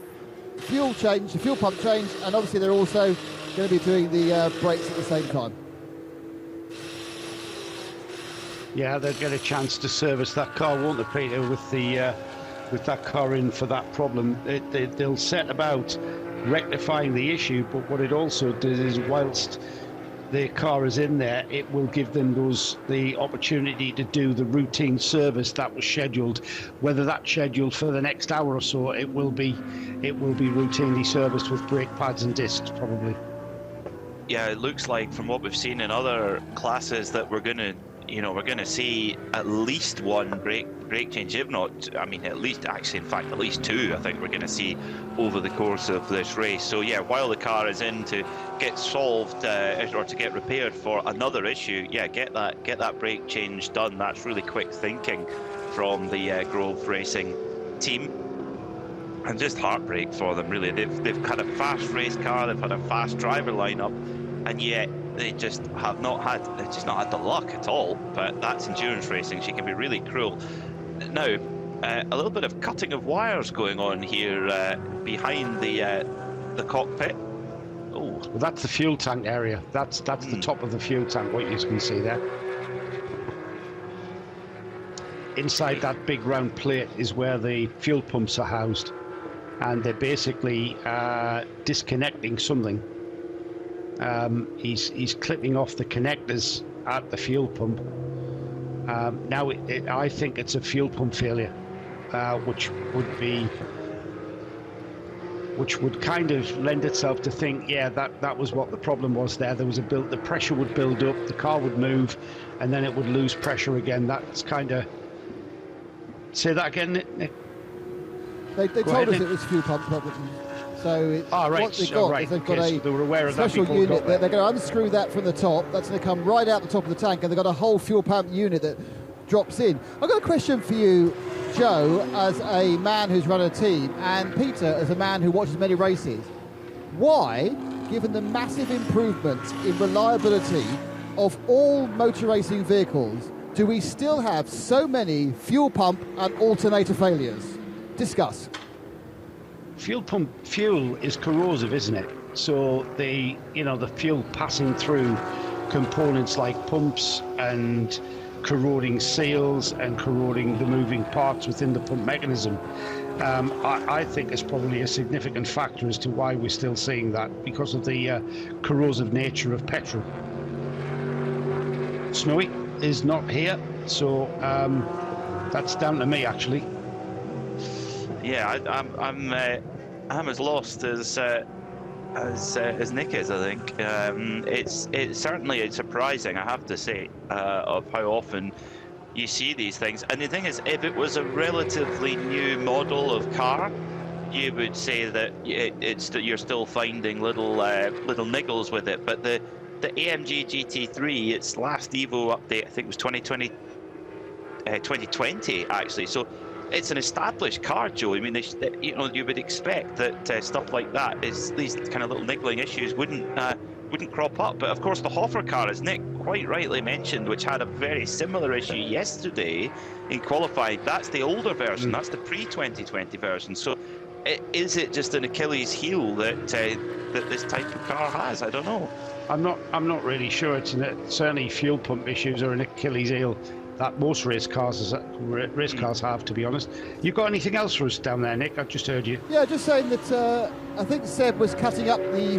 fuel change, the fuel pump change, and obviously they're also going to be doing the brakes at the same time.
Yeah, they'll get a chance to service that car, won't they, Peter, with that car in for that problem. They'll set about rectifying the issue, but what it also does is, whilst the car is in there, it will give them the opportunity to do the routine service that was scheduled. Whether that's scheduled for the next hour or so, it will be routinely serviced with brake pads and discs, probably.
Yeah, it looks like from what we've seen in other classes that we're going to see at least one brake change, if not, I mean, at least two, I think we're going to see over the course of this race. So yeah, while the car is in to get solved or to get repaired for another issue, yeah, get that brake change done. That's really quick thinking from the Grove Racing team, and just heartbreak for them, really. They've had a fast race car, they've had a fast driver lineup, and yet they just not had the luck at all. But that's endurance racing. She can be really cruel. Now, a little bit of cutting of wires going on here behind the cockpit. Oh,
well, that's the fuel tank area. That's the top of the fuel tank. What you can see there. Inside that big round plate is where the fuel pumps are housed, and they're basically disconnecting something. He's clipping off the connectors at the fuel pump. Now I think it's a fuel pump failure, which would be which would kind of lend itself to think, yeah, that was what the problem was there. There was the pressure would build up, the car would move, and then it would lose pressure again. That's kind of... Say that again, Nick?
They told us it was fuel pump problem. So what they've got is they've got a
they were aware of
special
that
unit. They're going to unscrew that from the top. That's going to come right out the top of the tank, and they've got a whole fuel pump unit that drops in. I've got a question for you, Joe, as a man who's run a team, and Peter, as a man who watches many races. Why, given the massive improvements in reliability of all motor racing vehicles, do we still have so many fuel pump and alternator failures? Discuss.
Fuel is corrosive, isn't it? So the fuel passing through components like pumps and corroding seals and corroding the moving parts within the pump mechanism. I think is probably a significant factor as to why we're still seeing that, because of the corrosive nature of petrol. Snowy is not here, so that's down to me actually.
Yeah, I'm as lost as Nick is. I think it's certainly surprising, I have to say, of how often you see these things. And the thing is, if it was a relatively new model of car, you would say that you're still finding little niggles with it. But the AMG GT3, its last Evo update, I think, was 2020 actually. So it's an established car, Joe. I mean, you would expect that stuff like that, these kind of little niggling issues wouldn't crop up. But of course, the Hofer car, as Nick quite rightly mentioned, which had a very similar issue yesterday in qualifying, that's the older version. That's the pre-2020 version. So, is it just an Achilles heel that this type of car has? I don't know.
I'm not really sure. Certainly fuel pump issues are an Achilles heel that most race cars have, to be honest. You got anything else for us down there, Nick? I've just heard you.
Yeah, just saying that I think Seb was cutting up the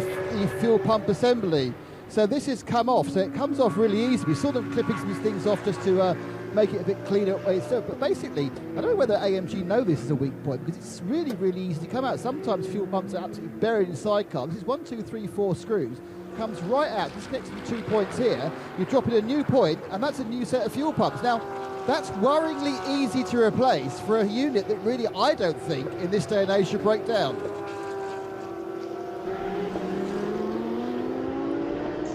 fuel pump assembly. So this has come off, so it comes off really easy. We saw them clipping some things off just to make it a bit cleaner. But basically, I don't know whether AMG know this is a weak point, because it's really, really easy to come out. Sometimes fuel pumps are absolutely buried inside cars. This is 1, 2, 3, 4 screws. Comes right out, just next to the 2 points here. You drop in a new point, and that's a new set of fuel pumps. Now, that's worryingly easy to replace for a unit that really, I don't think, in this day and age, should break down.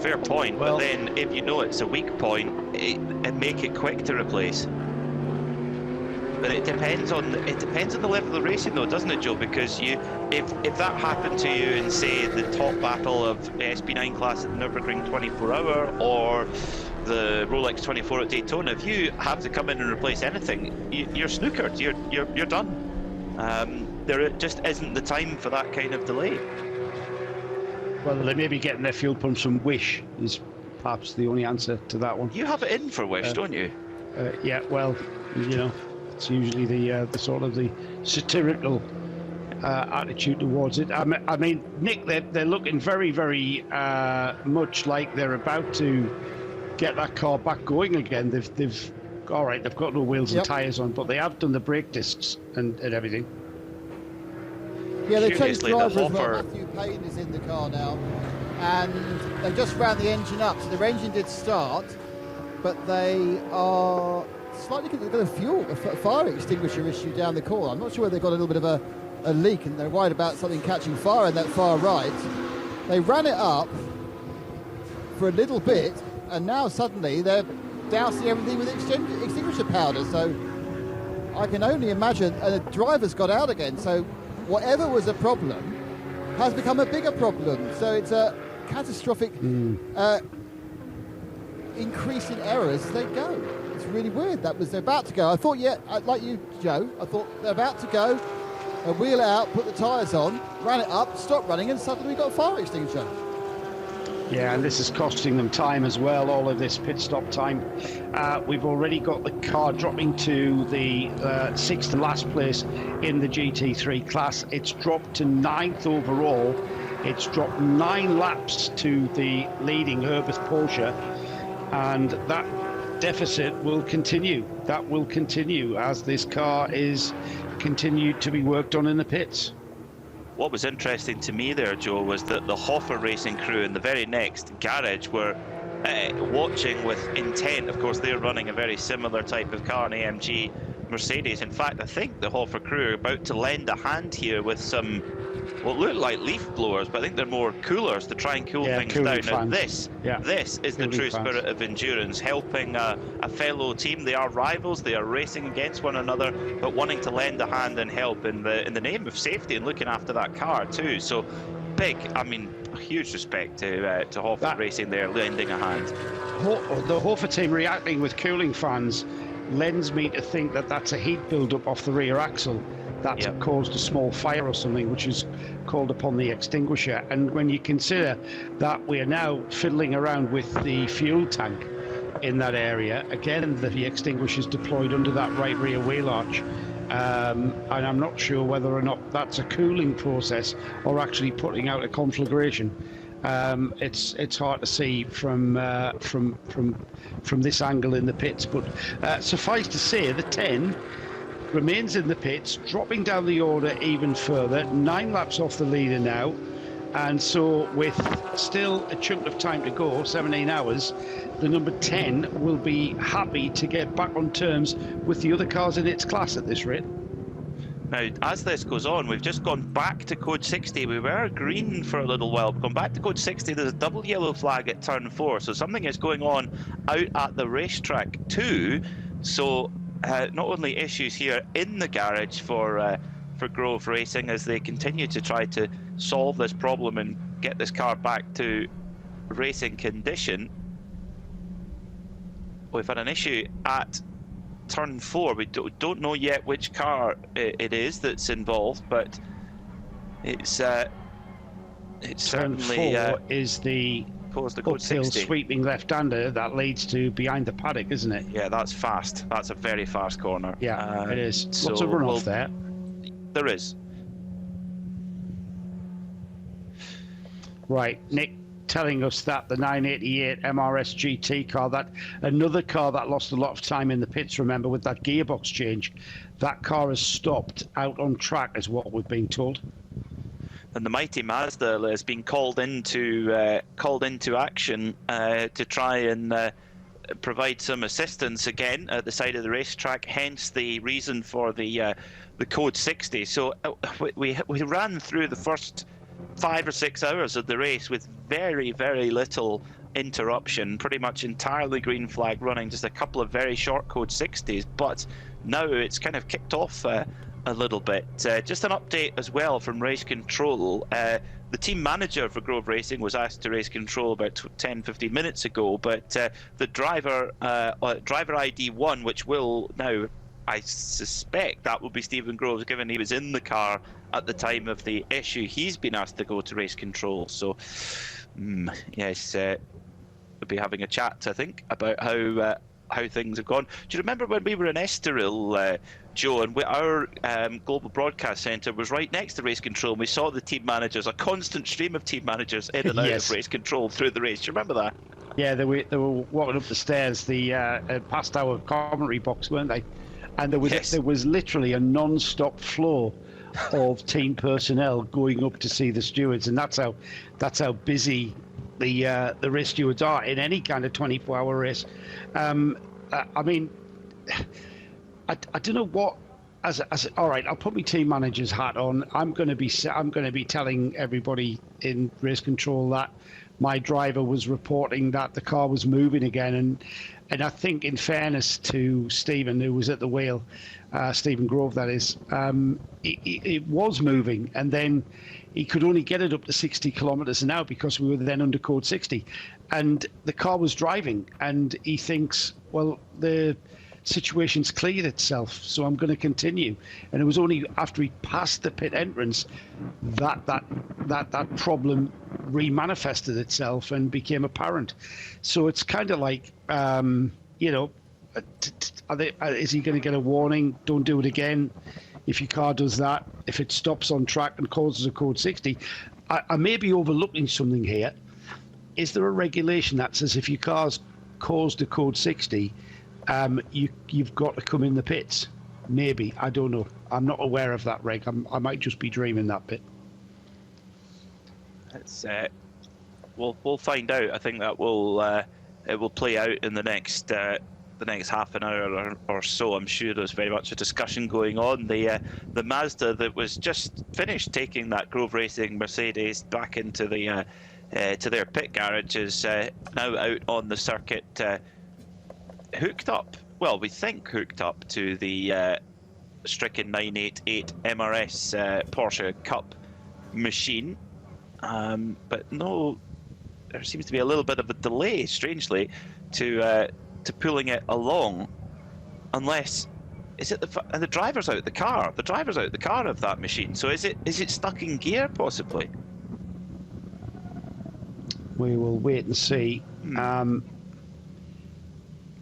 Fair point, but then if you know it's a weak point, and make it quick to replace. But it depends on the level of the racing, though, doesn't it, Joe? Because if that happened to you in, say, the top battle of the SP9 class at the Nürburgring 24-hour or the Rolex 24 at Daytona, if you have to come in and replace anything, you're snookered. You're done. There just isn't the time for that kind of delay.
Well, they may be getting their fuel pumps from Wish, is perhaps the only answer to that one.
You have it in for Wish, don't you?
Yeah, well, it's usually the sort of the satirical attitude towards it. I mean, Nick, they're looking very, very much like they're about to get that car back going again. They've got no wheels and tyres on, but they have done the brake discs and everything.
Yeah, they changed drivers as well. Matthew Payne is in the car now, and they just ran the engine up. So the engine did start, but they are slightly got a fire extinguisher issue down the corner. I'm not sure whether they've got a little bit of a leak and they're worried about something catching fire in that far right. They ran it up for a little bit, and now suddenly they're dousing everything with extinguisher powder. So I can only imagine, and the driver's got out again. So whatever was a problem has become a bigger problem. So it's a catastrophic increase in errors as they go. It's really weird. They're about to go. I thought, like you, Joe, I thought they're about to go, wheel it out, put the tyres on, ran it up, stopped running, and suddenly we got a fire extinguisher.
Yeah, and this is costing them time as well, all of this pit stop time. We've already got the car dropping to the 6th to last place in the GT3 class. It's dropped to 9th overall. It's dropped 9 laps to the leading Herberth Porsche, and that deficit will continue. That will continue as this car is continued to be worked on in the pits.
what was interesting to me there, Joe, was that the Hoffer racing crew in the very next garage were watching with intent. Of course, they're running a very similar type of car, an AMG Mercedes. In fact, I think the Hoffer crew are about to lend a hand here with some, what look like leaf blowers, but I think they're more coolers to try and cool things down. Now, this is the true spirit of endurance, helping a fellow team. They are rivals, they are racing against one another, but wanting to lend a hand and help in the name of safety and looking after that car too. So big, I mean, huge respect to Hoffer Racing there, lending a hand.
The Hoffer team reacting with cooling fans lends me to think that that's a heat build-up off the rear axle that's caused a small fire or something, which is called upon the extinguisher. And when you consider that we are now fiddling around with the fuel tank in that area, again, the extinguisher's deployed under that right rear wheel arch. And I'm not sure whether or not that's a cooling process or actually putting out a conflagration. It's hard to see from this angle in the pits, but suffice to say, the 10 remains in the pits, dropping down the order even further, 9 laps off the leader now, and so with still a chunk of time to go, 17 hours, the number 10 will be happy to get back on terms with the other cars in its class at this rate.
Now, as this goes on, we've just gone back to code 60. We were green for a little while. We've gone back to code 60. There's a double yellow flag at turn 4. So something is going on out at the racetrack too. So not only issues here in the garage for Grove Racing as they continue to try to solve this problem and get this car back to racing condition. We've had an issue at turn 4. We don't know yet which car it is that's involved, but it's certainly
turn 4 is the uphill sweeping left-hander that leads to behind the paddock, isn't it?
Yeah, that's fast. That's a very fast corner.
Yeah, it is. Lots of runoff there.
There is.
Right, Nick telling us that the 988 MRS GT car, that another car that lost a lot of time in the pits, remember, with that gearbox change, that car has stopped out on track, is what we've been told.
And the mighty Mazda has been called into action to try and provide some assistance again at the side of the racetrack. Hence the reason for the code 60. So we ran through the first 5 or 6 hours of the race with very, very little interruption, pretty much entirely green flag running, just a couple of very short code 60s, but now it's kind of kicked off a little bit. Just an update as well from race control. The team manager for Grove Racing was asked to race control about 10-15 minutes ago, but the driver ID 1, which will now, I suspect that will be Stephen Groves, given he was in the car at the time of the issue, he's been asked to go to race control. So yes, we'll be having a chat, I think, about how things have gone. Do you remember when we were in Estoril, Joe, and our global broadcast centre was right next to race control, and we saw the team managers, a constant stream of team managers in and out of race control through the race. Do you remember that?
Yeah, they were walking up the stairs, the past our commentary box, weren't they? And there was literally a non-stop flow of team personnel going up to see the stewards, and that's how busy the race stewards are in any kind of 24-hour race. I mean, I don't know what. All right, I'll put my team manager's hat on. I'm going to be telling everybody in race control that my driver was reporting that the car was moving again, and I think, in fairness to Stephen, who was at the wheel, Stephen Grove, that is, it was moving, and then he could only get it up to 60 kilometres an hour because we were then under code 60, and the car was driving, and he thinks, well, the situation's cleared itself, so I'm going to continue. And it was only after he passed the pit entrance that problem remanifested itself and became apparent. So it's kind of like, is he going to get a warning? Don't do it again. If your car does that, if it stops on track and causes a code 60, I may be overlooking something here. Is there a regulation that says if your car's caused a code 60, you've got to come in the pits? Maybe, I don't know. I'm not aware of that reg. I might just be dreaming that bit.
It's we'll find out. I think that will it will play out in the next half an hour or so. I'm sure there's very much a discussion going on. The Mazda that was just finished taking that Grove Racing Mercedes back into the to their pit garage is now out on the circuit, hooked up. Well, we think hooked up to the stricken 988 MRS Porsche Cup machine, but no, there seems to be a little bit of a delay, strangely, to pulling it along, unless and the driver's out the car. The driver's out the car of that machine. So is it stuck in gear possibly?
We will wait and see.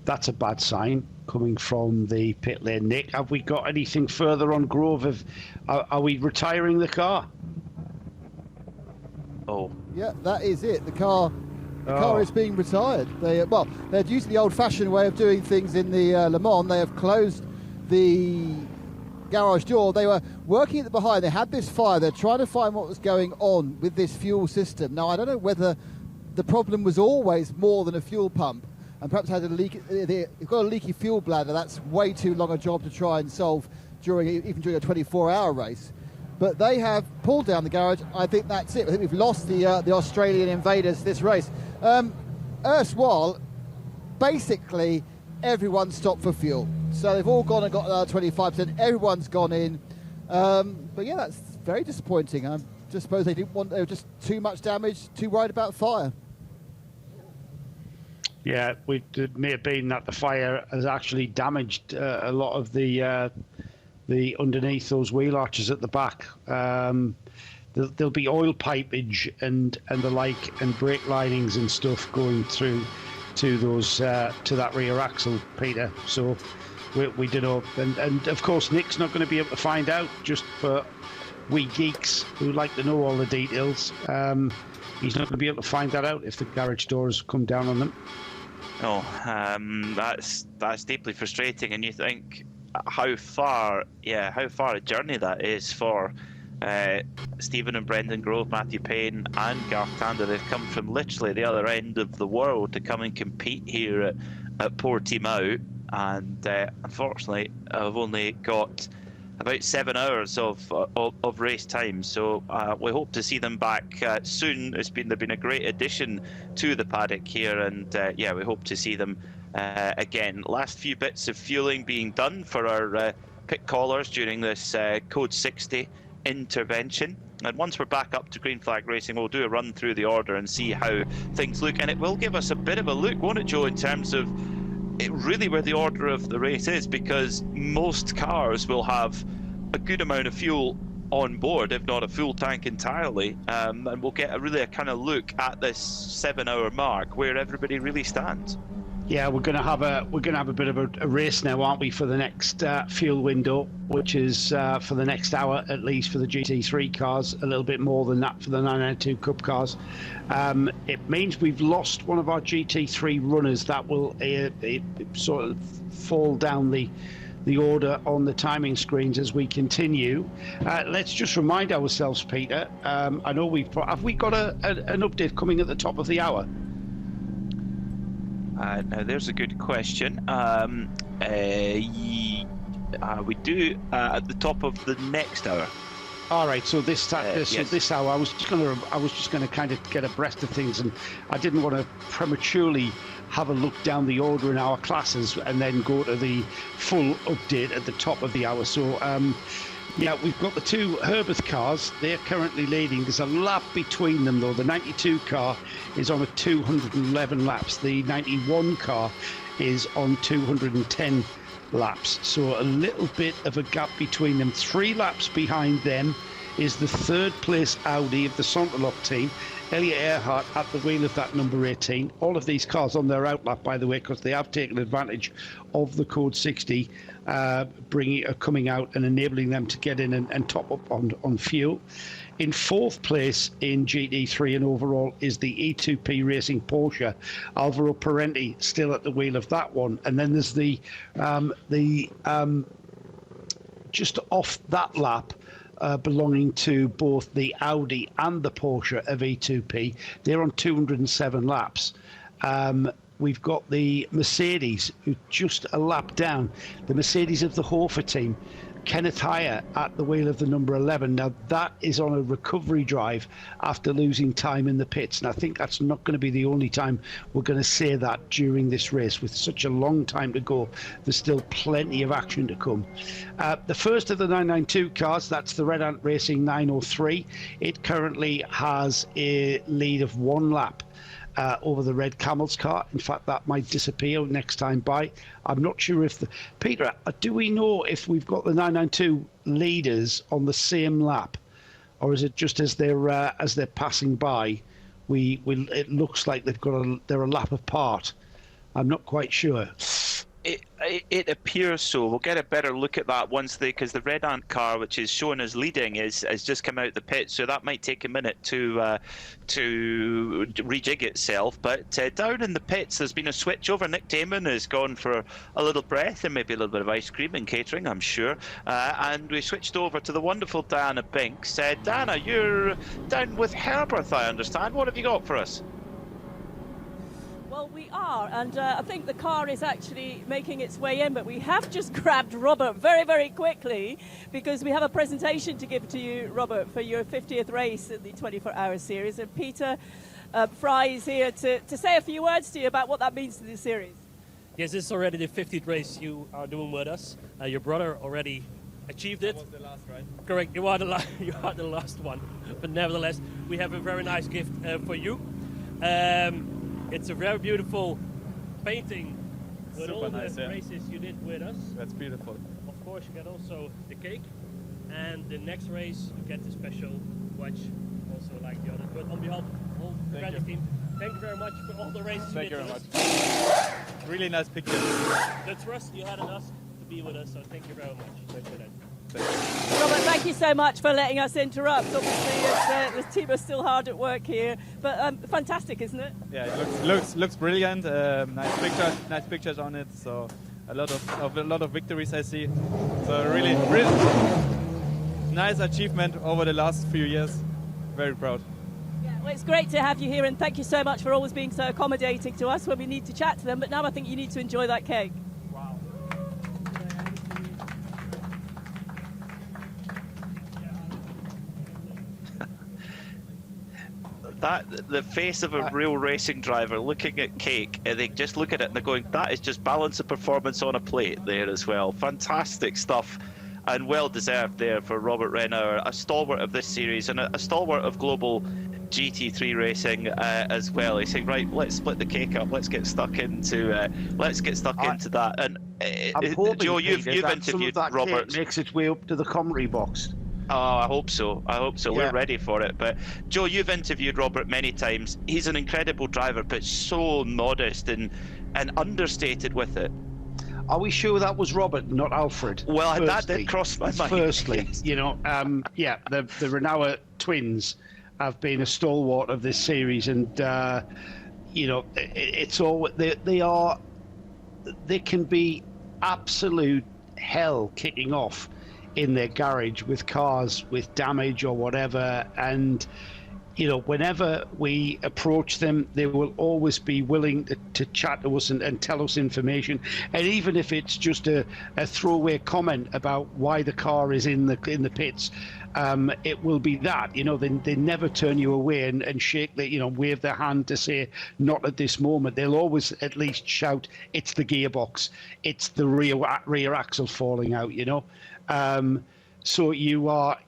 That's a bad sign coming from the pit lane. Nick, have we got anything further on Grove? Are we retiring the car?
Oh.
Yeah, that is it. The car is being retired. They're using the old-fashioned way of doing things in the Le Mans. They have closed the garage door. They were working at the behind. They had this fire. They're trying to find what was going on with this fuel system. Now, I don't know whether the problem was always more than a fuel pump, and perhaps had a leak. They've got a leaky fuel bladder. That's way too long a job to try and solve even during a 24-hour race. But they have pulled down the garage. I think that's it. I think we've lost the Australian invaders this race. Erstwhile, basically, everyone stopped for fuel. So they've all gone and got another 25%. Everyone's gone in. But yeah, that's very disappointing. I just suppose they were just too much damage, too worried about fire.
Yeah, it may have been that the fire has actually damaged a lot of the underneath those wheel arches at the back. There'll be oil pipage and the like, and brake linings and stuff going through to those to that rear axle, Peter. So we don't know, and of course Nick's not going to be able to find out. Just for we geeks who like to know all the details, he's not going to be able to find that out if the garage doors come down on them.
No, that's deeply frustrating, and you think how far a journey that is for Stephen and Brendan Grove, Matthew Payne and Garth Tander. They've come from literally the other end of the world to come and compete here at Portimao, and unfortunately I've only got about 7 hours of race time, so we hope to see them back soon. They've been a great addition to the paddock here, and we hope to see them again. Last few bits of fueling being done for our pit callers during this Code 60 intervention, and once we're back up to green flag racing, we'll do a run through the order and see how things look, and it will give us a bit of a look, won't it, Joe, in terms of really where the order of the race is, because most cars will have a good amount of fuel on board, if not a full tank entirely, and we'll get a kind of look at this 7-hour mark where everybody really stands.
Yeah, we're going to have a bit of a race now, aren't we, for the next fuel window, which is for the next hour at least for the GT3 cars, a little bit more than that for the 992 Cup cars. It means we've lost one of our GT3 runners. That will sort of fall down the order on the timing screens as we continue. Let's just remind ourselves, Peter. I know have we got an update coming at the top of the hour?
Now there's a good question. We do at the top of the next hour.
All right, so this
yes.
hour, I was just going to kind of get abreast of things, and I didn't want to prematurely have a look down the order in our classes and then go to the full update at the top of the hour. So we've got the two Herberth cars. They're currently leading. There's a lap between them, though. The 92 car is on a 211 laps. The 91 car is on 210 laps. So a little bit of a gap between them. 3 laps behind them is the third place Audi of the Sonderlock team. Elliot Earhart at the wheel of that number 18. All of these cars on their outlap, by the way, because they have taken advantage of the Code 60 coming out and enabling them to get in and top up on fuel. In fourth place in GT3 and overall is the E2P Racing Porsche. Alvaro Parenti still at the wheel of that one. And then there's the just off that lap,
belonging to both the Audi and the Porsche of E2P. They're on 207 laps. We've got the Mercedes, who just a lap down. The Mercedes of the Hofer team. Kenneth Heyer at the wheel of the number 11. Now, that is on a recovery drive after losing time in the pits. And I think that's not going to be the only time we're going to say that during this race. With such a long time to go, there's still plenty of action to come. The first of the 992 cars, that's the Red Ant Racing 903. It currently has a lead of 1 lap over the Red Camels car. In fact, that might disappear next time by. I'm not sure if Peter, do we know if we've got the 992 leaders on the same lap, or is it just as they're passing by, it looks like they're a lap apart? I'm not quite sure.
It appears so. We'll get a better look at that once because the Red Ant car, which is shown as leading, has just come out the pit, so that might take a minute to rejig itself. But down in the pits, there's been a switch over. Nick Damon has gone for a little breath and maybe a little bit of ice cream and catering, I'm sure. And we switched over to the wonderful Diana Binks. Diana, you're down with Herberth, I understand. What have you got for us?
Well, we are, and I think the car is actually making its way in, but we have just grabbed Robert very, very quickly because we have a presentation to give to you, Robert, for your 50th race in the 24-hour series. And Peter Fry is here to say a few words to you about what that means to the series.
Yes, this is already the 50th race you are doing with us. Your brother already achieved it.
That was the last, right?
Correct, you are the last one. But nevertheless, we have a very nice gift for you. It's a very beautiful painting with
Super
all
nice,
the
yeah.
races you did with us.
That's beautiful.
Of course, you get also the cake. And the next race, you get the special watch, also like the others. But on behalf of the whole Creventic team, thank you very much for all the races
Thank
you
you
did
very
with
much.
us.
Really nice picture.
The trust you had in us to be with us, so thank you very much. Thank you for that.
Robert, thank you so much for letting us interrupt. Obviously, the team are still hard at work here, but fantastic, isn't it?
Yeah, it looks brilliant. Nice pictures on it. So a lot of victories I see. So really nice achievement over the last few years. Very proud.
Yeah, well, it's great to have you here, and thank you so much for always being so accommodating to us when we need to chat to them. But now I think you need to enjoy that cake.
The face of a real racing driver looking at cake, and they just look at it and they're going, that is just balance of performance on a plate there as well. Fantastic stuff, and well deserved there for Robert Renauer, a stalwart of this series and a stalwart of global GT3 racing as well. He's saying, right, let's split the cake up, let's get stuck into that. And
I'm hoping,
Joe, you've
Peter, that some
interviewed
of that
Robert.
cake makes its way up to the commentary box.
Oh, I hope so.
Yeah.
We're ready for it. But Joe, you've interviewed Robert many times. He's an incredible driver, but so modest and understated with it.
Are we sure that was Robert, not Alfred?
Well, that did cross my mind.
Firstly,
Yes.
the Renauer twins have been a stalwart of this series, and it's all they can be absolute hell kicking off in their garage with cars with damage or whatever, and whenever we approach them, they will always be willing to chat to us and tell us information. And even if it's just a throwaway comment about why the car is in the pits, it will be that. They never turn you away and shake wave their hand to say not at this moment. They'll always at least shout, it's the gearbox, it's the rear axle falling out. So you are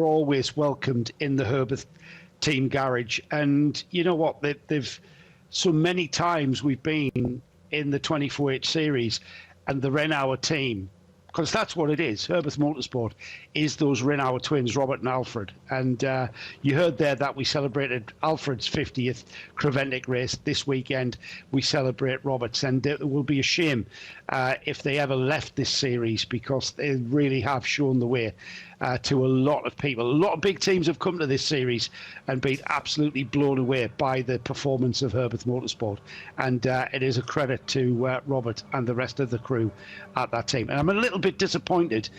always welcomed in the Herberth team garage. And you know what? They've so many times we've been in the 24H series, and the Renauer team, because that's what it is. Herberth Motorsport is those Renauer twins, Robert and Alfred. And you heard there that we celebrated Alfred's 50th Creventic race this weekend. We celebrate Robert's, and it will be a shame if they ever left this series, because they really have shown the way to a lot of people. A lot of big teams have come to this series and been absolutely blown away by the performance of Herberth Motorsport. And it is a credit to Robert and the rest of the crew at that team. And I'm a little bit disappointed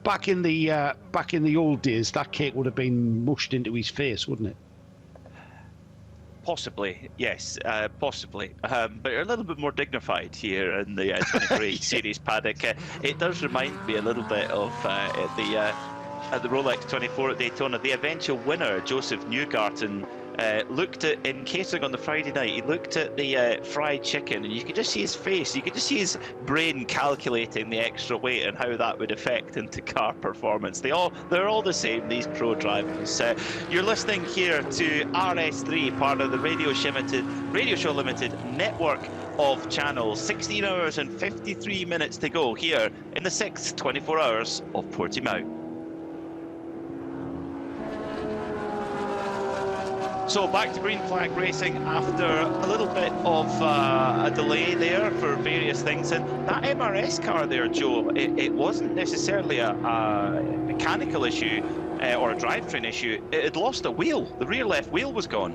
back in the old days, that cake would have been mushed into his face, wouldn't it?
Possibly, yes, possibly. But you're a little bit more dignified here in the 24H Series paddock. It does remind me a little bit of at the Rolex 24 at Daytona. The eventual winner, Joseph Newgarden, looked at, in casing on the Friday night, he looked at the fried chicken, and you could just see his face, you could just see his brain calculating the extra weight and how that would affect into car performance. They're all the same, these pro drivers. You're listening here to RS3, part of the Radio Show Limited network of channels. 16 hours and 53 minutes to go here in the 6th 24 hours of Portimao. So back to green flag racing after a little bit of a delay there for various things. And that MRS car there, Joe, it wasn't necessarily a mechanical issue or a drivetrain issue. It had lost a wheel. The rear left wheel was gone.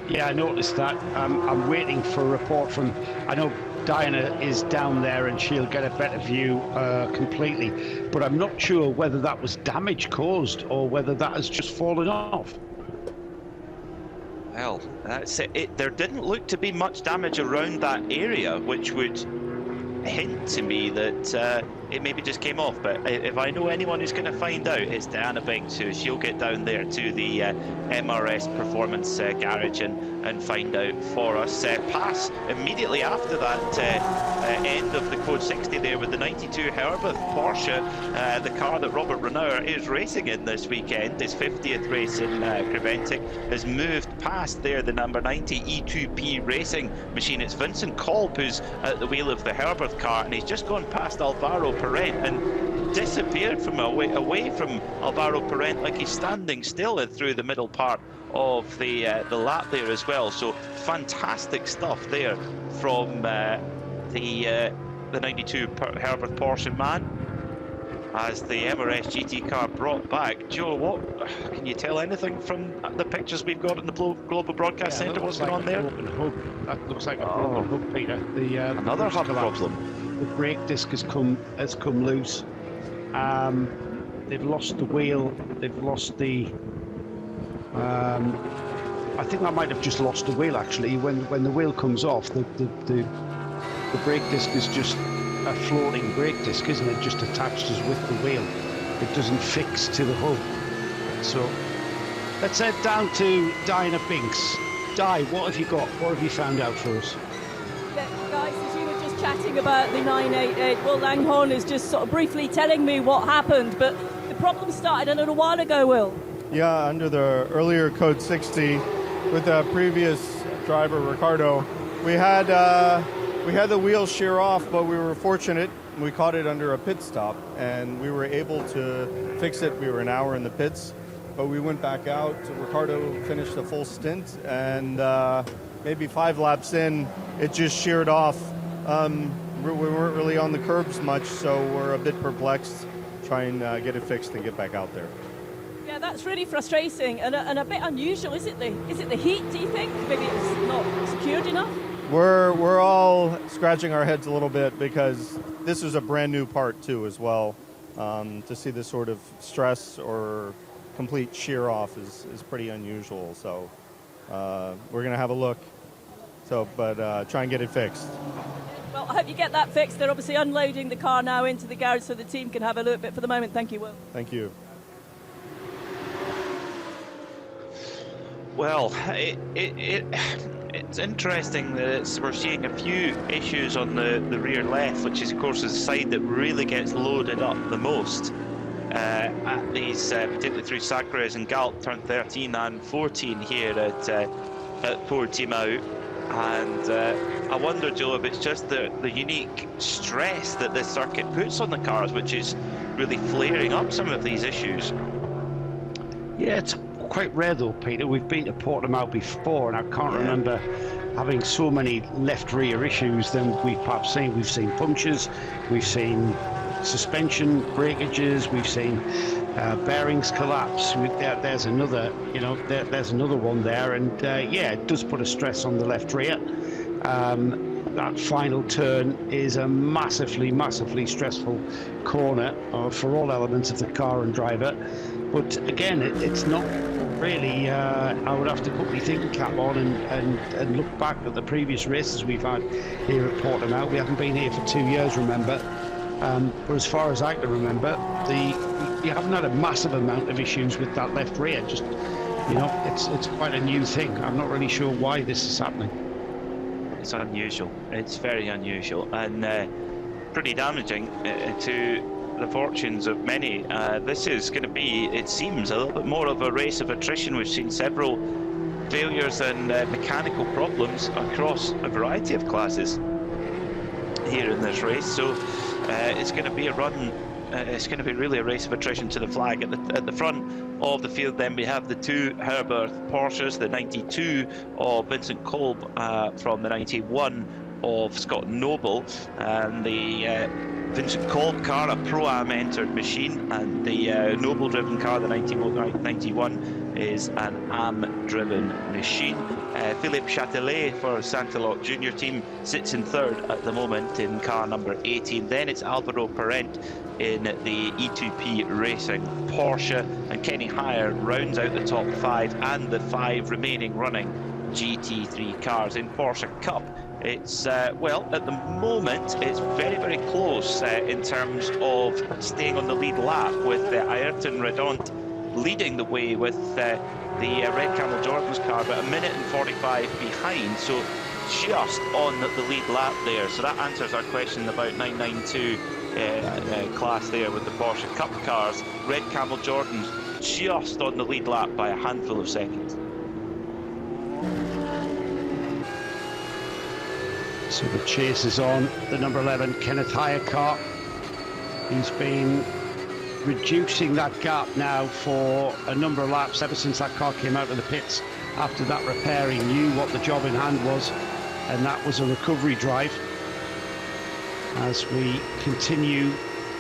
Yeah, I noticed that. I'm waiting for a report from... I know Diana is down there and she'll get a better view completely. But I'm not sure whether that was damage caused or whether that has just fallen off.
Well, that's it. There didn't look to be much damage around that area, which would hint to me that it maybe just came off. But if I know anyone who's going to find out, it's Diana Binks, who she'll get down there to the MRS Performance Garage and find out for us. Pass immediately after that end of the Code 60 there with the 92 Herberth Porsche, the car that Robert Renauer is racing in this weekend. His 50th race in Creventic has moved past there the number 90 E2P racing machine. It's Vincent Kolb who's at the wheel of the Herberth car, and he's just gone past Alvaro Parent and disappeared from away from Alvaro Parent, like he's standing still through the middle part of the lap there as well. So fantastic stuff there from the 92 Herberth Porsche man, as the MRS GT car brought back. Joe, what can you tell anything from the pictures we've got in the Global Broadcast Centre? What's going on there?
That looks like a broken hub, Peter.
Another hub problem.
The brake disc has come loose. They've lost the wheel. They've lost the. I think I might have just lost the wheel actually. When the wheel comes off, the brake disc is just a floating brake disc, isn't it? Just attached as with the wheel. It doesn't fix to the hub. So let's head down to Diana Binks. Di, what have you got? What have you found out for us?
Yeah, guys, as you were just chatting about the 988, well, Langhorn is just sort of briefly telling me what happened, but the problem started a little while ago, Will.
Yeah, under the earlier Code 60 with the previous driver, Ricardo, we had the wheel shear off, but we were fortunate. We caught it under a pit stop, and we were able to fix it. We were an hour in the pits, but we went back out. Ricardo finished a full stint, and maybe 5 laps in, it just sheared off. We weren't really on the curbs much, so we're a bit perplexed, trying to get it fixed and get back out there.
Yeah, that's really frustrating and a bit unusual. Is it the heat, do you think? Maybe it's not secured enough?
We're all scratching our heads a little bit because this is a brand new part too as well. To see this sort of stress or complete shear off is pretty unusual. So we're going to have a look. But try and get it fixed.
Well, I hope you get that fixed. They're obviously unloading the car now into the garage so the team can have a look. But for the moment, thank you, Will.
Thank you.
Well, it's interesting that we're seeing a few issues on the rear left, which is of course the side that really gets loaded up the most at these, particularly through Sacres and Galt, turn 13 and 14 here at Portimao. And I wonder, Joe, if it's just the unique stress that this circuit puts on the cars, which is really flaring up some of these issues.
Yeah, it's quite rare though, Peter. We've been to Portimao before, and I can't remember having so many left rear issues than we've perhaps seen. We've seen punctures, we've seen suspension breakages, we've seen bearings collapse. There's another, there's another one there, and yeah, it does put a stress on the left rear. that final turn is a massively stressful corner for all elements of the car and driver. But again, it's not really, I would have to put my thinking cap on and look back at the previous races we've had here at Portimao. We haven't been here for 2 years, remember. But as far as I can remember, we haven't had a massive amount of issues with that left rear. Just, you know, it's quite a new thing. I'm not really sure why this is happening.
It's unusual. It's very unusual and pretty damaging to the fortunes of many. This is going to be, it seems, a little bit more of a race of attrition. We've seen several failures and mechanical problems across a variety of classes here in this race. So it's going to be a run. It's going to be really a race of attrition to the flag. At the front of the field, then we have the two Herberth Porsches, the 92 of Vincent Kolb from the 91 of Scott Noble, and the Vincent Kolb car, a Pro-Am entered machine, and the Noble driven car, the 91, is an Am driven machine. Philippe Châtelet for Santalot Junior team sits in third at the moment in car number 18. Then it's Alvaro Parent in the E2P Racing Porsche, and Kenny Hire rounds out the top 5 and the 5 remaining running GT3 cars. In Porsche Cup, it's well, at the moment it's very close in terms of staying on the lead lap, with Ayrton Redont leading the way with the Red Camel Jordan's car, about 1 minute and 45 behind, so just on the lead lap there. So that answers our question about 992 class there with the Porsche Cup cars. Red Camel Jordan's just on the lead lap by a handful of seconds.
So the chase is on. The number 11 Kenneth Hire car. He's been reducing that gap now for a number of laps ever since that car came out of the pits after that repair. He knew what the job in hand was, and that was a recovery drive. As we continue,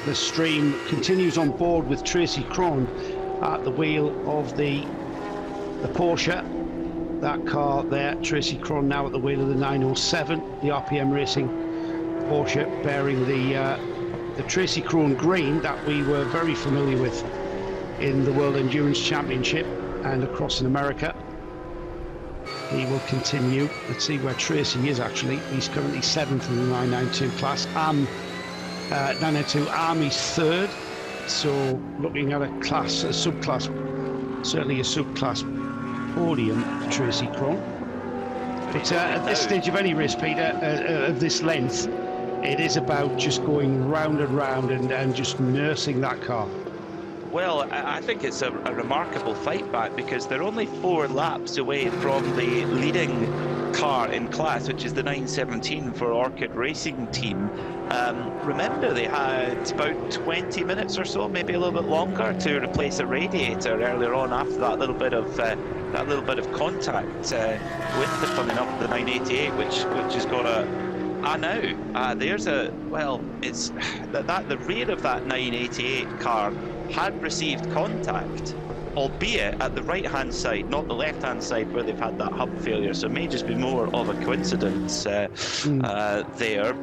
the stream continues on board with Tracy Cron at the wheel of the Porsche. That car there, Tracy Cron now at the wheel of the 907, the RPM Racing Porsche, bearing the Tracy Cron green that we were very familiar with in the World Endurance Championship and across in America. He will continue. Let's see where Tracy is actually. He's currently 7th in the 992 class. 992 Army's 3rd. So looking at a subclass, certainly a subclass podium, Tracy Cron. But at this stage of any race, Peter, of this length, it is about just going round and round and just nursing that car.
Well, I think it's a remarkable fight back, because they're only 4 laps away from the leading car in class, which is the 917 for Orchid Racing Team. Remember, they had about 20 minutes or so, maybe a little bit longer, to replace a radiator earlier on after that little bit of contact with the coming up the 988, which has got a. There's a, well, it's that the rear of that 988 car had received contact, albeit at the right hand side, not the left hand side where they've had that hub failure, so it may just be more of a coincidence there,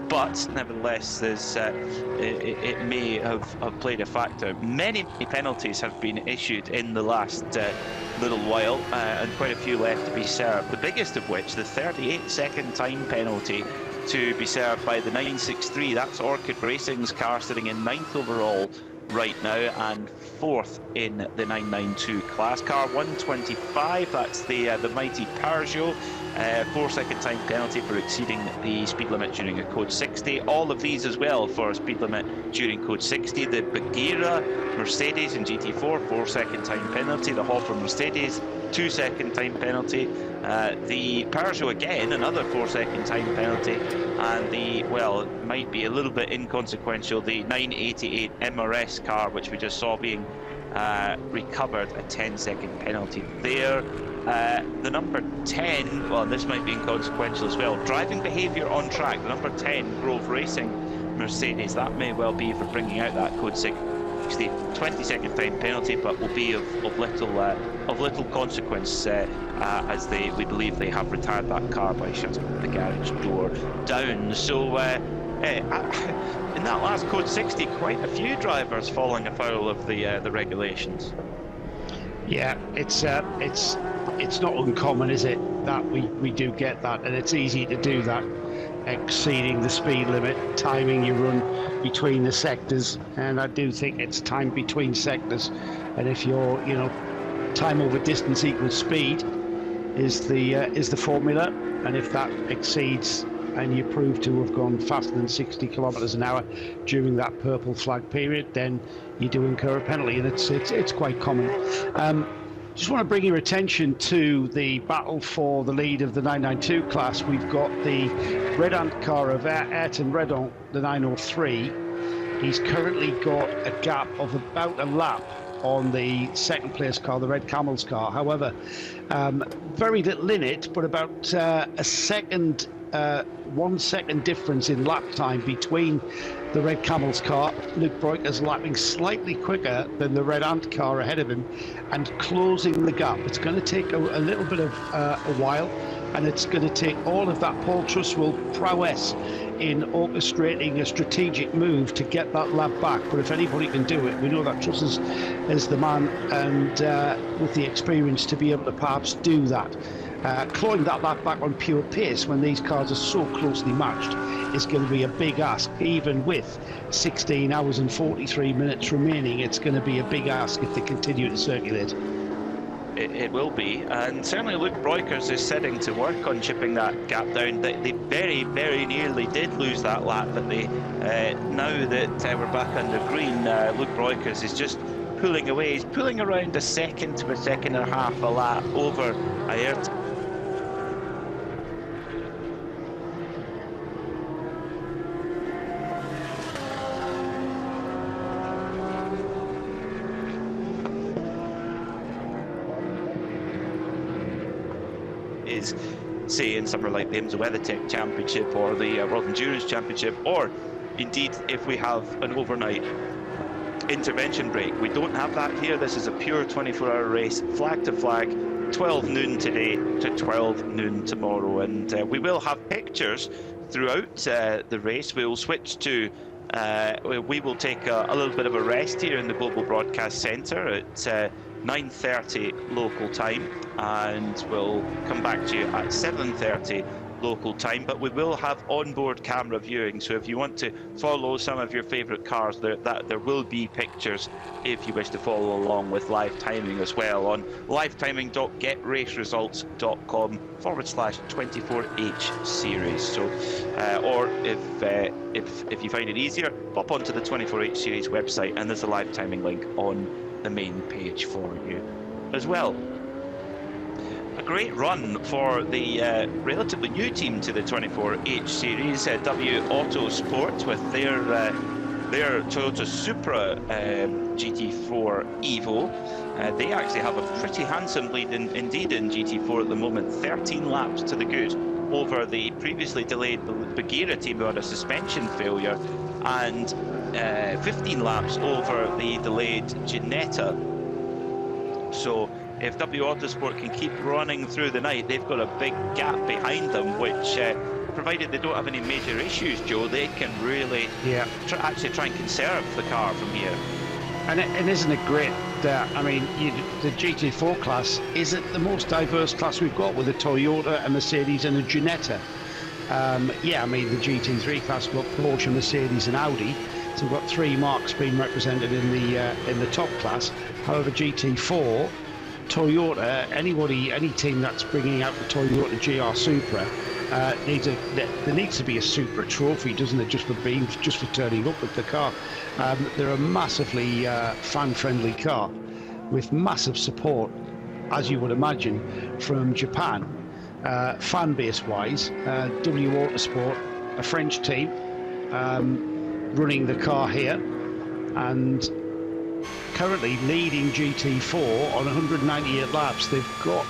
but nevertheless it may have played a factor. Many penalties have been issued in the last little while, and quite a few left to be served, the biggest of which, the 38-second time penalty to be served by the 963. That's Orchid Racing's car, sitting in 9th overall right now and 4th in the 992 class. Car 125, that's the mighty Peugeot. 4-second time penalty for exceeding the speed limit during a code 60. All of these as well for a speed limit during code 60. The Bagheera Mercedes in GT4, 4-second time penalty. The Hopper Mercedes, 2-second time penalty. The Peugeot again, another 4-second time penalty. And the, well, it might be a little bit inconsequential, the 988 MRS car, which we just saw being recovered, a 10-second penalty there. The number 10, well, this might be inconsequential as well. Driving behaviour on track, the number 10 Grove Racing Mercedes, that may well be for bringing out that code 60, 20-second fine penalty, but will be of little consequence as we believe they have retired that car by shutting the garage door down. So in that last code 60, quite a few drivers falling afoul of the regulations.
Yeah, it's not uncommon, is it, that we do get that, and it's easy to do that, exceeding the speed limit, timing your run between the sectors. And I do think it's time between sectors, and if you're, time over distance equals speed is the formula, and if that exceeds and you prove to have gone faster than 60 kilometers an hour during that purple flag period, then you do incur a penalty, and it's quite common. Just want to bring your attention to the battle for the lead of the 992 class. We've got the Red Ant car of Ayrton Redon, the 903. He's currently got a gap of about a lap on the second place car, the Red Camel's car. However, very little in it, but about a second, 1 second difference in lap time between the Red Camel's car. Luke Breukers lapping slightly quicker than the Red Ant car ahead of him and closing the gap. It's going to take a little bit of a while, and it's going to take all of that Paul Truswell prowess in orchestrating a strategic move to get that lap back. But if anybody can do it, we know that Truss is the man, and with the experience to be able to perhaps do that. Clawing that lap back on pure pace when these cars are so closely matched is going to be a big ask. Even with 16 hours and 43 minutes remaining, it's going to be a big ask if they continue to circulate.
It will be, and certainly Luke Breukers is setting to work on chipping that gap down. They very, very nearly did lose that lap, but now that we're back under green, Luke Breukers is just pulling away. He's pulling around a second to a second and a half a lap over Ayrton. Is, say, in somewhere like the IMSA WeatherTech Championship or the World Endurance Championship, or indeed if we have an overnight intervention break. We don't have that here. This is a pure 24-hour race, flag to flag, 12 noon today to 12 noon tomorrow, and we will have pictures throughout the race. We'll switch to we will take a little bit of a rest here in the Global Broadcast Centre at 9:30 local time, and we'll come back to you at 7:30 local time. But we will have onboard camera viewing, so if you want to follow some of your favourite cars, there will be pictures if you wish to follow along with live timing as well on livetiming.getraceresults.com/24H series. So or if you find it easier, pop onto the 24H series website, and there's a live timing link on the main page for you as well. A great run for the relatively new team to the 24H series, W Autosport, with their Toyota Supra GT4 Evo. They actually have a pretty handsome lead indeed in GT4 at the moment, 13 laps to the good over the previously delayed Bagheera team who had a suspension failure, and 15 laps over the delayed Ginetta. So if W Autosport can keep running through the night, they've got a big gap behind them, which provided they don't have any major issues, Joe, they can really actually try and conserve the car from here.
And isn't it great that, I mean, the GT4 class is the most diverse class we've got, with a Toyota, a Mercedes and a Ginetta. Yeah, I mean, the GT3 class we've got Porsche, Mercedes and Audi, so we've got three marques being represented in the top class. However, GT4, Toyota, any team that's bringing out the Toyota GR Supra, there needs to be a Supra trophy, doesn't it, just for turning up with the car. They're a massively fan-friendly car with massive support, as you would imagine, from Japan. Fan base wise, W Autosport, a French team, running the car here, and currently leading GT4 on 198 laps. They've got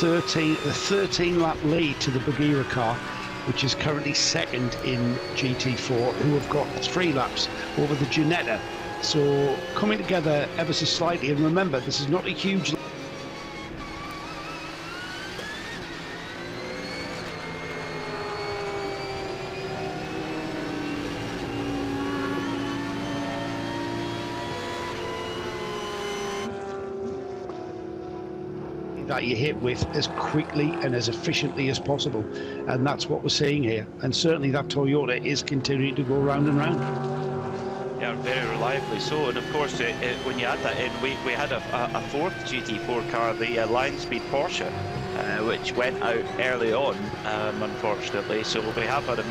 13 lap lead to the Bagheera car, which is currently second in GT4, who have got 3 laps over the Ginetta. So coming together ever so slightly, and remember, this is not a huge that you hit with as quickly and as efficiently as possible, and that's what we're seeing here. And certainly that Toyota is continuing to go round and round.
Yeah, very reliably so. And of course, when you add that in, we had a 4th GT4 car, the Lion Speed Porsche, which went out early on, unfortunately. So we have had a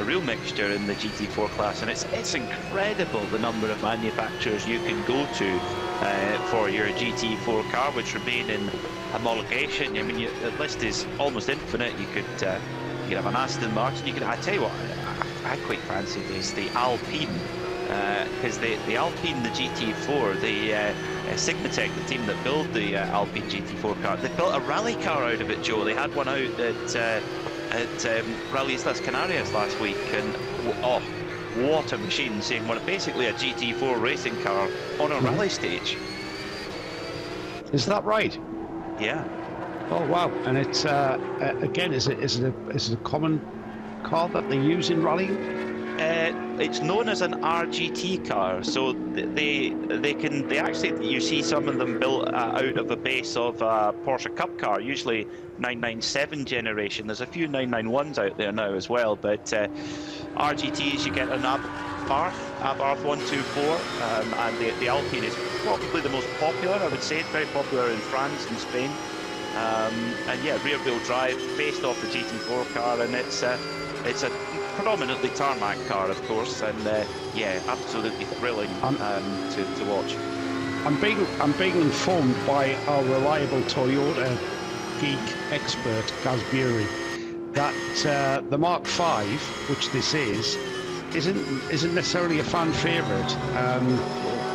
real mixture in the GT4 class, and it's incredible the number of manufacturers you can go to for your GT4 car, which remain in homologation. I mean, the list is almost infinite. You could have an Aston Martin. I tell you what, I quite fancy this, the Alpine, because the Alpine, the GT4, the Sigmatech, the team that built the Alpine GT4 car, they built a rally car out of it, Joe. They had one out at Rallies Las Canarias last week, and oh, what a machine, seeing one basically a GT4 racing car on a rally stage.
Is that right?
Yeah.
Oh wow! And it's again, is it a common car that they use in rallying?
It's known as an RGT car, so they actually, you see some of them built out of a base of a Porsche Cup car, usually 997 generation. There's a few 991s out there now as well, but RGTs, you get an Abarth 124, and the Alpine is probably the most popular, I would say. It's very popular in France and Spain. And yeah, rear-wheel drive, based off the GT4 car, and it's a predominantly tarmac car, of course, and yeah, absolutely thrilling to watch.
I'm being informed by our reliable Toyota geek expert Gaz Bury that the Mark V, which this isn't necessarily a fan favourite.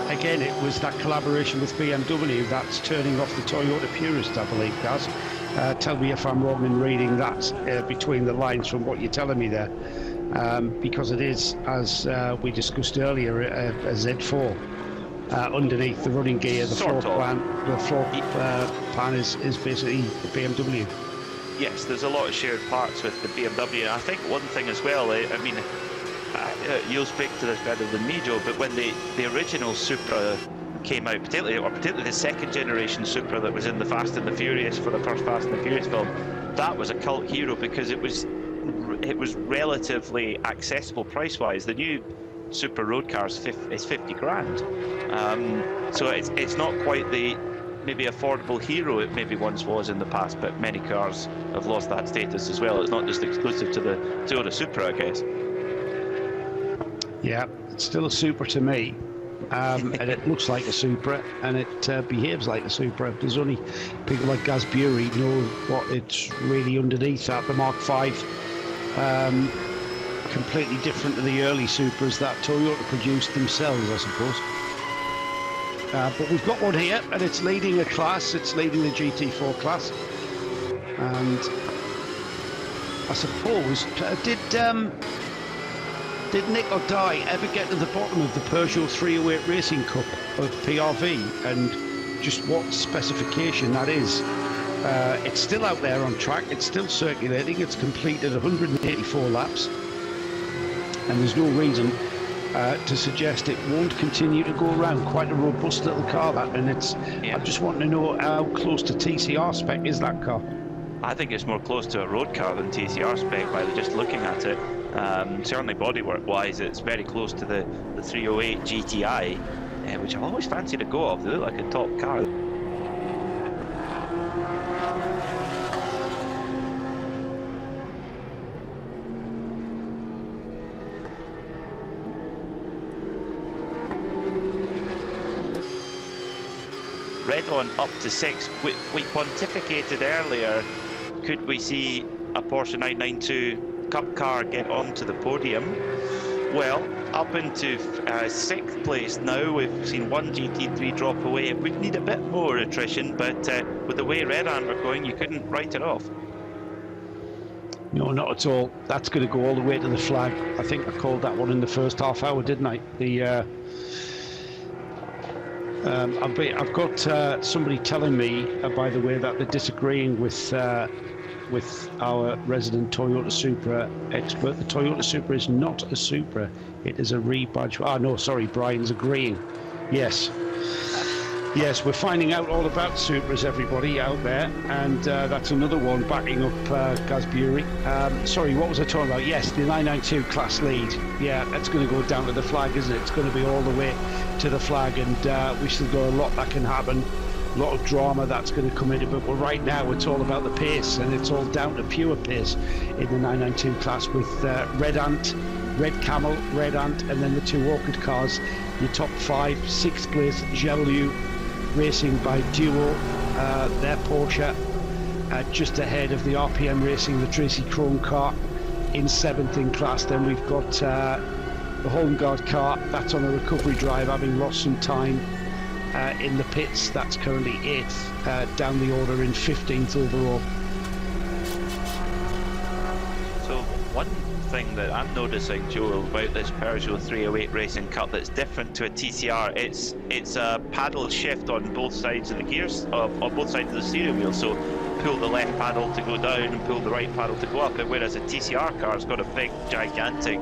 Again, it was that collaboration with BMW that's turning off the Toyota purist, I believe, Gaz. Tell me if I'm wrong in reading that between the lines from what you're telling me there. Because it is, as we discussed earlier, a Z4 underneath the running gear. The floor plan is basically the BMW.
Yes, there's a lot of shared parts with the BMW. I think one thing as well, I mean, you'll speak to this better than me, Joe, but when the original Supra came out, particularly the second generation Supra that was in the Fast and the Furious, for the first Fast and the Furious film, that was a cult hero because it was relatively accessible price-wise. The new Supra road car is 50 grand, so it's not quite the maybe affordable hero it maybe once was in the past, but many cars have lost that status as well. It's not just exclusive to the Toyota Supra, I guess.
Yeah, it's still a Supra to me, and it looks like a Supra, and it behaves like a Supra. There's only people like Gaz Bury know what it's really underneath that. The Mark V, completely different to the early Supras that Toyota produced themselves, I suppose. But we've got one here, and it's leading a class. It's leading the GT4 class, and I suppose did Nick or Di ever get to the bottom of the Peugeot 308 Racing Cup of PRV and just what specification that is? It's still out there on track. It's still circulating. It's completed 184 laps, and there's no reason to suggest it won't continue to go around. Quite a robust little car, that, and it's. Yeah. I just want to know how close to TCR spec is that car.
I think it's more close to a road car than TCR spec by just looking at it. Certainly bodywork-wise, it's very close to the 308 GTI, which I've always fancied to go off. They look like a top car. Red on up to 6. We pontificated earlier, could we see a Porsche 992 Cup car get onto the podium? Well, up into 6th place now. We've seen one GT3 drop away. It would need a bit more attrition, but with the way Red Amber going, you couldn't write it off.
No, not at all. That's going to go all the way to the flag. I think I called that one in the first half hour, didn't I? I've got somebody telling me, by the way, that they're disagreeing with our resident Toyota Supra expert. The Toyota Supra is not a Supra. It is a rebadge. Oh, no, sorry, Brian's agreeing. Yes. Yes, we're finding out all about Supras, everybody out there, and that's another one backing up Gasbury. Sorry, what was I talking about? Yes, the 992 class lead. Yeah, that's going to go down to the flag, isn't it? It's going to be all the way to the flag, and we still got a lot that can happen, a lot of drama that's going to come into it. But right now, it's all about the pace, and it's all down to pure pace in the 992 class with Red Ant, Red Camel, Red Ant, and then the two Orchid cars. Your top 5, 6th place, Jelu Racing by Duo, their Porsche, just ahead of the RPM Racing, the Tracy Crone car in 7th in class. Then we've got the Holmgard car, that's on a recovery drive, having lost some time in the pits. That's currently 8th down the order in 15th overall.
So one thing that I'm noticing, Joel, about this Peugeot 308 Racing Cup that's different to a TCR, it's a paddle shift on both sides of the gears, on both sides of the steering wheel. So pull the left paddle to go down and pull the right paddle to go up, whereas a TCR car's got a big gigantic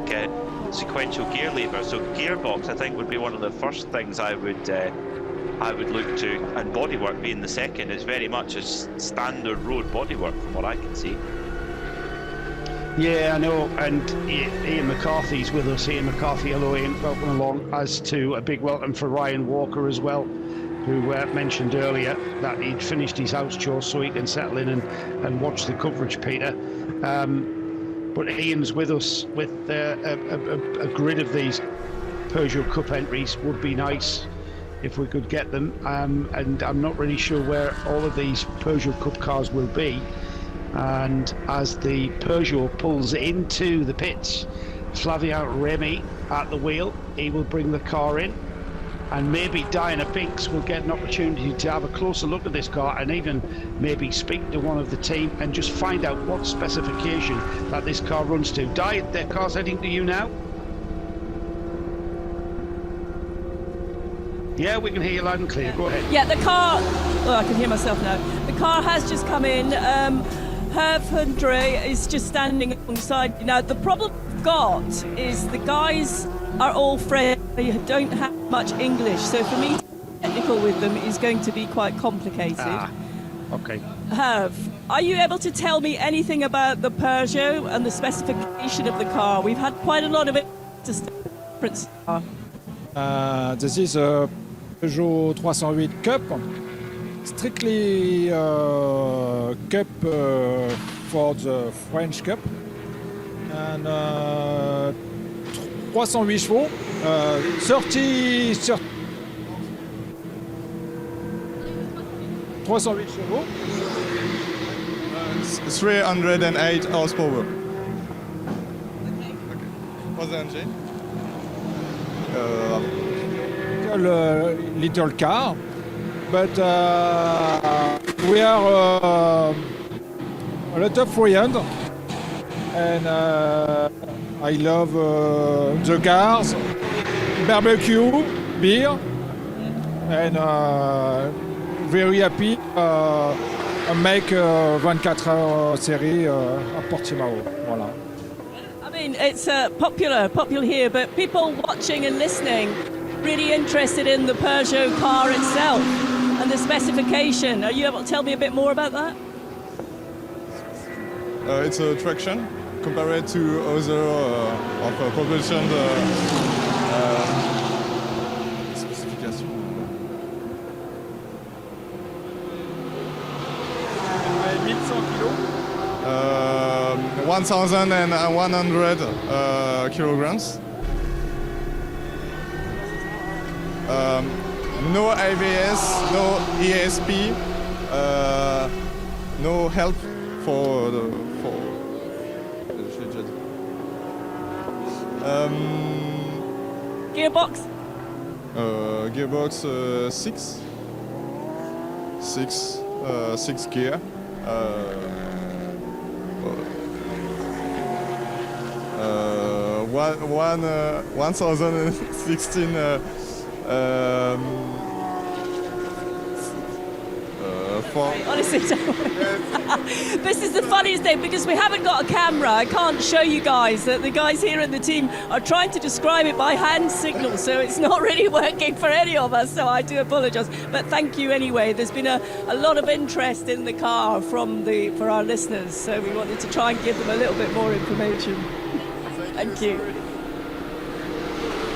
sequential gear lever. So gearbox, I think, would be one of the first things I would look to, and bodywork being the second. It's very much a standard road bodywork from what I can see.
Yeah, I know, and Ian McCarthy's with us. Ian McCarthy, hello Ian, welcome along, as to a big welcome for Ryan Walker as well, who mentioned earlier that he'd finished his house chores so he can settle in and watch the coverage, Peter. But Ian's with us with a grid of these Peugeot Cup entries. Would be nice if we could get them, and I'm not really sure where all of these Peugeot Cup cars will be. And as the Peugeot pulls into the pits, Flavien Remy at the wheel, he will bring the car in, and maybe Diana Binks will get an opportunity to have a closer look at this car and even maybe speak to one of the team and just find out what specification that this car runs to. Di, their car's heading to you now. Yeah, we can hear you loud and clear. Go ahead.
Yeah, the car. Oh, I can hear myself now. The car has just come in. Herberth is just standing alongside. Now, the problem we've got is the guys are all French. They don't have much English, so for me to be technical with them is going to be quite complicated.
Okay.
Herb, are you able to tell me anything about the Peugeot and the specification of the car? We've had quite a lot of it to different car.
This is a Peugeot 308 Cup, strictly Cup for the French Cup, and 308 chevaux, 308 chevaux,
308 horsepower. Okay. What's the engine?
Little car, but we are a lot of friends, and I love the cars, barbecue, beer, and very happy make 24 série à Portimao. Voilà.
I mean, it's popular here, but people watching and listening really interested in the Peugeot car itself and the specification. Are you able to tell me a bit more about that?
It's a traction compared to other of propulsion specification. 1,100 kilograms. No ABS, no ESP, no help for
gearbox.
Gearbox 6 gear.
1016
Honestly, this is the funniest thing because we haven't got a camera. I can't show you guys that the guys here in the team are trying to describe it by hand signals, so it's not really working for any of us, so I do apologise. But thank you anyway. There's been a lot of interest in the car for our listeners, so we wanted to try and give them a little bit more information. Thank you.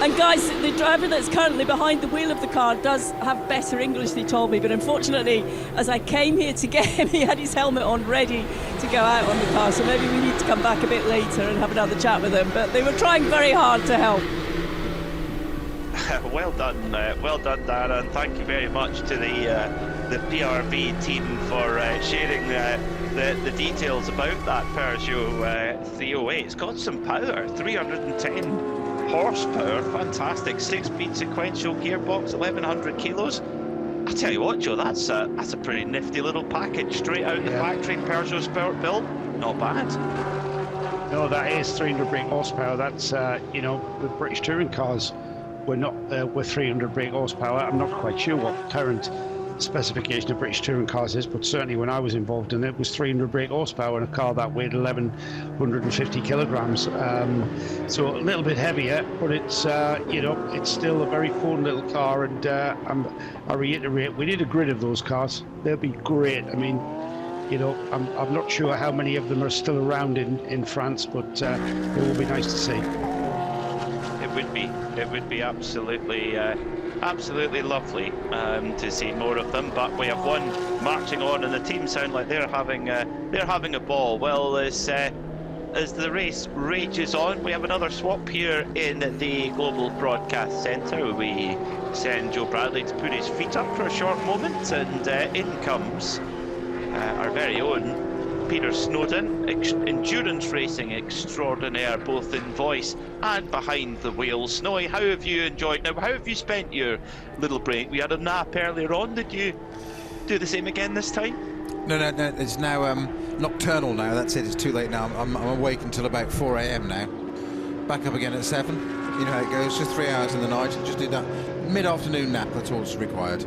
And guys, the driver that's currently behind the wheel of the car does have better English, they told me, but unfortunately, as I came here to get him, he had his helmet on ready to go out on the car, so maybe we need to come back a bit later and have another chat with them, but they were trying very hard to help.
Well done, Dara, and thank you very much to the PRV team for sharing the details about that Peugeot 308. It's got some power, 310 horsepower, fantastic, 6-speed sequential gearbox, 1100 kilos. I tell you what, Joe, that's a pretty nifty little package straight out the factory, Peugeot Sport built. Not bad.
No, that is 300 brake horsepower. That's you know, the British touring cars were not with 300 brake horsepower. I'm not quite sure what the current specification of British touring cars is, but certainly when I was involved in it, it was 300 brake horsepower in a car that weighed 1150 kilograms. So a little bit heavier, but it's you know, it's still a very fun little car, and I reiterate, we need a grid of those cars. They'll be great. I mean, you know, I'm not sure how many of them are still around in France, but it will be nice to see.
It would be absolutely lovely to see more of them. But we have one marching on, and the team sound like they're having a ball. Well, as the race rages on, we have another swap here in the Global Broadcast Centre. We send Joe Bradley to put his feet up for a short moment, and in comes our very own Peter Snowden, endurance racing extraordinaire, both in voice and behind the wheel. Snowy, how have you enjoyed? Now, how have you spent your little break? We had a nap earlier on. Did you do the same again this time?
No. It's now nocturnal now. That's it. It's too late now. I'm awake until about 4 a.m. now. Back up again at 7. You know how it goes. Just 3 hours in the night. Just did that mid-afternoon nap. That's all that's required.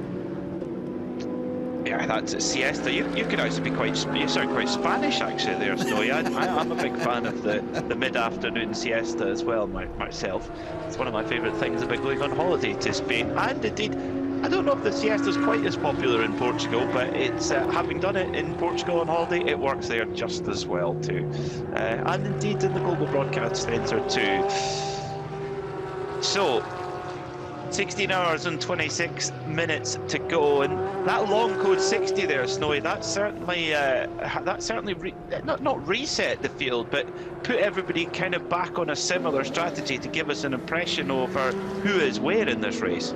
Yeah, that's a siesta. You could actually be you sound quite Spanish actually there, Snowy. I'm a big fan of the mid-afternoon siesta as well myself. It's one of my favourite things about going on holiday to Spain. And indeed, I don't know if the siesta is quite as popular in Portugal, but it's having done it in Portugal on holiday, it works there just as well too. And indeed in the Global Broadcast Centre too. So, 16 hours and 26 minutes to go, and that long code 60 there, Snowy, that certainly not reset the field, but put everybody kind of back on a similar strategy to give us an impression over who is where in this race.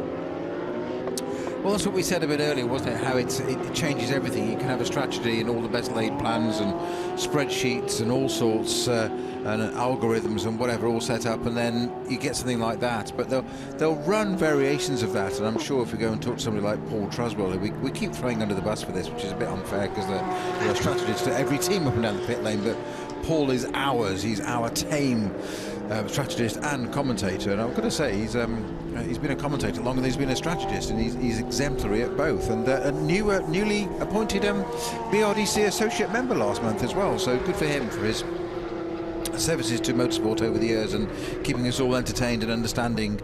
Well, that's what we said a bit earlier, wasn't it? How it changes everything. You can have a strategy and all the best laid plans and spreadsheets and all sorts and algorithms and whatever all set up, and then you get something like that. But they'll run variations of that, and I'm sure if we go and talk to somebody like Paul Truswell, we keep throwing under the bus for this, which is a bit unfair because they're strategists to every team up and down the pit lane. But Paul is ours. He's our tame strategist and commentator, and I've got to say he's been a commentator longer than he's been a strategist, and he's exemplary at both. And a newly appointed BRDC associate member last month as well, so good for him for his services to motorsport over the years and keeping us all entertained and understanding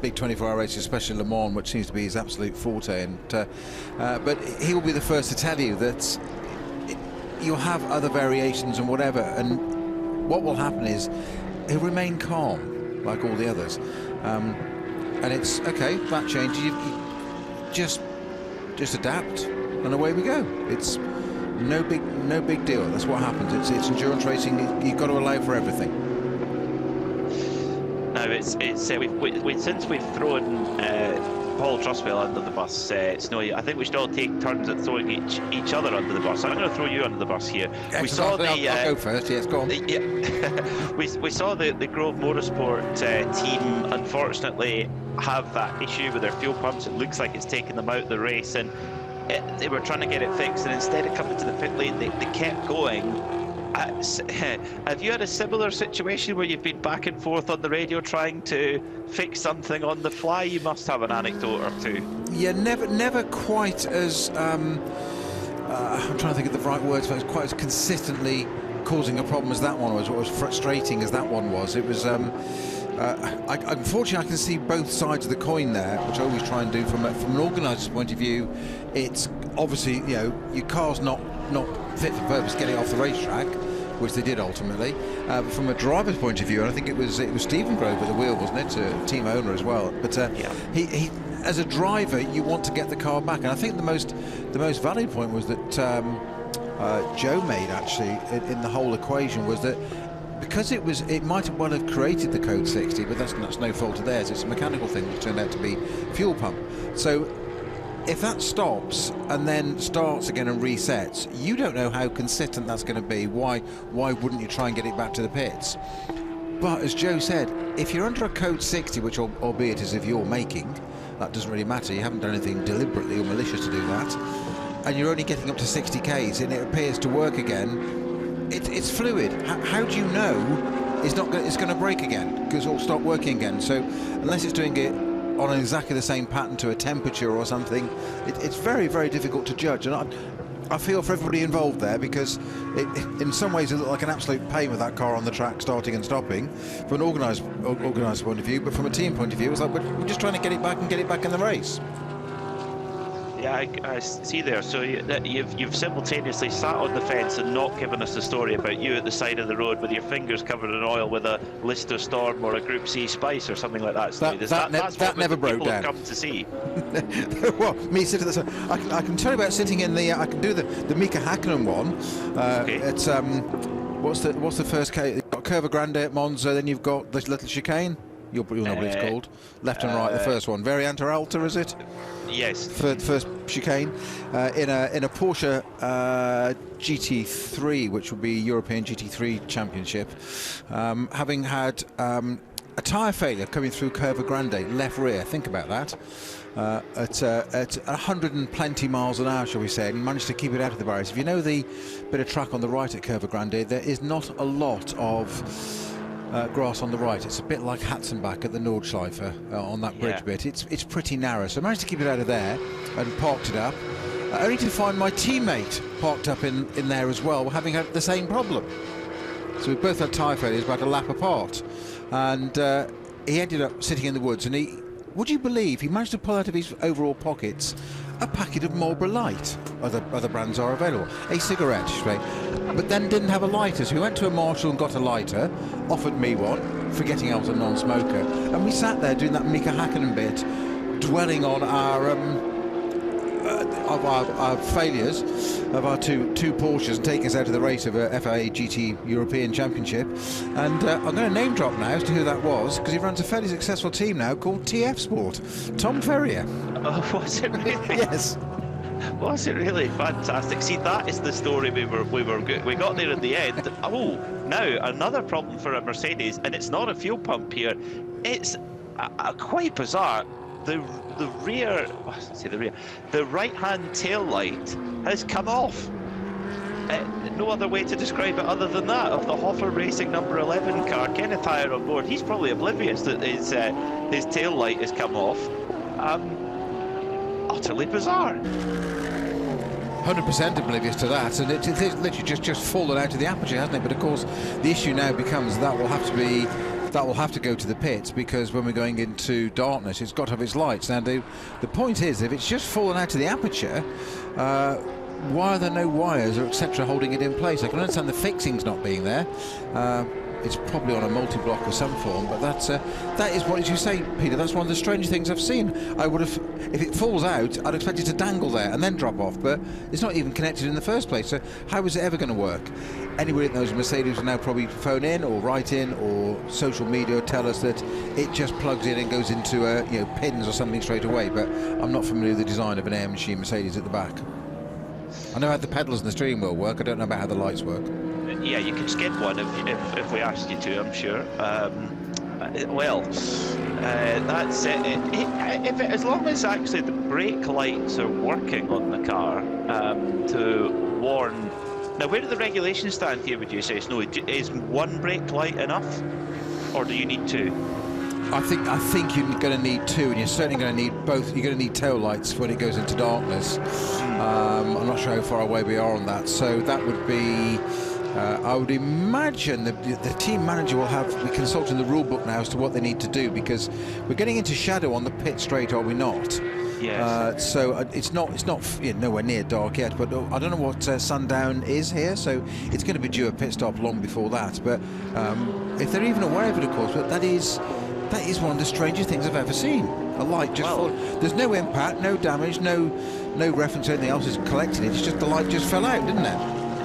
big 24-hour races, especially Le Mans, which seems to be his absolute forte. And but he will be the first to tell you that you'll have other variations and whatever, and what will happen is he'll remain calm like all the others, and it's okay, that changes, you just adapt and away we go. It's no big deal. That's what happens. It's endurance racing. You've got to allow for everything.
Now it's since we've thrown Paul Truswell under the bus, Snowy, I think we should all take turns at throwing each other under the bus. I'm going to throw you under the bus here.
Excellent. We saw I'll go first. Yes, go on.
We saw the Grove Motorsport team unfortunately have that issue with their fuel pumps. It looks like it's taken them out of the race, and they were trying to get it fixed, and instead of coming to the pit lane, they kept going. Have you had a similar situation where you've been back and forth on the radio trying to fix something on the fly? You must have an anecdote or two.
Yeah, never quite as I'm trying to think of the right words, but it was quite as consistently causing a problem as that one was, or as frustrating as that one was. It was unfortunately I can see both sides of the coin there, which I always try and do from an organiser's point of view. It's obviously, you know, your car's not fit for purpose getting off the racetrack, which they did ultimately. But from a driver's point of view, and I think it was Stephen Grove at the wheel, wasn't it? Team owner as well. But he as a driver, you want to get the car back, and I think the most valid point was that Joe made actually in the whole equation was that because it might well have created the code 60, but that's no fault of theirs. It's a mechanical thing which turned out to be fuel pump. So if that stops and then starts again and resets, you don't know how consistent that's going to be. Why wouldn't you try and get it back to the pits? But as Joe said, if you're under a code 60, which albeit is if you're making, that doesn't really matter. You haven't done anything deliberately or malicious to do that, and you're only getting up to 60 Ks and it appears to work again, it's fluid. How do you know it's going to break again? Because it'll stop working again. So unless it's doing it on exactly the same pattern to a temperature or something, it's very, very difficult to judge. And I feel for everybody involved there, because in some ways it looked like an absolute pain with that car on the track starting and stopping from an organiser point of view, but from a team point of view it was like we're just trying to get it back and get it back in the race.
Yeah, I see there. So you've simultaneously sat on the fence and not given us the story about you at the side of the road with your fingers covered in oil with a Lister Storm or a Group C Spice or something like that. That's
never
what
broke
people
down.
have come to see.
Well, me sitting at the side, I can tell you about sitting in the. I can do the Mika Hakkinen one.
Okay.
It's what's the first case? You've got Curva Grande at Monza, then you've got this little chicane. You'll know what it's called. Left and right, the first one. Variante Alta, is it?
Yes.
First chicane in a Porsche GT3, which would be European GT3 Championship, having had a tyre failure coming through Curva Grande, left rear. Think about that. At 100 and plenty miles an hour, shall we say, and managed to keep it out of the barriers. If you know the bit of track on the right at Curva Grande, there is not a lot of grass on the right. It's a bit like Hatzenbach at the Nordschleife on that bridge bit. It's pretty narrow, so I managed to keep it out of there and parked it up, only to find my teammate parked up in there as well, having had the same problem. So we both had tyre failures about a lap apart, and he ended up sitting in the woods, and would you believe he managed to pull out of his overall pockets a packet of Marlboro Light. Other brands are available. A cigarette, but then didn't have a lighter. So we went to a Marshall and got a lighter, offered me one, forgetting I was a non-smoker, and we sat there doing that Mika Hakkinen bit, dwelling on our failures of our two Porsches and taking us out of the race of a FIA GT European Championship. And I'm going to name drop now as to who that was, because he runs a fairly successful team now called TF Sport. Tom Ferrier.
Oh, was it really?
Yes.
Was it really? Fantastic. See, that is the story we got there in the end. Oh, now another problem for a Mercedes, and it's not a fuel pump here. It's quite bizarre. The right-hand tail light has come off. No other way to describe it other than that, of the Hoffer Racing number 11 car. Kenneth Hire on board. He's probably oblivious that his tail light has come off. Utterly bizarre.
100% oblivious to that, and it's literally just fallen out of the aperture, hasn't it? But of course, the issue now becomes that will have to go to the pits, because when we're going into darkness, it's got to have its lights. Now, the point is, if it's just fallen out of the aperture, why are there no wires or etc. holding it in place? I can understand the fixings not being there. It's probably on a multi-block of some form, but that is what, as you say, Peter, that's one of the strange things I've seen. I would have, if it falls out, I'd expect it to dangle there and then drop off, but it's not even connected in the first place, so how is it ever going to work? Anybody that knows Mercedes will now probably phone in or write in or social media tell us that it just plugs in and goes into pins or something straight away, but I'm not familiar with the design of an AMG Mercedes at the back. I know how the pedals and the steering wheel work, I don't know about how the lights work.
Yeah, you could skip one if we asked you to, I'm sure. That's it. As long as actually the brake lights are working on the car to warn Now, where do the regulations stand here, would you say, Snowy? Is one brake light enough, or do you need two?
I think you're going to need two, and you're certainly going to need both. You're going to need tail lights when it goes into darkness. I'm not sure how far away we are on that, so that would be. I would imagine the team manager will be consulting the rule book now as to what they need to do, because we're getting into shadow on the pit straight, are we not?
Yes.
So it's not nowhere near dark yet, but I don't know what sundown is here, so it's going to be due a pit stop long before that. But if they're even aware of it, of course, but that is one of the strangest things I've ever seen. A light just there's no impact, no damage, no reference to anything else is collected. It's just the light just fell out, didn't it?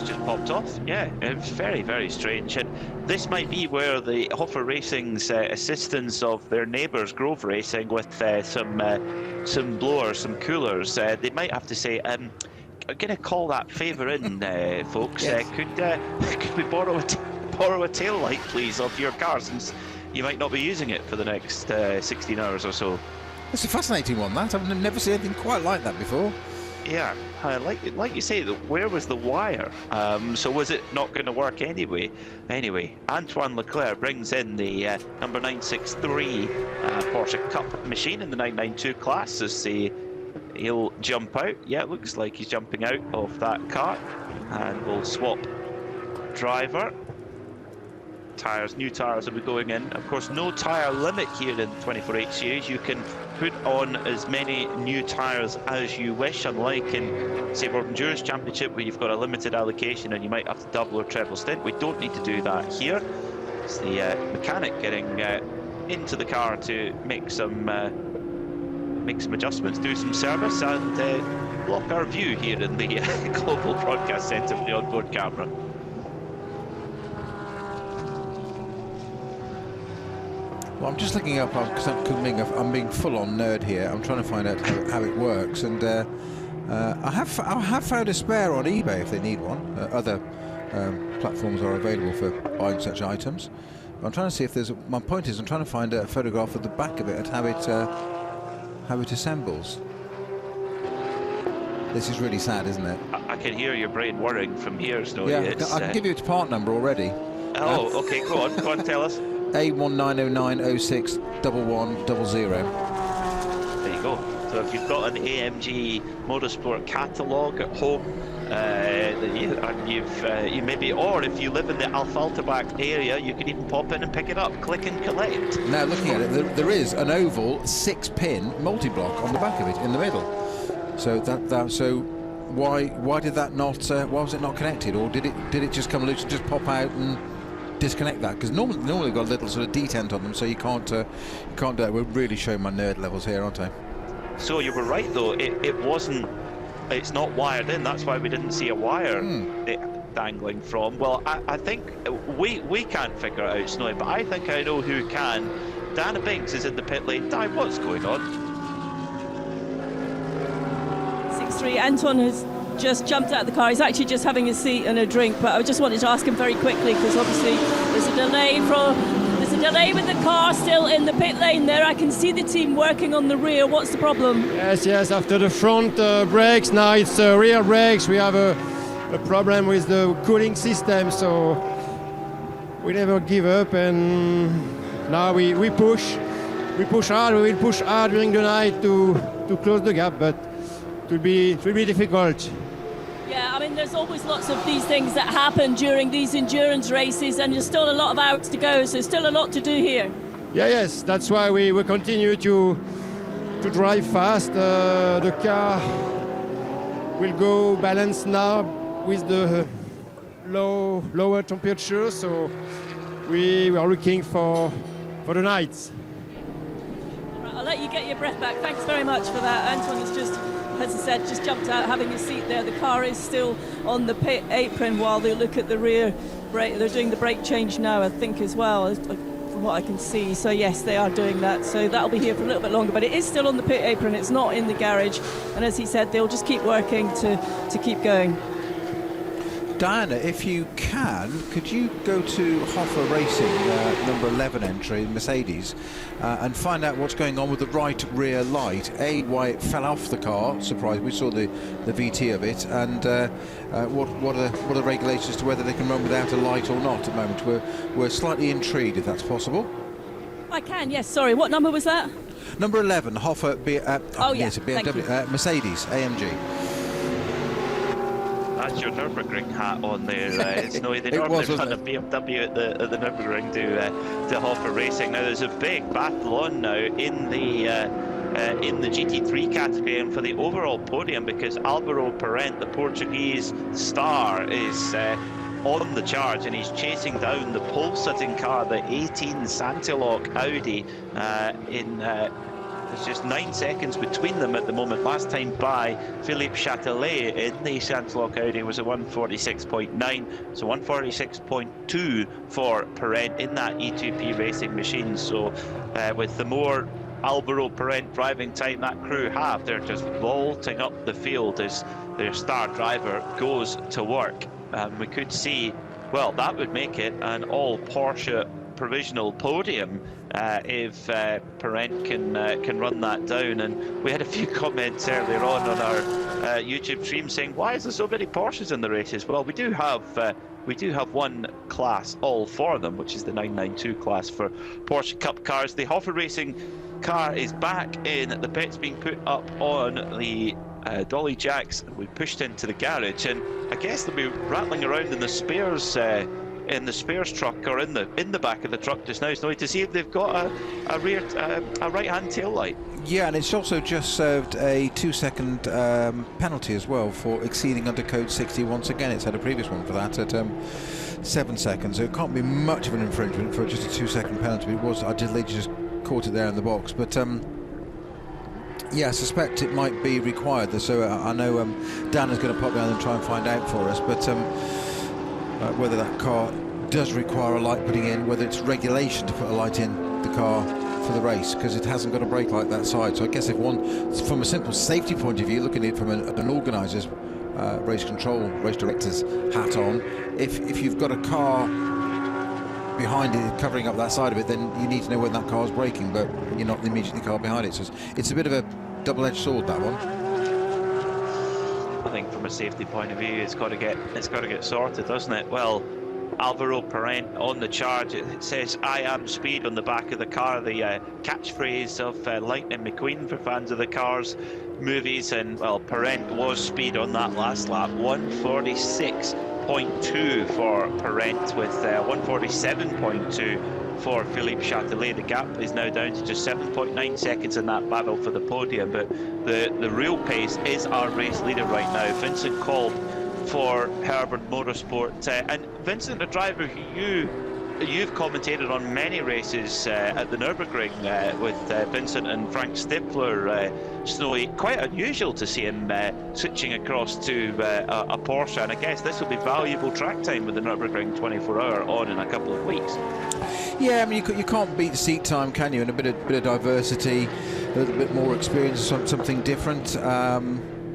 Just popped off. Yeah, it's very, very strange. And this might be where the Hoffer Racing's assistance of their neighbours, Grove Racing, with some blowers, some coolers, they might have to say, I'm going to call that favour in, folks. Yes. Could we borrow a tail light, please, of your car, since you might not be using it for the next 16 hours or so?
It's a fascinating one, that. I've never seen anything quite like that before.
Yeah, like you say, where was the wire? So was it not going to work anyway? Anyway, Antoine Leclerc brings in the number 963 Porsche Cup machine in the 992 class as he'll jump out. Yeah, it looks like he's jumping out of that car, and we'll swap driver. New tyres will be going in. Of course, no tyre limit here in the 24H series. You can put on as many new tyres as you wish, unlike in, say, World Endurance Championship, where you've got a limited allocation and you might have to double or treble stint. We don't need to do that here. It's the mechanic getting into the car to make some adjustments, do some service, and block our view here in the Global Broadcast Centre for the onboard camera.
Well, I'm just looking up because I'm being full-on nerd here. I'm trying to find out how it works, and I have found a spare on eBay if they need one. Other platforms are available for buying such items. I'm trying to see if there's. My point is, I'm trying to find a photograph of the back of it and how it assembles. This is really sad, isn't it?
I can hear your brain whirring from here, Snowy.
Yeah, I can give you its part number already.
Oh, okay, go on, tell us.
A1909061100.
There you go. So if you've got an AMG Motorsport catalogue at home, you maybe, or if you live in the Alfalterbach area, you can even pop in and pick it up, click and collect.
Now, looking at it, there is an oval 6-pin multi-block on the back of it in the middle. So so why did that not? Why was it not connected, or did it just come loose and just pop out and disconnect that? Because normally got a little sort of detent on them, so you can't do that. We're really showing my nerd levels here, aren't I?
So you were right, though. It's not wired in. That's why we didn't see a wire dangling from. Well, I think we can't figure it out, Snowy, but I think I know who can. Dana Binks is in the pit lane. Dan, what's going on?
6-3. Anton has just jumped out of the car. He's actually just having a seat and a drink, but I just wanted to ask him very quickly, because obviously there's a delay with the car still in the pit lane there. I can see the team working on the rear. What's the problem?
Yes, after the front brakes, now it's rear brakes. We have a problem with the cooling system, so we never give up, and now we push hard. We will push hard during the night to close the gap, but it will be difficult.
Yeah, I mean, there's always lots of these things that happen during these endurance races, and there's still a lot of hours to go, so still a lot to do here.
Yes, that's why we will continue to drive fast. The car will go balanced now with the lower temperature, so we are looking for the nights.
All right, I'll let you get your breath back. Thanks very much for that. Anton has just, as I said, just jumped out having a seat there. The car is still on the pit apron while they look at the rear brake. They're doing the brake change now, I think, as well, from what I can see. So yes, they are doing that. So that'll be here for a little bit longer, but it is still on the pit apron. It's not in the garage. And as he said, they'll just keep working to keep going.
Diana, if you can, could you go to Hoffer Racing, number 11 entry, Mercedes, and find out what's going on with the right rear light? A, why it fell off the car, surprise, we saw the VT of it, and what are the regulations to whether they can run without a light or not at the moment? We're slightly intrigued if that's possible.
I can, yes, sorry, what number was that?
Number 11, Hoffer, yes,
BMW,
Mercedes, AMG.
That's your Nürburgring hat on there, Snowy. They normally run a BMW at the Nürburgring to Hoffer Racing. Now there's a big battle on now in the GT3 category and for the overall podium, because Álvaro Parente, the Portuguese star, is on the charge, and he's chasing down the pole-sitting car, the 18 Santilok Audi. There's just 9 seconds between them at the moment. Last time by, Philippe Châtelet in the Santilok Audi was a 146.9, so 146.2 for Parente in that E2P racing machine. So with the more Álvaro Parente driving time that crew have, they're just vaulting up the field as their star driver goes to work. We could see, well, that would make it an all Porsche provisional podium if Parente can run that down. And we had a few comments earlier on our YouTube stream saying, why is there so many Porsches in the races? Well, we do have one class all for them, which is the 992 class for Porsche Cup cars. The Hoffer Racing car is back in the pits, being put up on the dolly jacks. We pushed into the garage, and I guess they'll be rattling around in the spares truck, or in the back of the truck just now, Snowy, to see if they've got a right-hand tail light.
Yeah, and it's also just served a 2-second penalty as well for exceeding under code 60. Once again, it's had a previous one for that at 7 seconds, so it can't be much of an infringement for just a 2-second penalty. It was, they just caught it there in the box, but yeah, I suspect it might be required. So I know Dan is going to pop down and try and find out for us, but whether that car does require a light putting in, whether it's regulation to put a light in the car for the race, because it hasn't got a brake light that side. So I guess if one, from a simple safety point of view, looking at it from an organiser's race control, race director's hat on, if you've got a car behind it covering up that side of it, then you need to know when that car's braking, but you're not immediately car behind it. So it's a bit of a double-edged sword, that one.
I think from a safety point of view, it's got to get sorted, doesn't it? Well, Álvaro Parente on the charge. It says "I am speed" on the back of the car, the catchphrase of Lightning McQueen for fans of the Cars movies. And well, Parente was speed on that last lap, 146.2 for Parente, with 147.2 for Philippe Châtelet. The gap is now down to just 7.9 seconds in that battle for the podium, but the real pace is our race leader right now, Vincent Kolb for Herberth Motorsport. And Vincent, a driver who you've commentated on many races at the Nürburgring with Vincent and Frank Stifler, Snowy. Quite unusual to see him switching across to a Porsche, and I guess this will be valuable track time with the Nürburgring 24-hour on in a couple of weeks.
Yeah, I mean, you can't beat the seat time, can you? And a bit of diversity, a little bit more experience, something different.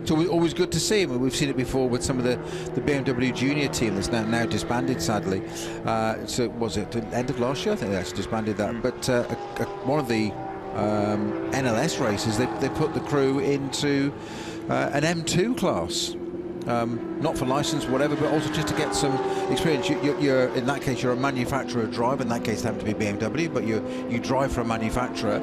So always good to see. I mean, we've seen it before with some of the BMW Junior team that's now disbanded, sadly. So was it the end of last year? I think they actually disbanded that. But one of the NLS races, they put the crew into an M2 class. Not for license, whatever, but also just to get some experience. You're in that case, you're a manufacturer driver. In that case, it happened to be BMW, but you drive for a manufacturer,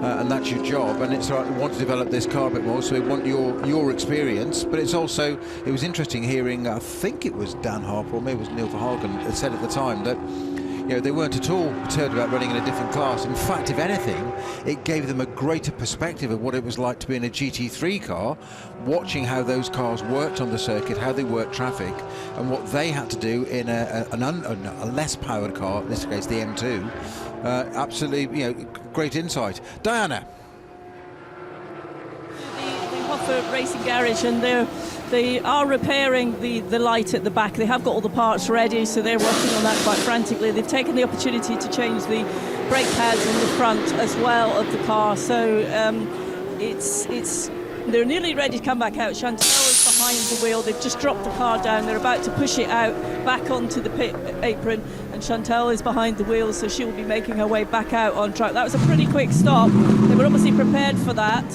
and that's your job. And it's right, we want to develop this car a bit more, so we want your experience. But it's also, it was interesting hearing, I think it was Dan Harper or maybe it was Neil Verhagen, had said at the time that, you know, they weren't at all perturbed about running in a different class. In fact, if anything, it gave them a greater perspective of what it was like to be in a GT3 car, watching how those cars worked on the circuit, how they worked traffic, and what they had to do in a less powered car, in this case the M2. Absolutely, you know, great insight. Diana.
The Hoffer Racing Garage, and they are repairing the light at the back. They have got all the parts ready, so they're working on that quite frantically. They've taken the opportunity to change the brake pads in the front as well of the car, so they're nearly ready to come back out. Chantal is behind the wheel. They've just dropped the car down. They're about to push it out back onto the pit apron, and Chantal is behind the wheel, so she will be making her way back out on track. That was a pretty quick stop. They were obviously prepared for that.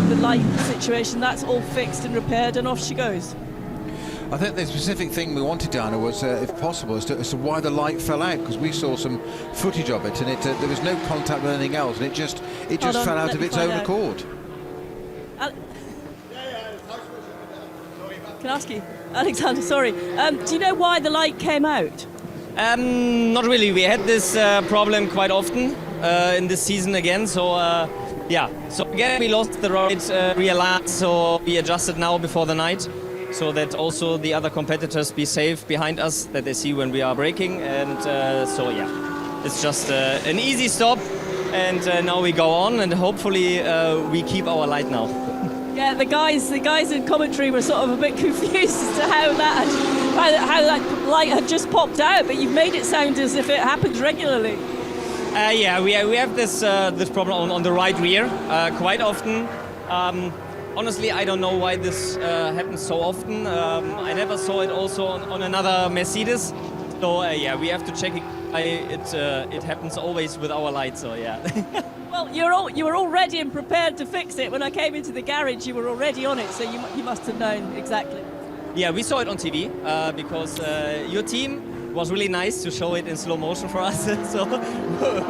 The light situation, that's all fixed and repaired, and off she goes.
I think the specific thing we wanted, Diana, was, if possible, as to why the light fell out, because we saw some footage of it, and there was no contact with anything else, and it just fell out of its own accord.
Can I ask you, Alexander? Sorry. Do you know why the light came out?
Not really. We had this problem quite often in this season again. So yeah. So again, we lost the right rear light. So we adjusted now before the night, so that also the other competitors be safe behind us, that they see when we are braking. And so yeah, it's just an easy stop. And now we go on, and hopefully we keep our light now.
Yeah, the guys in commentary were sort of a bit confused as to how that light had just popped out, but you've made it sound as if it happens regularly.
Yeah, we have this problem on the right rear quite often. Honestly, I don't know why this happens so often. I never saw it also on another Mercedes. So yeah, we have to check it. It happens always with our light. So yeah.
Well, you were all ready and prepared to fix it when I came into the garage. You were already on it, so you must have known exactly.
Yeah, we saw it on TV because your team was really nice to show it in slow motion for us, so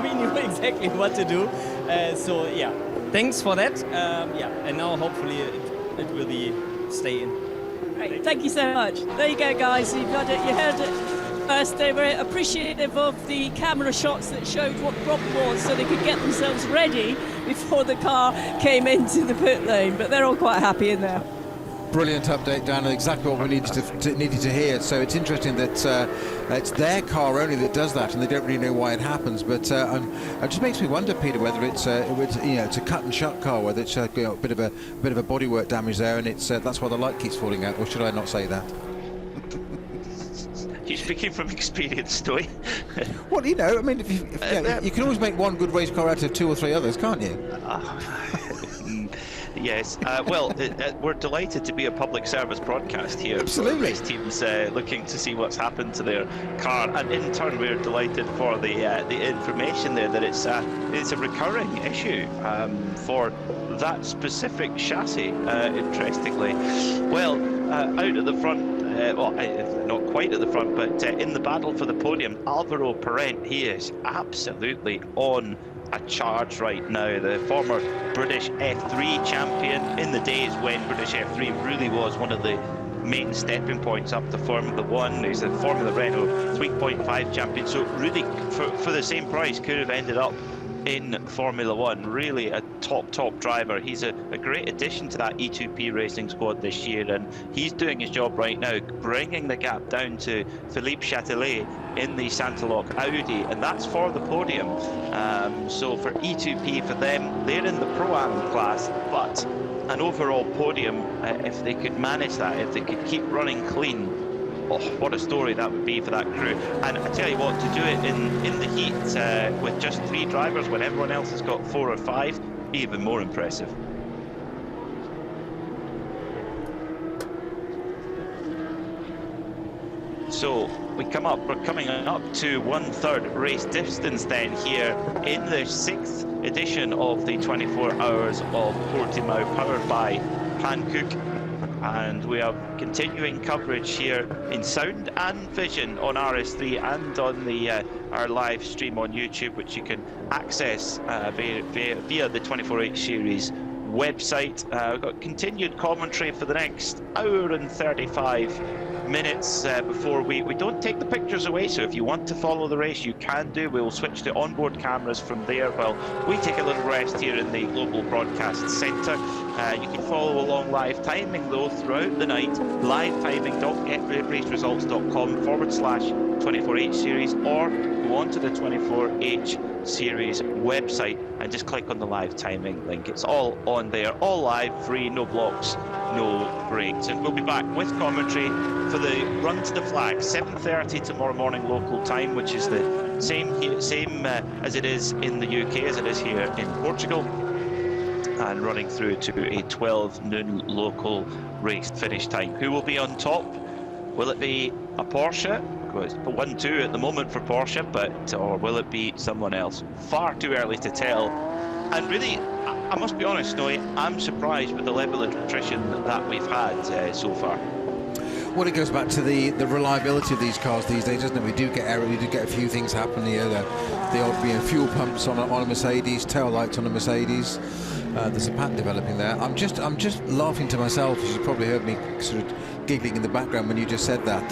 we knew exactly what to do. So yeah, thanks for that. Yeah, and now hopefully it will be staying.
Great, thank you so much. There you go, guys. You got it. You heard it. First, they were appreciative of the camera shots that showed what the problem was, so they could get themselves ready before the car came into the pit lane. But they're all quite happy in there.
Brilliant update, Dan, and exactly what we needed to hear. So it's interesting that it's their car only that does that, and they don't really know why it happens. But it just makes me wonder, Peter, whether it's it's a cut and shut car, whether it's a bit of a bodywork damage there, and that's why the light keeps falling out. Or should I not say that?
You're speaking from experience, Stoy.
Well, I mean, you can always make one good race car out of 2 or 3 others, can't you?
Yes. Well, we're delighted to be a public service broadcast here.
Absolutely.
Race teams looking to see what's happened to their car, and in turn, we're delighted for the information there that it's a recurring issue for that specific chassis. Interestingly, well, out at the front. Well, not quite at the front, but in the battle for the podium, Alvaro Parent, he is absolutely on a charge right now. The former British F3 champion in the days when British F3 really was one of the main stepping points up to Formula 1. He's the Formula Renault 3.5 champion, so really for the same price could have ended up in Formula 1. Really a top driver. He's a great addition to that E2P racing squad this year, and he's doing his job right now, bringing the gap down to Philippe Châtelet in the Santaloc Audi, and that's for the podium. So for E2P, for them, they're in the Pro-Am class, but an overall podium, if they could manage that, if they could keep running clean, oh, what a story that would be for that crew. And I tell you what, to do it in the heat with just 3 drivers when everyone else has got 4 or 5, even more impressive. So we're coming up to 1/3 race distance then here in the 6th edition of the 24 Hours of Portimao, powered by Hankook. And we are continuing coverage here in sound and vision on RS3 and on the our live stream on YouTube, which you can access via the 24H series website. We've got continued commentary for the next hour and 35 minutes before we don't take the pictures away, so if you want to follow the race you can do. We'll switch to onboard cameras from there while we take a little rest here in the Global Broadcast Centre. You can follow along live timing though throughout the night. livetiming.getRaceResults.com/24H series, or go on to the 24H series website and just click on the live timing link. It's all on there, all live, free, no blocks, no breaks. And we'll be back with commentary for the run to the flag, 7:30 tomorrow morning local time, which is the same as it is in the UK as it is here in Portugal. and running through to a 12 noon local race finish time. Who will be on top? Will it be a Porsche? Well, it's 1-2 at the moment for Porsche, or will it be someone else? Far too early to tell. And really, I must be honest, Snowy, I'm surprised with the level of attrition that we've had so far.
Well, it goes back to the reliability of these cars these days, doesn't it? We do get error, we do get a few things happen here. The odd fuel pumps on a Mercedes, tail lights on a Mercedes. There's a pattern developing there. I'm just laughing to myself, as you probably heard me sort of giggling in the background when you just said that.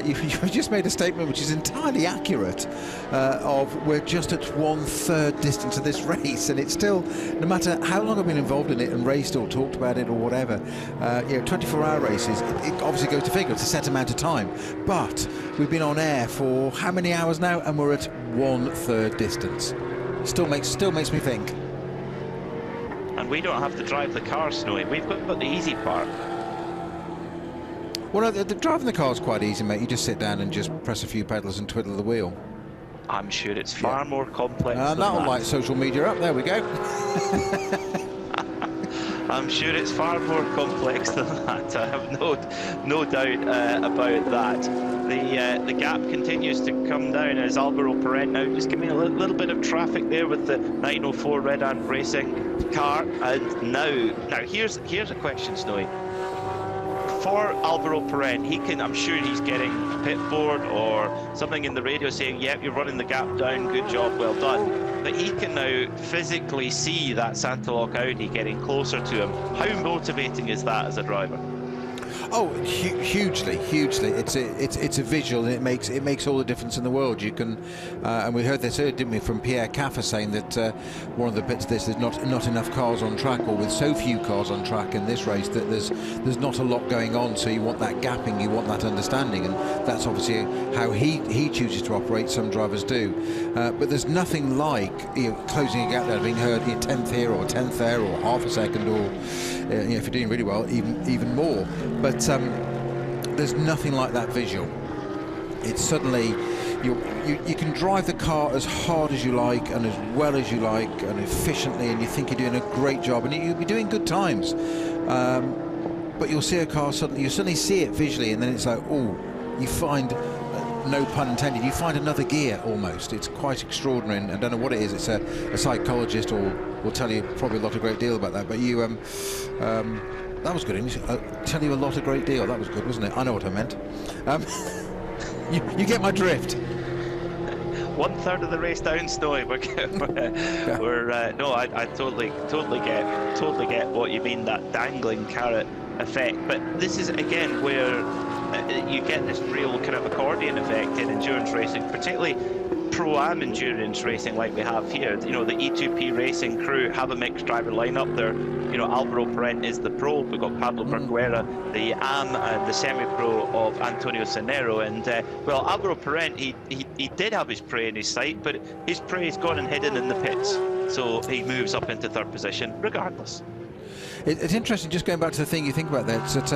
You've just made a statement which is entirely accurate of we're just at 1/3 distance of this race, and it's still, no matter how long I've been involved in it and raced or talked about it or whatever, 24-hour races, it obviously goes to figure, it's a set amount of time, but we've been on air for how many hours now, and we're at 1/3 distance. Still makes me think.
And we don't have to drive the car, Snowy, we've got the easy part.
Well, driving the car is quite easy, mate. You just sit down and just press a few pedals and twiddle the wheel.
I'm sure it's far more complex than
that'll
that.
light social media up. There we go.
I'm sure it's far more complex than that. I have no doubt about that. The gap continues to come down as Alvaro Parent now just giving a little bit of traffic there with the 904 Red Ant Racing car. And now here's a question, Snowy. For Alvaro Parent, I'm sure he's getting pit board or something in the radio saying, yep, you're running the gap down, good job, well done. But he can now physically see that Santaloc Audi getting closer to him. How motivating is that as a driver?
Oh, hugely. It's a visual, and it makes all the difference in the world. You can, and we heard this earlier, didn't we, from Pierre Caffer saying that one of the bits of this, there's not enough cars on track, or with so few cars on track in this race that there's not a lot going on. So you want that gapping, you want that understanding, and that's obviously how he chooses to operate. Some drivers do, but there's nothing like closing a gap there, being heard 10th here or 10th there, or half a second, or if you're doing really well, even more. But there's nothing like that visual. It's suddenly you can drive the car as hard as you like and as well as you like and efficiently, and you think you're doing a great job, and you'll be doing good times. But you'll see a car you suddenly see it visually, and then it's like, oh, you find, no pun intended, you find another gear almost. It's quite extraordinary, and I don't know what it is. It's a psychologist will tell you probably a great deal about that. But you that was good English. Tell you a great deal. That was good, wasn't it? I know what I meant. You get my drift.
1/3 of the race down, Snowy. I totally get what you mean, that dangling carrot effect. But this is again where you get this real kind of accordion effect in endurance racing, particularly Pro-Am endurance racing like we have here. The E2P Racing crew have a mixed driver lineup there. Alvaro Parent is the pro. We've got Pablo Berguera, the AM and the semi-pro of Antonio Sanero. And well, Alvaro Parent, he did have his prey in his sight, but his prey is gone and hidden in the pits. So he moves up into 3rd position regardless.
It's interesting, just going back to the thing you think about that, that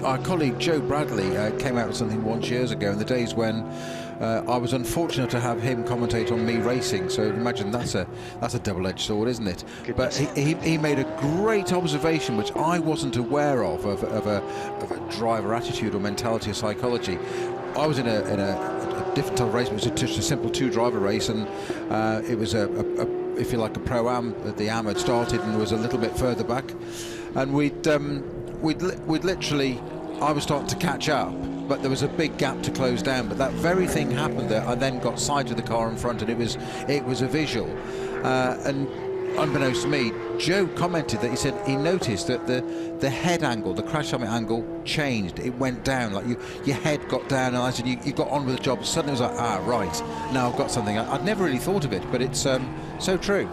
our colleague Joe Bradley came out with something once years ago in the days when I was unfortunate to have him commentate on me racing. So imagine that's a double-edged sword, isn't it? Goodness. But he made a great observation which I wasn't aware of a driver attitude or mentality or psychology. I was in a different type of race. It was just a simple 2-driver race, and it was if you like, a Pro-Am. The Am had started and was a little bit further back, and we'd literally, I was starting to catch up, but there was a big gap to close down. But that very thing happened there. I then got side of the car in front, and it was a visual. And unbeknownst to me, Joe commented that he said he noticed that the head angle, the crash helmet angle, changed. It went down, like your head got down, and I said you got on with the job. Suddenly it was like, right, now I've got something. I'd never really thought of it, but it's so true.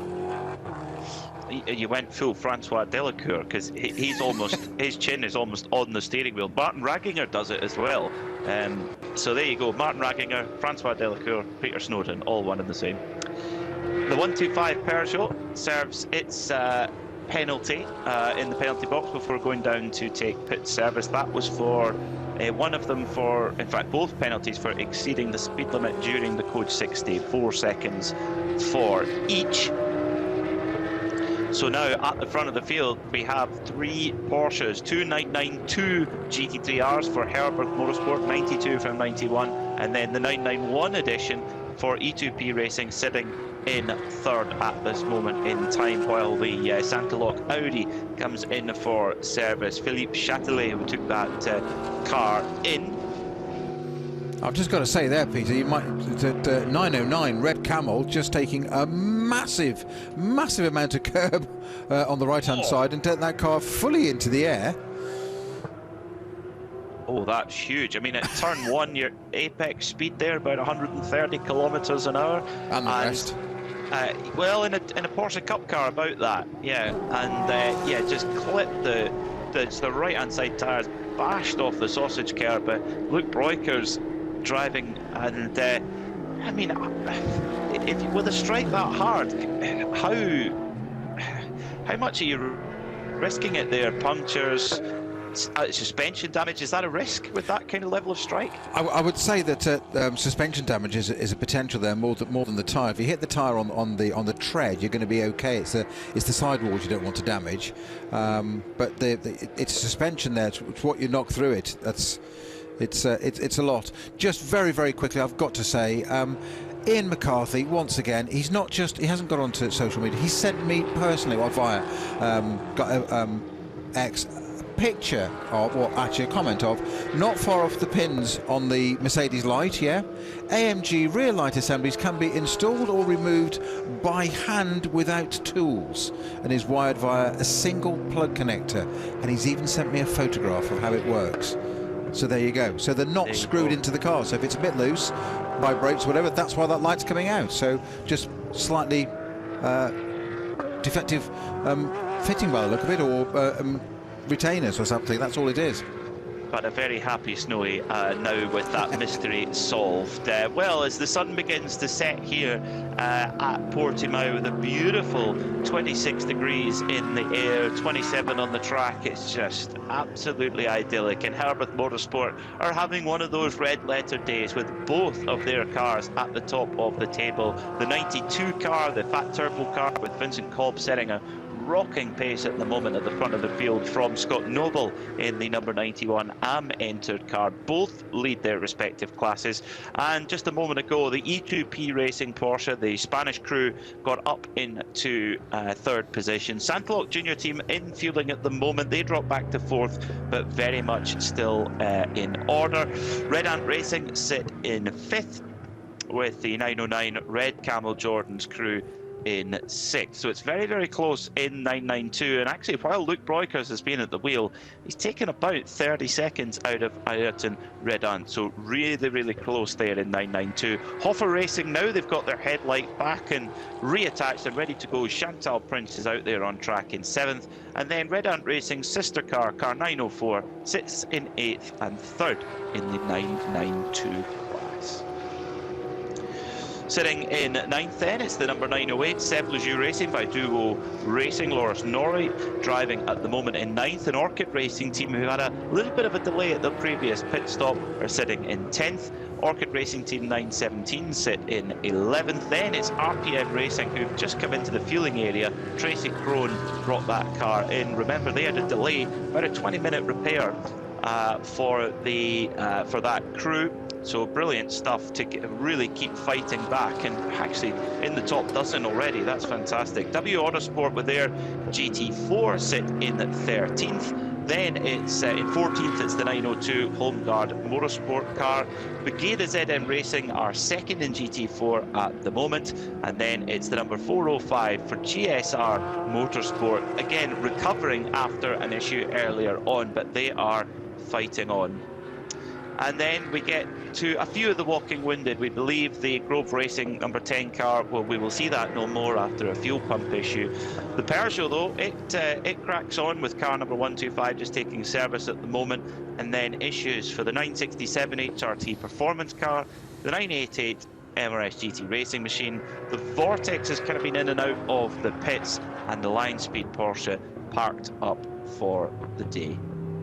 You went full Francois Delacour, because his chin is almost on the steering wheel. Martin Ragginger does it as well. So there you go, Martin Ragginger, Francois Delacour, Peter Snowden, all one and the same. The 125 Peugeot serves its penalty in the penalty box before going down to take pit service. That was for one of them in fact both penalties for exceeding the speed limit during the Code 60, 4 seconds for each. So now at the front of the field, we have 3 Porsches, 2 992 GT3Rs for Herberth Motorsport, 92 from 91, and then the 991 edition for E2P Racing sitting in 3rd at this moment in time, while the Santaloc Audi comes in for service. Philippe Châtelet, who took that car in.
I've just got to say there, Peter, you might that 909 Red Camel just taking a massive amount of curb on the right-hand side and take that car fully into the air.
Oh, that's huge. I mean, at turn 1, your apex speed there, about 130 kilometres an hour.
And the rest.
Well, in a Porsche Cup car, about that, yeah. And yeah, just clipped the right-hand side tyres, bashed off the sausage curb. But Luke Broeker's driving, and I mean, if with a strike that hard, how much are you risking it there? Punctures, suspension damage, is that a risk with that kind of level of strike?
I would say that suspension damage is a potential there more than the tyre. If you hit the tyre on the tread, you're going to be okay. It's the sidewalls you don't want to damage, but it's suspension there. It's what you knock through it. It's a lot. Just very quickly, I've got to say, Ian McCarthy, once again, he hasn't got onto social media. He sent me personally, via X, picture of, or actually a comment of, not far off the pins on the Mercedes light, yeah? AMG rear light assemblies can be installed or removed by hand without tools and is wired via a single plug connector. And he's even sent me a photograph of how it works. So there you go. So they're not screwed into the car. So if it's a bit loose, vibrates, whatever, that's why that light's coming out. So just slightly defective fitting by the look of it, or retainers or something. That's all it is.
But a very happy Snowy now with that mystery solved. Well, as the sun begins to set here at Portimao, with a beautiful 26 degrees in the air, 27 on the track, it's just absolutely idyllic. And Herberth Motorsport are having one of those red letter days with both of their cars at the top of the table. The 92 car, the Fat Turbo car, with Vincent Kolb setting a rocking pace at the moment at the front of the field from Scott Noble in the number 91 AM entered car. Both lead their respective classes. And just a moment ago, the E2P Racing Porsche, the Spanish crew, got up into 3rd position. Santaloc Junior team in fueling at the moment. They drop back to 4th, but very much still in order. Red Ant Racing sit in 5th with the 909 Red Camel Jordan's crew in 6th. So it's very close in 992, and actually while Luke Broekers has been at the wheel, he's taken about 30 seconds out of Ayrton Redant, so really close there in 992. Hoffer Racing, now they've got their headlight back and reattached and ready to go. Chantal Prince is out there on track in 7th, and then Red Ant Racing's sister car 904, sits in 8th and 3rd in the 992 class. Sitting in 9th then, it's the number 908, Seb Lejeune Racing by Duo Racing. Loris Norrie driving at the moment in 9th. An Orchid Racing team who had a little bit of a delay at the previous pit stop are sitting in 10th. Orchid Racing Team 917 sit in 11th. Then it's RPM Racing who've just come into the fueling area. Tracy Crone brought that car in. Remember, they had a delay, about a 20-minute repair for that crew. So brilliant stuff to really keep fighting back, and actually in the top dozen already. That's fantastic. W Autosport with their GT4 sit in 13th. Then it's in 14th, it's the 902 Holmgard Motorsport car. Brigada ZM Racing are 2nd in GT4 at the moment. And then it's the number 405 for GSR Motorsport. Again, recovering after an issue earlier on, but they are fighting on. And then we get to a few of the walking wounded. We believe the Grove Racing number 10 car, well, we will see that no more after a fuel pump issue. The Peugeot, though, it cracks on with car number 125 just taking service at the moment. And then issues for the 967 HRT performance car, the 988 MRS GT racing machine. The Vortex has kind of been in and out of the pits, and the Lion Speed Porsche parked up for the day.